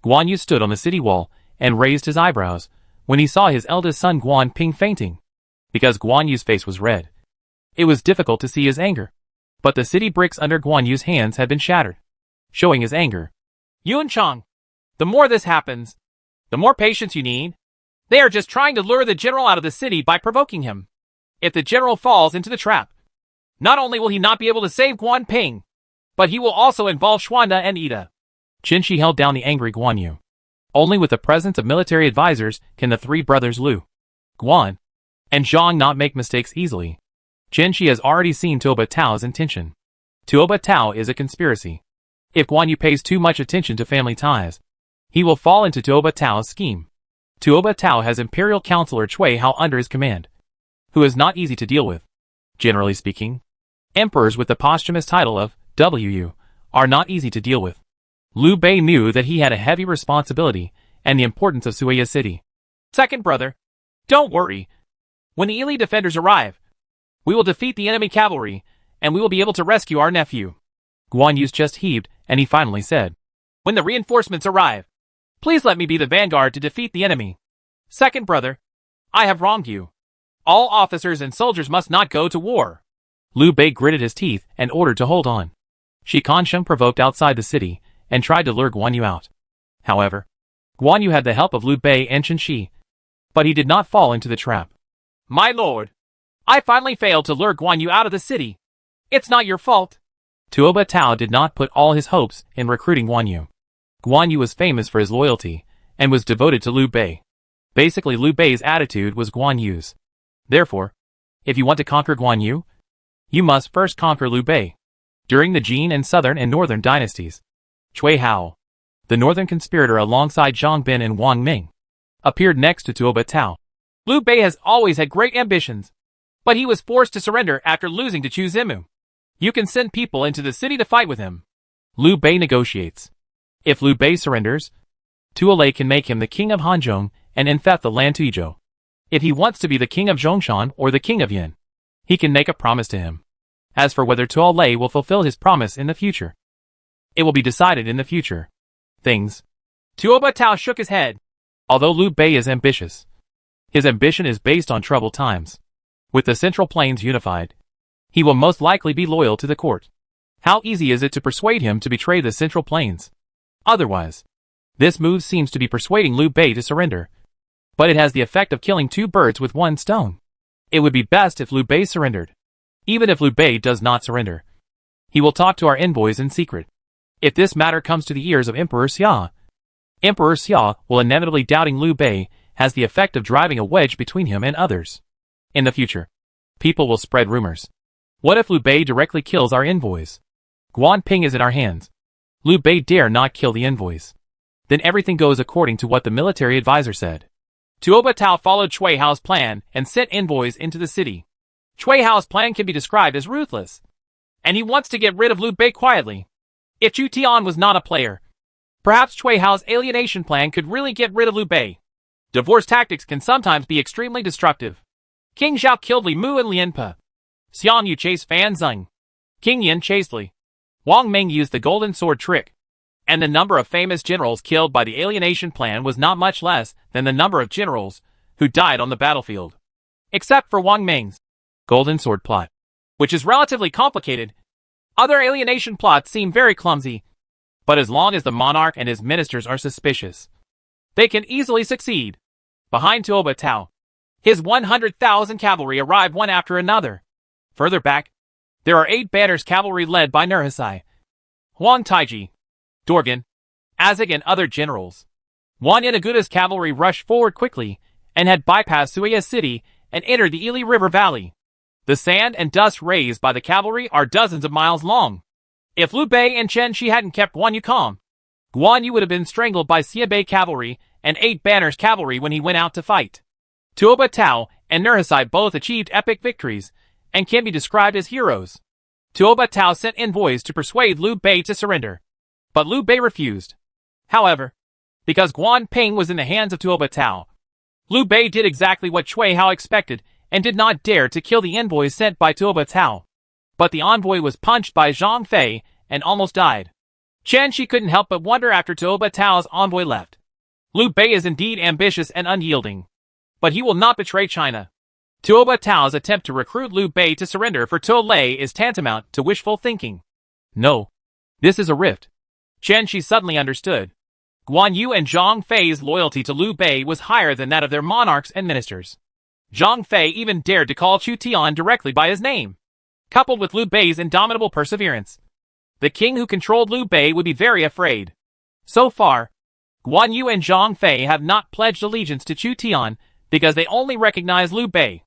Guan Yu stood on the city wall and raised his eyebrows when he saw his eldest son Guanping fainting. Because Guan Yu's face was red, it was difficult to see his anger. But the city bricks under Guan Yu's hands had been shattered, showing his anger. Yuan Chang, the more this happens, the more patience you need. They are just trying to lure the general out of the city by provoking him. If the general falls into the trap, not only will he not be able to save Guanping, but he will also involve Xuanda and Ida. Qin Shi held down the angry Guan Yu. Only with the presence of military advisors can the three brothers Liu, Guan, and Zhang not make mistakes easily. Qin Shi has already seen Tuoba Tao's intention. Tuoba Tao is a conspiracy. If Guan Yu pays too much attention to family ties, he will fall into Tuoba Tao's scheme. Tuoba Tao has Imperial Counselor Cui Hao under his command, who is not easy to deal with. Generally speaking, emperors with the posthumous title of WU are not easy to deal with. Liu Bei knew that he had a heavy responsibility and the importance of Suya city. Second brother, don't worry. When the Ili defenders arrive, we will defeat the enemy cavalry, and we will be able to rescue our nephew. Guan Yu's chest heaved, and he finally said, when the reinforcements arrive, please let me be the vanguard to defeat the enemy. Second brother, I have wronged you. All officers and soldiers must not go to war. Liu Bei gritted his teeth and ordered to hold on. Shi Kansheng provoked outside the city and tried to lure Guan Yu out. However, Guan Yu had the help of Liu Bei and Qin Shi, but he did not fall into the trap. My lord, I finally failed to lure Guan Yu out of the city. It's not your fault. Tuoba Tao did not put all his hopes in recruiting Guan Yu. Guan Yu was famous for his loyalty and was devoted to Liu Bei. Basically, Liu Bei's attitude was Guan Yu's. Therefore, if you want to conquer Guan Yu, you must first conquer Liu Bei. During the Jin and Southern and Northern dynasties, Cui Hao, the northern conspirator alongside Zhang Bin and Wang Ming, appeared next to Tuoba Tao. Liu Bei has always had great ambitions, but he was forced to surrender after losing to Chu Zimu. You can send people into the city to fight with him. Liu Bei negotiates. If Liu Bei surrenders, Tuolei can make him the king of Hanzhong and infect the land to Yizhou. If he wants to be the king of Zhongshan or the king of Yin, he can make a promise to him. As for whether Tuolei will fulfill his promise in the future, it will be decided in the future. Things. Tuoba Tao shook his head. Although Liu Bei is ambitious, his ambition is based on troubled times. With the Central Plains unified, he will most likely be loyal to the court. How easy is it to persuade him to betray the Central Plains? Otherwise, this move seems to be persuading Liu Bei to surrender, but it has the effect of killing two birds with one stone. It would be best if Liu Bei surrendered. Even if Liu Bei does not surrender, he will talk to our envoys in secret. If this matter comes to the ears of Emperor Xia will inevitably doubting Liu Bei has the effect of driving a wedge between him and others. In the future, people will spread rumors. What if Liu Bei directly kills our envoys? Guan Ping is in our hands. Liu Bei dare not kill the envoys. Then everything goes according to what the military advisor said. Tuoba Tao followed Cui Hao's plan and sent envoys into the city. Cui Hao's plan can be described as ruthless, and he wants to get rid of Liu Bei quietly. If Chu Tian was not a player, perhaps Cui Hao's alienation plan could really get rid of Liu Bei. Divorce tactics can sometimes be extremely destructive. King Zhao killed Li Mu and Lien Pe. Xian Yu chased Fan Zeng. King Yin chased Li. Wang Ming used the golden sword trick. And the number of famous generals killed by the alienation plan was not much less than the number of generals who died on the battlefield. Except for Wang Ming's golden sword plot, which is relatively complicated. Other alienation plots seem very clumsy, but as long as the monarch and his ministers are suspicious, they can easily succeed. Behind Tuoba Tao, his 100,000 cavalry arrived one after another. Further back, there are 8 banners cavalry led by Nurhasai, Huang Taiji, Dorgan, Azig and other generals. Juan Inaguta's cavalry rushed forward quickly and had bypassed Suya City and entered the Ili River Valley. The sand and dust raised by the cavalry are dozens of miles long. If Liu Bei and Chen Shi hadn't kept Guan Yu calm, Guan Yu would have been strangled by Xia Bei cavalry and 8 banners cavalry when he went out to fight. Tuoba Tao and Nurhasai both achieved epic victories and can be described as heroes. Tuoba Tao sent envoys to persuade Liu Bei to surrender, but Liu Bei refused. However, because Guan Ping was in the hands of Tuoba Tao, Liu Bei did exactly what Cui Hao expected and did not dare to kill the envoys sent by Tuoba Tao. But the envoy was punched by Zhang Fei and almost died. Chen Shi couldn't help but wonder after Tuoba Tao's envoy left. Liu Bei is indeed ambitious and unyielding, but he will not betray China. Tuoba Tao's attempt to recruit Liu Bei to surrender for To Lei is tantamount to wishful thinking. No, this is a rift. Chen Shi suddenly understood. Guan Yu and Zhang Fei's loyalty to Liu Bei was higher than that of their monarchs and ministers. Zhang Fei even dared to call Chu Tian directly by his name. Coupled with Liu Bei's indomitable perseverance, the king who controlled Liu Bei would be very afraid. So far, Guan Yu and Zhang Fei have not pledged allegiance to Chu Tian because they only recognize Liu Bei.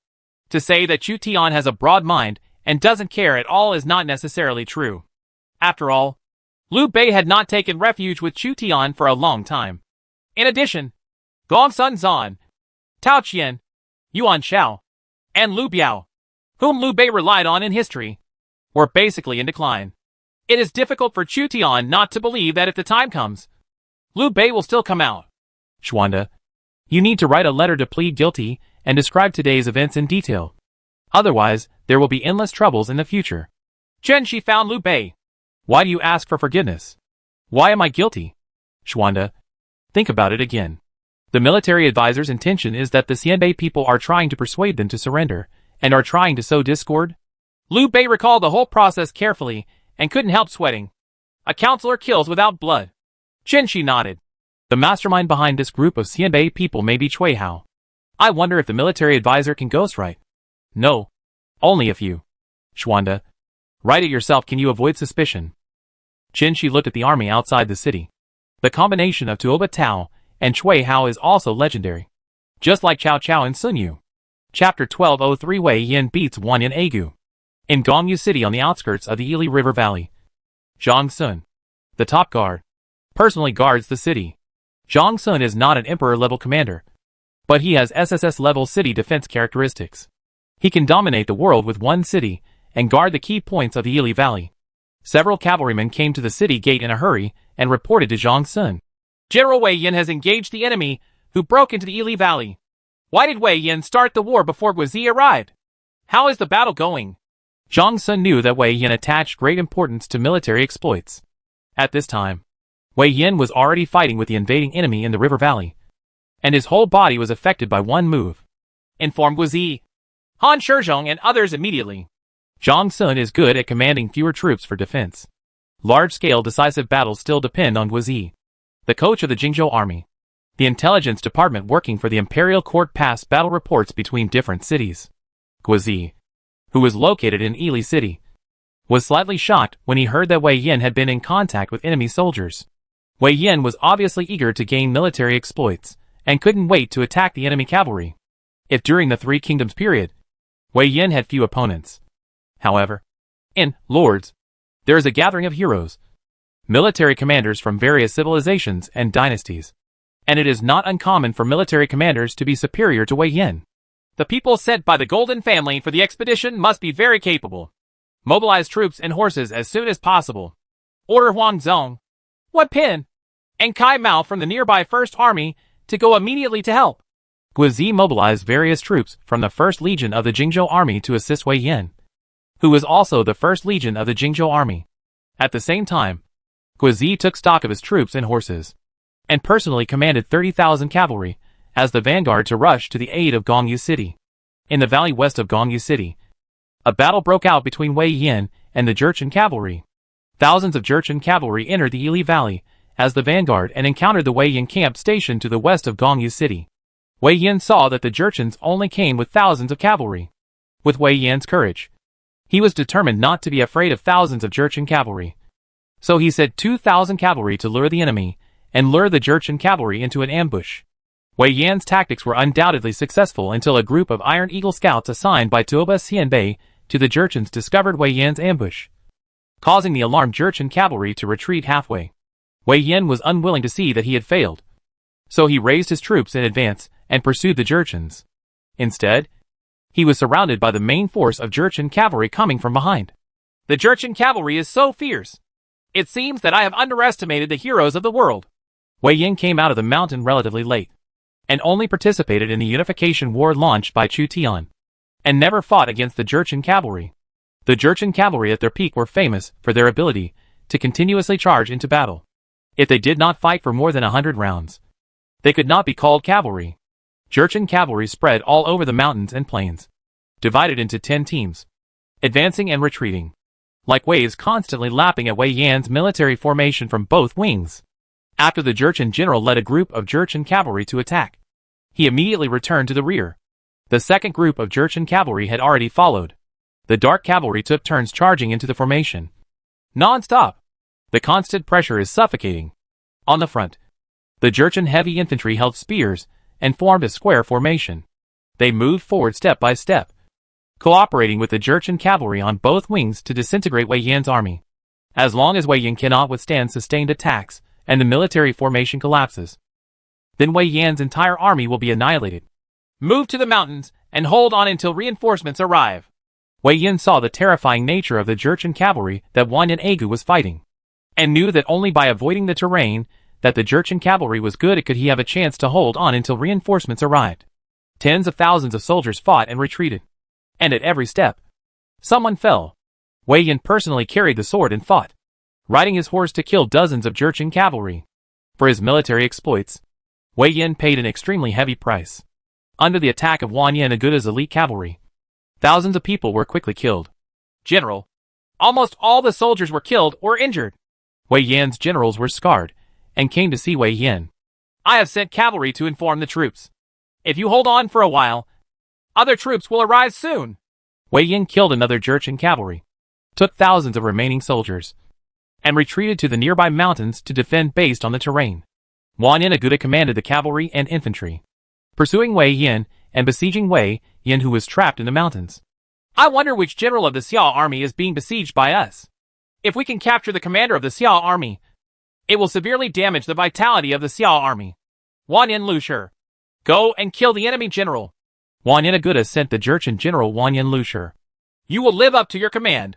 To say that Chu Tian has a broad mind and doesn't care at all is not necessarily true. After all, Liu Bei had not taken refuge with Chu Tian for a long time. In addition, Gong Sun Zan, Tao Qian, Yuan Shao, and Liu Biao, whom Liu Bei relied on in history, were basically in decline. It is difficult for Chu Tian not to believe that if the time comes, Liu Bei will still come out. Xuanda, you need to write a letter to plead guilty and describe today's events in detail. Otherwise, there will be endless troubles in the future. Chen Shi found Liu Bei. Why do you ask for forgiveness? Why am I guilty? Xuanda, think about it again. The military advisor's intention is that the Xianbei people are trying to persuade them to surrender, and are trying to sow discord. Liu Bei recalled the whole process carefully, and couldn't help sweating. A counselor kills without blood. Chen Shi nodded. The mastermind behind this group of Xianbei people may be Cui Hao. I wonder if the military advisor can ghostwrite. No. Only if you. Xuanda, write it yourself. Can you avoid suspicion? Chen Shi looked at the army outside the city. The combination of Tuoba Tao and Cui Hao is also legendary. Just like Cao Cao and Sun Yu. Chapter 1203 Wei Yin beats Wan in Agu. In Gongyu City on the outskirts of the Ili River Valley, Zhang Sun, the top guard, personally guards the city. Zhang Sun is not an emperor-level commander, but he has SSS-level city defense characteristics. He can dominate the world with one city and guard the key points of the Ili Valley. Several cavalrymen came to the city gate in a hurry and reported to Zhang Sun. General Wei Yin has engaged the enemy, who broke into the Ili Valley. Why did Wei Yin start the war before Guizi arrived? How is the battle going? Zhang Sun knew that Wei Yin attached great importance to military exploits. At this time, Wei Yin was already fighting with the invading enemy in the river valley, and his whole body was affected by one move. Inform Guizi, Han Shizhong and others immediately. Zhang Sun is good at commanding fewer troops for defense. Large-scale decisive battles still depend on Guizi, the coach of the Jingzhou army. The intelligence department working for the imperial court passed battle reports between different cities. Guizi, who was located in Ili City, was slightly shocked when he heard that Wei Yin had been in contact with enemy soldiers. Wei Yin was obviously eager to gain military exploits, and couldn't wait to attack the enemy cavalry. If during the Three Kingdoms period, Wei Yin had few opponents. However, in Lords, there is a gathering of heroes, military commanders from various civilizations and dynasties, and it is not uncommon for military commanders to be superior to Wei Yin. The people sent by the Golden Family for the expedition must be very capable. Mobilize troops and horses as soon as possible. Order Huang Zong, Wat Pin, and Kai Mao from the nearby First Army to go immediately to help. Guizi mobilized various troops from the First Legion of the Jingzhou Army to assist Wei Yin, who was also the First Legion of the Jingzhou Army. At the same time, Guizi took stock of his troops and horses, and personally commanded 30,000 cavalry as the vanguard to rush to the aid of Gongyu City. In the valley west of Gongyu City, a battle broke out between Wei Yin and the Jurchen cavalry. Thousands of Jurchen cavalry entered the Yili Valley as the vanguard and encountered the Wei Yin camp stationed to the west of Gongyu City. Wei Yin saw that the Jurchens only came with thousands of cavalry. With Wei Yin's courage, he was determined not to be afraid of thousands of Jurchen cavalry. So he sent 2,000 cavalry to lure the enemy and lure the Jurchen cavalry into an ambush. Wei Yan's tactics were undoubtedly successful until a group of Iron Eagle scouts assigned by Tuoba Xianbei to the Jurchens discovered Wei Yan's ambush, causing the alarmed Jurchen cavalry to retreat halfway. Wei Yin was unwilling to see that he had failed, so he raised his troops in advance and pursued the Jurchens. Instead, he was surrounded by the main force of Jurchen cavalry coming from behind. The Jurchen cavalry is so fierce. It seems that I have underestimated the heroes of the world. Wei Yin came out of the mountain relatively late, and only participated in the unification war launched by Chu Tian, and never fought against the Jurchen cavalry. The Jurchen cavalry at their peak were famous for their ability to continuously charge into battle. If they did not fight for more than 100 rounds, they could not be called cavalry. Jurchen cavalry spread all over the mountains and plains, divided into 10 teams, advancing and retreating, like waves constantly lapping at Wei Yan's military formation from both wings. After the Jurchen general led a group of Jurchen cavalry to attack, he immediately returned to the rear. The second group of Jurchen cavalry had already followed. The dark cavalry took turns charging into the formation, non-stop. The constant pressure is suffocating. On the front, the Jurchen heavy infantry held spears and formed a square formation. They moved forward step by step, cooperating with the Jurchen cavalry on both wings to disintegrate Wei Yan's army. As long as Wei Yan cannot withstand sustained attacks and the military formation collapses, then Wei Yan's entire army will be annihilated. Move to the mountains and hold on until reinforcements arrive. Wei Yan saw the terrifying nature of the Jurchen cavalry that Wanyan Agu was fighting, and knew that only by avoiding the terrain that the Jurchen cavalry was good could he have a chance to hold on until reinforcements arrived. Tens of thousands of soldiers fought and retreated, and at every step, someone fell. Wei Yan personally carried the sword and fought, riding his horse to kill dozens of Jurchen cavalry. For his military exploits, Wei Yan paid an extremely heavy price. Under the attack of Wanyan Aguda's elite cavalry, thousands of people were quickly killed. General, almost all the soldiers were killed or injured. Wei Yan's generals were scarred and came to see Wei Yan. I have sent cavalry to inform the troops. If you hold on for a while, other troops will arrive soon. Wei Yan killed another Jurchen cavalry, took thousands of remaining soldiers, and retreated to the nearby mountains to defend based on the terrain. Wanyan Aguda commanded the cavalry and infantry, pursuing Wei Yan and besieging Wei Yan, who was trapped in the mountains. I wonder which general of the Xiao army is being besieged by us. If we can capture the commander of the Xiao army, it will severely damage the vitality of the Xiao army. Wanyan Lushi, go and kill the enemy general. Wanyan Aguda sent the Jurchen general Wanyan Lushi. You will live up to your command.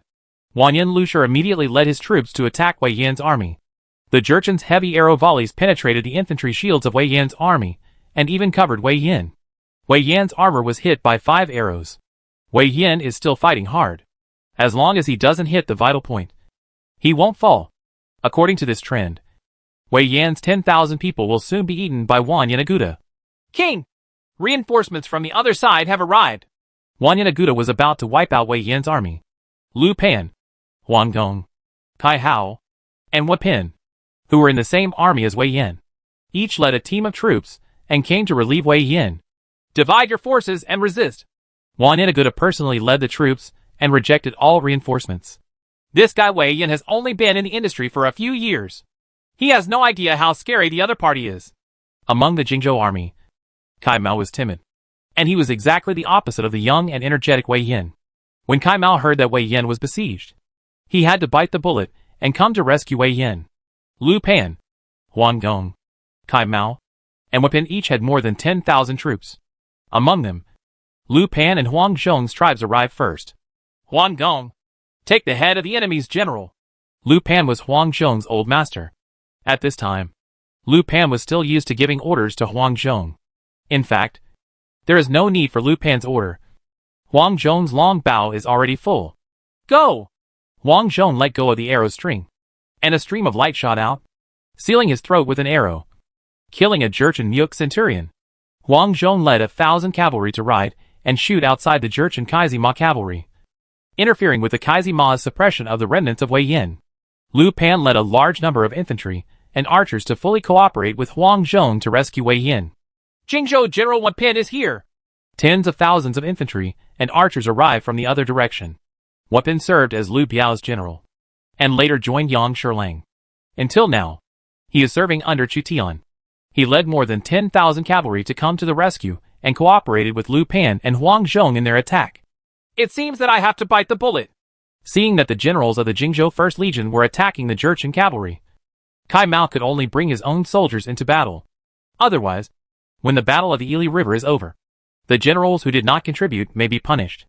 Wanyan Lushi immediately led his troops to attack Wei Yan's army. The Jurchen's heavy arrow volleys penetrated the infantry shields of Wei Yan's army, and even covered Wei Yan. Wei Yan's armor was hit by 5 arrows. Wei Yan is still fighting hard. As long as he doesn't hit the vital point, he won't fall. According to this trend, Wei Yan's 10,000 people will soon be eaten by Wanyan Aguda. King! Reinforcements from the other side have arrived. Wanyan Aguda was about to wipe out Wei Yan's army. Lu Pan, Huang Dong, Kai Hao, and Wat Pin, who were in the same army as Wei Yan, each led a team of troops and came to relieve Wei Yan. Divide your forces and resist. Wanyan Aguda personally led the troops and rejected all reinforcements. This guy Wei Yan has only been in the industry for a few years. He has no idea how scary the other party is. Among the Jingzhou army, Kai Mao was timid. And he was exactly the opposite of the young and energetic Wei Yin. When Kai Mao heard that Wei Yin was besieged, he had to bite the bullet and come to rescue Wei Yin. Lu Pan, Huang Gong, Kai Mao, and Wei Pin each had more than 10,000 troops. Among them, Lu Pan and Huang Zhong's tribes arrived first. Huang Gong, take the head of the enemy's general. Lu Pan was Huang Zhong's old master. At this time, Lu Pan was still used to giving orders to Huang Zhong. In fact, there is no need for Lu Pan's order. Huang Zhong's long bow is already full. Go! Huang Zhong let go of the arrow string, and a stream of light shot out, sealing his throat with an arrow, killing a Jurchen Muyuk centurion. Huang Zhong led 1,000 cavalry to ride and shoot outside the Jurchen Kaisi Ma cavalry, interfering with the Kaisi Ma's suppression of the remnants of Wei Yin. Lu Pan led a large number of infantry and archers to fully cooperate with Huang Zhong to rescue Wei Yin. Jingzhou General Wei Pin is here! Tens of thousands of infantry and archers arrived from the other direction. Wei Pin served as Lu Biao's general, and later joined Yang Shilang. Until now, he is serving under Chu Tian. He led more than 10,000 cavalry to come to the rescue and cooperated with Lu Pan and Huang Zhong in their attack. It seems that I have to bite the bullet. Seeing that the generals of the Jingzhou First Legion were attacking the Jurchen cavalry, Kai Mao could only bring his own soldiers into battle. Otherwise, when the Battle of the Ili River is over, the generals who did not contribute may be punished.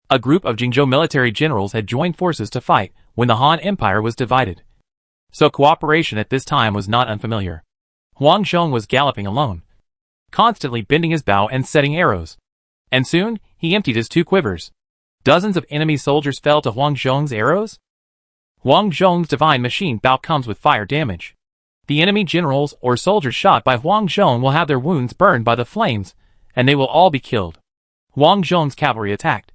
A group of Jingzhou military generals had joined forces to fight when the Han Empire was divided. So cooperation at this time was not unfamiliar. Huang Zhong was galloping alone, constantly bending his bow and setting arrows. And soon, he emptied his 2 quivers. Dozens of enemy soldiers fell to Huang Zhong's arrows. Huang Zhong's divine machine bow comes with fire damage. The enemy generals or soldiers shot by Huang Zhong will have their wounds burned by the flames, and they will all be killed. Huang Zhong's cavalry attacked.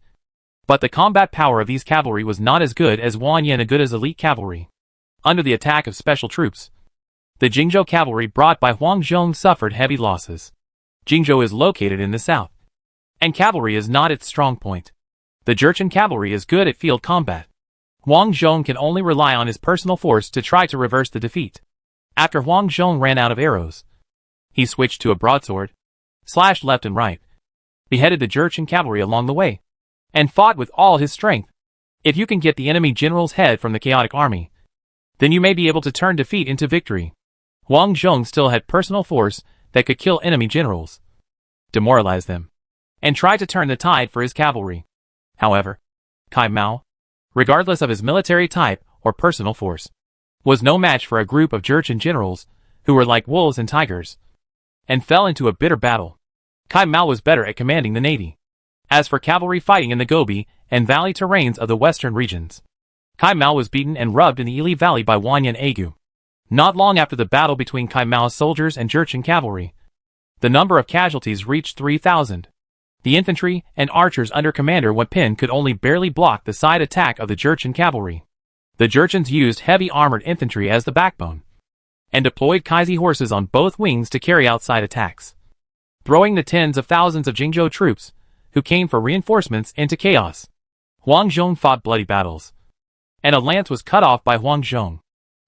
But the combat power of these cavalry was not as good as Wan Yenaguda's elite cavalry. Under the attack of special troops, the Jingzhou cavalry brought by Huang Zhong suffered heavy losses. Jingzhou is located in the south, and cavalry is not its strong point. The Jurchen cavalry is good at field combat. Huang Zhong can only rely on his personal force to try to reverse the defeat. After Huang Zhong ran out of arrows, he switched to a broadsword, slashed left and right, beheaded the Jurchen cavalry along the way, and fought with all his strength. If you can get the enemy general's head from the chaotic army, then you may be able to turn defeat into victory. Huang Zhong still had personal force that could kill enemy generals, demoralize them, and try to turn the tide for his cavalry. However, Kai Mao, regardless of his military type or personal force, was no match for a group of Jurchen generals who were like wolves and tigers, and fell into a bitter battle. Kai Mao was better at commanding the navy. As for cavalry fighting in the Gobi and valley terrains of the western regions, Kai Mao was beaten and rubbed in the Ili Valley by Wanyan Agu. Not long after the battle between Kai Mao's soldiers and Jurchen cavalry, the number of casualties reached 3,000. The infantry and archers under Commander Wei Pin could only barely block the side attack of the Jurchen cavalry. The Jurchens used heavy armored infantry as the backbone, and deployed Kaisi horses on both wings to carry out side attacks, throwing the tens of thousands of Jingzhou troops, who came for reinforcements, into chaos. Huang Zhong fought bloody battles, and a lance was cut off by Huang Zhong.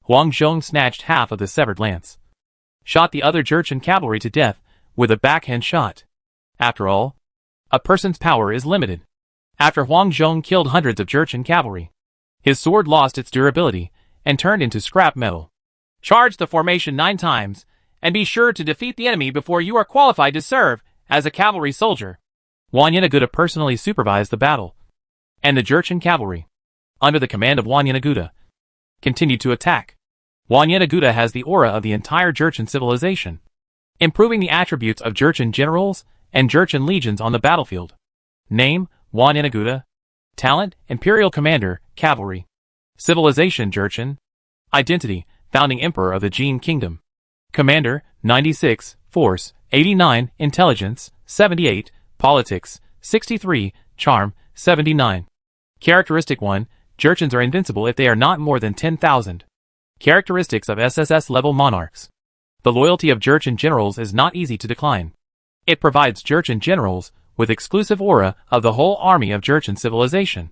Huang Zhong snatched half of the severed lance, shot the other Jurchen cavalry to death with a backhand shot. After all, a person's power is limited. After Huang Zhong killed hundreds of Jurchen cavalry, his sword lost its durability and turned into scrap metal. Charge the formation 9 times, and be sure to defeat the enemy before you are qualified to serve as a cavalry soldier. Wan Yenaguda personally supervised the battle, and the Jurchen cavalry, under the command of Wan Yenaguda, continued to attack. Wan Yenaguda has the aura of the entire Jurchen civilization, improving the attributes of Jurchen generals and Jurchen legions on the battlefield. Name, Wan Yenaguda. Talent, Imperial Commander, Cavalry. Civilization, Jurchen. Identity, Founding Emperor of the Jin Kingdom. Commander, 96, Force, 89, Intelligence, 78, Politics, 63, Charm, 79. Characteristic 1, Jurchens are invincible if they are not more than 10,000. Characteristics of SSS-level monarchs. The loyalty of Jurchen generals is not easy to decline. It provides Jurchen generals with exclusive aura of the whole army of Jurchen civilization.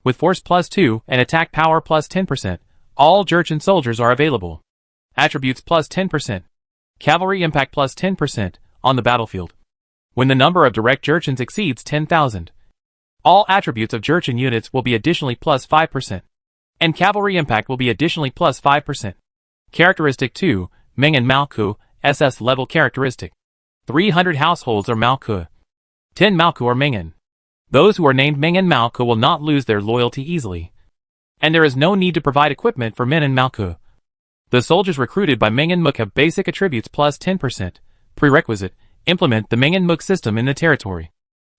With force +2 and attack power +10%, all Jurchen soldiers are available. Attributes +10%. Cavalry impact +10% on the battlefield. When the number of direct Jurchens exceeds 10,000, all attributes of Jurchen units will be additionally plus 5%, and cavalry impact will be additionally plus 5%. Characteristic 2, Mengen Malku, SS level characteristic. 300 households are Malku. 10 Malku are Mengen. Those who are named Mengen Malku will not lose their loyalty easily, and there is no need to provide equipment for Mengen Malku. The soldiers recruited by Mengen Muk have basic attributes plus 10%. Prerequisite, implement the Mengen Muk system in the territory.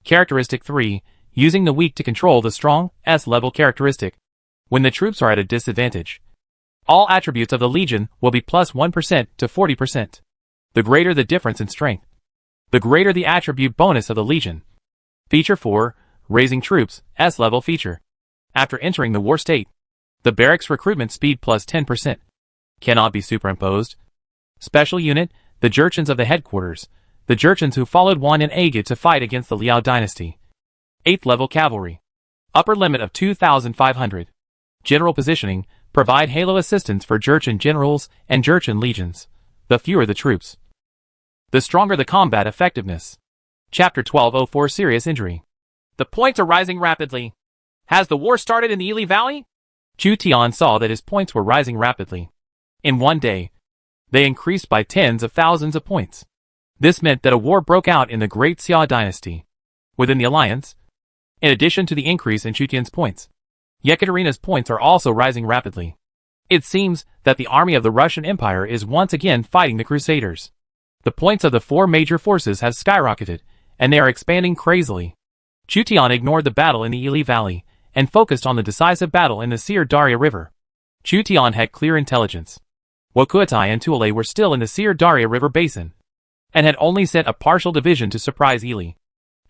Characteristic 3, using the weak to control the strong, S-level characteristic. When the troops are at a disadvantage, all attributes of the Legion will be plus 1% to 40%. The greater the difference in strength, the greater the attribute bonus of the Legion. Feature 4, raising troops, S-level feature. After entering the war state, the barracks recruitment speed plus 10%. Cannot be superimposed. Special unit, the Jurchens of the headquarters, the Jurchens who followed Wan and Agid to fight against the Liao dynasty. 8th level cavalry. Upper limit of 2,500. General positioning, provide halo assistance for Jurchen generals and Jurchen legions. The fewer the troops, the stronger the combat effectiveness. Chapter 1204 Serious injury. The points are rising rapidly. Has the war started in the Ili Valley? Chu Tian saw that his points were rising rapidly. In one day, they increased by tens of thousands of points. This meant that a war broke out in the Great Xia dynasty. Within the alliance, in addition to the increase in Chu Tian's points, Yekaterina's points are also rising rapidly. It seems that the army of the Russian Empire is once again fighting the Crusaders. The points of the four major forces have skyrocketed, and they are expanding crazily. Chu Tian ignored the battle in the Ili Valley, and focused on the decisive battle in the Sir Daria River. Chu Tian had clear intelligence. Wokuotai and Tuolei were still in the Sir Daria River basin, and had only sent a partial division to surprise Ili.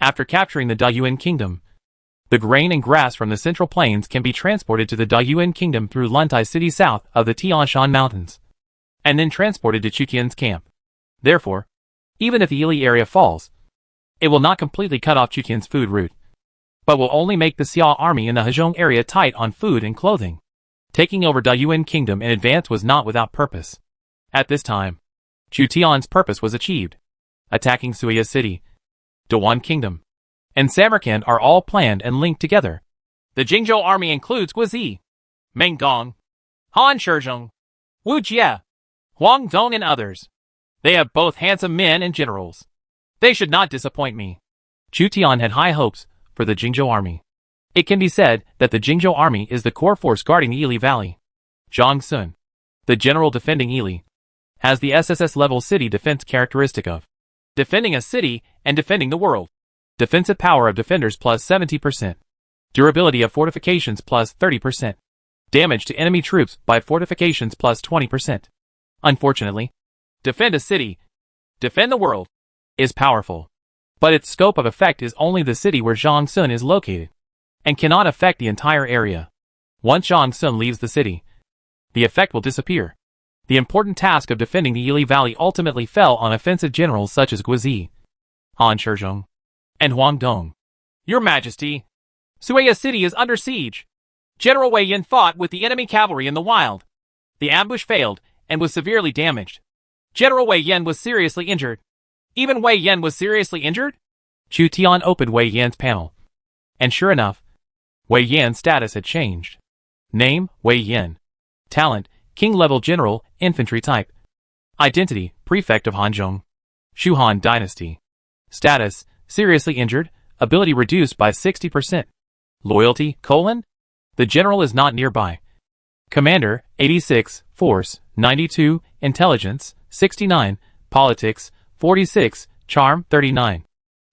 After capturing the Dayuan kingdom, the grain and grass from the central plains can be transported to the Dayuan kingdom through Luntai city south of the Tianshan mountains, and then transported to Chu Tian's camp. Therefore, even if the Ili area falls, it will not completely cut off Chu Tian's food route, but will only make the Xia army in the Hezhong area tight on food and clothing. Taking over Dayuan kingdom in advance was not without purpose. At this time, Chu Tian's purpose was achieved. Attacking Suya city, Dawan kingdom, and Samarkand are all planned and linked together. The Jingzhou army includes Guizi, Menggong, Han Shizhong, Wu Jie, Huang Dong and others. They have both handsome men and generals. They should not disappoint me. Chu Tian had high hopes for the Jingzhou army. It can be said that the Jingzhou army is the core force guarding the Ili Valley. Zhang Sun, the general defending Ili, has the SSS level city defense characteristic of defending a city and defending the world. Defensive power of defenders plus 70%. Durability of fortifications plus 30%. Damage to enemy troops by fortifications plus 20%. Unfortunately, defend a city, defend the world, is powerful, but its scope of effect is only the city where Zhang Sun is located, and cannot affect the entire area. Once Zhang Sun leaves the city, the effect will disappear. The important task of defending the Ili Valley ultimately fell on offensive generals such as Guizi, Han Shizhong, and Huang Dong. Your Majesty, Suya city is under siege. General Wei Yin fought with the enemy cavalry in the wild. The ambush failed and was severely damaged. General Wei Yin was seriously injured. Even Wei Yin was seriously injured? Chu Tian opened Wei Yin's panel, and sure enough, Wei Yin's status had changed. Name, Wei Yin. Talent, King-level general, infantry type. Identity, prefect of Hanzhong, Shuhan dynasty. Status, seriously injured, ability reduced by 60%. Loyalty, : the general is not nearby. Commander, 86, Force, 92, Intelligence, 69, Politics, 46, Charm, 39.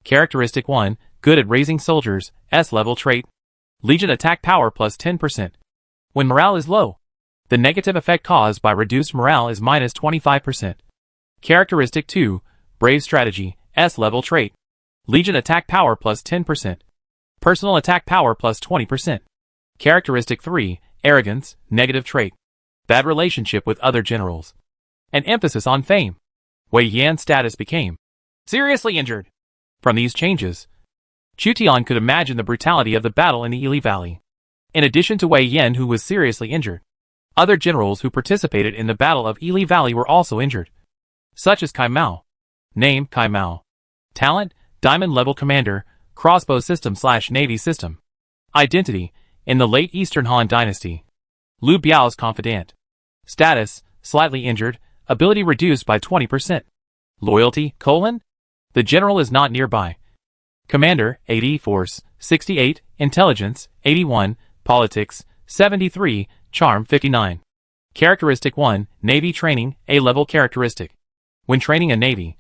Characteristic 1, good at raising soldiers, S-level trait. Legion attack power plus 10%. When morale is low, the negative effect caused by reduced morale is minus 25%. Characteristic 2, brave strategy, S-level trait. Legion attack power plus 10%. Personal attack power plus 20%. Characteristic 3, arrogance, negative trait. Bad relationship with other generals. An emphasis on fame. Wei Yan's status became seriously injured. From these changes, Chu Tian could imagine the brutality of the battle in the Ili Valley. In addition to Wei Yan, who was seriously injured, other generals who participated in the Battle of Ili Valley were also injured, such as Kai Mao. Name, Kai Mao. Talent, Diamond Level Commander, Crossbow System / Navy System. Identity: in the late Eastern Han Dynasty. Liu Biao's confidant. Status: slightly injured, ability reduced by 20%. Loyalty: : the general is not nearby. Commander: 80, Force, 68, Intelligence, 81, Politics, 73, Charm 59. Characteristic 1, Navy Training, A-level characteristic. When training a Navy,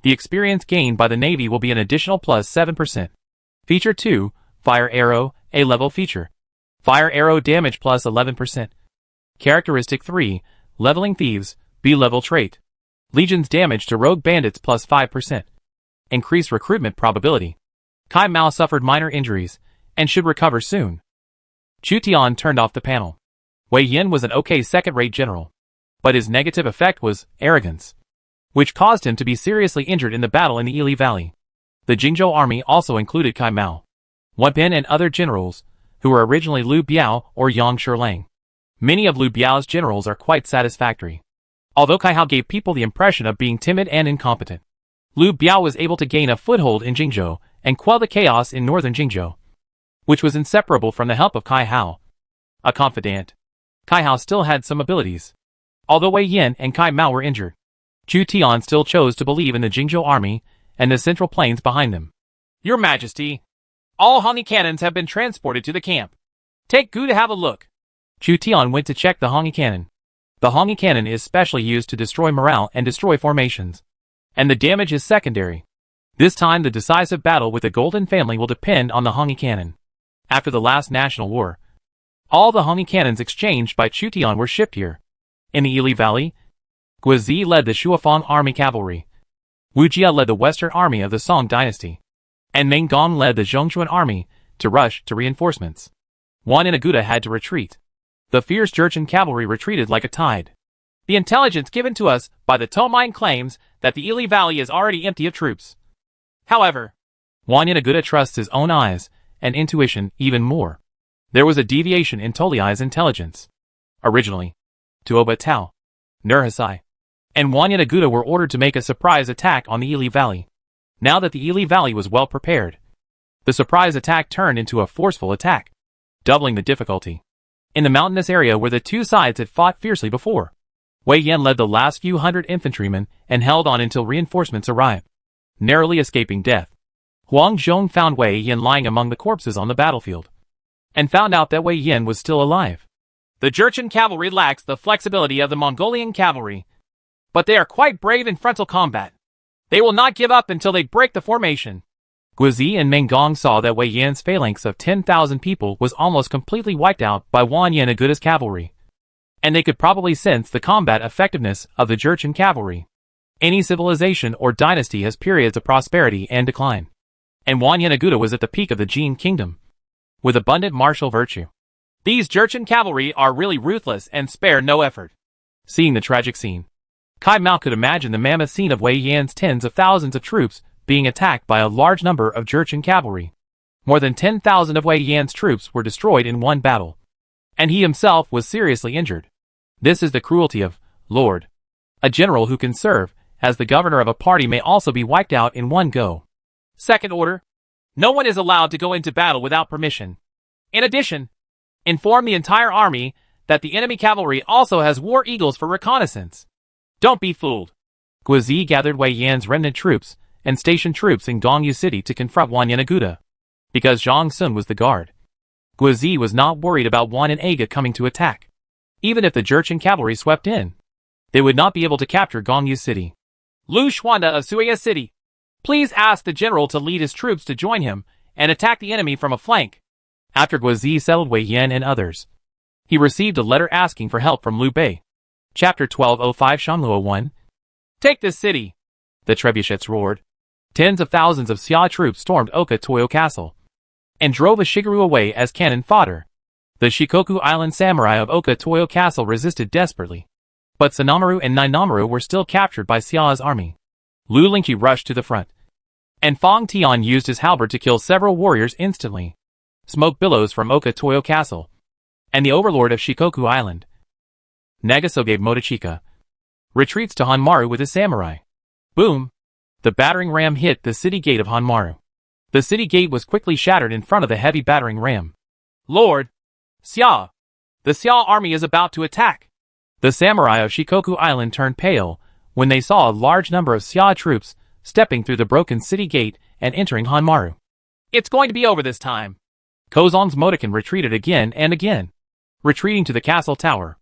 the experience gained by the Navy will be an additional plus 7%. Feature 2, Fire Arrow, A-level feature. Fire Arrow damage plus 11%. Characteristic 3, Leveling Thieves, B-level trait. Legion's damage to rogue bandits plus 5%. Increased recruitment probability. Kai Mao suffered minor injuries, and should recover soon. Chu Tian turned off the panel. Wei Yin was an okay second-rate general, but his negative effect was arrogance, which caused him to be seriously injured in the battle in the Ili Valley. The Jingzhou army also included Kai Mao, Wan Bin and other generals, who were originally Liu Biao or Yang Shilang. Many of Liu Biao's generals are quite satisfactory, although Kai Hao gave people the impression of being timid and incompetent. Liu Biao was able to gain a foothold in Jingzhou and quell the chaos in northern Jingzhou, which was inseparable from the help of Kai Hao. A confidant, Kai Hao still had some abilities. Although Wei Yin and Kai Mao were injured, Chu Tian still chose to believe in the Jingzhou army and the central plains behind them. Your Majesty, all Hongi cannons have been transported to the camp. Take Gu to have a look. Chu Tian went to check the Hongi cannon. The Hongi cannon is specially used to destroy morale and destroy formations, and the damage is secondary. This time the decisive battle with the Golden Family will depend on the Hongi cannon. After the last national war, all the Hongi cannons exchanged by Chu Tian were shipped here. In the Ili Valley, Guizi led the Shuafang army cavalry. Wu Jia led the western army of the Song dynasty, and Meng Gong led the Zhongxuan army to rush to reinforcements. Wan and Aguda had to retreat. The fierce Jurchen cavalry retreated like a tide. The intelligence given to us by the Tomine claims that the Ili Valley is already empty of troops. However, Wan Aguda trusts his own eyes and intuition even more. There was a deviation in Toliai's intelligence. Originally, Tuoba Tao, Nurhasai, and Wan Aguda were ordered to make a surprise attack on the Ili Valley. Now that the Ili Valley was well prepared, the surprise attack turned into a forceful attack, doubling the difficulty. In the mountainous area where the two sides had fought fiercely before, Wei Yan led the last few hundred infantrymen and held on until reinforcements arrived, narrowly escaping death. Huang Zhong found Wei Yan lying among the corpses on the battlefield, and found out that Wei Yan was still alive. The Jurchen cavalry lacks the flexibility of the Mongolian cavalry, but they are quite brave in frontal combat. They will not give up until they break the formation. Guizi and Meng Gong saw that Wei Yan's phalanx of 10,000 people was almost completely wiped out by Wan Yan Aguda's cavalry, and they could probably sense the combat effectiveness of the Jurchen cavalry. Any civilization or dynasty has periods of prosperity and decline, and Wan Yan Aguda was at the peak of the Jin kingdom, with abundant martial virtue. These Jurchen cavalry are really ruthless and spare no effort. Seeing the tragic scene, Kai Mao could imagine the mammoth scene of Wei Yan's tens of thousands of troops being attacked by a large number of Jurchen cavalry. More than 10,000 of Wei Yan's troops were destroyed in one battle, and he himself was seriously injured. This is the cruelty of Lord. A general who can serve as the governor of a party may also be wiped out in one go. Second order: no one is allowed to go into battle without permission. In addition, inform the entire army that the enemy cavalry also has war eagles for reconnaissance. Don't be fooled. Guizi gathered Wei Yan's remnant troops and stationed troops in Gongyu City to confront Wan Yan Aguda. Because Zhang Sun was the guard, Guizi was not worried about Wan and Aga coming to attack. Even if the Jurchen cavalry swept in, they would not be able to capture Gongyu City. Lu Xuanda of Suya City, please ask the general to lead his troops to join him and attack the enemy from a flank. After Guizi settled Wei Yan and others, he received a letter asking for help from Liu Bei. Chapter 1205 Shanluo 1. Take this city! The trebuchets roared. Tens of thousands of Xia troops stormed Oka Toyo Castle and drove a Shigeru away as cannon fodder. The Shikoku Island samurai of Oka Toyo Castle resisted desperately, but Sanamaru and Nainamaru were still captured by Xia's army. Lu Lingqi rushed to the front, and Fang Tian used his halberd to kill several warriors instantly. Smoke billows from Oka Toyo Castle, and the overlord of Shikoku Island, Nagaso gave Motochika retreats to Hanmaru with his samurai. Boom! The battering ram hit the city gate of Hanmaru. The city gate was quickly shattered in front of the heavy battering ram. Lord Xia! The Xia army is about to attack! The samurai of Shikoku Island turned pale when they saw a large number of Xia troops stepping through the broken city gate and entering Hanmaru. It's going to be over this time. Kozan's Motokan retreated again and again, retreating to the castle tower.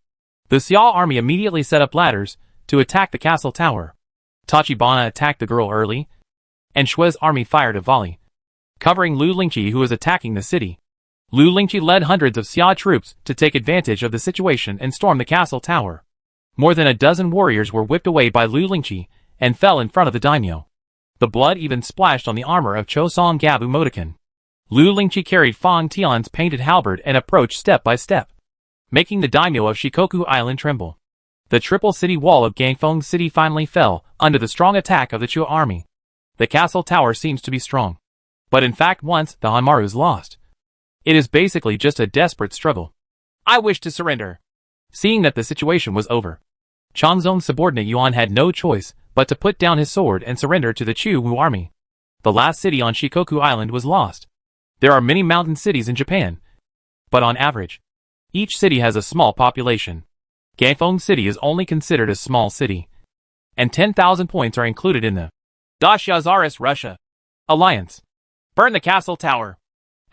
The Xia army immediately set up ladders to attack the castle tower. Tachibana attacked the girl early, and Shui's army fired a volley, covering Lu Lingqi, who was attacking the city. Lu Lingqi led hundreds of Xia troops to take advantage of the situation and storm the castle tower. More than a dozen warriors were whipped away by Lu Lingqi and fell in front of the daimyo. The blood even splashed on the armor of Choson Gabu Motokan. Lu Lingqi carried Fang Tian's painted halberd and approached step by step, making the daimyo of Shikoku Island tremble. The triple city wall of Gangfeng City finally fell under the strong attack of the Chu army. The castle tower seems to be strong, but in fact once the Hanmaru is lost, it is basically just a desperate struggle. I wish to surrender. Seeing that the situation was over, Changzong's subordinate Yuan had no choice but to put down his sword and surrender to the Chu Wu army. The last city on Shikoku Island was lost. There are many mountain cities in Japan, but on average, each city has a small population. Gangfeng City is only considered a small city, and 10,000 points are included in the Dashazaris Russia alliance. Burn the castle tower.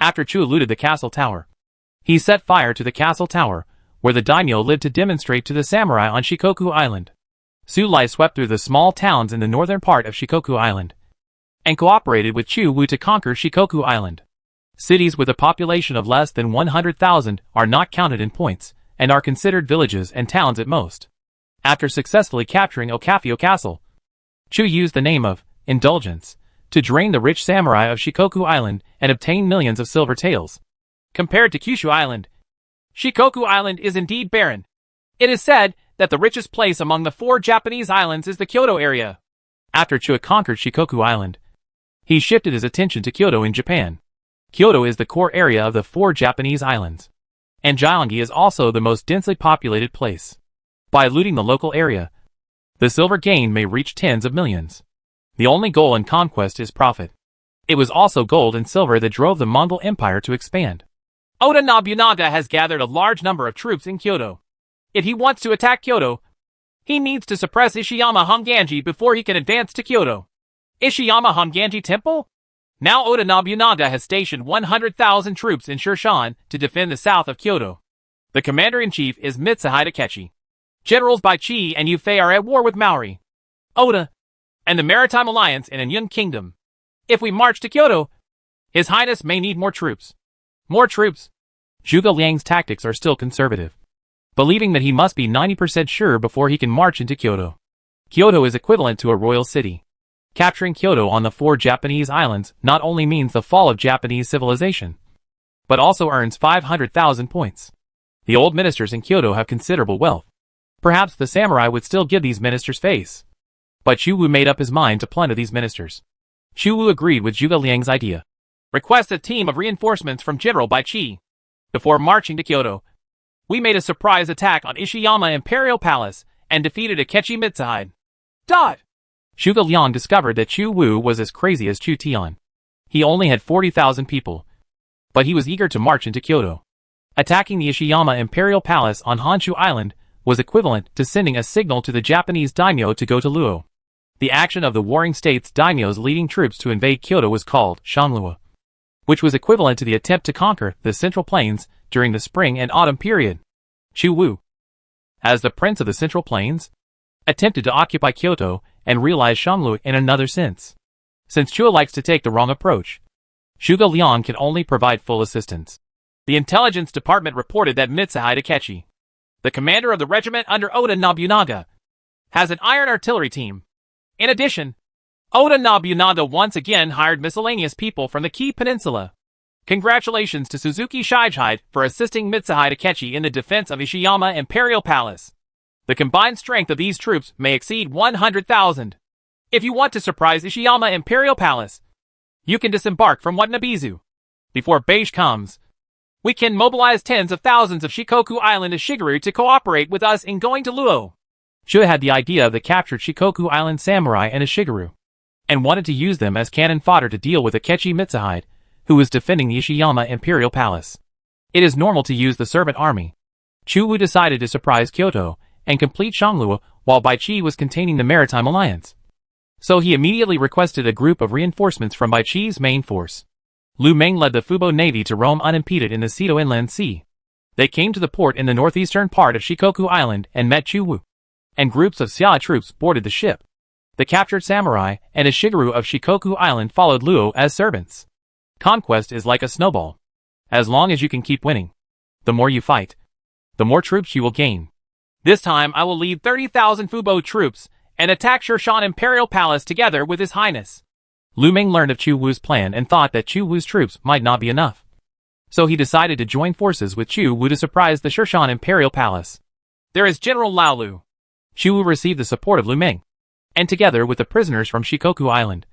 After Chu looted the castle tower, he set fire to the castle tower, where the daimyo lived, to demonstrate to the samurai on Shikoku Island. Sulai swept through the small towns in the northern part of Shikoku Island, and cooperated with Chu Wu to conquer Shikoku Island. Cities with a population of less than 100,000 are not counted in points, and are considered villages and towns at most. After successfully capturing Okafio Castle, Chu used the name of Indulgence to drain the rich samurai of Shikoku Island and obtain millions of silver taels. Compared to Kyushu Island, Shikoku Island is indeed barren. It is said that the richest place among the 4 Japanese islands is the Kyoto area. After Chu conquered Shikoku Island, he shifted his attention to Kyoto in Japan. Kyoto is the core area of the 4 Japanese islands, and Gyeonggi is also the most densely populated place. By looting the local area, the silver gain may reach tens of millions. The only goal in conquest is profit. It was also gold and silver that drove the Mongol Empire to expand. Oda Nobunaga has gathered a large number of troops in Kyoto. If he wants to attack Kyoto, he needs to suppress Ishiyama Honganji before he can advance to Kyoto. Ishiyama Honganji Temple? Now Oda Nobunaga has stationed 100,000 troops in Shirshan to defend the south of Kyoto. The commander-in-chief is Mitsuhide Akechi. Generals Baichi and Yufei are at war with Maori, Oda, and the Maritime Alliance in Anyun Kingdom. If we march to Kyoto, His Highness may need more troops. More troops. Zhuge Liang's tactics are still conservative, believing that he must be 90% sure before he can march into Kyoto. Kyoto is equivalent to a royal city. Capturing Kyoto on the 4 Japanese islands not only means the fall of Japanese civilization, but also earns 500,000 points. The old ministers in Kyoto have considerable wealth. Perhaps the samurai would still give these ministers face. But Chu Wu made up his mind to plunder these ministers. Chu Wu agreed with Zhuge Liang's idea. Request a team of reinforcements from General Baichi. Before marching to Kyoto, we made a surprise attack on Ishiyama Imperial Palace and defeated Akechi Mitsuhide. Zhuge Liang discovered that Chu Wu was as crazy as Chu Tian. He only had 40,000 people, but he was eager to march into Kyoto. Attacking the Ishiyama Imperial Palace on Honshu Island was equivalent to sending a signal to the Japanese daimyo to go to Luo. The action of the warring states' daimyos leading troops to invade Kyoto was called Shanlua, which was equivalent to the attempt to conquer the Central Plains during the spring and autumn period. Chu Wu, as the Prince of the Central Plains, attempted to occupy Kyoto and realize Shanlua in another sense. Since Chu likes to take the wrong approach, Zhuge Liang can only provide full assistance. The intelligence department reported that Mitsuhide Akechi, the commander of the regiment under Oda Nobunaga, has an iron artillery team. In addition, Oda Nobunaga once again hired miscellaneous people from the Kii Peninsula. Congratulations to Suzuki Shijide for assisting Mitsuhide Akechi in the defense of Ishiyama Imperial Palace. The combined strength of these troops may exceed 100,000. If you want to surprise Ishiyama Imperial Palace, you can disembark from Watanabezu. Before beige comes, we can mobilize tens of thousands of Shikoku Island Ishigaru to cooperate with us in going to Luo. Shu had the idea of the captured Shikoku Island samurai and Ishigaru. and wanted to use them as cannon fodder to deal with Akechi Mitsuhide, who was defending the Ishiyama Imperial Palace. It is normal to use the servant army. Chu decided to surprise Kyoto and complete Shangluo while Baichi was containing the Maritime Alliance. So he immediately requested a group of reinforcements from Baichi's main force. Lu Meng led the Fubo Navy to roam unimpeded in the Seto Inland Sea. They came to the port in the northeastern part of Shikoku Island and met Chu, and groups of Xia troops boarded the ship. The captured samurai and a Shigeru of Shikoku Island followed Luo as servants. Conquest is like a snowball. As long as you can keep winning, the more you fight, the more troops you will gain. This time I will lead 30,000 Fubo troops and attack Shirshan Imperial Palace together with His Highness. Lu Meng learned of Chu Wu's plan and thought that Chu Wu's troops might not be enough. So he decided to join forces with Chu Wu to surprise the Shirshan Imperial Palace. There is General Lao Lu. Chu Wu received the support of Lu Meng, and together with the prisoners from Shikoku Island,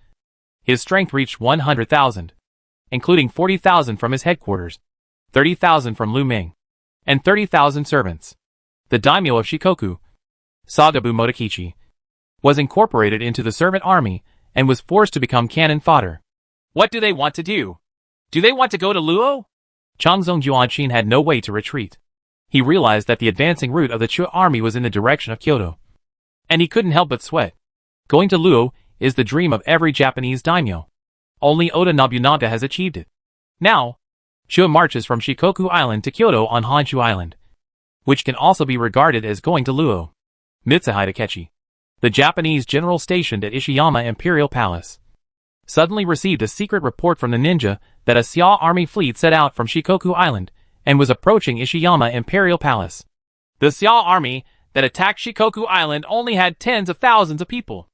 his strength reached 100,000, including 40,000 from his headquarters, 30,000 from Lu Meng, and 30,000 servants. The daimyo of Shikoku, Sagabu Motokichi, was incorporated into the servant army and was forced to become cannon fodder. What do they want to do? Do they want to go to Luo? Changzong Juanqin had no way to retreat. He realized that the advancing route of the Chu army was in the direction of Kyoto, and he couldn't help but sweat. Going to Luo is the dream of every Japanese daimyo. Only Oda Nobunaga has achieved it. Now, Chu marches from Shikoku Island to Kyoto on Honshu Island, which can also be regarded as going to Luo. Mitsuhide Akechi, the Japanese general stationed at Ishiyama Imperial Palace, suddenly received a secret report from the ninja that a Xia army fleet set out from Shikoku Island and was approaching Ishiyama Imperial Palace. The Xia army that attacked Shikoku Island only had tens of thousands of people.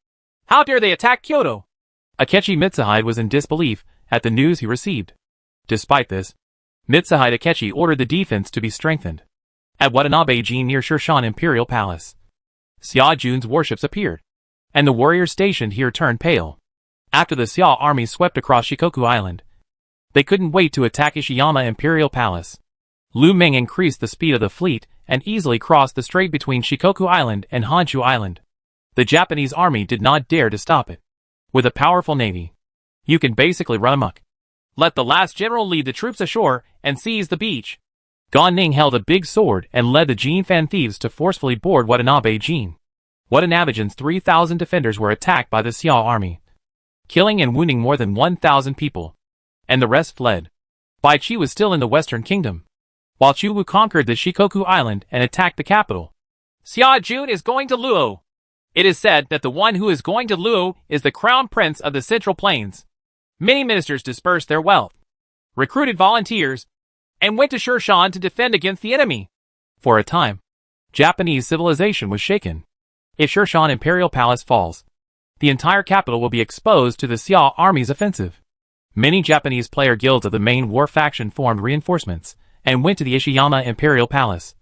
How dare they attack Kyoto? Akechi Mitsuhide was in disbelief at the news he received. Despite this, Mitsuhide Akechi ordered the defense to be strengthened. At Watanabe-ji near Shirshan Imperial Palace, Xia Jun's warships appeared, and the warriors stationed here turned pale. After the Xia army swept across Shikoku Island, they couldn't wait to attack Ishiyama Imperial Palace. Lu Meng increased the speed of the fleet and easily crossed the strait between Shikoku Island and Honshu Island. The Japanese army did not dare to stop it. With a powerful navy, you can basically run amok. Let the last general lead the troops ashore and seize the beach. Gan Ning held a big sword and led the Jin Fan thieves to forcefully board Watanabe-jin. Watanabe-jin's 3,000 defenders were attacked by the Xia army, killing and wounding more than 1,000 people, and the rest fled. Baichi was still in the Western Kingdom, while Chu Wu conquered the Shikoku Island and attacked the capital. Xia Jun is going to Luo. It is said that the one who is going to Luo is the Crown Prince of the Central Plains. Many ministers dispersed their wealth, recruited volunteers, and went to Shirshan to defend against the enemy. For a time, Japanese civilization was shaken. If Shirshan Imperial Palace falls, the entire capital will be exposed to the Xia army's offensive. Many Japanese player guilds of the main war faction formed reinforcements and went to the Ishiyama Imperial Palace,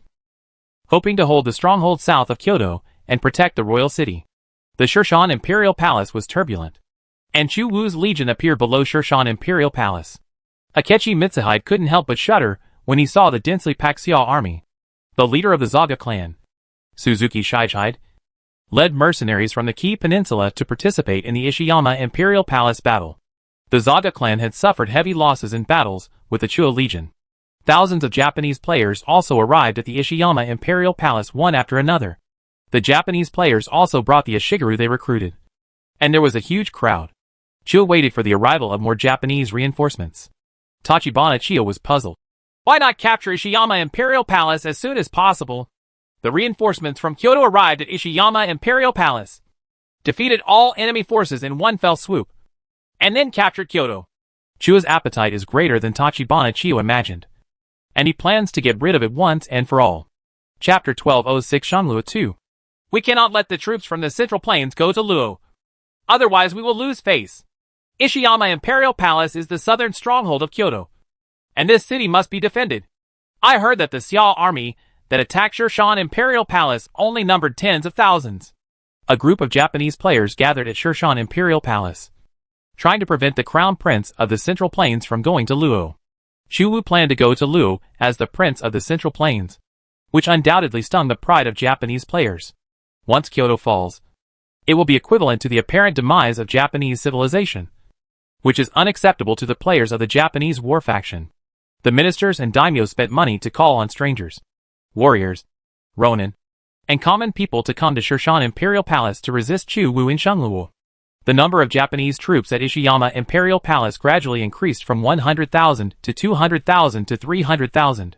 hoping to hold the stronghold south of Kyoto and protect the royal city. The Shirshan Imperial Palace was turbulent, and Chu Wu's legion appeared below Shirshan Imperial Palace. Akechi Mitsuhide couldn't help but shudder when he saw the densely packed Xia army. The leader of the Zaga clan, Suzuki Shichide, led mercenaries from the Ki Peninsula to participate in the Ishiyama Imperial Palace battle. The Zaga clan had suffered heavy losses in battles with the Chuo Legion. Thousands of Japanese players also arrived at the Ishiyama Imperial Palace one after another. The Japanese players also brought the Ashigaru they recruited, and there was a huge crowd. Chuo waited for the arrival of more Japanese reinforcements. Tachibana Chiyo was puzzled. Why not capture Ishiyama Imperial Palace as soon as possible? The reinforcements from Kyoto arrived at Ishiyama Imperial Palace, defeated all enemy forces in one fell swoop, and then captured Kyoto. Chuo's appetite is greater than Tachibana Chiyo imagined, and he plans to get rid of it once and for all. Chapter 1206 Shangluo 2. We cannot let the troops from the Central Plains go to Luo. Otherwise we will lose face. Ishiyama Imperial Palace is the southern stronghold of Kyoto, and this city must be defended. I heard that the Xia army that attacked Shirshan Imperial Palace only numbered tens of thousands. A group of Japanese players gathered at Shirshan Imperial Palace, trying to prevent the Crown Prince of the Central Plains from going to Luo. Chu Wu planned to go to Luo as the Prince of the Central Plains, which undoubtedly stung the pride of Japanese players. Once Kyoto falls, It will be equivalent to the apparent demise of Japanese civilization, which is unacceptable to the players of the Japanese war faction. The ministers and daimyos spent money to call on strangers, warriors, ronin, and common people to come to Shirshan Imperial Palace to resist Chu Wu in Shengluo. The number of Japanese troops at Ishiyama Imperial Palace gradually increased from 100,000 to 200,000 to 300,000.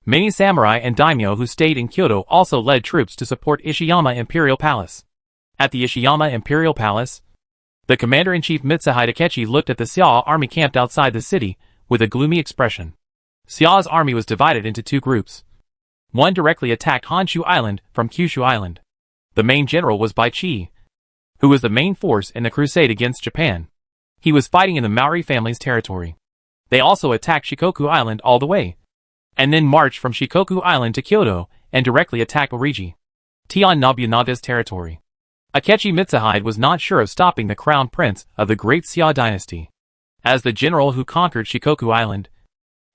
Many samurai and daimyo who stayed in Kyoto also led troops to support Ishiyama Imperial Palace. At the Ishiyama Imperial Palace, the commander-in-chief Mitsuhide Akechi looked at the Xia army camped outside the city with a gloomy expression. Xia's army was divided into two groups. One directly attacked Honshu Island from Kyushu Island. The main general was Bai Qi, who was the main force in the crusade against Japan. He was fighting in the Maori family's territory. They also attacked Shikoku Island all the way, and then marched from Shikoku Island to Kyoto and directly attacked Oriji, Tian Nobunaga's territory. Akechi Mitsuhide was not sure of stopping the crown prince of the great Xia dynasty. As the general who conquered Shikoku Island,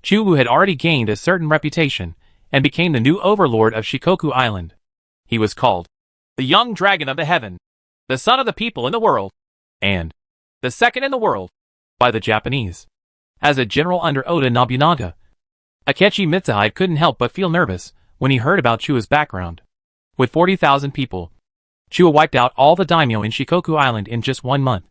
Chu Wu had already gained a certain reputation and became the new overlord of Shikoku Island. He was called the Young Dragon of the Heaven, the son of the people in the world, and the second in the world by the Japanese. As a general under Oda Nobunaga, Akechi Mitsuhide couldn't help but feel nervous when he heard about Chua's background. With 40,000 people, Chua wiped out all the daimyo in Shikoku Island in just 1 month.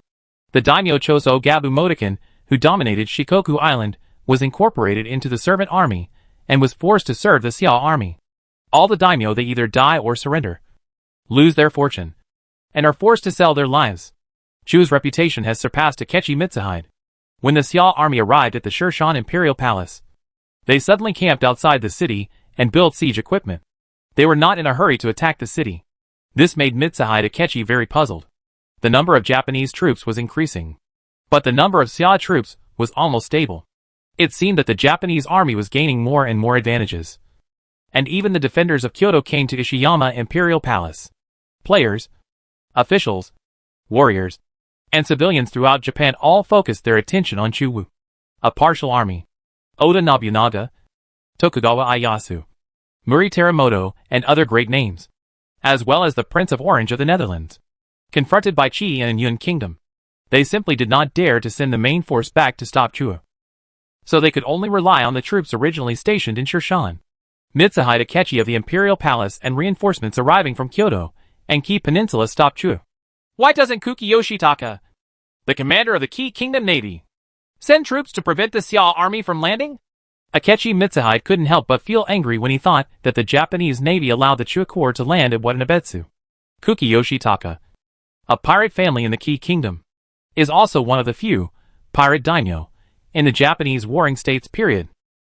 The daimyo Choso Gabu Motoken, who dominated Shikoku Island, was incorporated into the servant army and was forced to serve the Xia army. All the daimyo, they either die or surrender, lose their fortune, and are forced to sell their lives. Chu's reputation has surpassed Akechi Mitsuhide. When the Xia army arrived at the Shirshan Imperial Palace, they suddenly camped outside the city and built siege equipment. They were not in a hurry to attack the city. This made Mitsuhide Akechi very puzzled. The number of Japanese troops was increasing, but the number of Xia troops was almost stable. It seemed that the Japanese army was gaining more and more advantages. And even the defenders of Kyoto came to Ishiyama Imperial Palace. Players, officials, warriors, and civilians throughout Japan all focused their attention on Chu Wu. A partial army, Oda Nobunaga, Tokugawa Ieyasu, Muri Teramoto, and other great names, as well as the Prince of Orange of the Netherlands, confronted by Qi and Yun Kingdom. They simply did not dare to send the main force back to stop Chua, so they could only rely on the troops originally stationed in Shirshan. Mitsuhide Akechi of the Imperial Palace and reinforcements arriving from Kyoto and Ki Peninsula stopped Chua. Why doesn't Kuki Yoshitaka, the commander of the Ki Kingdom Navy, send troops to prevent the Xia army from landing? Akechi Mitsuhide couldn't help but feel angry when he thought that the Japanese Navy allowed the Chua Corps to land at Watanabetsu. Kuki Yoshitaka, a pirate family in the Ki Kingdom, is also one of the few pirate daimyo in the Japanese Warring States period.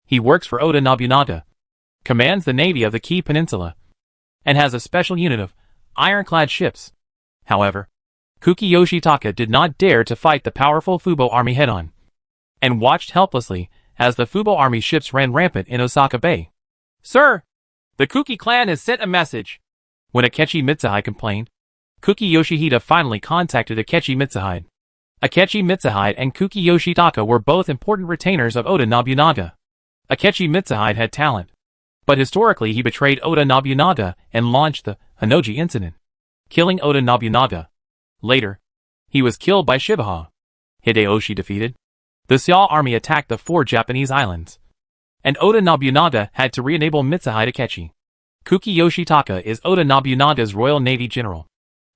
He works for Oda Nobunaga, commands the navy of the Ki Peninsula, and has a special unit of ironclad ships. However, Kuki Yoshitaka did not dare to fight the powerful Fubo army head-on, and watched helplessly as the Fubo army ships ran rampant in Osaka Bay. Sir, the Kuki clan has sent a message. When Akechi Mitsuhide complained, Kuki Yoshihide finally contacted Akechi Mitsuhide. Akechi Mitsuhide and Kuki Yoshitaka were both important retainers of Oda Nobunaga. Akechi Mitsuhide had talent, but historically he betrayed Oda Nobunaga and launched the Hanoji incident, killing Oda Nobunaga. Later, he was killed by Shibuya. Hideyoshi defeated. The Xia army attacked the 4 Japanese islands, and Oda Nobunaga had to re-enable Mitsuhide Akechi. Kuki Yoshitaka is Oda Nobunaga's Royal Navy general.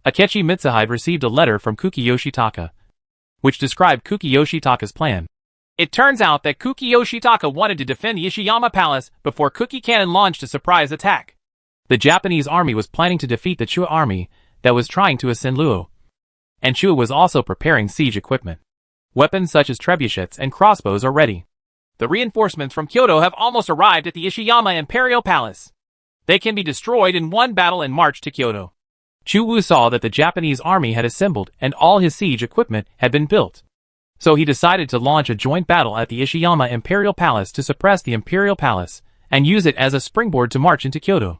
Akechi Mitsuhide received a letter from Kuki Yoshitaka, which described Kuki Yoshitaka's plan. It turns out that Kuki Yoshitaka wanted to defend the Ishiyama Palace before Kuki Cannon launched a surprise attack. The Japanese army was planning to defeat the Chua army that was trying to ascend Luo, and Chua was also preparing siege equipment. Weapons such as trebuchets and crossbows are ready. The reinforcements from Kyoto have almost arrived at the Ishiyama Imperial Palace. They can be destroyed in one battle and march to Kyoto. Chu Wu saw that the Japanese army had assembled and all his siege equipment had been built. So he decided to launch a joint battle at the Ishiyama Imperial Palace to suppress the Imperial Palace and use it as a springboard to march into Kyoto.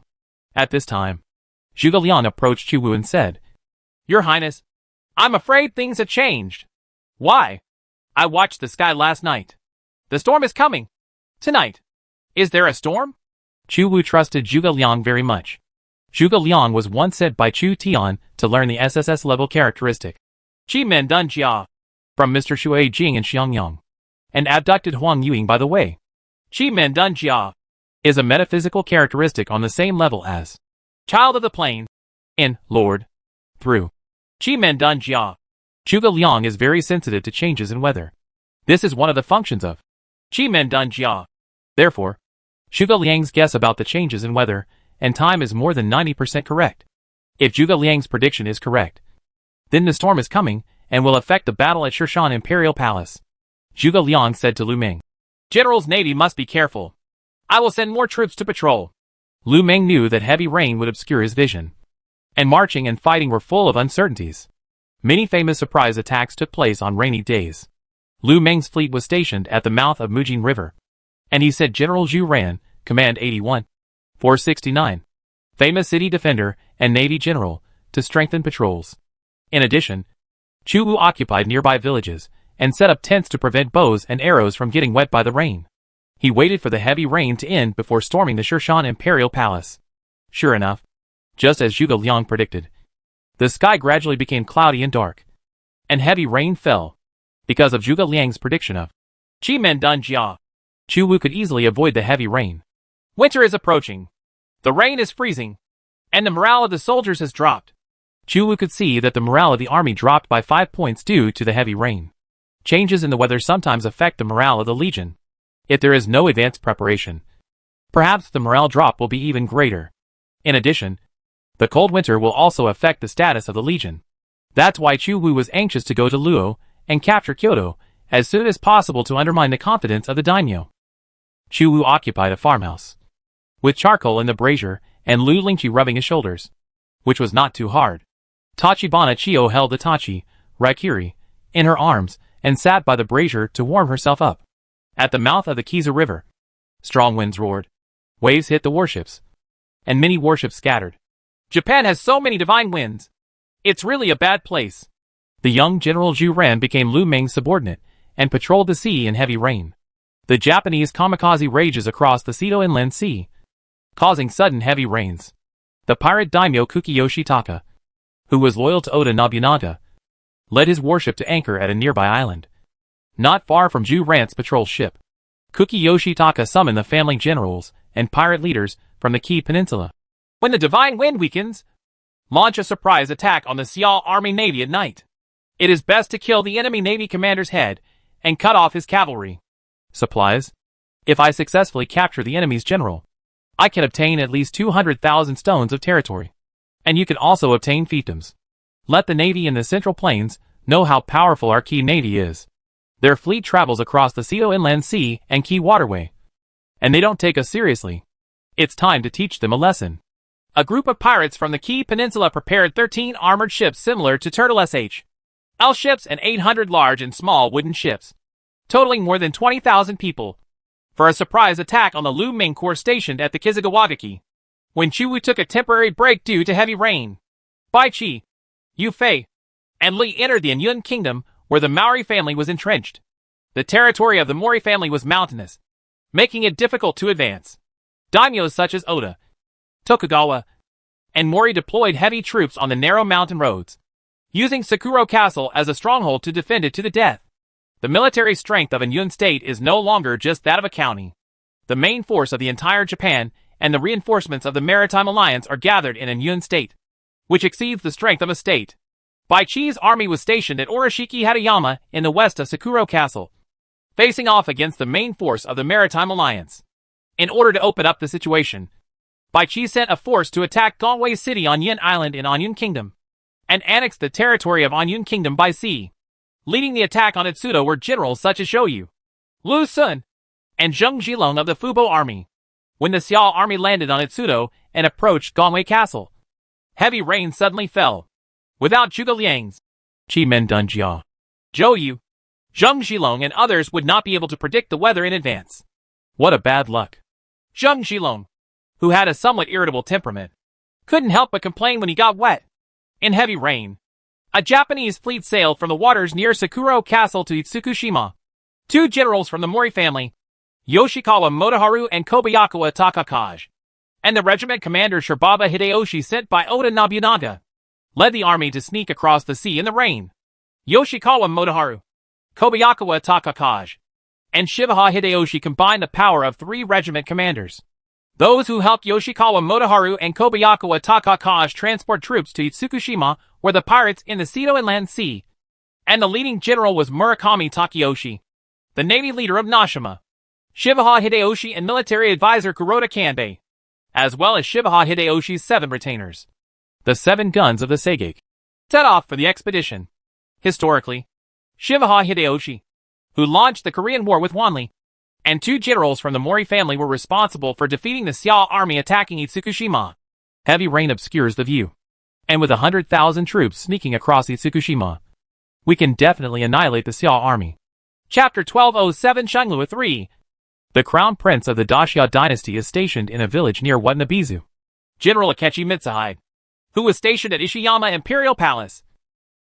At this time, Zhuge Liang approached Chu Wu and said, "Your Highness, I'm afraid things have changed." "Why?" "I watched the sky last night. The storm is coming. Tonight. Is there a storm?" Chu Wu trusted Zhuge Liang very much. Zhuge Liang was once sent by Chu Tian to learn the SSS level characteristic Qi Men Dun Jia from Mr. Shui Jing and Xiangyang, and abducted Huang Yuing by the way. Qi Men Dun Jia is a metaphysical characteristic on the same level as Child of the Plains in Lord through Qi Men Dun Jia. Zhuge Liang is very sensitive to changes in weather. This is one of the functions of Qi Men Dun Jia. Therefore, Zhuge Liang's guess about the changes in weather and time is more than 90% correct. If Zhuge Liang's prediction is correct, then the storm is coming and will affect the battle at Shirshan Imperial Palace. Zhuge Liang said to Lu Meng, General's navy must be careful. I will send more troops to patrol. Lu Meng knew that heavy rain would obscure his vision, and marching and fighting were full of uncertainties. Many famous surprise attacks took place on rainy days. Lu Meng's fleet was stationed at the mouth of Mujin River, and he sent General Zhu Ran, Command 81,469, famous city defender and navy general, to strengthen patrols. In addition, Chu Wu occupied nearby villages and set up tents to prevent bows and arrows from getting wet by the rain. He waited for the heavy rain to end before storming the Shirshan Imperial Palace. Sure enough, just as Zhuge Liang predicted, the sky gradually became cloudy and dark, and heavy rain fell. Because of Zhuge Liang's prediction of Qi Men Dun Jia, Chu Wu could easily avoid the heavy rain. Winter is approaching. The rain is freezing, and the morale of the soldiers has dropped. Chu Wu could see that the morale of the army dropped by 5 points due to the heavy rain. Changes in the weather sometimes affect the morale of the legion. If there is no advanced preparation, perhaps the morale drop will be even greater. In addition, the cold winter will also affect the status of the legion. That's why Chu Wu was anxious to go to Luo and capture Kyoto as soon as possible to undermine the confidence of the daimyo. Chu Wu occupied a farmhouse, with charcoal in the brazier and Lu Lingqi rubbing his shoulders, which was not too hard. Tachibana Chiyo held the Tachi, Raikiri, in her arms and sat by the brazier to warm herself up. At the mouth of the Kiza River, strong winds roared, waves hit the warships, and many warships scattered. Japan has so many divine winds. It's really a bad place. The young General Zhu Ran became Lu Meng's subordinate and patrolled the sea in heavy rain. The Japanese kamikaze rages across the Seto Inland Sea, causing sudden heavy rains. The pirate daimyo Kukiyoshi Taka, who was loyal to Oda Nobunaga, led his warship to anchor at a nearby island, not far from Zhu Ran's patrol ship. Kukiyoshi Taka summoned the family generals and pirate leaders from the Ki Peninsula. When the divine wind weakens, launch a surprise attack on the Sial Army Navy at night. It is best to kill the enemy navy commander's head and cut off his cavalry. Supplies. If I successfully capture the enemy's general, I can obtain at least 200,000 stones of territory. And you can also obtain fiefdoms. Let the navy in the Central Plains know how powerful our Ki navy is. Their fleet travels across the Seto Inland Sea and Ki Waterway, and they don't take us seriously. It's time to teach them a lesson. A group of pirates from the Ki Peninsula prepared 13 armored ships similar to Turtle L ships and 800 large and small wooden ships, totaling more than 20,000 people, for a surprise attack on the Lu Meng Corps stationed at the Kizugawagaki. When Chu Wu took a temporary break due to heavy rain, Bai Qi, Yu Fei, and Li entered the Anyun Kingdom where the Maori family was entrenched. The territory of the Mori family was mountainous, making it difficult to advance. Daimyos such as Oda, Tokugawa, and Mori deployed heavy troops on the narrow mountain roads, using Sakuro Castle as a stronghold to defend it to the death. The military strength of Anyun State is no longer just that of a county. The main force of the entire Japan and the reinforcements of the Maritime Alliance are gathered in Anyun State, which exceeds the strength of a state. Bai Qi's army was stationed at Orishiki Hatayama in the west of Sakuro Castle, facing off against the main force of the Maritime Alliance. In order to open up the situation, Bai Qi sent a force to attack Gongwei City on Yin Island in Anyun Kingdom, and annexed the territory of Anyun Kingdom by sea. Leading the attack on Itsudo were generals such as Shoyu, Lu Sun, and Zheng Zhilong of the Fubo army. When the Xiao army landed on Itsudo and approached Gongwei Castle, heavy rain suddenly fell. Without Zhuge Liang's Qi Men Dun Jia, Zhou Yu, Zheng Zhilong and others would not be able to predict the weather in advance. What a bad luck. Zheng Zhilong, who had a somewhat irritable temperament, couldn't help but complain when he got wet. In heavy rain, a Japanese fleet sailed from the waters near Sakuro Castle to Tsukushima. Two generals from the Mori family, Yoshikawa Motoharu and Kobayakawa Takakage, and the regiment commander Shibaba Hideyoshi, sent by Oda Nobunaga, led the army to sneak across the sea in the rain. Yoshikawa Motoharu, Kobayakawa Takakage, and Shibaba Hideyoshi combined the power of 3 regiment commanders. Those who helped Yoshikawa Motoharu and Kobayakawa Takakage transport troops to Tsukushima were the pirates in the Seto Inland Sea, and the leading general was Murakami Takeyoshi, the navy leader of Nashima, Shibaba Hideyoshi and military advisor Kuroda Kanbei, as well as Shibaba Hideyoshi's 7 retainers, the 7 guns of the Saigake, set off for the expedition. Historically, Shibaba Hideyoshi, who launched the Korean War with Wanli, and 2 generals from the Mori family were responsible for defeating the Xiao army attacking Tsukushima. Heavy rain obscures the view, and with 100,000 troops sneaking across Tsukushima, we can definitely annihilate the Xiao army. Chapter 1207 Shunglua 3. The crown prince of the Dacia dynasty is stationed in a village near Watanabezu. General Akechi Mitsuhide, who was stationed at Ishiyama Imperial Palace,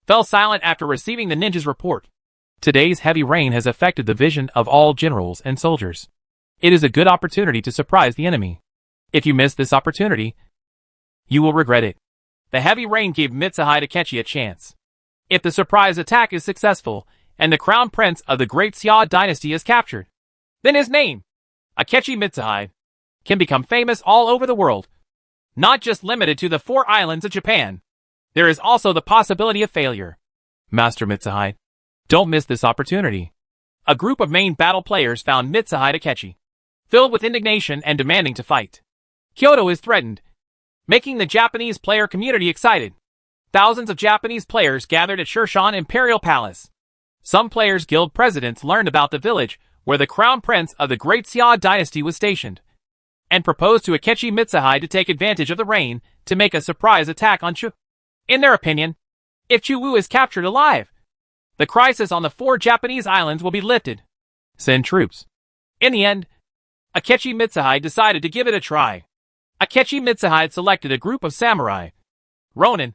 fell silent after receiving the ninja's report. Today's heavy rain has affected the vision of all generals and soldiers. It is a good opportunity to surprise the enemy. If you miss this opportunity, you will regret it. The heavy rain gave Mitsuhide Akechi a chance. If the surprise attack is successful, and the crown prince of the great Xia dynasty is captured, then his name, Akechi Mitsuhide, can become famous all over the world. Not just limited to the 4 islands of Japan. There is also the possibility of failure. Master Mitsuhide, don't miss this opportunity. A group of main battle players found Mitsuhide Akechi, filled with indignation and demanding to fight. Kyoto is threatened, making the Japanese player community excited. Thousands of Japanese players gathered at Shirshan Imperial Palace. Some players' guild presidents learned about the village where the crown prince of the great Xia dynasty was stationed, and proposed to Akechi Mitsuhide to take advantage of the rain to make a surprise attack on Chu. In their opinion, if Chu Wu is captured alive, the crisis on the 4 Japanese islands will be lifted. Send troops. In the end, Akechi Mitsuhide decided to give it a try. Akechi Mitsuhide selected a group of samurai, ronin,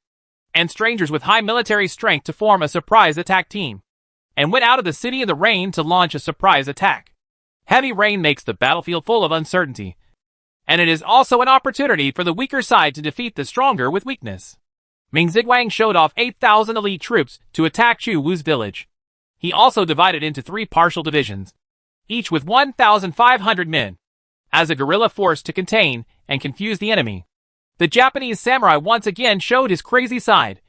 and strangers with high military strength to form a surprise attack team, and went out of the city in the rain to launch a surprise attack. Heavy rain makes the battlefield full of uncertainty, and it is also an opportunity for the weaker side to defeat the stronger with weakness. Ming Ziguang showed off 8,000 elite troops to attack Chu Wu's village. He also divided into 3 partial divisions, each with 1,500 men, as a guerrilla force to contain and confuse the enemy. The Japanese samurai once again showed his crazy side.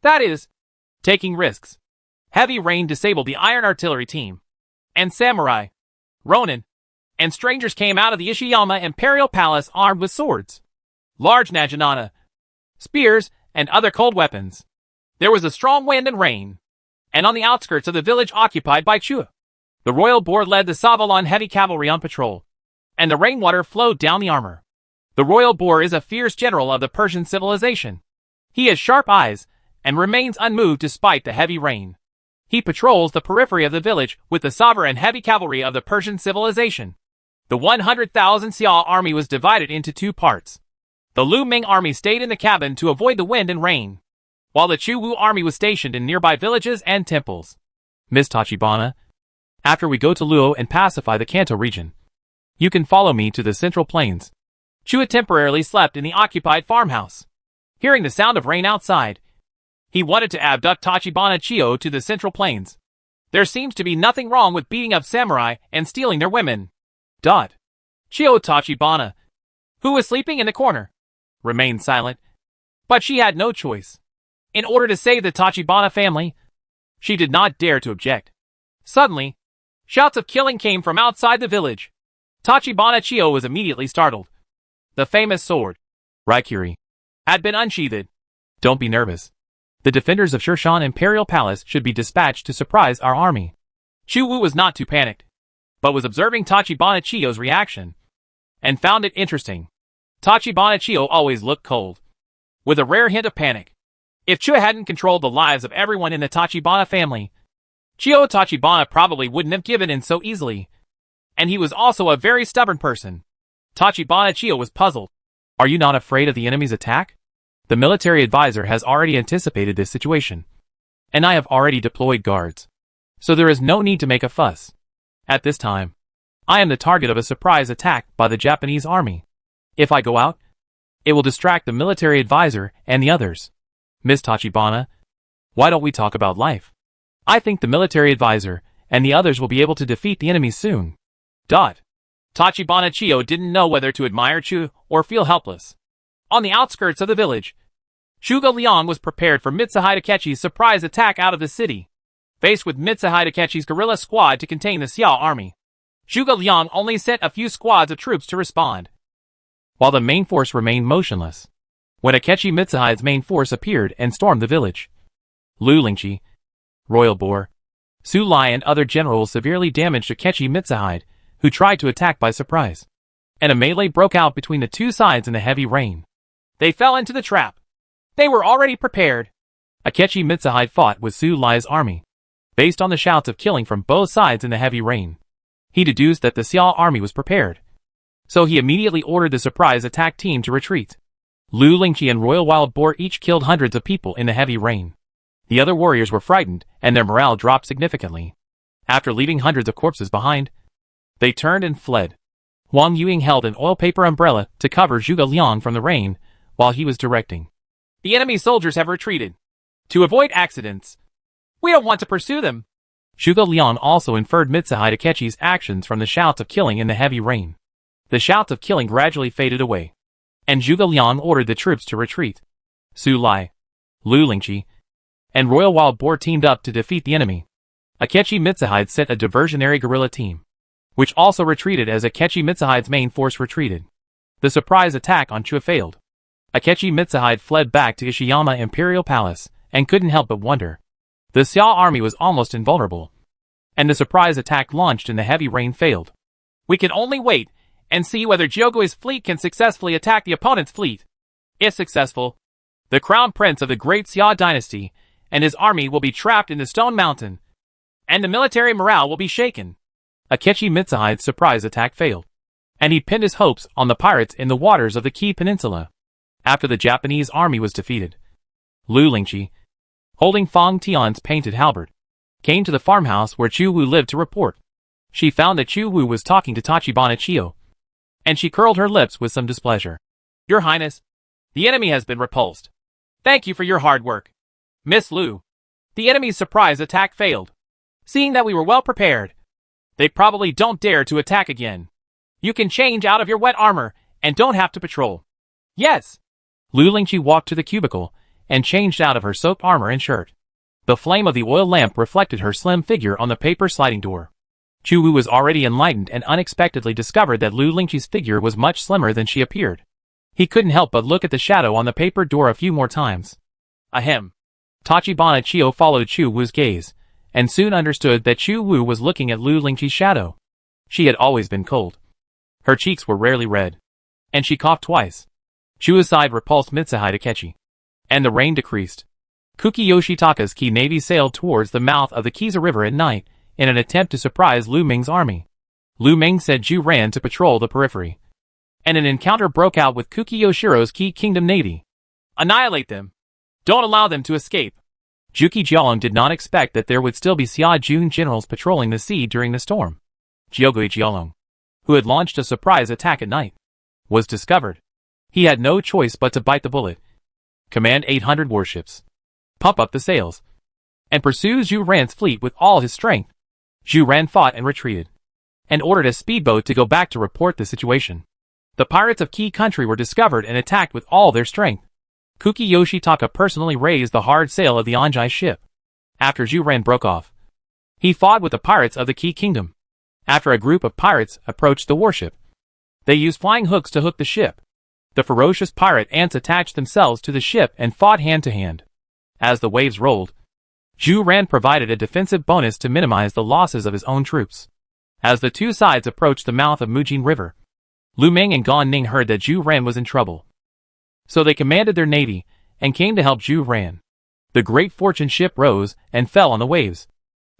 That is, taking risks. Heavy rain disabled the iron artillery team, and samurai, ronin, and strangers came out of the Ishiyama Imperial Palace armed with swords, large naginata, spears, and other cold weapons. There was a strong wind and rain, and on the outskirts of the village occupied by Chua, the royal board led the Savalon heavy cavalry on patrol, and the rainwater flowed down the armor. The royal boar is a fierce general of the Persian civilization. He has sharp eyes and remains unmoved despite the heavy rain. He patrols the periphery of the village with the sovereign heavy cavalry of the Persian civilization. The 100,000 Xia army was divided into 2 parts. The Lu Ming army stayed in the cabin to avoid the wind and rain, while the Chu Wu army was stationed in nearby villages and temples. Miss Tachibana, after we go to Luo and pacify the Kanto region, you can follow me to the central plains. Chua temporarily slept in the occupied farmhouse. Hearing the sound of rain outside, he wanted to abduct Tachibana Chio to the central plains. There seems to be nothing wrong with beating up samurai and stealing their women. Chio Tachibana, who was sleeping in the corner, remained silent, but she had no choice. In order to save the Tachibana family, she did not dare to object. Suddenly, shouts of killing came from outside the village. Tachibana Chio was immediately startled. The famous sword, Raikiri, had been unsheathed. Don't be nervous. The defenders of Shirshan Imperial Palace should be dispatched to surprise our army. Chu Wu was not too panicked, but was observing Tachibana Chio's reaction, and found it interesting. Tachibana Chio always looked cold, with a rare hint of panic. If Chua hadn't controlled the lives of everyone in the Tachibana family, Chio Tachibana probably wouldn't have given in so easily, and he was also a very stubborn person. Tachibana Chio was puzzled. Are you not afraid of the enemy's attack? The military advisor has already anticipated this situation, and I have already deployed guards, so there is no need to make a fuss. At this time, I am the target of a surprise attack by the Japanese army. If I go out, it will distract the military advisor and the others. Miss Tachibana, why don't we talk about life? I think the military advisor and the others will be able to defeat the enemy soon. Tachibana Chiyo didn't know whether to admire Chu or feel helpless. On the outskirts of the village, Zhuge Liang was prepared for Mitsuhide Akechi's surprise attack out of the city. Faced with Mitsuhide Akechi's guerrilla squad to contain the Xiao army, Zhuge Liang only sent a few squads of troops to respond, while the main force remained motionless. When Akechi Mitsuhide's main force appeared and stormed the village, Lu Lingqi, Royal Boar, Su Lai and other generals severely damaged Akechi Mitsuhide, who tried to attack by surprise. And a melee broke out between the two sides in the heavy rain. They fell into the trap. They were already prepared. Akechi Mitsuhide fought with Su Lai's army. Based on the shouts of killing from both sides in the heavy rain, he deduced that the Xiao army was prepared. So he immediately ordered the surprise attack team to retreat. Lu Lingqi and Royal Wild Boar each killed hundreds of people in the heavy rain. The other warriors were frightened, and their morale dropped significantly. After leaving hundreds of corpses behind, they turned and fled. Wang Yuing held an oil paper umbrella to cover Zhuge Liang from the rain while he was directing. The enemy soldiers have retreated. To avoid accidents, we don't want to pursue them. Zhuge Liang also inferred Mitsuhide Akechi's actions from the shouts of killing in the heavy rain. The shouts of killing gradually faded away, and Zhuge Liang ordered the troops to retreat. Su Lai, Lu Lingqi, and Royal Wild Boar teamed up to defeat the enemy. Akechi Mitsuhide sent a diversionary guerrilla team, which also retreated as Akechi Mitsuhide's main force retreated. The surprise attack on Chu failed. Akechi Mitsuhide fled back to Ishiyama Imperial Palace and couldn't help but wonder. The Xiao army was almost invulnerable, and the surprise attack launched in the heavy rain failed. We can only wait and see whether Jiogui's fleet can successfully attack the opponent's fleet. If successful, the crown prince of the great Xia dynasty and his army will be trapped in the Stone Mountain, and the military morale will be shaken. Akechi Mitsuhide's surprise attack failed, and he pinned his hopes on the pirates in the waters of the Qi Peninsula. After the Japanese army was defeated, Lu Lingqi, holding Fang Tian's painted halberd, came to the farmhouse where Chu Wu lived to report. She found that Chu Wu was talking to Tachibana Chiyo, and she curled her lips with some displeasure. Your Highness, the enemy has been repulsed. Thank you for your hard work. Miss Lu, the enemy's surprise attack failed. Seeing that we were well prepared, they probably don't dare to attack again. You can change out of your wet armor and don't have to patrol. Yes. Lu Lingqi walked to the cubicle and changed out of her soaked armor and shirt. The flame of the oil lamp reflected her slim figure on the paper sliding door. Chu Wu was already enlightened and unexpectedly discovered that Lu Lingqi's figure was much slimmer than she appeared. He couldn't help but look at the shadow on the paper door a few more times. Ahem. Tachibana Chiyo followed Chu Wu's gaze, and soon understood that Chu Wu was looking at Lu Lingqi's shadow. She had always been cold. Her cheeks were rarely red, and she coughed twice. Chu's side repulsed Mitsuhide Akechi, and the rain decreased. Kuki Yoshitaka's Qi navy sailed towards the mouth of the Kiza River at night in an attempt to surprise Lu Ming's army. Lu Ming said Zhu ran to patrol the periphery, and an encounter broke out with Kuki Yoshiro's Qi Kingdom navy. Annihilate them. Don't allow them to escape. Juki Jialong did not expect that there would still be Xia Jun generals patrolling the sea during the storm. Jiogui Jialong, who had launched a surprise attack at night, was discovered. He had no choice but to bite the bullet. Command 800 warships. Pump up the sails, and pursue Zhu Ran's fleet with all his strength. Zhu Ran fought and retreated, and ordered a speedboat to go back to report the situation. The pirates of Qi country were discovered and attacked with all their strength. Kuki Yoshitaka personally raised the hard sail of the Anjai ship. After Zhu Ran broke off, he fought with the pirates of the Qi kingdom. After a group of pirates approached the warship, they used flying hooks to hook the ship. The ferocious pirate ants attached themselves to the ship and fought hand to hand. As the waves rolled, Zhu Ran provided a defensive bonus to minimize the losses of his own troops. As the two sides approached the mouth of Mujin River, Lu Ming and Gan Ning heard that Zhu Ran was in trouble. So they commanded their navy and came to help Zhu Ran. The Great Fortune ship rose and fell on the waves,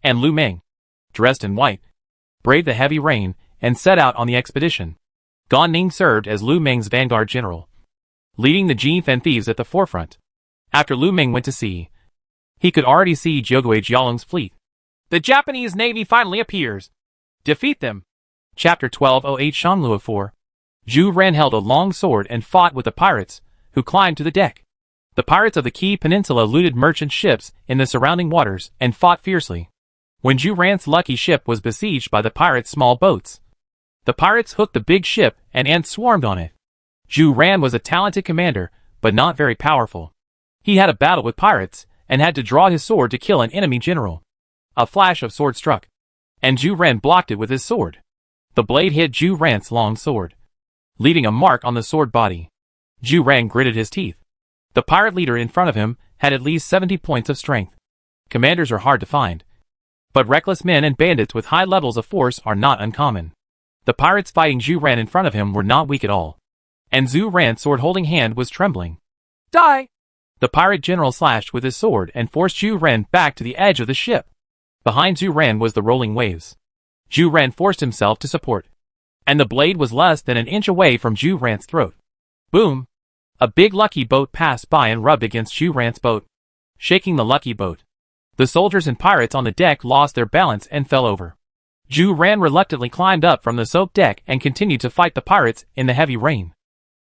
and Lu Ming, dressed in white, braved the heavy rain and set out on the expedition. Gan Ning served as Lu Ming's vanguard general, leading the Jin Fen thieves at the forefront. After Lu Ming went to sea, he could already see Jiogui Jialong's fleet. The Japanese navy finally appears. Defeat them. Chapter 1208 Shangluo 4. Zhu Ran held a long sword and fought with the pirates, who climbed to the deck. The pirates of the Key Peninsula looted merchant ships in the surrounding waters and fought fiercely. When Zhu Ran's lucky ship was besieged by the pirates' small boats, the pirates hooked the big ship and ants swarmed on it. Zhu Ran was a talented commander, but not very powerful. He had a battle with pirates and had to draw his sword to kill an enemy general. A flash of sword struck, and Zhu Ran blocked it with his sword. The blade hit Zhu Ran's long sword, leaving a mark on the sword body. Zhu Ran gritted his teeth. The pirate leader in front of him had at least 70 points of strength. Commanders are hard to find, but reckless men and bandits with high levels of force are not uncommon. The pirates fighting Zhu Ran in front of him were not weak at all, and Zhu Ran's sword-holding hand was trembling. Die! The pirate general slashed with his sword and forced Zhu Ran back to the edge of the ship. Behind Zhu Ran was the rolling waves. Zhu Ran forced himself to support, and the blade was less than an inch away from Zhu Ran's throat. Boom! A big lucky boat passed by and rubbed against Zhu Ran's boat, shaking the lucky boat. The soldiers and pirates on the deck lost their balance and fell over. Zhu Ran reluctantly climbed up from the soaked deck and continued to fight the pirates in the heavy rain.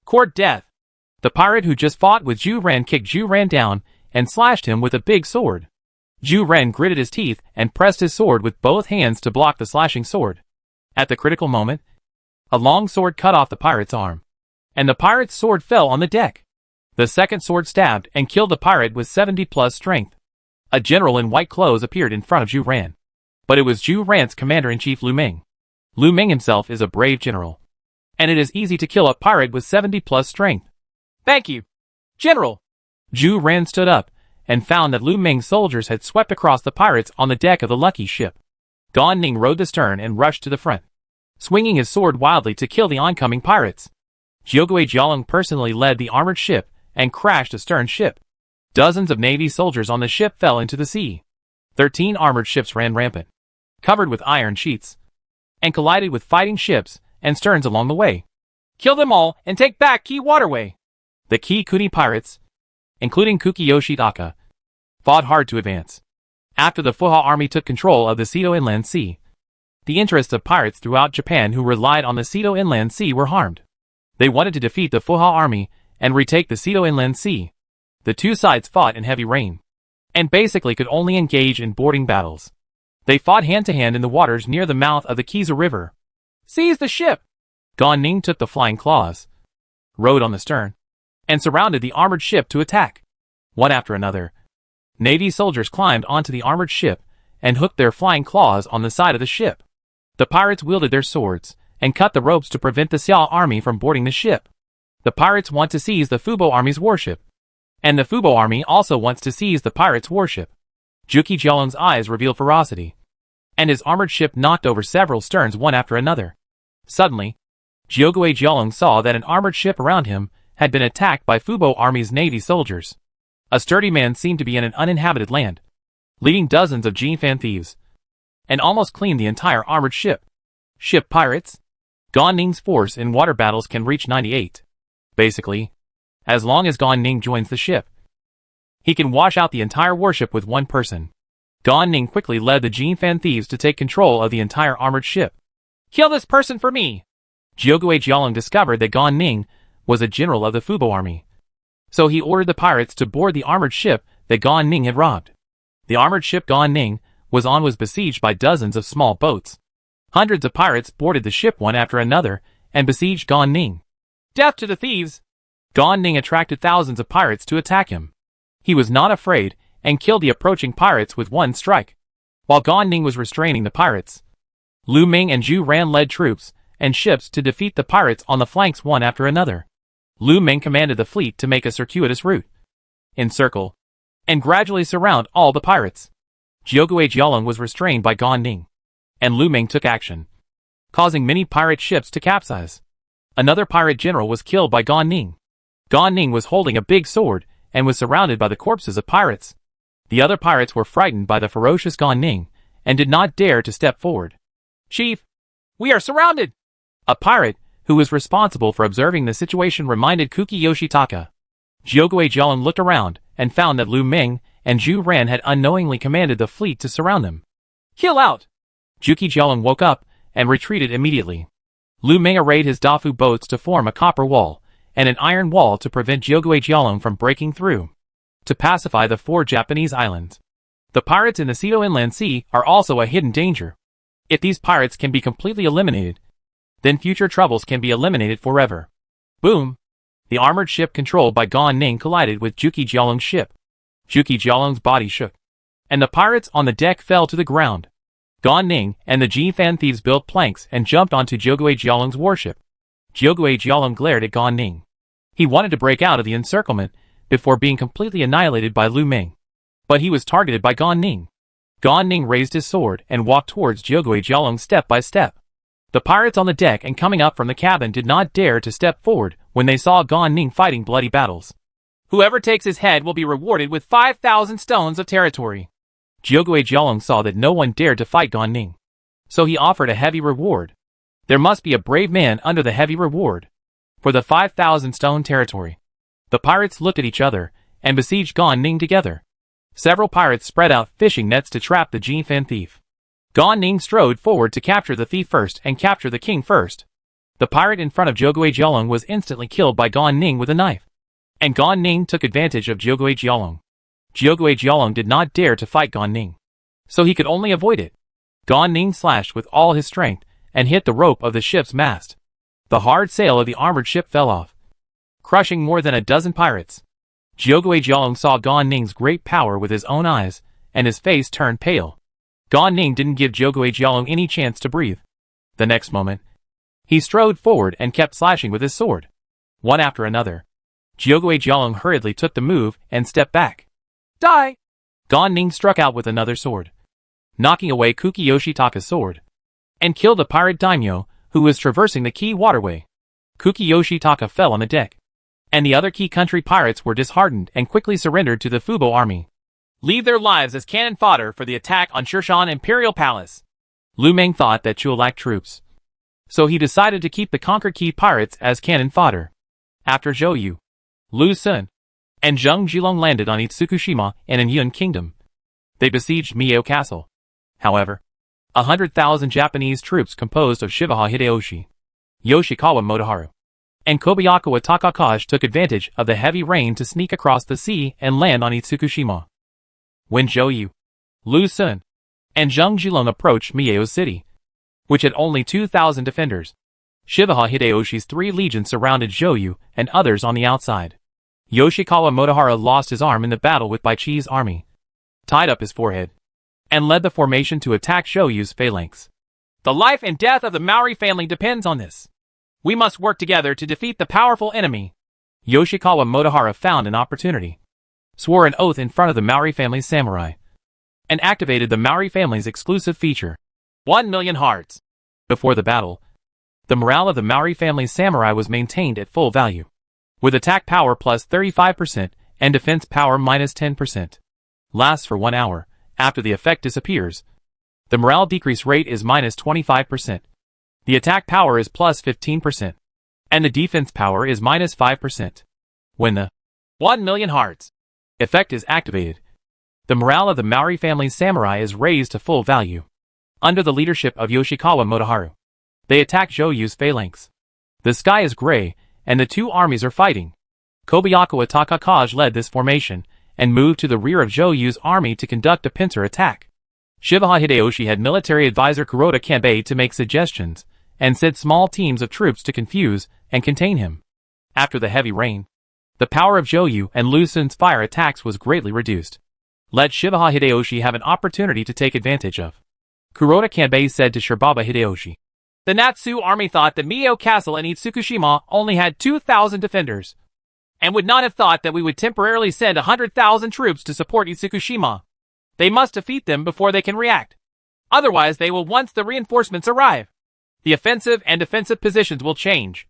Court death! The pirate who just fought with Zhu Ran kicked Zhu Ran down and slashed him with a big sword. Zhu Ran gritted his teeth and pressed his sword with both hands to block the slashing sword. At the critical moment, a long sword cut off the pirate's arm, and the pirate's sword fell on the deck. The second sword stabbed and killed the pirate with 70+ strength. A general in white clothes appeared in front of Zhu Ran, but it was Zhu Ran's commander-in-chief Lu Ming. Lu Ming himself is a brave general, and it is easy to kill a pirate with 70+ strength. Thank you, General. Zhu Ran stood up and found that Lu Ming's soldiers had swept across the pirates on the deck of the lucky ship. Gan Ning rode the stern and rushed to the front, swinging his sword wildly to kill the oncoming pirates. Jiogui Jialong personally led the armored ship and crashed a stern ship. Dozens of Navy soldiers on the ship fell into the sea. 13 armored ships ran rampant, covered with iron sheets, and collided with fighting ships and sterns along the way. Kill them all and take back Key Waterway! The Key Kuni pirates, including Kuki Yoshitaka, fought hard to advance. After the Fuha army took control of the Seto Inland Sea, the interests of pirates throughout Japan who relied on the Seto Inland Sea were harmed. They wanted to defeat the Fuha army and retake the Seto Inland Sea. The two sides fought in heavy rain, and basically could only engage in boarding battles. They fought hand-to-hand in the waters near the mouth of the Kiza River. Seize the ship! Gan Ning took the flying claws, rowed on the stern, and surrounded the armored ship to attack. One after another, Navy soldiers climbed onto the armored ship and hooked their flying claws on the side of the ship. The pirates wielded their swords and cut the ropes to prevent the Xiao army from boarding the ship. The pirates want to seize the Fubo army's warship, and the Fubo army also wants to seize the pirates' warship. Juki Jialong's eyes revealed ferocity, and his armored ship knocked over several sterns one after another. Suddenly, Jiogui Jialong saw that an armored ship around him had been attacked by Fubo army's Navy soldiers. A sturdy man seemed to be in an uninhabited land, leading dozens of Jinfan thieves, and almost cleaned the entire armored ship. Ship pirates? Gan Ning's force in water battles can reach 98. Basically, as long as Gan Ning joins the ship, he can wash out the entire warship with one person. Gan Ning quickly led the Jinfan thieves to take control of the entire armored ship. Kill this person for me! Jiogui Jialong discovered that Gan Ning was a general of the Fubo army, so he ordered the pirates to board the armored ship that Gan Ning had robbed. The armored ship Gan Ning was on was besieged by dozens of small boats. Hundreds of pirates boarded the ship one after another and besieged Gan Ning. Death to the thieves! Gan Ning attracted thousands of pirates to attack him. He was not afraid and killed the approaching pirates with one strike. While Gan Ning was restraining the pirates, Lu Ming and Zhu Ran led troops and ships to defeat the pirates on the flanks one after another. Lu Ming commanded the fleet to make a circuitous route, encircle, and gradually surround all the pirates. Jiogui Jialong was restrained by Gan Ning, and Lu Ming took action, causing many pirate ships to capsize. Another pirate general was killed by Gan Ning. Gan Ning was holding a big sword and was surrounded by the corpses of pirates. The other pirates were frightened by the ferocious Gan Ning and did not dare to step forward. Chief, we are surrounded! A pirate who was responsible for observing the situation reminded Kuki Yoshitaka. Jiogui Jialong looked around and found that Lu Ming and Zhu Ran had unknowingly commanded the fleet to surround them. Kill out! Juki Jialong woke up and retreated immediately. Lu Meng arrayed his Dafu boats to form a copper wall and an iron wall to prevent Jiugui Jialong from breaking through. To pacify the 4 Japanese islands. The pirates in the Seto Inland Sea are also a hidden danger. If these pirates can be completely eliminated, then future troubles can be eliminated forever. Boom! The armored ship controlled by Gan Ning collided with Juki Jialong's ship. Juki Jialong's body shook, and the pirates on the deck fell to the ground. Gan Ning and the Ji Fan thieves built planks and jumped onto Jiugui Jialong's warship. Jiugui Jialong glared at Gan Ning. He wanted to break out of the encirclement before being completely annihilated by Lu Meng. But he was targeted by Gan Ning. Gan Ning raised his sword and walked towards Jiugui Jialong step by step. The pirates on the deck and coming up from the cabin did not dare to step forward when they saw Gan Ning fighting bloody battles. Whoever takes his head will be rewarded with 5,000 stones of territory. Jiugui Jialong saw that no one dared to fight Gan Ning, so he offered a heavy reward. There must be a brave man under the heavy reward. For the 5,000 stone territory. The pirates looked at each other and besieged Gan Ning together. Several pirates spread out fishing nets to trap the Ji Fan thief. Gan Ning strode forward to capture the thief first and capture the king first. The pirate in front of Jiugui Jialong was instantly killed by Gan Ning with a knife. And Gan Ning took advantage of Jiugui Jialong. Jiugui Jialong did not dare to fight Gan Ning, so he could only avoid it. Gan Ning slashed with all his strength and hit the rope of the ship's mast. The hard sail of the armored ship fell off, crushing more than a dozen pirates. Jiugui Jialong saw Gan Ning's great power with his own eyes, and his face turned pale. Gan Ning didn't give Jiugui Jialong any chance to breathe. The next moment, he strode forward and kept slashing with his sword. One after another. Jiugui Jialong hurriedly took the move and stepped back. Die! Gan Ning struck out with another sword, knocking away Kuki Yoshitaka's sword, and killed a pirate daimyo who was traversing the key waterway. Kuki Yoshitaka fell on the deck, and the other key country pirates were disheartened and quickly surrendered to the Fubo army. Leave their lives as cannon fodder for the attack on Shirshan Imperial Palace. Lu Meng thought that Chu lacked troops, so he decided to keep the conquered key pirates as cannon fodder. After Zhou Yu, Lu Sun, and Zheng Jilong landed on Itsukushima and in Yun Kingdom, they besieged Mio Castle. However, 100,000 Japanese troops composed of Shivaha Hideyoshi, Yoshikawa Motoharu, and Kobayakawa Takakaji took advantage of the heavy rain to sneak across the sea and land on Itsukushima. When Zhou Yu, Lu Sun, and Zheng Jilong approached Mieo's city, which had only 2,000 defenders, Shivaha Hideyoshi's 3 legions surrounded Zhou Yu and others on the outside. Yoshikawa Motoharu lost his arm in the battle with Baichi's army, tied up his forehead, and led the formation to attack Zhou Yu's phalanx. The life and death of the Maori family depends on this. We must work together to defeat the powerful enemy. Yoshikawa Motoharu found an opportunity, swore an oath in front of the Maori family's samurai, and activated the Maori family's exclusive feature, 1,000,000 hearts. Before the battle, the morale of the Maori family's samurai was maintained at full value, with attack power plus 35% and defense power minus 10%. Lasts for 1 hour. After the effect disappears, the morale decrease rate is minus 25%. The attack power is plus 15%, and the defense power is minus 5%. When the 1,000,000 hearts effect is activated, the morale of the Maori family's samurai is raised to full value. Under the leadership of Yoshikawa Motoharu, they attack Zhou Yu's phalanx. The sky is gray, and the 2 armies are fighting. Kobayakawa Takakaji led this formation, and moved to the rear of Zhou Yu's army to conduct a pincer attack. Shivaha Hideyoshi had military advisor Kuroda Kanbei to make suggestions, and sent small teams of troops to confuse and contain him. After the heavy rain, the power of Zhou Yu and Lu Sun's fire attacks was greatly reduced. Let Shivaha Hideyoshi have an opportunity to take advantage of. Kuroda Kanbei said to Shirbaba Hideyoshi, the Natsu army thought that Mio Castle and Itsukushima only had 2,000 defenders, and would not have thought that we would temporarily send 100,000 troops to support Itsukushima. They must defeat them before they can react. Otherwise they will once the reinforcements arrive. The offensive and defensive positions will change.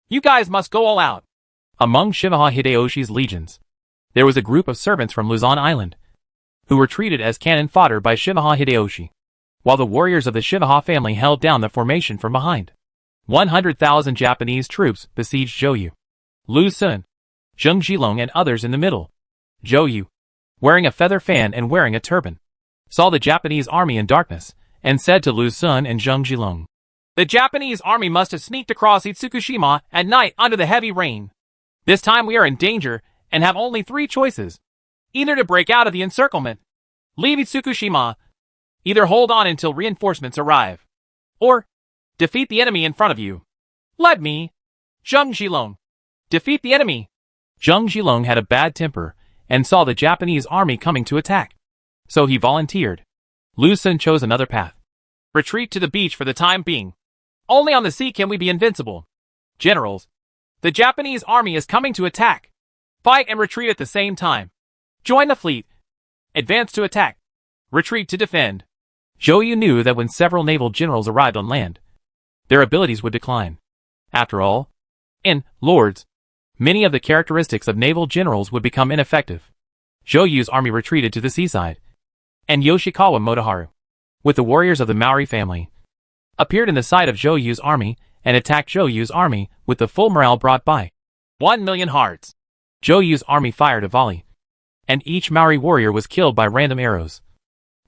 You guys must go all out. Among Shivaha Hideyoshi's legions, there was a group of servants from Luzon Island, who were treated as cannon fodder by Shivaha Hideyoshi, while the warriors of the Shivaha family held down the formation from behind. 100,000 Japanese troops besieged Zhou Yu, Lu Sun, Zheng Jilong and others in the middle. Zhou Yu, wearing a feather fan and wearing a turban, saw the Japanese army in darkness, and said to Lu Sun and Zheng Jilong, The Japanese army must have sneaked across Tsukushima at night under the heavy rain. This time we are in danger and have only 3 choices. Either to break out of the encirclement, leave Tsukushima, either hold on until reinforcements arrive, or defeat the enemy in front of you. Let me, Zheng Zhilong, defeat the enemy. Zheng Zhilong had a bad temper and saw the Japanese army coming to attack, so he volunteered. Lu Xun chose another path. Retreat to the beach for the time being. Only on the sea can we be invincible. Generals, the Japanese army is coming to attack. Fight and retreat at the same time. Join the fleet. Advance to attack. Retreat to defend. Zhou Yu knew that when several naval generals arrived on land, their abilities would decline. After all, in Lords, many of the characteristics of naval generals would become ineffective. Zhou Yu's army retreated to the seaside, and Yoshikawa Motoharu, with the warriors of the Maori family, appeared in the sight of Zhou Yu's army and attacked Zhou Yu's army with the full morale brought by 1,000,000 hearts. Zhou Yu's army fired a volley, and each Maori warrior was killed by random arrows,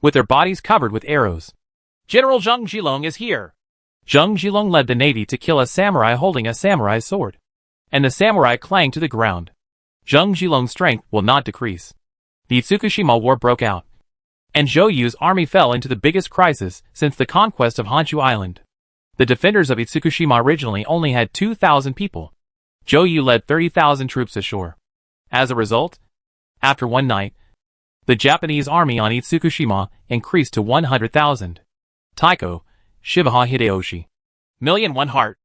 with their bodies covered with arrows. General Zheng Zhilong is here. Zheng Zhilong led the navy to kill a samurai holding a samurai's sword, and the samurai clanged to the ground. Zheng Zhilong's strength will not decrease. The Tsukushima War broke out, and Zhou Yu's army fell into the biggest crisis since the conquest of Honshu Island. The defenders of Tsukushima originally only had 2,000 people. Zhou Yu led 30,000 troops ashore. As a result, after one night, the Japanese army on Tsukushima increased to 100,000. Taiko, Shibaha Hideyoshi, 1,000,001 heart.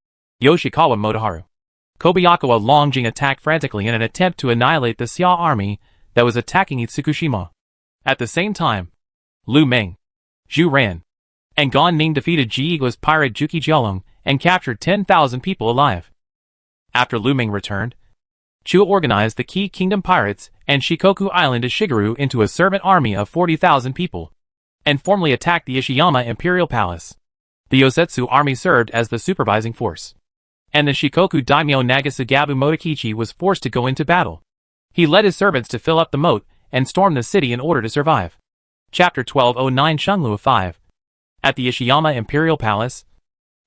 Yoshikawa Motoharu. Kobayakawa Longjing attacked frantically in an attempt to annihilate the Xia army that was attacking Tsukushima. At the same time, Lu Meng, Zhu Ran, and Gan Ning defeated Jiigua's pirate Juki Jialong and captured 10,000 people alive. After Lu Meng returned, Chu organized the Qi Kingdom pirates and Shikoku Island Ishigaru into a servant army of 40,000 people, and formally attacked the Ishiyama Imperial Palace. The Yosetsu army served as the supervising force, and the Shikoku daimyo Nagasagabu Motokichi was forced to go into battle. He led his servants to fill up the moat and storm the city in order to survive. Chapter 1209 Shunglua 5. At the Ishiyama Imperial Palace,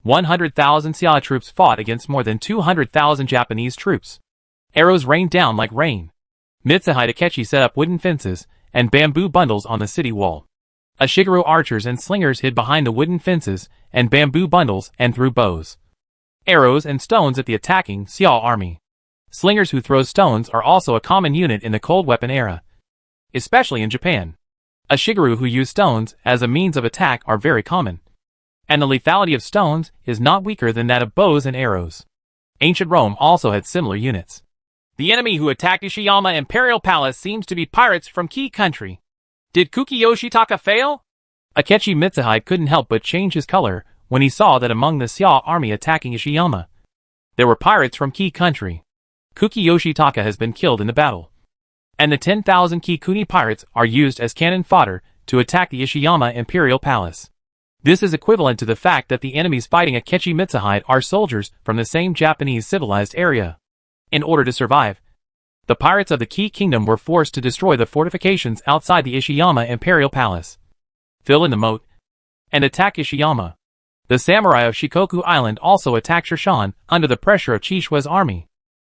100,000 Xia troops fought against more than 200,000 Japanese troops. Arrows rained down like rain. Mitsuhide Akechi set up wooden fences and bamboo bundles on the city wall. Ashigaru archers and slingers hid behind the wooden fences and bamboo bundles and threw bows, arrows and stones at the attacking Xia army. Slingers who throw stones are also a common unit in the cold weapon era, especially in Japan. Ashigaru who use stones as a means of attack are very common, and the lethality of stones is not weaker than that of bows and arrows. Ancient Rome also had similar units. The enemy who attacked Ishiyama Imperial Palace seems to be pirates from Qi country. Did Kuki Yoshitaka fail? Akechi Mitsuhide couldn't help but change his color when he saw that among the Xia army attacking Ishiyama, there were pirates from Qi country. Kuki Yoshitaka has been killed in the battle, and the 10,000 Kikuni pirates are used as cannon fodder to attack the Ishiyama Imperial Palace. This is equivalent to the fact that the enemies fighting Akechi Mitsuhide are soldiers from the same Japanese civilized area. In order to survive, the pirates of the Qi Kingdom were forced to destroy the fortifications outside the Ishiyama Imperial Palace, fill in the moat, and attack Ishiyama. The samurai of Shikoku Island also attacked Shirshan under the pressure of Chishua's army.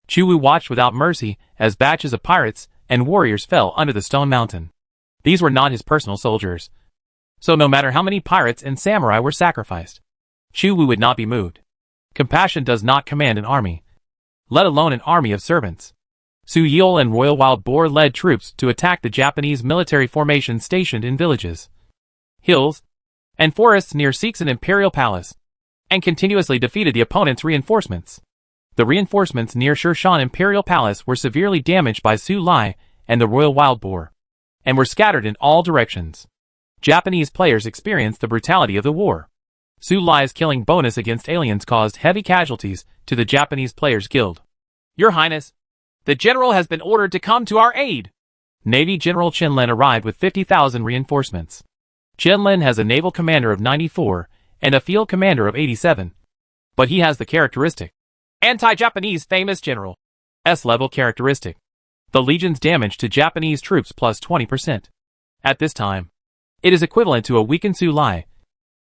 Chuwu watched without mercy as batches of pirates and warriors fell under the stone mountain. These were not his personal soldiers, so no matter how many pirates and samurai were sacrificed, Chuwu would not be moved. Compassion does not command an army, let alone an army of servants. Su Yeol and Royal Wild Boar led troops to attack the Japanese military formations stationed in villages, hills, and forests near Sixan Imperial Palace, and continuously defeated the opponent's reinforcements. The reinforcements near Shirshan Imperial Palace were severely damaged by Su Lai and the Royal Wild Boar, and were scattered in all directions. Japanese players experienced the brutality of the war. Su Lai's killing bonus against aliens caused heavy casualties to the Japanese Players Guild. Your Highness, the general has been ordered to come to our aid. Navy General Chen-Lin arrived with 50,000 reinforcements. Chen-Lin has a naval commander of 94 and a field commander of 87, but he has the characteristic anti-Japanese famous general S-level characteristic. The Legion's damage to Japanese troops plus 20%. At this time, it is equivalent to a weakened Su Lai,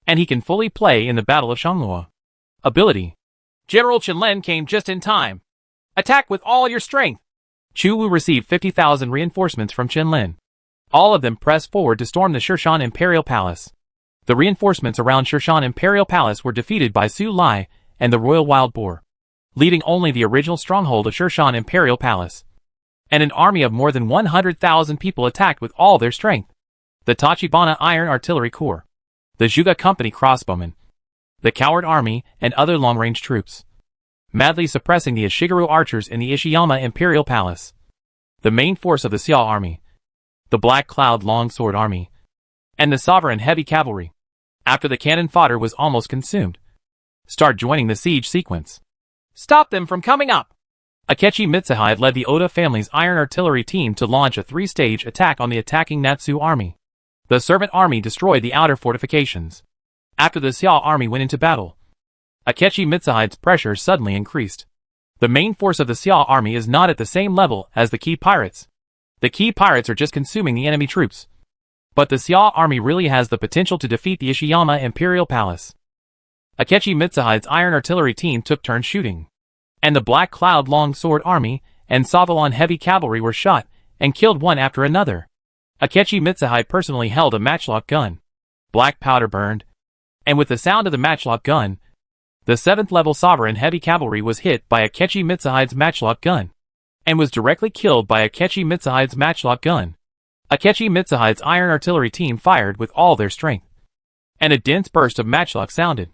and he can fully play in the Battle of Shanglua. Ability. General Qinlen came just in time. Attack with all your strength. Chu Wu received 50,000 reinforcements from Qinlen. All of them pressed forward to storm the Shirshan Imperial Palace. The reinforcements around Shirshan Imperial Palace were defeated by Su Lai and the Royal Wild Boar, leaving only the original stronghold of Shirshan Imperial Palace. And an army of more than 100,000 people attacked with all their strength. The Tachibana Iron Artillery Corps, the Zhuge Company crossbowmen, the Coward Army, and other long-range troops, madly suppressing the Ishigaru archers in the Ishiyama Imperial Palace. The main force of the Xiao Army, the Black Cloud Longsword Army, and the Sovereign Heavy Cavalry, after the cannon fodder was almost consumed, start joining the siege sequence. Stop them from coming up! Akechi Mitsuhide led the Oda family's iron artillery team to launch a three-stage attack on the attacking Natsu army. The Servant Army destroyed the outer fortifications. After the Xiao army went into battle, Akechi Mitsuhide's pressure suddenly increased. The main force of the Xiao army is not at the same level as the Qi pirates. The Qi pirates are just consuming the enemy troops. But the Xiao army really has the potential to defeat the Ishiyama Imperial Palace. Akechi Mitsuhide's iron artillery team took turns shooting. And the Black Cloud Longsword Army and Savalon Heavy Cavalry were shot and killed one after another. Akechi Mitsuhide personally held a matchlock gun. Black powder burned. And with the sound of the matchlock gun, the 7th level Sovereign Heavy Cavalry was hit by Akechi Mitsuhide's matchlock gun, and was directly killed by Akechi Mitsuhide's matchlock gun. Akechi Mitsuhide's iron artillery team fired with all their strength, and a dense burst of matchlock sounded.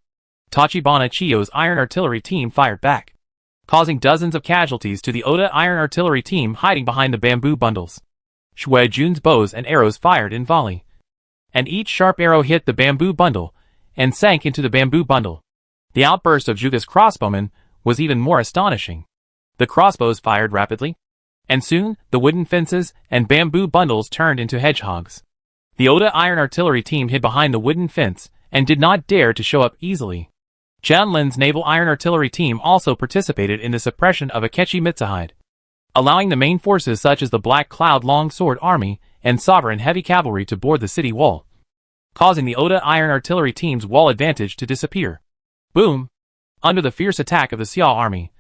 Tachibana Chiyo's iron artillery team fired back, causing dozens of casualties to the Oda iron artillery team hiding behind the bamboo bundles. Shui Jun's bows and arrows fired in volley, and each sharp arrow hit the bamboo bundle and sank into the bamboo bundle. The outburst of Zhuge's crossbowmen was even more astonishing. The crossbows fired rapidly, and soon the wooden fences and bamboo bundles turned into hedgehogs. The Oda iron artillery team hid behind the wooden fence and did not dare to show up easily. Jianlin's naval iron artillery team also participated in the suppression of Akechi Mitsuhide, allowing the main forces such as the Black Cloud Longsword Army and Sovereign Heavy Cavalry to board the city wall, causing the Oda iron artillery team's wall advantage to disappear. Boom! Under the fierce attack of the Xiao army,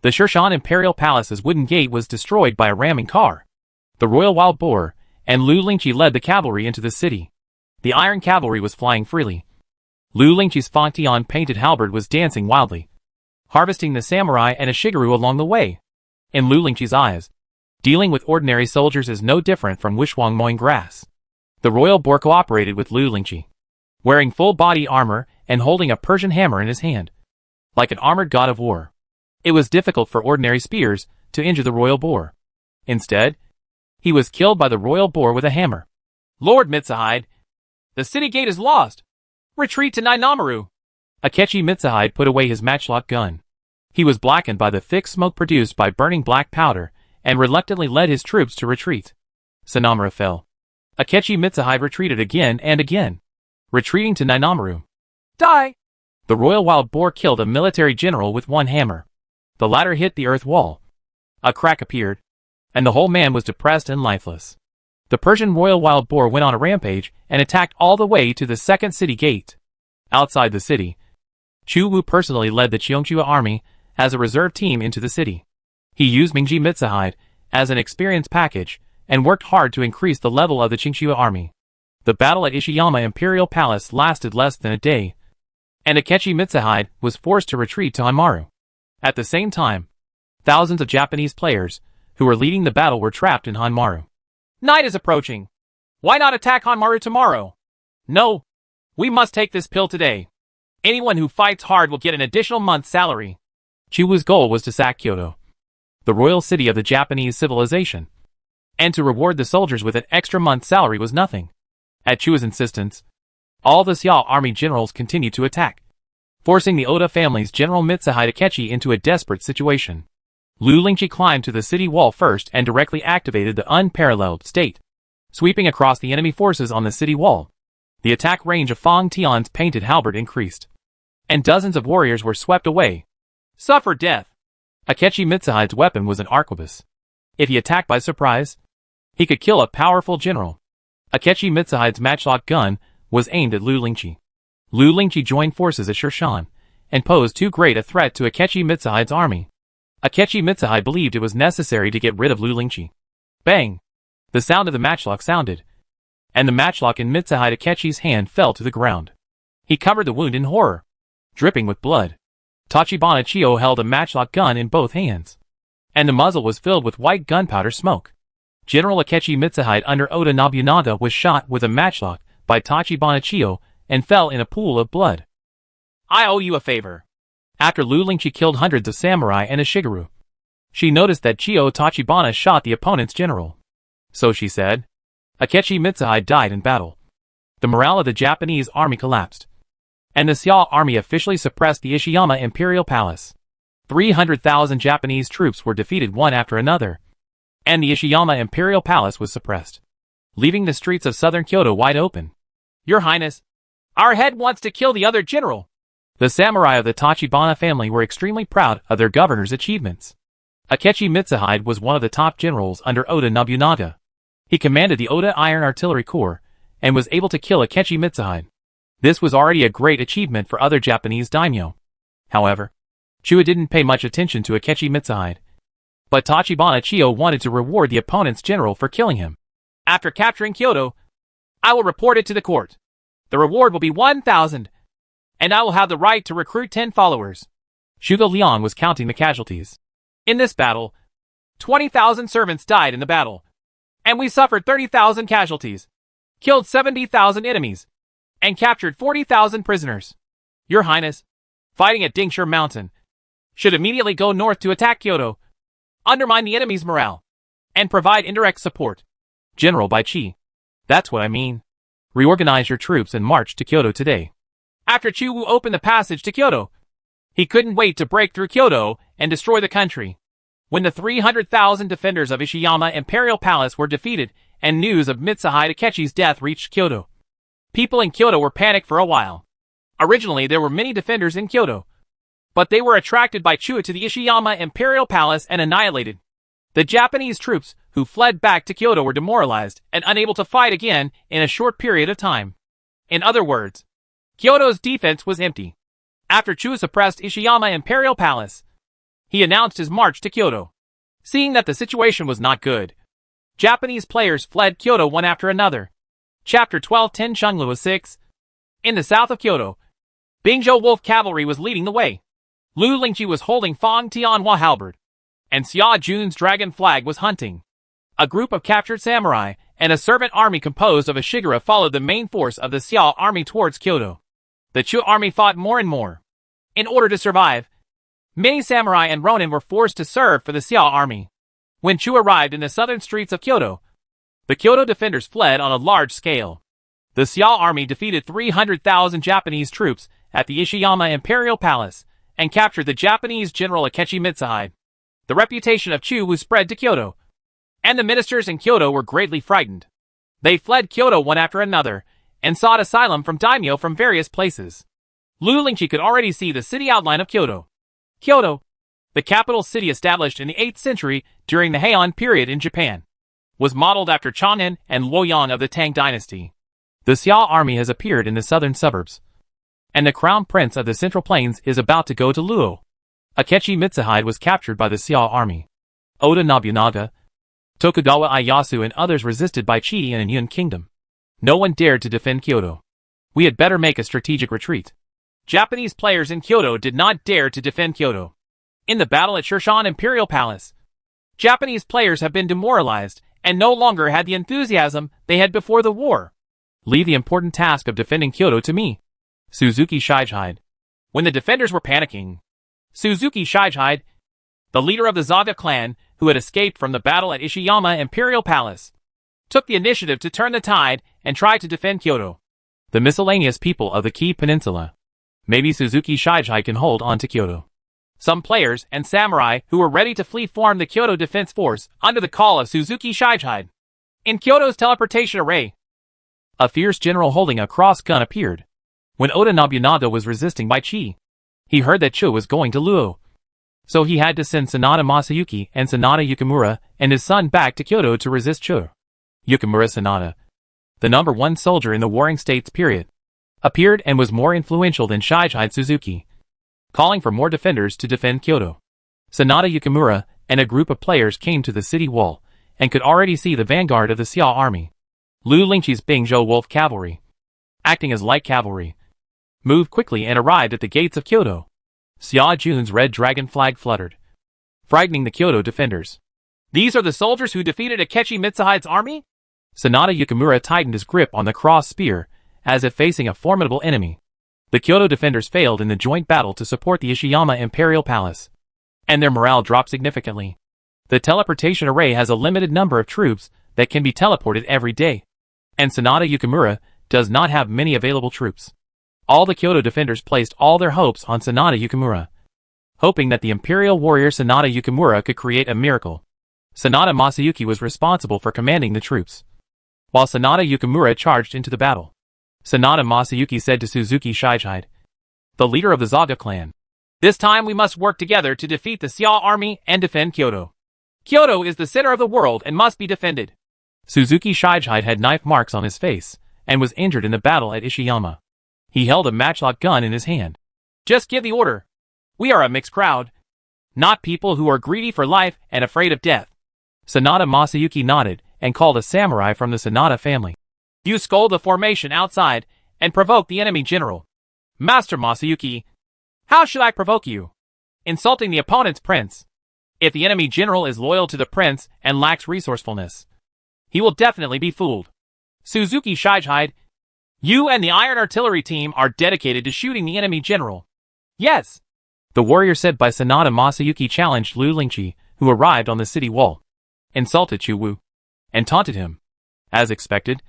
the Shirshan Imperial Palace's wooden gate was destroyed by a ramming car. The Royal Wild Boar and Lu Lingqi led the cavalry into the city. The iron cavalry was flying freely. Lu Lingqi's Fangtian painted halberd was dancing wildly, harvesting the samurai and Ishigaru along the way. In Lu Lingqi's eyes, dealing with ordinary soldiers is no different from wishwang mowing grass. The Royal Boar cooperated with Lu Lingqi, wearing full body armor and holding a Persian hammer in his hand, like an armored god of war. It was difficult for ordinary spears to injure the Royal Boar. Instead, he was killed by the Royal Boar with a hammer. Lord Mitsuhide, the city gate is lost. Retreat to Nainamaru. Akechi Mitsuhide put away his matchlock gun. He was blackened by the thick smoke produced by burning black powder and reluctantly led his troops to retreat. Sanamura fell. Akechi Mitsuhide retreated again and again, retreating to Nainamaru. Die! The Royal Wild Boar killed a military general with one hammer. The latter hit the earth wall. A crack appeared, and the whole man was depressed and lifeless. The Persian Royal Wild Boar went on a rampage and attacked all the way to the second city gate. Outside the city, Chu Wu personally led the Cheongshua army as a reserve team into the city. He used Mingji Mitsuhide as an experience package and worked hard to increase the level of the Cheongshua army. The battle at Ishiyama Imperial Palace lasted less than a day, and Akechi Mitsuhide was forced to retreat to Hanmaru. At the same time, thousands of Japanese players who were leading the battle were trapped in Hanmaru. Night is approaching. Why not attack Hanmaru tomorrow? No. We must take this pill today. Anyone who fights hard will get an additional month's salary. Chu Wu's goal was to sack Kyoto, the royal city of the Japanese civilization, and to reward the soldiers with an extra month's salary was nothing. At Chu Wu's insistence, all the Xiao army generals continued to attack, forcing the Oda family's General Mitsuhide Akechi into a desperate situation. Lu Lingqi climbed to the city wall first and directly activated the unparalleled state, sweeping across the enemy forces on the city wall. The attack range of Fang Tian's painted halberd increased, and dozens of warriors were swept away. Suffer death! Akechi Mitsuhide's weapon was an arquebus. If he attacked by surprise, he could kill a powerful general. Akechi Mitsuhide's matchlock gun was aimed at Lu Lingqi. Lu Lingqi joined forces at Shirshan and posed too great a threat to Akechi Mitsuhide's army. Akechi Mitsuhide believed it was necessary to get rid of Lu Lingqi. Bang! The sound of the matchlock sounded, and the matchlock in Mitsuhide Akechi's hand fell to the ground. He covered the wound in horror, dripping with blood. Tachibana Chiyo held a matchlock gun in both hands, and the muzzle was filled with white gunpowder smoke. General Akechi Mitsuhide under Oda Nobunaga was shot with a matchlock by Tachibana Chiyo and fell in a pool of blood. I owe you a favor. After Lu Lingqi killed hundreds of samurai and a Shigeru, she noticed that Chiyo Tachibana shot the opponent's general. So she said, Akechi Mitsuhide died in battle. The morale of the Japanese army collapsed, and the Xiao army officially suppressed the Ishiyama Imperial Palace. 300,000 Japanese troops were defeated one after another, and the Ishiyama Imperial Palace was suppressed, leaving the streets of southern Kyoto wide open. Your Highness, our head wants to kill the other general. The samurai of the Tachibana family were extremely proud of their governor's achievements. Akechi Mitsuhide was one of the top generals under Oda Nobunaga. He commanded the Oda Iron Artillery Corps and was able to kill Akechi Mitsuhide. This was already a great achievement for other Japanese daimyo. However, Chuo didn't pay much attention to Akechi Mitsuhide, but Tachibana Chiyo wanted to reward the opponent's general for killing him. After capturing Kyoto, I will report it to the court. The reward will be 1,000, and I will have the right to recruit 10 followers. Shugo Liang was counting the casualties. In this battle, 20,000 servants died in the battle, and we suffered 30,000 casualties, killed 70,000 enemies, and captured 40,000 prisoners. Your Highness, fighting at Dingshi Mountain, should immediately go north to attack Kyoto, undermine the enemy's morale, and provide indirect support. General Baichi. That's what I mean. Reorganize your troops and march to Kyoto today. After Chu Wu opened the passage to Kyoto, he couldn't wait to break through Kyoto and destroy the country. When the 300,000 defenders of Ishiyama Imperial Palace were defeated and news of Mitsuhide Akechi's death reached Kyoto, people in Kyoto were panicked for a while. Originally, there were many defenders in Kyoto, but they were attracted by Chuo to the Ishiyama Imperial Palace and annihilated. The Japanese troops who fled back to Kyoto were demoralized and unable to fight again in a short period of time. In other words, Kyoto's defense was empty. After Chuo suppressed Ishiyama Imperial Palace, he announced his march to Kyoto. Seeing that the situation was not good, Japanese players fled Kyoto one after another. Chapter 12:10 Shunglua 6. In the south of Kyoto, Bingzhou Wolf Cavalry was leading the way. Lu Lingqi was holding Fang Tianhua halberd, and Xia Jun's dragon flag was hunting. A group of captured samurai and a servant army composed of a Shigura followed the main force of the Xiao army towards Kyoto. The Chu army fought more and more. In order to survive, many samurai and ronin were forced to serve for the Xiao army. When Chu arrived in the southern streets of Kyoto, the Kyoto defenders fled on a large scale. The Xiao army defeated 300,000 Japanese troops at the Ishiyama Imperial Palace and captured the Japanese general Akechi Mitsuhide. The reputation of Chu was spread to Kyoto, and the ministers in Kyoto were greatly frightened. They fled Kyoto one after another and sought asylum from daimyo from various places. Lu Lingqi could already see the city outline of Kyoto. Kyoto, the capital city established in the 8th century during the Heian period in Japan, was modeled after Chang'an and Luoyang of the Tang dynasty. The Xiao army has appeared in the southern suburbs, and the crown prince of the central plains is about to go to Luo. Akechi Mitsuhide was captured by the Xiao army. Oda Nobunaga, Tokugawa Ieyasu and others resisted by Qi and Yun Kingdom. No one dared to defend Kyoto. We had better make a strategic retreat. Japanese players in Kyoto did not dare to defend Kyoto. In the battle at Shirshan Imperial Palace, Japanese players have been demoralized and no longer had the enthusiasm they had before the war. Leave the important task of defending Kyoto to me. Suzuki Shijihide. When the defenders were panicking, Suzuki Shijihide, the leader of the Zaga clan who had escaped from the battle at Ishiyama Imperial Palace, took the initiative to turn the tide and try to defend Kyoto. The miscellaneous people of the Kii Peninsula. Maybe Suzuki Shijihide can hold on to Kyoto. Some players and samurai who were ready to flee formed the Kyoto Defense Force under the call of Suzuki Shijihide. In Kyoto's teleportation array, a fierce general holding a cross gun appeared. When Oda Nobunaga was resisting by Qi, he heard that Chu was going to Luo. So he had to send Sanada Masayuki and Sanada Yukimura and his son back to Kyoto to resist Chu. Yukimura Sanada, the #1 soldier in the Warring States period, appeared and was more influential than Shijihide Suzuki. calling for more defenders to defend Kyoto. Sanada Yukimura and a group of players came to the city wall and could already see the vanguard of the Xia army. Lu Lingqi's Bingzhou Wolf cavalry, acting as light cavalry, moved quickly and arrived at the gates of Kyoto. Xia Jun's red dragon flag fluttered, frightening the Kyoto defenders. These are the soldiers who defeated Akechi Mitsuhide's army? Sanada Yukimura tightened his grip on the cross spear, as if facing a formidable enemy. The Kyoto defenders failed in the joint battle to support the Ishiyama Imperial Palace, and their morale dropped significantly. The teleportation array has a limited number of troops that can be teleported every day, and Sanada Yukimura does not have many available troops. All the Kyoto defenders placed all their hopes on Sanada Yukimura, hoping that the Imperial warrior Sanada Yukimura could create a miracle. Sanada Masayuki was responsible for commanding the troops, while Sanada Yukimura charged into the battle. Sanada Masayuki said to Suzuki Shichide, the leader of the Zaga clan, "This time we must work together to defeat the Xia army and defend Kyoto. Kyoto is the center of the world and must be defended." Suzuki Shichide had knife marks on his face and was injured in the battle at Ishiyama. He held a matchlock gun in his hand. "Just give the order. We are a mixed crowd, not people who are greedy for life and afraid of death." Sanada Masayuki nodded and called a samurai from the Sanada family. "You scold the formation outside and provoke the enemy general." "Master Masayuki, how should I provoke you? Insulting the opponent's prince. If the enemy general is loyal to the prince and lacks resourcefulness, he will definitely be fooled." Suzuki Shichide, "You and the Iron Artillery team are dedicated to shooting the enemy general." "Yes," the warrior said by Sanada Masayuki challenged Lu Lingqi, who arrived on the city wall, insulted Chu Wu, and taunted him. As expected,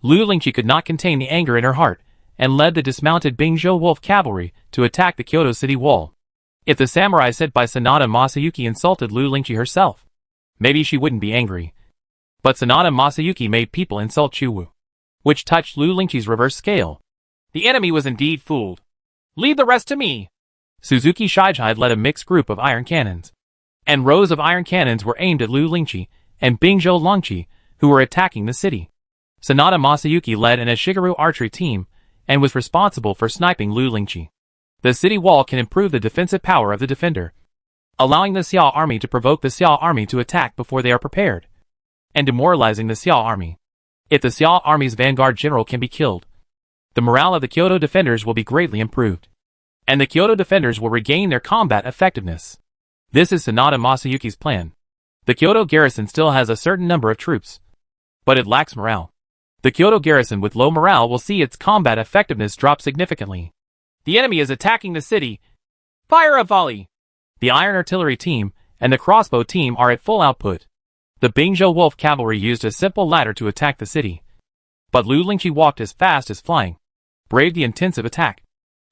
Lu Lingqi could not contain the anger in her heart, and led the dismounted Bingzhou Wolf cavalry to attack the Kyoto city wall. If the samurai said by Sanada Masayuki insulted Lu Lingqi herself, maybe she wouldn't be angry. But Sanada Masayuki made people insult Chu Wu, which touched Lu Lingqi's reverse scale. The enemy was indeed fooled. "Leave the rest to me." Suzuki Shichide led a mixed group of iron cannons, and rows of iron cannons were aimed at Lu Lingqi and Bingzhou Longqi, who were attacking the city. Sanada Masayuki led an Ashigaru archery team and was responsible for sniping Lu Lingqi. The city wall can improve the defensive power of the defender, allowing the Xia army to provoke the Xia army to attack before they are prepared, and demoralizing the Xia army. If the Xia army's vanguard general can be killed, the morale of the Kyoto defenders will be greatly improved, and the Kyoto defenders will regain their combat effectiveness. This is Sanada Masayuki's plan. The Kyoto garrison still has a certain number of troops, but it lacks morale. The Kyoto garrison with low morale will see its combat effectiveness drop significantly. The enemy is attacking the city. Fire a volley! The Iron Artillery team and the Crossbow team are at full output. The Bingzhou Wolf cavalry used a simple ladder to attack the city, but Lu Lingqi walked as fast as flying, braved the intensive attack,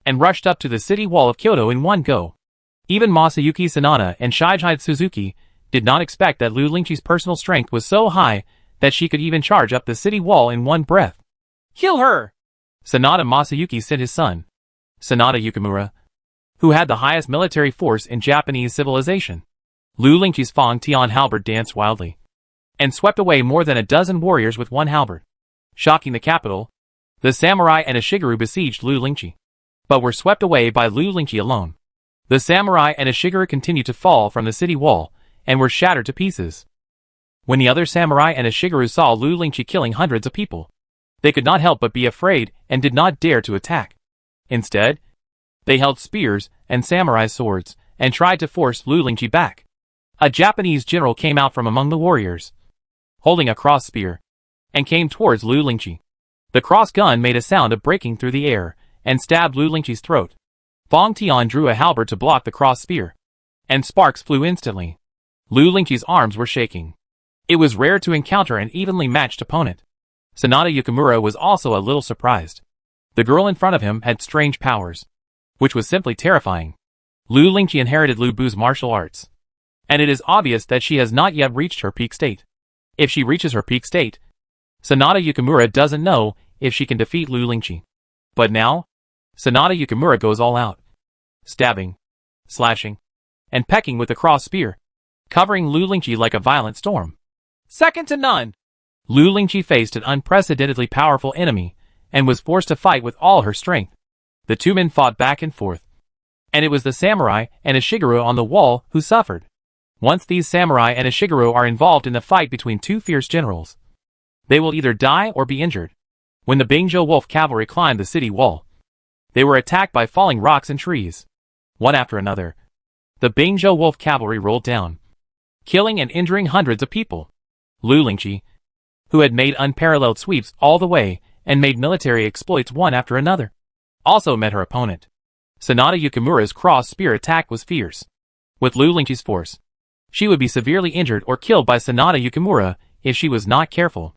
and rushed up to the city wall of Kyoto in one go. Even Masayuki Sanada and Shichide Suzuki did not expect that Lu Lingqi's personal strength was so high that she could even charge up the city wall in one breath. "Kill her!" Sanada Masayuki sent his son, Sanada Yukimura, who had the highest military force in Japanese civilization. Lu Lingqi's Fong Tian halberd danced wildly, and swept away more than a dozen warriors with one halberd. Shocking the capital, the samurai and Ashigaru besieged Lu Lingqi, but were swept away by Lu Lingqi alone. The samurai and Ashigaru continued to fall from the city wall, and were shattered to pieces. When the other samurai and Ashigaru saw Lu Lingqi killing hundreds of people, they could not help but be afraid and did not dare to attack. Instead, they held spears and samurai swords and tried to force Lu Lingqi back. A Japanese general came out from among the warriors, holding a cross spear, and came towards Lu Lingqi. The cross gun made a sound of breaking through the air and stabbed Lu Lingqi's throat. Fong Tian drew a halberd to block the cross spear, and sparks flew instantly. Lu Lingqi's arms were shaking. It was rare to encounter an evenly matched opponent. Sanada Yukimura was also a little surprised. The girl in front of him had strange powers, which was simply terrifying. Lu Lingqi inherited Lu Bu's martial arts, and it is obvious that she has not yet reached her peak state. If she reaches her peak state, Sanada Yukimura doesn't know if she can defeat Lu Lingqi. But now, Sanada Yukimura goes all out, stabbing, slashing, and pecking with the cross spear, covering Lu Lingqi like a violent storm. Second to none! Lu Lingqi faced an unprecedentedly powerful enemy, and was forced to fight with all her strength. The two men fought back and forth, And it was the samurai and Ishiguro on the wall who suffered. Once these samurai and Ishiguro are involved in the fight between two fierce generals, they will either die or be injured. When the Bingzhou Wolf cavalry climbed the city wall, they were attacked by falling rocks and trees. One after another, the Bingzhou Wolf cavalry rolled down, killing and injuring hundreds of people. Lu Lingqi, who had made unparalleled sweeps all the way and made military exploits one after another, also met her opponent. Sanada Yukimura's cross-spear attack was fierce. With Lu Lingqi's force, she would be severely injured or killed by Sanada Yukimura if she was not careful.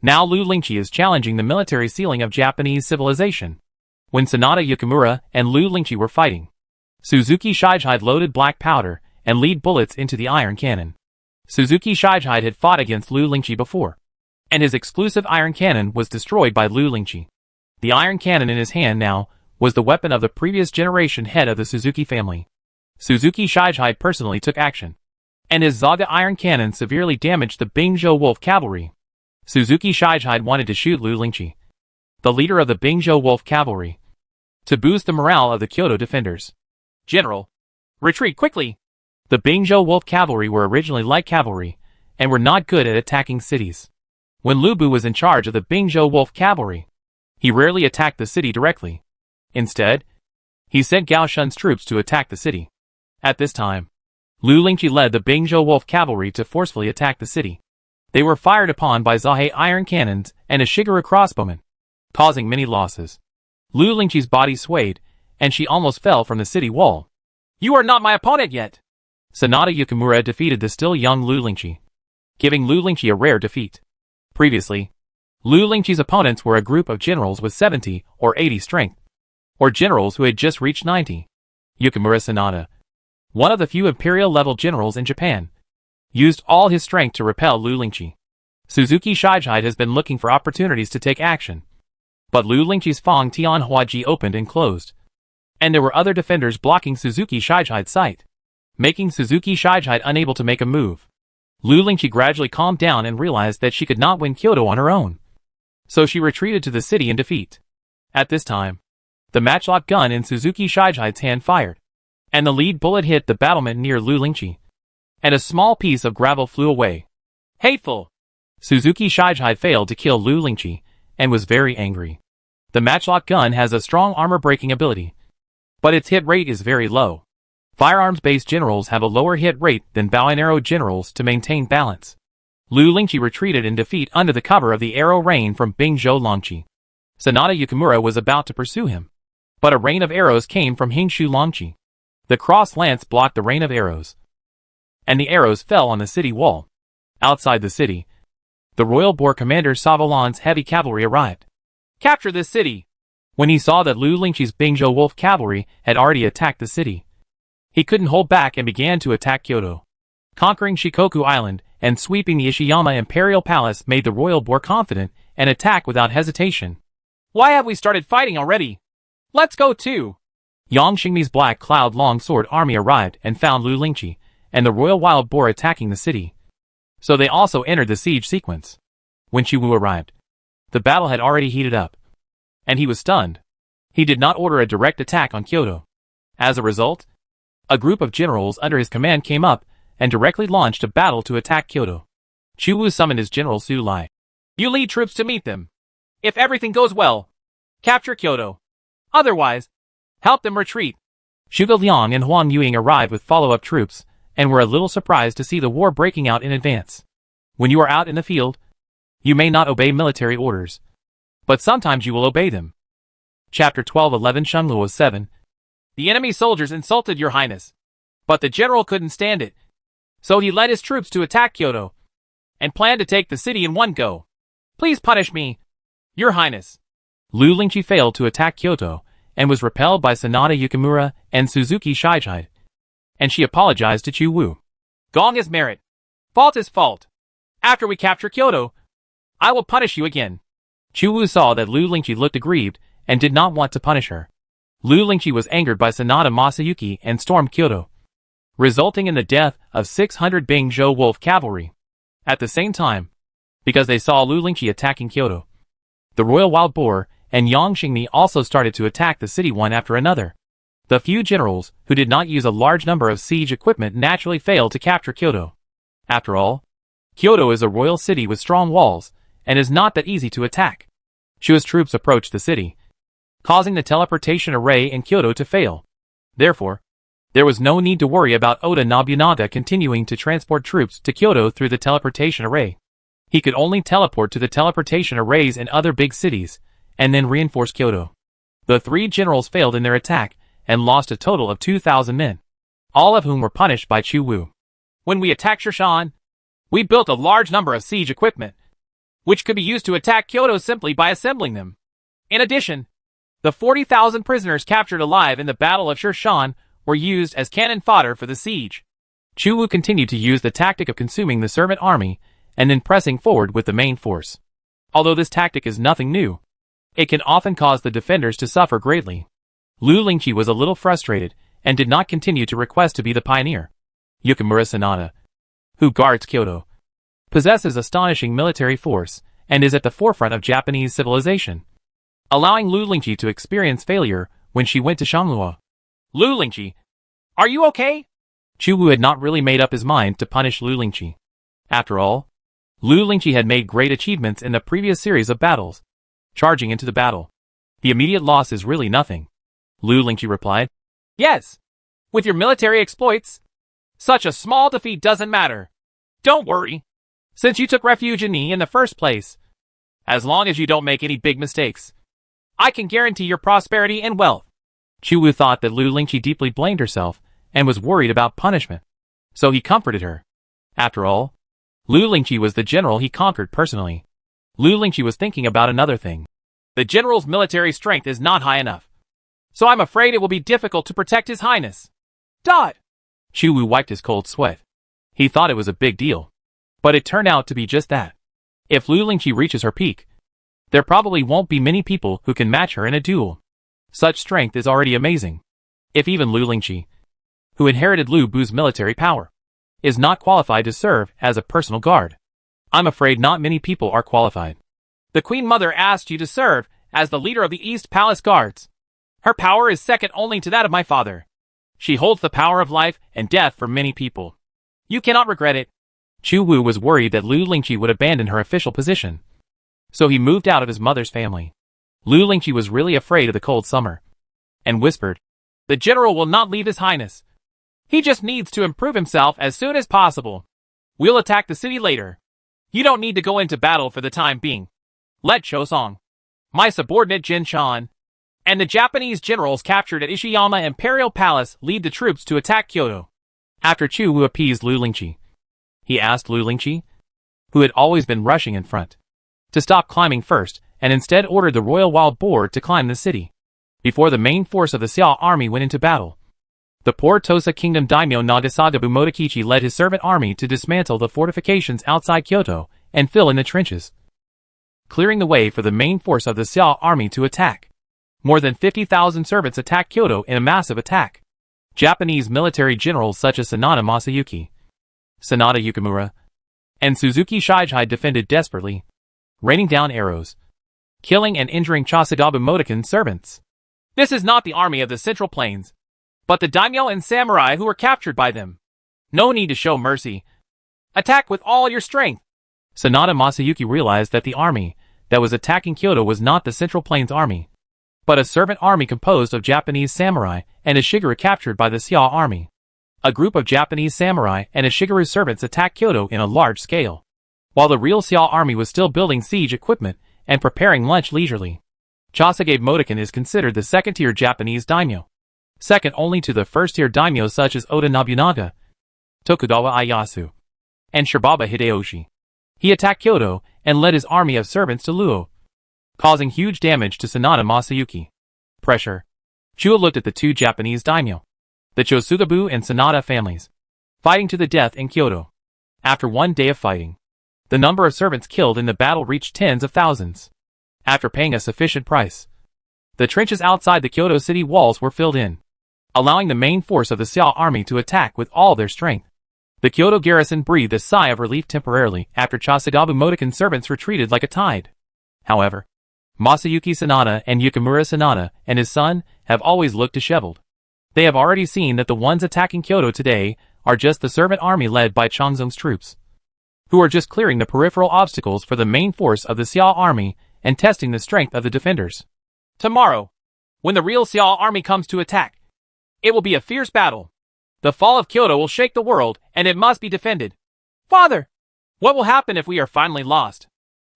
Now Lu Lingqi is challenging the military ceiling of Japanese civilization. When Sanada Yukimura and Lu Lingqi were fighting, Suzuki Shijide loaded black powder and lead bullets into the iron cannon. Suzuki Shijide had fought against Lu Lingqi before, and his exclusive iron cannon was destroyed by Lu Lingqi. The iron cannon in his hand now was the weapon of the previous generation head of the Suzuki family. Suzuki Shijide personally took action, and his Zaga iron cannon severely damaged the Bingzhou Wolf cavalry. Suzuki Shijide wanted to shoot Lu Lingqi, the leader of the Bingzhou Wolf cavalry, to boost the morale of the Kyoto defenders. General, retreat quickly! The Bingzhou Wolf cavalry were originally light cavalry, and were not good at attacking cities. When Lu Bu was in charge of the Bingzhou Wolf cavalry, he rarely attacked the city directly. Instead, he sent Gao Shun's troops to attack the city. At this time, Lu Lingqi led the Bingzhou Wolf cavalry to forcefully attack the city. They were fired upon by Zahei iron cannons and Ishiguro crossbowmen, causing many losses. Lu Lingqi's body swayed, and she almost fell from the city wall. You are not my opponent yet! Sanada Yukimura defeated the still young Lu Lingqi, giving Lu Lingqi a rare defeat. Previously, Lu Lingqi's opponents were a group of generals with 70 or 80 strength, or generals who had just reached 90. Yukimura Sanada, one of the few imperial-level generals in Japan, used all his strength to repel Lu Lingqi. Suzuki Shijide has been looking for opportunities to take action, but Lu Lingqi's Fang Tian Huaji opened and closed, and there were other defenders blocking Suzuki Shijide's sight, making Suzuki Shijide unable to make a move. Lu Lingqi gradually calmed down and realized that she could not win Kyoto on her own, so she retreated to the city in defeat. At this time, the matchlock gun in Suzuki Shijide's hand fired, and the lead bullet hit the battlement near Lu Lingqi, and a small piece of gravel flew away. Hateful! Suzuki Shijide failed to kill Lu Lingqi, and was very angry. The matchlock gun has a strong armor-breaking ability, but its hit rate is very low. Firearms-based generals have a lower hit rate than bow and arrow generals to maintain balance. Lu Lingqi retreated in defeat under the cover of the arrow rain from Bingzhou Longqi. Sanada Yukimura was about to pursue him, but a rain of arrows came from Hingshu Longqi. The cross lance blocked the rain of arrows, and the arrows fell on the city wall. Outside the city, the Royal Boar commander Savalan's heavy cavalry arrived. Capture this city! When he saw that Lu Lingqi's Bingzhou Wolf cavalry had already attacked the city, he couldn't hold back and began to attack Kyoto. Conquering Shikoku Island and sweeping the Ishiyama Imperial Palace made the Royal Boar confident and attack without hesitation. Why have we started fighting already? Let's go too! Yang Xingmi's Black Cloud Long Sword army arrived and found Lu Lingqi and the Royal Wild Boar attacking the city, so they also entered the siege sequence. When Chiwu arrived, the battle had already heated up, and he was stunned. He did not order a direct attack on Kyoto. As a result, a group of generals under his command came up and directly launched a battle to attack Kyoto. Chiwu summoned his general Su Lai. You lead troops to meet them. If everything goes well, capture Kyoto. Otherwise, help them retreat. Zhuge Liang and Huang Yuing arrived with follow-up troops, and were a little surprised to see the war breaking out in advance. When you are out in the field, you may not obey military orders, but sometimes you will obey them. Chapter 12:11 Shunluo 7. The enemy soldiers insulted your highness, but the general couldn't stand it, so he led his troops to attack Kyoto, and planned to take the city in one go. Please punish me, your highness. Lu Lingqi failed to attack Kyoto, and was repelled by Sanada Yukimura and Suzuki Shijide, and she apologized to Chu Wu. Gong is merit. Fault is fault. After we capture Kyoto, I will punish you again. Chu Wu saw that Lu Lingqi looked aggrieved and did not want to punish her. Lu Lingqi was angered by Sanada Masayuki and stormed Kyoto, resulting in the death of 600 Bingzhou Wolf cavalry. At the same time, because they saw Lu Lingqi attacking Kyoto, the Royal Wild Boar and Yang Xingmi also started to attack the city one after another. The few generals who did not use a large number of siege equipment naturally failed to capture Kyoto. After all, Kyoto is a royal city with strong walls, and is not that easy to attack. Chua's troops approached the city, causing the teleportation array in Kyoto to fail. Therefore, there was no need to worry about Oda Nobunaga continuing to transport troops to Kyoto through the teleportation array. He could only teleport to the teleportation arrays in other big cities, and then reinforce Kyoto. The three generals failed in their attack, and lost a total of 2,000 men, all of whom were punished by Chu Wu. When we attacked Shirshan, we built a large number of siege equipment, which could be used to attack Kyoto simply by assembling them. In addition, the 40,000 prisoners captured alive in the Battle of Shirshan were used as cannon fodder for the siege. Chu Wu continued to use the tactic of consuming the servant army and then pressing forward with the main force. Although this tactic is nothing new, it can often cause the defenders to suffer greatly. Lu Lingqi was a little frustrated and did not continue to request to be the pioneer. Yukimura Sanada, who guards Kyoto, possesses astonishing military force and is at the forefront of Japanese civilization, allowing Lu Lingqi to experience failure when she went to Shanghua. Lu Lingqi, are you okay? Chu Wu had not really made up his mind to punish Lu Lingqi. After all, Lu Lingqi had made great achievements in the previous series of battles. Charging into the battle, the immediate loss is really nothing. Lu Lingqi replied, yes, with your military exploits, such a small defeat doesn't matter. Don't worry, since you took refuge in me in the first place. As long as you don't make any big mistakes, I can guarantee your prosperity and wealth. Chu Wu thought that Lu Lingqi deeply blamed herself and was worried about punishment, so he comforted her. After all, Lu Lingqi was the general he conquered personally. Lu Lingqi was thinking about another thing. The general's military strength is not high enough, so I'm afraid it will be difficult to protect His Highness. Dot! Chu Wu wiped his cold sweat. He thought it was a big deal, but it turned out to be just that. If Lu Lingqi reaches her peak, there probably won't be many people who can match her in a duel. Such strength is already amazing. If even Lu Lingqi, who inherited Lu Bu's military power, is not qualified to serve as a personal guard, I'm afraid not many people are qualified. The Queen Mother asked you to serve as the leader of the East Palace Guards. Her power is second only to that of my father. She holds the power of life and death for many people. You cannot regret it. Chu Wu was worried that Lu Lingqi would abandon her official position, so he moved out of his mother's family. Lu Lingqi was really afraid of the cold summer, and whispered, the general will not leave His Highness. He just needs to improve himself as soon as possible. We'll attack the city later. You don't need to go into battle for the time being. Let Chosong, my subordinate Jin Shan, and the Japanese generals captured at Ishiyama Imperial Palace lead the troops to attack Kyoto. After Chu Wu appeased Lu Lingqi, he asked Lu Lingqi, who had always been rushing in front, to stop climbing first and instead ordered the royal wild boar to climb the city. Before the main force of the Xiao army went into battle, the poor Tosa Kingdom daimyo Nagasagabu Motokichi led his servant army to dismantle the fortifications outside Kyoto and fill in the trenches, clearing the way for the main force of the Xiao army to attack. More than 50,000 servants attacked Kyoto in a massive attack. Japanese military generals such as Sanada Masayuki, Sanada Yukimura, and Suzuki Shijai defended desperately, raining down arrows, killing and injuring Chasagabu Motokin's servants. This is not the army of the Central Plains, but the daimyo and samurai who were captured by them. No need to show mercy. Attack with all your strength. Sanada Masayuki realized that the army that was attacking Kyoto was not the Central Plains army, but a servant army composed of Japanese samurai and a Shigeru captured by the Xiao army. A group of Japanese samurai and a Shigeru servants attacked Kyoto in a large scale, while the real Xiao army was still building siege equipment and preparing lunch leisurely. Chasagabe Motokin is considered the second-tier Japanese daimyo, second only to the first-tier daimyo such as Oda Nobunaga, Tokugawa Ieyasu, and Shibaba Hideyoshi. He attacked Kyoto and led his army of servants to Luo, causing huge damage to Sanada Masayuki. Pressure. Chua looked at the two Japanese daimyo, the Chosugabu and Sanada families, fighting to the death in Kyoto. After one day of fighting, the number of servants killed in the battle reached tens of thousands. After paying a sufficient price, the trenches outside the Kyoto city walls were filled in, allowing the main force of the Xiao army to attack with all their strength. The Kyoto garrison breathed a sigh of relief temporarily after Chasagabu Motokin's servants retreated like a tide. However, Masayuki Sanada and Yukimura Sanada and his son have always looked disheveled. They have already seen that the ones attacking Kyoto today are just the servant army led by Changzong's troops, who are just clearing the peripheral obstacles for the main force of the Xiao army and testing the strength of the defenders. Tomorrow, when the real Xiao army comes to attack, it will be a fierce battle. The fall of Kyoto will shake the world, and it must be defended. Father, what will happen if we are finally lost?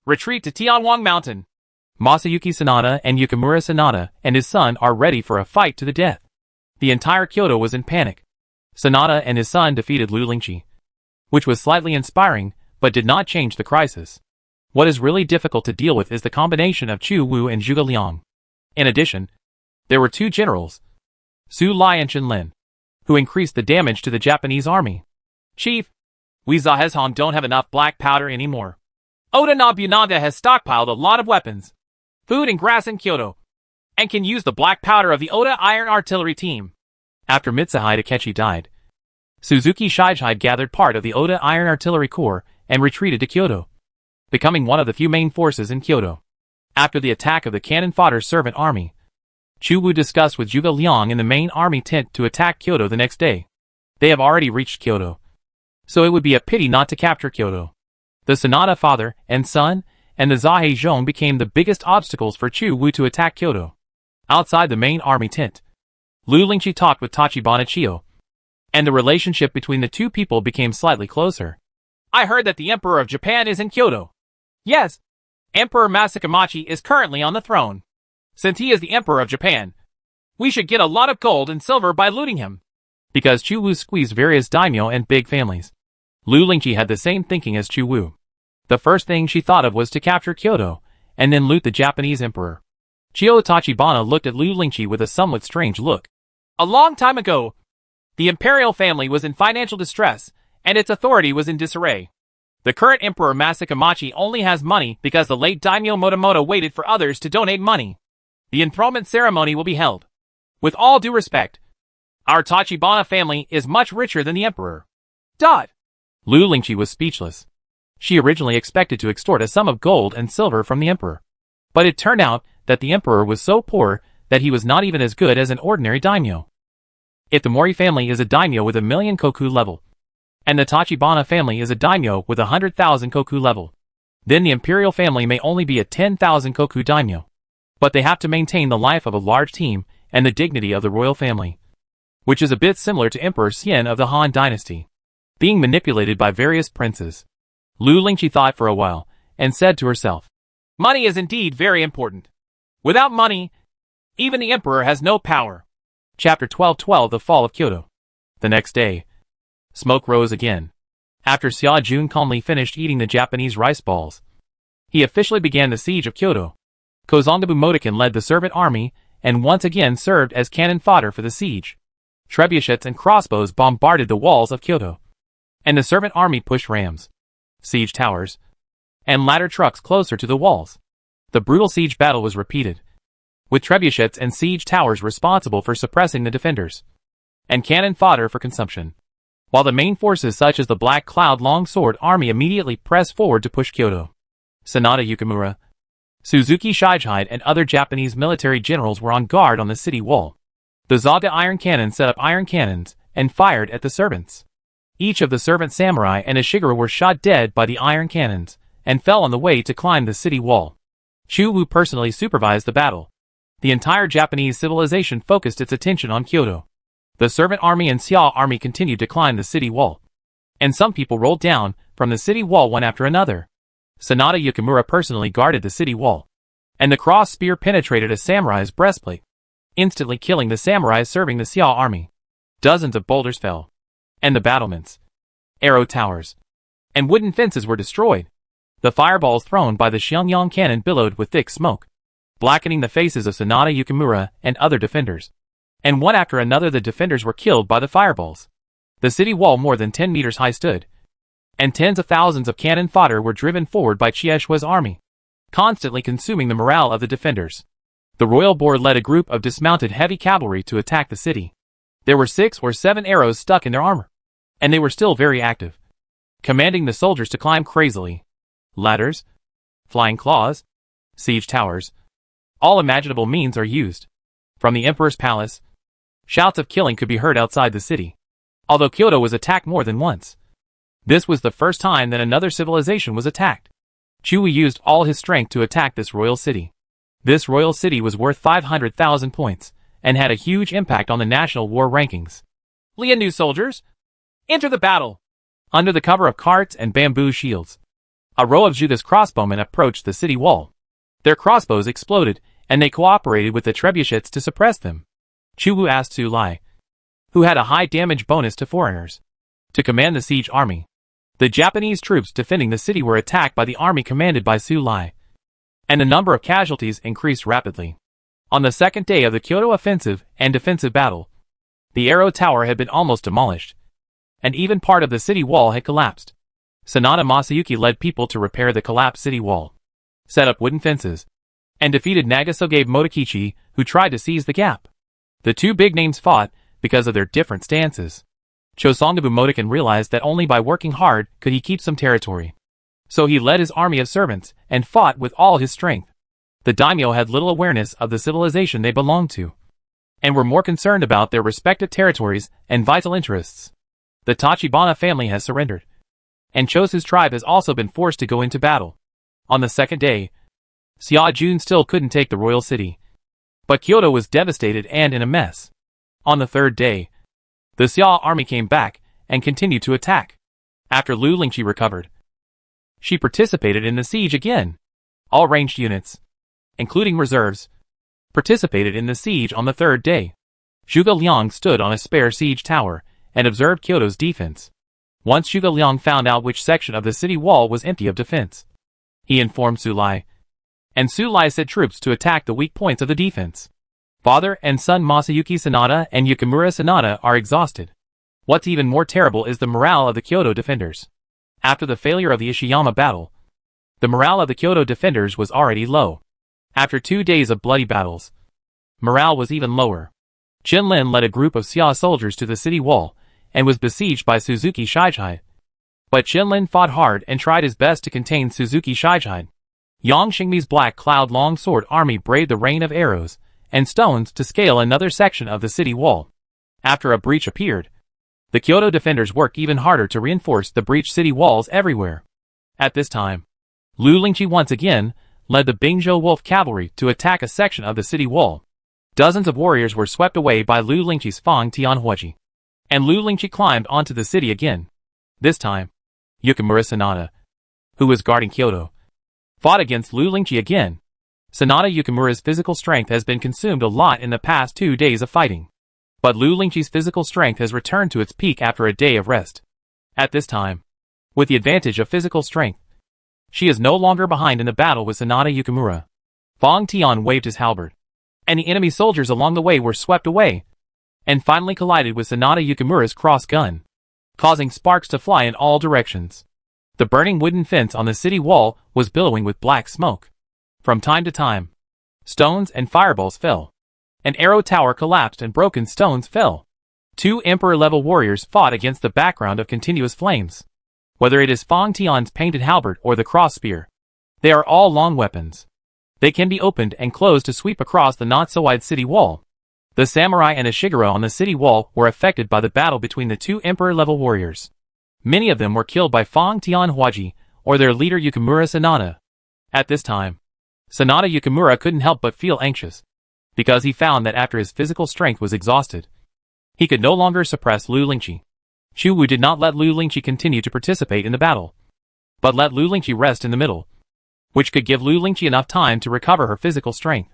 Retreat to Tianwang Mountain. Masayuki Sanada and Yukimura Sanada and his son are ready for a fight to the death. The entire Kyoto was in panic. Sanada and his son defeated Lu Lingqi, which was slightly inspiring, but did not change the crisis. What is really difficult to deal with is the combination of Chu Wu and Zhuge Liang. In addition, there were two generals, Su Lai and Chen Lin, who increased the damage to the Japanese army. Chief, we Zahezhan don't have enough black powder anymore. Oda Nobunaga has stockpiled a lot of weapons, food and grass in Kyoto, and can use the black powder of the Oda Iron Artillery team. After Mitsuhide Akechi died, Suzuki Shijihide gathered part of the Oda Iron Artillery Corps and retreated to Kyoto, becoming one of the few main forces in Kyoto. After the attack of the cannon fodder servant army, Chu Wu discussed with Zhuge Liang in the main army tent to attack Kyoto the next day. They have already reached Kyoto, so it would be a pity not to capture Kyoto. The Sanada father and son and the Zahei Zhong became the biggest obstacles for Chu Wu to attack Kyoto. Outside the main army tent, Lu Lingqi talked with Tachibana Chiyo, and the relationship between the two people became slightly closer. I heard that the Emperor of Japan is in Kyoto. Yes, Emperor Masakamachi is currently on the throne. Since he is the Emperor of Japan, we should get a lot of gold and silver by looting him. Because Chu Wu squeezed various daimyo and big families, Lu Lingqi had the same thinking as Chu Wu. The first thing she thought of was to capture Kyoto, and then loot the Japanese emperor. Chiyo Tachibana looked at Lu Lingqi with a somewhat strange look. A long time ago, the imperial family was in financial distress, and its authority was in disarray. The current Emperor Masakamachi only has money because the late daimyo Motomoto waited for others to donate money. The enthronement ceremony will be held. With all due respect, our Tachibana family is much richer than the emperor. Lu Lingqi was speechless. She originally expected to extort a sum of gold and silver from the emperor, but it turned out that the emperor was so poor that he was not even as good as an ordinary daimyo. If the Mori family is a daimyo with 1,000,000 koku level, and the Tachibana family is a daimyo with 100,000 koku level, then the imperial family may only be a 10,000 koku daimyo. But they have to maintain the life of a large team and the dignity of the royal family, which is a bit similar to Emperor Xian of the Han dynasty, being manipulated by various princes. Lu Lingqi thought for a while, and said to herself, money is indeed very important. Without money, even the emperor has no power. Chapter 12:12 The Fall of Kyoto. The next day, smoke rose again. After Xia Jun calmly finished eating the Japanese rice balls, he officially began the siege of Kyoto. Kozongabu Motokin led the servant army, and once again served as cannon fodder for the siege. Trebuchets and crossbows bombarded the walls of Kyoto, and the servant army pushed rams, siege towers, and ladder trucks closer to the walls. The brutal siege battle was repeated, with trebuchets and siege towers responsible for suppressing the defenders, and cannon fodder for consumption, while the main forces such as the Black Cloud Longsword Army immediately pressed forward to push Kyoto. Sanada Yukimura, Suzuki Shijihide and other Japanese military generals were on guard on the city wall. The Zaga iron cannon set up iron cannons and fired at the servants. Each of the servant samurai and a Shigure were shot dead by the iron cannons and fell on the way to climb the city wall. Chu Wu personally supervised the battle. The entire Japanese civilization focused its attention on Kyoto. The servant army and Xia army continued to climb the city wall, and some people rolled down from the city wall one after another. Sanada Yukimura personally guarded the city wall, and the cross spear penetrated a samurai's breastplate, instantly killing the samurai serving the Xia army. Dozens of boulders fell, and the battlements, arrow towers, and wooden fences were destroyed. The fireballs thrown by the Xiangyang cannon billowed with thick smoke, blackening the faces of Sanada Yukimura and other defenders. And one after another the defenders were killed by the fireballs. The city wall more than 10 meters high stood, and tens of thousands of cannon fodder were driven forward by Chieshua's army, constantly consuming the morale of the defenders. The royal board led a group of dismounted heavy cavalry to attack the city. There were 6 or 7 arrows stuck in their armor, and they were still very active, commanding the soldiers to climb crazily. Ladders, flying claws, siege towers, all imaginable means are used. From the emperor's palace, Shouts of killing could be heard outside the city, although Kyoto was attacked more than once. This was the first time that another civilization was attacked. Chuwu used all his strength to attack this royal city. This royal city was worth 500,000 points, and had a huge impact on the national war rankings. Lian soldiers, enter the battle! Under the cover of carts and bamboo shields, a row of Zhuge's crossbowmen approached the city wall. Their crossbows exploded, and they cooperated with the trebuchets to suppress them. Chuwu asked Su Lai, who had a high damage bonus to foreigners, to command the siege army. The Japanese troops defending the city were attacked by the army commanded by Su Lai, and the number of casualties increased rapidly. On the second day of the Kyoto offensive and defensive battle, the Arrow Tower had been almost demolished, and even part of the city wall had collapsed. Sanada Masayuki led people to repair the collapsed city wall, set up wooden fences, and defeated Nagasoge Motokichi, who tried to seize the gap. The two big names fought because of their different stances. Chosangabu Motokan realized that only by working hard could he keep some territory. So he led his army of servants and fought with all his strength. The daimyo had little awareness of the civilization they belonged to, and were more concerned about their respective territories and vital interests. The Tachibana family has surrendered, and Chosu's tribe has also been forced to go into battle. On the second day, Xia Jun still couldn't take the royal city, but Kyoto was devastated and in a mess. On the third day, the Xia army came back and continued to attack. After Lu Lingqi recovered, she participated in the siege again. All ranged units, including reserves, participated in the siege on the third day. Zhuge Liang stood on a spare siege tower and observed Kyoto's defense. Once Zhuge Liang found out which section of the city wall was empty of defense, he informed Su Lai, and Su Lai sent troops to attack the weak points of the defense. Father and son Masayuki Sanada and Yukimura Sanada are exhausted. What's even more terrible is the morale of the Kyoto defenders. After the failure of the Ishiyama battle, the morale of the Kyoto defenders was already low. After 2 days of bloody battles, morale was even lower. Qinlin led a group of Xia soldiers to the city wall and was besieged by Suzuki Shichai. But Qinlin fought hard and tried his best to contain Suzuki Shichai. Yang Xingmi's Black Cloud Longsword army braved the rain of arrows and stones to scale another section of the city wall. After a breach appeared, the Kyoto defenders worked even harder to reinforce the breached city walls everywhere. At this time, Lu Lingqi once again led the Bingzhou Wolf cavalry to attack a section of the city wall. Dozens of warriors were swept away by Lu Lingqi's Fang Tianhuoji, and Lu Lingqi climbed onto the city again. This time, Yukimura Sanada, who was guarding Kyoto, fought against Lu Lingqi again. Sanada Yukimura's physical strength has been consumed a lot in the past 2 days of fighting, but Lu Lingqi's physical strength has returned to its peak after a day of rest. At this time, with the advantage of physical strength, she is no longer behind in the battle with Sanada Yukimura. Fang Tian waved his halberd, and the enemy soldiers along the way were swept away, and finally collided with Sanada Yukimura's cross gun, causing sparks to fly in all directions. The burning wooden fence on the city wall was billowing with black smoke. From time to time, stones and fireballs fell. An arrow tower collapsed and broken stones fell. 2 emperor-level warriors fought against the background of continuous flames. Whether it is Fang Tian's painted halberd or the cross spear, they are all long weapons. They can be opened and closed to sweep across the not-so-wide city wall. The samurai and Ishiguro on the city wall were affected by the battle between the 2 emperor-level warriors. Many of them were killed by Fang Tianhuoji or their leader Yukimura Sanada. At this time, Sanada Yukimura couldn't help but feel anxious, because he found that after his physical strength was exhausted, he could no longer suppress Lu Lingqi. Chuwu did not let Lu Lingqi continue to participate in the battle, but let Lu Lingqi rest in the middle, which could give Lu Lingqi enough time to recover her physical strength.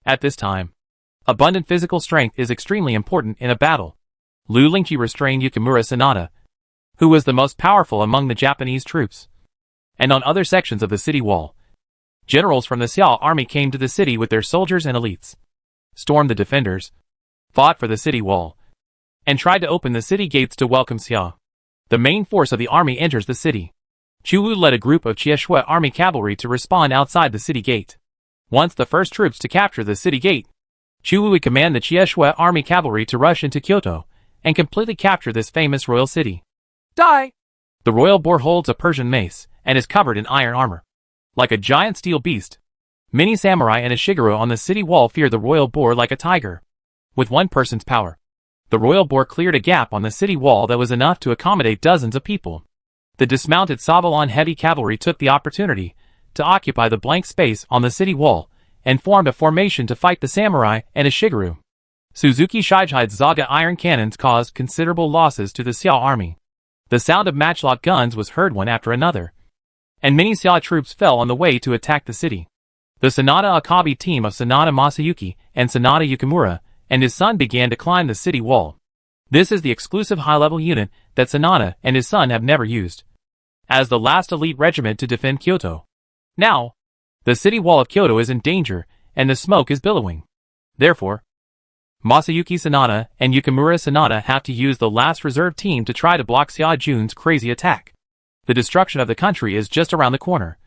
At this time, abundant physical strength is extremely important in a battle. Lu Lingqi restrained Yukimura Sanada, who was the most powerful among the Japanese troops, and on other sections of the city wall. Generals from the Xia army came to the city with their soldiers and elites, stormed the defenders, fought for the city wall, and tried to open the city gates to welcome Xia. The main force of the army enters the city. Chuwu led a group of Chieshui army cavalry to respond outside the city gate. Once the first troops to capture the city gate, Chuwu would command the Chieshui army cavalry to rush into Kyoto and completely capture this famous royal city. Die! The royal boar holds a Persian mace and is covered in iron armor, like a giant steel beast. Many samurai and Ishiguro on the city wall fear the royal boar like a tiger. With one person's power, The royal boar cleared a gap on the city wall that was enough to accommodate dozens of people. The dismounted Savalon heavy cavalry took the opportunity to occupy the blank space on the city wall and formed a formation to fight the samurai and a shigaryu. Suzuki Shigehide's Zaga iron cannons caused considerable losses to the Xiao army. The sound of matchlock guns was heard one after another, and many Xiao troops fell on the way to attack the city. The Sanada Akabe team of Sanada Masayuki and Sanada Yukimura and his son began to climb the city wall. This is the exclusive high-level unit that Sanada and his son have never used, as the last elite regiment to defend Kyoto. Now, the city wall of Kyoto is in danger, and the smoke is billowing. Therefore, Masayuki Sanada and Yukimura Sanada have to use the last reserve team to try to block Xiao Jun's crazy attack. The destruction of the country is just around the corner,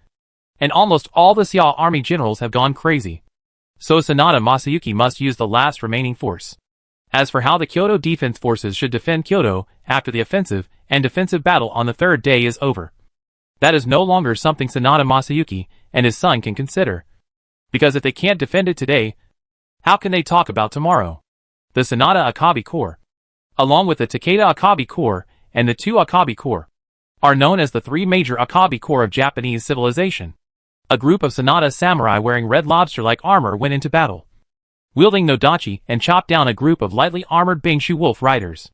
and almost all the Xiao army generals have gone crazy. So Sanada Masayuki must use the last remaining force. As for how the Kyoto defense forces should defend Kyoto after the offensive and defensive battle on the third day is over, that is no longer something Sanada Masayuki and his son can consider. Because if they can't defend it today, how can they talk about tomorrow? The Sanada Akabe Corps, along with the Takeda Akabe Corps and the two Akabe Corps, are known as the three major Akabe Corps of Japanese civilization. A group of Sanada samurai wearing red lobster-like armor went into battle, wielding nodachi, and chopped down a group of lightly armored Bingshu wolf riders.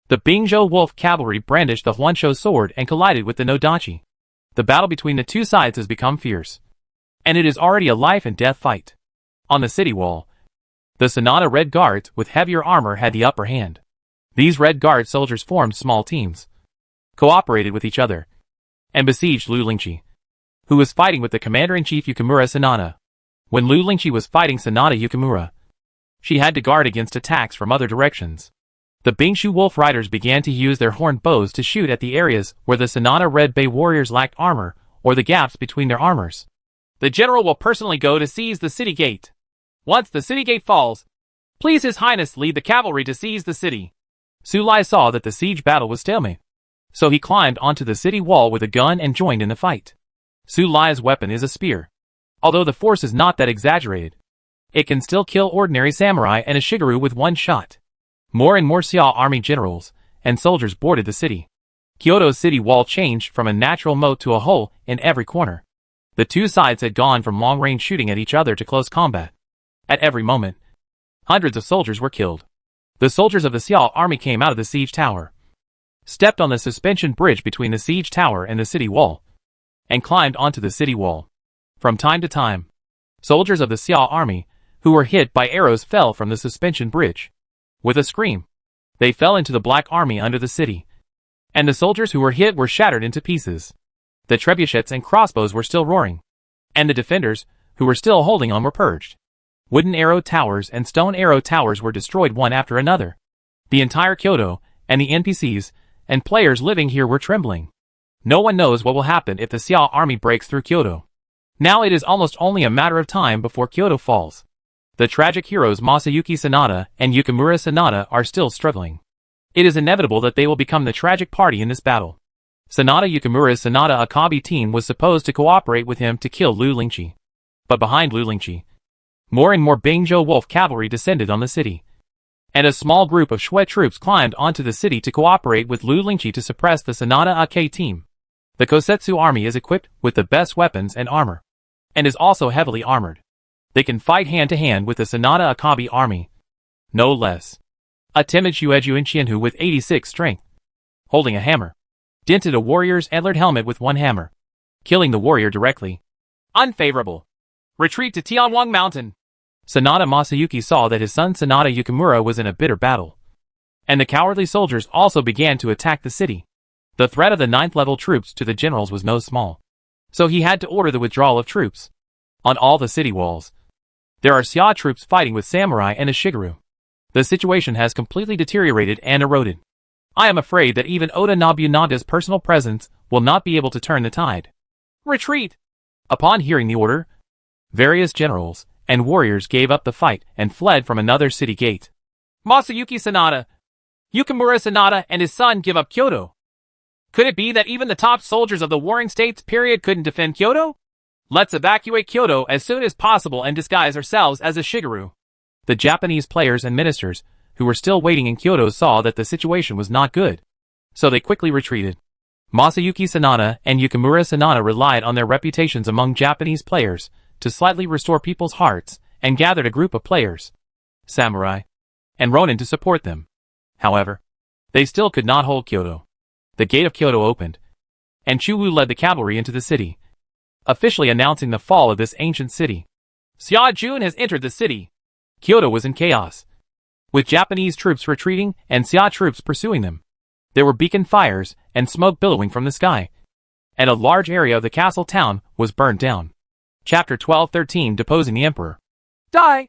The Bingzhou wolf cavalry brandished the Huansho sword and collided with the nodachi. The battle between the two sides has become fierce, and it is already a life-and-death fight. On the city wall, the Sanada Red Guards with heavier armor had the upper hand. These Red Guard soldiers formed small teams, cooperated with each other, and besieged Lu Lingqi, who was fighting with the commander-in-chief Yukimura Sanada. When Lu Lingqi was fighting Sanada Yukimura, she had to guard against attacks from other directions. The Bingshu wolf riders began to use their horned bows to shoot at the areas where the Sanada Red Bay warriors lacked armor or the gaps between their armors. The general will personally go to seize the city gate. Once the city gate falls, please His Highness lead the cavalry to seize the city. Su Lai saw that the siege battle was stalemate, so he climbed onto the city wall with a gun and joined in the fight. Su Lai's weapon is a spear. Although the force is not that exaggerated, it can still kill ordinary samurai and a shigaryu with one shot. More and more Xiao army generals and soldiers boarded the city. Kyoto's city wall changed from a natural moat to a hole in every corner. The two sides had gone from long-range shooting at each other to close combat. At every moment, hundreds of soldiers were killed. The soldiers of the Xiao army came out of the siege tower, stepped on the suspension bridge between the siege tower and the city wall, and climbed onto the city wall. From time to time, soldiers of the Xiao army who were hit by arrows fell from the suspension bridge. With a scream, they fell into the black army under the city, and the soldiers who were hit were shattered into pieces. The trebuchets and crossbows were still roaring, and the defenders, who were still holding on, were purged. Wooden arrow towers and stone arrow towers were destroyed one after another. The entire Kyoto, and the NPCs, and players living here were trembling. No one knows what will happen if the Xiao army breaks through Kyoto. Now it is almost only a matter of time before Kyoto falls. The tragic heroes Masayuki Sanada and Yukimura Sanada are still struggling. It is inevitable that they will become the tragic party in this battle. Sanada Yukimura's Sanada Akabe team was supposed to cooperate with him to kill Lu Lingqi. But behind Lu Lingqi, more and more Bingzhou wolf cavalry descended on the city, and a small group of Shui troops climbed onto the city to cooperate with Lu Lingqi to suppress the Sanada Ake team. The Kosetsu army is equipped with the best weapons and armor, and is also heavily armored. They can fight hand-to-hand with the Sanada Akabe army. No less. A timid Shueju Xianhu with 86 strength, holding a hammer, dented a warrior's antlered helmet with one hammer, killing the warrior directly. Unfavorable. Retreat to Tianwang Mountain. Sanada Masayuki saw that his son Sanada Yukimura was in a bitter battle, and the cowardly soldiers also began to attack the city. The threat of the 9th level troops to the generals was no small, so he had to order the withdrawal of troops. On all the city walls, there are Xia troops fighting with samurai and a shigaryu. The situation has completely deteriorated and eroded. I am afraid that even Oda Nobunaga's personal presence will not be able to turn the tide. Retreat! Upon hearing the order, various generals and warriors gave up the fight and fled from another city gate. Masayuki Sanada, Yukimura Sanada and his son give up Kyoto. Could it be that even the top soldiers of the warring states period couldn't defend Kyoto? Let's evacuate Kyoto as soon as possible and disguise ourselves as a shigaryu. The Japanese players and ministers, who were still waiting in Kyoto saw that the situation was not good. So they quickly retreated. Masayuki Sanada and Yukimura Sanada relied on their reputations among Japanese players to slightly restore people's hearts and gathered a group of players, samurai, and ronin to support them. However, they still could not hold Kyoto. The gate of Kyoto opened, and Chuwu led the cavalry into the city, officially announcing the fall of this ancient city. Xia Jun has entered the city. Kyoto was in chaos, with Japanese troops retreating and Xia troops pursuing them. There were beacon fires and smoke billowing from the sky, and a large area of the castle town was burned down. Chapter 12-13 Deposing the Emperor. Die!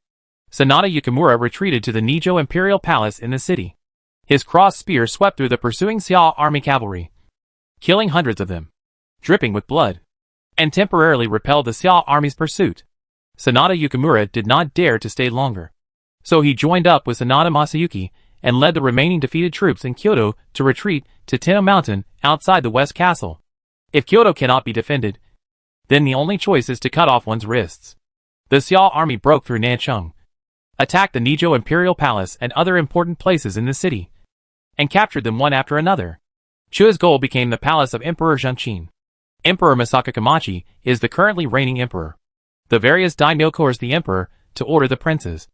Sanada Yukimura retreated to the Nijo Imperial Palace in the city. His cross spear swept through the pursuing Xia army cavalry, killing hundreds of them, dripping with blood, and temporarily repelled the Xia army's pursuit. Sanada Yukimura did not dare to stay longer, so he joined up with Sanada Masayuki and led the remaining defeated troops in Kyoto to retreat to Tenno Mountain outside the West Castle. If Kyoto cannot be defended, then the only choice is to cut off one's wrists. The Xia army broke through Nanchung, attacked the Nijo Imperial Palace and other important places in the city, and captured them one after another. Chua's goal became the palace of Emperor Zhengqin. Emperor Masaka Kamachi is the currently reigning emperor. The various daimyo coerce the emperor to order the princes,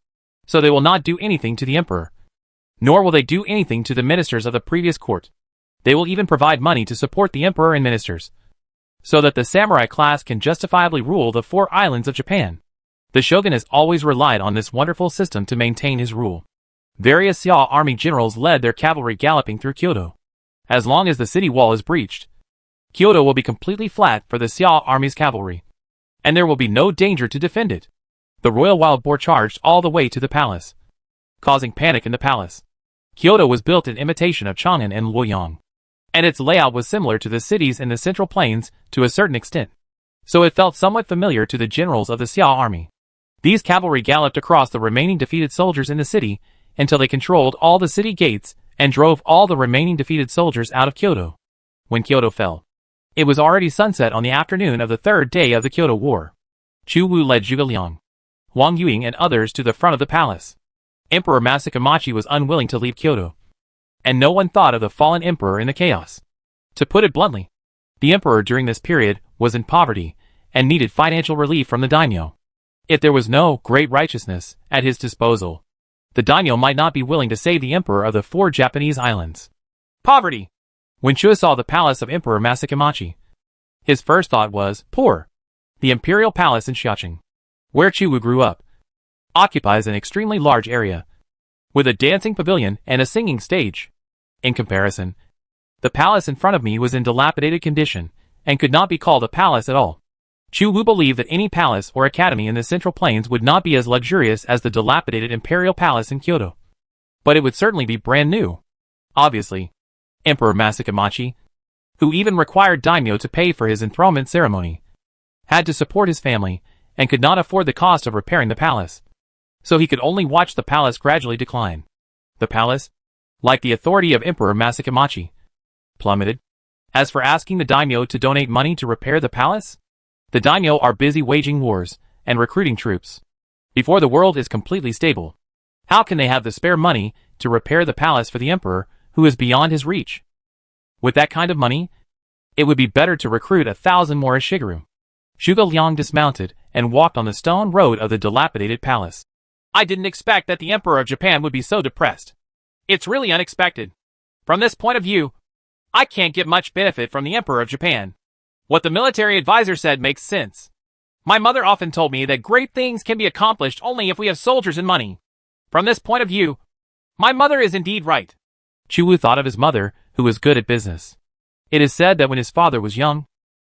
so they will not do anything to the emperor, nor will they do anything to the ministers of the previous court. They will even provide money to support the emperor and ministers, so that the samurai class can justifiably rule the 4 islands of Japan. The shogun has always relied on this wonderful system to maintain his rule. Various Xia army generals led their cavalry galloping through Kyoto. As long as the city wall is breached, Kyoto will be completely flat for the Xia army's cavalry, and there will be no danger to defend it. The royal wild boar charged all the way to the palace, causing panic in the palace. Kyoto was built in imitation of Chang'an and Luoyang, and its layout was similar to the cities in the Central Plains to a certain extent, so it felt somewhat familiar to the generals of the Xia army. These cavalry galloped across the remaining defeated soldiers in the city until they controlled all the city gates and drove all the remaining defeated soldiers out of Kyoto. When Kyoto fell, it was already sunset on the afternoon of the 3rd day of the Kyoto War. Chu Wu led Zhuge Liang, Wang Yuing and others to the front of the palace. Emperor Masakamachi was unwilling to leave Kyoto, and no one thought of the fallen emperor in the chaos. To put it bluntly, the emperor during this period was in poverty and needed financial relief from the daimyo. If there was no great righteousness at his disposal, the daimyo might not be willing to save the emperor of the 4 Japanese islands. Poverty! When Chua saw the palace of Emperor Masakamachi, his first thought was, poor. The imperial palace in Xiaoqing, where Chu grew up, occupies an extremely large area, with a dancing pavilion and a singing stage. In comparison, the palace in front of me was in dilapidated condition, and could not be called a palace at all. Chu Wu believed that any palace or academy in the Central Plains would not be as luxurious as the dilapidated imperial palace in Kyoto, but it would certainly be brand new. Obviously, Emperor Masakamachi, who even required daimyo to pay for his enthronement ceremony, had to support his family and could not afford the cost of repairing the palace, so he could only watch the palace gradually decline. The palace, like the authority of Emperor Masakamachi, plummeted. As for asking the daimyo to donate money to repair the palace, the daimyo are busy waging wars and recruiting troops. Before the world is completely stable, how can they have the spare money to repair the palace for the emperor who is beyond his reach? With that kind of money, it would be better to recruit 1,000 more as Shigeru. Zhuge Liang dismounted and walked on the stone road of the dilapidated palace. I didn't expect that the emperor of Japan would be so depressed. It's really unexpected. From this point of view, I can't get much benefit from the emperor of Japan. What the military advisor said makes sense. My mother often told me that great things can be accomplished only if we have soldiers and money. From this point of view, my mother is indeed right. Chu Wu thought of his mother, who was good at business. It is said that when his father was young,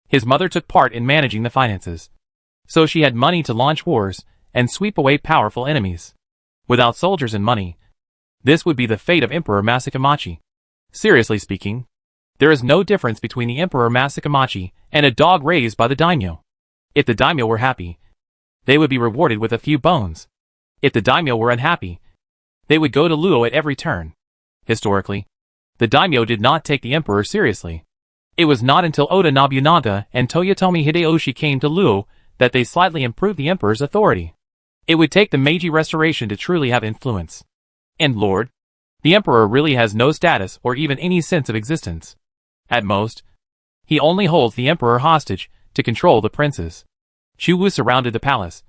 his mother took part in managing the finances, so she had money to launch wars and sweep away powerful enemies. Without soldiers and money, this would be the fate of Emperor Masakamachi. Seriously speaking, there is no difference between the Emperor Masakamachi and a dog raised by the daimyo. If the daimyo were happy, they would be rewarded with a few bones. If the daimyo were unhappy, they would go to Luo at every turn. Historically, the daimyo did not take the emperor seriously. It was not until Oda Nobunaga and Toyotomi Hideyoshi came to Luo that they slightly improved the emperor's authority. It would take the Meiji Restoration to truly have influence. And Lord The emperor really has no status or even any sense of existence. At most, he only holds the emperor hostage to control the princes. Chu Wu surrounded the palace,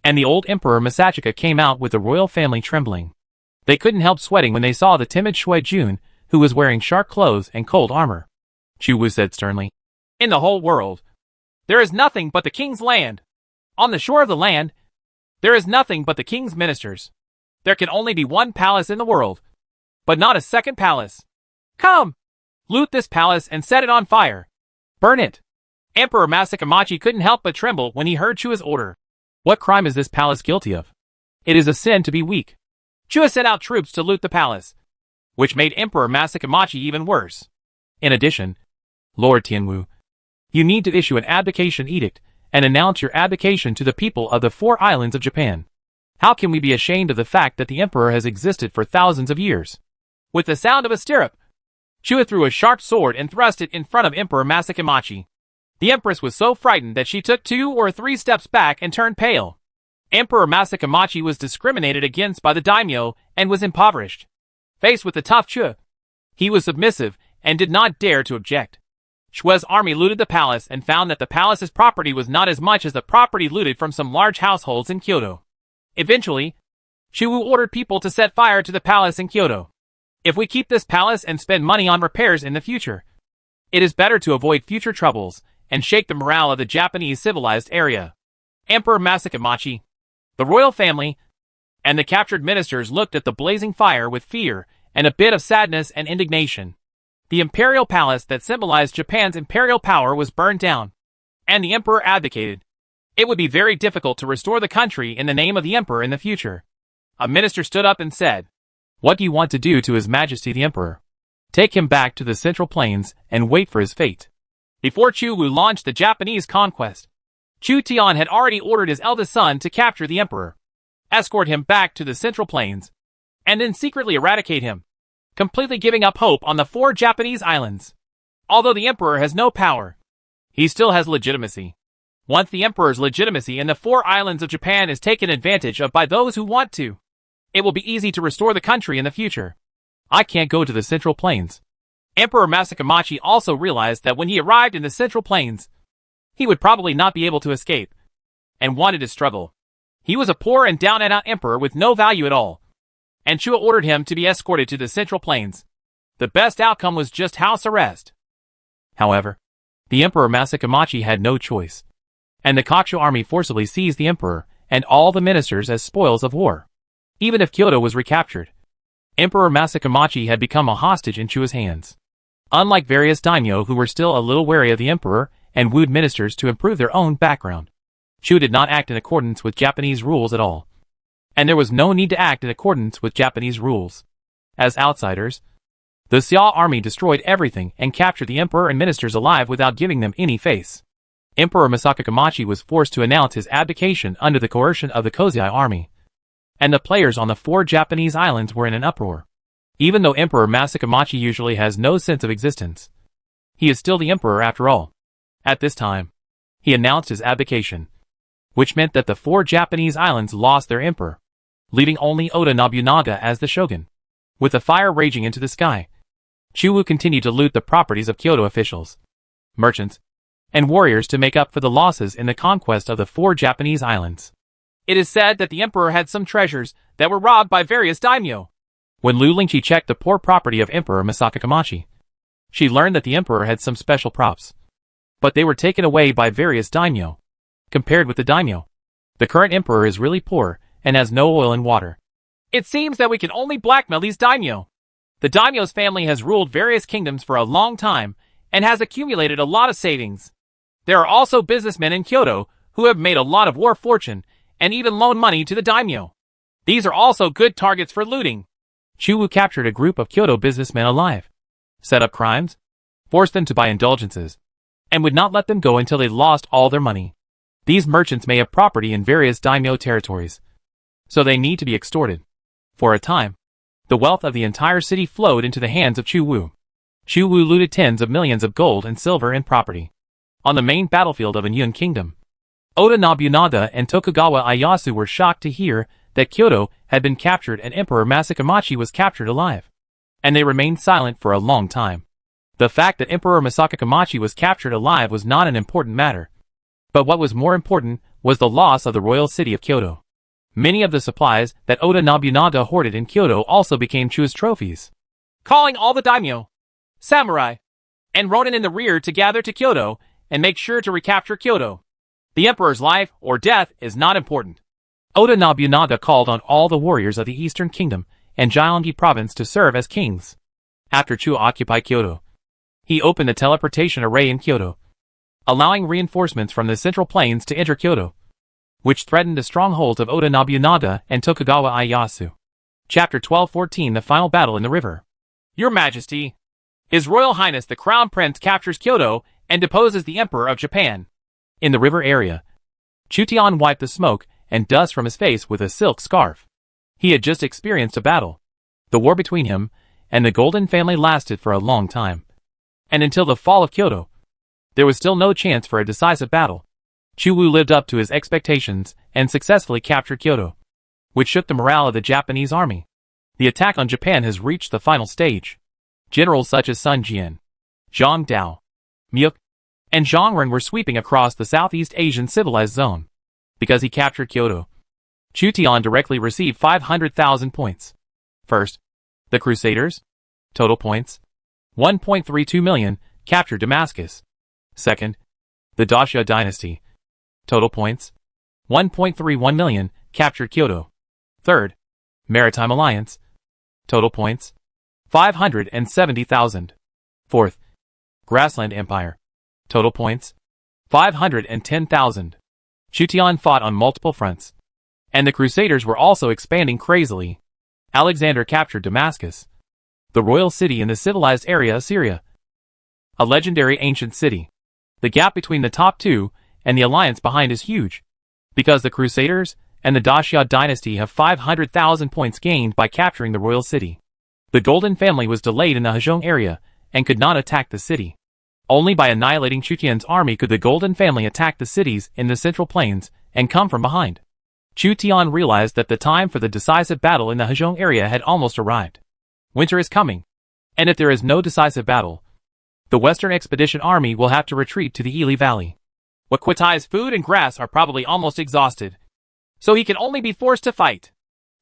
and the old emperor Masachika came out with the royal family trembling. They couldn't help sweating when they saw the timid Shui Jun, who was wearing sharp clothes and cold armor. Chu Wu said sternly, "In the whole world, there is nothing but the king's land. On the shore of the land, there is nothing but the king's ministers. There can only be one palace in the world, but not a second palace. Come, loot this palace and set it on fire. Burn it." Emperor Masakamachi couldn't help but tremble when he heard Chua's order. What crime is this palace guilty of? It is a sin to be weak. Chua sent out troops to loot the palace, which made Emperor Masakamachi even worse. In addition, Lord Tianwu, you need to issue an abdication edict and announce your abdication to the people of the 4 islands of Japan. How can we be ashamed of the fact that the emperor has existed for thousands of years? With the sound of a stirrup, Chua threw a sharp sword and thrust it in front of Emperor Masakamachi. The empress was so frightened that she took 2 or 3 steps back and turned pale. Emperor Masakamachi was discriminated against by the daimyo and was impoverished. Faced with the tough Chua, he was submissive and did not dare to object. Chua's army looted the palace and found that the palace's property was not as much as the property looted from some large households in Kyoto. Eventually, Chu ordered people to set fire to the palace in Kyoto. If we keep this palace and spend money on repairs in the future, it is better to avoid future troubles and shake the morale of the Japanese civilized area. Emperor Masakamachi, the royal family, and the captured ministers looked at the blazing fire with fear and a bit of sadness and indignation. The imperial palace that symbolized Japan's imperial power was burned down, and the emperor abdicated. It would be very difficult to restore the country in the name of the emperor in the future. A minister stood up and said, "What do you want to do to His Majesty the Emperor? Take him back to the Central Plains and wait for his fate." Before Chu Wu launched the Japanese conquest, Chu Tian had already ordered his eldest son to capture the emperor, escort him back to the Central Plains, and then secretly eradicate him, completely giving up hope on the 4 Japanese islands. Although the emperor has no power, he still has legitimacy. Once the emperor's legitimacy in the 4 islands of Japan is taken advantage of by those who want to, it will be easy to restore the country in the future. I can't go to the Central Plains. Emperor Masakamachi also realized that when he arrived in the Central Plains, he would probably not be able to escape, and wanted to struggle. He was a poor and down-and-out emperor with no value at all, and Chua ordered him to be escorted to the Central Plains. The best outcome was just house arrest. However, the Emperor Masakamachi had no choice, and the Kakusho army forcibly seized the emperor and all the ministers as spoils of war. Even if Kyoto was recaptured, Emperor Masakamachi had become a hostage in Chua's hands. Unlike various daimyo who were still a little wary of the emperor and wooed ministers to improve their own background, Chua did not act in accordance with Japanese rules at all. And there was no need to act in accordance with Japanese rules. As outsiders, the Xiao army destroyed everything and captured the emperor and ministers alive without giving them any face. Emperor Masakamachi was forced to announce his abdication under the coercion of the Kozai army, and the players on the 4 Japanese islands were in an uproar. Even though Emperor Masakamachi usually has no sense of existence, he is still the emperor after all. At this time, he announced his abdication, which meant that the 4 Japanese islands lost their emperor, leaving only Oda Nobunaga as the shogun. With the fire raging into the sky, Chu Wu continued to loot the properties of Kyoto officials, merchants, and warriors to make up for the losses in the conquest of the 4 Japanese islands. It is said that the emperor had some treasures that were robbed by various daimyo. When Lu Lingqi checked the poor property of Emperor Masakamachi, she learned that the emperor had some special props, but they were taken away by various daimyo. Compared with the daimyo, the current emperor is really poor and has no oil and water. It seems that we can only blackmail these daimyo. The daimyo's family has ruled various kingdoms for a long time and has accumulated a lot of savings. There are also businessmen in Kyoto who have made a lot of war fortune and even loaned money to the daimyo. These are also good targets for looting. Chu Wu captured a group of Kyoto businessmen alive, set up crimes, forced them to buy indulgences, and would not let them go until they lost all their money. These merchants may have property in various daimyo territories, so they need to be extorted. For a time, the wealth of the entire city flowed into the hands of Chu Wu. Chu Wu looted tens of millions of gold and silver and property. On the main battlefield of Anyun Kingdom, Oda Nobunaga and Tokugawa Ieyasu were shocked to hear that Kyoto had been captured and Emperor Masakamachi was captured alive. and they remained silent for a long time. The fact that Emperor Masaka Kamachi was captured alive was not an important matter. But what was more important was the loss of the royal city of Kyoto. Many of the supplies that Oda Nobunaga hoarded in Kyoto also became Chu's trophies. Calling all the daimyo, samurai, and ronin in the rear to gather to Kyoto and make sure to recapture Kyoto. The emperor's life or death is not important. Oda Nobunaga called on all the warriors of the Eastern Kingdom and Gyeonggi province to serve as kings. After Chu occupied Kyoto, he opened the teleportation array in Kyoto, allowing reinforcements from the Central Plains to enter Kyoto, which threatened the strongholds of Oda Nobunaga and Tokugawa Ieyasu. Chapter 1214 The Final Battle in the River. Your Majesty, His Royal Highness the Crown Prince captures Kyoto and deposes the Emperor of Japan. In the river area, Chutian wiped the smoke and dust from his face with a silk scarf. He had just experienced a battle. The war between him and the Golden family lasted for a long time. And until the fall of Kyoto, there was still no chance for a decisive battle. Chu Wu lived up to his expectations and successfully captured Kyoto, which shook the morale of the Japanese army. The attack on Japan has reached the final stage. Generals such as Sun Jian, Zhang Dao, Myuk, and Zhang Ren were sweeping across the Southeast Asian civilized zone. Because he captured Kyoto, Chu Tian directly received 500,000 points. First, the Crusaders, total points, 1.32 million, captured Damascus. Second, the Dacia dynasty, total points, 1.31 million, captured Kyoto. Third, Maritime Alliance, total points, 570,000. Fourth, Grassland Empire, total points, 510,000. Chu Tian fought on multiple fronts, and the Crusaders were also expanding crazily. Alexander captured Damascus, the royal city in the civilized area of Syria, a legendary ancient city. The gap between the top two and the alliance behind is huge, because the Crusaders and the Dacia dynasty have 500,000 points gained by capturing the royal city. The Golden family was delayed in the Hejong area and could not attack the city. Only by annihilating Chu Tian's army could the Golden family attack the cities in the Central Plains and come from behind. Chu Tian realized that the time for the decisive battle in the Hejong area had almost arrived. Winter is coming, and if there is no decisive battle, the Western Expedition Army will have to retreat to the Ili Valley. Wakwatai's food and grass are probably almost exhausted, so he can only be forced to fight.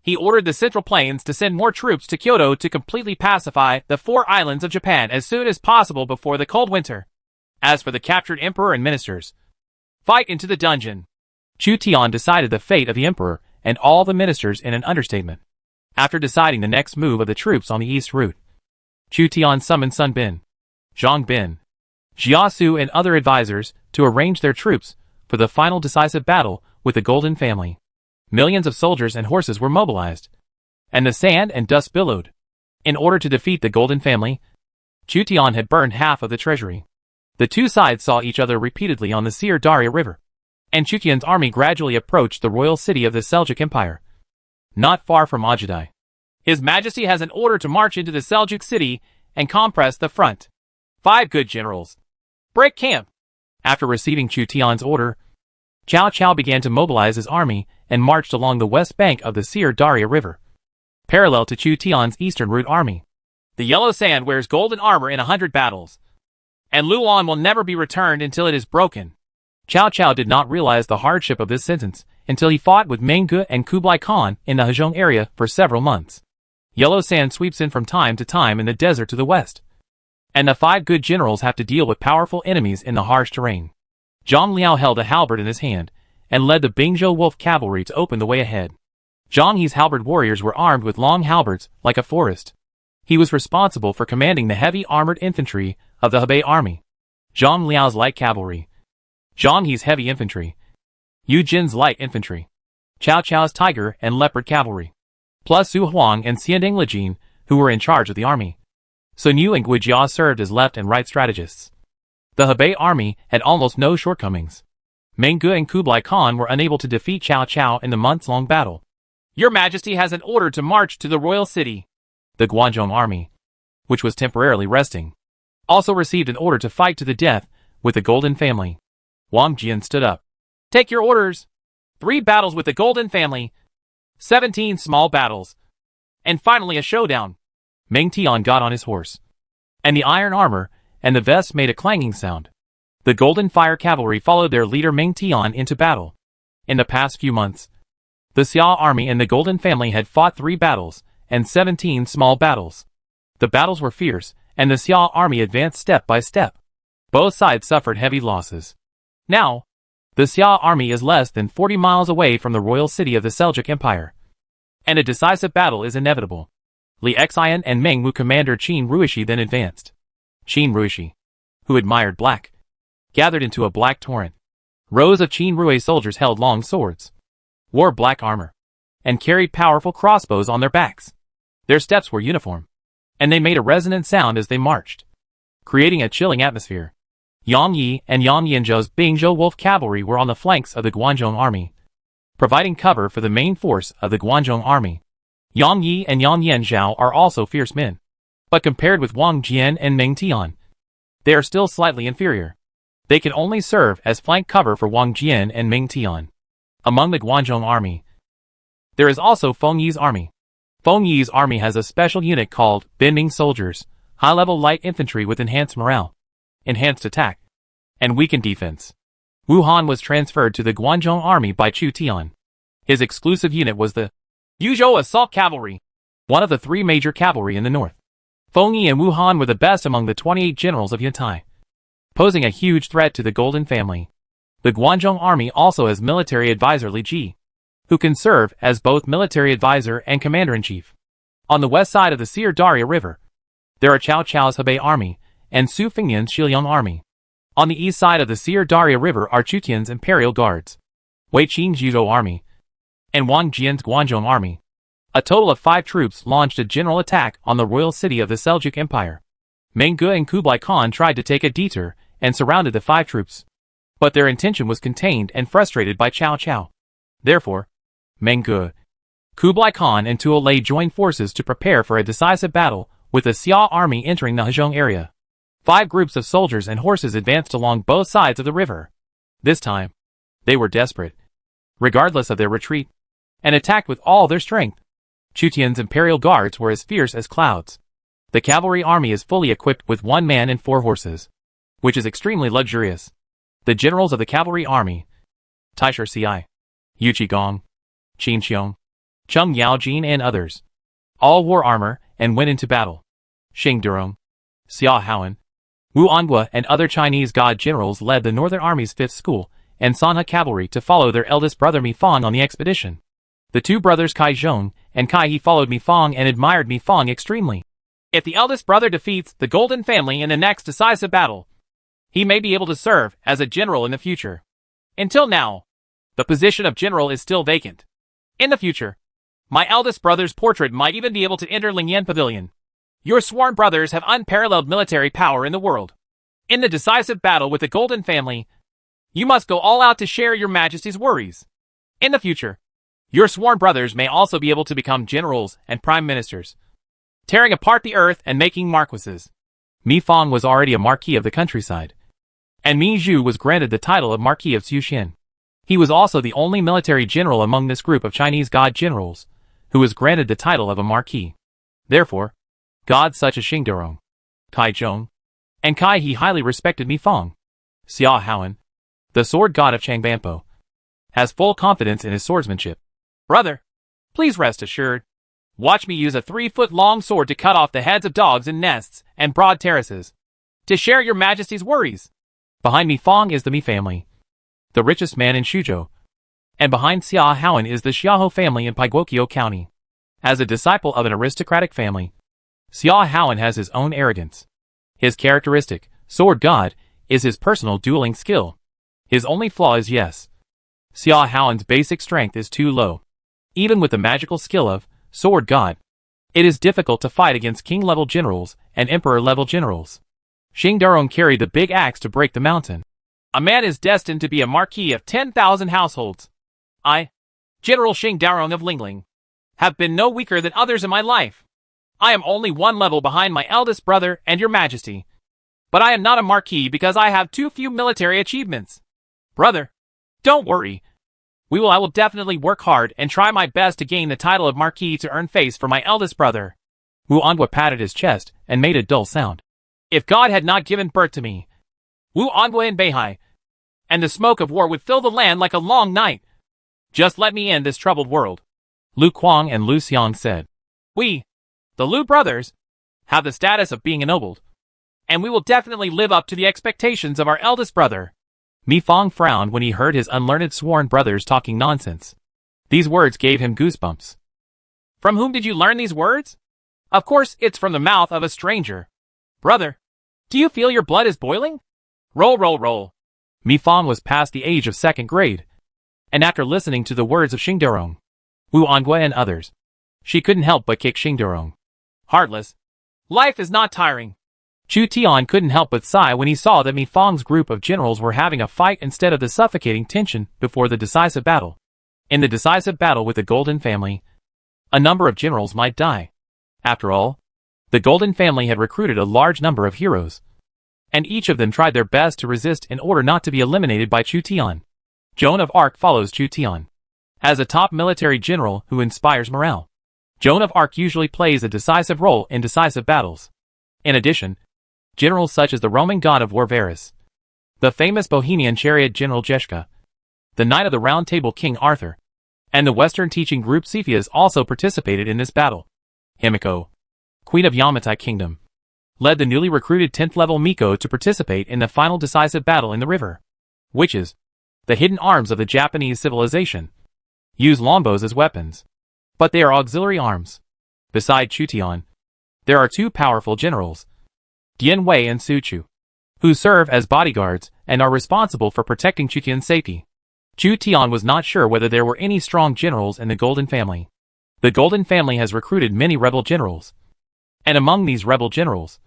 He ordered the Central Plains to send more troops to Kyoto to completely pacify the 4 islands of Japan as soon as possible before the cold winter. As for the captured emperor and ministers, fight into the dungeon. Chu Tian decided the fate of the emperor and all the ministers in an understatement. After deciding the next move of the troops on the east route, Chu Tian summoned Sun Bin, Zhang Bin, Jiasu and other advisors to arrange their troops for the final decisive battle with the Golden family. Millions of soldiers and horses were mobilized, and the sand and dust billowed. In order to defeat the Golden family, Chu Tian had burned half of the treasury. The two sides saw each other repeatedly on the Sir Daria River, and Chu Tian's army gradually approached the royal city of the Seljuk Empire, not far from Ajadai. His Majesty has an order to march into the Seljuk city and compress the front. 5 good generals. Break camp. After receiving Chu Tian's order, Cao Cao began to mobilize his army and marched along the west bank of the Sir Daria River, parallel to Chu Tian's eastern route army. The yellow sand wears golden armor in 100 battles, and Luan will never be returned until it is broken. Cao Cao did not realize the hardship of this sentence until he fought with Mengge and Kublai Khan in the Hejong area for several months. Yellow sand sweeps in from time to time in the desert to the west, and the 5 good generals have to deal with powerful enemies in the harsh terrain. Zhang Liao held a halberd in his hand and led the Bingzhou Wolf cavalry to open the way ahead. Zhang He's halberd warriors were armed with long halberds like a forest. He was responsible for commanding the heavy armored infantry of the Hebei army, Zhang Liao's light cavalry, Zhang He's heavy infantry, Yu Jin's light infantry, Cao Cao's tiger and leopard cavalry, plus Su Huang and Xianding Lijin, who were in charge of the army. Sun Yu and Guijia served as left and right strategists. The Hebei army had almost no shortcomings. Mengge and Kublai Khan were unable to defeat Cao Cao in the months-long battle. Your Majesty has an order to march to the royal city. The Guanzhong army, which was temporarily resting, also received an order to fight to the death with the Golden family. Wang Jian stood up. Take your orders. 3 battles with the Golden family, 17 small battles, and finally a showdown. Meng Tian got on his horse, and the iron armor and the vest made a clanging sound. The Golden Fire Cavalry followed their leader Meng Tian into battle. In the past few months, the Xia army and the Golden family had fought 3 battles and 17 small battles. The battles were fierce, and the Xia army advanced step by step. Both sides suffered heavy losses. Now, the Xia army is less than 40 miles away from the royal city of the Seljuk Empire, and a decisive battle is inevitable. Li Xian and Meng Wu commander Qin Ruishi then advanced. Qin Ruishi, who admired black, gathered into a black torrent. Rows of Qin Rui soldiers held long swords, wore black armor, and carried powerful crossbows on their backs. Their steps were uniform, and they made a resonant sound as they marched, creating a chilling atmosphere. Yang Yi and Yang Yanzhou's Bingzhou Wolf cavalry were on the flanks of the Guanzhong army, providing cover for the main force of the Guanzhong army. Yang Yi and Yang Yanzhou are also fierce men, but compared with Wang Jian and Meng Tian, they are still slightly inferior. They can only serve as flank cover for Wang Jian and Meng Tian. Among the Guanzhong army, there is also Feng Yi's army. Feng Yi's army has a special unit called Bending Soldiers, high-level light infantry with enhanced morale, enhanced attack, and weakened defense. Wu Han was transferred to the Guanzhong army by Chu Tian. His exclusive unit was the Yuzhou Assault Cavalry, one of the 3 major cavalry in the north. Feng Yi and Wu Han were the best among the 28 generals of Yantai, posing a huge threat to the Golden family. The Guanzhong army also has military advisor Li Ji, who can serve as both military advisor and commander-in-chief. On the west side of the Seer Daria River, there are Cao Cao's Hebei army and Su Fengnian's Shiliang army. On the east side of the Seer Daria River are Chu Tian's imperial guards, Wei Qing's Yuzhou army, and Wang Jian's Guanzhong army. A total of 5 troops launched a general attack on the royal city of the Seljuk Empire. Meng Ge and Kublai Khan tried to take a detour and surrounded the 5 troops, but their intention was contained and frustrated by Cao Cao. Therefore, Meng Ge, Kublai Khan and Tuo Lei joined forces to prepare for a decisive battle with the Xia army entering the Hezhong area. 5 groups of soldiers and horses advanced along both sides of the river. This time, they were desperate, regardless of their retreat, and attacked with all their strength. Chu Tian's imperial guards were as fierce as clouds. The cavalry army is fully equipped with 1 man and 4 horses, which is extremely luxurious. The generals of the cavalry army, Taisher Ci, Yu Qigong, Qin Qiong, Cheng Yaojin and others, all wore armor and went into battle. Xing Durong, Xia Haoan, Wu Anhua and other Chinese god generals led the Northern Army's 5th School and Sanhe cavalry to follow their eldest brother Mi Fang on the expedition. The 2 brothers Kai Zhong and Kai He followed Mi Fang and admired Mi Fang extremely. If the eldest brother defeats the Golden family in the next decisive battle, he may be able to serve as a general in the future. Until now, the position of general is still vacant. In the future, my eldest brother's portrait might even be able to enter Lingyan Pavilion. Your sworn brothers have unparalleled military power in the world. In the decisive battle with the Golden family, you must go all out to share your majesty's worries. In the future, your sworn brothers may also be able to become generals and prime ministers, tearing apart the earth and making marquises. Mi Fang was already a marquis of the countryside, and Mi Zhu was granted the title of Marquis of Xushin. He was also the only military general among this group of Chinese god generals who was granted the title of a marquis. Therefore, gods such as Xing Durong, Kai Zhong, and Kai He highly respected Mi Fang. Xia Haoan, the sword god of Changbampo, has full confidence in his swordsmanship. Brother, please rest assured. Watch me use a 3-foot-long sword to cut off the heads of dogs in nests and broad terraces, to share your majesty's worries. Behind Mi Fang is the Mi family, the richest man in Shuzhou, and behind Xia Haoan is the Xiahou family in Paiguoqiu County. As a disciple of an aristocratic family, Xia Haoan has his own arrogance. His characteristic, sword god, is his personal dueling skill. His only flaw is yes. Xia Haoan's basic strength is too low. Even with the magical skill of sword god, it is difficult to fight against king-level generals and emperor-level generals. Xing Durong carried the big axe to break the mountain. A man is destined to be a marquis of 10,000 households. I, General Xing Durong of Lingling, have been no weaker than others in my life. I am only 1 level behind my eldest brother and your majesty. But I am not a marquis because I have too few military achievements. Brother, don't worry. I will definitely work hard and try my best to gain the title of marquis to earn face for my eldest brother. Wu Anhua patted his chest and made a dull sound. If God had not given birth to me, Wu Anhua in Beihai, and the smoke of war would fill the land like a long night. Just let me end this troubled world. Lu Kuang and Lu Xiang said. We, the Lu brothers, have the status of being ennobled, and we will definitely live up to the expectations of our eldest brother. Mi Fang frowned when he heard his unlearned sworn brothers talking nonsense. These words gave him goosebumps. From whom did you learn these words? Of course, it's from the mouth of a stranger. Brother, do you feel your blood is boiling? Roll, roll, roll. Mi Fang was past the age of 2nd grade, and after listening to the words of Xingderong, Wu Anhua and others, she couldn't help but kick Xingderong. Heartless. Life is not tiring. Chu Tian couldn't help but sigh when he saw that Mi Fang's group of generals were having a fight instead of the suffocating tension before the decisive battle. In the decisive battle with the Golden Family, a number of generals might die. After all, the Golden Family had recruited a large number of heroes, and each of them tried their best to resist in order not to be eliminated by Chu Tian. Joan of Arc follows Chu Tian as a top military general who inspires morale. Joan of Arc usually plays a decisive role in decisive battles. In addition, generals such as the Roman god of war Varus, the famous Bohemian chariot general Jeshka, the Knight of the Round Table King Arthur, and the Western teaching group Cepheus also participated in this battle. Himiko, Queen of Yamatai Kingdom, led the newly recruited 10th level Miko to participate in the final decisive battle in the river. Witches, the hidden arms of the Japanese civilization, use longbows as weapons, but they are auxiliary arms. Beside Chu Tian, there are two powerful generals, Dian Wei and Su Chu, who serve as bodyguards and are responsible for protecting Chu Tian's safety. Chu Tian was not sure whether there were any strong generals in the Golden Family. The Golden Family has recruited many rebel generals, and among these rebel generals,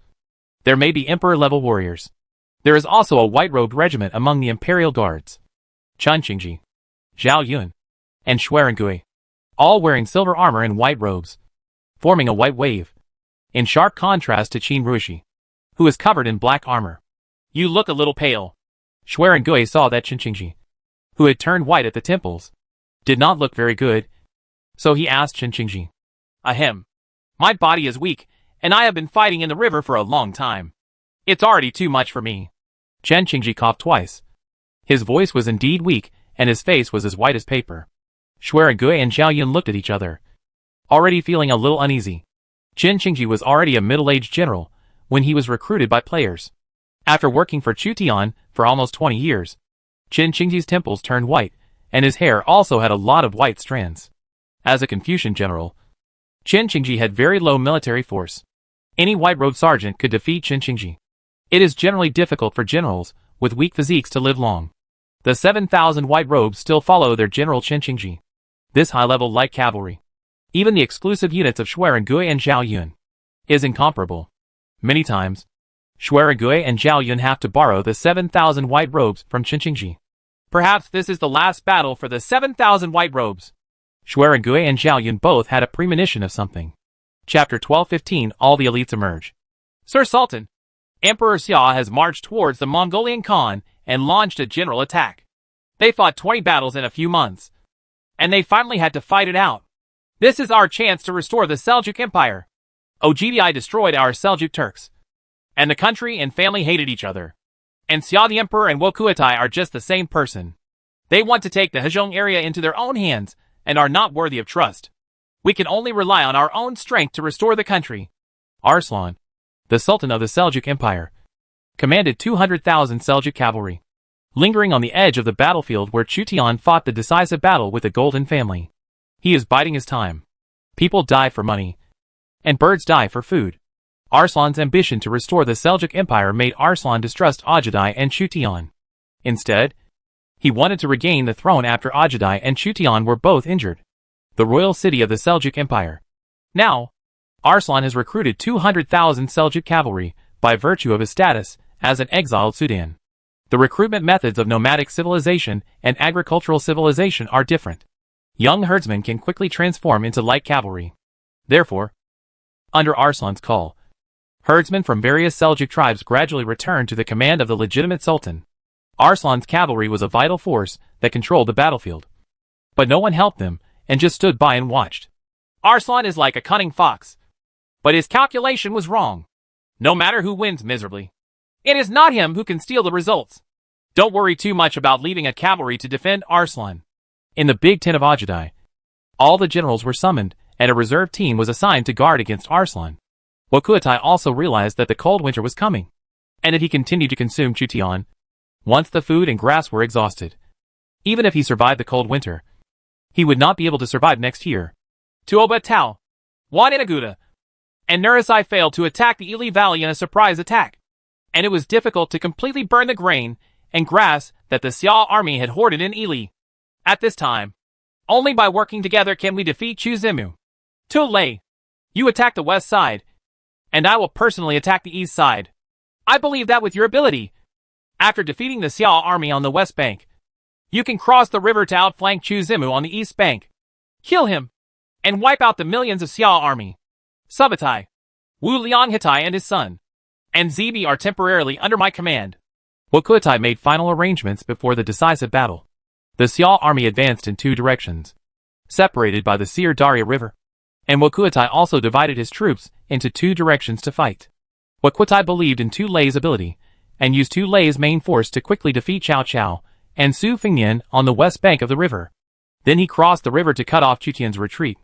there may be emperor-level warriors. There is also a white-robed regiment among the Imperial Guards. Chun Qingji, Zhao Yun, and Xuerengui, all wearing silver armor and white robes, forming a white wave, in sharp contrast to Qin Ruishi, who is covered in black armor. You look a little pale. Xuerengui saw that Chun Qingji, who had turned white at the temples, did not look very good, so he asked Chun Qingji, Ahem. My body is weak, and I have been fighting in the river for a long time. It's already too much for me. Chen Qingji coughed twice. His voice was indeed weak, and his face was as white as paper. Xuerengui and Zhao Yun looked at each other, already feeling a little uneasy. Chen Qingji was already a middle-aged general when he was recruited by players. After working for Chu Tian for almost 20 years, Chen Qingji's temples turned white, and his hair also had a lot of white strands. As a Confucian general, Chen Qingji had very low military force. Any white-robed sergeant could defeat Chen Qingji. It is generally difficult for generals with weak physiques to live long. The 7,000 white robes still follow their general Chen Qingji. This high-level light cavalry, even the exclusive units of Xuerengui and Zhao Yun, is incomparable. Many times, Xuerengui and Zhao Yun have to borrow the 7,000 white robes from Chen Qingji. Perhaps this is the last battle for the 7,000 white robes. Xuerengui and Zhao Yun both had a premonition of something. Chapter 12:15 All the elites emerge. Sir Sultan, Emperor Xia has marched towards the Mongolian Khan and launched a general attack. They fought 20 battles in a few months, and they finally had to fight it out. This is our chance to restore the Seljuk Empire. Ogbi destroyed our Seljuk Turks, and the country and family hated each other. And Xia the Emperor and Wokuatai are just the same person. They want to take the Hezhong area into their own hands and are not worthy of trust. We can only rely on our own strength to restore the country. Arslan, the Sultan of the Seljuk Empire, commanded 200,000 Seljuk cavalry, lingering on the edge of the battlefield where Chu Tian fought the decisive battle with the Golden Family. He is biding his time. People die for money, and birds die for food. Arslan's ambition to restore the Seljuk Empire made Arslan distrust Ogbi and Chu Tian. Instead, he wanted to regain the throne after Ogbi and Chu Tian were both injured. The royal city of the Seljuk Empire. Now, Arslan has recruited 200,000 Seljuk cavalry by virtue of his status as an exiled Sudan. The recruitment methods of nomadic civilization and agricultural civilization are different. Young herdsmen can quickly transform into light cavalry. Therefore, under Arslan's call, herdsmen from various Seljuk tribes gradually returned to the command of the legitimate sultan. Arslan's cavalry was a vital force that controlled the battlefield. But no one helped them, and just stood by and watched. Arslan is like a cunning fox. But his calculation was wrong. No matter who wins miserably, it is not him who can steal the results. Don't worry too much about leaving a cavalry to defend Arslan. In the big tent of Ajudai, all the generals were summoned, and a reserve team was assigned to guard against Arslan. Wakuatai also realized that the cold winter was coming, and that he continued to consume Chutian once the food and grass were exhausted. Even if he survived the cold winter, he would not be able to survive next year. Tuoba Tau, Wan Inaguda, and Nurasai failed to attack the Ili Valley in a surprise attack, and it was difficult to completely burn the grain and grass that the Xiao army had hoarded in Ili. At this time, only by working together can we defeat Chuzimu. Tulei, you attack the west side, and I will personally attack the east side. I believe that with your ability, after defeating the Xiao army on the west bank, you can cross the river to outflank Chuzimu on the east bank, kill him, and wipe out the millions of Xiao army. Subutai, Wu Lianghitai and his son, and Zibi are temporarily under my command. Wakuatai made final arrangements before the decisive battle. The Xiao army advanced in two directions, separated by the Sir Daria River, and Wakuatai also divided his troops into two directions to fight. Wakuatai believed in Tu Lei's ability, and used Tu Lei's main force to quickly defeat Cao Cao and Su Fingnian on the west bank of the river. Then he crossed the river to cut off Chutian's retreat,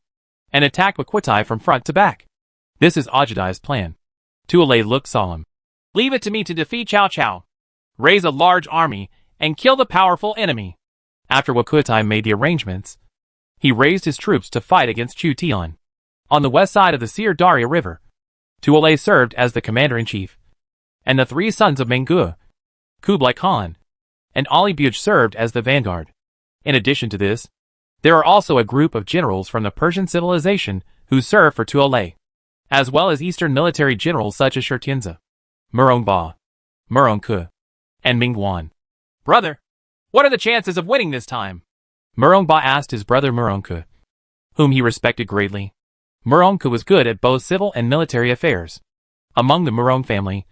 and attacked Wakuatai from front to back. This is Ajudai's plan. Tu Lei looked solemn. Leave it to me to defeat Cao Cao, raise a large army, and kill the powerful enemy. After Wakuatai made the arrangements, he raised his troops to fight against Chu Tian. On the west side of the Sir Daria River, Tu Lei served as the commander-in-chief, and the three sons of Menggu, Kublai Khan, and Ali Buj served as the vanguard. In addition to this, there are also a group of generals from the Persian civilization who serve for Tu Lei, as well as Eastern military generals such as Shurtianza, Murongba, Murongku, and Mingguan. Brother, what are the chances of winning this time? Murongba asked his brother Murongku, whom he respected greatly. Murongku was good at both civil and military affairs. Among the Murong family,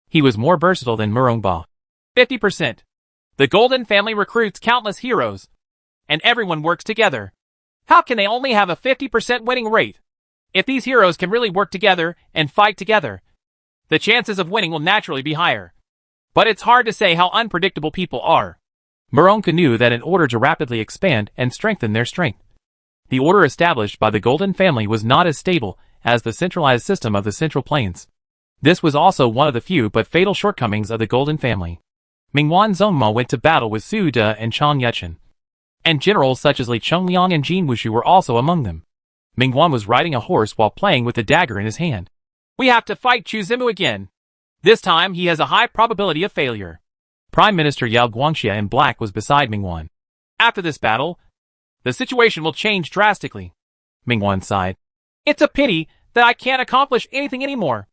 he was more versatile than Murongba. 50%. The Golden family recruits countless heroes, and everyone works together. How can they only have a 50% winning rate? If these heroes can really work together and fight together, the chances of winning will naturally be higher. But it's hard to say how unpredictable people are. Murongku knew that in order to rapidly expand and strengthen their strength, the order established by the Golden family was not as stable as the centralized system of the Central Plains. This was also one of the few but fatal shortcomings of the Golden family. Mingguan Zongma went to battle with Su De and Chang Yuchen, and generals such as Li Chongliang and Jin Wushu were also among them. Mingguan was riding a horse while playing with a dagger in his hand. We have to fight Chuzimu again. This time he has a high probability of failure. Prime Minister Yao Guangxia in black was beside Mingguan. After this battle, the situation will change drastically. Mingguan sighed. It's a pity that I can't accomplish anything anymore.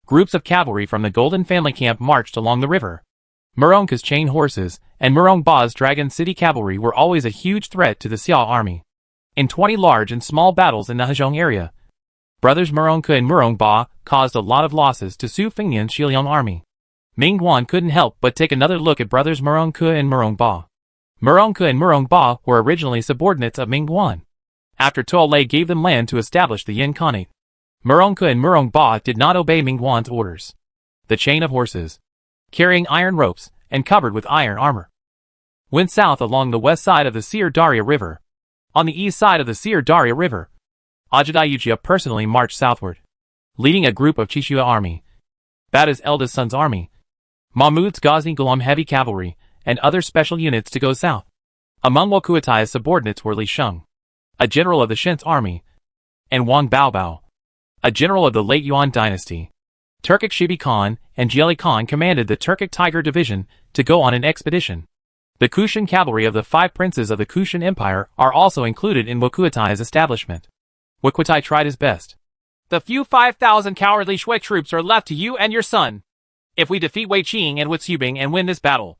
Groups of cavalry from the Golden family camp marched along the river. Murongku's chain horses and Murongba's Dragon City cavalry were always a huge threat to the Xiao army. In 20 large and small battles in the Hezhong area, brothers Murongku and Murongba caused a lot of losses to Su Fingnian's Xiliang army. Mingguan couldn't help but take another look at brothers Murongku and Murongba. Murongku and Murongba were originally subordinates of Mingguan, after Tu Lei gave them land to establish the Yin Khanate. Murongku and Murongba did not obey Mingguan's orders. The chain of horses, carrying iron ropes and covered with iron armor, went south along the west side of the Sir Daria River. On the east side of the Sir Daria River, Ajudai Yujia personally marched southward, leading a group of Chishua army, Bada's eldest son's army, Mahmud's Ghazni Ghulam heavy cavalry, and other special units to go south. Among Wakuatai's subordinates were Li Sheng, a general of the Shen's army, and Wang Baobao, a general of the late Yuan dynasty. Turkic Shibi Khan and Jieli Khan commanded the Turkic Tiger Division to go on an expedition. The Kushan cavalry of the 5 princes of the Kushan Empire are also included in Wakuatai's establishment. Wakuatai tried his best. The few 5,000 cowardly Shui troops are left to you and your son. If we defeat Wei Qing and Wuxubing and win this battle,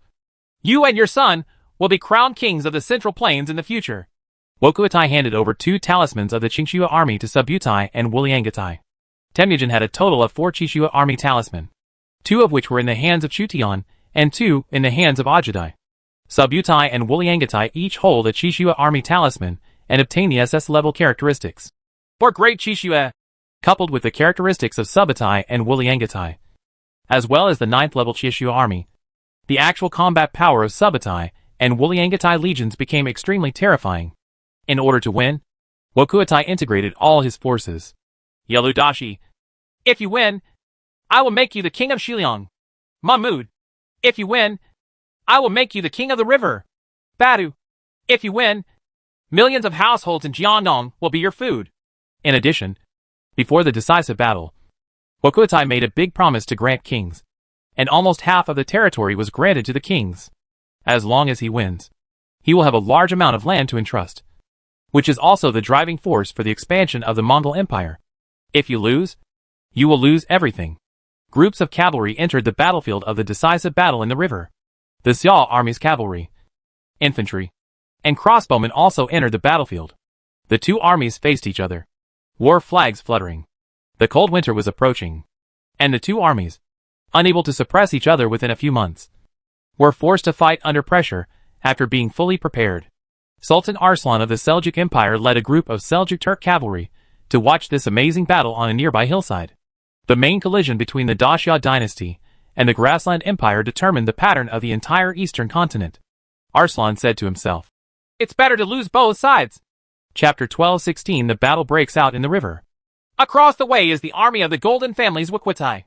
you and your son will be crowned kings of the Central Plains in the future. Wakuatai handed over 2 talismans of the Qingxua army to Subutai and Wuliangatai. Temujin had a total of 4 Qingxua army talisman, 2 of which were in the hands of Chutian, and 2 in the hands of Ajudai. Subutai and Wuliangatai each hold a Qingxua army talisman and obtain the SS level characteristics. For great Qingxua, coupled with the characteristics of Subutai and Wuliangatai, as well as the 9th level Chieshu army. The actual combat power of Subutai and Wuliangatai legions became extremely terrifying. In order to win, Wokuotai integrated all his forces. Yeludashi, if you win, I will make you the king of Shiliang. Mahmud, if you win, I will make you the king of the river. Badu, if you win, millions of households in Jiannong will be your food. In addition, before the decisive battle, Wokuotai made a big promise to grant kings, and almost half of the territory was granted to the kings. As long as he wins, he will have a large amount of land to entrust, which is also the driving force for the expansion of the Mongol Empire. If you lose, you will lose everything. Groups of cavalry entered the battlefield of the decisive battle in the river. The Xiao army's cavalry, infantry, and crossbowmen also entered the battlefield. The two armies faced each other, war flags fluttering. The cold winter was approaching, and the two armies, unable to suppress each other within a few months, were forced to fight under pressure after being fully prepared. Sultan Arslan of the Seljuk Empire led a group of Seljuk Turk cavalry to watch this amazing battle on a nearby hillside. The main collision between the Daxia dynasty and the Grassland Empire determined the pattern of the entire eastern continent. Arslan said to himself, "It's better to lose both sides." Chapter 12:16 The battle breaks out in the river. Across the way is the army of the Golden Family's Wokuotai.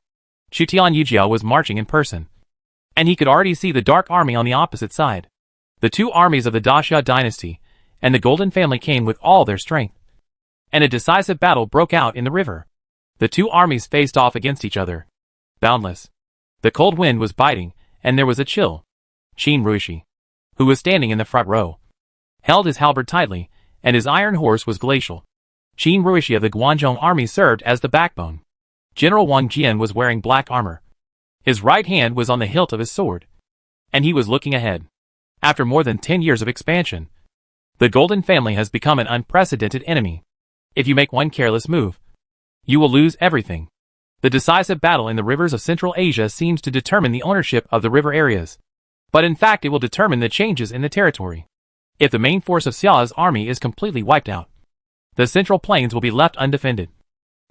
Chutian Yujiao was marching in person, and he could already see the Dark Army on the opposite side. The two armies of the Daxia dynasty and the Golden Family came with all their strength, and a decisive battle broke out in the river. The two armies faced off against each other. Boundless. The cold wind was biting, and there was a chill. Qin Ruishi, who was standing in the front row, held his halberd tightly, and his iron horse was glacial. Qin Ruishi of the Guanzhong army served as the backbone. General Wang Jian was wearing black armor. His right hand was on the hilt of his sword, and he was looking ahead. After more than 10 years of expansion, the Golden Family has become an unprecedented enemy. If you make one careless move, you will lose everything. The decisive battle in the rivers of Central Asia seems to determine the ownership of the river areas, but in fact it will determine the changes in the territory. If the main force of Xia's army is completely wiped out, the central plains will be left undefended,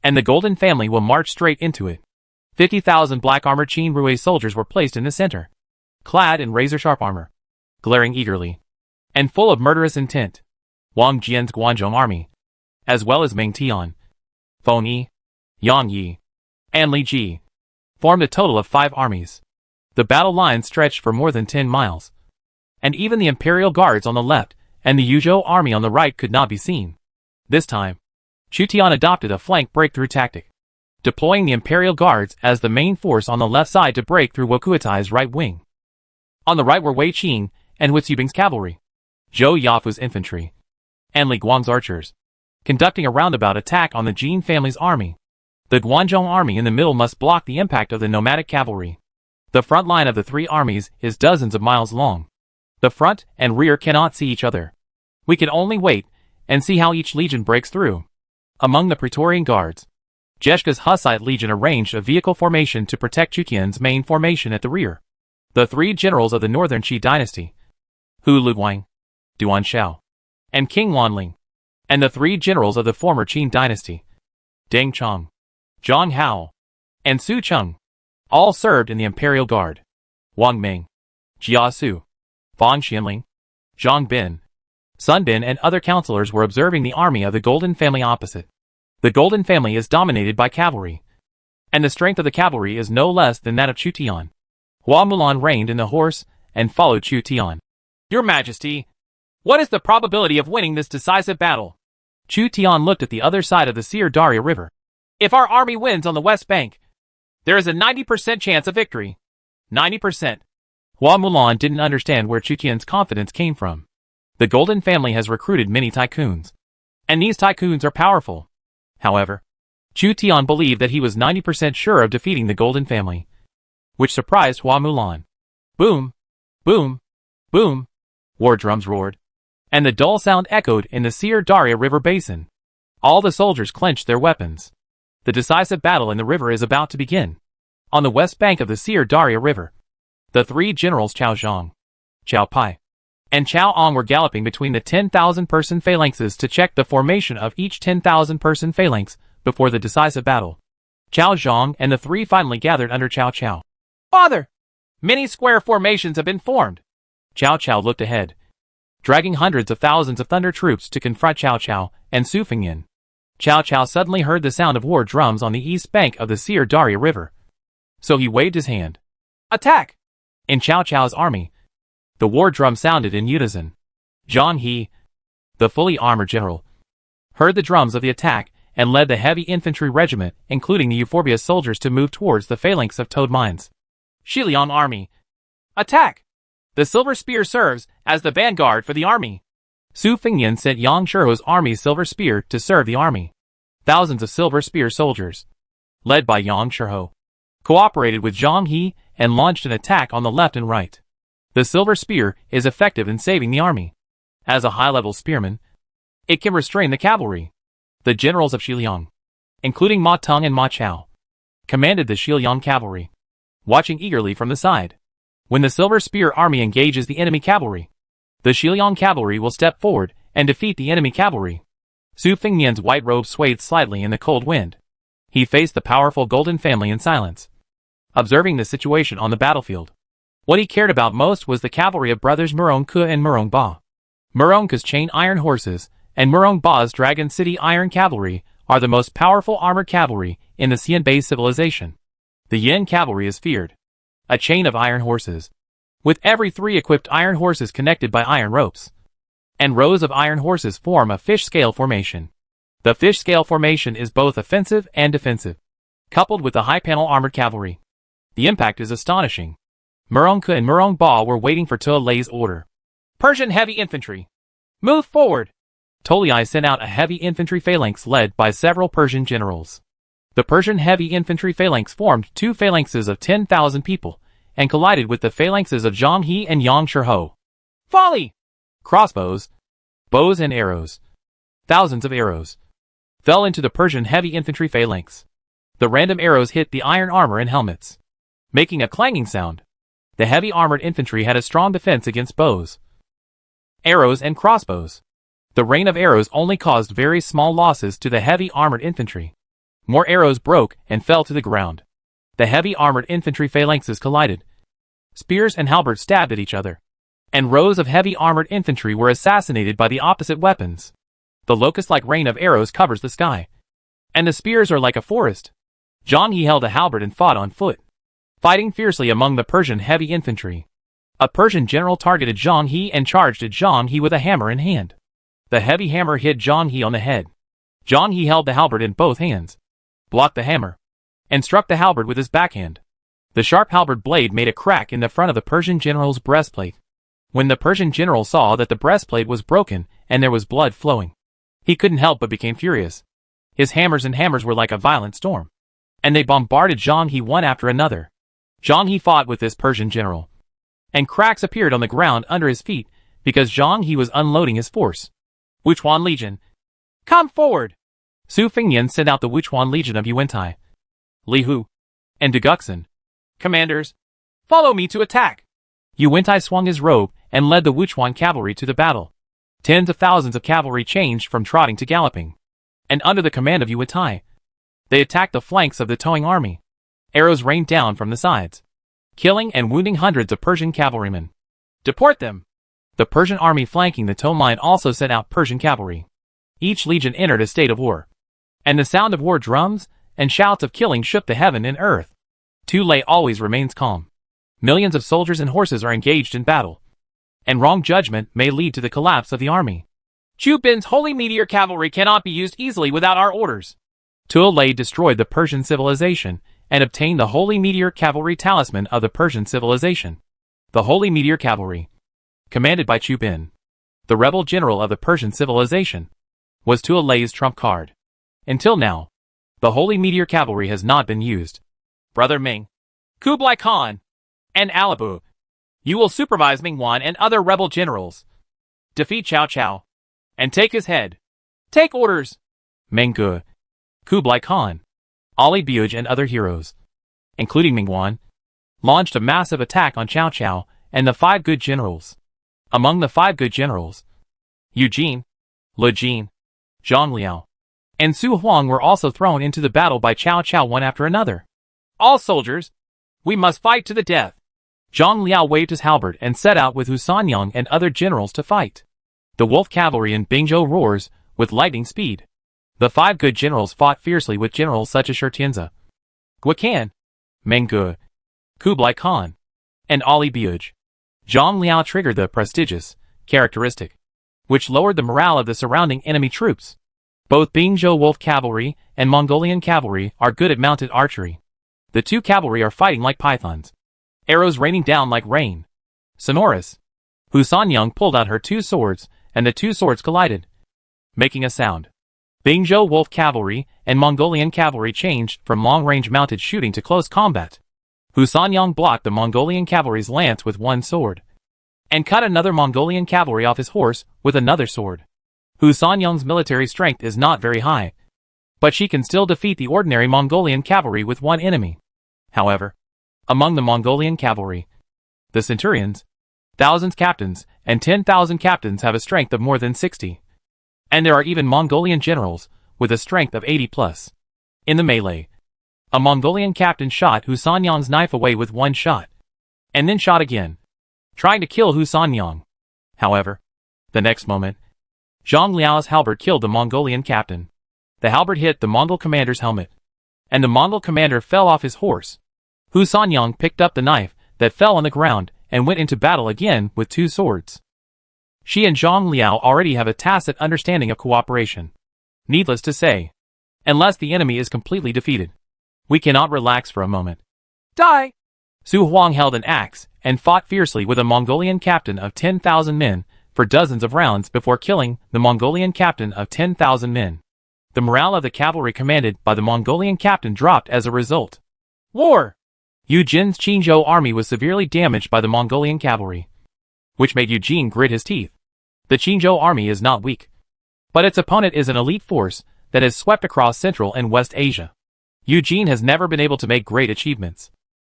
and the Golden Family will march straight into it. 50,000 black-armored Qin Rui soldiers were placed in the center, clad in razor-sharp armor, glaring eagerly, and full of murderous intent. Wang Jian's Guanzhong army, as well as Meng Tian, Feng Yi, Yang Yi, and Li Ji, formed a total of 5 armies. The battle line stretched for more than 10 miles, and even the Imperial Guards on the left and the Yuzhou army on the right could not be seen. This time, Chu Tian adopted a flank breakthrough tactic, deploying the Imperial Guards as the main force on the left side to break through Wokuotai's right wing. On the right were Wei Qing and Hu Zibing's cavalry, Zhou Yafu's infantry, and Li Guang's archers, conducting a roundabout attack on the Jin family's army. The Guanzhong army in the middle must block the impact of the nomadic cavalry. The front line of the 3 armies is dozens of miles long. The front and rear cannot see each other. We can only wait and see how each legion breaks through. Among the Praetorian Guards, Jeshka's Hussite Legion arranged a vehicle formation to protect Chutian's main formation at the rear. The 3 generals of the Northern Qi dynasty, Hu Luwang, Duan Shao, and King Wanling, and the 3 generals of the former Qin dynasty, Deng Chong, Zhang Hao, and Su Cheng, all served in the Imperial Guard. Wang Ming, Jia Su, Fang Xianling, Zhang Bin, Sun Bin and other counselors were observing the army of the Golden Family opposite. The Golden Family is dominated by cavalry, and the strength of the cavalry is no less than that of Chu Tian. Hua Mulan reined in the horse and followed Chu Tian. "Your Majesty, what is the probability of winning this decisive battle?" Chu Tian looked at the other side of the Sir Daria River. "If our army wins on the west bank, there is a 90% chance of victory." 90%. Hua Mulan didn't understand where Chu Tian's confidence came from. The Golden Family has recruited many tycoons, and these tycoons are powerful. However, Chu Tian believed that he was 90% sure of defeating the Golden Family, which surprised Hua Mulan. Boom! Boom! Boom! War drums roared, and the dull sound echoed in the Sir Daria River basin. All the soldiers clenched their weapons. The decisive battle in the river is about to begin. On the west bank of the Sir Daria River, the 3 generals Chao Zhang, Chao Pai, and Chao Ong were galloping between the 10,000-person phalanxes to check the formation of each 10,000-person phalanx before the decisive battle. Cao Zhang and the three finally gathered under Cao Cao. Father! Many square formations have been formed. Cao Cao looked ahead, dragging hundreds of thousands of thunder troops to confront Cao Cao and Su Fengyan. Cao Cao suddenly heard the sound of war drums on the east bank of the Sir Daria River. So he waved his hand. Attack! In Cao Cao's army, the war drum sounded in unison. Zhang He, the fully armored general, heard the drums of the attack and led the heavy infantry regiment, including the Euphorbia soldiers, to move towards the phalanx of Toad Mines. Xiliang Army. Attack! The Silver Spear serves as the vanguard for the army. Su Fengyan sent Yang Shiho's army's Silver Spear to serve the army. Thousands of Silver Spear soldiers, led by Yang Shiho, cooperated with Zhang He and launched an attack on the left and right. The Silver Spear is effective in saving the army. As a high-level spearman, it can restrain the cavalry. The generals of Xiliang, including Ma Teng and Ma Chao, commanded the Xiliang cavalry, watching eagerly from the side. When the Silver Spear army engages the enemy cavalry, the Xiliang cavalry will step forward and defeat the enemy cavalry. Su Fengyan's white robe swayed slightly in the cold wind. He faced the powerful Golden family in silence, observing the situation on the battlefield. What he cared about most was the cavalry of brothers Murong Ke and Murong Ba. Murong Ke's chain iron horses and Murong Ba's Dragon City iron cavalry are the most powerful armored cavalry in the Xianbei civilization. The Yin cavalry is feared, a chain of iron horses, with every 3 equipped iron horses connected by iron ropes. And rows of iron horses form a fish scale formation. The fish scale formation is both offensive and defensive, coupled with the high panel armored cavalry. The impact is astonishing. Murong Ke and Murong Ba were waiting for Tuo Lei's order. Persian heavy infantry, move forward! Tolai sent out a heavy infantry phalanx led by several Persian generals. The Persian heavy infantry phalanx formed 2 phalanxes of 10,000 people and collided with the phalanxes of Zhang He and Yang Shiho. Volley! Crossbows, bows and arrows, thousands of arrows, fell into the Persian heavy infantry phalanx. The random arrows hit the iron armor and helmets, making a clanging sound. The heavy armored infantry had a strong defense against bows, arrows and crossbows. The rain of arrows only caused very small losses to the heavy armored infantry. More arrows broke and fell to the ground. The heavy armored infantry phalanxes collided. Spears and halberds stabbed at each other, and rows of heavy armored infantry were assassinated by the opposite weapons. The locust-like rain of arrows covers the sky, and the spears are like a forest. Zhang He held a halberd and fought on foot, fighting fiercely among the Persian heavy infantry. A Persian general targeted Zhang He and charged at Zhang He with a hammer in hand. The heavy hammer hit Zhang He on the head. Zhang He held the halberd in both hands, blocked the hammer, and struck the halberd with his backhand. The sharp halberd blade made a crack in the front of the Persian general's breastplate. When the Persian general saw that the breastplate was broken and there was blood flowing, he couldn't help but became furious. His hammers were like a violent storm, and they bombarded Zhang He one after another. Zhang He fought with this Persian general, and cracks appeared on the ground under his feet because Zhang He was unloading his force. Wuchuan Legion, come forward! Su Fengyan sent out the Wuchuan Legion of Yuantai, Li Hu, and Deguxin. Commanders, follow me to attack! Yuantai swung his robe and led the Wuchuan cavalry to the battle. Tens of thousands of cavalry changed from trotting to galloping, and under the command of Yuantai, they attacked the flanks of the towing army. Arrows rained down from the sides, killing and wounding hundreds of Persian cavalrymen. Deport them! The Persian army flanking the tow line also sent out Persian cavalry. Each legion entered a state of war, and the sound of war drums and shouts of killing shook the heaven and earth. Tuo Lei always remains calm. Millions of soldiers and horses are engaged in battle, and wrong judgment may lead to the collapse of the army. Chu Bin's holy meteor cavalry cannot be used easily without our orders. Tuo Lei destroyed the Persian civilization and obtained the holy meteor cavalry talisman of the Persian civilization. The holy meteor cavalry, commanded by Chu Bin, the rebel general of the Persian civilization, was Tuo Lei's trump card. Until now, the holy meteor cavalry has not been used. Brother Ming, Kublai Khan, and Alibu, you will supervise Mingwan and other rebel generals. Defeat Cao Cao, and take his head. Take orders! Mengge, Kublai Khan, Ali Buj and other heroes, including Mingwan, launched a massive attack on Cao Cao and the 5 good generals. Among the 5 good generals, Eugene, Le Jin, Zhang Liao, and Su Huang were also thrown into the battle by Cao Cao one after another. All soldiers, we must fight to the death. Zhang Liao waved his halberd and set out with Hu Sanyang and other generals to fight. The wolf cavalry in Bingzhou roars with lightning speed. The 5 good generals fought fiercely with generals such as Shi Tianzi, Gui Can, Meng Ge, Kublai Khan, and Ali Beuj. Zhang Liao triggered the prestigious characteristic, which lowered the morale of the surrounding enemy troops. Both Bingzhou wolf cavalry and Mongolian cavalry are good at mounted archery. The 2 cavalry are fighting like pythons, arrows raining down like rain. Sonorous. Hu Sanyang pulled out her 2 swords, and the 2 swords collided, making a sound. Bingzhou wolf cavalry and Mongolian cavalry changed from long-range mounted shooting to close combat. Hu Sanyang blocked the Mongolian cavalry's lance with 1 sword, and cut another Mongolian cavalry off his horse with another sword. Hu Sanyang's military strength is not very high, but she can still defeat the ordinary Mongolian cavalry with 1 enemy. However, among the Mongolian cavalry, the centurions, thousands captains, and 10,000 captains have a strength of more than 60. And there are even Mongolian generals with a strength of 80+. In the melee, a Mongolian captain shot Hu Sanyang's knife away with 1 shot, and then shot again, trying to kill Hu Sanyang. However, the next moment, Zhang Liao's halberd killed the Mongolian captain. The halberd hit the Mongol commander's helmet, and the Mongol commander fell off his horse. Hu Sanyang picked up the knife that fell on the ground and went into battle again with 2 swords. She and Zhang Liao already have a tacit understanding of cooperation. Needless to say, unless the enemy is completely defeated, we cannot relax for a moment. Die! Su Huang held an axe and fought fiercely with a Mongolian captain of 10,000 men for dozens of rounds before killing the Mongolian captain of 10,000 men. The morale of the cavalry commanded by the Mongolian captain dropped as a result. War! Yu Jin's Qinzhou army was severely damaged by the Mongolian cavalry, which made Eugene grit his teeth. The Qinzhou army is not weak, but its opponent is an elite force that has swept across Central and West Asia. Eugene has never been able to make great achievements,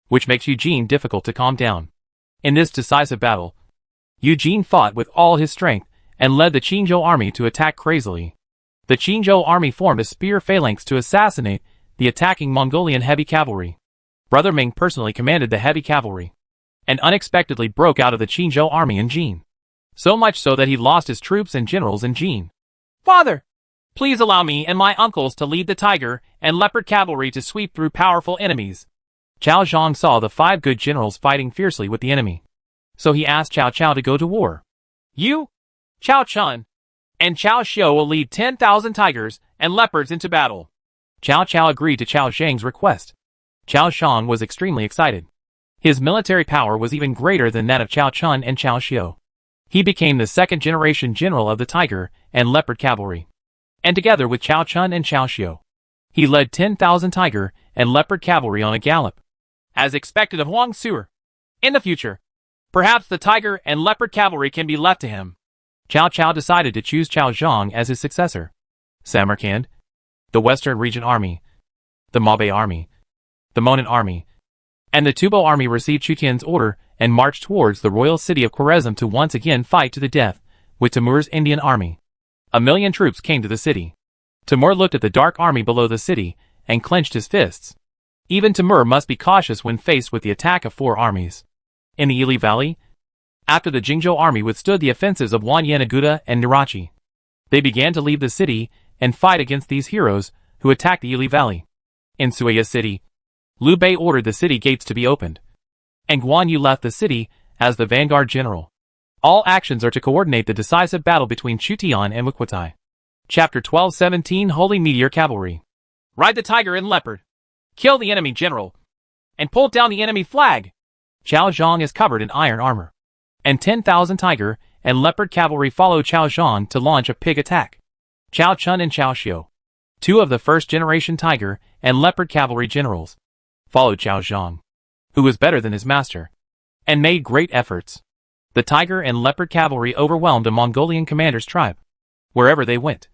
which makes Eugene difficult to calm down. In this decisive battle, Eugene fought with all his strength and led the Qinzhou army to attack crazily. The Qinzhou army formed a spear phalanx to assassinate the attacking Mongolian heavy cavalry. Brother Ming personally commanded the heavy cavalry, and unexpectedly broke out of the Qinzhou army in Jin. So much so that he lost his troops and generals in Jin. Father, please allow me and my uncles to lead the tiger and leopard cavalry to sweep through powerful enemies. Cao Zhang saw the 5 good generals fighting fiercely with the enemy, so he asked Cao Cao to go to war. You, Cao Chun, and Cao Xiu will lead 10,000 tigers and leopards into battle. Cao Cao agreed to Cao Zhang's request. Cao Zhang was extremely excited. His military power was even greater than that of Cao Chun and Cao Xiu. He became the 2nd-generation general of the tiger and leopard cavalry, and together with Cao Chun and Cao Xiu, he led 10,000 tiger and leopard cavalry on a gallop. As expected of Huang Suer, in the future, perhaps the tiger and leopard cavalry can be left to him. Cao Cao decided to choose Cao Zhang as his successor. Samarkand, the Western Region Army, the Mabe Army, the Monan Army, and the Tubo Army received Chu Tian's order and marched towards the royal city of Khwarezm to once again fight to the death with Timur's Indian army. 1,000,000 troops came to the city. Timur looked at the dark army below the city and clenched his fists. Even Timur must be cautious when faced with the attack of 4 armies. In the Ili Valley, after the Jingzhou army withstood the offensives of Wanyan Aguda and Nirachi, they began to leave the city and fight against these heroes who attacked the Ili Valley. In Suya city, Liu Bei ordered the city gates to be opened, and Guan Yu left the city as the vanguard general. All actions are to coordinate the decisive battle between Chu Tian and Wukutai. Chapter 12:17 Holy Meteor Cavalry. Ride the tiger and leopard. Kill the enemy general, and pull down the enemy flag. Cao Zhang is covered in iron armor, and 10,000 tiger and leopard cavalry follow Cao Zhang to launch a pig attack. Cao Chun and Cao Xiu, 2 of the 1st-generation tiger and leopard cavalry generals, followed Cao Zhang, who was better than his master, and made great efforts. The tiger and leopard cavalry overwhelmed a Mongolian commander's tribe. Wherever they went,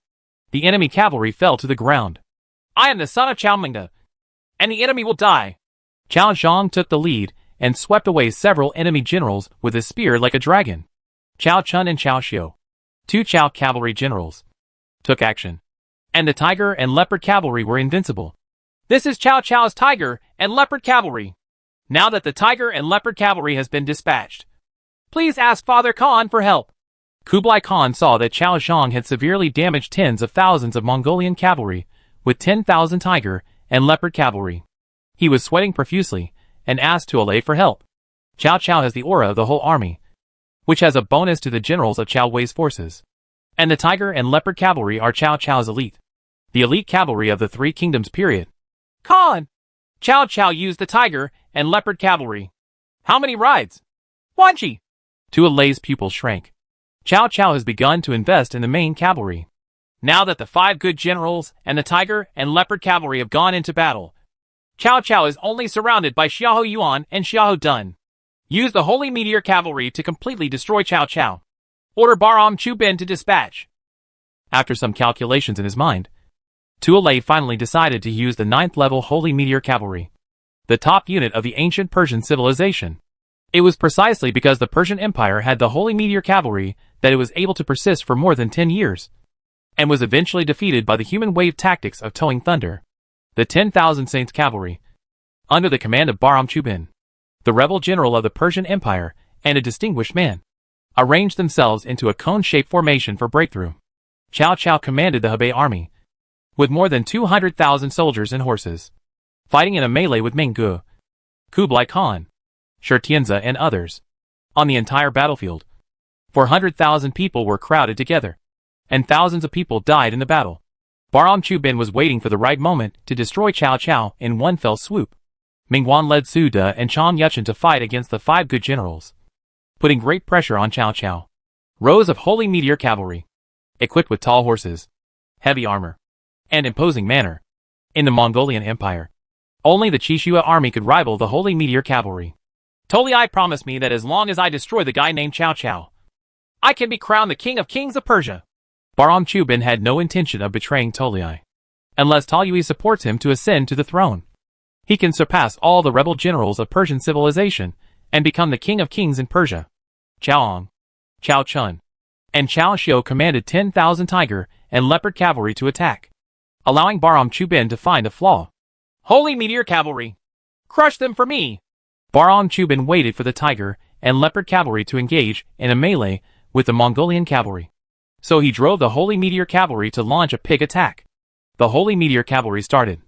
the enemy cavalry fell to the ground. I am the son of Cao Mingde, and the enemy will die. Cao Zhang took the lead and swept away several enemy generals with his spear like a dragon. Cao Chun and Cao Xiu, 2 Cao cavalry generals, took action. and the tiger and leopard cavalry were invincible. This is Cao Cao's tiger and leopard cavalry. Now that the tiger and leopard cavalry has been dispatched, please ask Father Khan for help. Kublai Khan saw that Cao Zhang had severely damaged tens of thousands of Mongolian cavalry with 10,000 tiger and leopard cavalry. He was sweating profusely and asked Tuolai for help. Cao Cao has the aura of the whole army, which has a bonus to the generals of Cao Wei's forces. And the tiger and leopard cavalry are Cao Cao's elite. The elite cavalry of the Three Kingdoms period. Khan! Cao Cao used the tiger and leopard cavalry. How many rides? Wanchi! Tuolai's pupils shrank. Cao Cao has begun to invest in the main cavalry. Now that the 5 good generals and the tiger and leopard cavalry have gone into battle, Cao Cao is only surrounded by Xiahou Yuan and Xiahou Dun. Use the Holy Meteor Cavalry to completely destroy Cao Cao. Order Bahram Chubin to dispatch. After some calculations in his mind, Tuolai finally decided to use the 9th level Holy Meteor Cavalry, the top unit of the ancient Persian civilization. It was precisely because the Persian Empire had the Holy Meteor Cavalry that it was able to persist for more than 10 years, and was eventually defeated by the human wave tactics of towing thunder. The 10,000 Saints Cavalry, under the command of Bahram Chubin, the rebel general of the Persian Empire and a distinguished man, arranged themselves into a cone-shaped formation for breakthrough. Cao Cao commanded the Hebei army, with more than 200,000 soldiers and horses, fighting in a melee with Mengge, Kublai Khan, Shurtianza and others. On the entire battlefield, 400,000 people were crowded together, and thousands of people died in the battle. Bahram Chubin was waiting for the right moment to destroy Cao Cao in one fell swoop. Mingwan led Su De and Chan Yuchen to fight against the 5 good generals, putting great pressure on Cao Cao. Rows of Holy Meteor Cavalry, equipped with tall horses, heavy armor, and imposing manner. In the Mongolian Empire, only the Chishua army could rival the Holy Meteor Cavalry. Tuolai promised me that as long as I destroy the guy named Cao Cao, I can be crowned the king of kings of Persia. Bahram Chubin had no intention of betraying Tuolai. Unless Talyui supports him to ascend to the throne, he can surpass all the rebel generals of Persian civilization and become the king of kings in Persia. Cao Ong, Cao Chun, and Cao Xiu commanded 10,000 tiger and leopard cavalry to attack, allowing Bahram Chubin to find a flaw. Holy Meteor Cavalry, crush them for me! Bahram Chubin waited for the tiger and leopard cavalry to engage in a melee with the Mongolian cavalry. So he drove the Holy Meteor Cavalry to launch a pig attack. The Holy Meteor Cavalry started,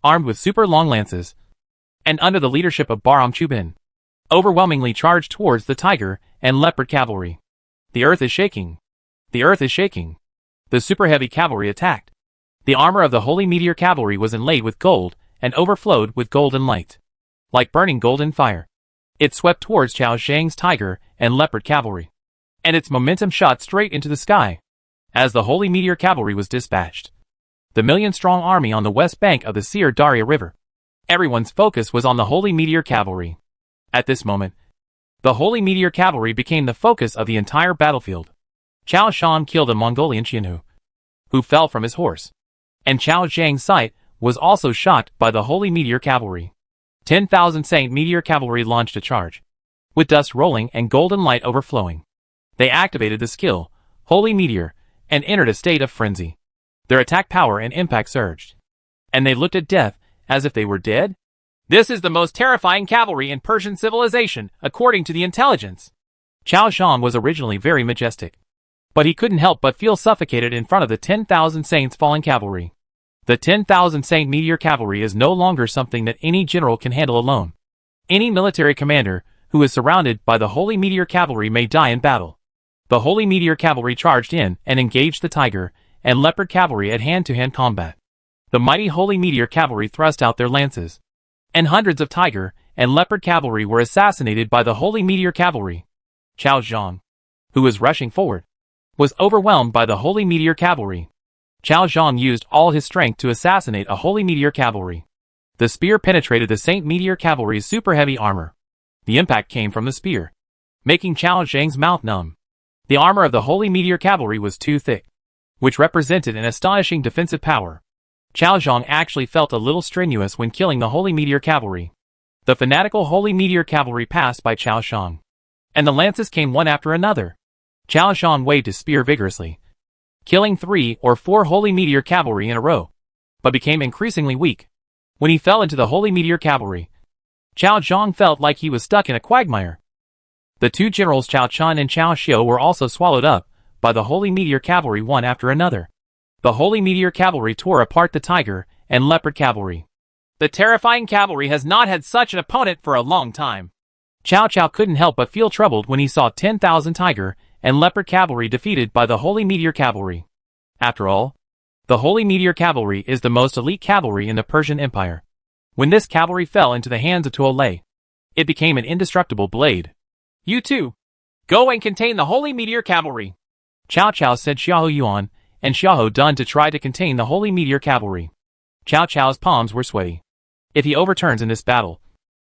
armed with super long lances, and under the leadership of Bahram Chubin, overwhelmingly charged towards the tiger and leopard cavalry. The earth is shaking. The earth is shaking. The super heavy cavalry attacked. The armor of the Holy Meteor Cavalry was inlaid with gold and overflowed with golden light. Like burning golden fire, it swept towards Cao Zhang's tiger and leopard cavalry, and its momentum shot straight into the sky. As the Holy Meteor Cavalry was dispatched, the million-strong army on the west bank of the Sir Daria River, everyone's focus was on the Holy Meteor Cavalry. At this moment, the Holy Meteor Cavalry became the focus of the entire battlefield. Cao Shan killed a Mongolian Qianhu, who fell from his horse, and Cao Zhang's sight was also shot by the Holy Meteor Cavalry. 10,000 Saint Meteor Cavalry launched a charge, with dust rolling and golden light overflowing. They activated the skill, Holy Meteor, and entered a state of frenzy. Their attack power and impact surged, and they looked at death as if they were dead. This is the most terrifying cavalry in Persian civilization, according to the intelligence. Cao Zhang was originally very majestic, but he couldn't help but feel suffocated in front of the 10,000 Saints falling cavalry. The 10,000 Saint Meteor Cavalry is no longer something that any general can handle alone. Any military commander who is surrounded by the Holy Meteor Cavalry may die in battle. The Holy Meteor Cavalry charged in and engaged the tiger and leopard cavalry at hand-to-hand combat. The mighty Holy Meteor Cavalry thrust out their lances, and hundreds of tiger and leopard cavalry were assassinated by the Holy Meteor Cavalry. Cao Zhang, who was rushing forward, was overwhelmed by the Holy Meteor Cavalry. Cao Zhang used all his strength to assassinate a Holy Meteor Cavalry. The spear penetrated the Saint Meteor Cavalry's super heavy armor. The impact came from the spear, making Cao Zhang's mouth numb. The armor of the Holy Meteor Cavalry was too thick, which represented an astonishing defensive power. Cao Zhang actually felt a little strenuous when killing the Holy Meteor Cavalry. The fanatical Holy Meteor Cavalry passed by Cao Zhang, and the lances came one after another. Cao Zhang waved his spear vigorously, killing 3 or 4 Holy Meteor Cavalry in a row, but became increasingly weak. When he fell into the Holy Meteor Cavalry, Cao Zhang felt like he was stuck in a quagmire. The two generals Cao Chun and Cao Xiu were also swallowed up by the Holy Meteor Cavalry one after another. The Holy Meteor Cavalry tore apart the Tiger and Leopard Cavalry. The terrifying cavalry has not had such an opponent for a long time. Cao Cao couldn't help but feel troubled when he saw 10,000 Tiger and Leopard Cavalry defeated by the Holy Meteor Cavalry. After all, the Holy Meteor Cavalry is the most elite cavalry in the Persian Empire. When this cavalry fell into the hands of Tuolai, it became an indestructible blade. You two, go and contain the Holy Meteor Cavalry. Cao Cao said Xiahou Yuan and Xiahou Dun to try to contain the Holy Meteor Cavalry. Cao Cao's palms were sweaty. If he overturns in this battle,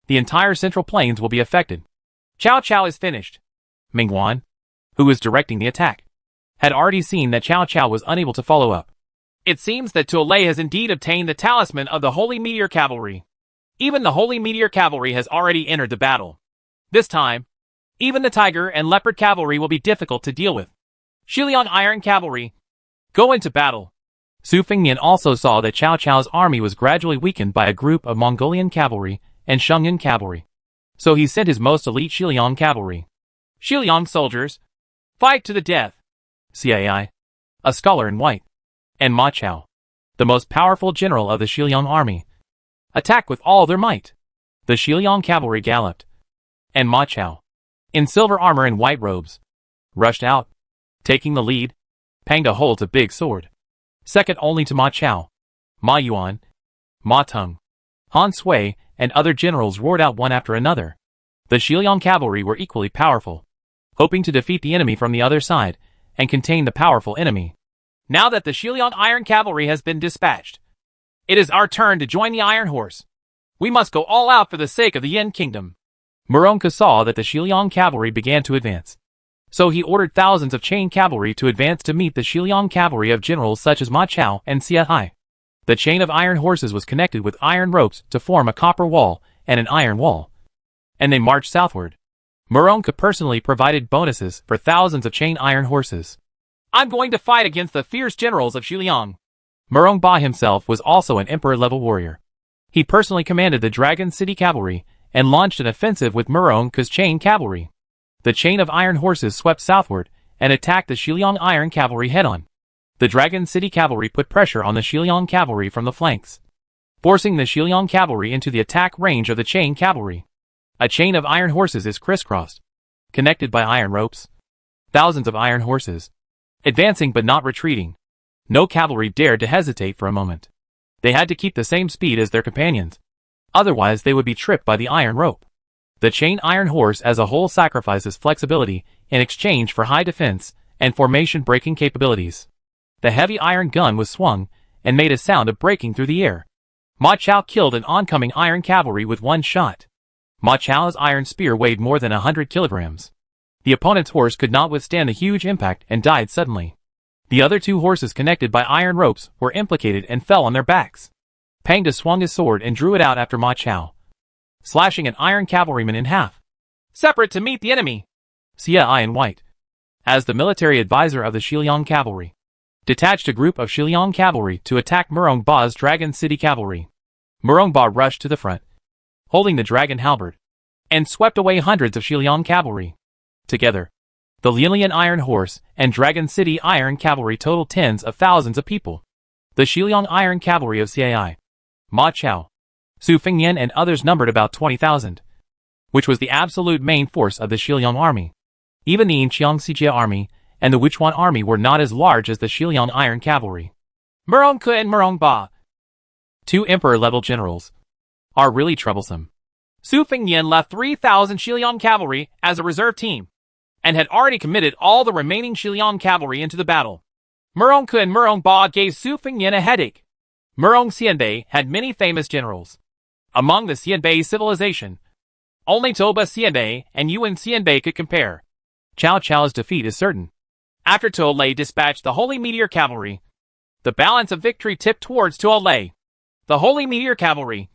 the entire Central Plains will be affected. Cao Cao is finished. Ming Wan, who was directing the attack, had already seen that Cao Cao was unable to follow up. It seems that Tuolai has indeed obtained the talisman of the Holy Meteor Cavalry. Even the Holy Meteor Cavalry has already entered the battle. This time, even the Tiger and Leopard Cavalry will be difficult to deal with. Shiliang Iron Cavalry, go into battle. Su Fengnian also saw that Cao Cao's army was gradually weakened by a group of Mongolian cavalry and Shunyan cavalry. So he sent his most elite Shiliang cavalry. Shiliang soldiers, fight to the death. Cai, a scholar in white, and Ma Chao, the most powerful general of the Shiliang army, attack with all their might. The Shiliang cavalry galloped, and Ma Chao, in silver armor and white robes, rushed out, taking the lead. Pang De holds a big sword, second only to Ma Chao. Ma Yuan, Ma Tung, Han Sui, and other generals roared out one after another. The Shiliang cavalry were equally powerful, hoping to defeat the enemy from the other side and contain the powerful enemy. Now that the Shiliang Iron Cavalry has been dispatched, it is our turn to join the Iron Horse. We must go all out for the sake of the Yin Kingdom. Muronka saw that the Shiliang cavalry began to advance, so he ordered thousands of chain cavalry to advance to meet the Shiliang cavalry of generals such as Ma Chao and Xia Hai. The chain of iron horses was connected with iron ropes to form a copper wall and an iron wall, and they marched southward. Muronka personally provided bonuses for thousands of chain iron horses. I'm going to fight against the fierce generals of Shiliang. Murong Ba himself was also an emperor-level warrior. He personally commanded the Dragon City Cavalry and launched an offensive with Murongka's chain cavalry. The chain of iron horses swept southward and attacked the Shiliang Iron Cavalry head-on. The Dragon City Cavalry put pressure on the Shiliang Cavalry from the flanks, forcing the Shiliang Cavalry into the attack range of the chain cavalry. A chain of iron horses is crisscrossed, connected by iron ropes. Thousands of iron horses, advancing but not retreating. No cavalry dared to hesitate for a moment. They had to keep the same speed as their companions, otherwise they would be tripped by the iron rope. The chain iron horse as a whole sacrifices flexibility in exchange for high defense and formation breaking capabilities. The heavy iron gun was swung and made a sound of breaking through the air. Ma Chao killed an oncoming iron cavalry with one shot. Ma Chao's iron spear weighed more than 100 kilograms. The opponent's horse could not withstand the huge impact and died suddenly. The other two horses connected by iron ropes were implicated and fell on their backs. Pang De swung his sword and drew it out after Ma Chao, slashing an iron cavalryman in half. Separate to meet the enemy. Xia Ai in white, as the military advisor of the Shiliang Cavalry, detached a group of Shiliang Cavalry to attack Murong Ba's Dragon City Cavalry. Murong Ba rushed to the front, holding the dragon halberd, and swept away hundreds of Shiliang Cavalry. Together, the Lilian Iron Horse and Dragon City Iron Cavalry totaled tens of thousands of people. The Shiliang Iron Cavalry of Cai, Ma Chao, Su Fengnian and others numbered about 20,000, which was the absolute main force of the Shiliang army. Even the Yinqiang Sijia army and the Wuchuan army were not as large as the Shiliang Iron Cavalry. Murongka and Murong Ba, two emperor-level generals, are really troublesome. Su Fengnian left 3,000 Shiliang cavalry as a reserve team, and had already committed all the remaining Shiliang cavalry into the battle. Murongka and Murong Ba gave Su Fengnian a headache. Murong Xianbei had many famous generals. Among the Xianbei civilization, only Toba Xianbei and Yuan Xianbei could compare. Cao Cao's defeat is certain. After Tuolai dispatched the Holy Meteor Cavalry, the balance of victory tipped towards Tuolai. The Holy Meteor Cavalry,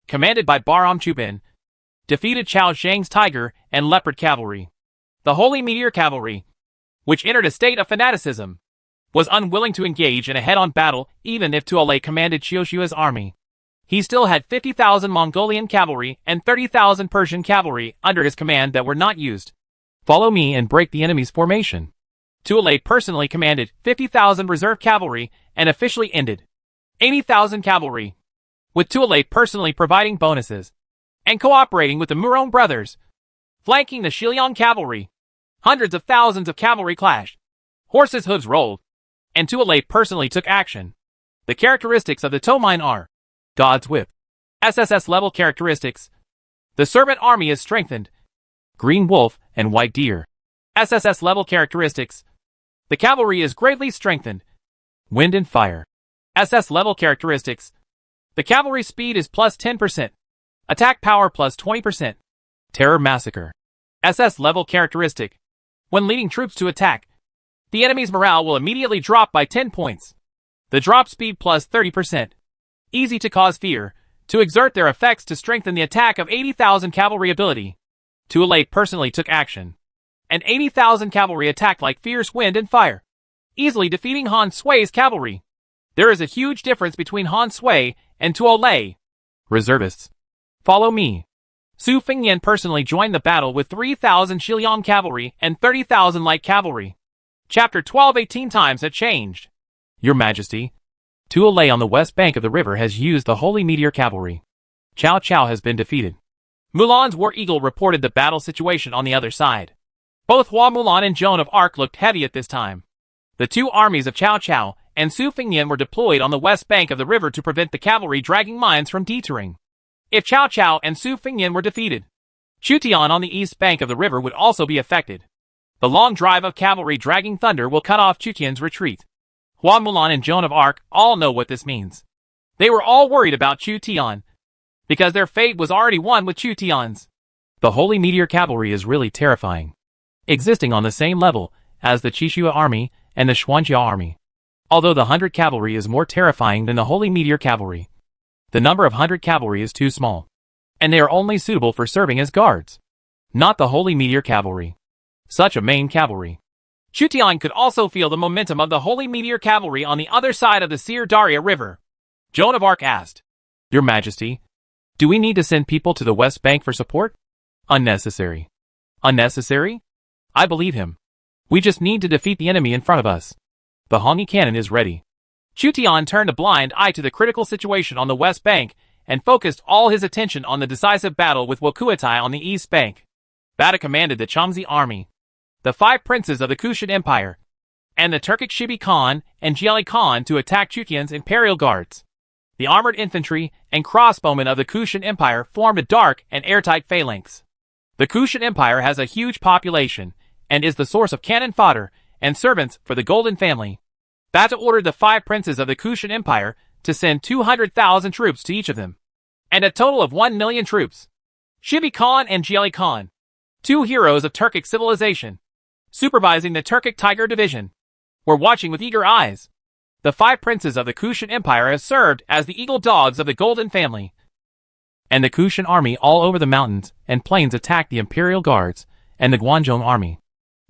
commanded by Bahram Chubin, defeated Cao Zhang's Tiger and Leopard Cavalry. The Holy Meteor Cavalry, which entered a state of fanaticism, was unwilling to engage in a head-on battle even if Tuolai commanded Xiuxiu's army. He still had 50,000 Mongolian cavalry and 30,000 Persian cavalry under his command that were not used. Follow me and break the enemy's formation. Tuolai personally commanded 50,000 reserve cavalry and officially ended 80,000 cavalry, with Tuolai personally providing bonuses and cooperating with the Muron brothers, flanking the Shiliang cavalry. Hundreds of thousands of cavalry clashed. Horses' hooves rolled, and Tuolai personally took action. The characteristics of the Tomine are God's Whip. SSS level characteristics. The Servant Army is strengthened. Green Wolf and White Deer. SSS level characteristics. The cavalry is greatly strengthened. Wind and Fire. SS level characteristics. The cavalry speed is plus 10%. Attack power plus 20%. Terror Massacre. SS level characteristic. When leading troops to attack, the enemy's morale will immediately drop by 10 points. The drop speed plus 30%. Easy to cause fear, to exert their effects to strengthen the attack of 80,000 cavalry ability. Tuolai personally took action. And 80,000 cavalry attacked like fierce wind and fire, easily defeating Han Sui's cavalry. There is a huge difference between Han Sui and Tuolai. Reservists. Follow me. Su Fengyan personally joined the battle with 3,000 Shiliang cavalry and 30,000 light cavalry. Chapter 12 18 times had changed. Your Majesty, Tuolai on the west bank of the river has used the Holy Meteor cavalry. Cao Cao has been defeated. Mulan's War Eagle reported the battle situation on the other side. Both Hua Mulan and Joan of Arc looked heavy at this time. The two armies of Cao Cao and Su Fengyan were deployed on the west bank of the river to prevent the cavalry dragging mines from detouring. If Cao Cao and Su Fengyan were defeated, Chutian on the east bank of the river would also be affected. The long drive of cavalry dragging thunder will cut off Chutian's retreat. Hua Mulan and Joan of Arc all know what this means. They were all worried about Chutian, because their fate was already won with Chutian's. The Holy Meteor cavalry is really terrifying, existing on the same level as the Qixua army and the Xuanjia army. Although the 100 cavalry is more terrifying than the Holy Meteor cavalry, the number of 100 cavalry is too small, and they are only suitable for serving as guards, not the Holy Meteor cavalry. Such a main cavalry. Chutian could also feel the momentum of the Holy Meteor cavalry on the other side of the Sir Daria River. Joan of Arc asked, Your Majesty, do we need to send people to the west bank for support? Unnecessary. Unnecessary? I believe him. We just need to defeat the enemy in front of us. The Hongi cannon is ready. Chutian turned a blind eye to the critical situation on the west bank and focused all his attention on the decisive battle with Wokuatai on the east bank. Bata commanded the Changzi army, the 5 princes of the Kushan Empire, and the Turkic Shibi Khan and Jiali Khan to attack Chutian's imperial guards. The armored infantry and crossbowmen of the Kushan Empire formed a dark and airtight phalanx. The Kushan Empire has a huge population and is the source of cannon fodder and servants for the Golden Family. Bata ordered the 5 princes of the Kushan Empire to send 200,000 troops to each of them, and a total of 1 million troops. Shibi Khan and Jiali Khan, 2 heroes of Turkic civilization, supervising the Turkic Tiger Division, were watching with eager eyes. The 5 princes of the Kushan Empire have served as the eagle dogs of the Golden Family. And the Kushan army all over the mountains and plains attacked the Imperial Guards and the Guanzhong army.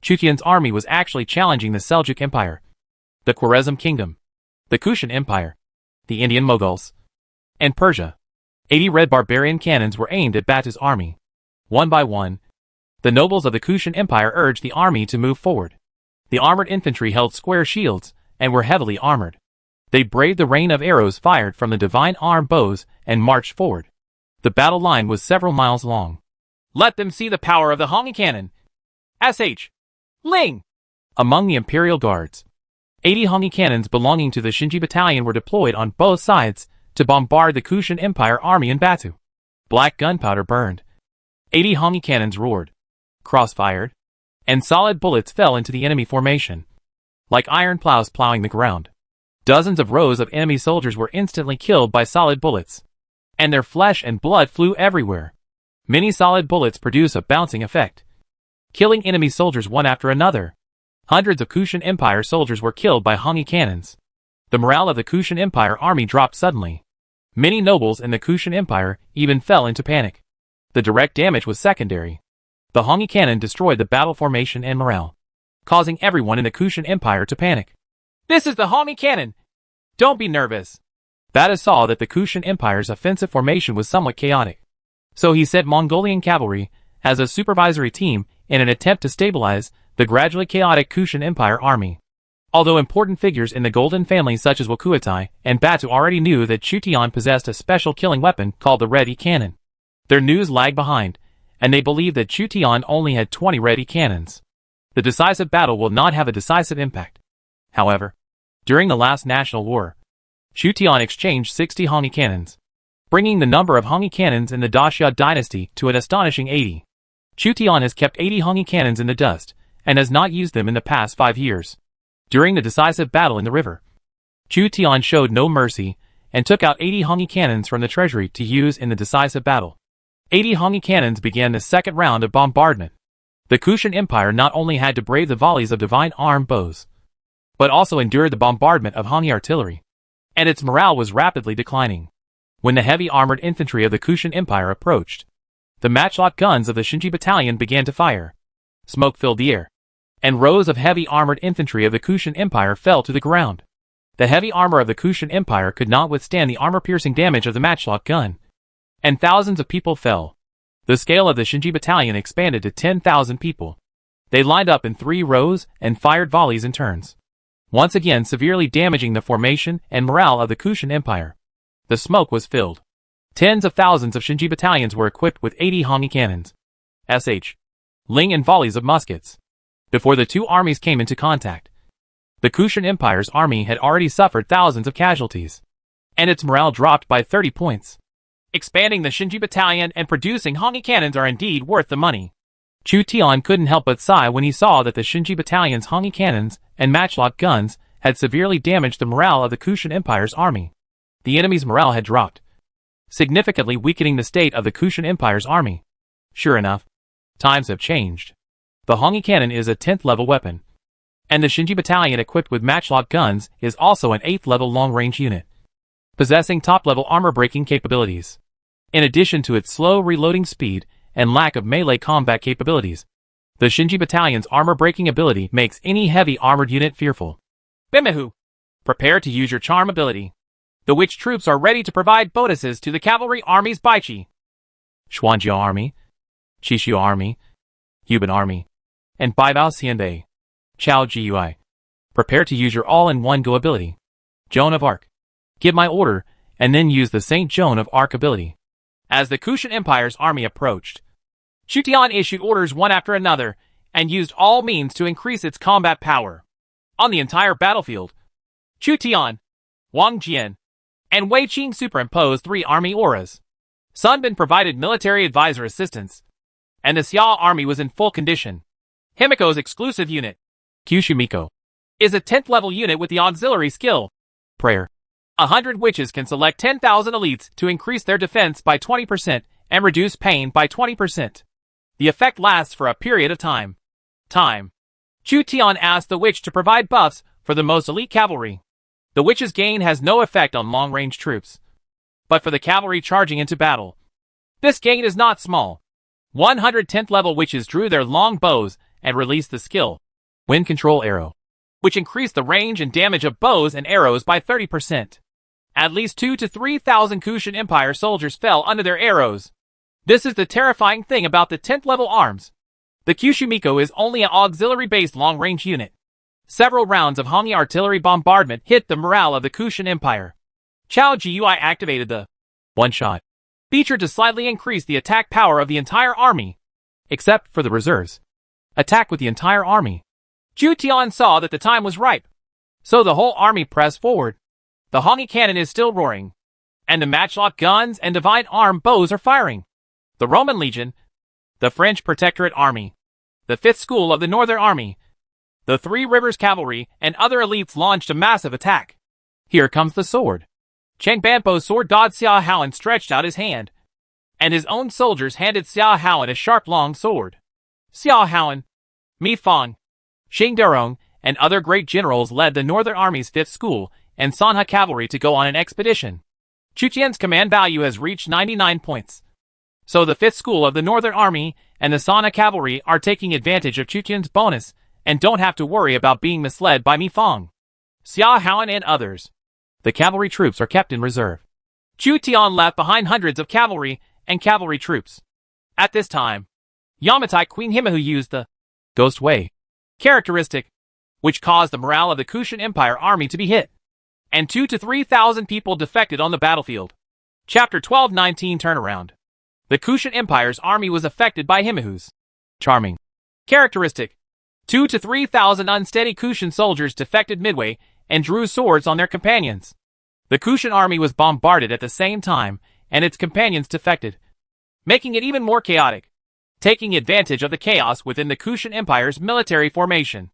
Chutian's army was actually challenging the Seljuk Empire, the Khwarezm Kingdom, the Kushan Empire, the Indian Mughals, and Persia. 80 red barbarian cannons were aimed at Bata's army. One by one, the nobles of the Kushan Empire urged the army to move forward. The armored infantry held square shields and were heavily armored. They braved the rain of arrows fired from the divine arm bows and marched forward. The battle line was several miles long. Let them see the power of the Hongi cannon. S.H. Ling! Among the Imperial Guards, 80 Hongi cannons belonging to the Shinji Battalion were deployed on both sides to bombard the Kushan Empire army in Batu. Black gunpowder burned. 80 Hongi cannons roared, cross-fired, and solid bullets fell into the enemy formation, like iron plows plowing the ground. Dozens of rows of enemy soldiers were instantly killed by solid bullets, and their flesh and blood flew everywhere. Many solid bullets produce a bouncing effect, killing enemy soldiers one after another. Hundreds of Kushan Empire soldiers were killed by Hongi cannons. The morale of the Kushan Empire army dropped suddenly. Many nobles in the Kushan Empire even fell into panic. The direct damage was secondary. The Hongi cannon destroyed the battle formation and morale, causing everyone in the Kushan Empire to panic. This is the Hami Cannon. Don't be nervous. Bata saw that the Kushan Empire's offensive formation was somewhat chaotic. So he sent Mongolian cavalry as a supervisory team in an attempt to stabilize the gradually chaotic Kushan Empire army. Although important figures in the Golden family such as Wakuatai and Batu already knew that Chutian possessed a special killing weapon called the Red E cannon, their news lagged behind, and they believed that Chutian only had 20 Red E cannons. The decisive battle will not have a decisive impact. However, during the last national war, Chutian exchanged 60 Hongyi cannons, bringing the number of Hongyi cannons in the Daxia dynasty to an astonishing 80. Chutian has kept 80 Hongyi cannons in the dust, and has not used them in the past 5 years. During the decisive battle in the river, Chutian showed no mercy, and took out 80 Hongyi cannons from the treasury to use in the decisive battle. 80 Hongyi cannons began the second round of bombardment. The Kushan Empire not only had to brave the volleys of divine armed bows, but also endured the bombardment of Hongyi artillery, and its morale was rapidly declining. When the heavy armored infantry of the Kushan Empire approached, the matchlock guns of the Shinji battalion began to fire. Smoke filled the air, and rows of heavy armored infantry of the Kushan Empire fell to the ground. The heavy armor of the Kushan Empire could not withstand the armor-piercing damage of the matchlock gun, and thousands of people fell. The scale of the Shinji battalion expanded to 10,000 people. They lined up in 3 rows and fired volleys in turns, once again severely damaging the formation and morale of the Kushan Empire. The smoke was filled. Tens of thousands of Shinji battalions were equipped with 80 Hongyi cannons, Ling and volleys of muskets. Before the two armies came into contact, the Kushan Empire's army had already suffered thousands of casualties, and its morale dropped by 30 points. Expanding the Shinji battalion and producing Hongyi cannons are indeed worth the money. Chutian couldn't help but sigh when he saw that the Shinji battalion's Hongyi cannons and matchlock guns had severely damaged the morale of the Kushan Empire's army. The enemy's morale had dropped, significantly weakening the state of the Kushan Empire's army. Sure enough, times have changed. The Hongyi cannon is a 10th level weapon, and the Shinji battalion equipped with matchlock guns is also an 8th level long-range unit, possessing top-level armor-breaking capabilities. In addition to its slow reloading speed and lack of melee combat capabilities, the Shinji battalion's armor-breaking ability makes any heavy armored unit fearful. Bimehu, prepare to use your charm ability. The witch troops are ready to provide bonuses to the cavalry armies Baichi, Xuanjia army, Qixu army, Yuban army, and Baibao Xianbei, Chao Gui. Prepare to use your all-in-one go ability, Joan of Arc. Give my order, and then use the Saint Joan of Arc ability. As the Kushan Empire's army approached, Chutian issued orders one after another, and used all means to increase its combat power. On the entire battlefield, Chutian, Wang Jian, and Wei Qing superimposed 3 army auras. Sun Bin provided military advisor assistance, and the Xia army was in full condition. Himiko's exclusive unit, Kyushimiko, is a 10th level unit with the auxiliary skill, Prayer. 100 witches can select 10,000 elites to increase their defense by 20% and reduce pain by 20%. The effect lasts for a period of time. Chutian asked the witch to provide buffs for the most elite cavalry. The witch's gain has no effect on long-range troops, but for the cavalry charging into battle, this gain is not small. 100 10th level witches drew their long bows and released the skill, Wind Control Arrow, which increased the range and damage of bows and arrows by 30%. At least 2,000 to 3,000 Kushan Empire soldiers fell under their arrows. This is the terrifying thing about the 10th level arms. The Kyushimiko is only an auxiliary-based long-range unit. Several rounds of Hongyi artillery bombardment hit the morale of the Kushan Empire. Chao Gui activated the one-shot feature to slightly increase the attack power of the entire army, except for the reserves. Attack with the entire army. Chutian saw that the time was ripe, so the whole army pressed forward. The Hongyi cannon is still roaring, and the matchlock guns and divine arm bows are firing. The Roman Legion, the French Protectorate Army, the 5th School of the Northern Army, the Three Rivers Cavalry, and other elites launched a massive attack. Here comes the sword. Cheng Banpo's sword dodged Xia Haoan stretched out his hand, and his own soldiers handed Xia Haoan a sharp long sword. Xia Haoan, Mi Fang, Xing Derong, and other great generals led the Northern Army's 5th School and Sanha Cavalry to go on an expedition. Chutian's command value has reached 99 points. So the 5th School of the Northern Army and the Sanha Cavalry are taking advantage of Chutian's bonus and don't have to worry about being misled by Mi Fang. Xia Haoan and others. The cavalry troops are kept in reserve. Chu Tian left behind hundreds of cavalry and cavalry troops. At this time, Yamatai Queen Himahu used the Ghost Way characteristic, which caused the morale of the Kushan Empire army to be hit, and 2,000 to 3,000 people defected on the battlefield. Chapter 12:19 Turnaround. The Kushan Empire's army was affected by Himahu's charming characteristic. 2,000 to 3,000 unsteady Kushan soldiers defected midway and drew swords on their companions. The Kushan army was bombarded at the same time, and its companions defected, making it even more chaotic. Taking advantage of the chaos within the Kushan Empire's military formation,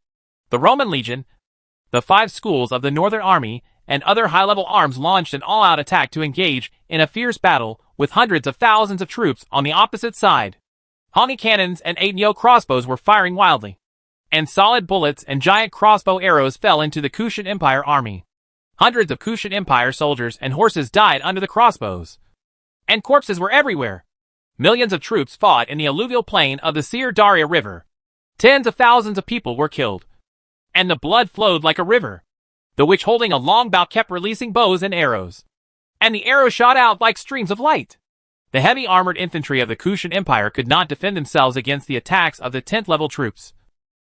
the Roman legion, the 5 schools of the Northern Army, and other high-level arms launched an all-out attack to engage in a fierce battle with hundreds of thousands of troops on the opposite side. Hongi cannons and 8 Neo crossbows were firing wildly, and solid bullets and giant crossbow arrows fell into the Kushan Empire army. Hundreds of Kushan Empire soldiers and horses died under the crossbows, and corpses were everywhere. Millions of troops fought in the alluvial plain of the Sir Daria River. Tens of thousands of people were killed, and the blood flowed like a river. The witch holding a long bow kept releasing bows and arrows, and the arrows shot out like streams of light. The heavy armored infantry of the Kushan Empire could not defend themselves against the attacks of the 10th level troops,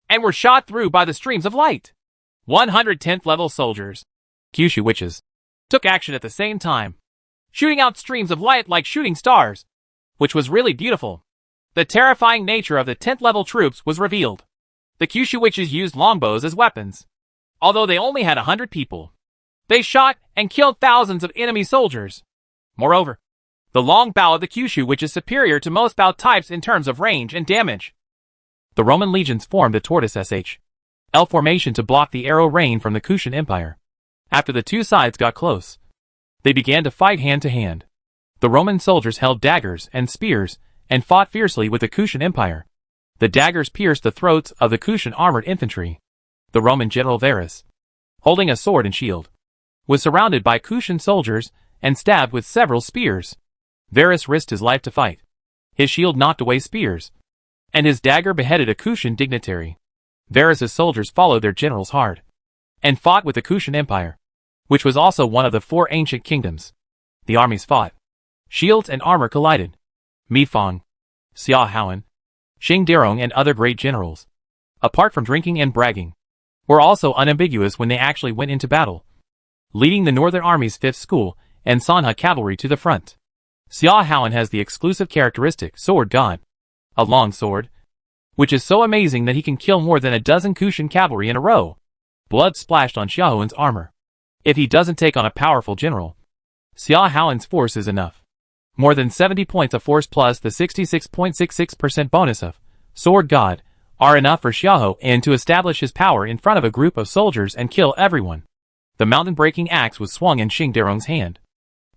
and were shot through by the streams of light. 100 10th level soldiers, Kyushu witches, took action at the same time, shooting out streams of light like shooting stars, which was really beautiful. The terrifying nature of the 10th level troops was revealed. The Kyushu witches used longbows as weapons. Although they only had 100 people, they shot and killed thousands of enemy soldiers. Moreover, the long bow of the Kyushu witch is superior to most bow types in terms of range and damage. The Roman legions formed a tortoise SH-L formation to block the arrow rain from the Kushan Empire. After the two sides got close, they began to fight hand to hand. The Roman soldiers held daggers and spears and fought fiercely with the Kushan Empire. The daggers pierced the throats of the Kushan armored infantry. The Roman general Varus, holding a sword and shield, was surrounded by Kushan soldiers and stabbed with several spears. Varus risked his life to fight. His shield knocked away spears, and his dagger beheaded a Kushan dignitary. Varus's soldiers followed their generals hard, and fought with the Kushan Empire, which was also one of the 4 ancient kingdoms. The armies fought. Shields and armor collided. Mi Fang, Xia Haoan, Xing Derong and other great generals, apart from drinking and bragging, were also unambiguous when they actually went into battle, leading the Northern Army's 5th School and Sanha cavalry to the front. Xia Haoan has the exclusive characteristic Sword God, a long sword, which is so amazing that he can kill more than a dozen Kushan cavalry in a row. Blood splashed on Xia Haoan's armor. If he doesn't take on a powerful general, Xia Haoan's force is enough. More than 70 points of force plus the 66.66% bonus of Sword God are enough for Xia Haoan to establish his power in front of a group of soldiers and kill everyone. The mountain-breaking axe was swung in Xing Derong's hand,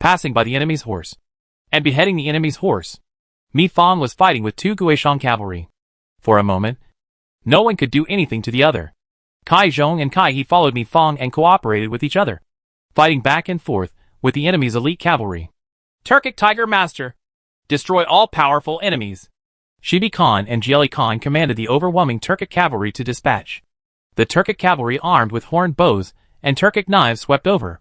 passing by the enemy's horse, and beheading the enemy's horse. Mi Fang was fighting with 2 Guishang cavalry. For a moment, no one could do anything to the other. Kai Zhong and Kai He followed Mi Fang and cooperated with each other, fighting back and forth with the enemy's elite cavalry. Turkic Tiger Master, destroy all powerful enemies. Shibi Khan and Jieli Khan commanded the overwhelming Turkic cavalry to dispatch. The Turkic cavalry armed with horned bows and Turkic knives swept over.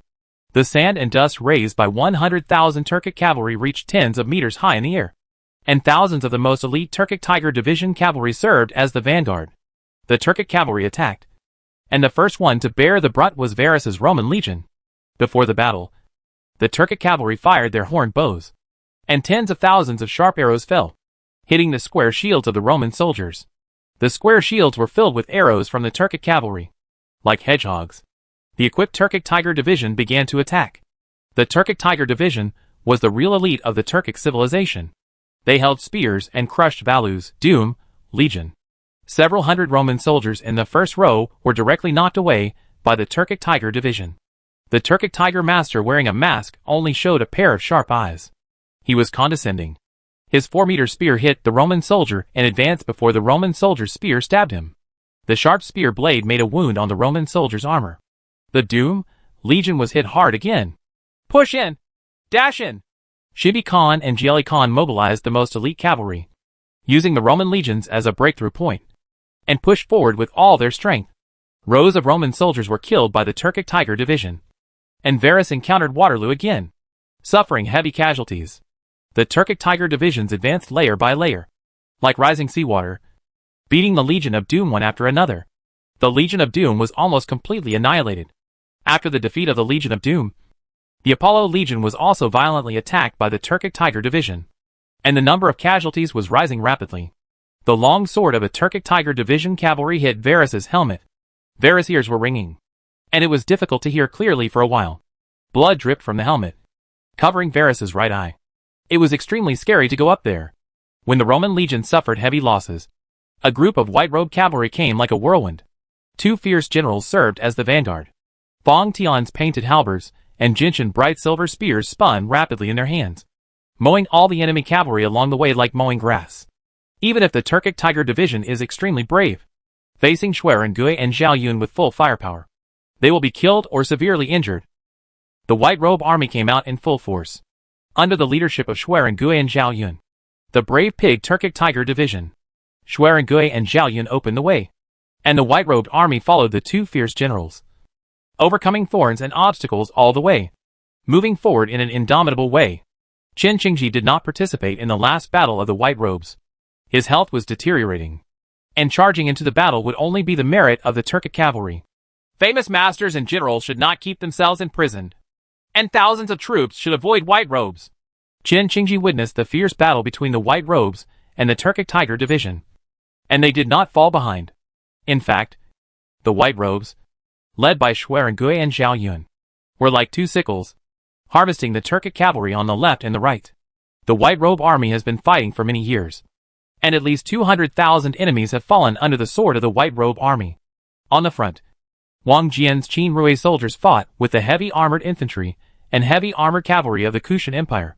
The sand and dust raised by 100,000 Turkic cavalry reached tens of meters high in the air, and thousands of the most elite Turkic Tiger Division cavalry served as the vanguard. The Turkic cavalry attacked, and the first one to bear the brunt was Varus's Roman legion. Before the battle, the Turkic cavalry fired their horned bows, and tens of thousands of sharp arrows fell, hitting the square shields of the Roman soldiers. The square shields were filled with arrows from the Turkic cavalry. Like hedgehogs, the equipped Turkic Tiger Division began to attack. The Turkic Tiger Division was the real elite of the Turkic civilization. They held spears and crushed Valu's Doom Legion. Several hundred Roman soldiers in the first row were directly knocked away by the Turkic Tiger Division. The Turkic Tiger Master wearing a mask only showed a pair of sharp eyes. He was condescending. His 4-meter spear hit the Roman soldier and advanced before the Roman soldier's spear stabbed him. The sharp spear blade made a wound on the Roman soldier's armor. The Doom Legion was hit hard again. Push in! Dash in! Shibi Khan and Jieli Khan mobilized the most elite cavalry, using the Roman legions as a breakthrough point, and pushed forward with all their strength. Rows of Roman soldiers were killed by the Turkic Tiger Division. And Varus encountered Waterloo again, suffering heavy casualties. The Turkic Tiger divisions advanced layer by layer, like rising seawater, beating the Legion of Doom one after another. The Legion of Doom was almost completely annihilated. After the defeat of the Legion of Doom, the Apollo Legion was also violently attacked by the Turkic Tiger division, and the number of casualties was rising rapidly. The long sword of a Turkic Tiger division cavalry hit Varus's helmet. Varus' ears were ringing, and it was difficult to hear clearly for a while. Blood dripped from the helmet, covering Varus's right eye. It was extremely scary to go up there. When the Roman legion suffered heavy losses, a group of white-robed cavalry came like a whirlwind. Two fierce generals served as the vanguard. Fong Tion's painted halberds and Jinshin bright silver spears spun rapidly in their hands, mowing all the enemy cavalry along the way like mowing grass. Even if the Turkic Tiger division is extremely brave, facing Schwerin Gui and Zhao Yun with full firepower, they will be killed or severely injured. The White Robe army came out in full force, under the leadership of Schwerin Gui and Zhao Yun. The brave pig Turkic Tiger division, Schwerin Gui and Zhao Yun opened the way, and the white-robed army followed the two fierce generals, overcoming thorns and obstacles all the way, moving forward in an indomitable way. Chen Qingji did not participate in the last battle of the White Robes. His health was deteriorating, and charging into the battle would only be the merit of the Turkic cavalry. Famous masters and generals should not keep themselves imprisoned, and thousands of troops should avoid White Robes. Chen Qingji witnessed the fierce battle between the White Robes and the Turkic Tiger division, and they did not fall behind. In fact, the White Robes, led by Schwerin Gui and Zhao Yun, were like two sickles, harvesting the Turkic cavalry on the left and the right. The White Robe army has been fighting for many years, and at least 200,000 enemies have fallen under the sword of the White Robe army. On the front, Wang Jian's Qin Rui soldiers fought with the heavy armored infantry and heavy armored cavalry of the Kushan Empire.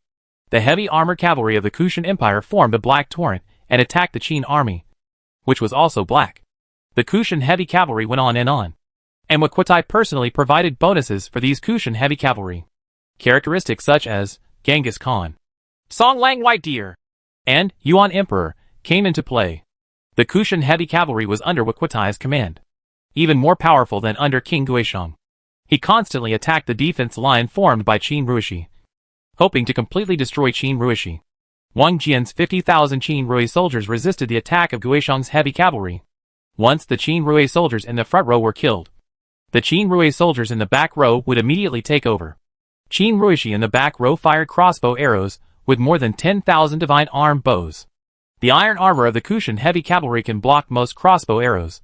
The heavy armored cavalry of the Kushan Empire formed a black torrent and attacked the Qin army, which was also black. The Kushan heavy cavalry went on, and Wakutai personally provided bonuses for these Kushan heavy cavalry. Characteristics such as Genghis Khan, Song Lang White Deer, and Yuan Emperor came into play. The Kushan heavy cavalry was under Wakutai's command, even more powerful than under King Guisheng. He constantly attacked the defense line formed by Qin Ruishi, hoping to completely destroy Qin Ruishi. Wang Jian's 50,000 Qin Rui soldiers resisted the attack of Guisheng's heavy cavalry. Once the Qin Rui soldiers in the front row were killed, the Qin Rui soldiers in the back row would immediately take over. Qin Ruishi in the back row fired crossbow arrows with more than 10,000 divine arm bows. The iron armor of the Kushan heavy cavalry can block most crossbow arrows,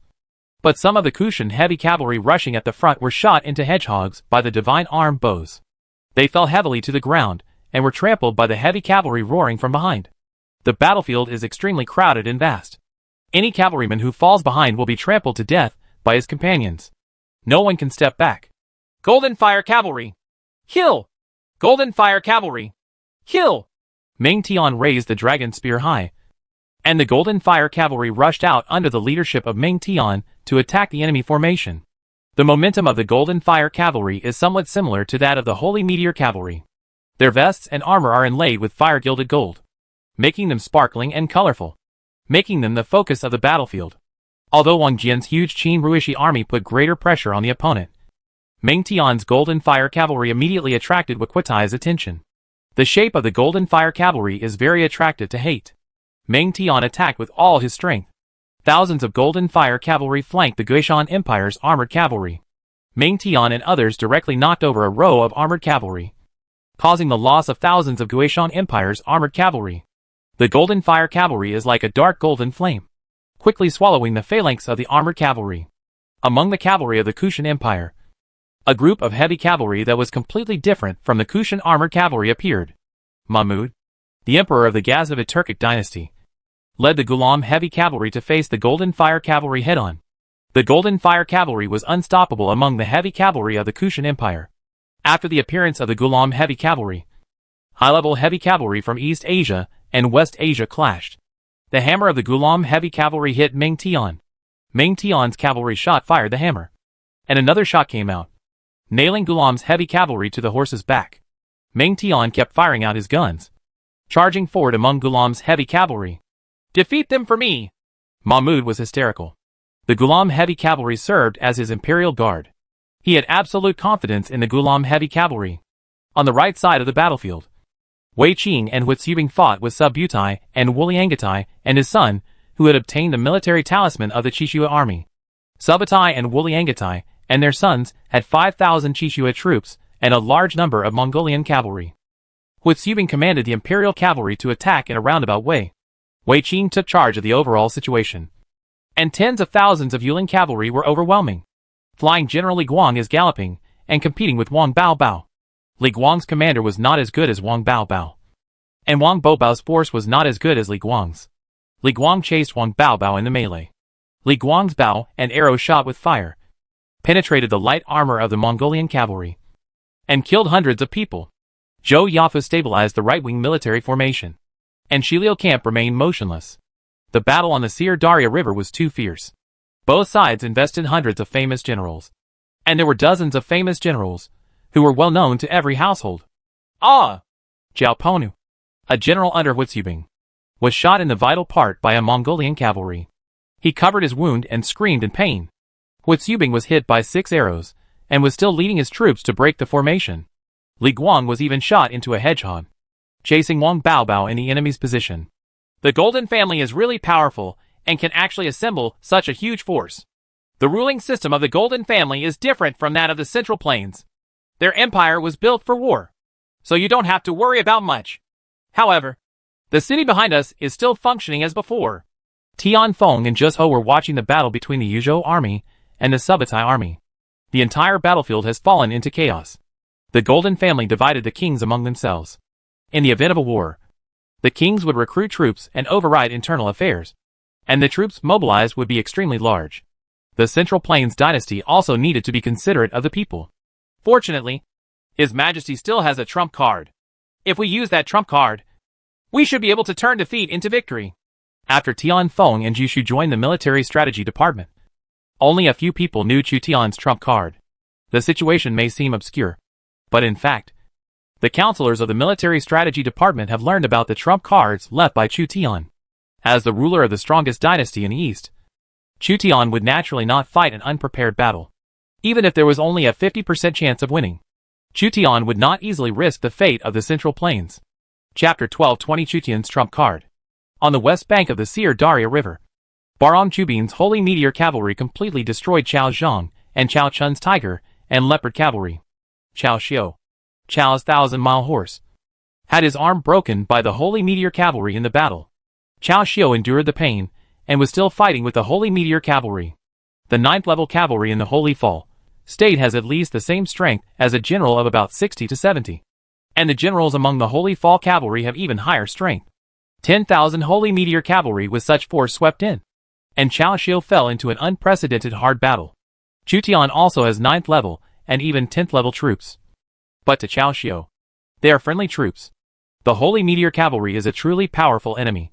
but some of the Kushan heavy cavalry rushing at the front were shot into hedgehogs by the divine arm bows. They fell heavily to the ground and were trampled by the heavy cavalry roaring from behind. The battlefield is extremely crowded and vast. Any cavalryman who falls behind will be trampled to death by his companions. No one can step back. Golden Fire Cavalry! Kill! Golden Fire Cavalry! Kill! Meng Tian raised the dragon spear high, and the Golden Fire Cavalry rushed out under the leadership of Meng Tian to attack the enemy formation. The momentum of the Golden Fire Cavalry is somewhat similar to that of the Holy Meteor Cavalry. Their vests and armor are inlaid with fire-gilded gold, making them sparkling and colorful, making them the focus of the battlefield. Although Wang Jian's huge Qin Ruishi army put greater pressure on the opponent, Meng Tian's Golden Fire Cavalry immediately attracted Wakutai's attention. The shape of the Golden Fire Cavalry is very attractive to hate. Meng Tian attacked with all his strength. Thousands of Golden Fire Cavalry flanked the Guishan Empire's armored cavalry. Meng Tian and others directly knocked over a row of armored cavalry, causing the loss of thousands of Guishan Empire's armored cavalry. The Golden Fire Cavalry is like a dark golden flame, quickly swallowing the phalanx of the armored cavalry. Among the cavalry of the Kushan Empire, a group of heavy cavalry that was completely different from the Kushan armored cavalry appeared. Mahmud, the emperor of the Ghaznavid Turkic dynasty, led the Ghulam heavy cavalry to face the Golden Fire Cavalry head-on. The Golden Fire Cavalry was unstoppable among the heavy cavalry of the Kushan Empire. After the appearance of the Ghulam heavy cavalry, high-level heavy cavalry from East Asia and West Asia clashed. The hammer of the Ghulam heavy cavalry hit Meng Tian. Meng Tian's cavalry shot fired the hammer, and another shot came out, nailing Ghulam's heavy cavalry to the horse's back. Meng Tian kept firing out his guns, charging forward among Ghulam's heavy cavalry. Defeat them for me! Mahmud was hysterical. The Ghulam heavy cavalry served as his imperial guard. He had absolute confidence in the Ghulam heavy cavalry. On the right side of the battlefield, Wei Qing and Huitziubing fought with Subutai and Wuliangatai and his son, who had obtained the military talisman of the Chishua army. Subutai and Wuliangatai and their sons had 5,000 Chishua troops and a large number of Mongolian cavalry. Huitziubing commanded the imperial cavalry to attack in a roundabout way. Wei Qing took charge of the overall situation. And tens of thousands of Yulin cavalry were overwhelming. Flying General Li Guang is galloping and competing with Wang Baobao. Li Guang's commander was not as good as Wang Baobao. And Wang Baobao's force was not as good as Li Guang's. Li Guang chased Wang Baobao in the melee. Li Guang's bow and arrow shot with fire penetrated the light armor of the Mongolian cavalry and killed hundreds of people. Zhou Yafu stabilized the right-wing military formation, and Shiliu camp remained motionless. The battle on the Sir Daria River was too fierce. Both sides invested hundreds of famous generals, and there were dozens of famous generals who were well known to every household. Zhao Ponu, a general under Huitziubing, was shot in the vital part by a Mongolian cavalry. He covered his wound and screamed in pain. Huitziubing was hit by 6 arrows and was still leading his troops to break the formation. Li Guang was even shot into a hedgehog, chasing Wang Baobao in the enemy's position. The Golden family is really powerful and can actually assemble such a huge force. The ruling system of the Golden family is different from that of the Central Plains. Their empire was built for war, so you don't have to worry about much. However, the city behind us is still functioning as before. Tian Feng and Zhuzhou were watching the battle between the Yuzhou army and the Subutai army. The entire battlefield has fallen into chaos. The Golden family divided the kings among themselves. In the event of a war, the kings would recruit troops and override internal affairs, and the troops mobilized would be extremely large. The Central Plains dynasty also needed to be considerate of the people. Fortunately, His Majesty still has a trump card. If we use that trump card, we should be able to turn defeat into victory. After Tian Feng and Jushu joined the military strategy department, only a few people knew Chu Tian's trump card. The situation may seem obscure, but in fact, the counselors of the military strategy department have learned about the trump cards left by Chu Tian. As the ruler of the strongest dynasty in the East, Chu Tian would naturally not fight an unprepared battle. Even if there was only a 50% chance of winning, Chu Tian would not easily risk the fate of the Central Plains. Chapter 12:20 Chu Tian's Trump Card. On the west bank of the Sir Daria River, Bahram Chubin's Holy Meteor Cavalry completely destroyed Chao Zhang and Chao Chun's Tiger and Leopard Cavalry. Chao Xiu, Chao's 1,000-mile horse, had his arm broken by the Holy Meteor Cavalry in the battle. Chao Xiu endured the pain and was still fighting with the Holy Meteor Cavalry. The 9th level cavalry in the Holy Fall State has at least the same strength as a general of about 60 to 70. And the generals among the Holy Fall Cavalry have even higher strength. 10,000 Holy Meteor Cavalry with such force swept in, and Chao Xiu fell into an unprecedented hard battle. Chu Tian also has 9th level and even 10th level troops. But to Chao Xiu, they are friendly troops. The Holy Meteor Cavalry is a truly powerful enemy,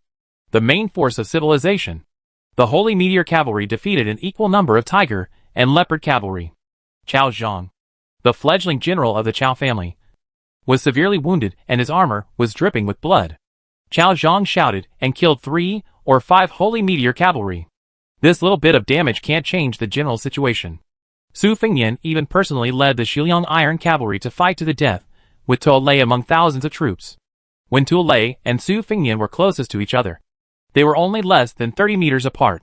the main force of civilization. The Holy Meteor Cavalry defeated an equal number of Tiger and Leopard Cavalry. Chao Zhang, the fledgling general of the Chao family, was severely wounded and his armor was dripping with blood. Chao Zhang shouted and killed 3 or 5 Holy Meteor Cavalry. This little bit of damage can't change the general situation. Su Fengnian even personally led the Shiliang Iron Cavalry to fight to the death, with Tuo Lei among thousands of troops. When Tuo Lei and Su Fengnian were closest to each other, they were only less than 30 meters apart.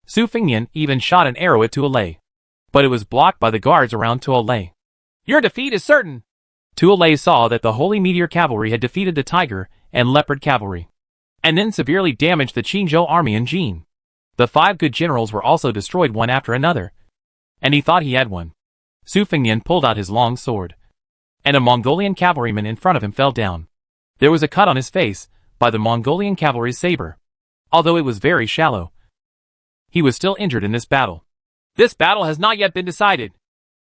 Su Fengnian even shot an arrow at Tuo Lei, but it was blocked by the guards around Tuo Lei. Your defeat is certain. Tuo Lei saw that the Holy Meteor Cavalry had defeated the Tiger and Leopard Cavalry, and then severely damaged the Qingzhou army in Jin. The 5 good generals were also destroyed one after another, and he thought he had won. Su Fengnian pulled out his long sword, and a Mongolian cavalryman in front of him fell down. There was a cut on his face by the Mongolian cavalry's saber. Although it was very shallow, he was still injured in this battle. This battle has not yet been decided.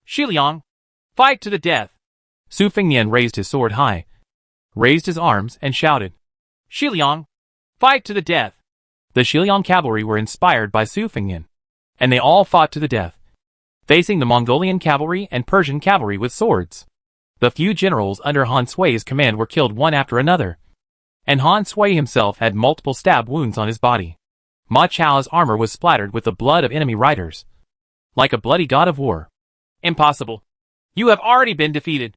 Shiliang, fight to the death. Su Fengnian raised his sword high, raised his arms and shouted, Shiliang, fight to the death. The Shiliang cavalry were inspired by Su Fengnian, and they all fought to the death, facing the Mongolian cavalry and Persian cavalry with swords. The few generals under Han Sui's command were killed one after another, and Han Sui himself had multiple stab wounds on his body. Ma Chao's armor was splattered with the blood of enemy riders. Like a bloody god of war. Impossible. You have already been defeated.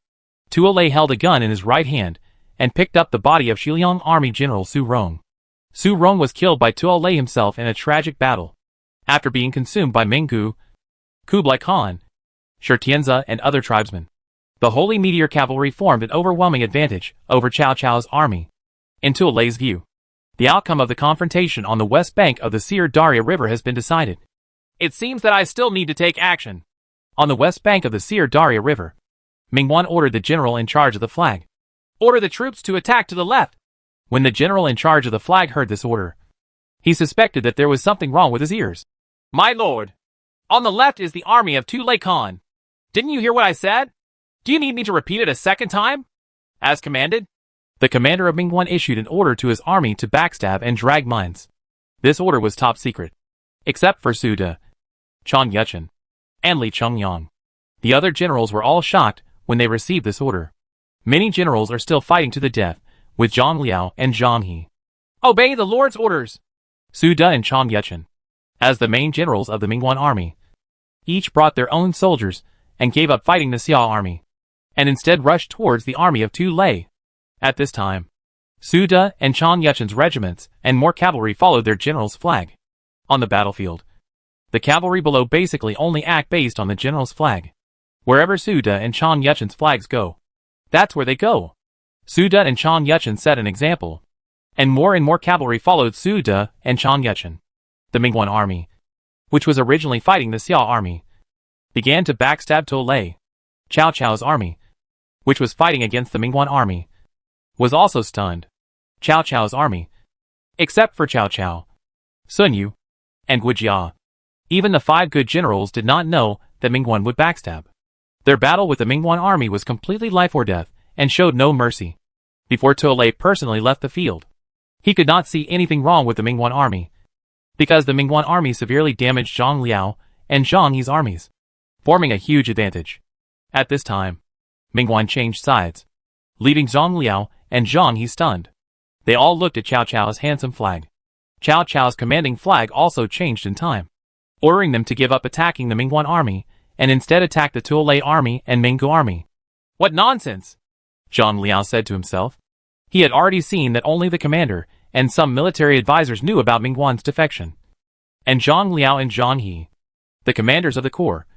Tuolei held a gun in his right hand and picked up the body of Xiliang Army General Su Rong. Su Rong was killed by Tuolei himself in a tragic battle, after being consumed by Menggu, Kublai Khan, Shurtianza and other tribesmen. The Holy Meteor Cavalry formed an overwhelming advantage over Cao Cao's army. In Tuolei's view, the outcome of the confrontation on the west bank of the Sir Daria River has been decided. It seems that I still need to take action. On the west bank of the Sir Daria River, Mingguan ordered the general in charge of the flag. Order the troops to attack to the left. When the general in charge of the flag heard this order, he suspected that there was something wrong with his ears. My lord, on the left is the army of Tuolei Khan. Didn't you hear what I said? Do you need me to repeat it a second time? As commanded. The commander of Mingguan issued an order to his army to backstab and drag mines. This order was top secret, except for Su De, Chan Yuchen, and Li Chengyang. The other generals were all shocked when they received this order. Many generals are still fighting to the death, with Zhang Liao and Zhang He. Obey the Lord's orders. Su De and Chan Yuchen, as the main generals of the Mingguan army, each brought their own soldiers and gave up fighting the Xiao army, and instead rushed towards the army of Tuolei. At this time, Su De and Chan Yuchen's regiments and more cavalry followed their general's flag. On the battlefield, the cavalry below basically only act based on the general's flag. Wherever Su De and Chan Yuchen's flags go, that's where they go. Su De and Chan Yuchen set an example, and more cavalry followed Su De and Chan Yuchen. The Mingguan army, which was originally fighting the Xiao army, began to backstab Tuolei. Cao Cao's army, which was fighting against the Mingguan army, was also stunned. Cao Cao's army, except for Cao Cao, Sun Yu, and Guijia. Even the 5 good generals did not know that Mingguan would backstab. Their battle with the Mingguan army was completely life or death and showed no mercy. Before Tuolei personally left the field, he could not see anything wrong with the Mingguan army, because the Mingguan army severely damaged Zhang Liao and Zhang He's armies, forming a huge advantage. At this time, Mingguan changed sides, leaving Zhang Liao and Zhang He stunned. They all looked at Cao Cao's handsome flag. Cao Cao's commanding flag also changed in time, ordering them to give up attacking the Mingguan army and instead attack the Tuolei army and Menggu army. What nonsense! Zhang Liao said to himself. He had already seen that only the commander and some military advisors knew about Mingguan's defection. And Zhang Liao and Zhang He, the commanders of the corps,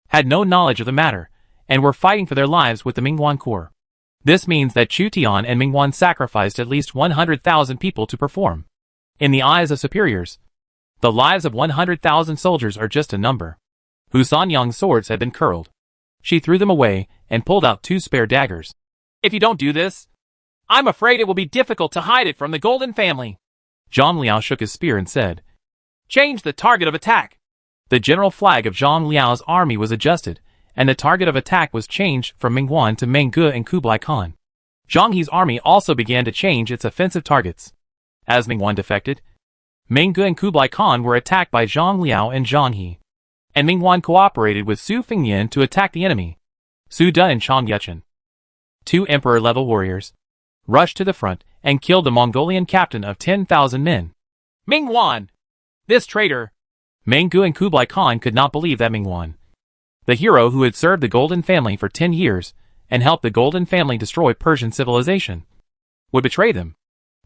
had no knowledge of the matter and were fighting for their lives with the Mingguan corps. This means that Chu Tian and Mingguan sacrificed at least 100,000 people to perform. In the eyes of superiors, the lives of 100,000 soldiers are just a number. Hu Sanyang's swords had been curled. She threw them away and pulled out 2 spare daggers. If you don't do this, I'm afraid it will be difficult to hide it from the Golden Family. Zhang Liao shook his spear and said, Change the target of attack. The general flag of Zhang Liao's army was adjusted, and the target of attack was changed from Mingguan to Menggu and Kublai Khan. Zhang He's army also began to change its offensive targets. As Mingguan defected, Menggu and Kublai Khan were attacked by Zhang Liao and Zhang He, and Mingguan cooperated with Su Fengyan to attack the enemy. Su De and Chan Yuchen, 2 emperor-level warriors, rushed to the front and killed the Mongolian captain of 10,000 men. Mingguan! This traitor! Menggu and Kublai Khan could not believe that Mingguan, the hero who had served the Golden Family for 10 years and helped the Golden Family destroy Persian civilization, would betray them.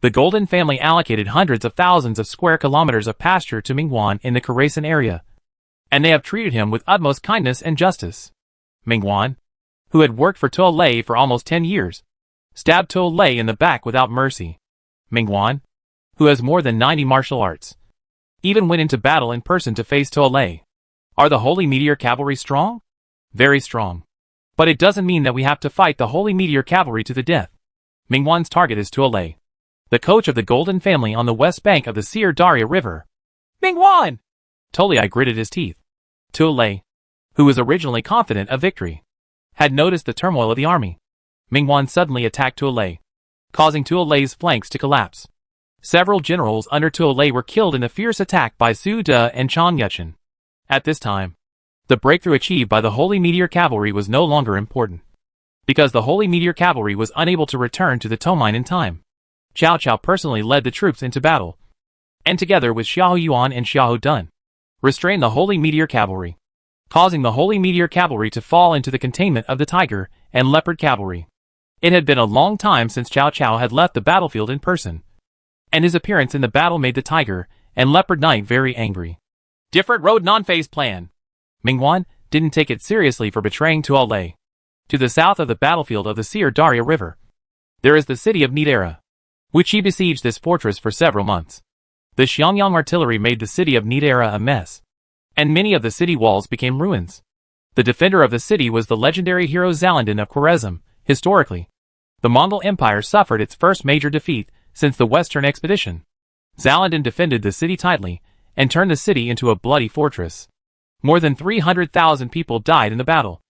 The Golden Family allocated hundreds of thousands of square kilometers of pasture to Mingguan in the Khorasan area, and they have treated him with utmost kindness and justice. Mingguan, who had worked for Tuolei for almost 10 years, stabbed Tuolei in the back without mercy. Mingguan, who has more than 90 martial arts, even went into battle in person to face Tuolei. Are the Holy Meteor Cavalry strong? Very strong. But it doesn't mean that we have to fight the Holy Meteor Cavalry to the death. Mingguan's target is Tuolei, the coach of the Golden Family on the west bank of the Sir Daria River. Mingguan! Tuolei gritted his teeth. Tuolei, who was originally confident of victory, had noticed the turmoil of the army. Mingguan suddenly attacked Tuolei, causing Tuolei's flanks to collapse. Several generals under Tuolei were killed in the fierce attack by Su De and Chan Yuchen. At this time, the breakthrough achieved by the Holy Meteor Cavalry was no longer important, because the Holy Meteor Cavalry was unable to return to the Tomine in time. Cao Cao personally led the troops into battle. and together with Xiahou Yuan and Xiahou Dun, restrained the Holy Meteor Cavalry, causing the Holy Meteor Cavalry to fall into the containment of the Tiger and Leopard Cavalry. It had been a long time since Cao Cao had left the battlefield in person, and his appearance in the battle made the Tiger and Leopard Knight very angry. Different road non-phase plan. Mingguan didn't take it seriously for betraying Tuolei. To the south of the battlefield of the Seer Daria River, there is the city of Nidera, which he besieged this fortress for several months. The Xiangyang artillery made the city of Nidera a mess, and many of the city walls became ruins. The defender of the city was the legendary hero Zalandin of Khwarezm. Historically, the Mongol Empire suffered its first major defeat since the Western expedition. Zalandin defended the city tightly and turned the city into a bloody fortress. More than 300,000 people died in the battle.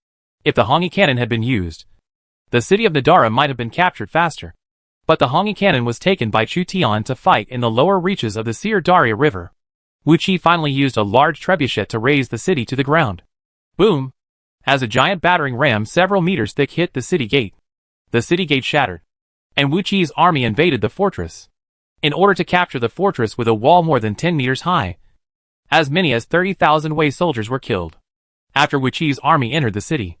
If the Hongi cannon had been used, the city of Nidara might have been captured faster. But the Hongi cannon was taken by Chu Tian to fight in the lower reaches of the Seer Daria River. Wu Qi finally used a large trebuchet to raze the city to the ground. Boom! As a giant battering ram several meters thick hit the city gate, the city gate shattered, and Wu Qi's army invaded the fortress. In order to capture the fortress with a wall more than 10 meters high, as many as 30,000 Wei soldiers were killed. After Wu Qi's army entered the city,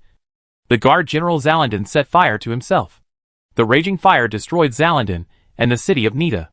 the guard general Zalandin set fire to himself. The raging fire destroyed Zalandin and the city of Nida.